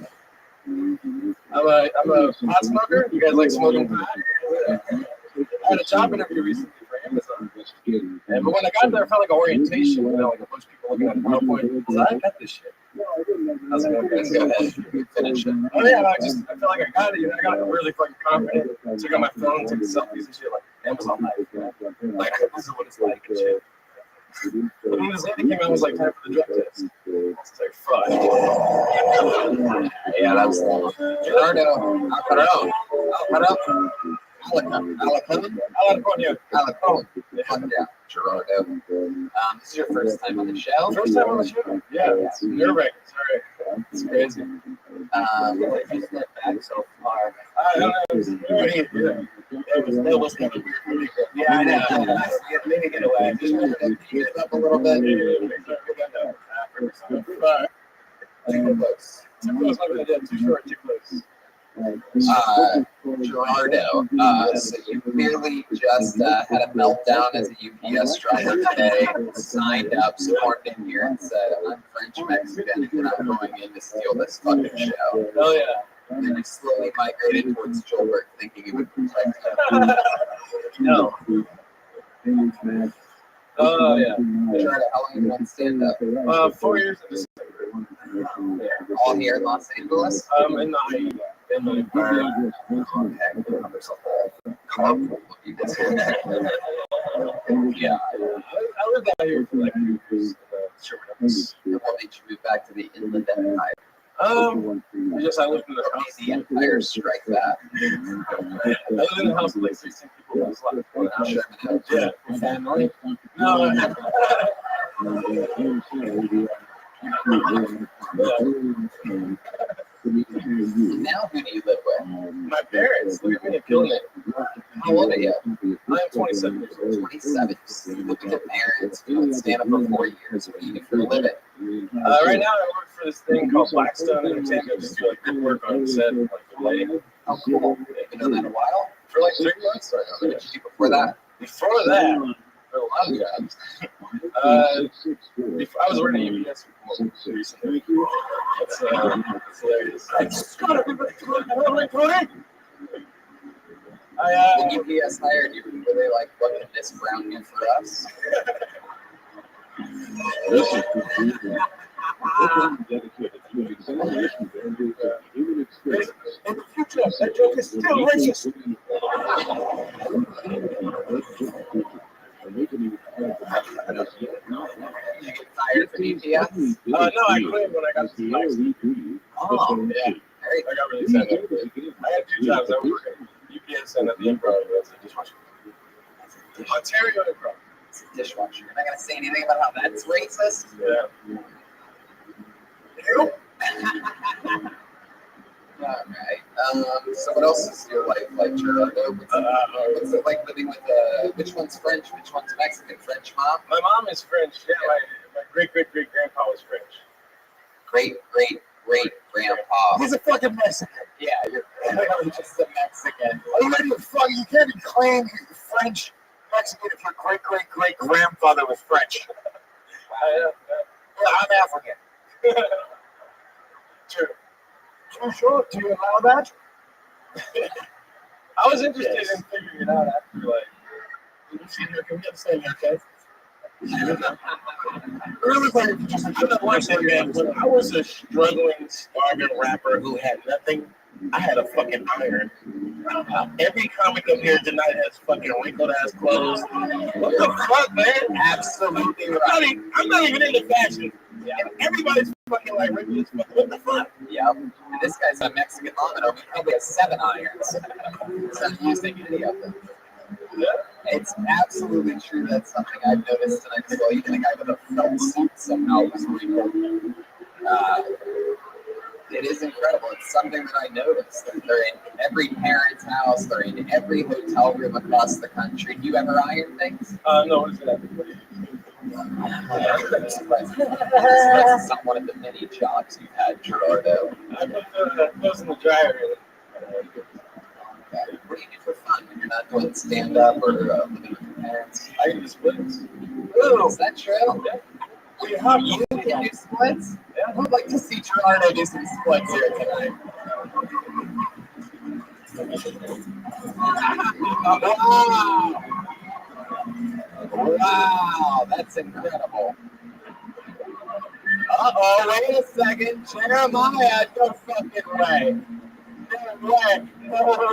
I'm a pot smoker. You guys like smoking pot? I had a job interview recently for Amazon. But when I got there, I felt like an orientation, you know, like a bunch of people looking at the PowerPoint. I got this shit. I was like, okay, go ahead, finish it. Oh yeah, I feel like I got it. You know, I got really fucking confident. Took out my phone, took selfies and shit, like Amazon life. Like this is what it's like and shit. But when this lady came out, it was like time for the drug test. It's like fuck.
Yeah, that was long. Gerardo Alcaron. Alacon. Yeah, Gerardo. This is your first time on the show?
First time on the show? Yeah, it's nerve-wracking. Sorry. It's crazy.
What you step back so far?
I don't know. It was kind of weird for me.
Yeah, I know. Maybe get away. Just get it up a little bit.
Too close. Too close. I'm going to do too short, too close.
Gerardo, so you clearly just had a meltdown as a UPS driver today, signed up, stormed in here and said, I'm French Mexican and I'm going in to steal this fucking show.
Oh yeah.
And then you slowly migrated towards Joelberg thinking he would protect you.
No.
Oh, yeah.
Gerardo, how long have you done stand up?
4 years in December.
All here in Los Angeles?
In the IE. In the environment.
There's a whole carpool of people here. Yeah.
I lived out here for like 2 years.
What made you move back to the Inland Empire?
I lived in the house.
The Empire Strike Back.
I lived in the house with like 16 people. It was like, yeah.
Family?
No.
Now who do you live with?
My parents. Look at me, killing it.
How old are you?
I am 27 years old.
27. Look at your parents. You've been stand up for 4 years. What do you do for a living?
Right now, I work for this thing called Blackstone Entertainment. I just do like good work on set, like the lighting.
How cool. You've been doing that a while?
For like 3 months.
What did you do before that?
Before that, for a lot of jobs. I was working at UPS recently. That's hilarious. I just got everybody to
When UPS hired you, were they like, what can this brown do for us?
In the future, that joke is still racist.
You get fired from UPS?
No, I quit when I got to the
Oh,
yeah. I got really sad. I had 2 jobs. I was working at UPS and at the Improv. That's a dishwasher. Ontario Improv.
It's a dishwasher. You're not going to say anything about how that's racist?
Yeah.
Alright. So what else is your life like, Gerardo? What's it like living with, which one's French, which one's Mexican? French mom?
My mom is French. Yeah, my great-great-great-grandpa was French.
Great-great-great-grandpa.
He's a fucking Mexican.
Yeah, you're literally just a Mexican.
You can't even claim you're French Mexican if your great-great-great-grandfather was French.
Yeah,
I'm African.
true.
Too sure? Do you allow that?
I was interested in figuring it out after, like, can we get the same haircut?
Really, like, just
One thing, man, when I was a struggling starving rapper who had nothing, I had a fucking iron. Every comic up here tonight has fucking wrinkled ass clothes. What the fuck, man?
Absolutely right.
I'm not even into fashion. Yeah. And everybody's fucking like wrinkled as fuck. What the fuck?
Yep. And this guy's a Mexican monitor. He probably has 7 irons. He's not using any of them.
Yeah.
It's absolutely true. That's something I've noticed tonight as well. Even a guy with a felt suit somehow was wrinkled. It is incredible. It's something that I noticed. They're in every parent's house. They're in every hotel room across the country. Do you ever iron things?
No, what is that?
This is not one of the many jobs you've had, Gerardo.
I put the clothes in the dryer.
What do you do for fun when you're not doing stand-up or living with your parents?
I do splits.
Ooh, is that true?
Yeah.
You can do splits? Yeah. I'd like to see Gerardo do some splits here tonight. Wow, that's incredible. Uh-oh, wait a second. Jeremiah, no fucking way. No way. No way.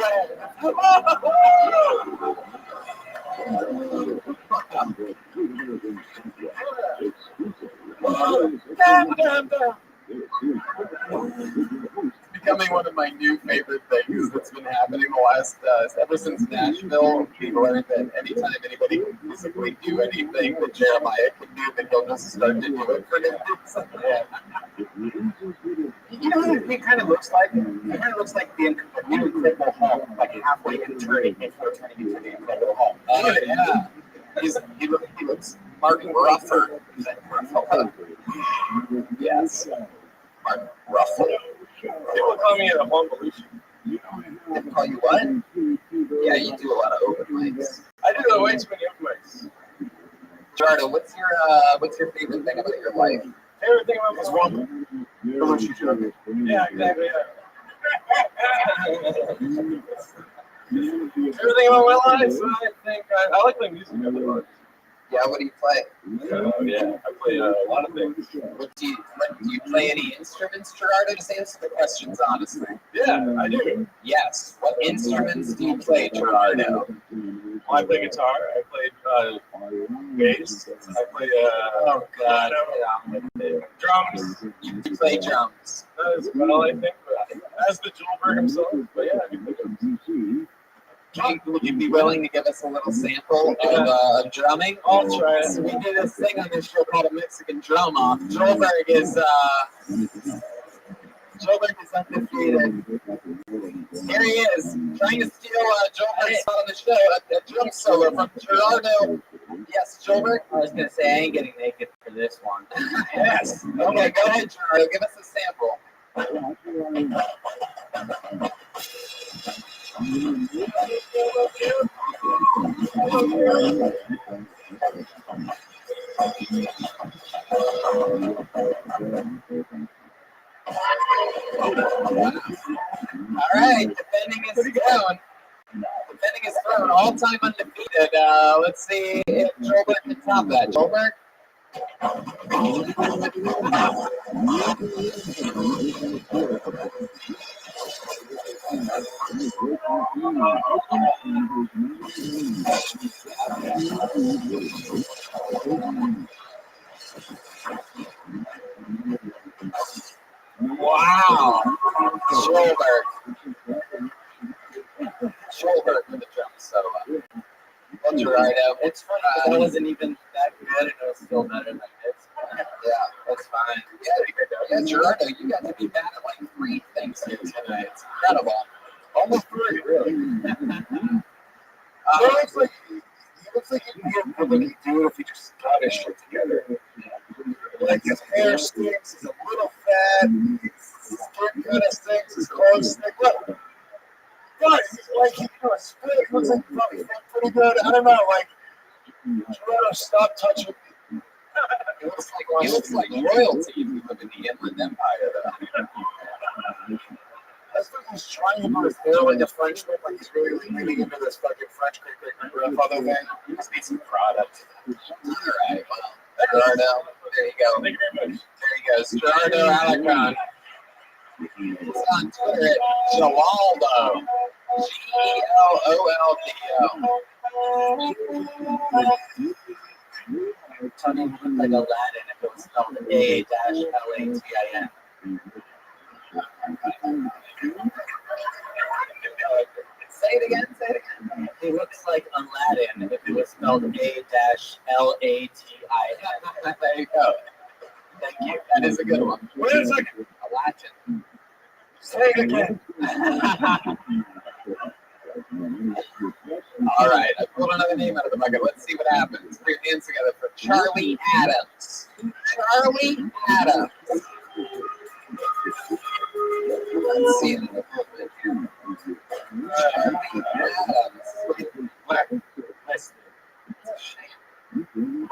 Becoming one of my new favorite things that's been happening the last, ever since Nashville. We've learned that anytime anybody can physically do anything that Jeremiah can do, then he'll just start to do it for him.
You know what he kind of looks like? He kind of looks like the Incredible Hulk, like halfway before turning into the Incredible Hulk.
Oh, yeah. He looks Mark Rufford. Yes. Mark Rufford.
People call me a Bongalucci.
They call you what? Yeah, you do a lot of open mics.
I do the way too many open mics.
Gerardo, what's your favorite thing about your life?
Favorite thing about my life? Yeah, exactly. Yeah. Everything about my life, I think I like playing music. I really like.
Yeah, what do you play?
Yeah, I play a lot of things.
Do you play any instruments, Gerardo? Just answer the questions honestly.
Yeah, I do.
Yes. What instruments do you play, Gerardo?
I play guitar. I play bass. I play
Oh God,
drums.
you play drums.
That is about all I think. But as the Joelberg himself, but yeah, I can play drums.
Would you be willing to give us a little sample of drumming?
I'll try it.
So we do this thing on this show called a Mexican drum off. Joelberg is undefeated. Here he is, trying to steal Joelberg's spot on the show. A drum solo from Gerardo. Yes, Joelberg?
I was gonna say I ain't getting naked for this one.
Yes. Okay, go ahead, Gerardo. Give us a sample. All right, defending is down. Defending is thrown, all-time undefeated. Let's see if Joelberg can top that. Joelberg? Wow. Joelberg with the drum solo. Well, Gerardo,
It's funny because I wasn't even that good, and it was still better than this.
yeah, that's fine. Yeah, Gerardo, you got to be bad at like 3 things here tonight. It's incredible.
Almost 3, really. He looks like he'd be a really dude if he just got his shit together. Like his hair stinks, he's a little fat, his skin kind of stinks, his clothes stink. Look, guys, he's like, a spit. He looks like he probably fit pretty good. I don't know, like, Gerardo, stop touching me.
He looks like royalty if you live in the Inland Empire, though.
That's like he's trying to do his hair like a Frenchman, like he's really leaning into this fucking French grandfather thing.
You just need some product. All right, well, Gerardo, there you go.
Thank you very much.
There he goes, Gerardo Alarcon. He's on Twitter at Gewaldo. Gewaldo.
Tony would look like Aladdin if it was spelled A-L-A-T-I-N.
Say it again.
He looks like Aladdin if it was spelled A-L-A-T-I-N.
There you go. Thank you. That is a good one.
Wait a second.
Aladdin.
Say it again.
All right, I pulled another name out of the bucket. Let's see what happens. Put your hands together for Charlie Adams. Charlie Adams. Let's see it in the movement here. Charlie Adams. What? Nice.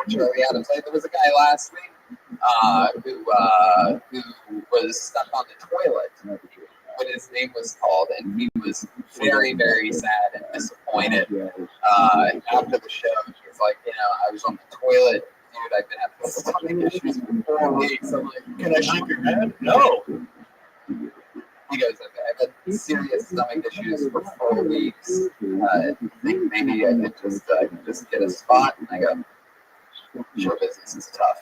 Charlie Adams. There was a guy last week who was stuck on the toilet when his name was called, and he was very, very sad and disappointed after the show. He was like, I was on the toilet, dude. I've been having stomach issues for 4 weeks. I'm like,
can I shake your hand? No.
He goes, I've had serious stomach issues for 4 weeks. I think maybe I could just get a spot. And I go, show business is tough.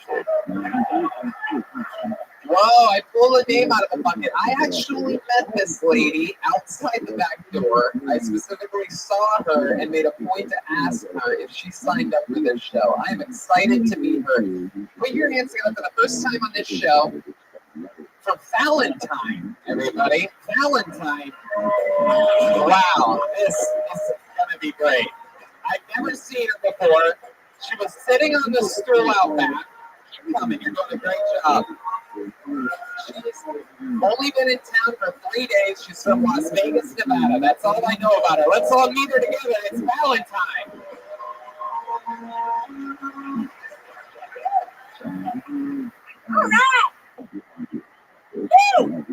Whoa, I pulled a name out of the bucket. I actually met this lady outside the back door. I specifically saw her and made a point to ask her if she signed up for this show. I am excited to meet her. Put your hands together for the first time on this show for Valentine, everybody. Valentine. Wow, this is going to be great. I've never seen her before. She was sitting on the stool out back. Keep coming, you're doing a great job. She's only been in town for 3 days. She's from Las Vegas, Nevada. That's all I know about her. Let's all meet her together. It's Valentine.
All right. Woo!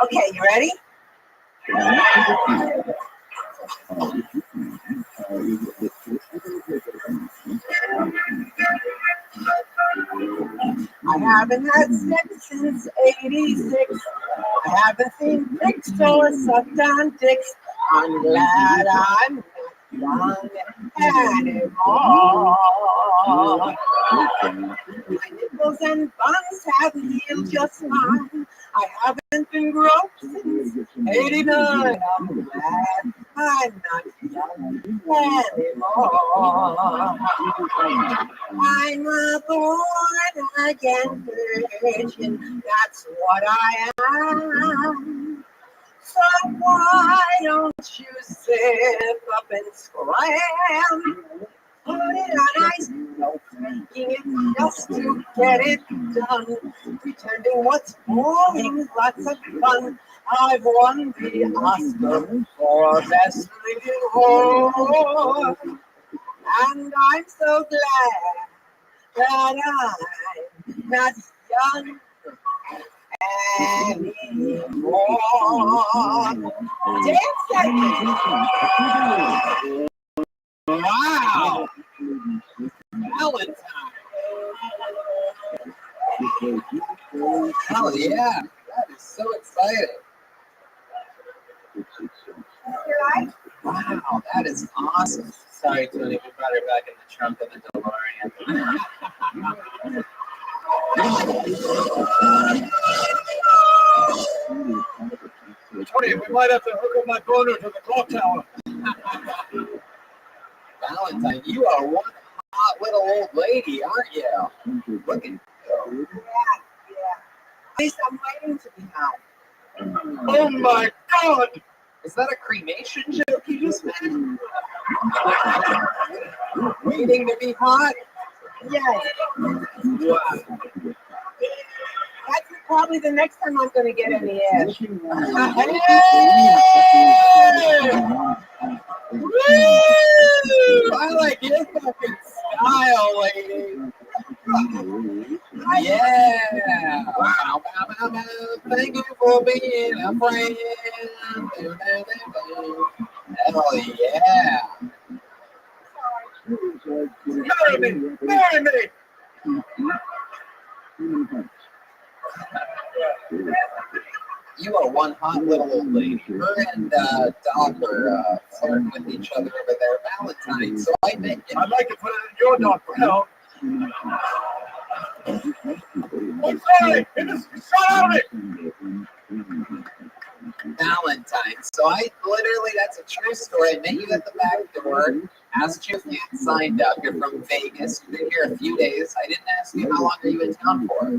Okay, you ready?
haven't had sex since '86. I haven't seen pics or sucked on dicks. I'm glad I'm not young anymore. My nipples and buns have healed just fine. I haven't been groped since '89. I'm glad I'm not young anymore. I'm a born again virgin. That's what I am. So why don't you zip up and scram? Put it on ice, no faking it just to get it done. Pretending what's boring is lots of fun. I've won the Oscar for Best Leading Role, and I'm so glad that I'm not young anymore. Dance that thing.
Wow! Valentine! Hell yeah! That is so exciting! Wow, that is awesome! Sorry, Tony, we brought her back in the trunk of the DeLorean.
Tony, we might have to hook up my boner to the clock tower.
Valentine, you are one hot little old lady, aren't you? Look at you.
Yeah. At least I'm waiting to be hot.
Oh my God!
Is that a cremation joke you just made? Waiting to be hot?
Yes.
Wow.
That's probably the next time I'm going to get any ass.
Woo! I like your fucking style, lady. Yeah. Wow. Thank you for being a friend. Hell yeah.
Marry me! Marry me!
You are one hot little old lady. Her and Doc are flirting with each other over there, Valentine. So I think
I'd like to put it in your dog for help. I'm sorry! Shut out of it!
Valentine. So I literally, that's a true story. I met you at the back door, asked you if you had signed up. You're from Vegas. You've been here a few days. I didn't ask you how long are you in town for.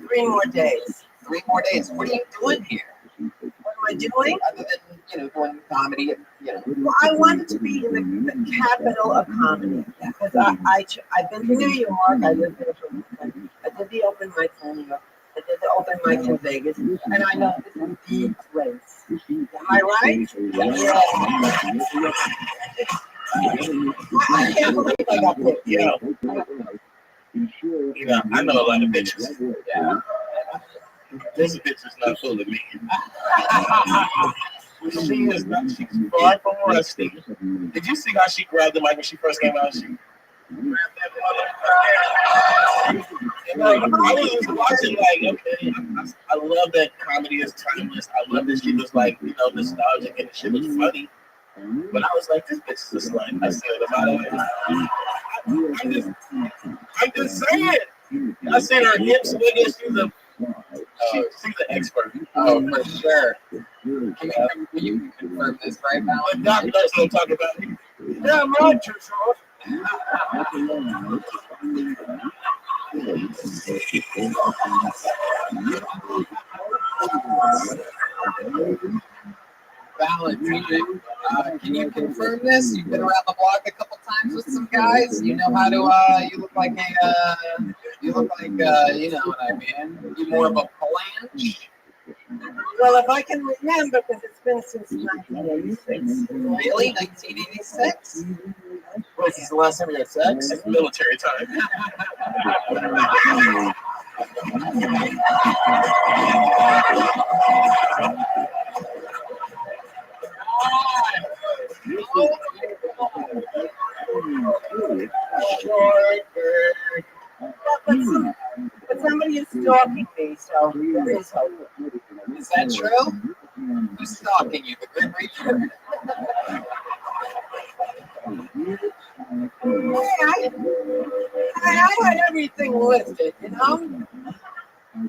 3 more days.
3 more days. What are you doing here?
What am I doing?
Other than, doing comedy,
Well, I wanted to be in the capital of comedy. Because I've been to New York. I lived there for I did the open mic in New York. I did the open mic in Vegas. And I know this is the place. Am I right? Yeah. I can't believe I got picked.
I know a lot of bitches.
Yeah.
This bitch is not fooling me. She is not. She's far from rusty. Did you see how she grabbed the mic when she first came out? She grabbed that motherfucker. I was just watching, like, okay, I love that comedy is timeless. I love that she was like, nostalgic and she was funny. But I was like, this bitch is a slut. I said about it. I'm just saying. I seen her hips wiggle. She's an expert.
Oh, for sure. Can you confirm this right now?
But Doc knows what I'm talking about. Damn right, too short.
Valentine, can you confirm this? You've been around the block a couple times with some guys. You know how to. You look like you know what I mean. You more of a phalange.
Well, if I can remember, because it's been since 1986.
Really, 1986?
This is the last time we had sex? It's military time.
stalking me, so there is hope.
Is that true? Who's stalking you? The Grim Reaper?
I had everything listed, you know?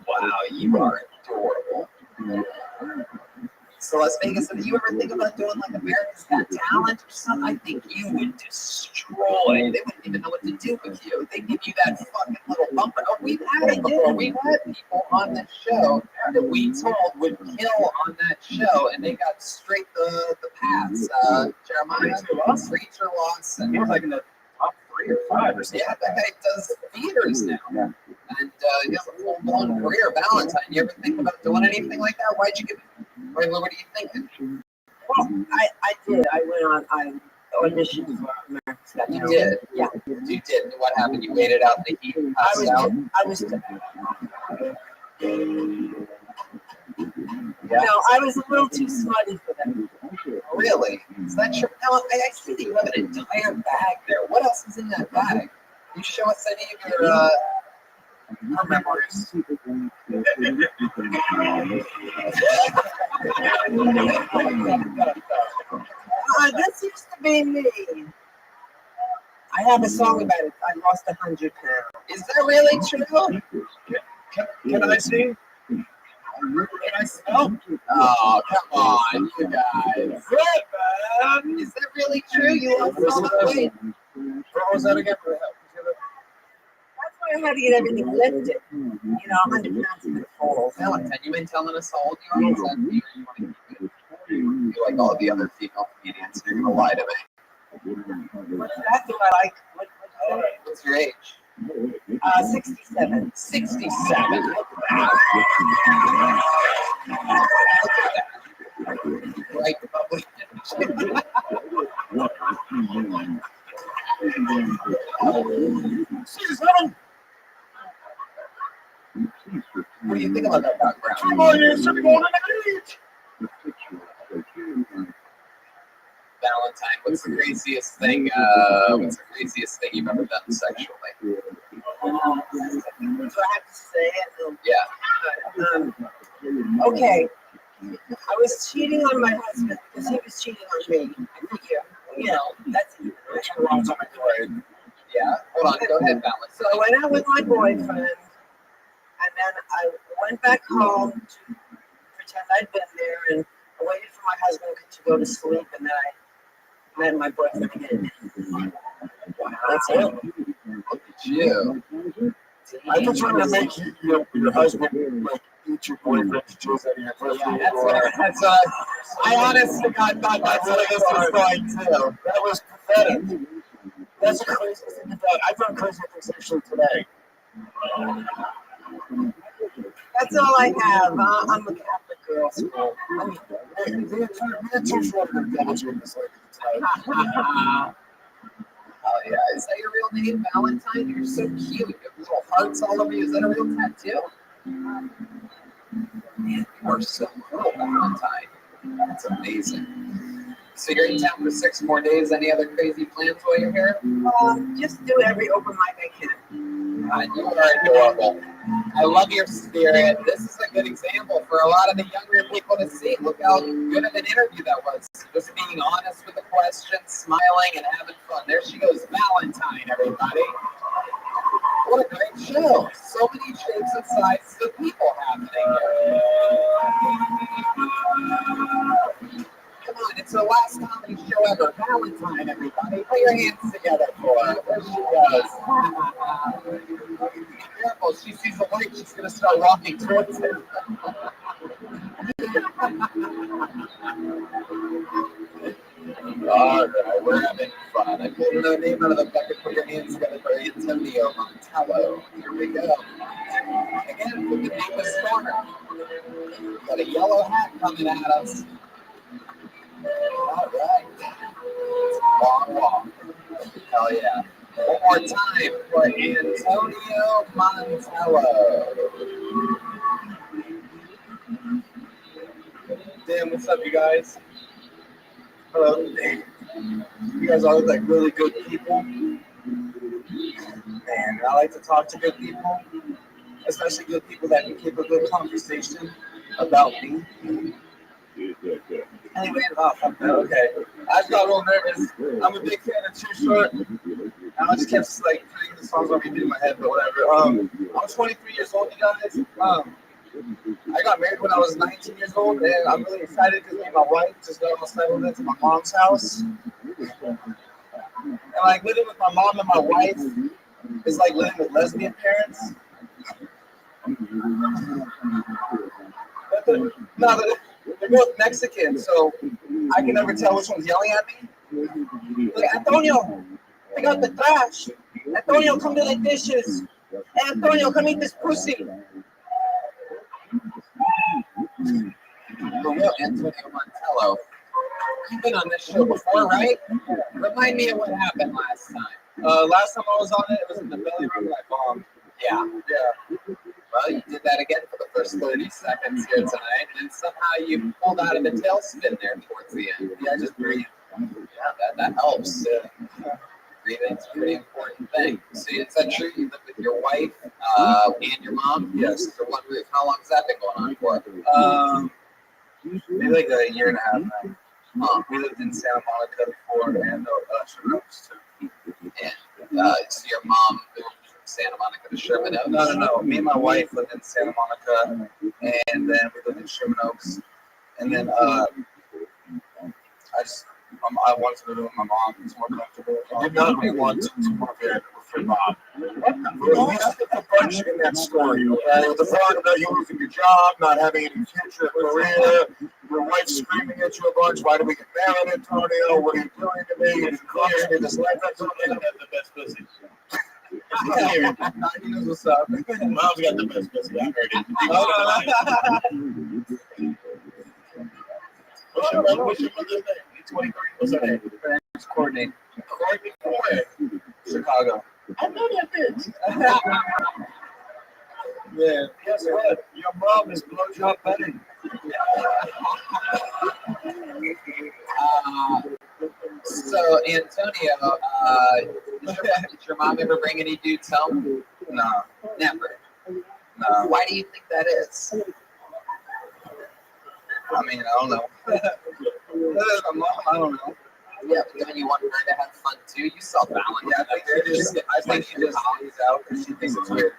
Wow, you are adorable. So Las Vegas, if you ever think about doing like America's Got Talent or something, I think you would destroy. They wouldn't even know what to do with you. They give you that fucking little bumper. Oh, we've had it before. We've had people on this show that we told would kill on that show, and they got straight the paths. Jeremiah Preacher Lawson.
He was like in the top 3 or 5 or something.
Yeah, that guy does theaters now. And he has a full-blown career. Valentine, you ever think about doing anything like that? Why'd you give it? What are you thinking?
Well, I did. I went on. I auditioned for America's Got Talent.
You did?
Yeah.
You did. And what happened? You waited out in the heat and passed out?
I was a little too smutty for them.
Really? Is that true? Now, I see that you have an entire bag there. What else is in that bag? Can you show us any of your memories?
This used to be me. I have a song about it. I lost 100 pounds.
Is that really true?
Can I sing? Can I smell?
Oh, come on, you guys. Is that really true? You lost all that weight?
What was that again?
That's why I had to get everything lifted. 100 pounds in the fall.
Valentine, you been telling us how old you are? Is that you want to keep it? You're like all the other female comedians, and you're going to lie to me.
That's what I like.
What's your age?
67.
67. Right, probably. What do you think about that background?
2 more years to be born in age.
Valentine, what's the craziest thing? What's the craziest thing you've ever done sexually?
Do I have to say it?
Yeah.
Okay. I was cheating on my husband because he was cheating on me. That's a long time ago.
Yeah. Hold on. Go ahead, Valentine.
So I went out with my boyfriend, and then I went back home to pretend I'd been there, and I waited for my husband to go to sleep, and then I met my boyfriend again. Wow, that's it.
Look at you.
I've been trying to make your husband like eat your boyfriend's juice out of your pussy.
Yeah, that's I honestly thought that's what this was going to.
That was pathetic. That's the craziest thing about. I've done crazy things actually today.
That's all I have. I'm a Catholic girl. School.
We're too short to indulge in this like tonight.
Oh yeah, is that your real name, Valentine? You're so cute. You have little hearts all over you. Is that a real tattoo? Man, you are so cool, Valentine. That's amazing. So you're in town for 6 more days. Any other crazy plans while you're here?
Just do every open mic I can.
You are adorable. I love your spirit. This is a good example for a lot of the younger people to see. Look how good of an interview that was. Just being honest with the questions, smiling, and having fun. There she goes, Valentine, everybody. What a great show. So many shapes and sizes of people happening here. Come on, it's the last comedy show ever. Valentine, everybody. Put your hands together for her. There she goes. Be careful. She sees the light, she's going to start walking towards it. All right, we're having fun. I pulled the name out of the bucket. Put your hands together for Antonio Montalvo. Here we go. Again, with the deepest corner. Got a yellow hat coming at us. All right. Long walk. Hell yeah. One more time for Antonio Montalvo.
Dan, what's up, you guys?
Hello. You guys all look like really good people.
Man, I like to talk to good people.
especially good people that can keep a good conversation about me. Anyway, okay. I just got a little nervous. I'm a big fan of Too Short. I just kept like putting the songs on repeat in my head, but whatever. I'm 23 years old, you guys. I got married when I was 19 years old, and I'm really excited because me and my wife just got all settled into my mom's house. And like living with my mom and my wife is like living with lesbian parents. But they're both Mexican, so I can never tell which one's yelling at me. Like, Antonio, pick up the trash. Antonio, come do the dishes. Hey, Antonio, come eat this pussy.
The real Antonio Montello. You've been on this show before, right? Remind me of what happened last time.
Last time I was on it, it was in the belly room like bomb.
Yeah. Well, you did that again for the first 30 seconds here tonight, and somehow you pulled out of the tailspin there towards the end.
Yeah, just breathe.
Yeah, that helps. Breathing's a pretty important thing. So is that true? You live with your wife and your mom?
Yes.
For one roof. How long has that been going on for?
Maybe like a year and a half now. We lived in Santa Monica before, and Sherman Oaks too.
And so your mom moved from Santa Monica to Sherman Oaks?
No. Me and my wife lived in Santa Monica, and then we lived in Sherman Oaks, and then I wanted to live with my mom. It's more comfortable.
You did not want to move in with your mom. Well, we skipped a bunch in that story. Okay, the part about you losing your job, not having any future career, your wife screaming at you a bunch. Why do we get married, Antonio? What are you doing to me? You didn't cost me this life. That's something that has the best pussy.
He knows what's up.
Mom's got the best pussy. I heard it. What's your mother's name? 23. What's her name?
It's Courtney.
Courtney.
Chicago.
I know that bitch.
Yeah.
Guess what? Your mom is blowjob betting.
So, Antonio, did your mom ever bring any dudes home?
No.
Never.
No.
Why do you think that is?
I mean, I don't know. I don't know.
Yeah, but then you want her to have fun too. You saw Valentine.
Yeah, I think she just stays out because she thinks it's weird.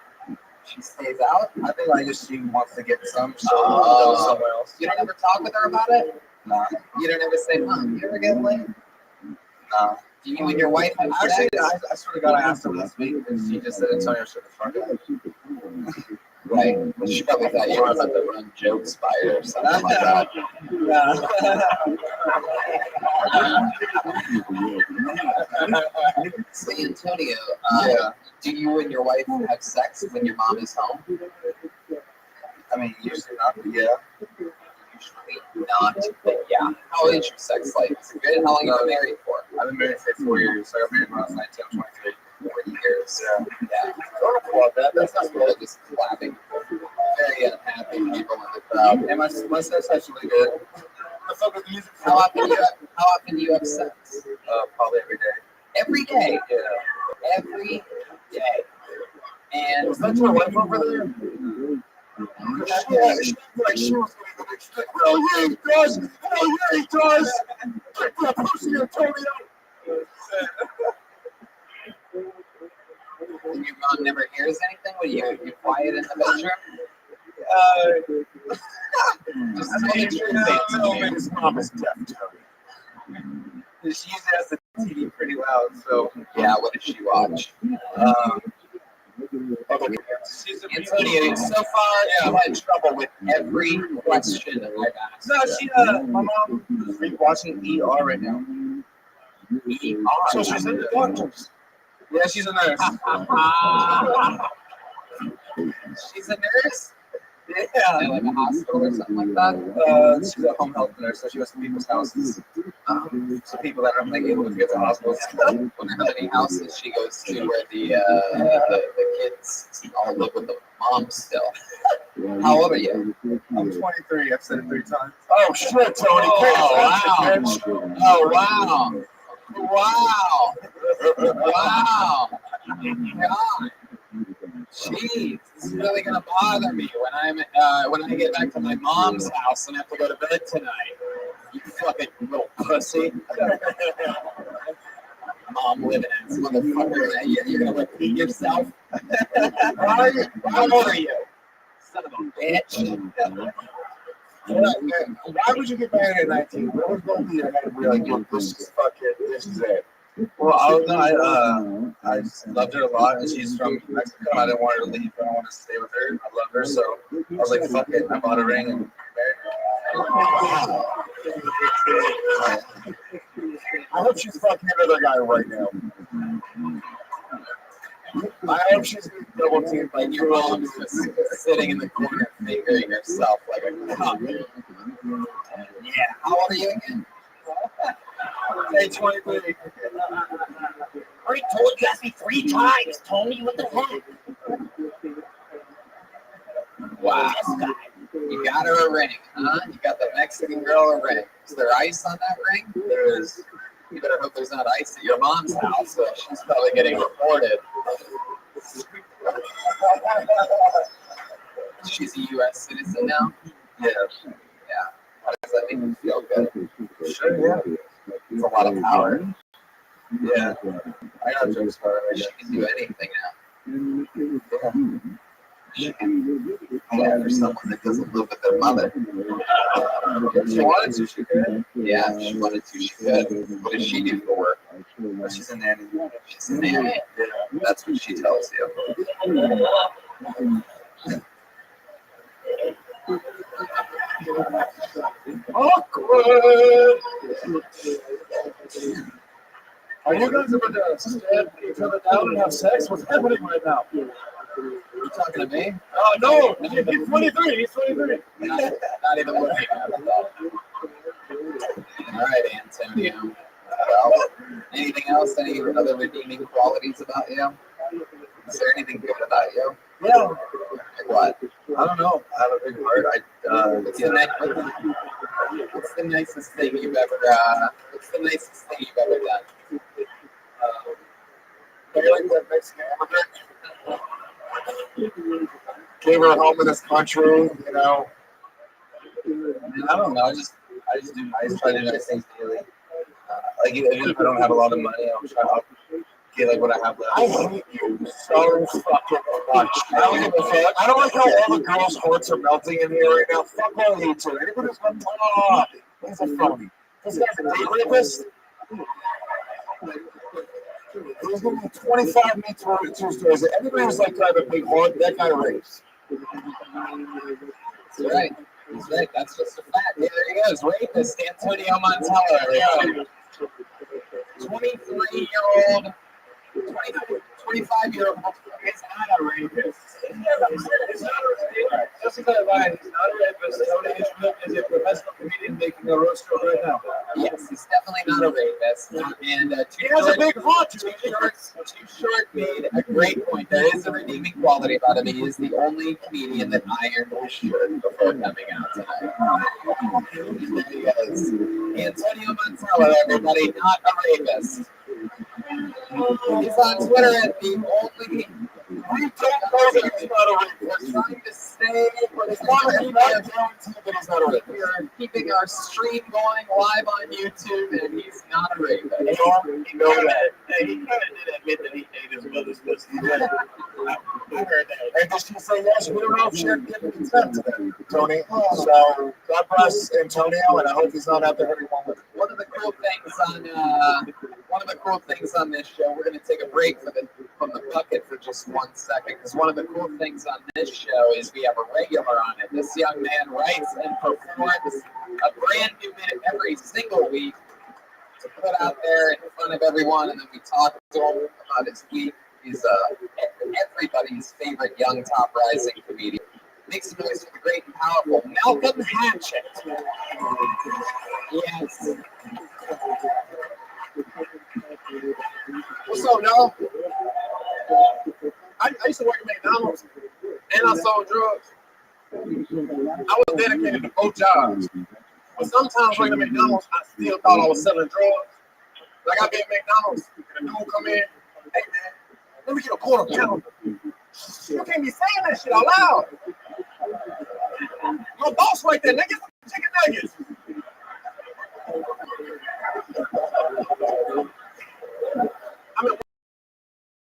She stays out?
I think like just she wants to get some. So somewhere else.
You don't ever talk with her about it?
Nah.
You don't ever say, Mom, you ever get laid?
Nah.
Do you and your wife have
Actually,
sex?
I sort of got asked her last week, and she just said, "Antonio, shut the fuck up."
Right. She probably thought you were about to run jokes by her or something like that. So, Antonio, do you and your wife have sex when your mom is home?
I mean, usually not, but yeah.
Usually not, but yeah. How is your sex life? Is it good? How long have you been married for?
I've been married for 4 years. So I got married when I was 19, I'm 23.
4 years.
Yeah.
Don't applaud that. That's not really just clapping. Very unhappy people in the crowd.
And my sex life's really good. The fuck with the music?
How often do you have sex?
Probably every day.
Every day?
Yeah.
Every day. And
Was that your wife over there? Yeah, she was like, she was going to go, hell yeah, he does! Hell yeah, he does! Get that pussy, Antonio!
And your mom never hears anything when you're quiet in the bedroom? Just tell me the truth.
His mom is deaf,
She usually has the TV pretty loud, so.
Yeah, what does she watch? Antonio, so far you've had trouble with every question I've asked.
No, my mom is watching ER right now.
ER?
So she's in the doctors. Yeah, she's a nurse.
She's a nurse?
Yeah.
Like a hospital or something like that?
She's a home health nurse, so she goes to people's houses. So people that aren't like able to get to hospitals.
Wonder how many houses she goes to where the kids all live with the mom still. How old are you?
I'm 23. I've said it 3 times.
Oh shit, Tony!
Oh wow! Wow! Wow! God. Jeez, this is really gonna bother me when I get back to my mom's house and have to go to bed tonight. You fucking little pussy. Mom living in motherfucker. You're gonna repeat yourself. How old are you? Son of a bitch.
Why would you get married at 19? What was going through your head? We're like, look, this is it.
Well, I don't know. I just loved her a lot, and she's from Mexico. I didn't want her to leave. I wanted to stay with her. I love her, so I was like, fuck it. I bought a ring and married her.
I hope she's fucking another guy right now. I hope she's double teamed by
Your mom's just sitting in the corner fingering herself like a cup. Yeah, how old are you again?
Hey, 23.
I already told you, asked me 3 times, Tony. What the heck?
Wow. You got her a ring, huh? You got the Mexican girl a ring. Is there ice on that ring? There is. You better hope there's not ice at your mom's house. So she's probably getting reported. She's a U.S. citizen now?
Yeah.
Yeah. How does that make you feel good?
Sure, yeah.
It's a lot of power.
Yeah. I got jokes for her.
She can do anything now.
Yeah, for someone that doesn't live with their mother. If she wanted to, she could.
Yeah, if she wanted to, she could. What does she do for work?
She's a nanny.
She's a nanny.
Yeah.
That's what she tells you.
Awkward. Are you guys about to stand each other down and have sex? What's happening right now?
You talking to me?
No, he's 23. He's 23.
Not even looking at it. All right, Antonio. Well, anything else? Any other redeeming qualities about you? Is there anything good about you?
Yeah.
Like what?
I don't know. I have a big heart.
What's the nicest thing you've ever done?
I like that Mexican immigrant. Gave her a home in this country, you know.
I don't know. I just try to do nice things daily. Like even if I don't have a lot of money, I'll try to get like what I have left.
I hate you so fucking much. I don't give a fuck. I don't like how all the girls' hearts are melting in here right now. Fuck all you two. Anybody's going, he's a phony. This guy's a date rapist. There's going to be 25 Me Too stories. Anybody who's like got a big heart, that guy rapes.
That's right. He's right. That's just a fact. Yeah, there he goes. Rapist Antonio Montella. 23-year-old, 25-year-old.
He's not a rapist. Just as I lied, he's not a rapist. Tony Ishmael is a professional comedian making a roast show right now.
Yes, he's definitely not a rapist. And
he has a big heart.
Too Short made a great point. There is a redeeming quality about him. He is the only comedian that ironed his shirt before coming out tonight. There he is. Antonio Montella, everybody, not a rapist. He's on Twitter at the only.
We don't know that he's not a rapist.
We're trying to stay. We're keeping our stream going live on YouTube, and he's not a rapist.
He kind of did admit that he ate his mother's pussy. I heard that.
And just to say yes, we don't know if she had given consent to that, Tony. So God bless Antonio, and I hope he's not out there hurting one with it.
One of the cool things on this show, we're going to take a break from the bucket for just 1 second, because one of the cool things on this show is we have a regular on it. This young man writes and performs a brand new minute every single week to put out there in front of everyone, and then we talk to him about his week. He's everybody's favorite young top rising comedian. Make some noise for the great and powerful Malcolm Hatchett. Yes.
What's up, y'all? I used to work at McDonald's, and I sold drugs. I was dedicated to both jobs. But sometimes working at McDonald's, I still thought I was selling drugs. Like I be at McDonald's, and a dude come in, hey man, let me get a quarter pounder. You can't be saying that shit out loud. Your boss right there, nigga. Chicken nuggets. I mean,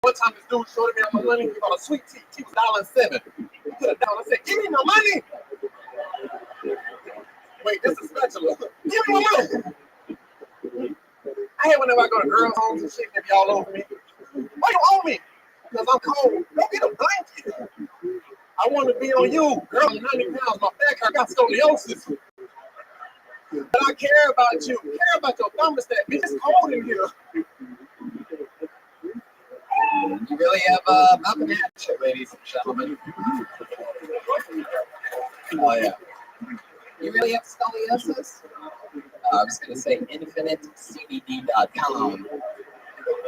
one time this dude showed me my money. He got a sweet tea. She was $1.07. He put it down. I said, "Give me my money." Wait, this is spatula. Give me my money. I hate whenever I go to girls' homes and shit, they be all over me. Why you owe me? Because I'm cold. Go get a blanket. I want to be on you. Girl, I'm 90 pounds. My back, I got scoliosis. But I care about you. I care about your thermostat. Bitch, it's cold in here.
You really have nothing action, ladies and gentlemen. Oh, yeah. You really have scoliosis? I was going to say infinitecbd.com.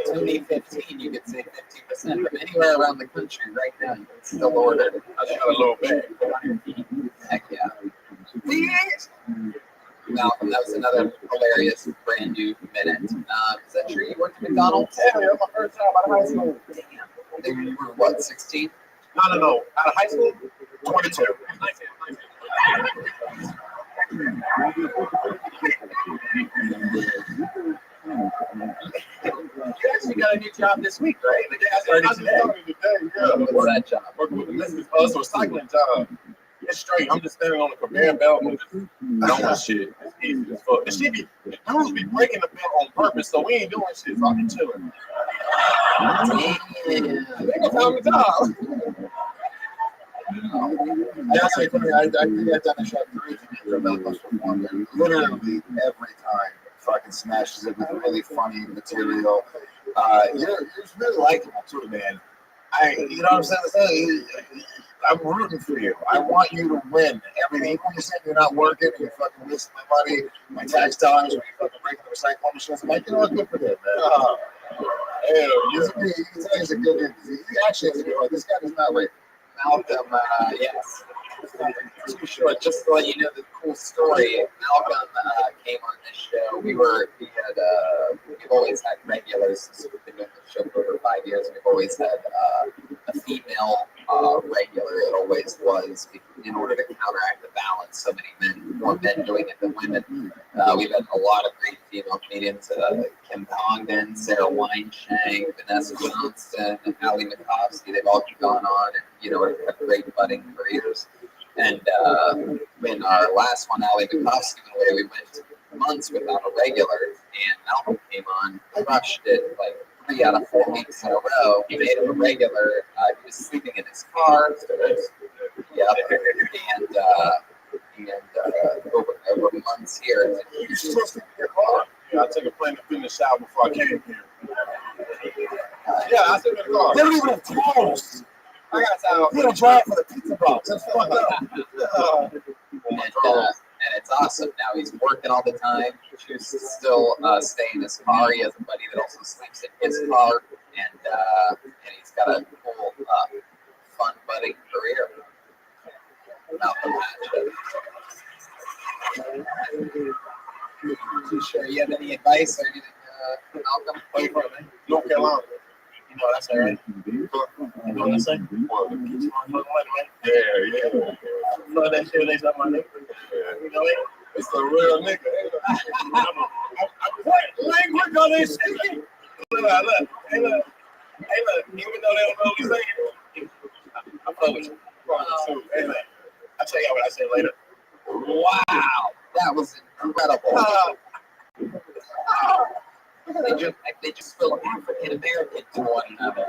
2015, you could save 15% from anywhere around the country right now. You can still order.
I just got a little bag.
Heck yeah. Malcolm, that was another hilarious brand new minute. Is that true? You worked at McDonald's?
Yeah, man, my first job out of high school.
Damn. You were what, 16?
No. Out of high school? 22.
You actually got a new job this week, right?
I started today. Yeah.
What's that job?
Working with this is a recycling job. It's straight. I'm just standing on the conveyor belt and just doing shit. It's easy as fuck. The shit be, dudes be breaking the belt on purpose, so we ain't doing shit. So I'm chilling. They gonna tell me job.
Yeah, so for me, I think I've done the shot 3 times. Malcolm's performed it literally every time. Fucking smashes it with really funny material. You're really likable too, man. You know what I'm saying? I'm rooting for you. I want you to win everything. When you say you're not working and you're fucking wasting my money, my tax dollars, when you're fucking breaking the recycling machines, I'm like, you know what? Good for him, man. He's a good dude. He actually is a good one. This guy does not rape.
Malcolm, yes. Too short. Just to let you know the cool story. Malcolm came on this show. We've always had regulars. We've been doing the show for over 5 years. We've always had a female regular. It always was in order to counteract the balance. So many more men doing it than women. We've had a lot of great female comedians. Kim Congdon, Sarah Weinschenk, Vanessa Johnston, Ali Makovsky. They've all gone on and have great budding careers. And when our last one, Ali Makovsky, went away, we went months without a regular, and Malcolm came on, crushed it like 3 out of 4 weeks in a row. He made him a regular. He was sleeping in his car. Over months here.
You still sleep in your car? Yeah, I took a plane to finish shower before I came here. Yeah, I sleep in the car. They don't even have clothes. I got time. You don't drive for the pizza box. That's fucked up.
And it's awesome. Now he's working all the time. He chooses to still stay in his car. He has a buddy that also sleeps in his car, and he's got a cool, fun budding career. Malcolm Sure, you have any advice or anything, Malcolm?
Wait for me. North Carolina. You know that's all right. You know what I say? Yeah.
So that shit they talking about. You know it?
It's a real nigga. What language are they speaking? Look. Hey, look. Even though they don't know what he's saying, I'm fucking with you. Hey, look. I'll tell y'all what I say later.
Wow, that was incredible. They just feel African American to one another.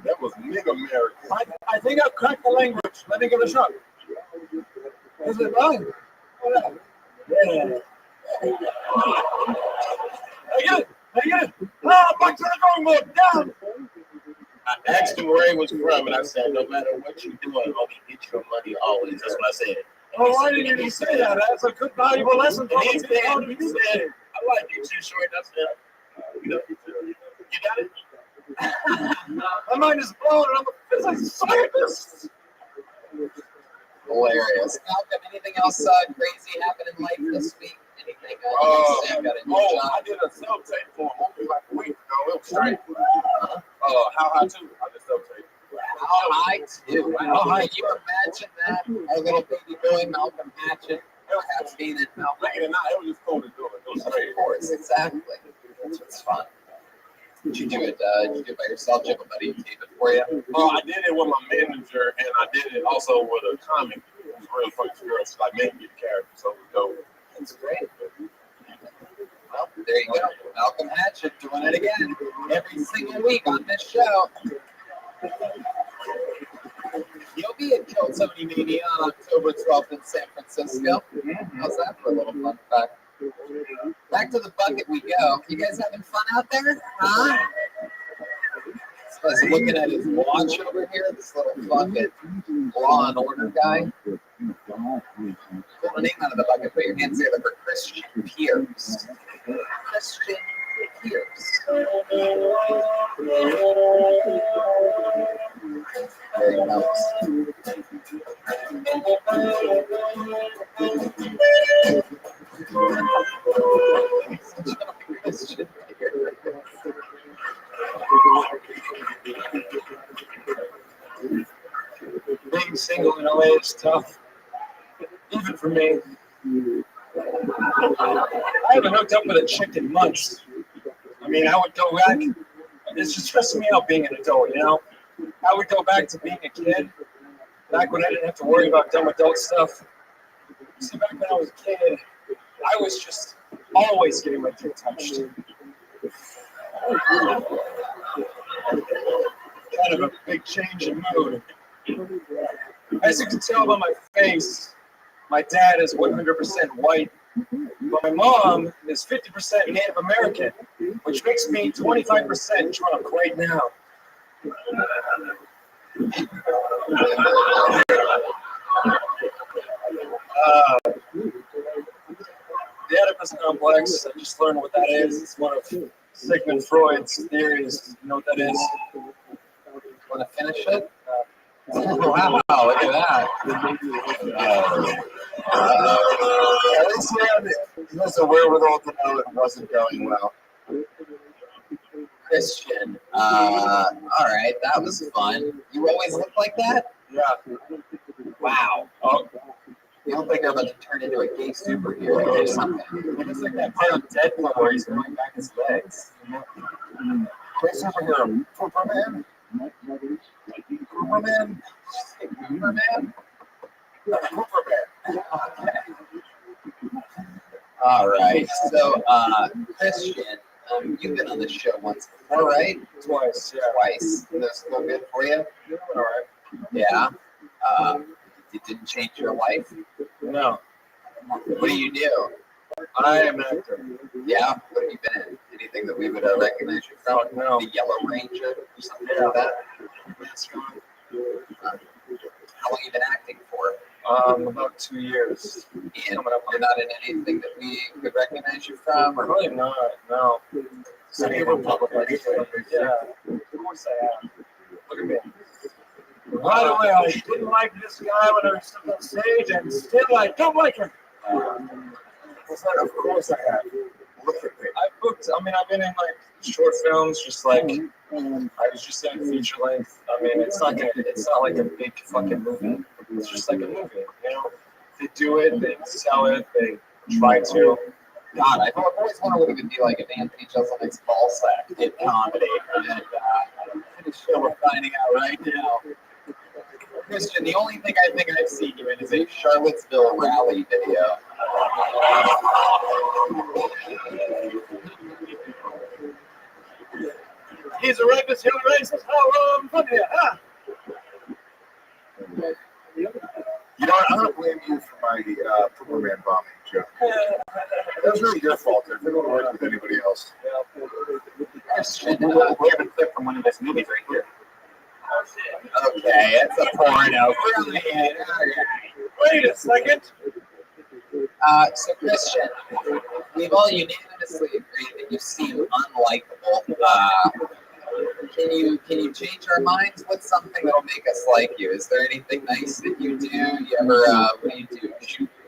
That was nigga American. I think I've cracked the language. Let me give it a shot. Is it right? Yeah. Again. Back to the drawing board. Down. I asked him where he was from, and I said, no matter what you're doing, I'm going to get your money always. That's what I said. Oh, why didn't you say that? That's a good, valuable lesson. He said, I like you too, short. That's it. You got it? My mind is blown, and I'm a physics scientist.
Hilarious. Malcolm, anything else crazy happened in life this week? Anything? I got a new job.
I did a self-tape for a movie like a week ago. It was straight. high too. I just don't take.
How high too? Wow. Can you imagine that? Our little baby boy Malcolm Hatchet, perhaps being in Malcolm.
Like it or not, it was just cool to do it. It was great.
Of course, exactly. That's what's fun. Did you do it? Did you do it by yourself? Did you have a buddy tape it for you?
Well, I did it with my manager, and I did it also with a comic. It was really funny. Girl, so I made me the character, so it was dope.
That's great. Well, there you go. Malcolm Hatchet doing it again every single week on this show. You'll be at Kill Tony Mania on October 12th in San Francisco. How's that for a little fun fact? Back to the bucket we go. You guys having fun out there? Huh? This guy's looking at his watch over here. This little bucket Law and Order guy. Pull the name out of the bucket. Put your hands together for Christian Pierce. Christian Pierce. Very nice.
Being single in LA is tough, even for me. I haven't hooked up with a chick in months. I mean, I would go back. It's just stressing me out being an adult, you know? I would go back to being a kid, back when I didn't have to worry about dumb adult stuff. See, back when I was a kid, I was just always getting my dick touched. Kind of a big change in mood. As you can tell by my face, my dad is 100% white, but my mom is 50% Native American, which makes me 25% drunk right now. The Oedipus complex, I just learned what that is. It's one of Sigmund Freud's theories. You know what that is?
Want to finish it? Wow, look at that.
At least he has the wherewithal to know it wasn't going well.
Christian. All right, that was fun. You always look like that?
Yeah.
Wow. Oh, you look like you're about to turn into a gay superhero or something.
It's like that part of Deadpool where he's going back his legs.
Gay superhero. Superman? Superman?
Superman?
Superman.
All right. So, Christian, you've been on this show once before, right?
Twice, yeah.
Twice. That's still good for you?
All right.
Yeah. It didn't change your life?
No.
What do you do?
I am an actor.
Yeah. What have you been in? Anything that we would recognize you from?
No.
The Yellow Ranger or something like that? How long have you been acting for?
About 2 years.
And you're not in anything that we could recognize you from? Or
Really not, no.
City Republic or anything?
Yeah. Of course I am. Look at me. By the way, I didn't like this guy when I stepped on stage, and still I don't like him.
Of course I have. Look at me.
I've been in like short films, just like I was just in feature length. I mean, it's not like a big fucking movie. It's just like a movie, you know. They do it, they sell it, they try to.
God, I've always wondered what it would be like if Anthony Jeselnik's ball sack did comedy. And I'm pretty sure we're finding out right now. Christian, the only thing I think I've seen you in is a Charlottesville rally video.
He's a rapist, he's a racist. How funny, huh?
You know what? I'm going to blame you for my Superman bombing joke. That was really your fault. If it would have worked with anybody else.
Christian, we have a clip from one of his movies right here. Okay, it's a porno. Brilliant.
Wait a second.
So Christian, we've all unanimously agreed that you seem unlikable. Can you change our minds? What's something that'll make us like you? Is there anything nice that you do? You ever what do you do?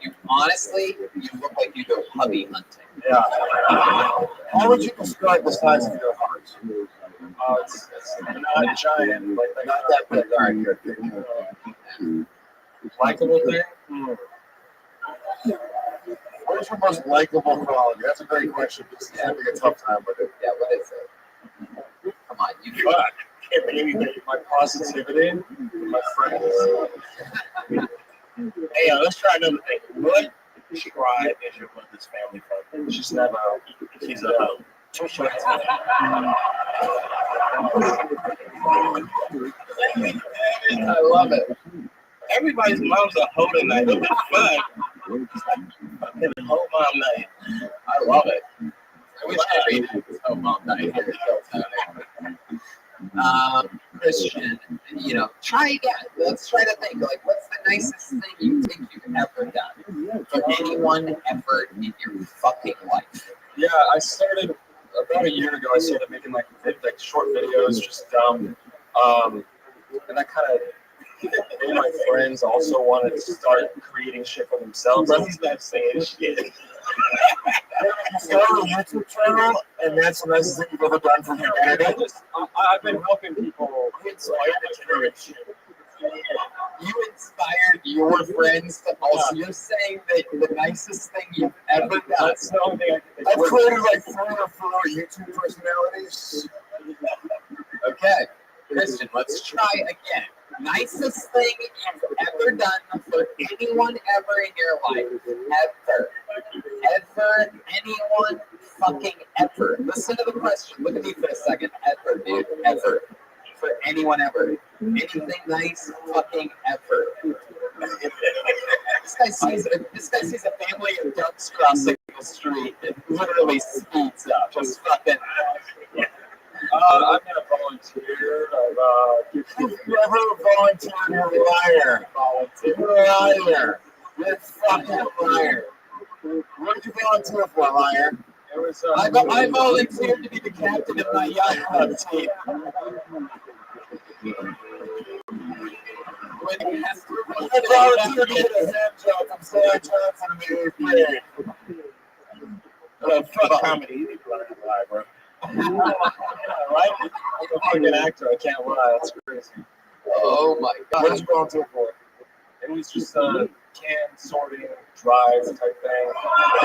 You honestly, you look like you go hubby hunting.
Yeah. How would you describe the size of your heart?
It's
not giant, like
Not that big. All right, good.
likable thing. What is your most likable quality? That's a great question. Just having a tough time with it.
Yeah, what is it? Come on, you do
Fuck. Can't think of anything. My positivity, my friends.
Hey, let's try another thing. What tribe is your mother's family from?
She's never.
She's
Too short.
I love it.
everybody's mom's a hoe tonight. What the fuck? Fucking hoe mom night.
I love it. I wish every night was home mom night. Christian, try again. Let's try to think. Like, what's the nicest thing you think you've ever done for anyone ever in your fucking life?
Yeah, I started about a year ago. I started making like short videos, just and I kind of made my friends also wanted to start creating shit for themselves.
Bro, he's not saying shit.
Start a YouTube channel, and that's the nicest thing you've ever done for humanity. I've been helping people inspire the generation.
You inspired your friends to also. You're saying that the nicest thing you've ever done.
That's the only thing I can think of. I've created like 3 or 4 YouTube personalities.
Okay, Christian, let's try again. Nicest thing you've ever done for anyone ever in your life. Ever. Anyone fucking ever. Listen to the question. Look at me for a second. Ever, dude. Ever. For anyone ever. Anything nice fucking ever. This guy sees a family of ducks crossing the street and literally speeds up. Just fucking.
I'm gonna volunteer. You've never volunteered, you're a liar. You're a liar. You're a fucking liar. What did you volunteer for, liar? It was,
I volunteered to be the captain of my yacht club team.
I volunteered to get a hand job from Sarah Johnson in the 8th grade.
Fuck comedy. You need to learn to lie, bro.
Right? I'm a fucking actor. I can't lie. That's crazy.
Oh my god.
What did you volunteer for? It was just a can sorting drive type thing.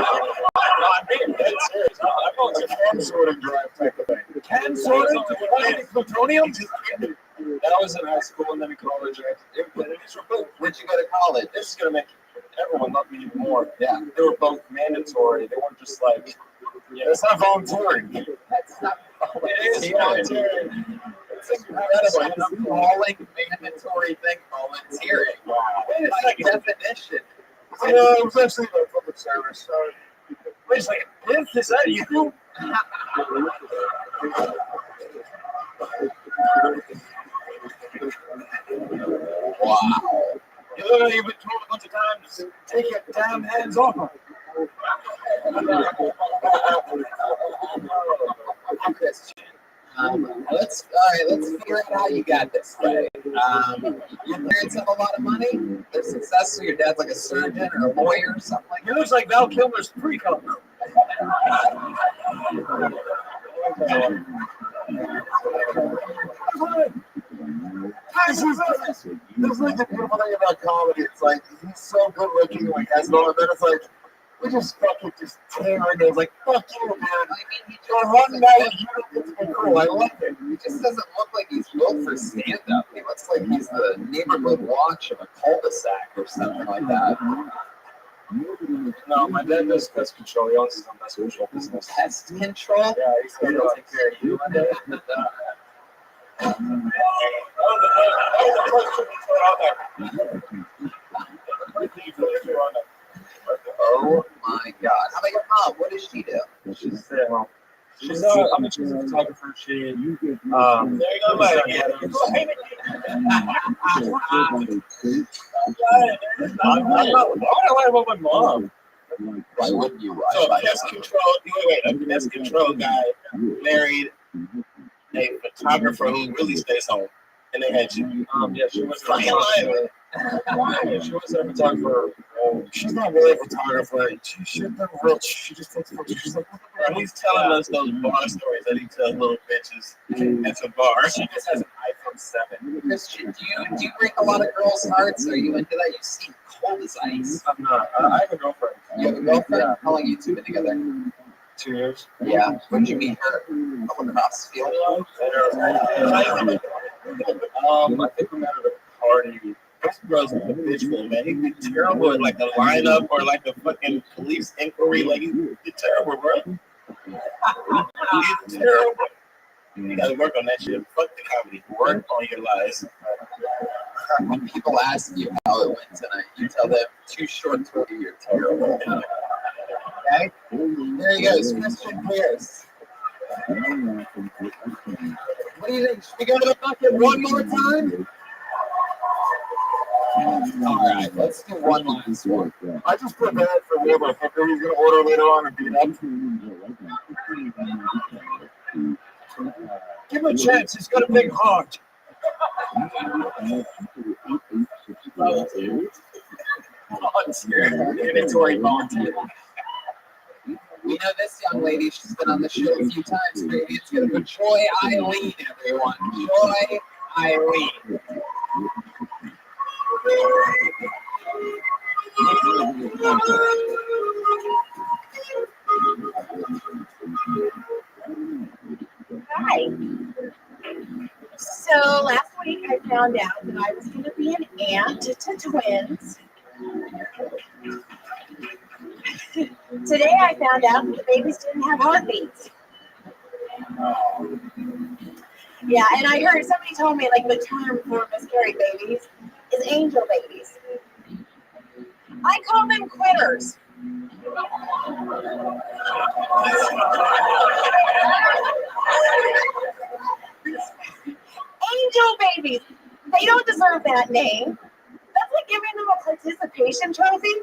I'm being dead serious. I volunteered for can sorting drive type of thing. Can sorting? Plutonium? That was in high school and then in college.
Where'd you go to college?
This is going to make everyone love me even more.
Yeah.
They were both mandatory. They weren't just like, it's not volunteering.
That's not
It is volunteering.
It's incredible. It's a appalling mandatory thing, volunteering. Wait a second. Definition.
It was actually a public service. Wait a second. Biff, is that you?
Wow.
You've been told a bunch of times to take your damn hands off them.
Christian. Let's figure out how you got this way. Your parents have a lot of money. They're successful. Your dad's like a surgeon or a lawyer or something like that.
He looks like Val Kilmer's pre-cum. This is like the beautiful thing about comedy. It's like he's so good looking, like has no, and then it's like we just fucking just tear it. It's like fuck you, man.
I mean,
For one night, you don't get to be cool. I love it.
He just doesn't look like he's built for stand-up. He looks like he's the neighborhood watch of a cul-de-sac or something like that.
No, my dad does pest control. He owns his own pest control business.
Pest control?
Yeah, he's gonna take care of you one day.
Oh my god. How about your mom? What does she do?
She's she's a photographer. She there you go, buddy. I'm not lying about my mom.
Why wouldn't you lie?
So a pest control guy married a photographer who really stays home, and they had you.
Yeah, she was
Fucking lying.
She was a photographer. She's not really a photographer. She just takes photos. She's like,
Bro, he's telling us those bar stories that he tells little bitches at the bar.
She just has an
around 7.
Christian, do you break a lot of girls' hearts? Are you into that? You seem cold as ice.
I'm not. I have a girlfriend.
You have a girlfriend? How long you two been together?
2 years.
Yeah. When did you meet her? Across the field?
I think we met at a party. This girl's individual, man. He'd be terrible at like the lineup or like the fucking police inquiry. Like he's terrible, bro. He's terrible. You gotta work on that shit. Fuck the comedy. Work on your lies.
When people ask you how it went tonight, you tell them too short to you're terrible. Okay? There he goes, Christian Pierce. What do you think? Should we go to the bucket one more time? All right, let's do one last one.
I just feel bad for whatever fucker he's gonna order later on and beat up.
Give him a chance. He's got a big heart.
Mandatory volunteer. We know this young lady. She's been on the show a few times. Maybe it's going to be Joy Eileen, everyone. Joy Eileen.
Hi. So last week I found out that I was going to be an aunt to twins. Today I found out that the babies didn't have heartbeats. Yeah, and I heard somebody told me like the term for miscarried babies is angel babies. I call them quitters. Angel babies. They don't deserve that name. That's like giving them a participation trophy.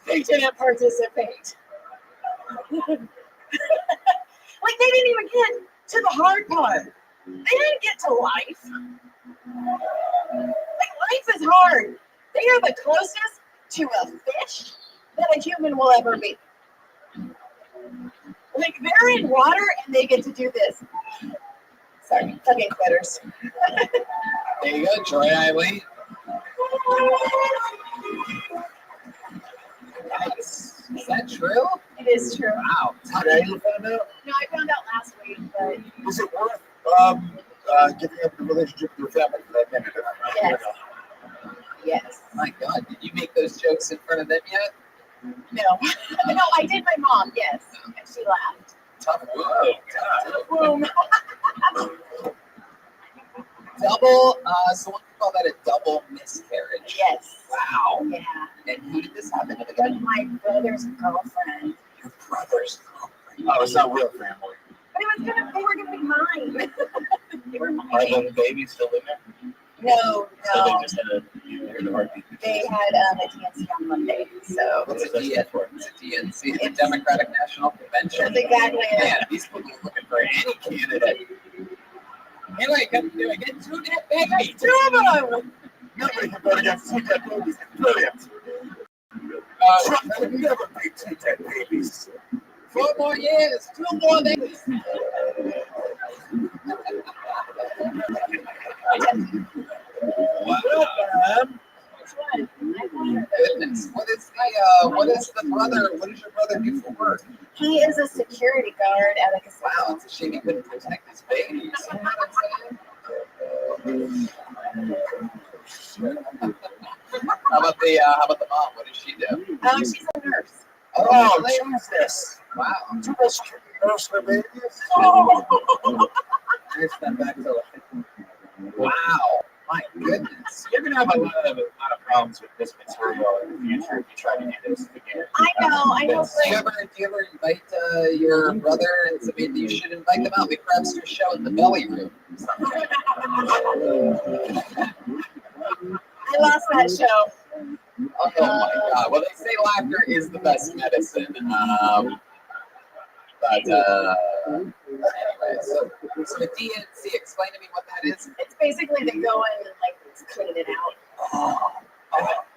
They didn't participate. Like they didn't even get to the hard part. They didn't get to life. Like life is hard. They are the closest to a fish that a human will ever be. Like they're in water and they get to do this. Sorry, fucking quitters.
There you go, Joy Eileen. Nice. Is that true?
It is true.
Wow.
Today you found out?
No, I found out last week, but
Is it worth giving up the relationship with your family for that minute?
yes. Yes.
My God, did you make those jokes in front of them yet?
No. No, I did my mom, yes. And she laughed.
Tough boom. Double, so what do you call that, a double miscarriage?
Yes.
Wow.
Yeah.
And who did this happen to again?
My brother's girlfriend.
Your brother's girlfriend.
Oh, it's not real family.
But they were gonna be mine. They were mine.
Are the babies still in there?
No,
So they
no.
just had a heartbeat.
They had a DNC on Monday, so
What's a DNC? It's a DNC, the Democratic National Convention.
that's exactly it.
Man, these people are looking for any candidate. Anyway, do I get two dead babies?
Two of them.
Nobody can vote against two dead babies. It's brilliant. Trump could never beat two dead babies.
4 more years, 2 more babies. Goodness, what is the brother? What does your brother do for work?
He is a security guard at a casino.
Wow, it's a shame he couldn't protect his babies. You know what I'm saying? How about the mom? What does she do?
Oh, she's a nurse.
Oh, Jesus.
Wow.
Too much nurse for babies.
Here's that back to wow. My goodness.
You're gonna have a lot of problems with this material in the future if you try to do this again.
I know.
Do you ever invite your brother and somebody that you should invite them out? We perhaps do a show in the belly room.
I lost that show.
Oh my God. Well, they say laughter is the best medicine. Anyway, so the DNC, explain to me what that is.
It's basically they go in and like clean it out.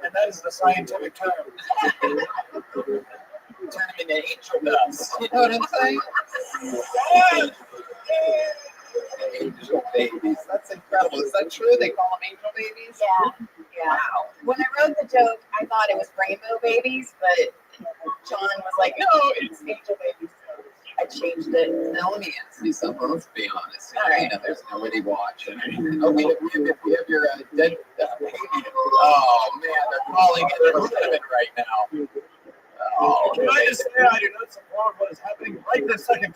And that is the scientific term.
Turn them into angel dust. You know what I'm saying?
Yes!
Angel babies. That's incredible. Is that true? They call them angel babies?
Yeah. Yeah.
Wow.
When I wrote the joke, I thought it was rainbow babies, but John was like, no, it's angel babies. So I changed it.
Now let me ask you something. Let's be honest.
All right.
You know, there's nobody watching. Oh, we have your dead baby. Oh man, they're calling it from heaven right now. Oh,
Can I just say I do not support what is happening right this second?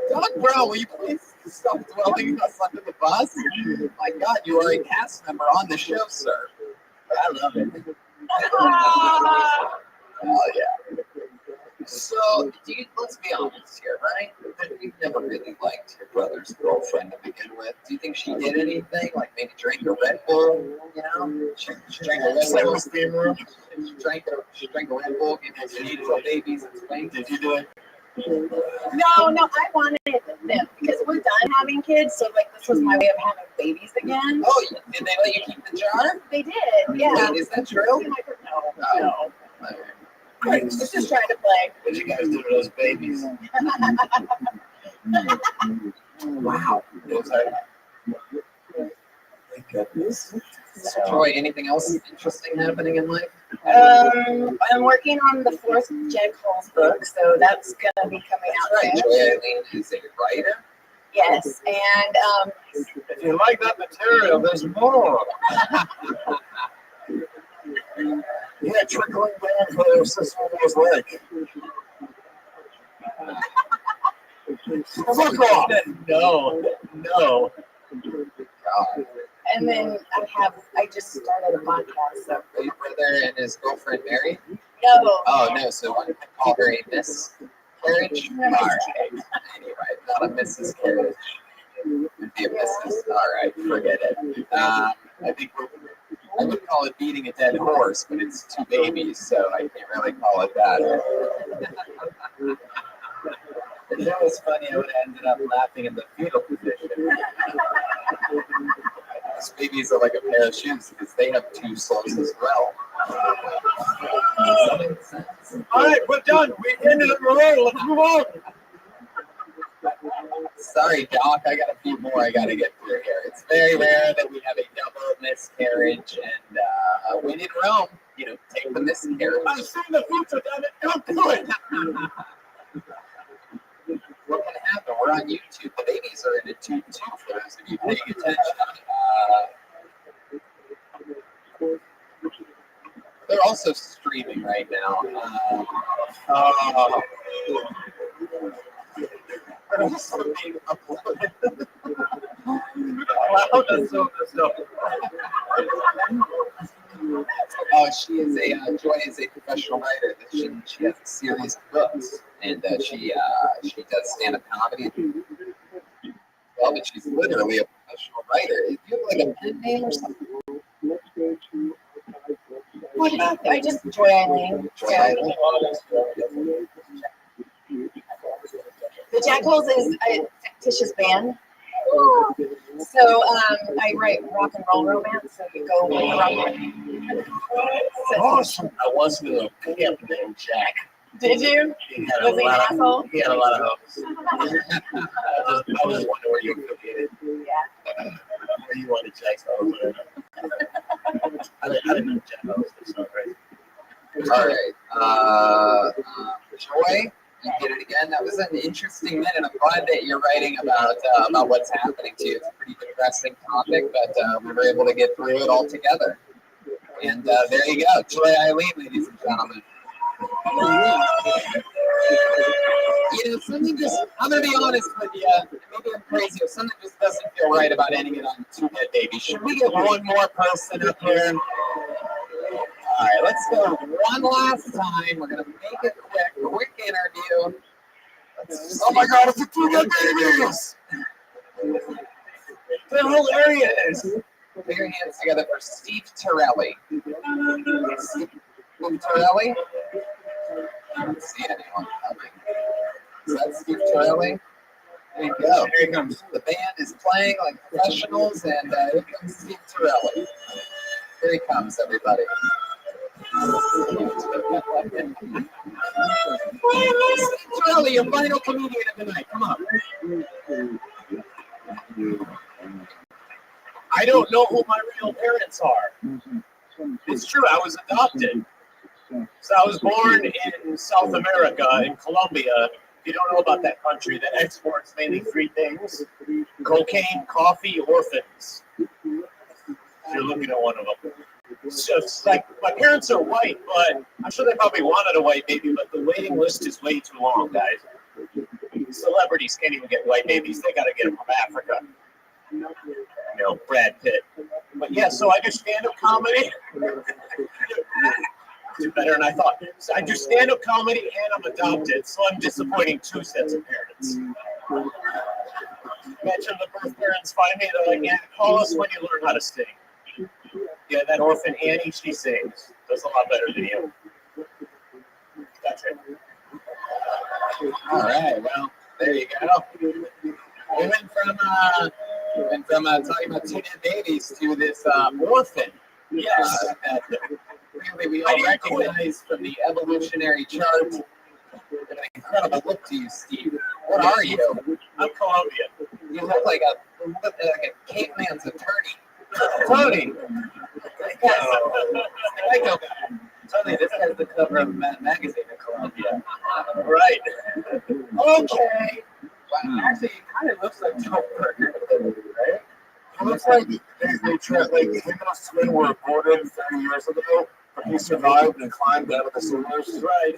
Doc Brown, will you please stop dwelling us under the bus? My God, you are a cast member on the show, sir. I love it. Oh yeah. So, let's be honest here, right? You've never really liked your brother's girlfriend to begin with. Do you think she did anything? Like maybe drink a Red Bull? You know? She drank a Red Bull. She drank a Red Bull, gave us angel babies and swings. Did you do it?
No, I wanted them because we're done having kids, so like this was my way of having babies again.
Oh, did they let you keep the jar?
They did, yeah.
Wait, is that true?
No. I'm just trying to play.
What you guys do to those babies?
Wow.
Thank goodness.
So, Troy, anything else interesting happening in life?
I'm working on the 4th Jack Halls book, so that's gonna be coming out
Right,
soon.
Troy Eileen is a writer.
Yes, and
If you like that material, there's more.
Yeah, trickling down for their sister-in-law's leg. Fuck off!
No.
God.
and then I just started a podcast. So
Are your brother and his girlfriend married?
no.
Oh no, so I call her a Miss Carriage? Alright. Anyway, not a Mrs. Carriage. It'd be a Mrs. Alright, forget it. I think I would call it beating a dead horse, but it's 2 babies, so I can't really call it that. If that was funny, I would have ended up laughing in the fetal position. These babies are like a pair of shoes because they have 2 souls as well. Does that make sense?
All right, we're done. We ended the roll. Let's move on.
Sorry, Doc, I got a few more I got to get through here. It's very rare that we have a double miscarriage, and when in Rome, take the miscarriage.
I'm seeing the future, damn it. Don't do it.
What can happen? We're on YouTube. The babies are in a tube too, for those of you paying attention. They're also streaming right now. They're also being uploaded.
Wow, that's so messed up.
Oh, she is Joy is a professional writer. She has a series of books, and she does stand-up comedy. Well, but she's literally a professional writer. Do you have like a pen name or something?
I just Joy Eileen.
Joy Eileen.
The Jack Holes is a fictitious band. So I write rock and roll romance. So you go with the rock.
Awesome. I was in a camp named Jack.
Did you? Was he an asshole?
He had a lot of hoes. I just wondering where you affiliated.
Yeah.
Where you wanted Jack's hoes. I didn't know Jack hoes. That's not crazy.
All right. Joy, you did it again. That was an interesting minute. I'm glad that you're writing about what's happening to you. It's a pretty depressing topic, but we were able to get through it all together. And there you go. Joy Eileen, ladies and gentlemen. Something I'm going to be honest with you. Maybe I'm crazy, but something just doesn't feel right about ending it on 2 dead babies. Should we get one more person up here? All right, let's go one last time. We're going to make it quick interview.
Oh my God, it's a 2 dead babies!
The whole area is.
Put your hands together for Steve Torelli. Steve Torelli? I don't see anyone coming. Is that Steve Torelli? There you go. Here he comes. The band is playing like professionals, and here comes Steve Torelli. Here he comes, everybody. Charlie, your final comedian of the night. Come on.
I don't know who my real parents are. It's true, I was adopted. So I was born in South America, in Colombia. If you don't know about that country, that exports mainly three things: cocaine, coffee, orphans. If you're looking at one of them. So it's like, my parents are white, but I'm sure they probably wanted a white baby, but the waiting list is way too long, guys. Celebrities can't even get white babies. They got to get them from Africa. You know, Brad Pitt. But yeah, so I do stand-up comedy. Better than I thought. So I do stand-up comedy and I'm adopted, so I'm disappointing two sets of parents. Imagine the birth parents find me, they're like, yeah, call us when you learn how to sing. Yeah, that orphan Annie, she sings. Does a lot better than you. That's it.
All right, well, there you go. We went from talking about teenage babies to this orphan.
Yes.
Clearly, we all recognize from the evolutionary chart. An incredible look to you, Steve. What are you?
I'm Colombian.
You look like a caveman's attorney.
Tony.
Tony, this has the cover of a magazine in Colombia.
Right.
Okay. Wow. Actually, it kind of looks like Joe Burger, right?
It looks like they tried, like him and his twin were aborted 30 years ago, but he survived and climbed out of the sewers.
Right.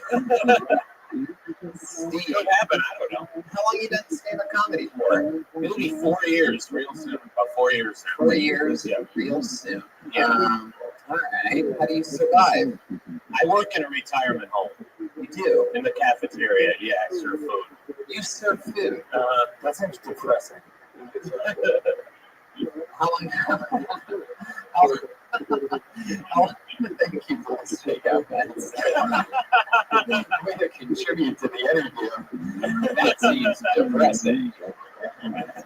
Steve,
What happened? I don't know.
how long you done stand-up comedy for?
It'll be 4 years, real soon. About 4 years now.
4 years?
Yeah.
Real soon.
Yeah.
All right. How do you survive?
I work in a retirement home.
You do?
In the cafeteria. Yeah, I serve food.
You serve food.
That seems depressing.
How long? Thank you for the takeout, man. Way to contribute to the interview. That seems depressing.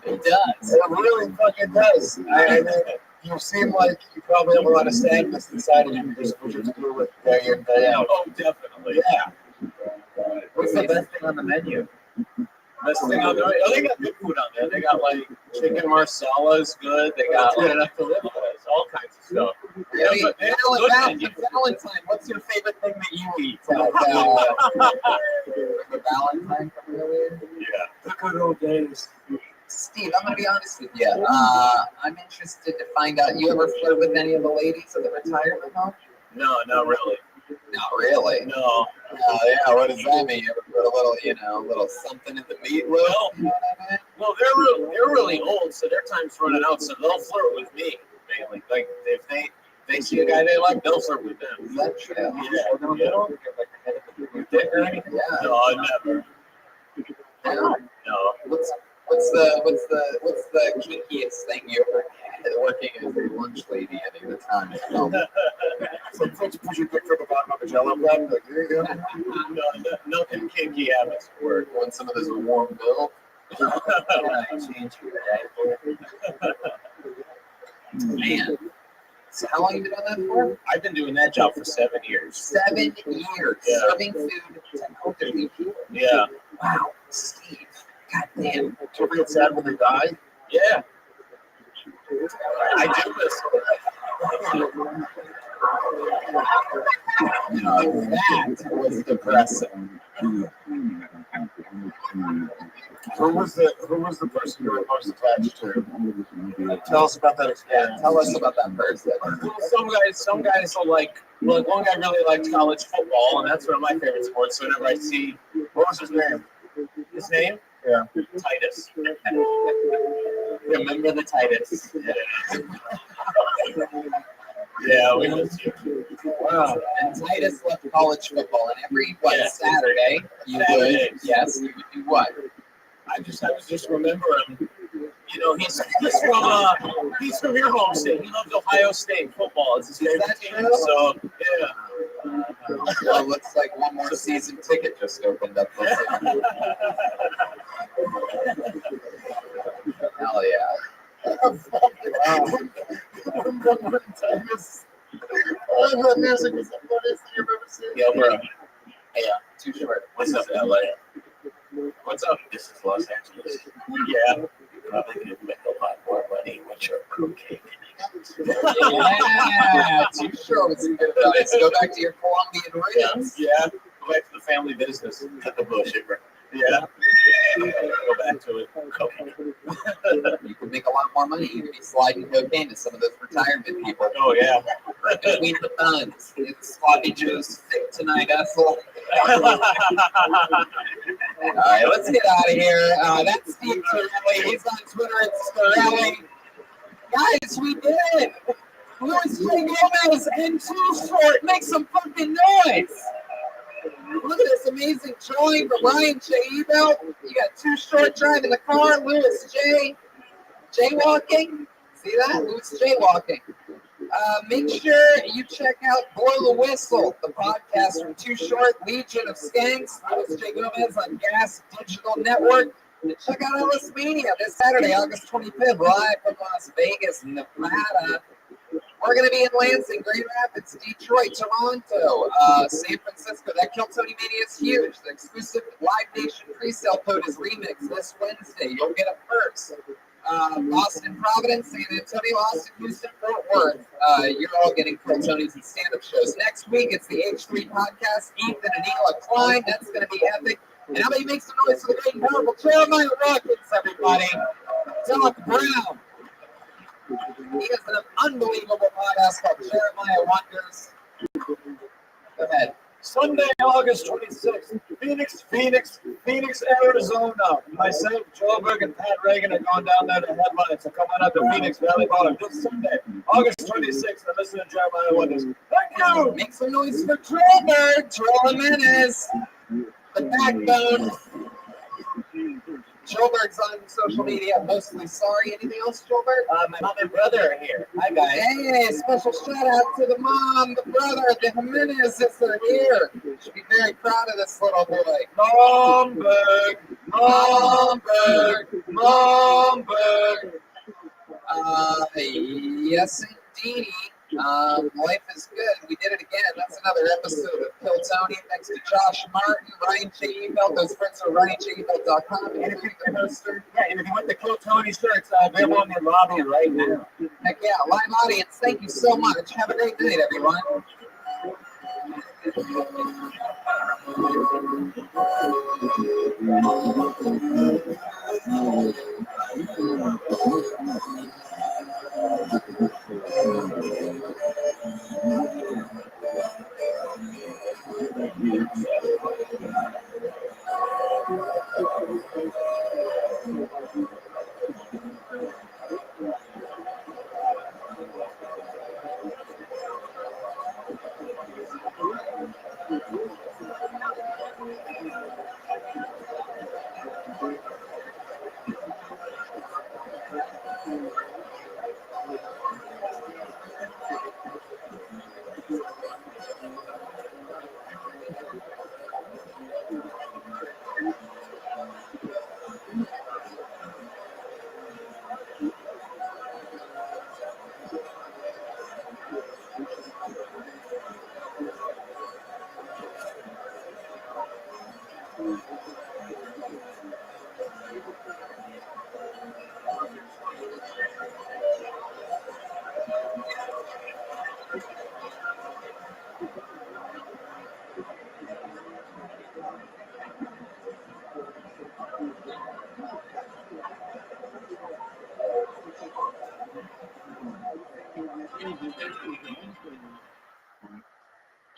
It does.
It really fucking does. I mean, you seem like you probably have a lot of sadness inside of you just what you have to deal with day in, day out.
Oh, definitely.
Yeah. What's the best thing on the menu?
Best thing on there. Oh, they got good food on there. They got like chicken marsala is good. They got good enough to live with. All kinds of stuff.
Really?
Yeah, they have good menu.
Valentine, what's your favorite thing that you eat? The Valentine from earlier?
Yeah.
The good old days.
Steve, I'm going to be honest with you. I'm interested to find out, you ever flirt with any of the ladies of the retirement home?
No, not really.
Not really.
No.
Oh, yeah, what does that mean? You ever put a little something in the meat loaf?
Well,
You know what I mean?
well, they're really old, so their time's running out. So they'll flirt with me mainly. Like if they see a guy they like, they'll flirt with them.
Is that true?
Yeah. Dick or anything?
Yeah.
No, never.
No.
No.
What's the kinkiest thing you ever had working as a lunch lady any of the time?
So put your dick for the bottom of a jello cup. Like, there you go.
No, nothing kinky happens at work.
Want some of this warm milk? Change your Man. So how long have you been on that for?
I've been doing that job for 7 years.
7 years.
Yeah.
Serving food to elderly people.
Yeah.
Wow, Steve. God damn.
Do you ever get sad when they die?
Yeah. I do this.
That was depressing.
Who was the person you were most attached to? Tell us about that experience.
Tell us about that person.
Some guys will like one guy really liked college football, and that's one of my favorite sports. So whenever I see,
What was his name?
his name?
Yeah.
Titus.
Remember the Titus.
Yeah, we miss you.
Wow. And Titus left college football, and every Saturday you would do what?
I was just remember him. You know, he's from your home state. He loves Ohio State football. It's his favorite team. So yeah.
Well, looks like one more season ticket just opened up. Hell yeah.
That music was the funniest thing I've ever
Yeah, bro.
Hey, Too Short.
What's up, LA? What's up? This is Los Angeles. Yeah. You probably could make a lot more money with your cocaine.
Yeah, Too Short was some good advice. Go back to your Colombian roots.
Yeah. Go back to the family business. Cut the bullshit, bro. Yeah. Go back to it. Cocaine.
You could make a lot more money. You could be sliding cocaine to some of those retirement people.
Oh, yeah.
Right between the buns. It's sloppy Joe's thick tonight, Ethel. All right, let's get out of here. That's Steve Torelli. He's on Twitter. It's Torelli. Guys, we did it. Louis J. Gomez and Too Short. Make some fucking noise. Look at this amazing drawing from Ryan J. Ebel. You got Too Short driving the car. Louis J. Jaywalking. See that? Louis Jaywalking. Make sure you check out Blow the Whistle, the podcast from Too Short, Legion of Skanks, Louis J. Gomez on Gas Digital Network. And check out Ellis Mania this Saturday, August 25th, live from Las Vegas, Nevada. We're going to be in Lansing, Grand Rapids, Detroit, Toronto, San Francisco. That Kill Tony Mania is huge. The exclusive Live Nation pre-sale code is Remix this Wednesday. You'll get a first. Boston, Providence, San Antonio, Austin, Houston, Fort Worth. You're all getting Kill Tony's and stand-up shows. Next week, it's the H3 podcast, Ethan and Ela Klein. That's going to be epic. And how about you make some noise for the great and powerful Jeremiah Rockets, everybody? Doc Brown. He has an unbelievable podcast called Jeremiah Wonders. Go ahead.
Sunday, August 26th, Phoenix, Arizona. Myself, Joburg, and Pat Reagan are going down there to headline. So come on up to Phoenix Valley Bar this Sunday, August 26th, and listen to Jeremiah Wonders. Thank you.
Make some noise for Trollberg, Troll Jimenez, the backbone. Joburg's on social media, mostly sorry. Anything else, Joburg?
My mom and brother are here. Hi, guys.
Hey, special shout out to the mom, the brother, the Jimenezes that are here. You should be very proud of this little boy. Momberg. Yes, indeed. Life is good. We did it again. That's another episode of Kill Tony. Thanks to Josh Martin, Ryan J. Ebel. Those friends are RyanJebel.com. And if
you want the Kill Tony shirts, available in the lobby right now.
Heck yeah, live audience. Thank you so much. Have a great night, everyone.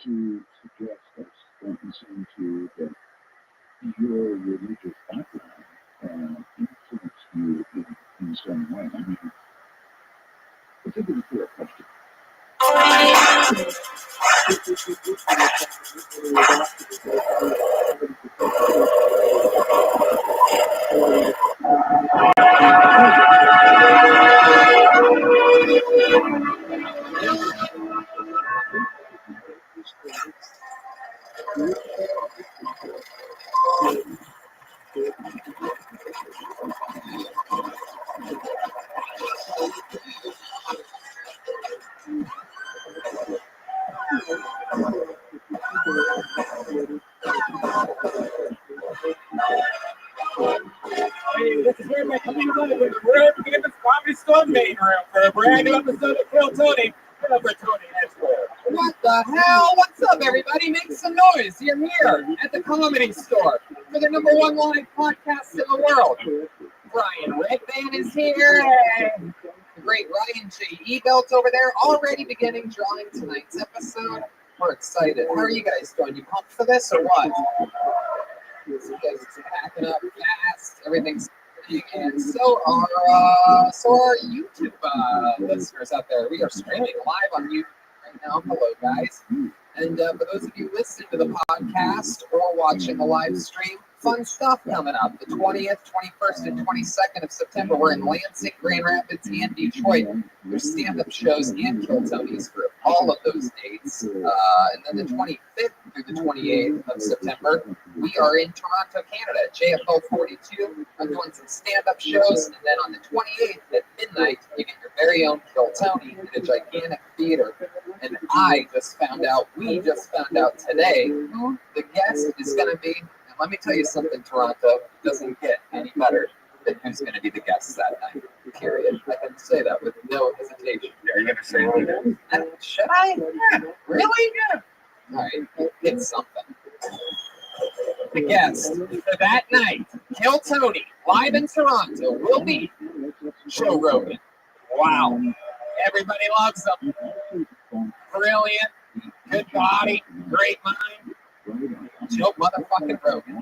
To suggest that don't seem to that your religious background influenced you in some way. I mean, it's a pretty clear question.
main room for a brand new episode of Kill Tony. Over Tony Edgeworth.
What the hell? What's up, everybody? Make some noise. You're here at the Comedy Store for the #1 live podcast in the world. Brian Redban is here. The great Ryan J. Ebelt over there, already beginning drawing tonight's episode. We're excited. How are you guys doing? You pumped for this or what? You guys are packing up fast. Everything's and so are YouTube listeners out there. We are streaming live on YouTube right now. Hello, guys. And for those of you listening to the podcast or watching the live stream, fun stuff coming up. The 20th, 21st, and 22nd of September, we're in Lansing, Grand Rapids, and Detroit. There's stand-up shows and Kill Tony's group. All of those dates. And then the 25th through the 28th of September, we are in Toronto, Canada, at JFO 42. I'm doing some stand-up shows. And then on the 28th at midnight, you get your very own Kill Tony in a gigantic theater. And we just found out today who the guest is going to be. And let me tell you something, Toronto, it doesn't get any better than who's going to be the guest that night, period. I can say that with no hesitation.
Yeah, you're gonna say that.
Should I? Yeah. Really? Yeah. All right, it's something. The guest for that night, Kill Tony, live in Toronto, will be Joe Rogan. Wow. Everybody loves him. Brilliant, good body, great mind. Joe motherfucking Rogan.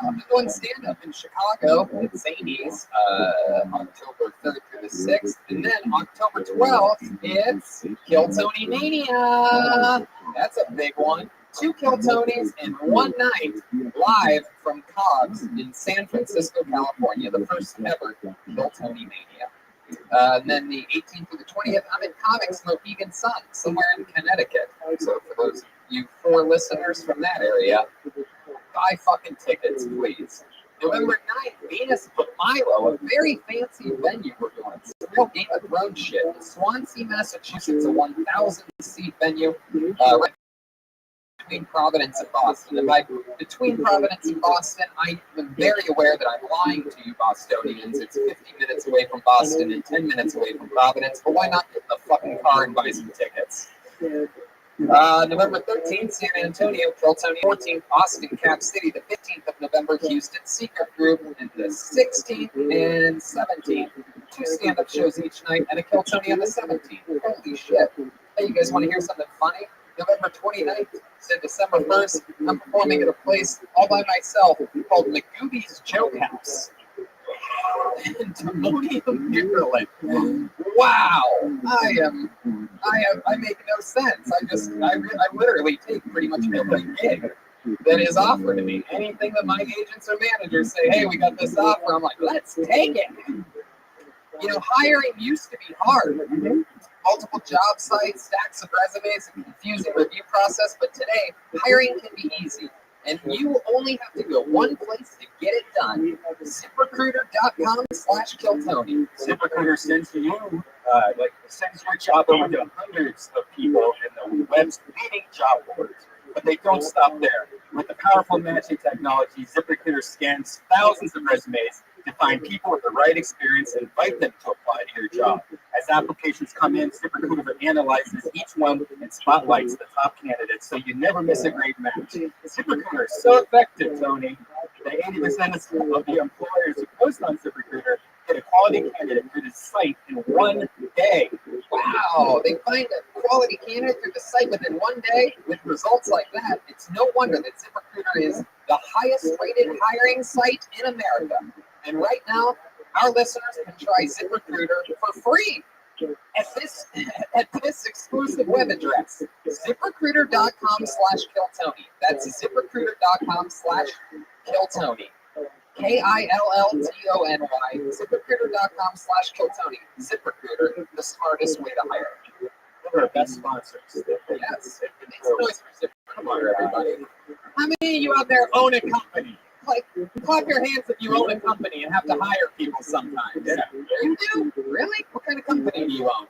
I'm doing stand-up in Chicago at Zany's October 3rd through the 6th. And then October 12th, it's Kill Tony Mania. That's a big one. 2 Kill Tonys in one night, live from Cobb's in San Francisco, California. The first ever Kill Tony Mania. And then the 18th through the 20th, I'm in Comics Mohegan Sun, somewhere in Connecticut. So for those of you 4 listeners from that area, buy fucking tickets, please. November 9th, Venus but Milo, a very fancy venue we're doing. It's a real Game of Thrones shit. Swansea, Massachusetts, a 1,000-seat venue. Right between Providence and Boston. And by between Providence and Boston, I am very aware that I'm lying to you Bostonians. It's 50 minutes away from Boston and 10 minutes away from Providence, but why not get in the fucking car and buy some tickets? November 13th, San Antonio, Kill Tony. 14th, Austin, Cap City. The 15th of November, Houston, Secret Group. And the 16th and 17th, 2 stand-up shows each night, and a Kill Tony on the 17th. Holy shit. Hey, you guys want to hear something funny? November 29th to December 1st, I'm performing at a place all by myself called McGooby's Joke House in Timonium, Maryland. Wow, I make no sense. I literally take pretty much every gig that is offered to me. Anything that my agents or managers say, hey, we got this offer, I'm like, let's take it. You know, hiring used to be hard. Multiple job sites, stacks of resumes, and confusing review process, but today, hiring can be easy. And you only have to go one place to get it done. ZipRecruiter.com/KillTony.
ZipRecruiter sends your job over to hundreds of people in the web's leading job boards. But they don't stop there. With the powerful matching technology, ZipRecruiter scans thousands of resumes to find people with the right experience and invite them to apply to your job. As applications come in, ZipRecruiter analyzes each one and spotlights the top candidates, so you never miss a great match. ZipRecruiter is so effective, Tony, that 80% of the employers who post on ZipRecruiter get a quality candidate through the site in one day.
Wow, they find a quality candidate through the site within one day with results like that. It's no wonder that ZipRecruiter is the highest rated hiring site in America. And right now, our listeners can try ZipRecruiter for free at this exclusive web address, ZipRecruiter.com/KillTony. That's ZipRecruiter.com/KillTony. KILLTONY. ZipRecruiter.com/KillTony. ZipRecruiter, the smartest way to hire.
One of our best sponsors.
Yes. It's noise for ZipRecruiter, everybody.
How many of you out there own a company?
Like, clap your hands if you own a company and have to hire people sometimes.
Yeah.
You do? Really? What kind of company do you own?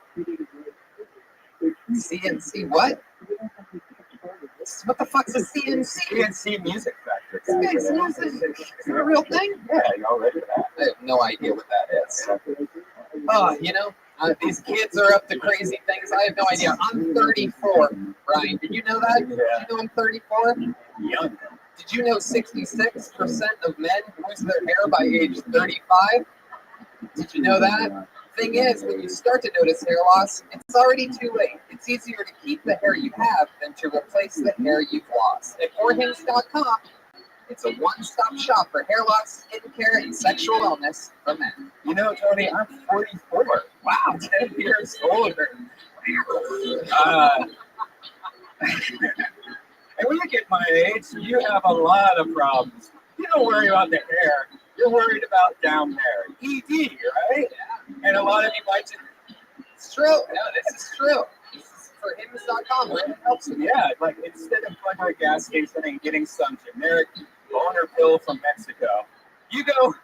CNC what? What the fuck's a CNC?
CNC Music Factory.
Is that a real thing?
Yeah, you know, ready for that.
I have no idea what that is. Oh, you know, these kids are up to crazy things. I have no idea. I'm 34, Brian. Did you know that?
Yeah.
Did you know I'm 34?
Young.
Did you know 66% of men lose their hair by age 35? Did you know that? Thing is, when you start to notice hair loss, it's already too late. It's easier to keep the hair you have than to replace the hair you've lost. At forhims.com, it's a one-stop shop for hair loss, skincare, and sexual wellness for men.
You know, Tony, I'm 44. Wow, 10 years older. And when you get my age, you have a lot of problems. You don't worry about the hair. You're worried about down there. ED, right? And a lot of you might just...
It's true. No, this is true. This is forhims.com, where it helps you.
Yeah, like instead of going to a gas station and getting some generic boner pill from Mexico, you go to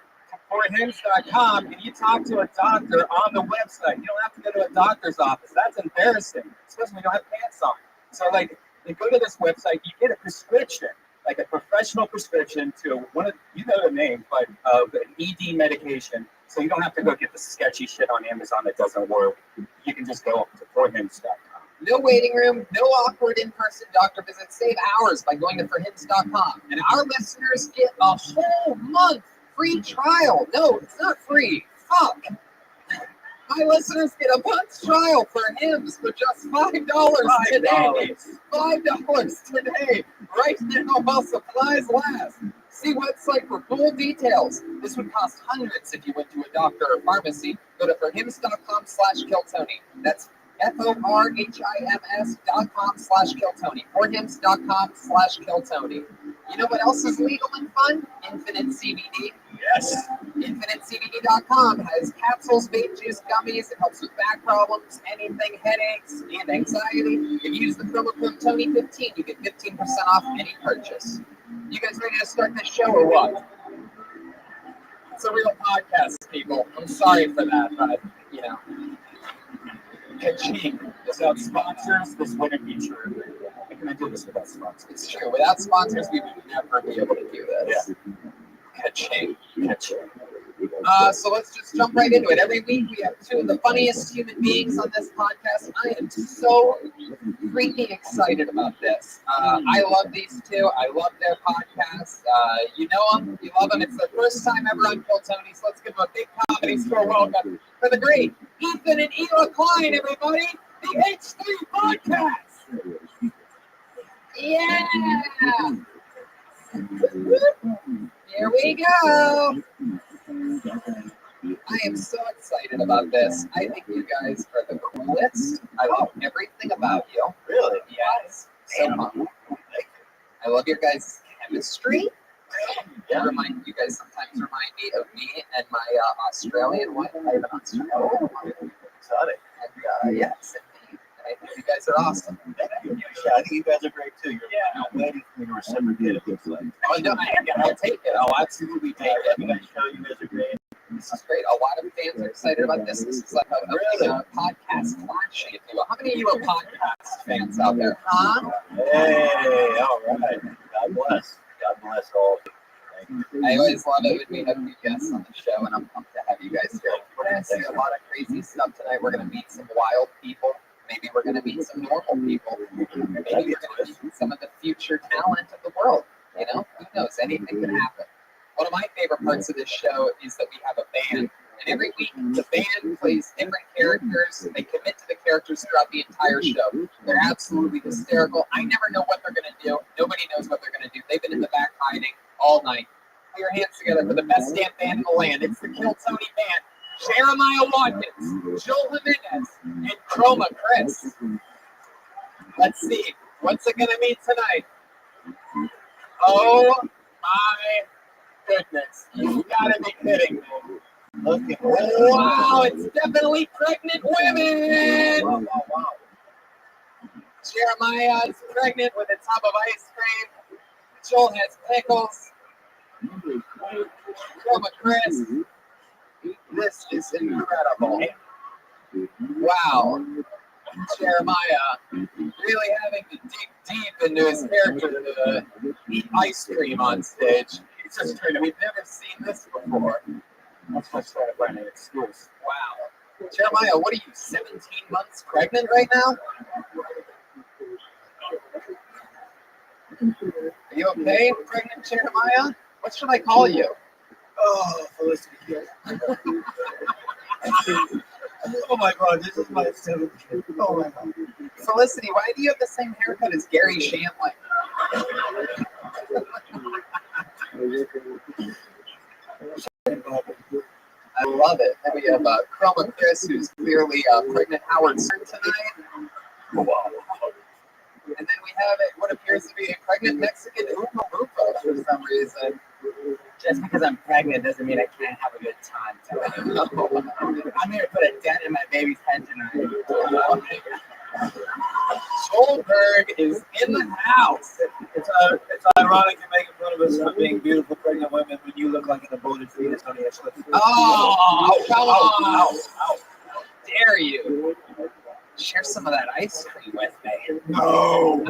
forhims.com and you talk to a doctor on the website. You don't have to go to a doctor's office. That's embarrassing, especially when you don't have pants on. So, like, you go to this website, you get a prescription, like a professional prescription to one of, you know the name, but of an ED medication. So you don't have to go get the sketchy shit on Amazon that doesn't work. You can just go to forhims.com.
No waiting room, no awkward in-person doctor visits. Save hours by going to forhims.com. And our listeners get a whole month free trial. No, it's not free. Fuck. My listeners get a month's trial for Hims for just $5 today. $5 today. Right now while supplies last. See website for full details. This would cost hundreds if you went to a doctor or pharmacy. Go to forhims.com/killtony. That's forhims.com/killtony. Forhims.com/killtony. You know what else is legal and fun? Infinite CBD.
Yes.
InfiniteCBD.com has capsules, vape juice, gummies. It helps with back problems, anything, headaches, and anxiety. If you use the promo code Tony15, you get 15% off any purchase. You guys ready to start this show or what? It's a real podcast, people. I'm sorry for that, but, you know.
Ka-ching. Without sponsors, this wouldn't be true. I couldn't do this without sponsors.
It's true. Without sponsors, we would never be able to do this.
Yeah.
Ka-ching.
Ka-ching.
So let's just jump right into it. Every week we have two of the funniest human beings on this podcast. I am so freaking excited about this. I love these two. I love their podcast. You know them. You love them. It's their first time ever on Kill Tony, so let's give them a big comedy store welcome for the great Ethan and Ela Klein, everybody. The H3 Podcast. Yeah. Here we go. I am so excited about this. I think you guys are the coolest. I love everything about you.
Really?
Yes. So much. I love your guys' chemistry. You guys sometimes remind me of me and my Australian wife. I have an Australian wife.
Exotic.
And yes, indeed. And I think you guys are awesome.
Yeah, I think you guys are great too. You're waiting for me to reciprocate, it looks like.
Oh, no, I'll take it. I'll absolutely take it.
You guys show you guys are great.
This is great. A lot of fans are excited about this. This is like a podcast flashing, if you will. How many of you are podcast fans out there? Huh?
Hey, all right. God bless. God bless all of you.
I always love it when we have new guests on the show, and I'm pumped to have you guys here. We're going to see a lot of crazy stuff tonight. We're going to meet some wild people. Maybe we're going to meet some normal people. Maybe we're going to meet some of the future talent of the world. You know, who knows? Anything can happen. One of my favorite parts of this show is that we have a band. And every week, the band plays different characters. They commit to the characters throughout the entire show. They're absolutely hysterical. I never know what they're going to do. Nobody knows what they're going to do. They've been in the back hiding all night. Put your hands together for the best damn band in the land. It's the Kill Tony Band. Jeremiah Watkins, Joel Jimenez, and Chroma Chris. Let's see. What's it going to be tonight? Oh, my goodness. You got to be kidding me.
Looking
Wow, it's definitely pregnant women.
Wow.
Jeremiah is pregnant with a tub of ice cream. Joel has pickles. Chroma Chris. This is incredible. Wow. Jeremiah really having to dig deep into his character to eat ice cream on stage. It's just we've never seen this before.
Let's try to find an excuse.
Wow. Jeremiah, what are you, 17 months pregnant right now? Are you okay, pregnant Jeremiah? What should I call you?
Oh, Felicity. Oh my God, this is my 7th kid. Oh my God.
Felicity, why do you have the same haircut as Gary Shandling? I love it. Then we have Chroma Chris, who's clearly pregnant Howard Stern tonight. And then we have what appears to be a pregnant Mexican Oompa Loompa for some reason.
Just because I'm pregnant doesn't mean I can't have a good time tonight. I'm here to put a dent in my baby's head tonight.
Goldberg is in the house.
It's ironic you're making fun of us for being beautiful pregnant women when you look like an aborted fetus on the slip.
Oh, come on. How dare you? Share some of that ice cream with me.
No.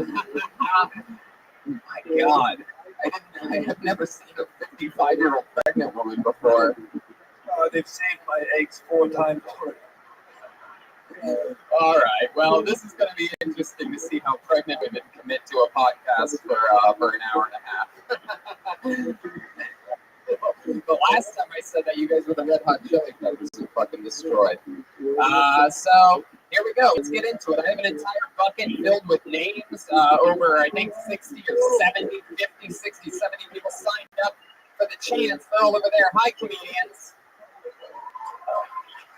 My God. I have never seen a 55-year-old pregnant woman before.
They've saved my eggs 4 times already.
All right. Well, this is going to be interesting to see how pregnant women commit to a podcast for an hour and a half. The last time I said that, you guys were the Red Hot Chili Peppers who fucking destroyed. So here we go. Let's get into it. I have an entire bucket filled with names. Over, I think, 60 or 70, 50, 60, 70 people signed up for the chance. They're all over there. Hi, comedians.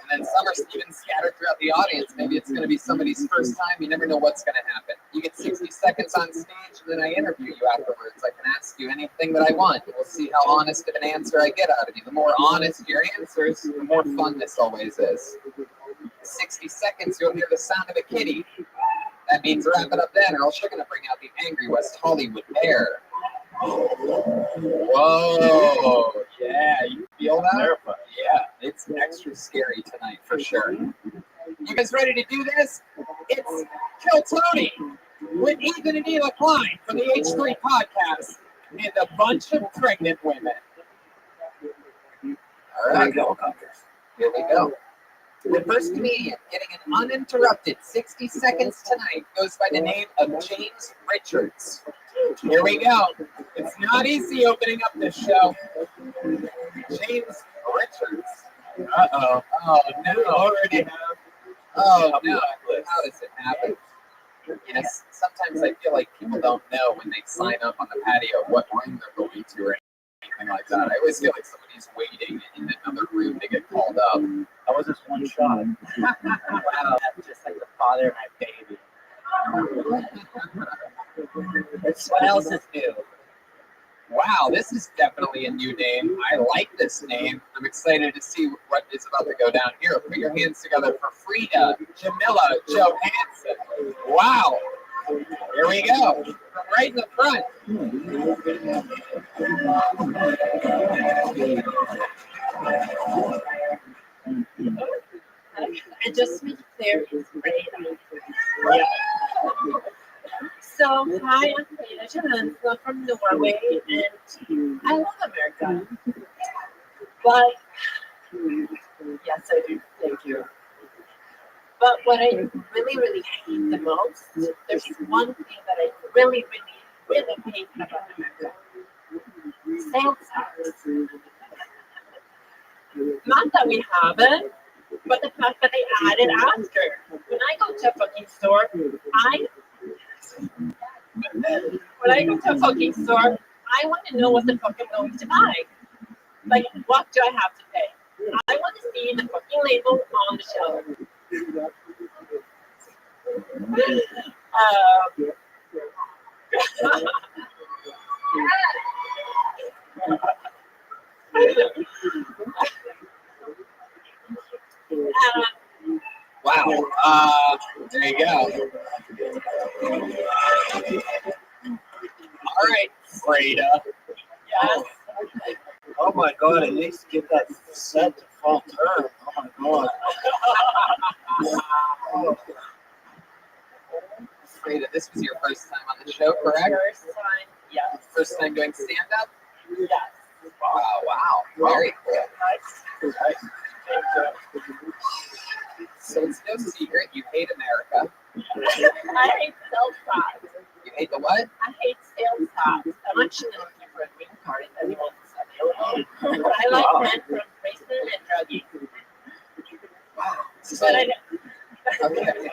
And then some are even scattered throughout the audience. Maybe it's going to be somebody's first time. You never know what's going to happen. You get 60 seconds on stage, and then I interview you afterwards. I can ask you anything that I want. We'll see how honest of an answer I get out of you. The more honest your answers, the more fun this always is. 60 seconds, you'll hear the sound of a kitty. That means wrap it up then, or else you're going to bring out the angry West Hollywood bear. Whoa, yeah, you feel that? Yeah, it's extra scary tonight for sure. You guys ready to do this? It's Kill Tony with Ethan and Ela Klein from the H3 podcast and a bunch of pregnant women. All right, here we go. The first comedian getting an uninterrupted 60 seconds tonight goes by the name of James Richards. Here we go. It's not easy opening up this show. James Richards. Uh-oh. Oh, no. Already have. Oh, no. How does it happen? You know, sometimes I feel like people don't know when they sign up on the patio what room they're going to or anything like that. I always feel like somebody's waiting in another room to get called up.
That was just one shot. Wow, that's just like the father of my baby. What else is new?
Wow, this is definitely a new name. I like this name. I'm excited to see what is about to go down here. Put your hands together for Frida Jamila Johansson. Wow. Here we go. From right in the front.
And just to be clear, it's Frida. Yeah. So, hi, I'm Frida Johansson from Norway, and I love America. But, yes, I do. Thank you. But what I really, really hate the most, there's one thing that I really, really, really hate about America. Sales tax. Not that we have it, but the fact that they add it after. When I go to a fucking store, I want to know what the fuck I'm going to buy. Like, what do I have to pay? I want to see the fucking label on the shelf.
Wow. There you go. All right, Frida.
Yes.
Oh my God, at least get that set to full term. Oh my God.
Frida, this was your first time on the show, correct?
First time, yes.
First time doing stand-up?
Yes.
Wow. Very cool.
Nice.
So it's no secret you hate America.
I hate sales tax.
You hate the what?
I hate sales tax. I'm actually looking for a green card if anyone's available. I like men from prison and druggies.
Wow. So,
But I
okay.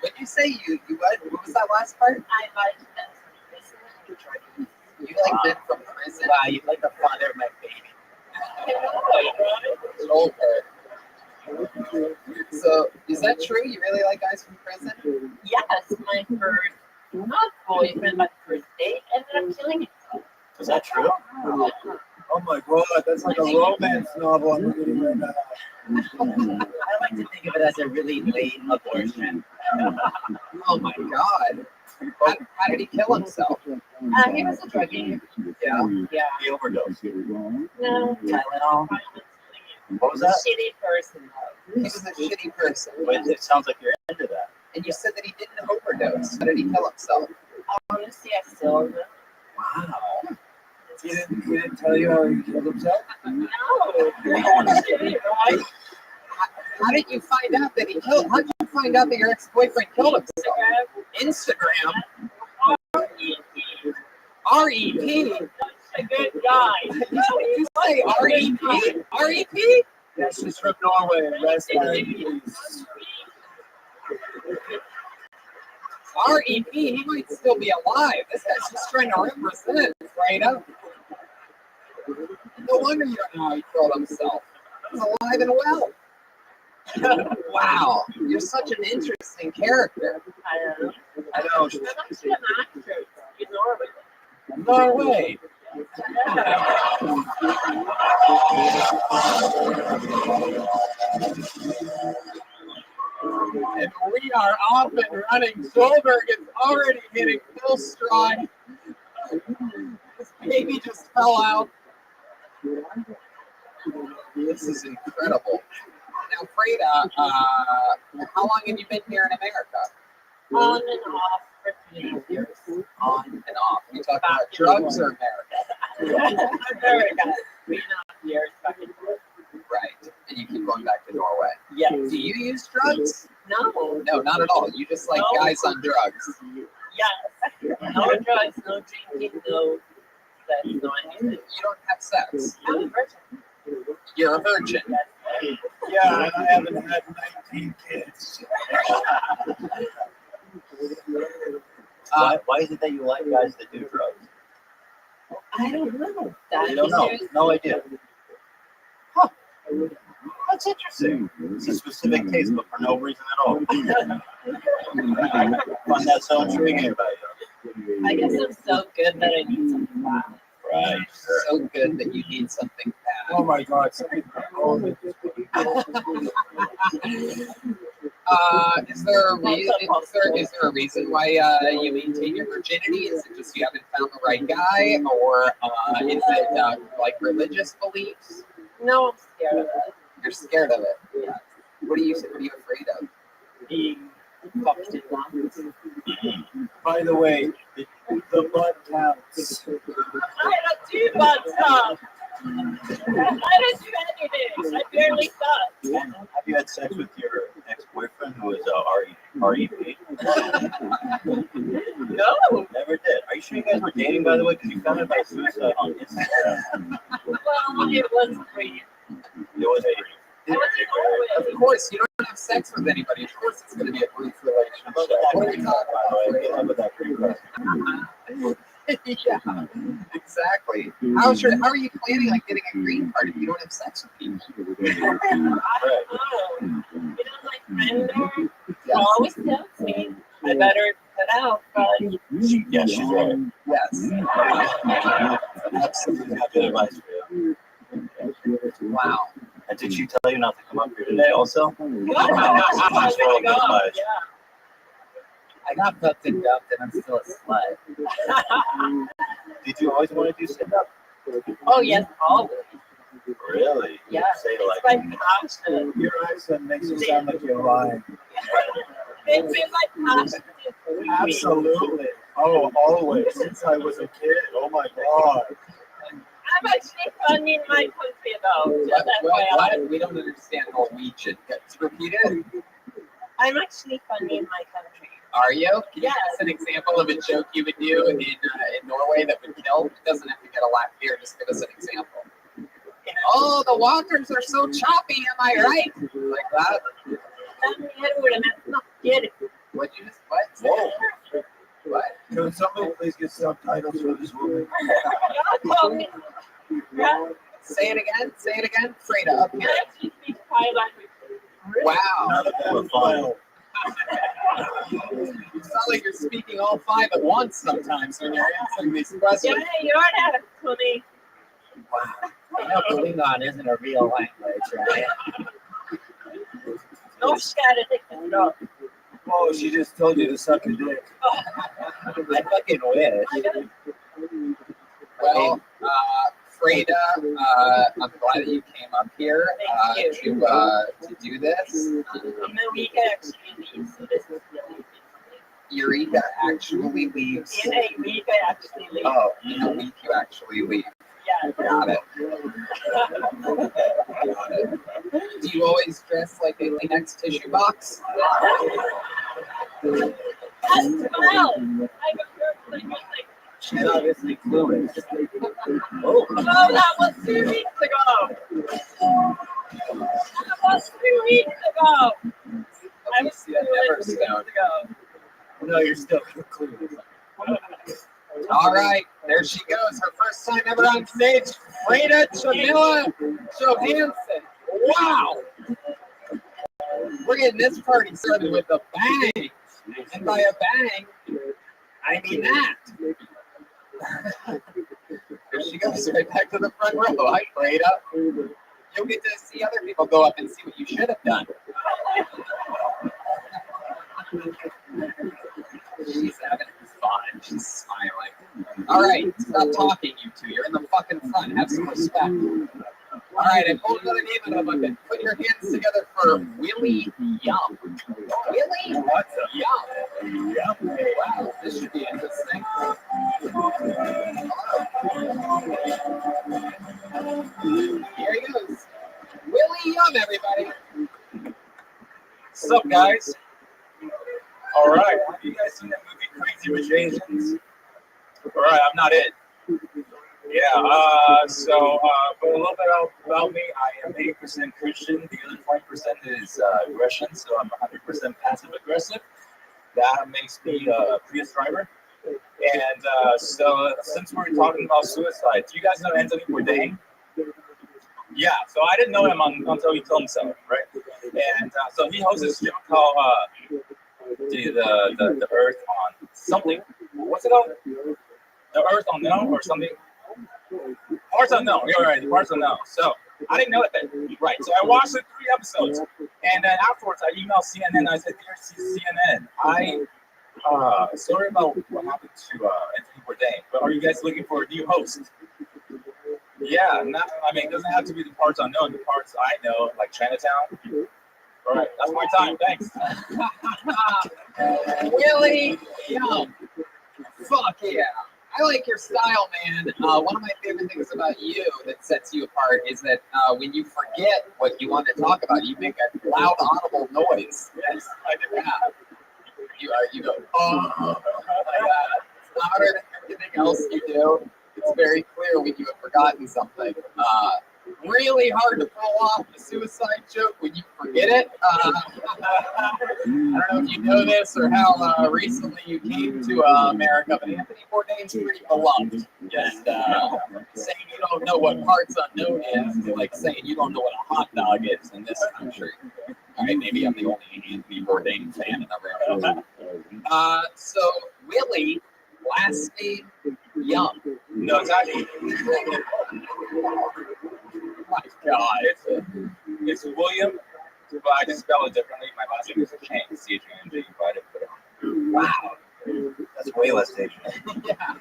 When you say you what was that last part?
I like men from prison and druggies.
You like men from prison?
Wow, you like the father of my baby.
It's old part. So is that true? You really like guys from prison?
Yes, my first, not boyfriend, but first date ended up killing himself.
Is that true? Oh my god, that's like a romance novel I'm reading right now.
I like to think of it as a really late abortion.
Oh my god. How did he kill himself?
He was a druggie.
Yeah.
Yeah.
He overdosed.
No.
Tylenol. What was that?
Shitty person.
He was a shitty person.
Wait, it sounds like you're into that.
And you said that he didn't overdose. How did he kill himself?
Honestly, I still don't know.
Wow.
He didn't tell you how he killed himself?
No. Shitty, right?
How did you find out that he killed? How did you find out that your ex-boyfriend killed himself? Instagram. R.E.P.
A good guy.
You say R.E.P. R.E.P.
Yeah, she's from Norway. Rest in peace.
R.E.P. He might still be alive. This guy's just trying to represent right up. No wonder you don't know how he killed himself. He's alive and well. Wow, you're such an interesting character.
I know.
I know.
I'm actually an actress in Norway.
Norway.
And we are off and running. Goldberg is already hitting full stride. His baby just fell out. This is incredible. Now, Freda, how long have you been here in America?
On and off for 3 years.
On and off. You talking about drugs or America?
America. 3.5 years back and forth.
Right. And you keep going back to Norway.
Yes.
Do you use drugs?
No.
No, not at all. You just like
No.
guys on drugs.
Yes. No drugs, no drinking, no sex, no anything.
You don't have sex.
I'm a virgin.
You're a virgin.
Yeah, and I haven't had 19 kids.
Why is it that you like guys that do drugs?
I don't know. That
You don't know.
is-
No idea. Huh. That's interesting. It's a specific taste, but for no reason at all. I find that so intriguing about you.
I guess I'm so good that I need something bad.
Right.
So good that you need something bad.
Oh my god.
Is there a reason why you maintain your virginity? Is it just you haven't found the right guy, or is it like religious beliefs?
No, I'm scared of it.
You're scared of it. Yeah. What are you afraid of?
Being fucked in lungs.
By the way, the butt counts.
I don't do butt stuff. I don't do anything. I barely suck.
And have you had sex with your ex-boyfriend who is R.E.P.?
No.
Never did. Are you sure you guys were dating, by the way? Because you found out about suicide on Instagram.
Well, it was free.
It was
I was in Norway.
Of course, you don't have sex with anybody. Of course, it's going to be a brief relationship. What are we talking about?
With that green card.
Yeah, exactly. How are you planning on getting a green card if you don't have sex with people?
I don't know. You know, my friend there always tells me I better cut out, but
Yes, she's right.
Yes.
Absolutely not good advice for you.
Wow.
And did she tell you not to come up here today also?
what?
Just roll good advice.
Yeah.
I got fucked and dumped and I'm still a slut. Did you always want to do stand-up?
Oh yes, always.
Really?
Yeah.
Say it
It's
like
my passion.
Your accent makes it sound like you're lying.
It's my passion.
Absolutely. Oh, always. Since I was a kid. Oh my god.
I'm actually funny in my country though. Just
What? We don't understand Norwegian. Repeat it.
I'm actually funny in my country.
Are you? Can you give us an example of a joke you would do in Norway that would kill? It doesn't have to get a laugh here. Just give us an example. Oh, the waters are so choppy. Am I right? Like that. What you just what?
Whoa.
What?
Can somebody please get subtitles for this woman?
Say it again. Say it again. Freda, up here. Wow. You sound like you're speaking all five at once sometimes when you're answering these questions.
Yeah, you're not funny.
Wow. I know Klingon isn't a real language, right?
No shit.
Oh, she just told you to suck a dick.
I fucking wish.
Well, Freda, I'm glad that you came up here to do this.
Eureka actually leaves, so this is really
Eureka actually leaves.
In a week, I actually leave.
Oh, in a week you actually leave.
Yeah.
Got it. Got it. Do you always dress like a Kleenex tissue box?
Well,
She's obviously clueless.
oh, that was 2 weeks ago. That was 2 weeks ago. I was
never
2 weeks ago.
No, you're still clueless.
All right, there she goes. Her first time ever on stage. Freda Jamila Johansson. Wow. We're getting this party started with a bang. And by a bang, I mean that. There she goes, right back to the front row. Hi, Freda. You'll get to see other people go up and see what you should have done. She's having fun. She's smiling. All right, stop talking, you two. You're in the fucking front. Have some respect. All right, I pulled another name in a bucket. Put your hands together for Willie Yum. Willie? What's up? Yum. Yum. Wow, this should be interesting. Here he goes. Willie Yum, everybody.
What's up, guys? All right, have you guys seen that movie Crazy Rich Asians? All right, I'm not it. Yeah, but a little bit about me. I am 80% Christian. The other 20% is aggression, so I'm 100% passive aggressive. That makes me a Prius driver. And so since we're talking about suicide, do you guys know Anthony Bourdain? Yeah, so I didn't know him until he told me so, right? And so he hosts this show called the Earth on something. What's it called? The Earth Unknown or something? Parts Unknown. You're right, the Parts Unknown. So I didn't know it then. Right. So I watched the 3 episodes, and then afterwards I emailed CNN. I said, "Dear CNN, sorry about what happened to Anthony Bourdain, but are you guys looking for a new host?" Yeah, it doesn't have to be the Parts Unknown. The parts I know, like Chinatown. All right, that's my time. Thanks.
Willie Yum. Fuck yeah. I like your style, man. One of my favorite things about you that sets you apart is that when you forget what you want to talk about, you make a loud, audible noise. Yes, I do. Yeah. You go, oh, like that. It's louder than everything else you do. It's very clear when you have forgotten something. Really hard to pull off the suicide joke when you forget it. I don't know if you know this or how recently you came to America, but Anthony Bourdain's pretty beloved. Just saying you don't know what Parts Unknown is, like saying you don't know what a hot dog is in this country. All right, maybe I'm the only Anthony Bourdain fan in the room. So Willie, last name Yum.
No, it's actually.
My God,
it's William, but I just spell it differently. My last name is Chang, C-H-A-N-G, but I didn't put it on.
Wow. That's way less Asian.
Yeah.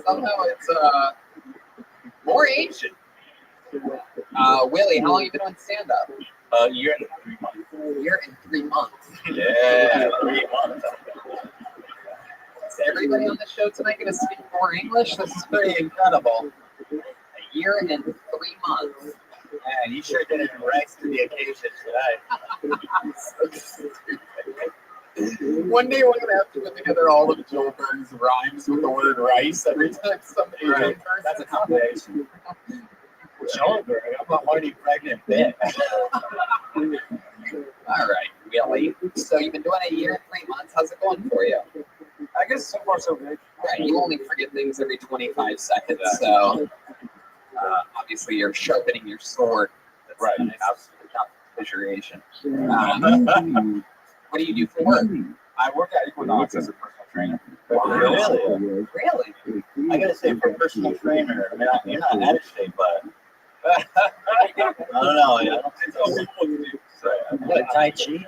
Somehow it's more ancient. Willie, how long have you been on stand-up?
A year and 3 months.
A year and 3 months.
Yeah, 3 months.
Is everybody on the show tonight going to speak more English? This is pretty incredible. A year and 3 months.
Man, you sure didn't rise to the occasion today.
One day we're going to have to put together all of Joe Burns' rhymes with the word rice every time somebody
Right. That's a combination. Joker, I'm a horny pregnant bitch.
All right, really? So you've been doing it a year and 3 months. How's it going for you?
I guess so far so good.
Right, you only forget things every 25 seconds, so obviously you're sharpening your sword. That's
Right.
Without visualization. What do you do for work?
I work at Equinox as a personal trainer.
Wow.
Really?
Really?
I gotta say, for a personal trainer, I mean, you're not out of shape, but I don't know. I don't think so. What, Tai Chi?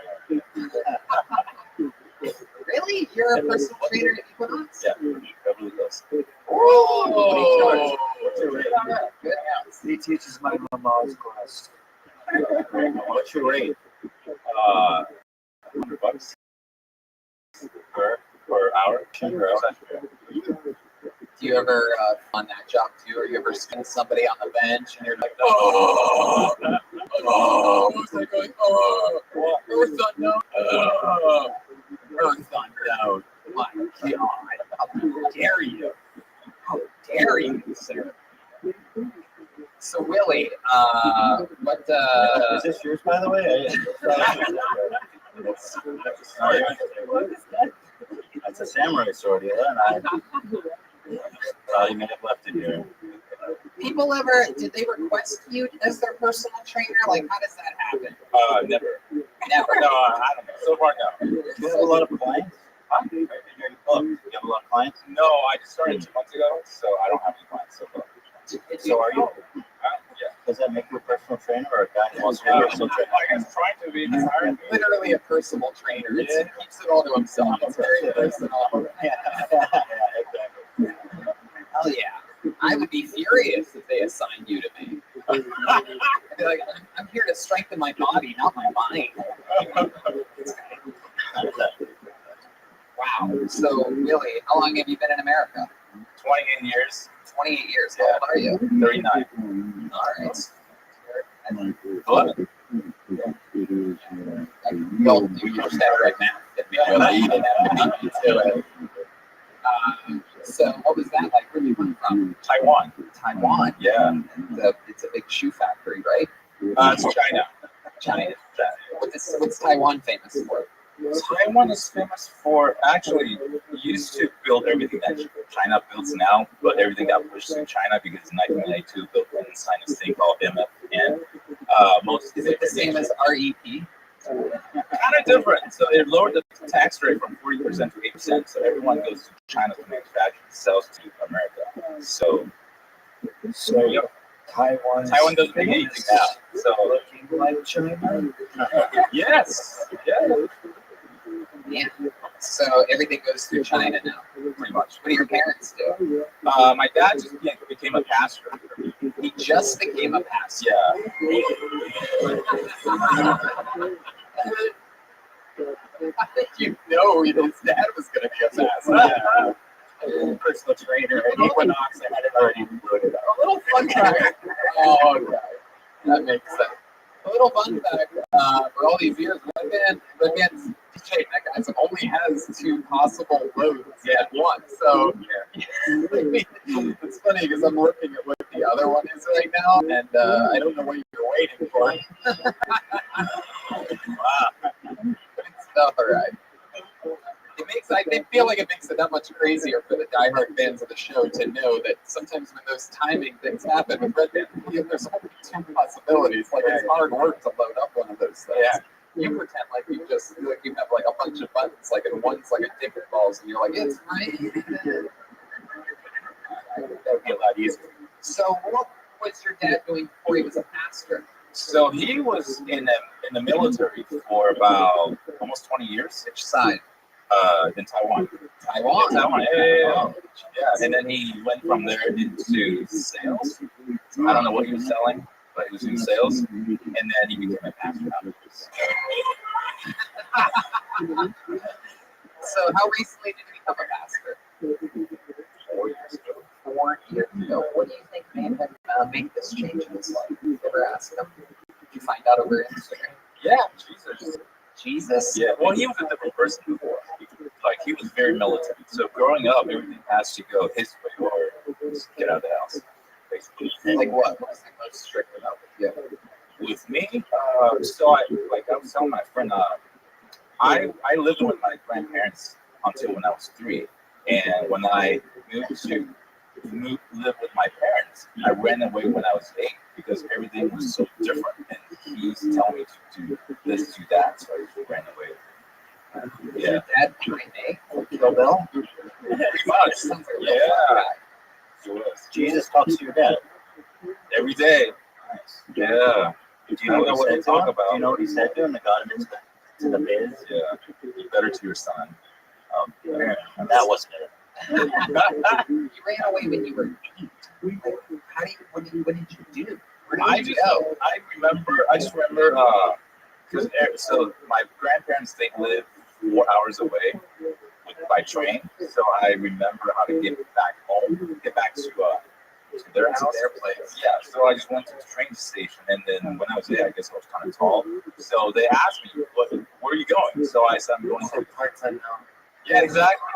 Really? You're a personal trainer at Equinox?
Yeah, Beverly Hills.
Whoa!
What's your rate?
Good.
He teaches my mama's class. What's your rate? $100 per hour.
Do you ever on that job too, or you ever spin somebody on the bench and you're like, oh, who's that going? Oh, Earth unknown. Earth unknown. My God, how dare you? How dare you, sir? So Willie, what?
Is this yours, by the way? That's a samurai sword, yeah. And I thought he may have left it here.
People ever, did they request you as their personal trainer? Like, how does that happen?
Never.
Never.
No, I don't know. So far, no. Do you have a lot of clients? Oh, you have a lot of clients? No, I just started 2 months ago, so I don't have any clients so far. So are you? Yeah. Does that make you a personal trainer or a guy who wants to be a personal trainer? I guess trying to be.
Literally a personal trainer. He keeps it all to himself. It's very personal.
Exactly.
Hell yeah. I would be furious if they assigned you to me. I'd be like, I'm here to strengthen my body, not my mind. Wow. So, really, how long have you been in America?
28 years.
28 years. How old are you?
39.
All right.
What?
Don't do your step right now. So, what was that like? Where did you come from?
Taiwan.
Taiwan.
Yeah.
It's a big shoe factory, right?
It's China.
China. What's Taiwan famous for?
Taiwan is famous for actually used to build everything that China builds now, but everything got pushed to China because in 1992 Bill Clinton signed this thing called MFN. Most
Is it the same as REP?
kind of different. So it lowered the tax rate from 40% to 8%. So everyone goes to China to manufacture, sells to America. So Taiwan doesn't make anything now. So looking like China. Yes. Yeah.
Yeah. So everything goes through China now, pretty much. What do your parents do?
My dad just became a pastor.
He just became a pastor.
Yeah.
You know his dad was going to be a pastor.
Yeah. Personal trainer at Equinox. I had it already loaded up.
A little fun fact. Oh, okay. That makes sense. A little fun fact. For all these years, Redman's DJ, that guy only has 2 possible loads at once. So it's funny because I'm looking at what the other one is right now, and I don't know what you're waiting for. Wow. But it's all right. I feel like it makes it that much crazier for the diehard fans of the show to know that sometimes when those timing things happen with Red Band, there's only 2 possibilities. Like it's hard work to load up one of those things.
Yeah.
You pretend like you have like a bunch of buttons, like and one's like a dick balls, and you're like, it's right.
That would be a lot easier.
So what was your dad doing before he was a pastor?
So he was in the military for about almost 20 years.
Which side?
In Taiwan.
Taiwan.
Yeah. And then he went from there into sales. I don't know what he was selling, but he was in sales. And then he became a pastor.
So how recently did you become a pastor?
over Instagram?
Yeah, Jesus.
Jesus?
Yeah, well, he was a different person before. Like, he was very militant. So growing up, everything has to go his way or just get out of the house, basically.
Like what? What was the most strict about it? Yeah.
With me, so I was telling my friend, I lived with my grandparents until when I was 3, and when I moved to live with my parents, I ran away when I was 8 because everything was so different, and he used to tell me to do this, do that, so I ran away. Yeah.
Your dad behind me?
Kill Bill?
Pretty much. Yeah.
Jesus talks to your dad
every day.
Nice.
Yeah.
Do you know what he said to him? Do you know what he said to him that got him into the biz?
Yeah. Be better to your son.
Yeah. And that wasn't it.
You ran away when you were 8. What did you do? Where did you go?
I just remember, because so my grandparents, they live 4 hours away by train, so I remember how to get back home, get back to their house,
their place.
Yeah, so I just went to the train station, and then when I was there, I guess I was kind of tall, so they asked me, where are you going? So I said, I'm going to
part-time now.
Yeah, exactly.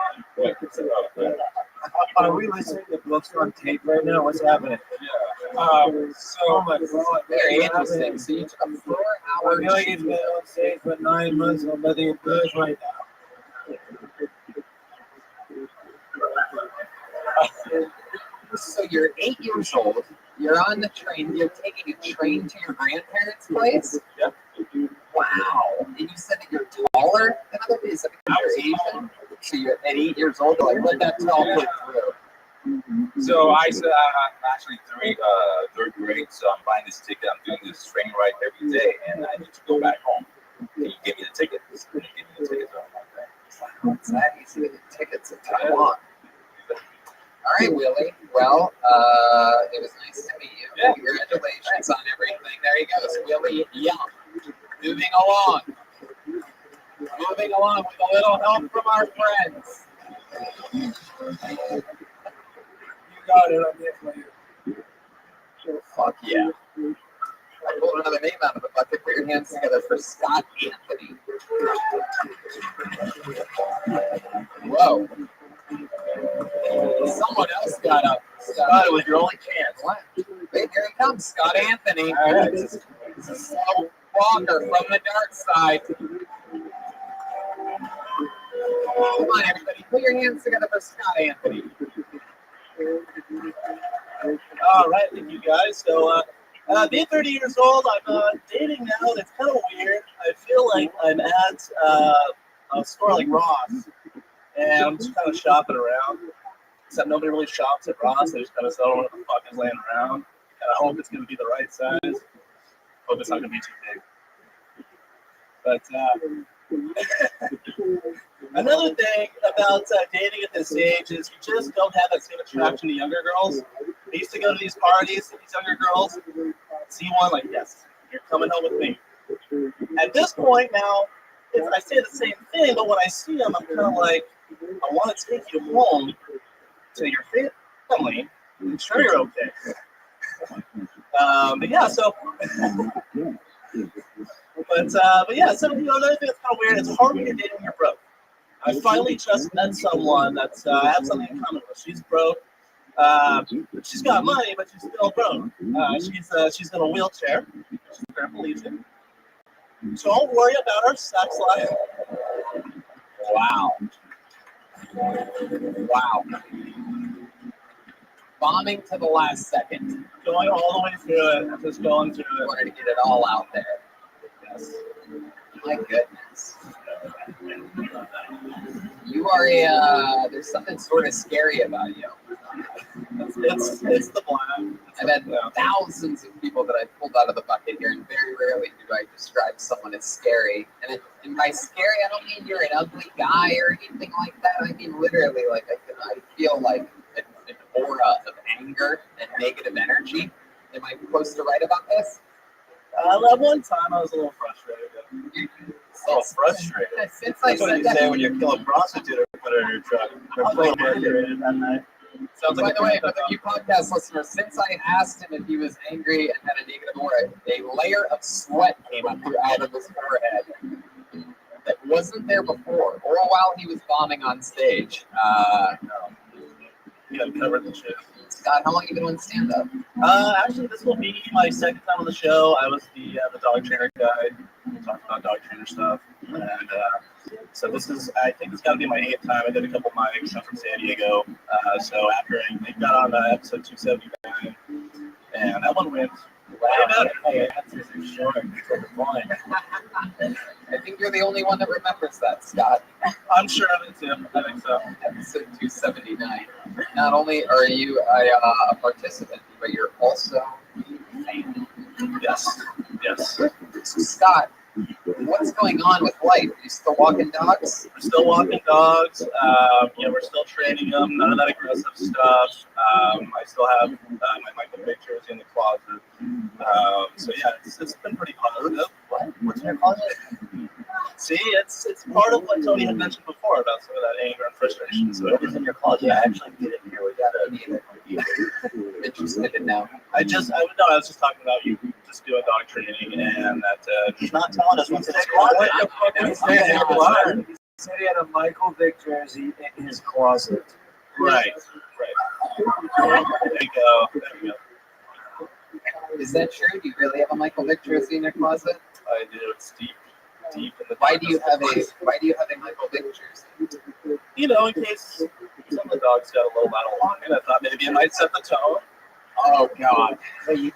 Are we listening to books on tape right now? What's happening?
Yeah.
Oh my God.
Very interesting. So you took a 4 hour.
I know he's been on stage for 9 months. I'm letting it burst right now.
So you're 8 years old. You're on the train. You're taking a train to your grandparents' place.
Yep.
Wow. And you said that you're taller than other people. So you're Asian. So you're at 8 years old. Like, let that tall click through.
So I said I'm actually third grade, so I'm buying this ticket. I'm doing this train ride every day, and I need to go back home. Can you give me the ticket? Can you give me the ticket?
It's that easy to get tickets in Taiwan. All right, Willie. Well, it was nice to meet you.
Yeah.
Congratulations on everything. There he goes, Willie Young. Moving along. Moving along with a little help from our friends.
You got it. I'm here for you.
Fuck yeah. I pulled another name out of the bucket. Put your hands together for Scott Anthony. Whoa. Someone else got up.
Scott, it was your only chance.
What? Wait, here he comes, Scott Anthony.
All right.
This is a slow walker from the dark side. Come on, everybody. Put your hands together for Scott Anthony.
All right, thank you guys. So, being 30 years old, I'm dating now. That's kind of weird. I feel like I'm at a store like Ross, and I'm just kind of shopping around. Except nobody really shops at Ross. They just kind of sell what the fuck is laying around. And I hope it's going to be the right size. Hope it's not going to be too big. But another thing about dating at this age is you just don't have that same attraction to younger girls. I used to go to these parties with these younger girls, see one like, yes, you're coming home with me. At this point now, I say the same thing, but when I see them, I'm kind of like, I want to take you home to your family. I'm sure you're okay. But yeah, so. But yeah, so another thing that's kind of weird. It's hard when you're dating when you're broke. I finally just met someone that's I have something in common with. She's broke. She's got money, but she's still broke. She's in a wheelchair. She's paraplegic. So don't worry about our sex life.
Wow. Wow. Bombing to the last second.
Going all the way through it. Just going through it.
Wanted to get it all out there.
Yes.
My goodness. You are there's something sort of scary about you.
It's the blonde.
I've had thousands of people that I've pulled out of the bucket here, and very rarely do I describe someone as scary. And by scary, I don't mean you're an ugly guy or anything like that. I mean literally, like I feel like an aura of anger and negative energy. Am I supposed to write about this?
At one time, I was a little frustrated.
Since I
That's what
said
you
that,
say when you kill a prostitute or put her in your truck. Or play marinated that night.
So, by the way, for the new podcast listeners, since I asked him if he was angry and had a negative aura, a layer of sweat came up out of his forehead that wasn't there before, or while he was bombing on stage.
You know, covered the shit.
Scott, how long have you been doing stand-up?
Actually, this will be my second time on the show. I was the dog trainer guy. We talked about dog trainer stuff, and so this is, I think it's got to be my 8th time. I did a couple mics. I'm from San Diego, so after I got on episode 279, and that one went.
Wow, hey, answers are short to the point.
I think you're the only one that remembers that, Scott.
I'm sure of it too. I think so.
Episode 279. Not only are you a participant, but you're also a fan.
Yes. Yes.
So, Scott, what's going on with life? Are you still walking dogs?
We're still walking dogs. We're still training them. None of that aggressive stuff. I still have my Michael pictures in the closet. So yeah, it's been pretty positive.
What's in your closet?
See, it's part of what Tony had mentioned before about some of that anger and frustration. So
What is in your closet? Yeah, I actually didn't hear. We got a
Interested now.
I was just talking about you just doing dog training and that
He's not telling us what's in his closet.
He
said he had a Michael Vick jersey in his closet.
Right. There you go.
Is that true? Do you really have a Michael Vick jersey in your closet?
I do. It's deep in the.
Why do you have a Michael Vick jersey?
You know, in case some of the dogs got a little out of line, I thought maybe it might set the tone.
Oh God!
So you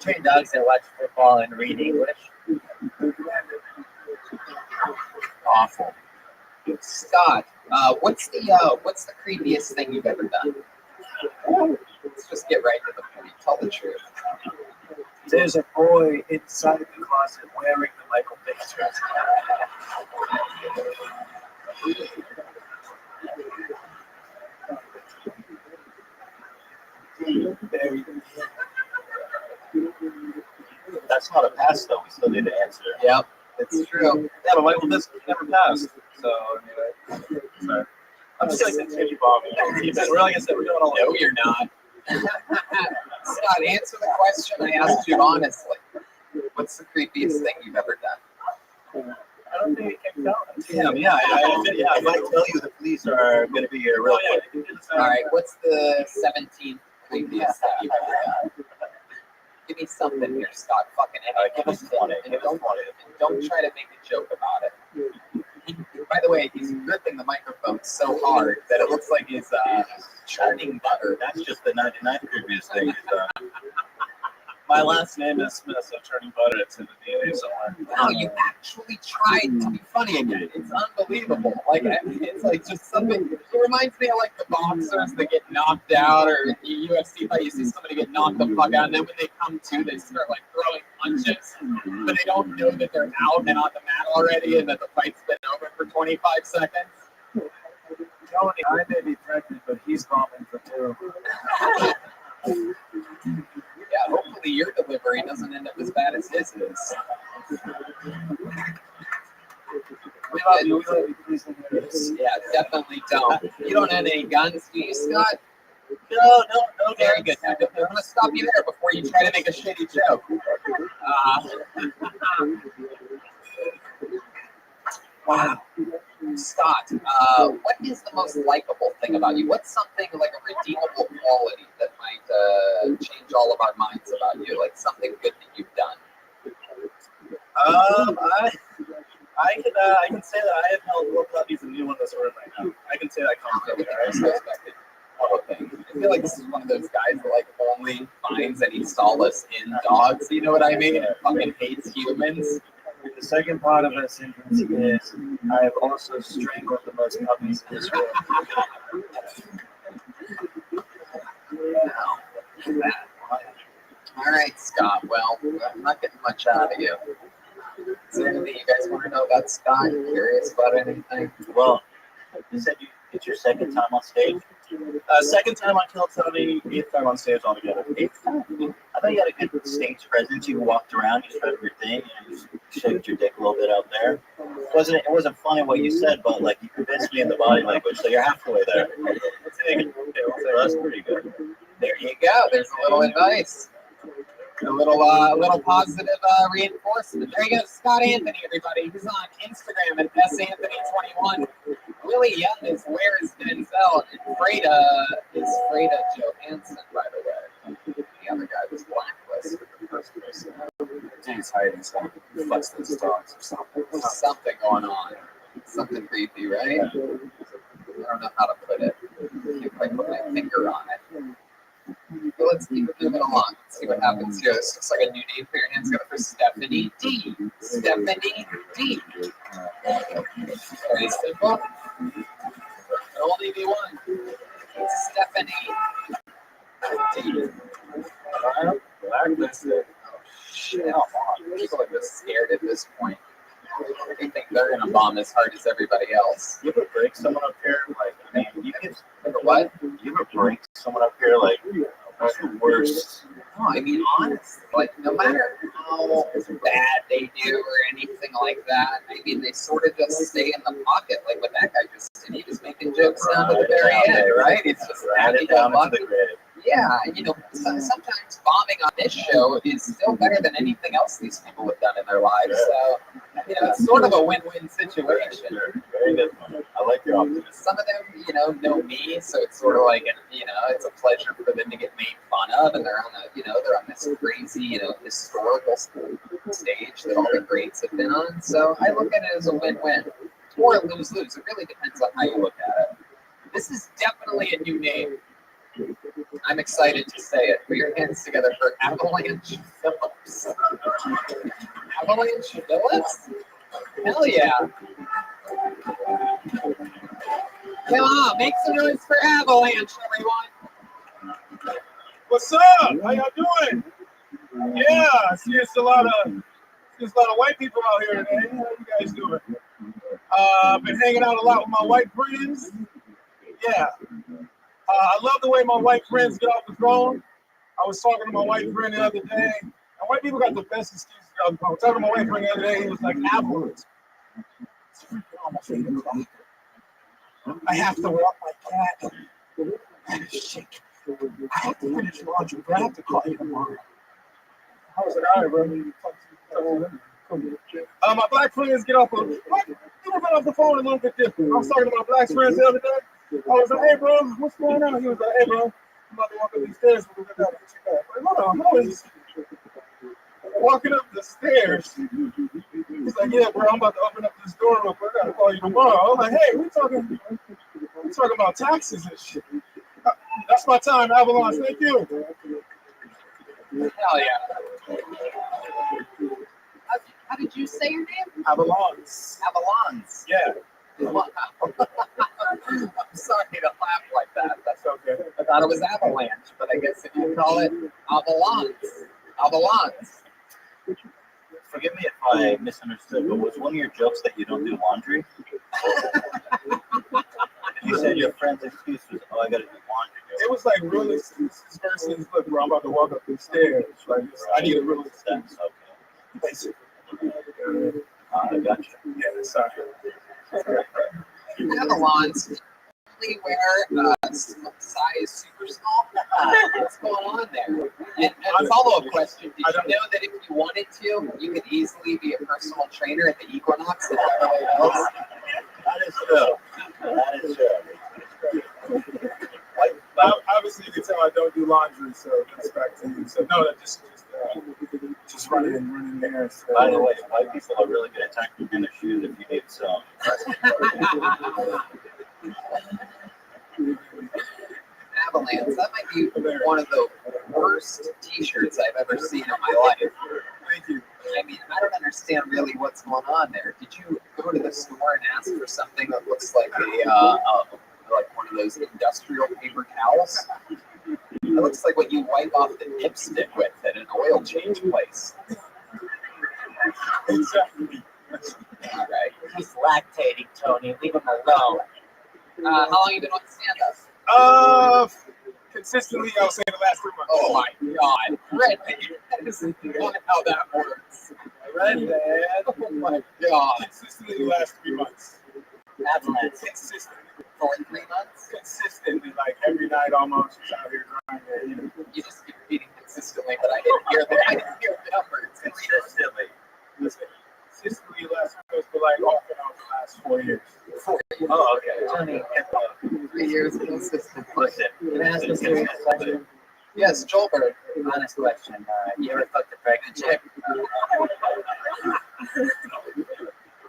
train dogs that watch football and read English.
Awful. Scott, what's the creepiest thing you've ever done? Let's just get right to the point. Tell the truth.
There's a boy inside the closet wearing the Michael Vick jersey.
That's not a pass, though. We still need to answer.
Yep, it's true.
Yeah, but Michael Vick never passed. So, anyway, sorry. I'm just going to continue bombing. We're like I said, we're doing all.
No, you're not. Scott, answer the question I asked you honestly. What's the creepiest thing you've ever done?
I don't think it can count.
Yeah. I might tell you the police are going to be here real quick.
All right, what's the 17th creepiest thing you've ever done? Give me something here, Scott. Fucking
Give us 20.
Don't try to make a joke about it. By the way, he's gripping the microphone so hard that it looks like he's churning butter.
That's just the 99th creepiest thing.
My last name is Smith, so turning butter, it's in the DNA somewhere.
Wow, you actually tried to be funny again. It's unbelievable. Like, it's like just something. It reminds me of like the boxers that get knocked out, or the UFC fight. You see somebody get knocked the fuck out, and then when they come to, they start like throwing punches, but they don't know that they're out and on the mat already, and that the fight's been over for 25 seconds.
Tony, I may be pregnant, but he's bombing for 2.
Yeah, hopefully your delivery doesn't end up as bad as his is.
We love you. Please don't hear this.
Yeah, definitely don't. You don't have any guns, do you, Scott?
No.
Very good. I'm going to stop you there before you try to make a shitty joke. Wow. Scott, what is the most likable thing about you? What's something like a redeemable quality that might change all of our minds about you? Like something good that you've done?
I can say that I have held more puppies than anyone in this room right now. I can say that confidently.
I feel like this is one of those guys that like only finds any solace in dogs. You know what I mean? And fucking hates humans.
The second part of that sentence is, I have also strangled the most puppies in this world.
All right, Scott. Well, I'm not getting much out of you. Is there anything you guys want to know about Scott? Curious about anything?
Well, you said it's your second time on stage?
Second time on Kill Tony, 8th time on stage altogether.
8th time? I thought you had a good stage presence. You walked around, you spread your thing, and you shaked your dick a little bit out there.
It wasn't funny what you said, but like you convinced me in the body language, so you're halfway there. So that's pretty good.
There you go. There's a little advice. A little positive reinforcement. There you go, Scott Anthony, everybody. He's on Instagram at santhony21. Willie Young is Where is Denzel, and Freda is Freda Johansson, by the way. The other guy was blacklisted, the first person.
He's hiding something. Flex those dogs or something.
Something going on. Something creepy, right? I don't know how to put it. If I put my finger on it. But let's keep it moving along. Let's see what happens here. This looks like a new name for your hands. Got it for Stephanie D. Stephanie D. Very simple. There'll only be one. Stephanie D. Blacklisted. Oh, shit. Come on. People are just scared at this point. They think they're going to bomb as hard as everybody else.
You ever break someone up here? Like, man, you can.
What?
You ever break someone up here? Like, what's the worst?
No, I mean, honestly, like, no matter how bad they do or anything like that, I mean, they sort of just stay in the pocket. Like what that guy just did. He was making jokes down to the very end, right? It's just
added down into the grave.
Yeah, and you know, sometimes bombing on this show is still better than anything else these people have done in their lives. So, you know, it's sort of a win-win situation.
Very good. I like your optimism.
Some of them, you know me, so it's sort of like, you know, it's a pleasure for them to get made fun of, and they're on they're on this crazy, you know, historical stage that all the greats have been on. So I look at it as a win-win or a lose-lose. It really depends on how you look at it. This is definitely a new name. I'm excited to say it. Put your hands together for Avalanche Phillips. Avalanche Phillips? Hell yeah. Come on, make some noise for Avalanche, everyone.
What's up? How y'all doing? Yeah, I see it's a lot of white people out here today. How you guys doing? I've been hanging out a lot with my white friends. Yeah. I love the way my white friends get off the throne. I was talking to my white friend the other day, and white people got the best excuses. I was talking to my white friend the other day, he was like, Avalanche. It's freaking almost 8 o'clock. I have to walk my cat. Shit. I have to finish laundry, but I have to call you tomorrow. I was like, all right, bro. My black friends get off people get off the phone a little bit different. I was talking to my black friends the other day. I was like, hey, bro, what's going on? He was like, hey, bro, I'm about to walk up these stairs. Hold on, how is walking up the stairs? He's like, yeah, bro, I'm about to open up this door real quick. I gotta call you tomorrow. I'm like, hey, we talking about taxes and shit. That's my time, Avalanche. Thank you.
Hell yeah. How did you say your name?
Avalanche.
Avalanche.
Yeah.
Wow. I'm sorry to laugh like that.
That's okay.
I thought it was Avalanche, but I guess if you call it Avalanche. Avalanche.
Forgive me if I misunderstood, but was one of your jokes that you don't do laundry? You said your friend's excuse was, oh, I gotta do laundry.
It was like real excuses versus, look, bro, I'm about to walk up these stairs. Like, I need a real excuse.
Okay.
Basically.
I got you.
Yeah, sorry.
Avalanche typically wear size super small. What's going on there? And a follow-up question: did you know that if you wanted to, you could easily be a personal trainer at the Equinox?
That is true. That is true.
Obviously, you can tell I don't do laundry, so that's back to you. So no, just running there. So.
By the way, white people are really good at tucking in their shoes if you need some.
Avalanche. That might be one of the worst T-shirts I've ever seen in my life.
Thank you.
I mean, I don't understand really what's going on there. Did you go to the store and ask for something that looks like like one of those industrial paper towels? It looks like what you wipe off the dipstick with at an oil change place.
Exactly.
All right. He's lactating, Tony. Leave him alone. How long have you been on stand-up?
Consistently, I would say the last 3 months.
Oh my God, Red, that isn't how that works.
Red Band.
Oh my god.
Consistently the last 3 months.
Avalanche.
Consistently.
For 3 months?
Consistently, like every night almost, just out here grinding.
You just keep repeating consistently, but I didn't hear the numbers.
Consistently. Consistently last year, but like off and on the last 4 years.
4 years.
Oh, okay.
Johnny, 3 years consistently.
Listen,
Can I ask a serious question? Yes, Joelberg.
honest question. You ever fucked a pregnant chick?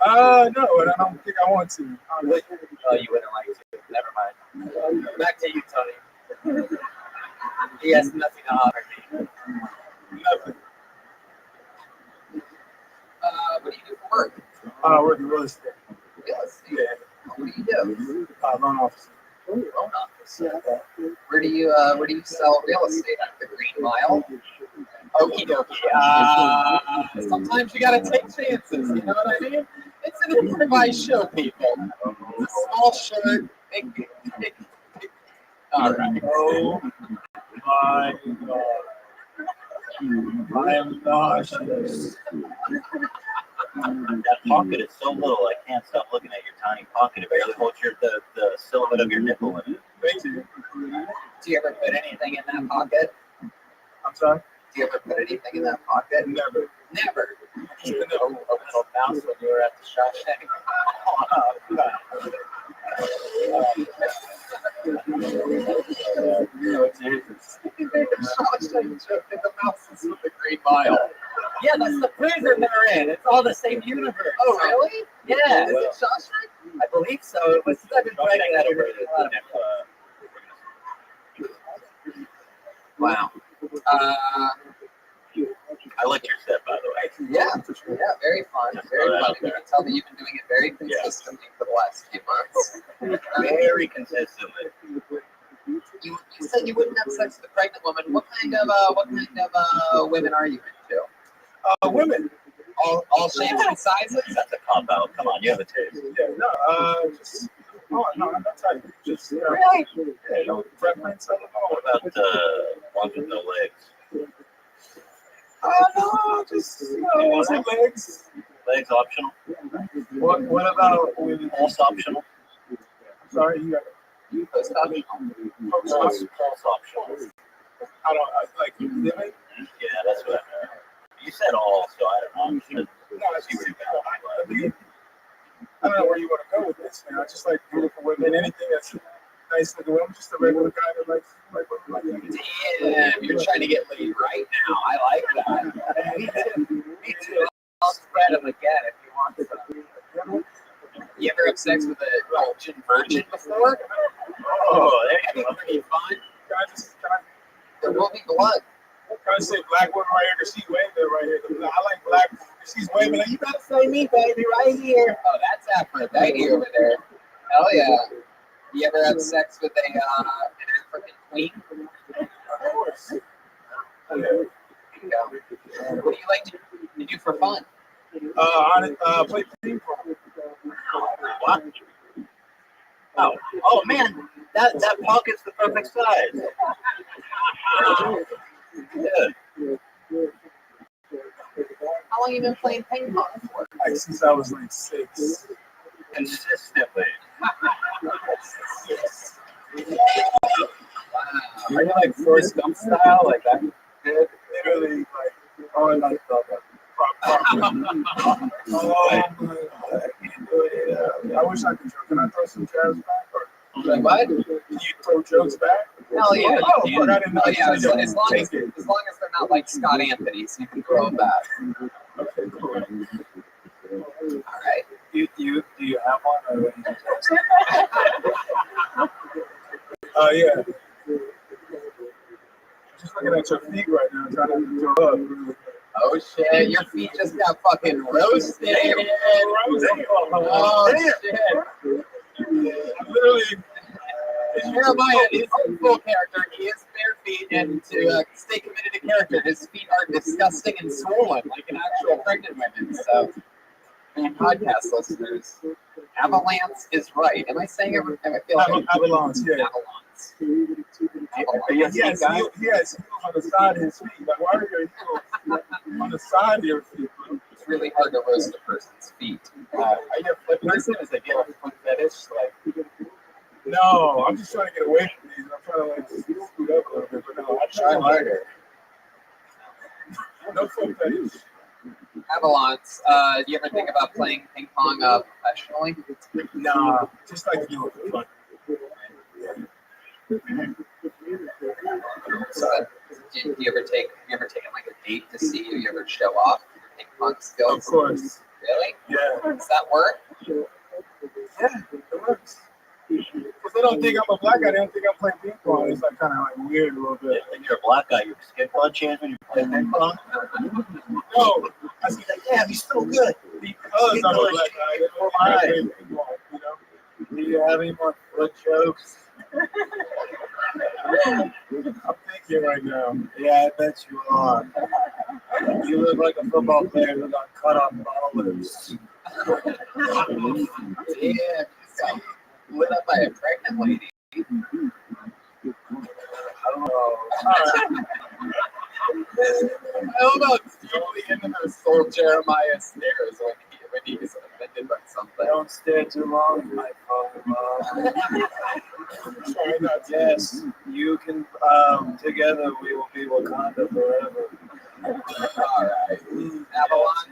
No, and I don't think I want to.
Oh, you wouldn't like to. Never mind. Back to you, Tony. He has nothing to offer me.
Nothing.
What do you do for work?
I work in real estate.
Real estate?
Yeah.
What do you do?
Loan officer.
Loan officer. Where do you sell real estate at? The Green Mile? Okie dokie. Sometimes you gotta take chances, you know what I mean? It's an improvised show, people. It's a small shirt, big. All right.
Oh my god. I am nauseous.
That pocket is so little, I can't stop looking at your tiny pocket. It barely holds the silhouette of your nipple in it.
Thank you.
Do you ever put anything in that pocket?
I'm sorry?
Do you ever put anything in that pocket?
Never.
Never.
A little mouse when you were at the Shawshank.
The mouse is with the Green Mile.
Yeah, that's the prison they're in. It's all the same universe.
Oh, really?
Yeah.
Is it Shawshank?
I believe so. It was I've been writing that over
Wow.
I like your set, by the way.
Yeah, very fun. Very fun. You can tell that you've been doing it very consistently for the last few months.
Very consistently.
You said you wouldn't have sex with a pregnant woman. What kind of women are you into?
Women.
All shapes and sizes?
That's a cop out. Come on, you have a taste.
Yeah, no, just. Oh, no, I'm not type. Just,
Really?
Yeah, no preference. I don't know.
What about ones with no legs?
No, just, some legs.
Legs optional.
What about women?
Pulse optional.
Sorry, you got
Post optional.
Pulse optional.
I like women.
Yeah, that's what I meant. You said all, so I don't know.
No, it's just, I don't know where you want to go with this, man. I just like beautiful women. Anything that's nice to do. I'm just a regular guy that likes women like that.
Damn, you're trying to get laid right now. I like that.
Me too. I'll spread them again if you want some.
You ever have sex with a Belgian virgin before?
Oh, there you go.
Pretty fun.
Can
There will be blood.
I say black woman right here because she's waving right here. I like black. She's waving like, you gotta say me, baby, right here.
Oh, that's Aphrodite over there. Hell yeah. You ever have sex with an African queen?
Of course.
There you go. What do you like to do for fun?
Play ping pong.
What? Oh man, that pocket's the perfect size. Good.
How long have you been playing ping pong for?
Like since I was like 6.
Consistently.
Wow.
Are you like Forrest Gump style, like that?
Literally, like, oh, I like that. Oh my God. I wish I could throw. Can I throw some jabs back? Or
What?
can you throw jokes back?
Hell yeah.
Oh, but I didn't know.
Oh, yeah, as long
Take
as
it.
they're not like Scott Anthony's, you can throw them back.
Okay, cool.
All right.
Do you have one? Or yeah. Just looking at your feet right now, trying to throw up.
Oh shit, your feet just got fucking roasted. Oh shit.
Literally.
Jeremiah is in full character. He is bare feet, and to stay committed to character, his feet are disgusting and swollen like an actual pregnant woman. So, and podcast listeners, avalanche is right. Am I saying it? I feel like
Avalanche, yeah.
Avalanche.
Yes, he has heels on the side of his feet. Like, why are your heels on the side of your feet?
really hard to roast a person's feet.
Are you a foot person? Is like, you have a foot fetish? Like, no, I'm just trying to get away from these. I'm trying to like scoot up a little bit, but no, I try harder. No foot fetish.
Avalons, do you ever think about playing ping pong professionally?
Nah, just like to do it for fun.
So, do you ever taken like a date to see you? You ever show off your ping pong skills?
Of course.
Really?
Yeah.
Does that work?
Yeah, it works. Because they don't think I'm a black guy. They don't think I'm playing ping pong. It's like kind of like weird a little bit.
If you're a black guy, your skin color change when you play ping pong?
No,
I see like, damn, he's so good.
Because I'm a black guy. They don't think I play ping pong, you know? Do you have any more foot jokes? I'm thinking right now. Yeah, I bet you are. You look like a football player who got cut off ballers.
Yeah, so lit up by a pregnant lady. I don't know. It's totally into the soul Jeremiah stares when he's offended by something.
Don't stare too long, my father. Yes, you can. Together we will be Wakanda forever.
All right, Avalon.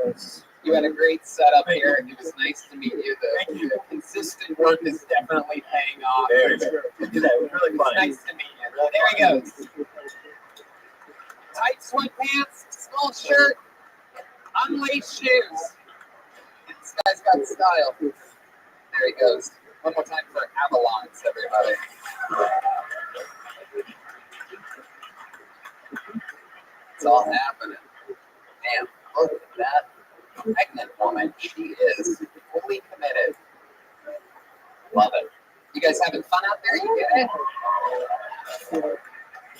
Yes.
You had a great setup here. It was nice to meet you. The consistent work is definitely paying off.
Very good. It was really fun.
Nice to meet you. There he goes. Tight sweatpants, small shirt, unlaced shoes. This guy's got style. There he goes. One more time for Avalons, everybody. It's all happening. Damn, look at that pregnant woman. She is fully committed. Love it. You guys having fun out there? You get it?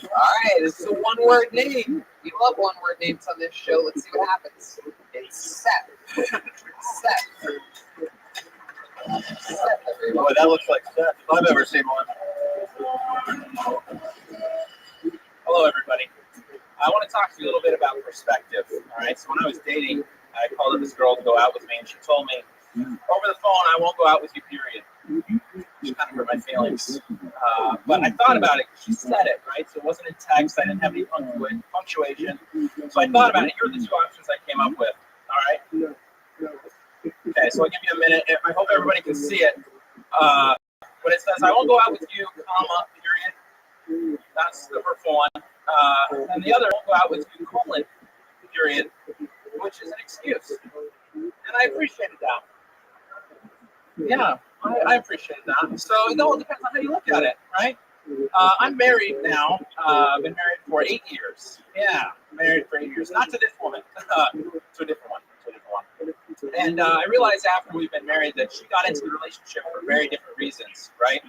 All right, this is a one-word name. We love one-word names on this show. Let's see what happens. It's Seth. Seth. Seth, everyone.
Boy, that looks like Seth. If I've ever seen one.
Hello, everybody. I want to talk to you a little bit about perspective. All right. So when I was dating, I called up this girl to go out with me, and she told me, over the phone, I won't go out with you, period. She kind of hurt my feelings. But I thought about it because she said it, right? So it wasn't in text. I didn't have any punctuation. So I thought about it. Here are the two options I came up with. All right. Okay. So I'll give you a minute. I hope everybody can see it. But it says, I won't go out with you, comma, period. That's the first one. And the other, I won't go out with you, colon, period, which is an excuse. And I appreciated that. Yeah, I appreciate that. So it all depends on how you look at it, right? I'm married now. I've been married for 8 years. Yeah, married for 8 years. Not to this woman, to a different one. And I realized after we've been married that she got into the relationship for very different reasons, right?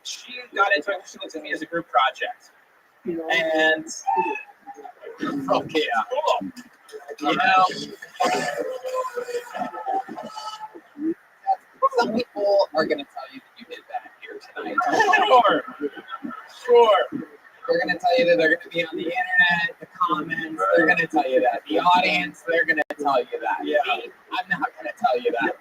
She got into it because she looks at me as a group project. And, okay, you know,
some people are going to tell you that you did that here tonight.
Sure.
They're going to tell you that they're going to be on the internet, the comments, they're going to tell you that. The audience, they're going to tell you that.
Yeah.
Me, I'm not going to tell you that.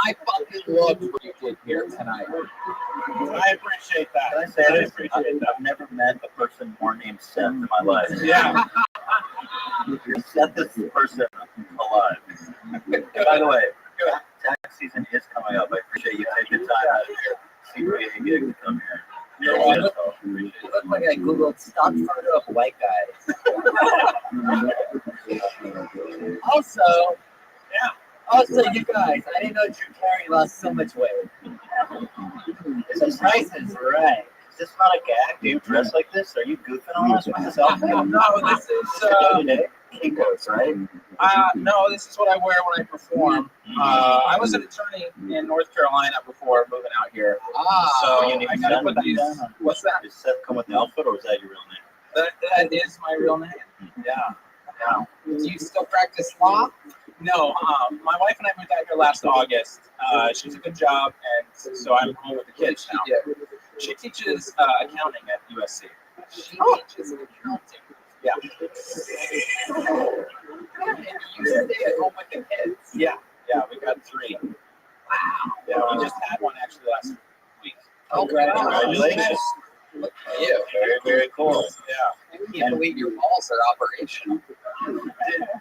I fucking loved what you did here tonight.
I appreciate that.
Can I say this? I've never met a person more named Seth in my life.
Yeah.
Seth is the person alive. By the way, tax season is coming up. I appreciate you taking time out of your CPA gig to come here.
You're welcome. You look like I googled stock photo of white guy. Also, you guys, I didn't know Drew Carey lost so much weight.
The price is right. Is this not a gag? Do you dress like this? Are you goofing on us with this outfit?
No, this is
Kinko's, right?
No, this is what I wear when I perform. I was an attorney in North Carolina before moving out here. So
you need
I gotta put these. What's that?
Does Seth come with the outfit, or is that your real name?
That is my real name. Yeah.
Now, do you still practice law?
No, my wife and I moved out here last August. She took a job, and so I'm home with the kids now. She teaches accounting at USC.
She teaches accounting.
Yeah.
And you stay at home with the kids.
Yeah, we got 3.
Wow.
Yeah, we just had one actually last week.
Oh,
Congratulations.
Look at you.
Very, very cool. Yeah.
I can't believe your balls are operational.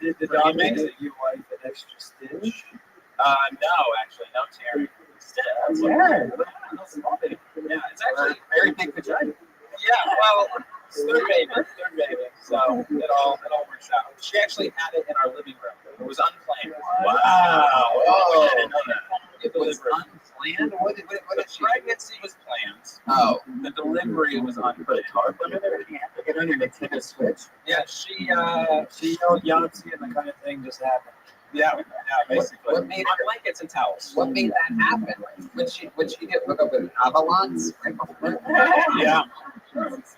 Did the dog make your wife an extra stitch?
No, actually, no tearing. Yeah, it's actually
very big vagina.
Yeah, well, it's third baby. So it all works out. She actually had it in our living room. It was unplanned. Wow.
Oh.
I didn't know that.
It was unplanned? What did she?
Pregnancy was planned.
Oh.
The delivery was unplanned.
Get on your Nintendo Switch.
Yeah, she
yelled Yahtzee and the kind of thing just happened.
Yeah, basically.
What made
on blankets and towels.
What made that happen? Would she get hooked up with an avalanche right before?
Yeah.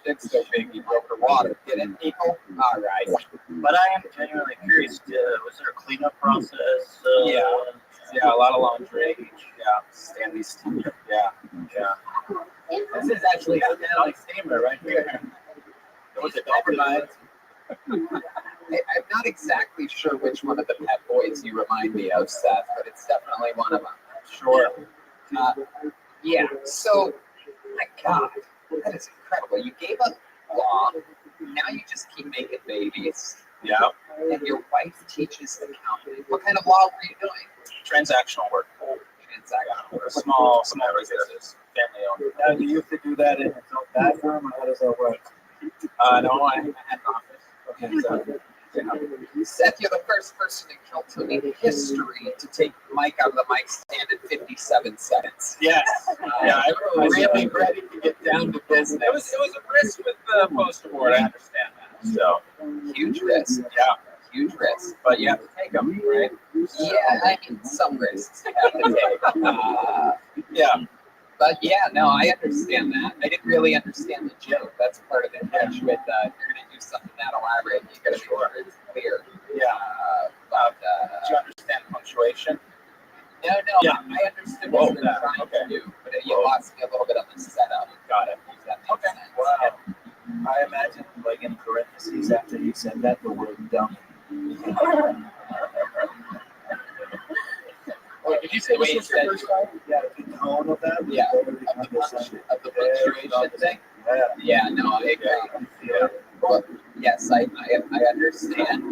It's so big, you broke her water. Get in, people? All right.
But I am genuinely curious. Was there a cleanup process?
Yeah, a lot of laundry. Yeah, Stanley steamer. Yeah.
This is actually a Stanley steamer right here.
It was a overnight.
I'm not exactly sure which one of the pet boys you remind me of, Seth, but it's definitely one of them.
Sure.
Yeah, so, my God, that is incredible. You gave up law, now you just keep making babies.
Yeah.
And your wife teaches accounting. What kind of law were you doing?
Transactional work.
Transactional work.
Small businesses. Family owned.
Now, do you have to do that in its own bathroom, or how does that work?
No, I had an office.
Okay, so.
Seth, you're the first person in Keltonian history to take Mike out of the mic stand in 57 seconds.
Yes.
Yeah, I was really ready to get down to business.
It was a risk with the poster board. I understand that. So
huge risk.
Yeah.
Huge risk.
But you have to take them, right?
Yeah, I mean, some risks you have to take.
Yeah.
But yeah, no, I understand that. I didn't really understand the joke. That's part of the catch with if you're going to do something that elaborate, you got to be sure it's clear.
Yeah. Did you understand punctuation?
No,
Yeah.
I understood what you were trying to do, but you lost me a little bit on the setup.
Got it.
That makes sense.
Wow. I imagine, like in parentheses, after you said that, the word dumb.
Or did you say this was your first time?
Yeah, the tone of that.
Yeah, of the punctuation thing. Yeah, no, I agree.
Yeah.
Well, yes, I understand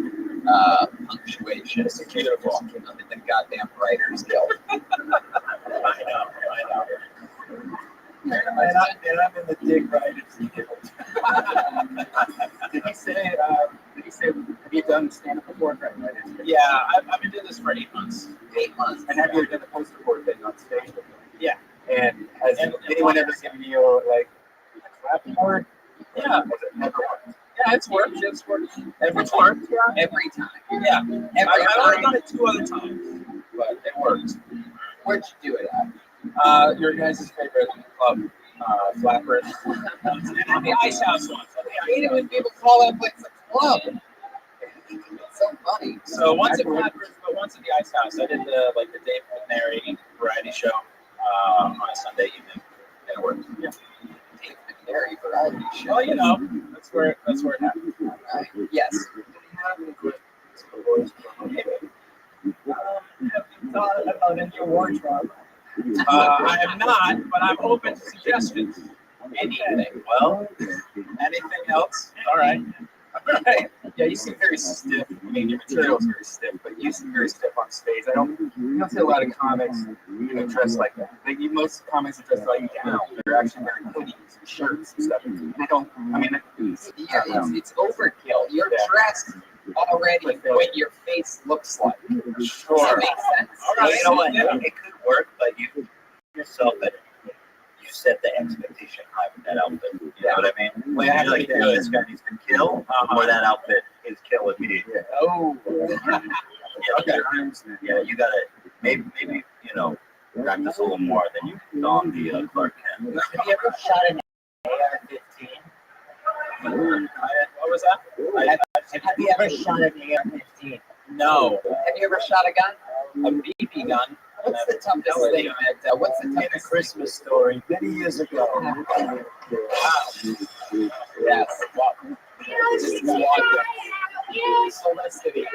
punctuation. It's beautiful. I'm in the goddamn Writers Guild.
I know. And I'm in the Dig Writers Guild.
Did he say, have you done stand-up before?
Yeah, I've been doing this for 8 months.
8 months.
And have you ever done the poster board thing on stage before?
Yeah.
And has anyone ever given you, like, a clap board?
Yeah.
Has it never worked?
Yeah, it's worked. Every time.
Every time.
Yeah. I've only
time.
done it 2 other times, but it worked.
Where'd you do it at?
Your guys' favorite club, Flappers. The Ice House one.
I hate it when people call that place a club. It's so funny.
So once at Flappers, but once at the Ice House. I did the Dave McNary variety show on a Sunday evening. And it worked. Yeah.
Dave McNary variety show.
Well, you know, that's where it happened.
Right. Yes.
Have you thought about any wardrobe?
I am not, but I'm open to suggestions.
Anything.
Well, anything else? All right.
Yeah, you seem very stiff. I mean, your material is very stiff, but you seem very stiff on stage. You don't see a lot of comics dress like that. Most comics are dressed like down. They're actually wearing hoodies and shirts and stuff. They don't. I mean, it's overkill. You're dressed already what your face looks like.
Sure.
Does that make sense?
All right. You know what? It could work, but you yourself that you set the expectation high with that outfit. You know what I mean? Well, you're like, yo, this guy needs to kill, or that outfit is kill with me.
Oh.
Yeah, you gotta maybe practice a little more than you on the Clark Kent.
Have you ever shot an AR-15?
What was that?
Have you ever shot an AR-15?
No.
Have you ever shot a gun?
A BB gun.
What's the toughest thing that? What's the toughest
Christmas Story many years ago?
Wow. Yes. Just walked up. Felicity.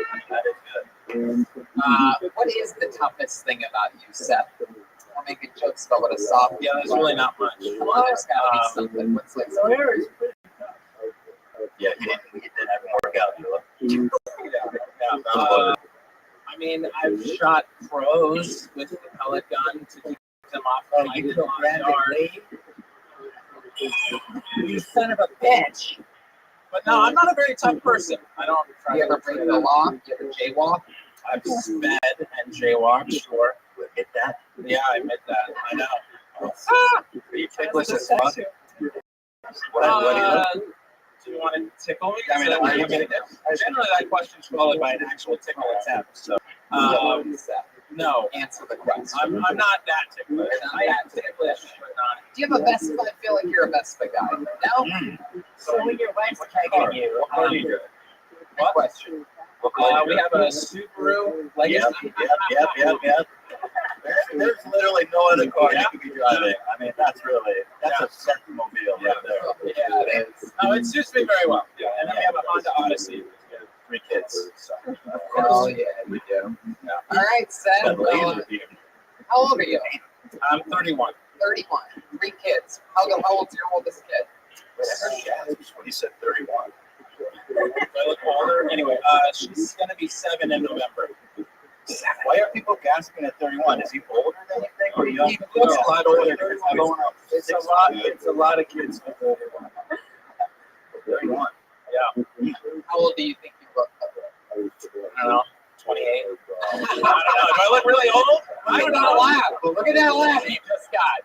What is the toughest thing about you, Seth? We're making jokes about what a soft.
Yeah, there's really not much.
Come on, there's gotta be something. What's like?
Yeah, he didn't have more workout.
I mean, I've shot crows with the pellet gun to keep them off my yard.
You son of a bitch.
But no, I'm not a very tough person. I don't try
You
to
ever break the law? You ever jaywalk?
I've sped and jaywalked, sure.
Admit that?
Yeah, I admit that. I know.
Are you ticklish as fuck?
Do
What
you want to tickle me?
I mean,
generally that question's followed by an actual tickle attempt. So, no.
Answer the question.
I'm not that ticklish. I am ticklish, but not.
Do you have a Vespa? I feel like you're a Vespa guy. No?
So when your wife's taking you,
What car do you do?
What question?
We have a Subaru Legacy.
Yep. There's literally no other car you could be driving. I mean, that's a Sentimobile right there.
Yeah, it is. No, it suits me very well. Yeah, and then we have a Honda Odyssey.
3 kids. So.
Oh, yeah, you do. All right, Seth. How old are you?
I'm 31.
31. 3 kids. How old's your oldest kid?
He said 31.
Do I look older? Anyway, she's going to be 7 in November.
Why are people gasping at 31? Is he older than you think? Or young?
He looks a lot older. It's a lot of kids with 31.
31.
Yeah.
How old do you think you look?
I don't know. 28. I don't know. Do I look really old?
I don't know. Laugh. Look at that laugh you just got.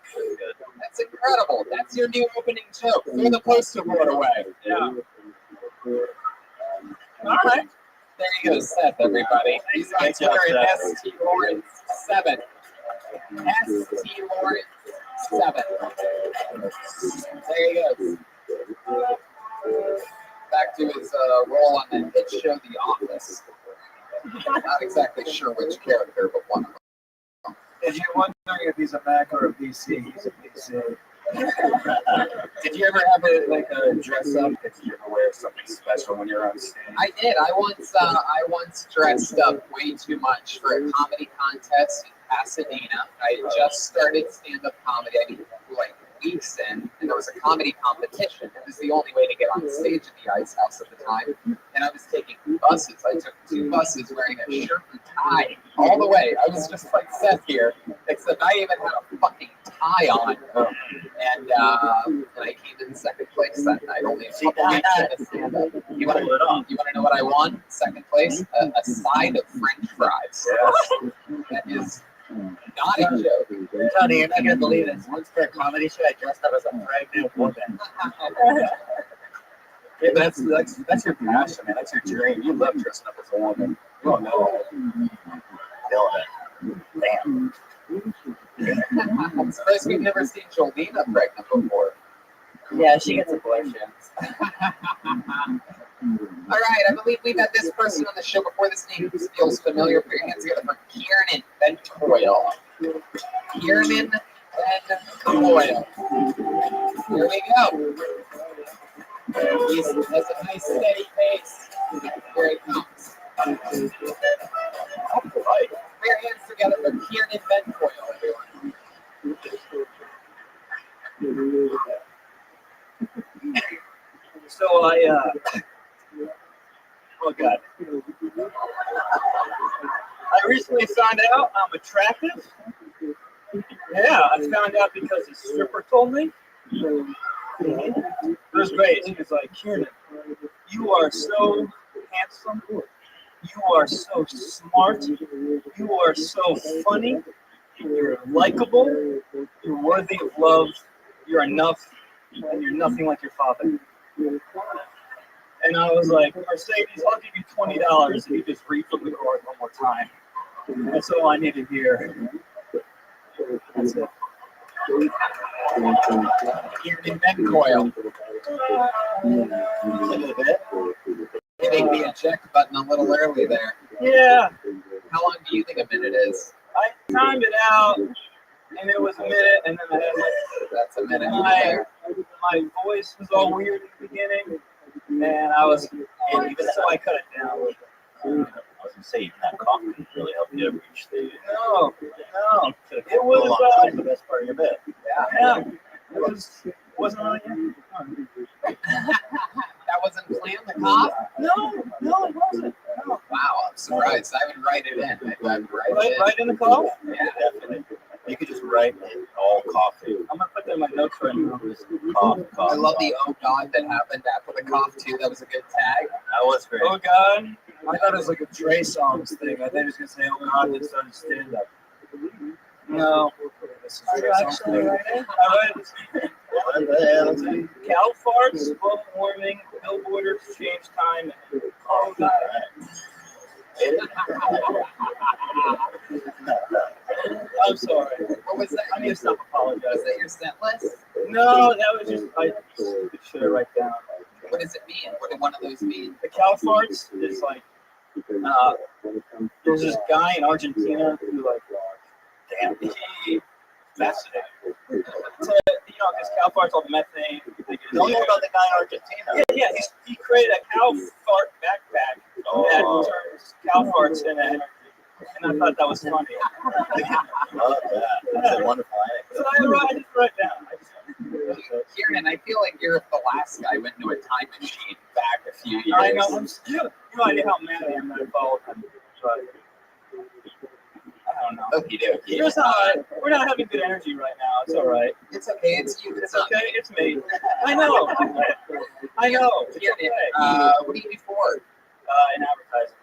That's incredible. That's your new opening joke. Throw the poster board away.
Yeah. All right.
There you go, Seth, everybody. He's on Twitter at ST Lawrence 7. ST Lawrence 7. There you go. Back to his role on the hit show The Office. Not exactly sure which character, but one of them.
If you're wondering if he's a Mac or a PC, he's a PC.
Did you ever have a dress up? Did you ever wear something special when you're on stage?
I did. I once dressed up way too much for a comedy contest in Pasadena. I had just started stand-up comedy. I mean, like weeks in, and there was a comedy competition. It was the only way to get on stage at the Ice House at the time. And I was taking buses. I took 2 buses wearing a shirt and tie all the way. I was just like Seth here, except I even had a fucking tie on. And I came in 2nd place that night. Only a couple weeks into stand-up. You want to know what I won? 2nd place? A side of French fries. That is not a joke.
Tony, you're not gonna believe this. Once for a comedy show, I dressed up as a pregnant woman.
Yeah, that's your passion, man. That's your dream. You love dressing up as a woman. You don't know.
Damn.
I'm surprised we've never seen Jolena pregnant before.
Yeah, she gets abortions.
All right, I believe we've had this person on the show before. This name feels familiar. Put your hands together for Kiernan Bencoil. Kiernan Bencoil. Here we go. He has a nice steady pace. Here it comes. All right. Put your hands together for Kiernan Bencoil, everyone.
So oh God. I recently found out I'm attractive. Yeah, I found out because a stripper told me. It was great. He was like, Kiernan, you are so handsome. You are so smart. You are so funny. You're likable. You're worthy of love. You're enough. And you're nothing like your father. And I was like, Mercedes, I'll give you $20 if you just read from the card one more time. That's all I need to hear. That's it.
Kiernan Bencoil. Hitting the eject button a little early there.
Yeah.
How long do you think a minute is?
I timed it out, and it was a minute, and then I had
that's a minute.
My voice was all weird in the beginning, and I was, so I cut it down.
to say even that coffee didn't really help you reach the.
No. It was
the best part of your bed.
yeah. It wasn't really.
That wasn't planned, the cough?
No, it wasn't. No.
Wow, I'm surprised. I would write it in. I'd write it.
Right in the cough?
Yeah, definitely. You could just write it all coffee.
I'm gonna put that in my notes right now. Cough.
I love the oh god that happened after the cough too. That was a good tag.
That was great.
Oh god. I thought it was like a Trey Songz thing. I thought he was gonna say, oh god, then started stand up. No. This is Trey Songz thing. Alright. Cow farts, global warming, billboarders change time. Oh god. I'm sorry.
What was that?
I need to stop apologizing.
Was that your set list?
No, that was just I should have write down.
What does it mean? What did one of those mean?
The cow farts is like there's this guy in Argentina who like he fascinating. Because cow farts all the methane.
Tell me about the guy in Argentina.
Yeah, he created a cow fart backpack that turns cow farts into energy. And I thought that was funny.
Love that. That's a wonderful anecdote.
So I just wrote it down.
Kieran, I feel like you're the last guy who went into a time machine back a few years.
I know. You have no idea how mad I am that I followed him. But I don't know.
Okie dokie.
Here's how we're not having good energy right now. It's all right.
It's okay. It's you.
It's okay. It's me. I know. I know. It's
Kieran,
okay.
what do you do for?
In advertising.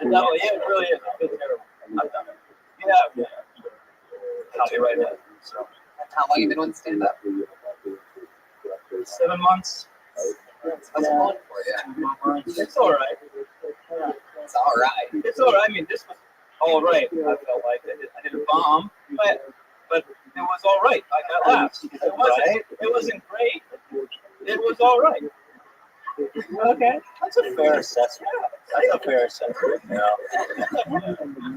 No, yeah, it really is. I feel terrible. I've done it. Yeah. Copyright it. So.
How long have you been doing stand up?
7 months.
That's long for you.
It's all right.
It's all right.
It's all right. I mean, this was all right. I felt like I did a bomb, but it was all right. I got laughs. It wasn't great. It was all right. Okay,
that's a fair assessment. That's a fair assessment. No.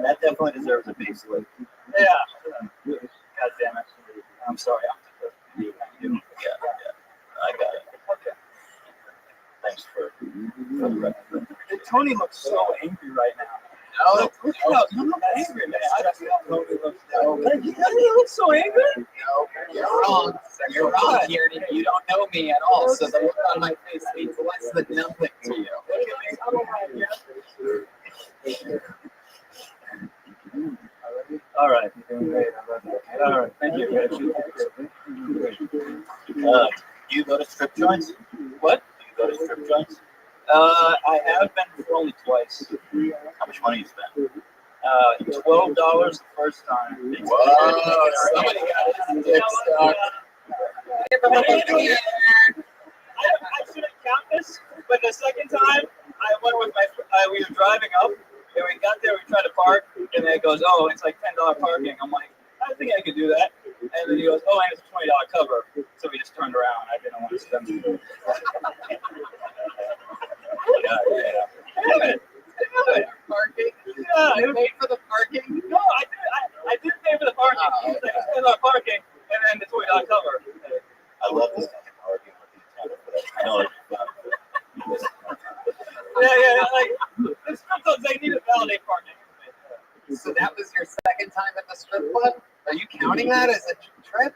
That definitely deserves a B salute.
Yeah. God damn it. I'm sorry.
Yeah. I got it.
Okay.
Thanks for the record.
Tony looks so angry right now.
No,
look how angry, man. I feel Tony looks so angry. He looks so angry?
No, you're wrong. You're wrong, Kieran. You don't know me at all, so the look on my face means less than nothing to you.
All right. All right. Thank you. You go to strip joints?
What?
You go to strip joints?
I have been for only twice.
How much money you spent?
$12 the first time.
Whoa, somebody got his dick stuck.
I shouldn't count this, but the second time I went with we were driving up, and we got there, we tried to park, and then it goes, oh, it's like $10 parking. I'm like, I think I could do that. And then he goes, oh, and it's a $20 cover. So we just turned around. I didn't want to spend it.
Parking?
Yeah,
You paid for the parking?
No, I didn't pay for the parking. He was like, it's $10 parking, and then the $20 cover.
I love this arguing with each other for that. I know it's fun.
Yeah, like, the strip clubs, they need to validate parking.
So that was your second time at the strip club? Are you counting that as a trip?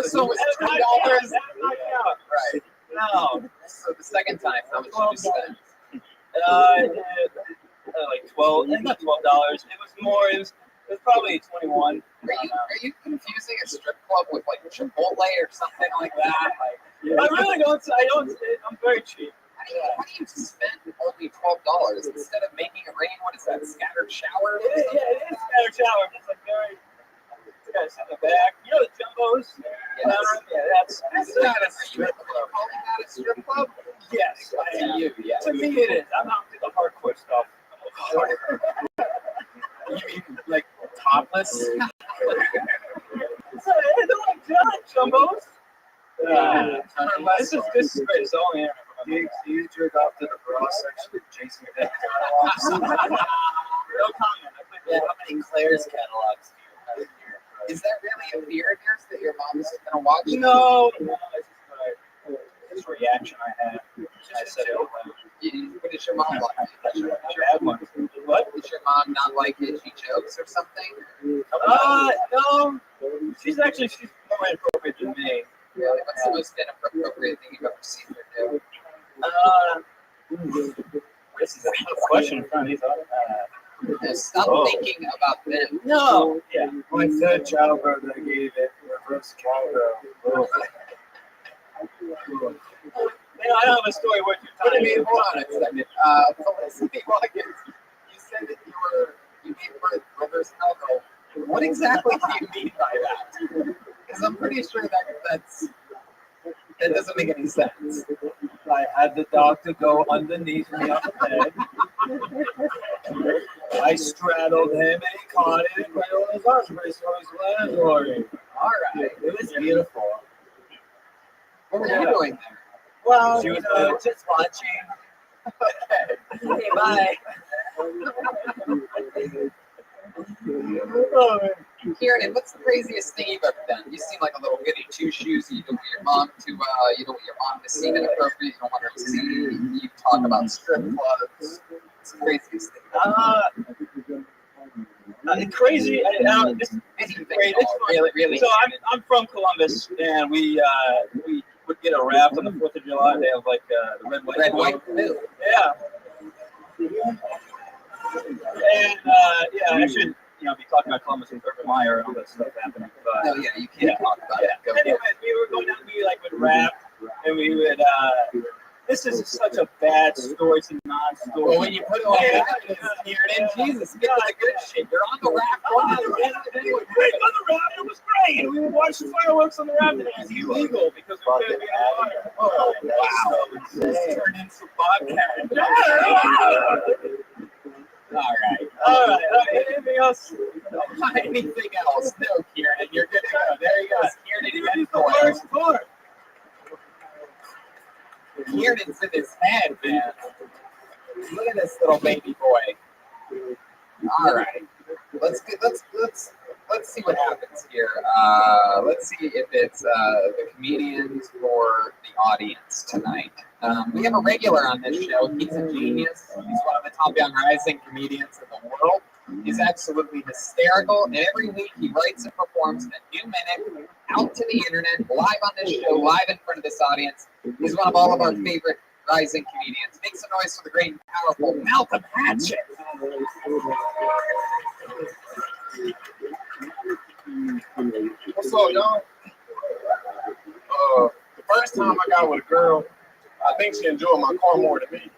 So it's $2. Right.
No.
So the second time, how much did you spend?
Like $12. Not $12. It was more. It was probably 21.
Are you confusing a strip club with like Chipotle or something like that? Like,
I really don't. I'm very cheap.
How do you spend only $12 instead of making it rain? What is that? Scattered shower?
Yeah, it is scattered shower. It's like very. Guys in the back. You know the jumbos?
Yes.
Yeah, that's
not a strip club. Calling that a strip club?
Yes.
To you, yeah.
To me, it is. I'm not into the hardcore stuff.
You mean like topless?
They're like jumbos. This is great. It's all in.
Do you jerk off to the bra section of Jason Dick?
No comment.
Yeah, how many Claire's catalogs do you have in here? Is that really a fear of yours that your mom is going to watch?
No, it's just reaction I had. I said it.
What does your mom like?
What?
Does your mom not like itchy jokes or something?
No. She's more inappropriate than me.
Really? What's the most inappropriate thing you've ever seen her do?
This is a tough question in front of these.
Stop thinking about them.
No. Yeah. My third childbirth, I gave it reverse cowgirl. I don't have a story worth your time.
What do you mean? Hold on a second. Felicity Watkins, you said that you gave birth reverse cowgirl. What exactly do you mean by that? Because I'm pretty sure that doesn't make any sense.
I had the doctor go underneath me on the bed. I straddled him and he caught it and put it on his arms, but it was laboratory.
All right.
It was beautiful.
What were you doing there?
Well,
She was
just watching.
Okay, bye. Kieran, what's the craziest thing you've ever done? You seem like a little goody two shoes. You don't want your mom to see inappropriate. You don't want her to see you talk about strip clubs. What's the craziest thing?
Crazy. This is great.
Really.
So I'm from Columbus, and we would get a raft on the 4th of July. They have like the red, white, blue. Yeah. And I should be talking about Columbus and Urban Meyer and all that stuff happening. But,
no, you can't talk about it.
Anyway, we were going down. We would raft, and we would. This is such a bad story. It's a non-story.
Well, when you put it on Jesus, get to the good shit. You're on the raft.
On the raft, it was great. And we would watch the fireworks on the raft, and it was illegal because we couldn't be in the water. Oh, wow. This turned into vodka. All right. Anything else?
Anything else? No, Kieran. You're good to go. There you go. Kieran,
the worst part.
Kieran's in his head, man. Look at this little baby boy. All right, let's see what happens here. Let's see if it's the comedians or the audience tonight. We have a regular on this show. He's a genius. He's one of the top young rising comedians in the world. He's absolutely hysterical, and every week he writes and performs a new minute out to the internet, live on this show, live in front of this audience. He's one of all of our favorite rising comedians. Make some noise for the great and powerful Malcolm Hatchett.
What's up, y'all? The first time I got with a girl, I think she enjoyed my car more than me.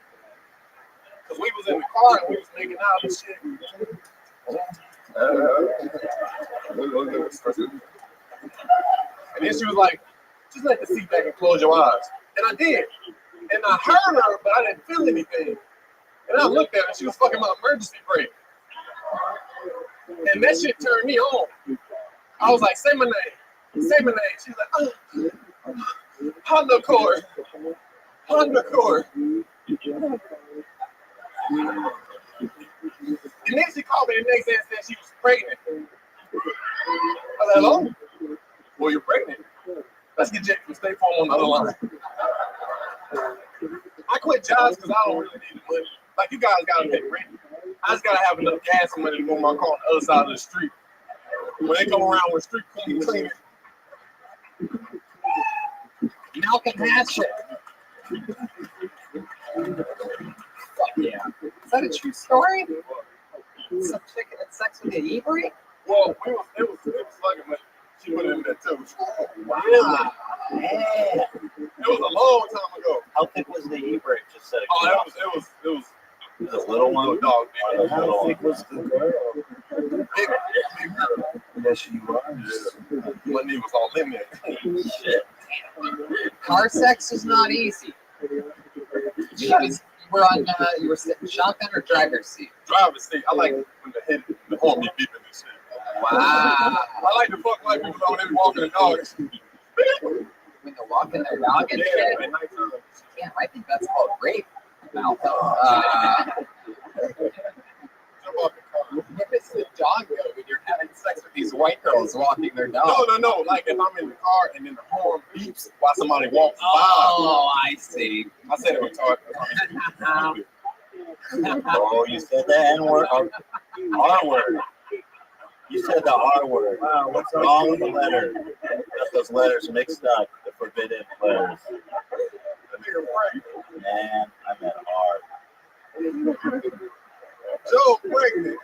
Because we was in the car and we was making out and shit. And then she was like, just let the seat back and close your eyes. And I did. And I heard her, but I didn't feel anything. And I looked at her and she was fucking my emergency brake. And that shit turned me on. I was like, say my name. Say my name. She's like, Honda Accord. Honda Accord. And then she called me the next day and said she was pregnant. I was like, hello? Well, you're pregnant. Let's get Jake from State Farm on the other line. I quit jobs because I don't really need the money. Like, you guys got to pay rent. I just got to have enough gas money to move my car on the other side of the street. When they come around with street cleaning.
Malcolm Hatchett. Yeah. Is that a true story? Some chick had sex with an e-brake?
Well, it was fucking, but she put it in there too.
Wow.
Yeah.
It was a long time ago.
How thick was the e-brake? Just said
it was
a little one.
Dog.
How thick was the girl?
Big girl.
Yes, she was.
My knee was all in there.
Shit.
Car sex is not easy. You were sitting shotgun or driver's seat?
Driver's seat. I like when the horn be beeping and shit.
Wow.
I like to fuck like people when they walking the dogs.
When they're walking their dog and shit? Yeah, I think that's called rape, Malcolm. If it's a dog though, when you're having sex
sex with these white girls walking their dog.
No. Like if I'm in the car and then the horn beeps while somebody walks by.
Oh, I see.
I said it retarded.
Oh, you said the N word. R word. You said the R word. Wow, what's wrong with the letter? Got those letters mixed up. The forbidden letters. Man, I meant R.
Joe pregnant.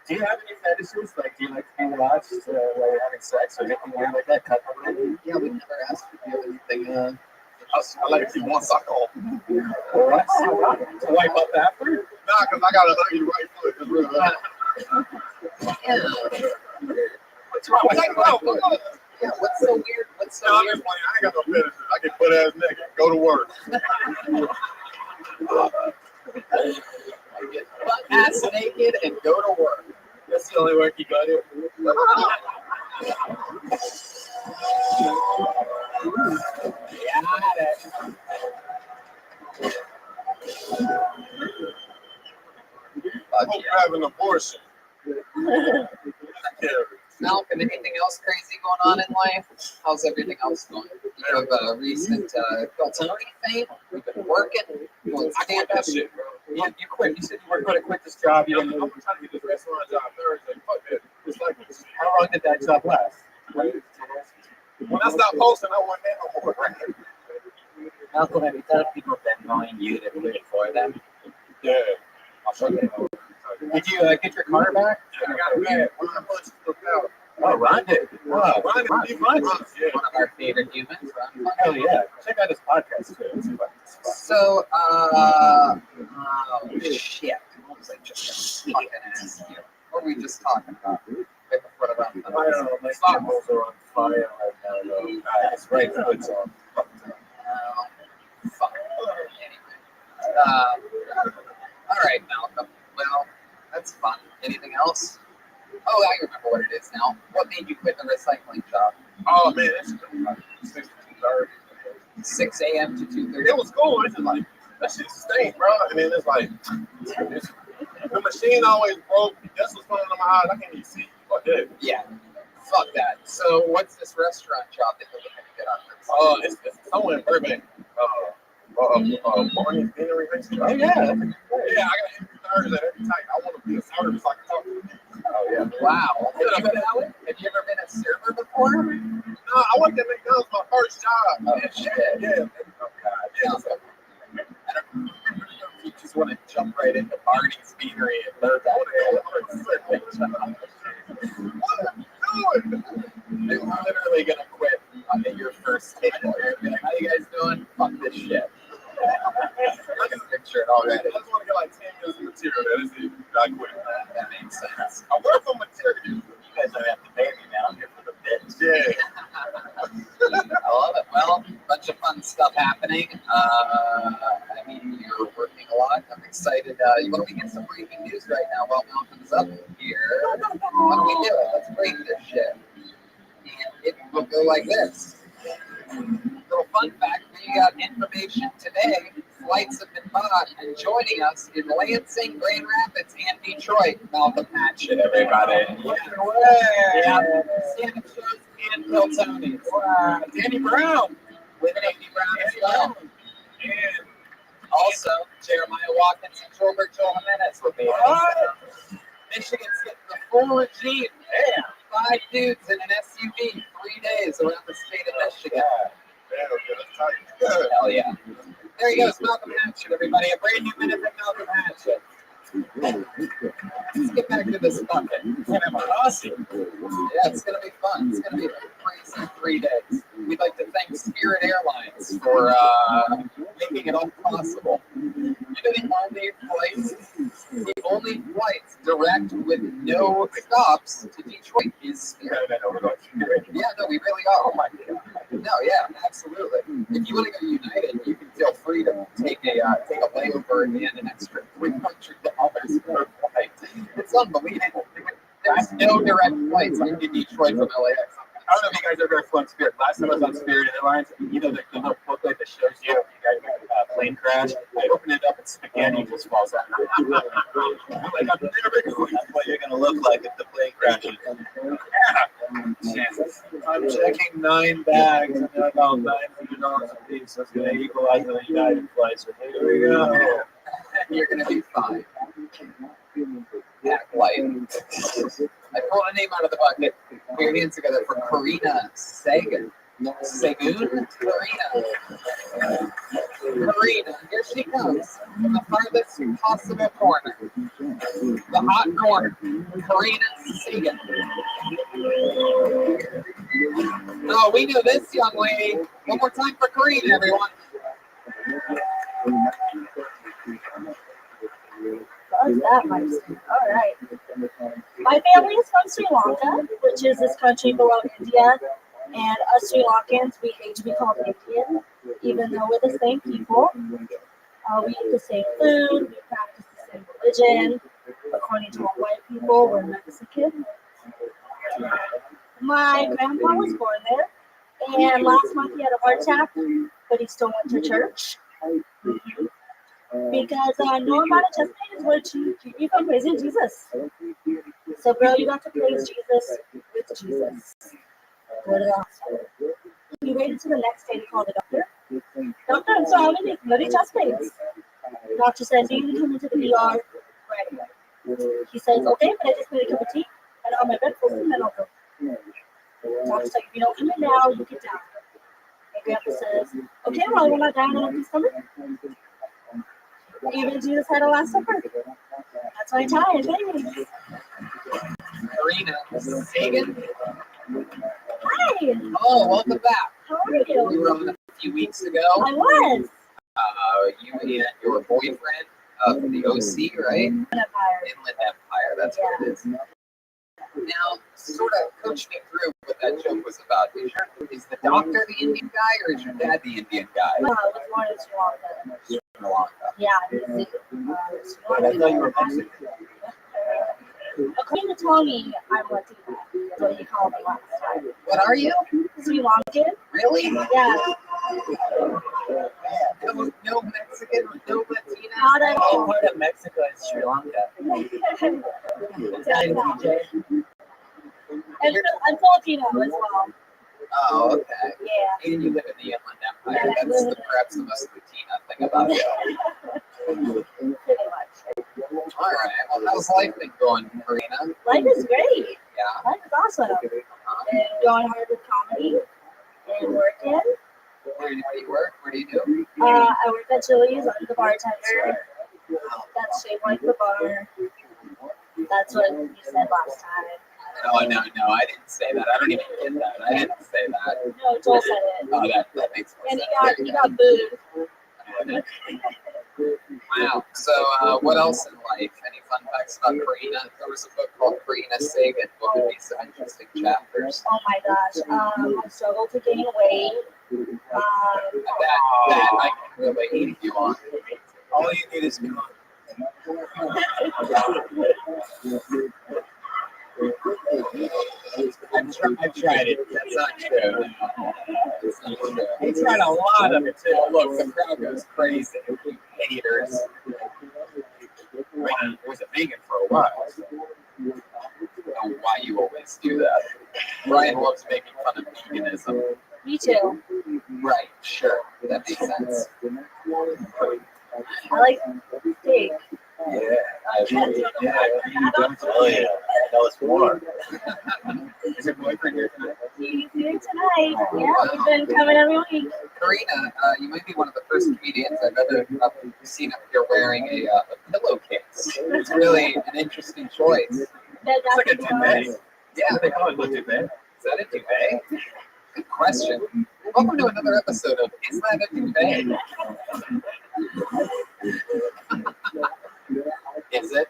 Do you have any fetishes? Like, do you like to be watched while you're having sex or anything weird like that? Cut them?
Yeah, we never asked if you have anything.
I like to see one sock off.
What? To wipe up after?
Nah, because I got an ugly right foot. It's real bad.
What's wrong with that? Yeah, what's so weird? What's so
I'm
weird?
just playing. I ain't got no fetishes. I get butt ass naked. Go to work.
I get butt ass naked and go to work.
That's the only work you got here.
I hope you have an abortion.
Malcolm, anything else crazy going on in life? How's everything else going? You have a recent Beltoni fame. You've been working.
I quit that shit, bro.
You quit. You said you weren't going to quit this job. You
I'm trying to get this restaurant job Thursday. Fuck it. It's like this.
How long did that job last?
When I stopped posting, I wasn't there no more.
Malcolm, have you thought of people Venmoing you to do it for them?
Yeah.
I'll show you. Did you get your car back?
I got it bad. When I punched the out.
Oh, Ron did. Wow.
Ron,
Yeah.
One of our favorite humans.
Hell yeah. Check out his podcast too.
So, oh shit. What was I just gonna fucking ask you? What were we just talking about? Right before the round.
I don't know. My samples are on fire right now, though. It's right foot's on.
Fuck. Anyway. All right, Malcolm. Well, that's fun. Anything else? Oh, I remember what it is now. What made you quit the recycling job?
Oh man, that's 6 to 2:30.
6 a.m. to 2:30.
It was cool. It's just like that shit stink, bro. And then it's like the machine always broke. That's what's going on in my eyes. I can't even see. Fuck that.
Yeah. Fuck that. So, what's this restaurant job that you're looking to get on?
It's somewhere in Burbank. Barney's Dinnery.
Oh yeah.
Yeah, I got an interview Thursday. Every time I want to be a server so I can talk to people.
Oh yeah. Wow. Have you ever been a server before?
No, I worked at McDonald's my first job.
Oh shit.
Yeah.
Oh god. Yeah. I don't remember if you just want to jump right into Barney's Beanery and learn that. They're literally gonna quit at your first table. You're gonna be like, how you guys doing? Fuck this shit. I can picture it already.
I just want to get like 10 years of material. That is it. I quit.
That makes sense.
I work for material.
You guys don't have to pay me, man. I'm here for the bits.
Yeah.
I love it. Well, bunch of fun stuff happening. I mean, you're working a lot. I'm excited. You want to get some breaking news right now while Malcolm's up here? Why don't we do it? Let's break this shit. And it will go like this. Little fun fact, we got information today. Flights have been bought, and joining us in Lansing, Grand Rapids, and Detroit, Malcolm Hatchet, everybody. Yeah. Santa Cruz and Beltoni. Wow. Danny Brown with Andy Brown as well. And also, Jeremiah Watkins and Joel Jimenez will be here. Michigan's getting the full regime. Damn. 5 dudes in an SUV, 3 days around the state of Michigan. Hell yeah. There he goes, Malcolm Hatchet, everybody. A brand new minute from Malcolm Hatchet. Let's get back to this bucket. Awesome. Yeah, it's going to be fun. It's going to be a crazy 3 days. We'd like to thank Spirit Airlines for making it all possible. The only flights direct with no stops to Detroit is Spirit. Yeah, no, we really are. Oh my God. No, yeah, absolutely. If you want to go United, you can feel free to take a layover and an extra $300 per flight. It's unbelievable. There's no direct flights into Detroit from LAX.
I don't know if you guys ever flown Spirit. Last time I was on Spirit Airlines, you know, the little booklet that shows you guys
plane crash. I open it up and spaghetti just falls out. I'm like, I'm never going.
That's what you're gonna look like if the plane crashes.
Jesus.
I'm checking 9 bags and they're about $900 a piece. That's gonna equalize the United flight. So here we go.
You're gonna be fine. Act light. I pulled a name out of the bucket. Put your hands together for Karina Sagan. Sagoon? Karina, here she comes from the farthest possible corner. The hot corner. Karina Sagan. Oh, we know this young lady. One more time for Karina, everyone.
What's that, Marcy? All right. My family is from Sri Lanka, which is this country below India. And us Sri Lankans, we hate to be called Indian, even though we're the same people. We eat the same food, we practice the same religion. According to all white people, we're Mexican. My grandpa was born there, and last month he had a heart attack, but he still went to church. Because no amount of chest pain is going to keep you from praising Jesus. So, bro, you got to praise Jesus with Jesus. Go to the hospital. He waited until the next day to call the doctor. Doctor, I'm so having these bloody chest pains. The doctor said, you need to come into the ER right away. He says, okay, but I just made a cup of tea and on my breakfast and then I'll go. The doctor's like, if you don't come in now, you get down. My grandpa says, okay, well, I will not die on an empty stomach. Even Jesus had a Last Supper. That's my Italian thing.
Karina Sagan.
Hi.
Oh, welcome back.
How are you?
You were on a few weeks ago.
I was.
You and your boyfriend from the OC, right? Inland Empire, that's what it is. Now, sort of coach me through what that joke was about. Is the doctor the Indian guy, or is your dad the Indian guy?
I was born in Sri Lanka.
Sri Lanka.
Yeah,
I thought you were Mexican.
according to Tony, I'm Latina. That's what he called me last time.
What are you?
Sri Lankan.
Really?
Yeah.
No Mexican, no Latina.
Not at all.
Part of Mexico is Sri Lanka. Italian DJ.
And I'm Filipino as well.
Oh, okay.
Yeah.
And you live in the Inland Empire. That's perhaps the most Latina thing about you.
Pretty much.
All right. Well, how's life been going, Karina?
Life is great.
Yeah.
Life is awesome. And going hard with comedy and working.
Where do you work? What do you do?
I work at Chili's. I'm the bartender. That's shaped like the bar. That's what you said last time.
No, I didn't say that. I don't even get that. I didn't say that.
No, Joel said it.
Oh, that makes more
And
sense.
he got booed.
Wow. So, what else in life? Any fun facts about Karina? There was a book called Karina Sagan. What would be some interesting chapters?
Oh my gosh. I struggled to gain weight.
That I can relate to you on.
All you need is God.
I've tried it. That's not true. It's not true.
He tried a lot of it too.
Oh, look, the crowd goes crazy. You haters. Megan, it was a vegan for a while. So I don't know why you always do that. Brian loves making fun of veganism.
Me too.
Right, sure. That makes sense.
I like steak.
Yeah. Oh yeah. Tell us more.
Is your boyfriend here tonight?
He's here tonight. Yeah, we've been coming every week.
Karina, you might be one of the first comedians I've ever seen up here wearing a pillowcase. It's really an interesting choice.
It's like a duvet.
Yeah,
They call it a duvet.
Is that a duvet? Good question. Welcome to another episode of Is That a Duvet? Is it?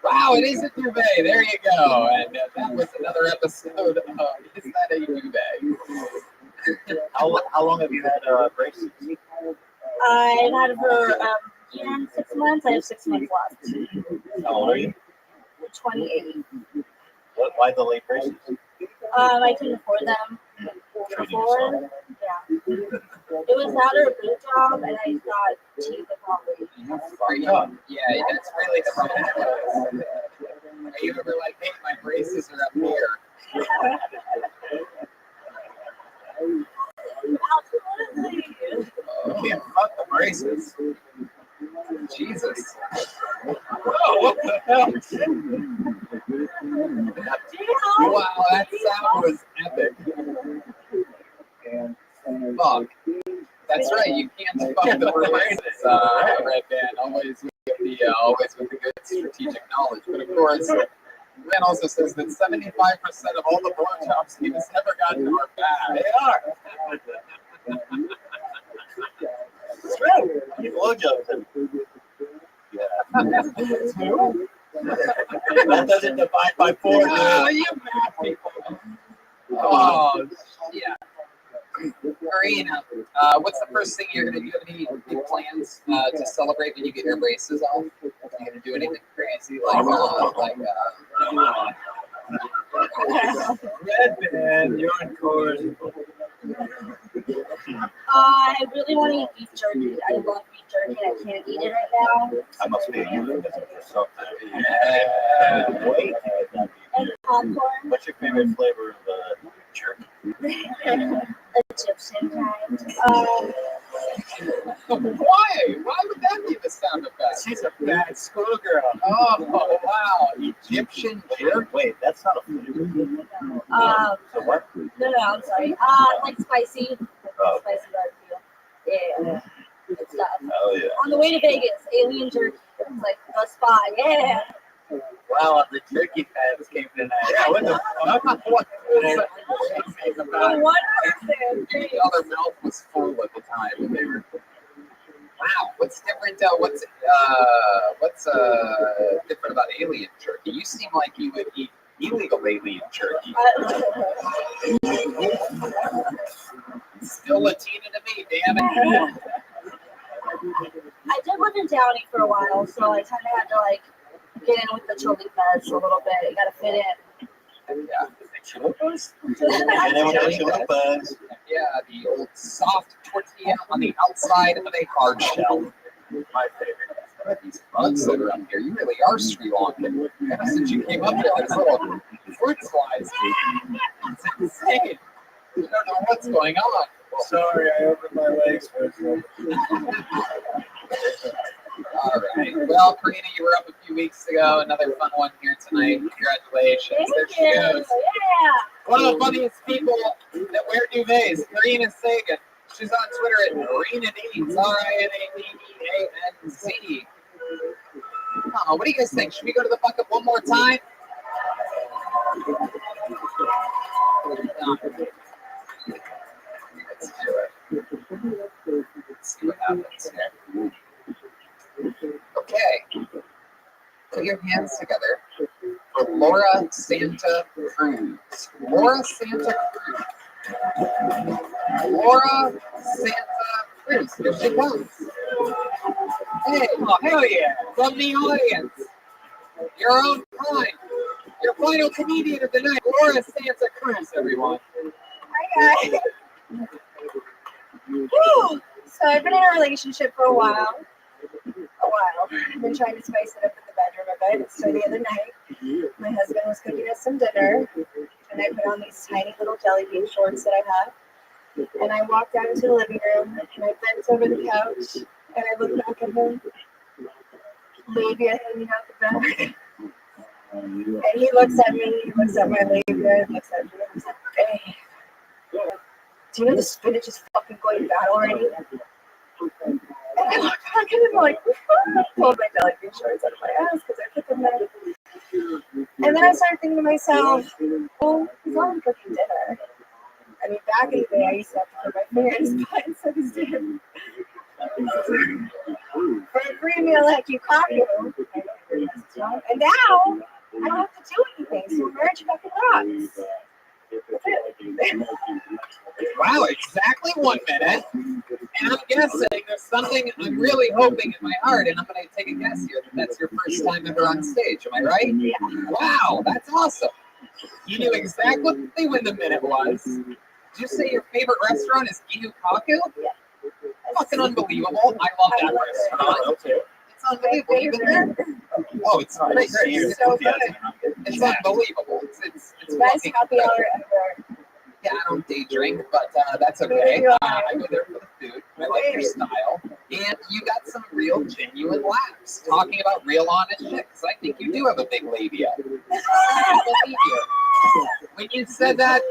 Wow, it is a duvet. There you go. And that was another episode of Is That a Duvet?
How long have you had braces?
I've had it for 6 months. I have 6 months left.
How old are you?
28.
Why the late braces?
I couldn't afford them before. Yeah. It was that or a boot job, and I thought teeth would probably.
Yeah, that's really the problem. You ever like, hey, my braces are up here. Oh, yeah, fuck the braces. Jesus. Oh, what the hell? Wow, that sound was epic. Fuck. That's right, you can't fuck the braces, Red Band. Always with the good strategic knowledge. But of course, Ren also says that 75% of all the blowjobs he has ever gotten are bad. They are.
It's true. You blowjobs him. That doesn't divide by 4.
Oh, you mad people. Oh, yeah. Karina, what's the first thing you're gonna do? Do you have any big plans to celebrate when you get your braces off? Are you gonna do anything crazy
Red Band, you're on course.
I really want to eat beef jerky. I love beef jerky, and I can't eat it right now.
I must be a euphemism for something.
Yeah. Wait.
And popcorn.
What's your favorite flavor of jerky?
Egyptian kind.
Why? Why would that be the sound effect?
She's a bad schoolgirl.
Oh, wow. Egyptian jerky.
Wait, that's not a flavor.
So
what?
No, I'm sorry. Like spicy. Spicy barbecue. Yeah. Good stuff.
Oh, yeah.
On the way to Vegas, alien jerky. It's like the spot. Yeah.
Wow, the jerky fans came tonight. Yeah, what the fuck?
One person.
The other mouth was full at the time, and they were. Wow, what's different? What's different about alien jerky? You seem like you would eat illegal alien jerky. Still Latina to me, damn it.
I did live in Downey for a while, so I kind of had to like get in with the cholitas a little bit. You gotta fit in.
Yeah.
Chalupas?
Yeah, the old soft tortilla on the outside of a hard shell. My favorite. These bugs that are up here, you really are Sri Lankan. Ever since you came up here, there's little fruit flies. It's insane. I don't know what's going on.
Sorry, I opened my legs for a second.
All right. Well, Karina, you were up a few weeks ago. Another fun one here tonight. Congratulations. There she goes.
Yeah.
One of the funniest people that wear duvets, Karina Sagan. She's on Twitter at Rinadeans, Rinadeanz. What do you guys think? Should we go to the bucket one more time? Let's do it. Let's see what happens here. Okay. Put your hands together for Laura Santa Cruz. Laura Santa Cruz. Laura Santa Cruz. Here she comes. Hey, oh, hell yeah. From the audience. Your own kind. Your final comedian of the night, Laura Santa Cruz, everyone.
Hi, guys. Woo. So I've been in a relationship for a while. I've been trying to spice it up in the bedroom a bit. So the other night, my husband was cooking us some dinner, and I put on these tiny little jelly bean shorts that I have. And I walked out into the living room, and I bent over the couch, and I looked back at him, labia hanging out the back. And he looks at me, he looks at my labia, and looks at me, and he's like, hey, do you know the spinach is fucking going bad already? And I looked back at him like, I pulled my jelly bean shorts out of my ass because I put them there. And then I started thinking to myself, well, he's only cooking dinner. I mean, back in the day, I used to have to put my finger in his butt and suck his dick. For a free meal like you coffee. And now, I don't have to do anything, so marriage fucking rocks. That's it.
Wow, exactly 1 minute. And I'm guessing there's something I'm really hoping in my heart, and I'm going to take a guess here that that's your first time ever on stage. Am I right?
Yeah.
Wow, that's awesome. You knew exactly when the minute was. Did you say your favorite restaurant is Inu Kaku?
Yeah.
fucking unbelievable. I love that restaurant. It's unbelievable. You've been there? Oh, it's great.
It's so good.
It's unbelievable. It's
Best
fucking
happy
incredible.
hour ever.
Yeah, I don't day drink, but that's okay. I go there for the food. I like your style. And you got some real genuine laughs talking about real honest shit, because I think you do have a big labia. I believe you. When you said that,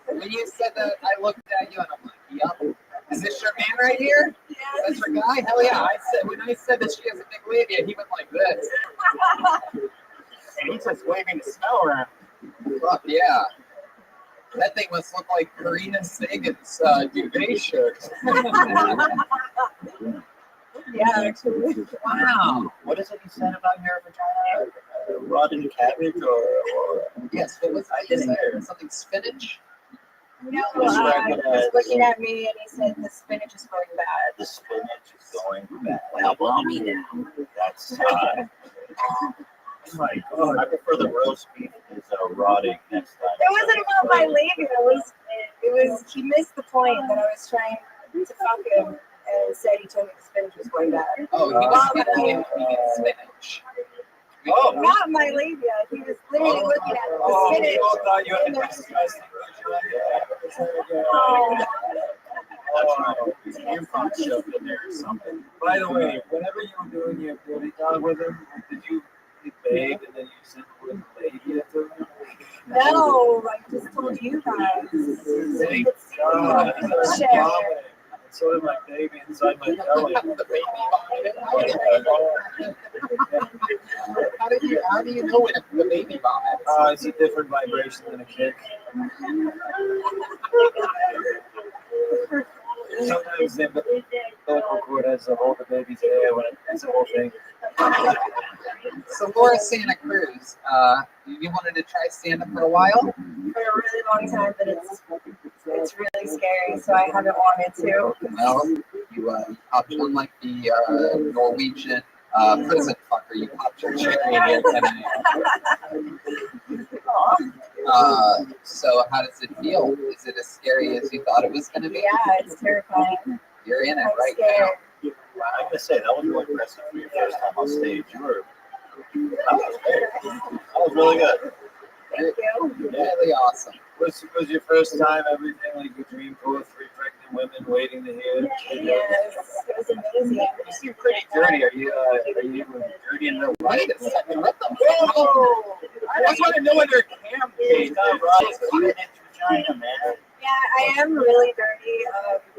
I looked at you and I'm like, yup. Is this your man right here? Is that your guy? Hell yeah. When I said that she has a big labia, he went like this.
And he's just waving the snow around.
Fuck yeah. That thing must look like Karina Sagan's duvet shirt.
Yeah, actually.
Wow.
What is it you said about your vagina? Rotten cabbage or
yes, what was I just there? Something spinach?
No, he's looking at me and he said the spinach is going bad.
The spinach is going bad. Well, blow me now. That's oh my God. I prefer the roast beef is rotting next time.
It wasn't about my labia. It was he missed the point that I was trying to fuck him and said he told me the spinach was going bad.
Oh, he was eating spinach.
Oh, not my labia. He was literally looking at the spinach.
We all thought you had a disgusting tampon shoved in there or something. By the way, whenever you were doing your dirty dog with him, did you beg and then you sent the word labia to him?
No, I just told you guys.
So did my baby inside my belly.
How do you know when the baby vomits?
It's a different vibration than a kick. Sometimes the vocal cord has a hold the baby's hair when it's the whole thing.
So Laura Santa Cruz, you wanted to try stand-up for a while?
For a really long time, but it's really scary, so I haven't wanted to.
Well, you popped one like the Norwegian prison fucker. You popped your cherry in here tonight. So how does it feel? Is it as scary as you thought it was going to be?
Yeah, it's terrifying.
You're in it
I'm
right
scared.
now.
I gotta say, that was really impressive for your first time on stage. That was really good.
Thank you.
Really awesome.
Was your first time everything like you dreamed for? 3 pregnant women waiting to hear?
Yes, it was amazing.
You seem pretty dirty. Are you dirty in real life?
Wait a second. What the
Whoa! I just want to know whether Cam came right. Vagina, man.
Yeah, I am really dirty.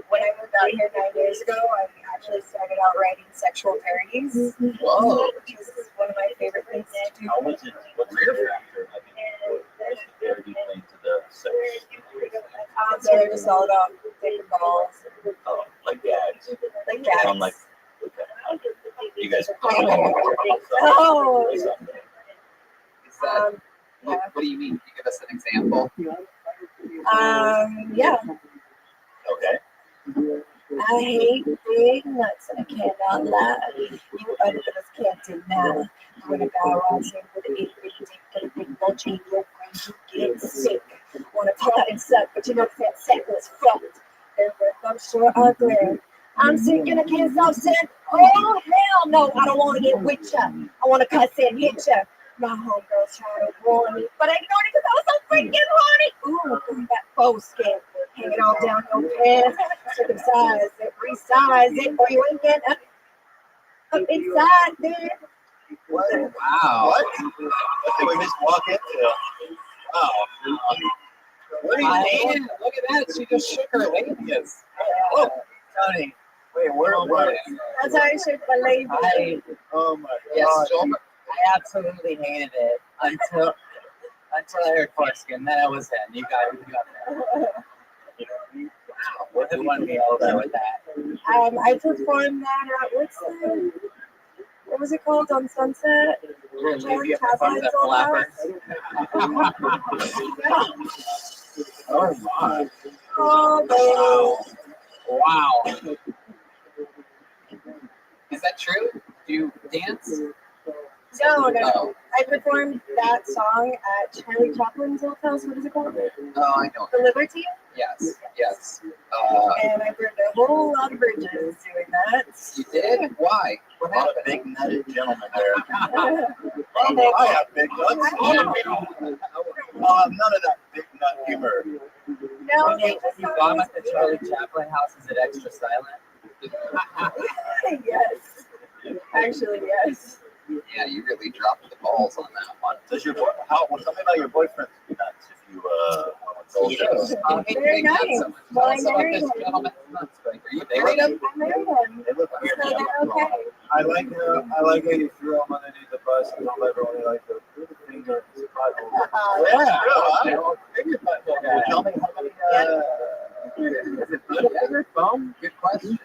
When I moved out here 9 years ago, I actually started out writing sexual parodies.
Whoa.
Which is one of my favorite things to do.
How was it? What's your factor? I mean, what's the parody thing to the sex?
So they're just all about dick and balls.
Oh, like gags.
Like gags.
I'm like, okay. You guys are
Oh.
Is that, what do you mean? Can you give us an example?
Yeah.
Okay.
I hate big nuts and I cannot lie. You others can't deny. When a guy walks in with an 8-bit dick and a big bunch in your brain, you get sick. Wanna plot and suck, but you know that sack was fucked. And I'm sure ugly. I'm sick and I can't stop saying, oh hell no, I don't want to get with ya. I want to cuss and hit ya. My homegirls trying to warn me, but I ignored it because I was so freaking horny. Ooh, that faux skin hanging all down your pants. Circumcise it, resize it, or you ain't getting up inside there.
What?
Wow.
What? What did we just walk into? Wow.
What are you doing? Look at that. She just shook her labias.
Oh, Tony. Wait, where was it?
That's how I shook my labia.
Oh my
Yes,
God.
Joel, I absolutely hated it until I heard foreskin. Then I was in. You got that. Wow, what have you won me over with that?
I performed that at what was it called on Sunset?
Maybe if I fucked that flapper.
Oh my.
Oh,
Wow. Is that true? Do you dance?
no. I performed that song at Charlie Chaplin's old house. What is it called?
Oh, I know.
The Liberty?
Yes, yes.
And I burned a whole lot of bridges doing that.
You did? Why?
A lot of big nutted gentlemen there.
Oh,
I have big nuts. None of that big nut humor.
No,
When you bomb at the Charlie Chaplin house, is it extra silent?
yes. Actually, yes.
Yeah, you really dropped the balls on that one.
Does your tell me about your boyfriend nuts if you
Very nice. Well, I married him.
You married him?
I married him.
They look
So they're okay.
I like how you threw him underneath the bus and told everyone like the finger is
Tell me how many
Is it butter foam? Good question.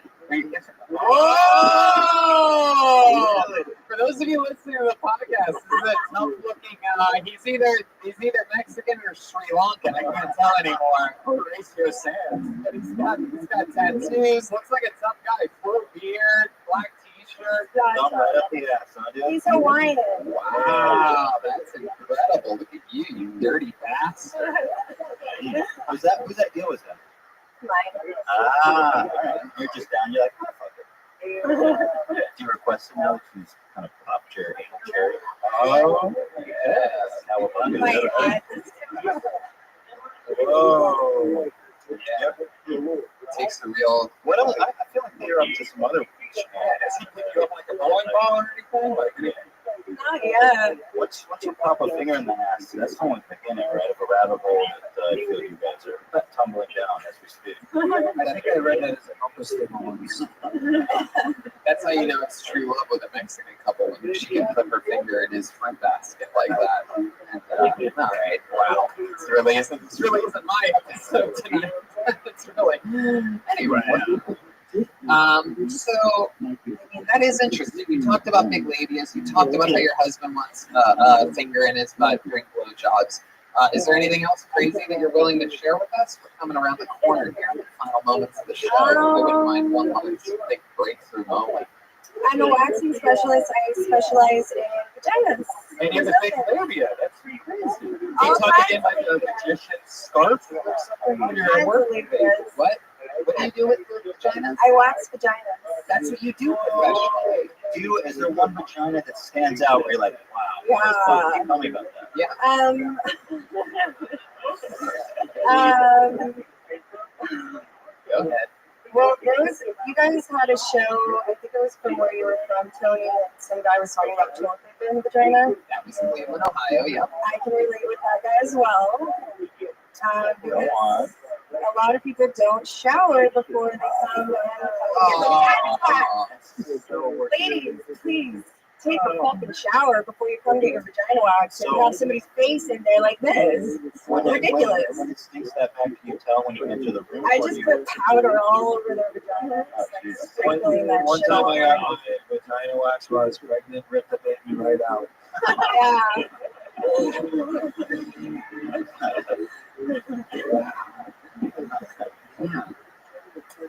Oh! For those of you listening to the podcast, this is a tough looking. He's either Mexican or Sri Lankan. I can't tell anymore. Horatio Sands, but he's got tattoos. Looks like a tough guy. Full beard, black T-shirt.
thumb right up the ass, huh, dude?
He's Hawaiian.
Wow, that's incredible. Look at you, you dirty bastard.
Who's that deal with him?
Mine.
Ah, all right. You're just down. You're like, oh, fuck it. Do you request him now? She's kind of popped your anal cherry.
Oh, yes.
How about
My
it?
God.
Whoa.
Yeah. It takes the real.
What else? I feel like they're up to some other
Has he picked you up like a bowling ball or anything? Like,
Not yet.
Once you pop a finger in the ass, that's only the beginning, right? Of a rabbit hole that I feel you guys are tumbling down as we speak.
I think I read that as a compass signal once. That's how you know it's true love with a Mexican couple when she can put her finger in his front basket like that. And, all right, wow. This really isn't my episode tonight. It's really anyway. So that is interesting. You talked about big labias. You talked about how your husband wants a finger in his butt during blowjobs. Is there anything else crazy that you're willing to share with us? We're coming around the corner here in the final moments of the show. I wouldn't mind one big breakthrough moment.
I'm a waxing specialist. I specialize in vaginas.
And you have a big labia. That's pretty crazy. You
All
tuck it
kinds
in like a
of
magician's scarf or something when you're at
Kinds
work.
of labias.
What? What do you do with your vaginas?
I wax vaginas.
That's what you do professionally.
Is there one vagina that stands out where you're like, wow?
Yeah.
Tell me about that.
Yeah. Go ahead.
Well, you guys had a show, I think it was from where you were from, Tony, and some guy was talking about toilet paper in the vagina.
That was in Cleveland, Ohio, yeah.
I can relate with that guy as well. Because a lot of people don't shower before they come and ladies, please take a fucking shower before you come get your vagina waxed and have somebody's face in there like this. It's ridiculous.
When it stinks that bad, can you tell when you enter the room?
I just put powder all over their vaginas, like sprinkling that
One
shit
time
all
I
over.
got my vagina waxed while I was pregnant, ripped the baby right out.
Yeah.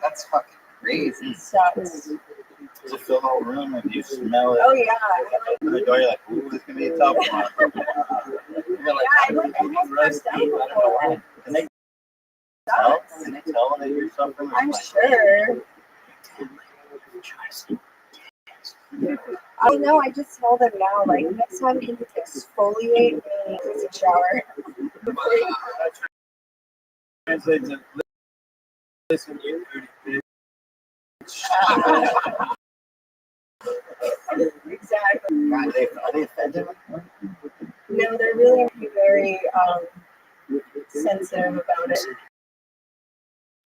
That's fucking crazy.
Sucks.
Does it fill the whole room and you smell it?
Oh yeah.
Open the door, you're like, ooh, this is gonna be a tough one. You're like,
I almost passed out before.
Can they tell? Can they tell that you're suffering?
I'm sure. I know, I just tell them now, like, next time you can exfoliate me, please a shower.
Translates to listen, you dirty bitch.
Exactly.
Are they offended?
No, they're really very sensitive about it.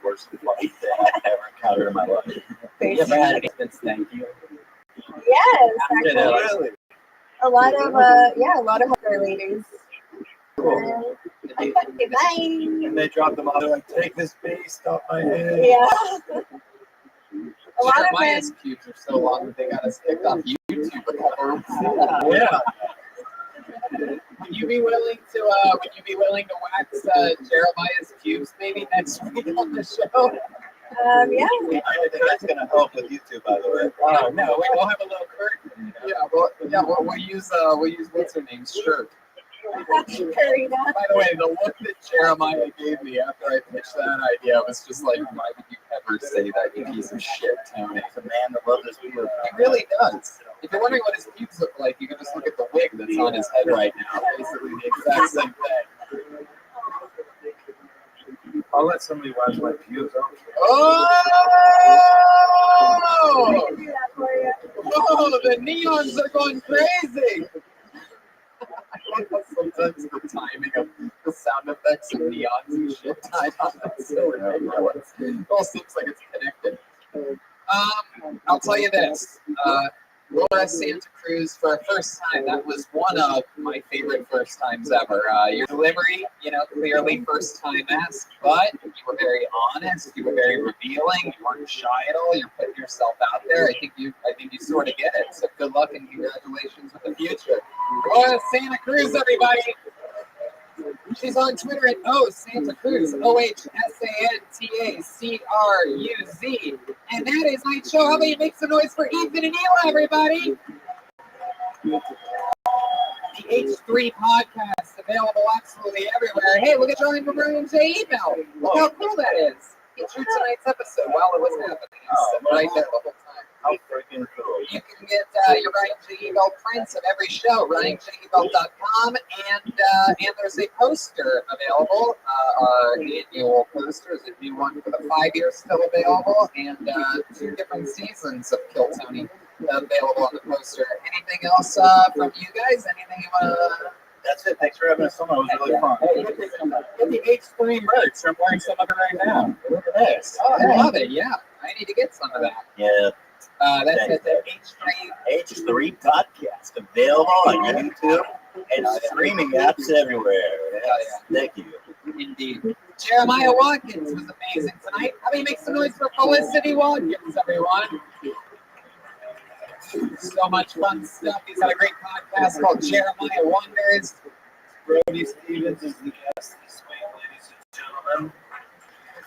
Worst fucking thing I've ever encountered in my life.
They
You ever had
say-
an thank you?
Yes,
After that,
actually.
really?
A lot of hooker ladies. Bye.
And they drop them off. They're like, take this beast off my head.
Yeah. A lot of men.
Jeremiah's pubes are so long that they got us kicked off YouTube a couple weeks
Yeah.
Would you be willing to wax Jeremiah's pubes maybe next week on the show?
Yeah.
I don't think that's gonna help with YouTube, by the way.
Oh no, we'll have a little curtain. Yeah, we'll use what's her name's shirt.
Karina.
By the way, the look that Jeremiah gave me after I pitched that idea was just like, why would you ever say that, you piece of shit, Tony?
It's a man that loves his pubes.
He really does. If you're wondering what his pubes look like, you can just look at the wig that's on his head right now. Basically the exact same thing.
I'll let somebody watch my pubes.
Oh! Oh, the neons are going crazy! I love how sometimes the timing of the sound effects and neons and shit tied on that's so ridiculous. It all seems like it's connected. I'll tell you this. Laura Santa Cruz for a first time, that was one of my favorite first times ever. Your delivery, clearly first time asked, but you were very honest, you were very revealing, you weren't shy at all, you're putting yourself out there. I think you sort of get it. So good luck and congratulations with the future. Laura Santa Cruz, everybody. She's on Twitter at Santa Cruz, OHSANTACRUZ. And that is my show. How many make some noise for Ethan and Ela, everybody? The H3 podcast available absolutely everywhere. Hey, look at John from Ryan J. Email. Look how cool that is. Featured tonight's episode while it was happening. Right there the whole time.
How freaking cool.
You can get your Ryan J. Ebel prints of every show, RyanJebel.com, and there's a poster available. Our annual poster is a new one for the 5 years still available, and 2 different seasons of Kill Tony available on the poster. Anything else from you guys? Anything you want to...
That's it. Thanks for having us on. It was really fun.
Hey, get the H3 merch. I'm wearing some of it right now. Look at this. Oh, I love it. Yeah. I need to get some of that.
Yeah.
That's it. The
H3 podcast available on YouTube and streaming apps everywhere. Yes. Thank you.
Indeed. Jeremiah Watkins was amazing tonight. How many make some noise for Felicity Watkins, everyone? So much fun stuff. He's got a great podcast called Jeremiah Wonders.
Brody Stevens is the guest this week, ladies and gentlemen.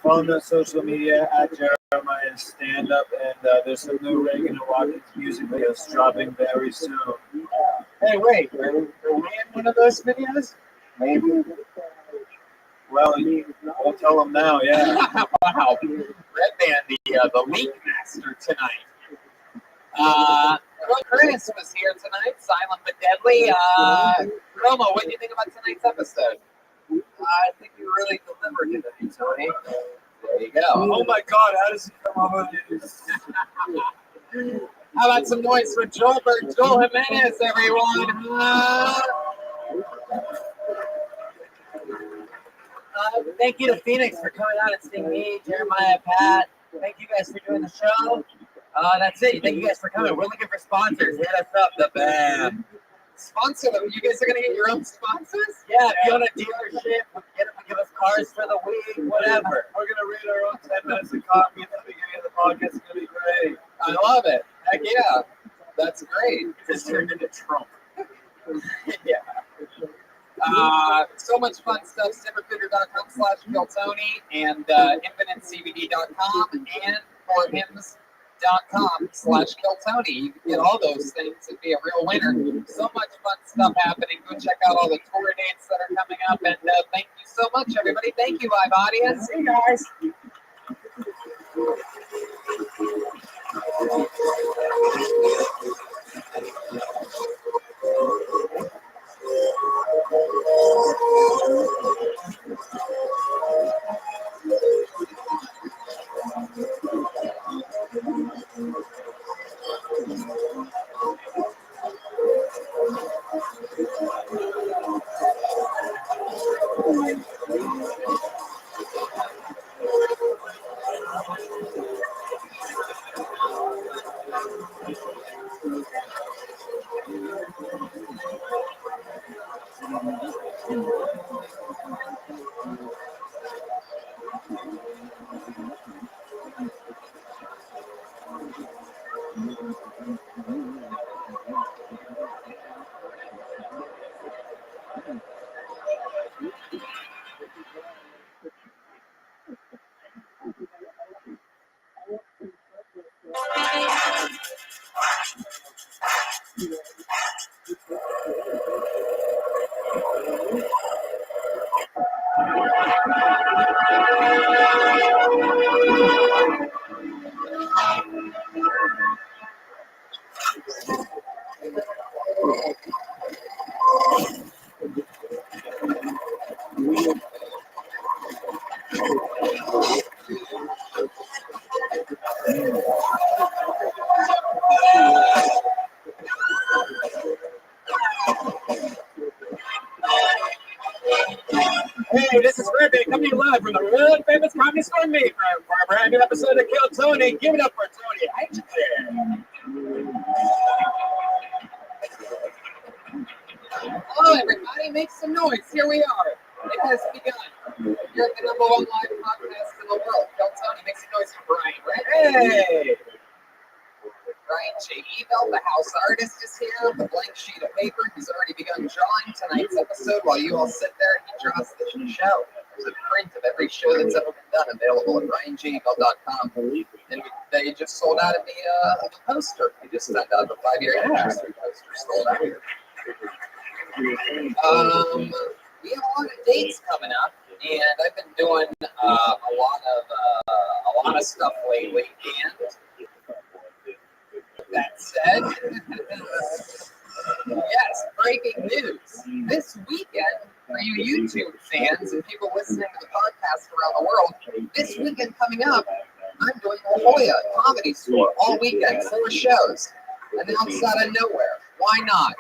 Follow me on social media at Jeremiah Stand Up, and there's some new Reagan and Watkins music videos dropping very soon.
Hey, wait, are we in one of those videos? Maybe.
Well, we'll tell them now, yeah.
Wow. Redman, the leak master tonight. Curtis was here tonight, silent but deadly. Romo, what do you think about tonight's episode?
I think you really delivered it, Tony.
There you go.
Oh my God, how does he come up with this?
How about some noise for Joel Jimenez, everyone?
Thank you to Phoenix for coming out and seeing me, Jeremiah, Pat. Thank you guys for doing the show. That's it. Thank you guys for coming. We're looking for sponsors. Hit us up, the BAM.
Sponsor them. You guys are going to get your own sponsors?
Yeah, if you own a dealership, get them to give us cars for the week, whatever.
We're going to read our own 10 minutes of copy at the beginning of the podcast. It's going to be great.
I love it. Heck yeah. That's great.
Just turned into Trump.
Yeah. So much fun stuff. ZipRecruiter.com/KillTony and InfiniteCBD.com and ForHims.com/KillTony. You can get all those things and be a real winner. So much fun stuff happening. Go check out all the tour dates that are coming up. And thank you so much, everybody. Thank you, live audience.
See you guys.
Hey, this is Rabbi coming to you live from the world famous comedy store Mayfair for a brand new episode of Kill Tony. Give it up for Tony. Hi there.
Hello, everybody. Make some noise. Here we are. It has begun. You're at the #1 live podcast in the world. Kill Tony. Make some noise for Brian, right? Hey! Brian J. Ebel, the house artist, is here with a blank sheet of paper. He's already begun drawing tonight's episode while you all sit there and he draws the show. There's a print of every show that's ever been done available at RyanJebel.com. And they just sold out of the poster. We just sent out the 5-year anniversary poster. Sold out. We have a lot of dates coming up, and I've been doing a lot of stuff lately. And that said, yes, breaking news. This weekend, for you YouTube fans and people listening to the podcast around the world, this weekend coming up, I'm doing La Jolla Comedy Store all weekend, 4 shows. Announced out of nowhere. Why not?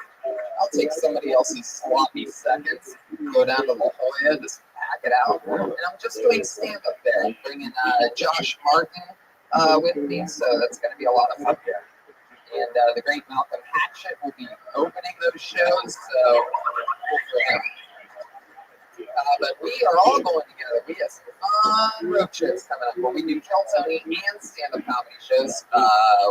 I'll take somebody else's sloppy seconds, go down to La Jolla, just pack it out. And I'm just doing stand-up there. I'm bringing Josh Martin with me, so that's going to be a lot of fun here. And the great Malcolm Hatchett will be opening those shows, so cool for him. But we are all going together. We have some fun road trips coming up where we do Kill Tony and stand-up comedy shows.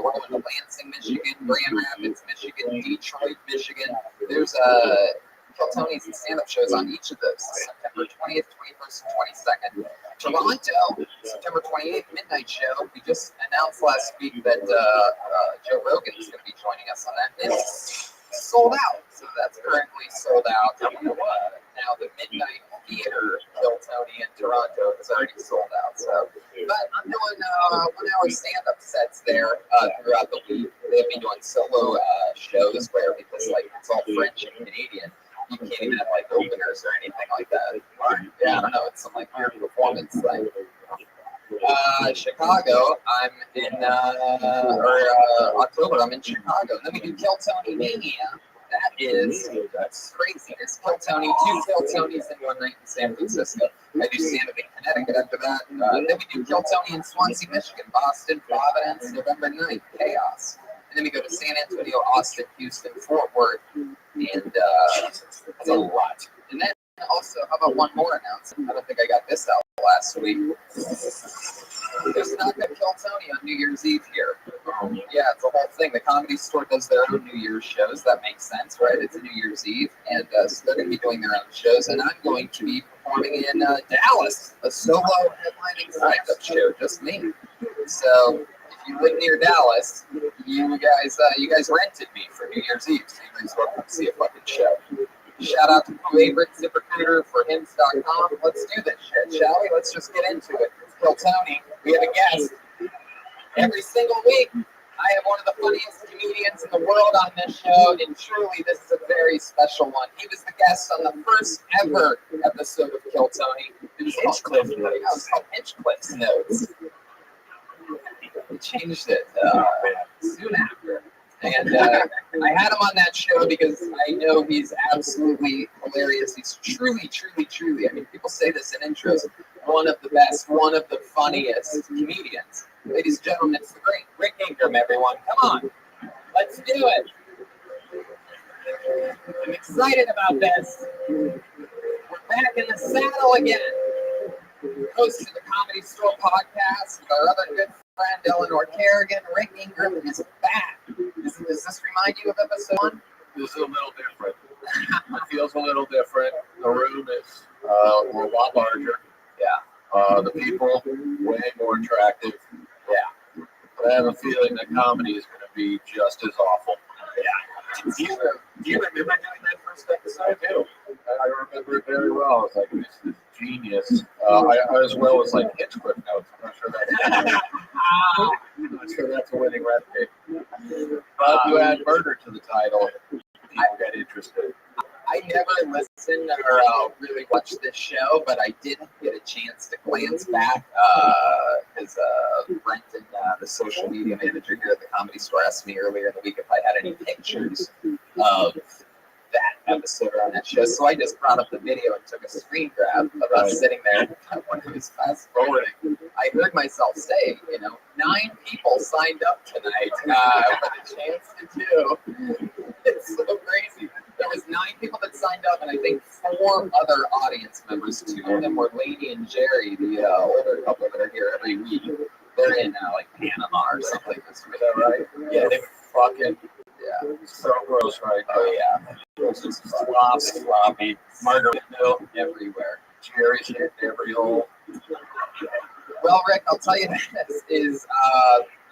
We're going to Lansing, Michigan, Grand Rapids, Michigan, Detroit, Michigan. There's Kill Tony's and stand-up shows on each of those. September 20th, 21st, and 22nd. Toronto, September 28th, midnight show. We just announced last week that Joe Rogan is going to be joining us on that. It's sold out, so that's currently sold out. Now the midnight theater Kill Tony in Toronto is already sold out. So, but I'm doing 1-hour stand-up sets there throughout the week. They'll be doing solo shows where, because like it's all French and Canadian, you can't even have like openers or anything like that. Yeah, I don't know. It's some like weird performance thing. Chicago, I'm in October. I'm in Chicago. Then we do Kill Tony Mania. That's crazy. There's Kill Tony, 2 Kill Tonys in one night in San Francisco. I do stand-up in Connecticut after that. Then we do Kill Tony in Swansea, Michigan, Boston, Providence, November 9th, Chaos. And then we go to San Antonio, Austin, Houston, Fort Worth, and that's a lot. And then also, how about one more announcement? I don't think I got this out last week. There's not going to Kill Tony on New Year's Eve here. Yeah, it's a whole thing. The Comedy Store does their own New Year's shows. That makes sense, right? It's a New Year's Eve, and so they're going to be doing their own shows. And I'm going to be performing in Dallas, a solo headlining stand-up show, just me. So if you live near Dallas, you guys rented me for New Year's Eve, so you guys welcome to see a fucking show. Shout out to favorite ZipRecruiter for Hims.com. Let's do this shit, shall we? Let's just get into it. Kill Tony. We have a guest every single week. I have one of the funniest comedians in the world on this show, and truly, this is a very special one. He was the guest on the first ever episode of Kill Tony. It was Hinchcliffe's Notes. It was called Hinchcliffe's Notes. We changed it soon after. And I had him on that show because I know he's absolutely hilarious. He's truly, I mean, people say this in intros, one of the best, one of the funniest comedians. Ladies and gentlemen, it's the great Rick Ingram, everyone. Come on, let's do it. I'm excited about this. We're back in the saddle again. Host of the Comedy Store podcast with our other good friend Eleanor Kerrigan. Rick Ingram is back. Does this remind you of episode 1?
This is a little different. It feels a little different. The room is a lot larger.
Yeah.
The people way more attractive.
Yeah.
But I have a feeling that comedy is going to be just as awful.
Yeah. Do you remember doing that first episode?
I do. I remember it very well. It's like, this is genius, as well as like Hitchcock notes. I'm not sure that's a winning recipe. But you add murder to the title, people get interested.
I never listened or really watched this show, but I did get a chance to glance back because Brenton, the social media manager here at the Comedy Store, asked me earlier in the week if I had any pictures of that episode on that show. So I just brought up the video and took a screen grab of us sitting there. When I was fast forwarding, I heard myself say, 9 people signed up tonight for the chance to do. It's so crazy. There was 9 people that signed up, and I think 4 other audience members. 2 of them were Lady and Jerry, the older couple that are here every week. They're in like Panama or something. Is that right? Yeah, they fucking so gross, right? Oh yeah, it's just sloppy, margarita everywhere. Jerry shit every hole. Well, Rick, I'll tell you this is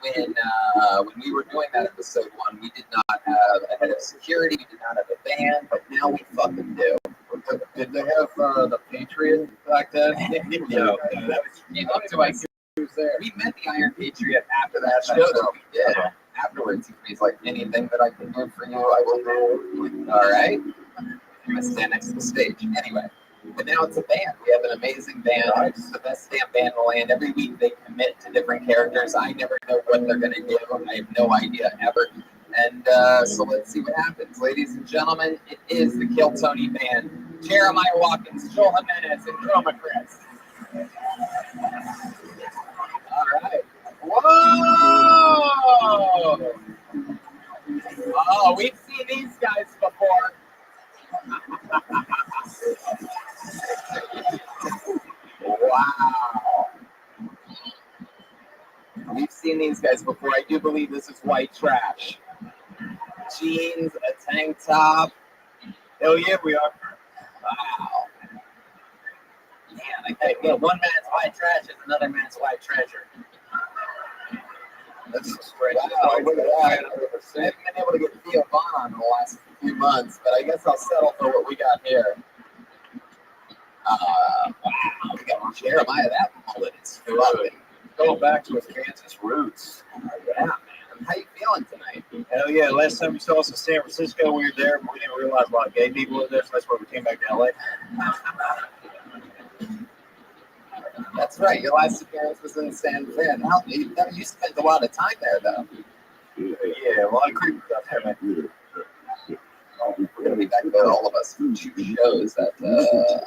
when we were doing that episode 1, we did not have a head of security, we did not have a band, but now we fucking do.
Did they have the Patriot back then?
No, that was came up to us. We met the Iron Patriot after that show. Yeah. Afterwards, he's like, anything that I can do for you, I will do. All right. I'm gonna stand next to the stage. Anyway. But now it's a band. We have an amazing band. It's the best damn band in the land. Every week they commit to different characters. I never know what they're going to do. I have no idea ever. And so let's see what happens. Ladies and gentlemen, it is the Kill Tony Band. Jeremiah Watkins, Joel Jimenez, and Chroma Chris. All right. Whoa! Oh, we've seen these guys before. Wow. We've seen these guys before. I do believe this is white trash. Jeans, a tank top. Hell yeah, we are. Wow. Man, I think one man's white trash is another man's white treasure. That's straight. Wow, look at that. I haven't been able to get Theo Vaughn on in the last few months, but I guess I'll settle for what we got here. Wow, we got Jeremiah. That mullet is lovely.
Going back to his Kansas roots.
Yeah, man. How you feeling tonight?
Hell yeah. Last time you saw us in San Francisco, we were there, but we didn't realize a lot of gay people were there, so that's why we came back to LA.
That's right. Your last appearance was in San Fran. You spent a lot of time there, though.
Yeah, a lot of creepy stuff there, man.
We're going to be back there, all of us, for 2 shows on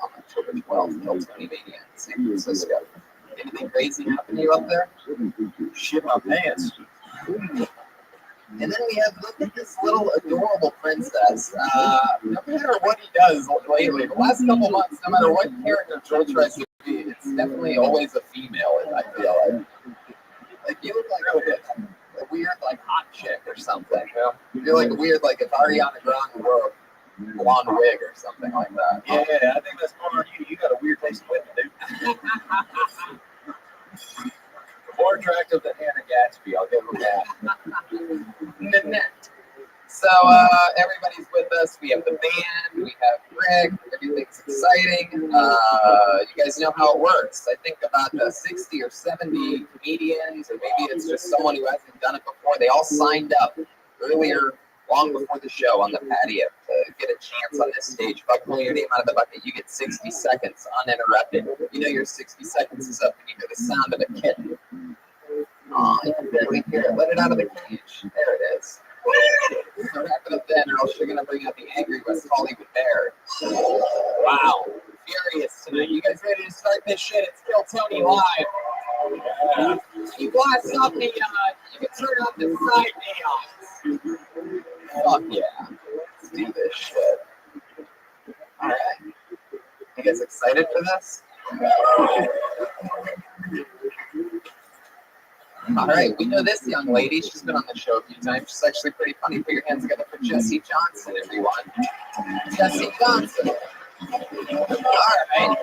October 12th, Kill Tony Mania in San Francisco. Anything crazy happen to you up there?
Shit my pants.
And then we have, look at this little adorable princess. No matter what he does lately, the last couple months, no matter what character Joel tries to be, it's definitely always a female, I feel like. Like, you look like a weird, like, hot chick or something. You're like a weird, like, if Ariana Grande wore a blonde wig or something like that.
Yeah, I think that's more on you. You got a weird taste in women, dude.
More attractive than Hannah Gatsby, I'll give him that.
Nanette. So everybody's with us. We have the band. We have Rick. Everything's exciting. You guys know how it works. I think about 60 or 70 comedians, or maybe it's just someone who hasn't done it before. They all signed up earlier, long before the show, on the patio to get a chance on this stage. If I pull your name out of the bucket, you get 60 seconds uninterrupted. You know your 60 seconds is up when you hear the sound of a kitten. Oh, you can barely hear it. Let it out of the cage. There it is. So wrap it up then, or else you're going to bring out the angry West Hollywood Bear. Wow. Furious tonight. You guys ready to start this shit? It's Kill Tony Live. You blast off the, you can turn on the side neons. Fuck yeah. Let's do this shit. All right. You guys excited for this? All right, we know this young lady. She's been on the show a few times. She's actually pretty funny. Put your hands together for Jessie Johnson, everyone. Jessie Johnson. All right.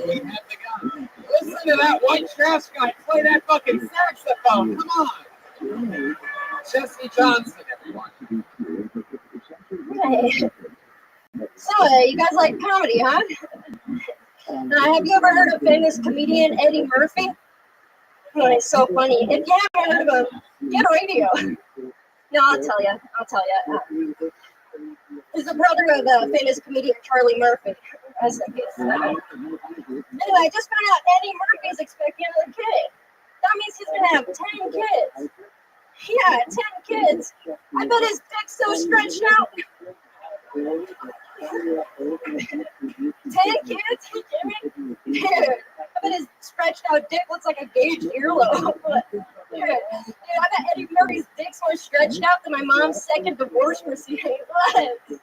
We have the gun. Listen to that white trash guy play that fucking saxophone. Come on. Jessie Johnson, everyone.
Hi.
like comedy, huh? Have you ever heard of famous comedian Eddie Murphy? Oh, he's so funny. If you haven't heard of him, get a radio. No, I'll tell you. He's the brother of famous comedian Charlie Murphy. Anyway, I just found out Eddie Murphy's expecting another kid. That means he's gonna have 10 kids. Yeah, 10 kids. I bet his dick's so stretched out. 10 kids? You kidding? Dude, I bet his stretched out dick looks like a gauged earlobe. Dude, I bet Eddie Murphy's dick's more stretched out than my mom's second divorce proceeding. What? Dude,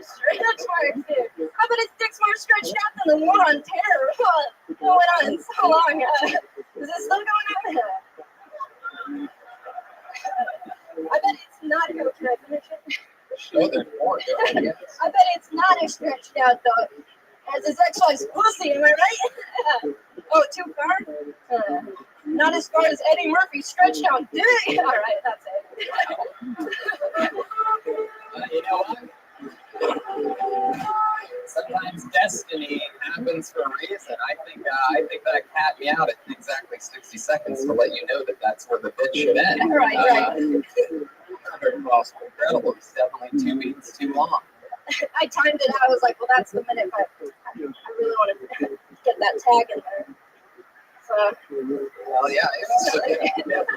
stretch marks, dude. I bet his dick's more stretched out than the war on terror. What? It went on so long. Is this still going on? I bet it's not. Can I finish it?
Sure, there's more.
I bet it's not as stretched out though as his ex-wife's pussy. Am I right? Oh, too far? Not as far as Eddie Murphy stretched out dick. All right, that's it.
You know what? Sometimes destiny happens for a reason. I think that cat meowed at exactly 60 seconds to let you know that that's where the bit should end.
Right.
Incredible. It's definitely 2 beats too long.
I timed it out. I was like, well, that's the minute, but I really want to get that tag in there. So.
Well, yeah, it's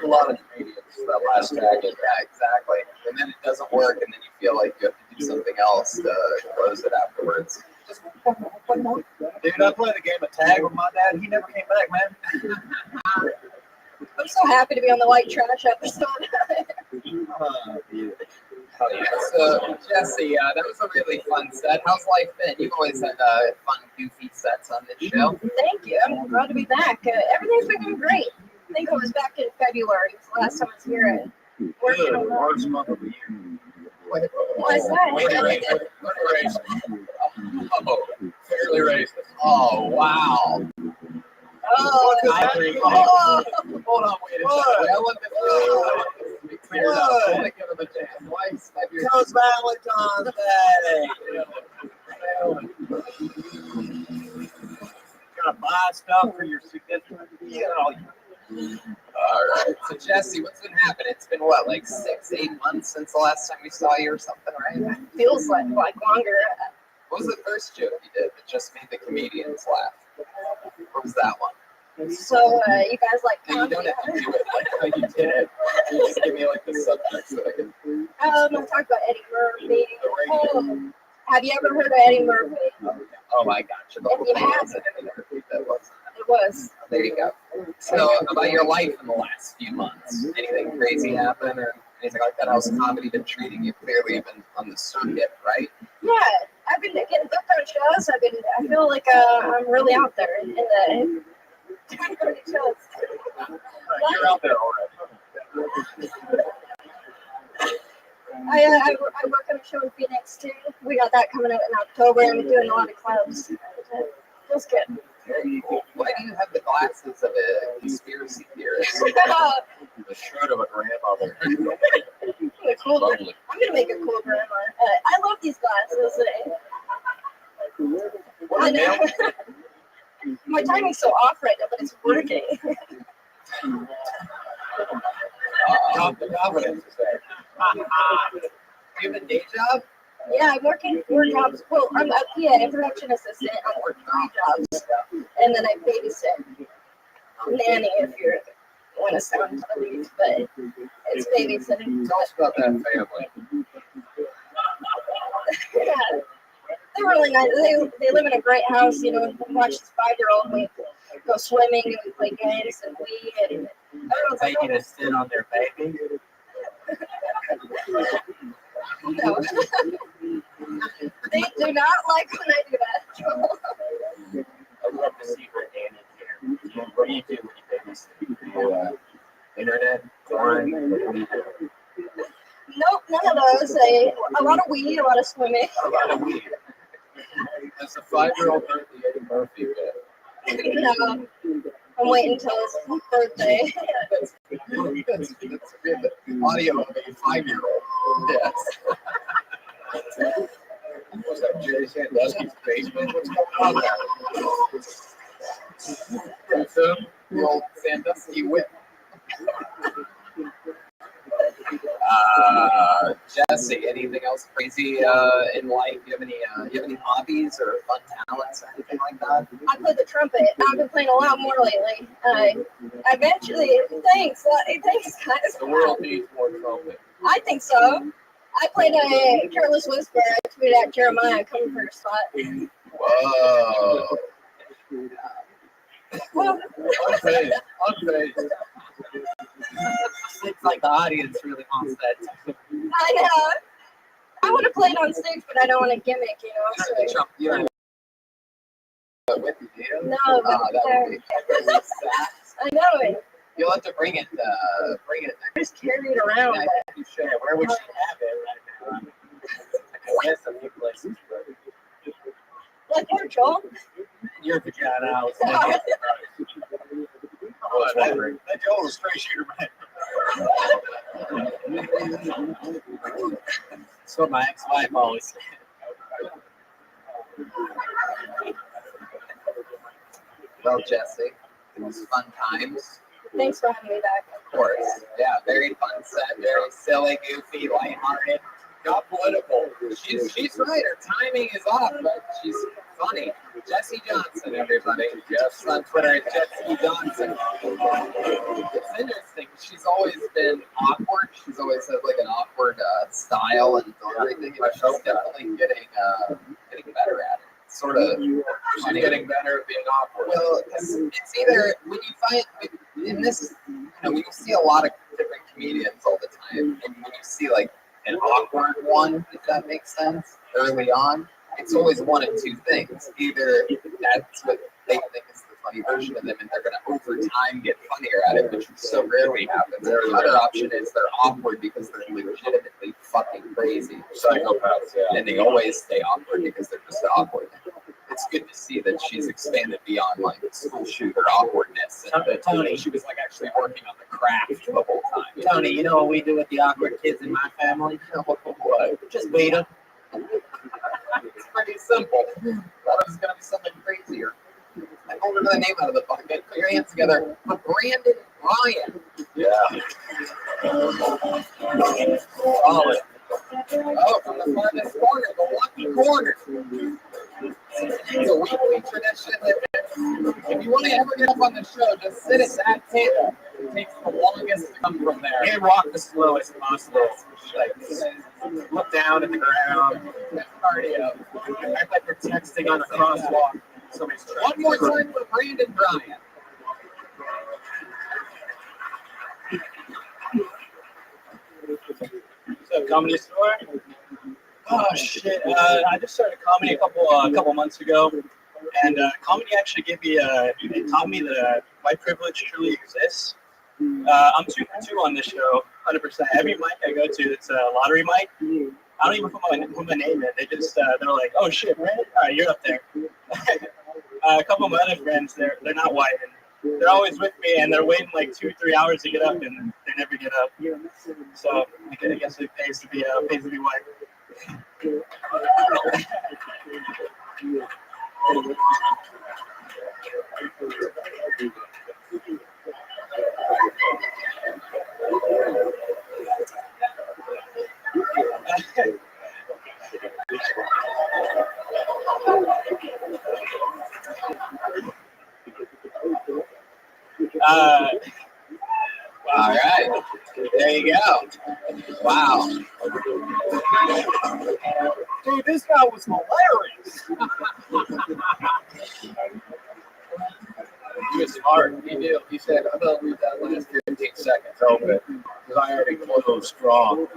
a lot of comedians. That last tag, yeah, exactly. And then it doesn't work, and then you feel like you have to do something else to close it afterwards. Just one more.
Dude, I played a game of tag with my dad. He never came back, man.
I'm so happy to be on the white trash episode.
Hell yeah. So, Jesse, that was a really fun set. How's life been? You've always had fun, goofy sets on this show.
Thank you. I'm glad to be back. Everything's been going great. I think I was back in February. It was the last time I was here. Working on
worst month of the year.
What's that?
Oh, fairly racist. Oh, wow.
Oh,
hold on, wait a second. I want this to be cleared up. I want to give him a chance. Why snap your
Because Valentine's Day. Gotta buy stuff for your significant.
All right. So, Jesse, what's been happening? It's been what, like 6-8 months since the last time we saw you or something, right?
Feels like longer.
What was the first joke you did that just made the comedians laugh? What was that one?
So, you guys like comedy?
You don't have to do it like how you did it. You just give me like the subject so I can.
I'm talking about Eddie Murphy. Oh, have you ever heard of Eddie Murphy?
Oh my gosh.
If you haven't, it was.
There you go. So, about your life in the last few months, anything crazy happen or anything like that? How's comedy been treating you? Clearly, you've been on the circuit, right?
Yeah, I've been getting booked on shows. I feel like I'm really out there in the. Shows.
You're out there already.
I work on a show in Phoenix too. We got that coming out in October, and we're doing a lot of clubs. Feels good.
Why do you have the glasses of a conspiracy theorist?
The shirt of a grandmother.
Cool. I'm gonna make a cool grandma. I love these glasses. I know. My timing's so off right now, but it's working.
The confidence is there. Do you have a day job?
Yeah, I'm working 4 jobs. Well, I'm a PA, production assistant. I'm working 3 jobs, and then I babysit. Nanny, if you want to sound elite, but it's babysitting.
Tell us about that family.
Yeah, they're really nice. They live in a great house. You know, we watch this 5-year-old. We go swimming and we play games and we and everyone's like,
Taking a sit on their baby.
no. They do not like when I do that.
I'd love to see her nanny here. What do you do when you babysit? Internet, porn, what do you do?
Nope, none of those. A lot of weed, a lot of swimming.
A lot of weed. As a 5-year-old heard the Eddie Murphy bit.
No, I'm waiting until his birthday.
That's the audio of a 5-year-old. Yes.
What's up, Jerry Sandusky's basement? What's going on there?
The old Sandusky whip. Jesse, anything else crazy in life? You have any hobbies or fun talents or anything like that?
I play the trumpet. I've been playing a lot more lately. Eventually, thanks guys.
The world needs more trumpet.
I think so. I played a Careless Whisper. I tweeted at Jeremiah coming for your spot.
Whoa.
Well,
Unfazed. Seems like the audience really wants that.
I know. I would have played on stage, but I don't want a gimmick, you know. So.
You don't with you, do you?
No,
that would be sad.
I know it.
You'll have to bring it.
Just carry it around.
Yeah, you should. Where would you have it right now? I guess a few places.
Like your Joel?
Your vagina. I was
That Joel was a straight shooter, man.
That's what my ex-wife always said. Well, Jesse, it was fun times.
Thanks for having me back.
Of course. Yeah, very fun set, very silly, goofy, lighthearted. Got political. She's right. Her timing is off, but she's funny. Jessie Johnson, everybody. Jess on Twitter at Jessie Johnson. It's interesting. She's always been awkward. She's always had like an awkward style and everything. And she's definitely getting better at it. Sort of. She's getting better at being awkward. Well, it's either when you find in this, when you see a lot of different comedians all the time, and when you see like an awkward one, if that makes sense, early on, it's always one of two things. Either that's what they think is the funny version of them, and they're going to over time get funnier at it, which so rarely happens. Or the other option is they're awkward because they're legitimately fucking crazy. Psychopaths, yeah. And they always stay awkward because they're just awkward. It's good to see that she's expanded beyond like school shooter awkwardness. And Tony, she was like actually working on the craft the whole time. Tony, you know what we do with the awkward kids in my family? What? Just beat them. It's pretty simple. I thought it was going to be something crazier. I pulled another name out of the bucket. Put your hands together for Brandon Ryan. Yeah. Solid. Oh, from the farthest corner, the lucky corner. It's a weekly tradition that if you want to ever get up on the show, just sit at that table. It takes the longest to come from there. And walk the slowest possible. Like, look down at the ground. Cardio. Act like you're texting on a crosswalk. One more time for Brandon Bryant.
What's up, Comedy Store? Oh shit! I just started comedy a couple months ago, and comedy actually gave me it taught me that white privilege truly exists. I'm 2 for 2 on this show, 100%. Every mic I go to, it's a lottery mic. I don't even put my name in. They just they're like, "Oh shit, Brandon, all right, you're up there." A couple of my other friends, they're not white, and they're always with me, and they're waiting like 2-3 hours to get up, and they never get up. So I guess it pays to be white.
All right. There you go. Wow.
Dude, this guy was hilarious.
He was smart. He said, I'm going to leave that last 15 seconds open because I already closed strong.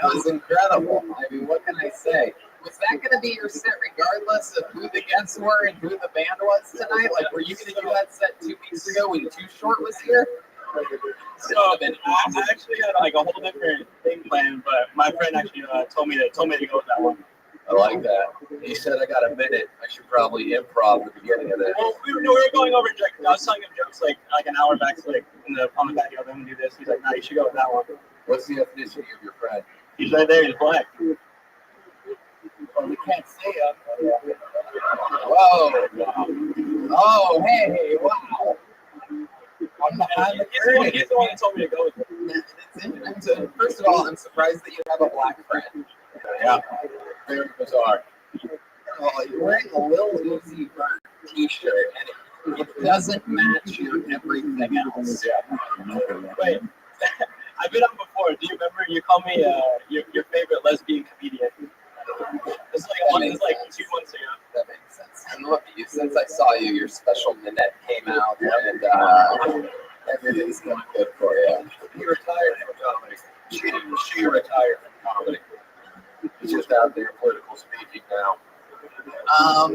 That was incredible. I mean, what can I say? Was that going to be your set regardless of who the guests were and who the band was tonight? Like, were you going to do that set 2 weeks ago when Too Short was here?
So I actually had like a whole different thing planned, but my friend actually told me to go with that one.
I like that. He said, I got a minute. I should probably improv the beginning of this.
Well, we were going over jokes. I was telling him jokes like an hour back, so like on the patio. Then we do this. He's like, "Nah, you should go with that one."
What's the ethnicity of your friend?
He's right there. He's black.
We can't see him. Whoa. Oh, hey, wow. I'm behind the curtain.
He's the one that told me to go with him.
First of all, I'm surprised that you have a black friend.
Yeah, very bizarre.
Oh, you're wearing a Lil Uzi Vert t-shirt, and it doesn't match your everything else.
Yeah. Wait, I've been on before. Do you remember you called me your favorite lesbian comedian? It's like 2 months ago.
That makes sense. And look at you. Since I saw you, your special minute came out, and everything's going good for you.
He retired from comedy. She retired from comedy. He's just out there political speaking now.
I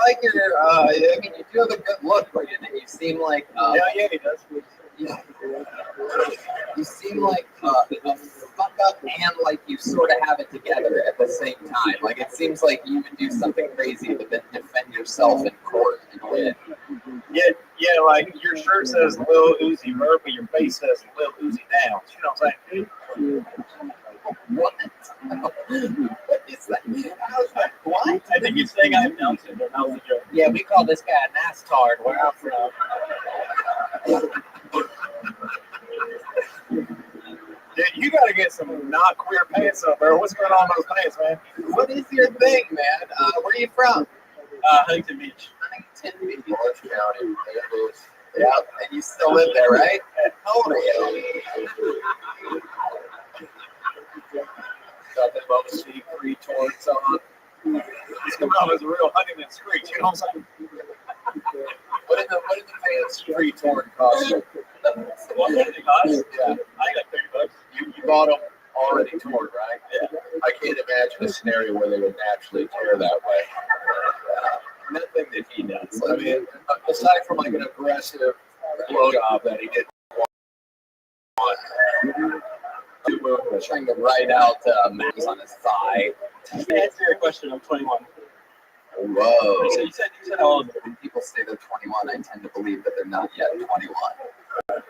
like your. I mean, you do have a good look, Brandon. You seem like.
Yeah, he does.
Yeah. You seem like a fuck up, and like you sort of have it together at the same time. Like it seems like you would do something crazy, but then defend yourself in court and win.
Yeah, like your shirt says Lil Uzi Vert, but your face says Lil Uzi Downs. You know what I'm saying?
What? What is that? What?
I think he's saying I have Down syndrome. That was a joke.
Yeah, we call this guy a NASCAR where I'm from.
Dude, you gotta get some not queer pants up, bro. What's going on in those pants, man?
What is your thing, man? Where are you from?
Huntington Beach.
Huntington Beach.
Orange County. There it is.
Yeah, and you still live there, right? How old are you?
Got them on the C3 torts on.
He's coming off as a real Huntington Screech, you know what I'm saying?
What did the fans street torn cost you?
What did it cost?
Yeah.
I got $30.
You bought them already torn, right? Yeah. I can't imagine a scenario where they would naturally tear that way. Nothing that he does. I mean, aside from like an aggressive blow job that he didn't want.
Trying to write out maps on his thigh.
To answer your question, I'm 21.
Whoa.
You said how old?
When people say they're 21, I tend to believe that they're not yet 21. I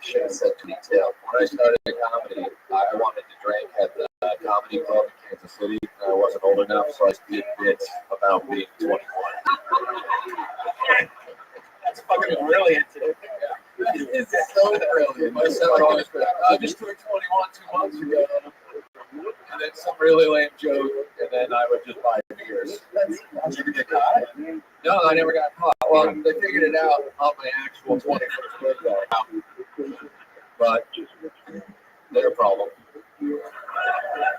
should have said 22.
When I started comedy, I wanted to drink at the comedy club in Kansas City, and I wasn't old enough, so I did bits about being 21.
That's fucking brilliant, dude.
This is so brilliant.
My son always said, I just turned 21 2 months ago. And then some really lame joke, and then I would just buy beers.
Did you ever get caught?
No, I never got caught. Well, they figured it out on my actual 21st birthday. But their problem.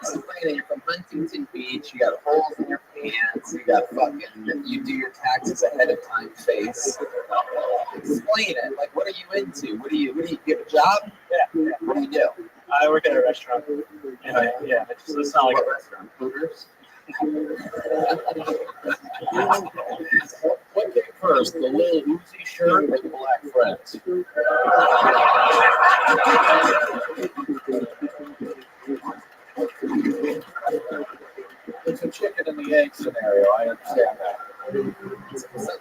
So Brandon, you're from Huntington Beach. You got holes in your pants. You got you do your taxes ahead of time face. Explain it. Like, what are you into? What do you get a job?
Yeah.
What do you do?
I work at a restaurant. And it's not like a
restaurant. Hooters.
What came first, the Lil Uzi shirt or the Black Friends? It's a chicken and the egg scenario. I understand that.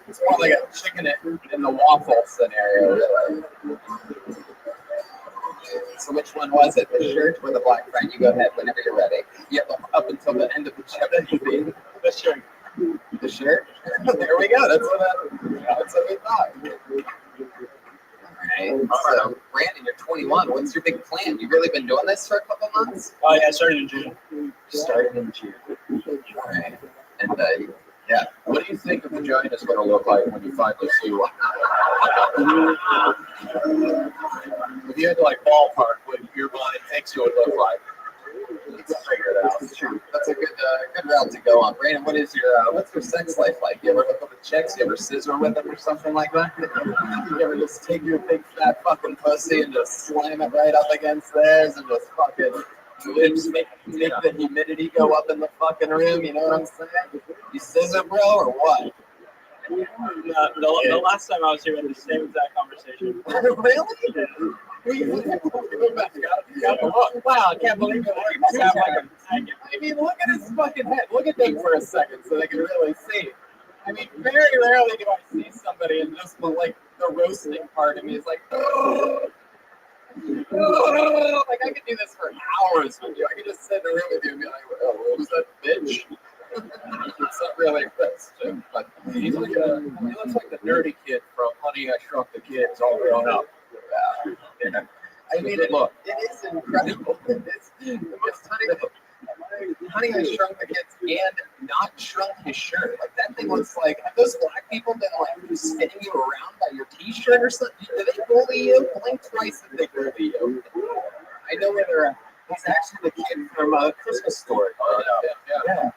It's more like a chicken in the waffle scenario, really. So which one was it? The shirt or the black friend? You go ahead whenever you're ready. Yep, up until the end of the chapter.
The shirt.
The shirt? There we go. That's what we thought. All right. So, Brandon, you're 21. What's your big plan? You've really been doing this for a couple months?
Oh, yeah, I started in June.
Started in June. All right. And,
yeah. What do you think the vagina is going to look like when you finally see one? If you had to, like, ballpark what your body thinks it would look like, let's figure it out.
That's a good route to go on. Brandon, what's your sex life like? You ever hook up with chicks? You ever scissor with them or something like that? You ever just take your big fat fucking pussy and just slam it right up against theirs and just fucking make the humidity go up in the fucking room? You know what I'm saying? You scissor, bro, or what?
The last time I was here, we had the same exact conversation.
Really? Wow, I can't believe it. I mean, look at his fucking head. Look at them for a second so they can really see. I mean, very rarely do I see somebody and just like the roasting part of me is like, like I could do this for hours with you. I could just sit in a room with you and be like, oh, what was that bitch?
It's not really impressive, but
He looks like the nerdy kid from Honey, I Shrunk the Kids all grown up.
yeah. I mean,
Look.
it is incredible. It's the most Honey, I Shrunk the Kids and not shrunk his shirt. Like that thing looks like, have those black people been like spinning you around by your t-shirt or something? Do they bully you? Blink twice if they bully you. I know where they're at. He's actually the kid from Christmas Story.
Yeah.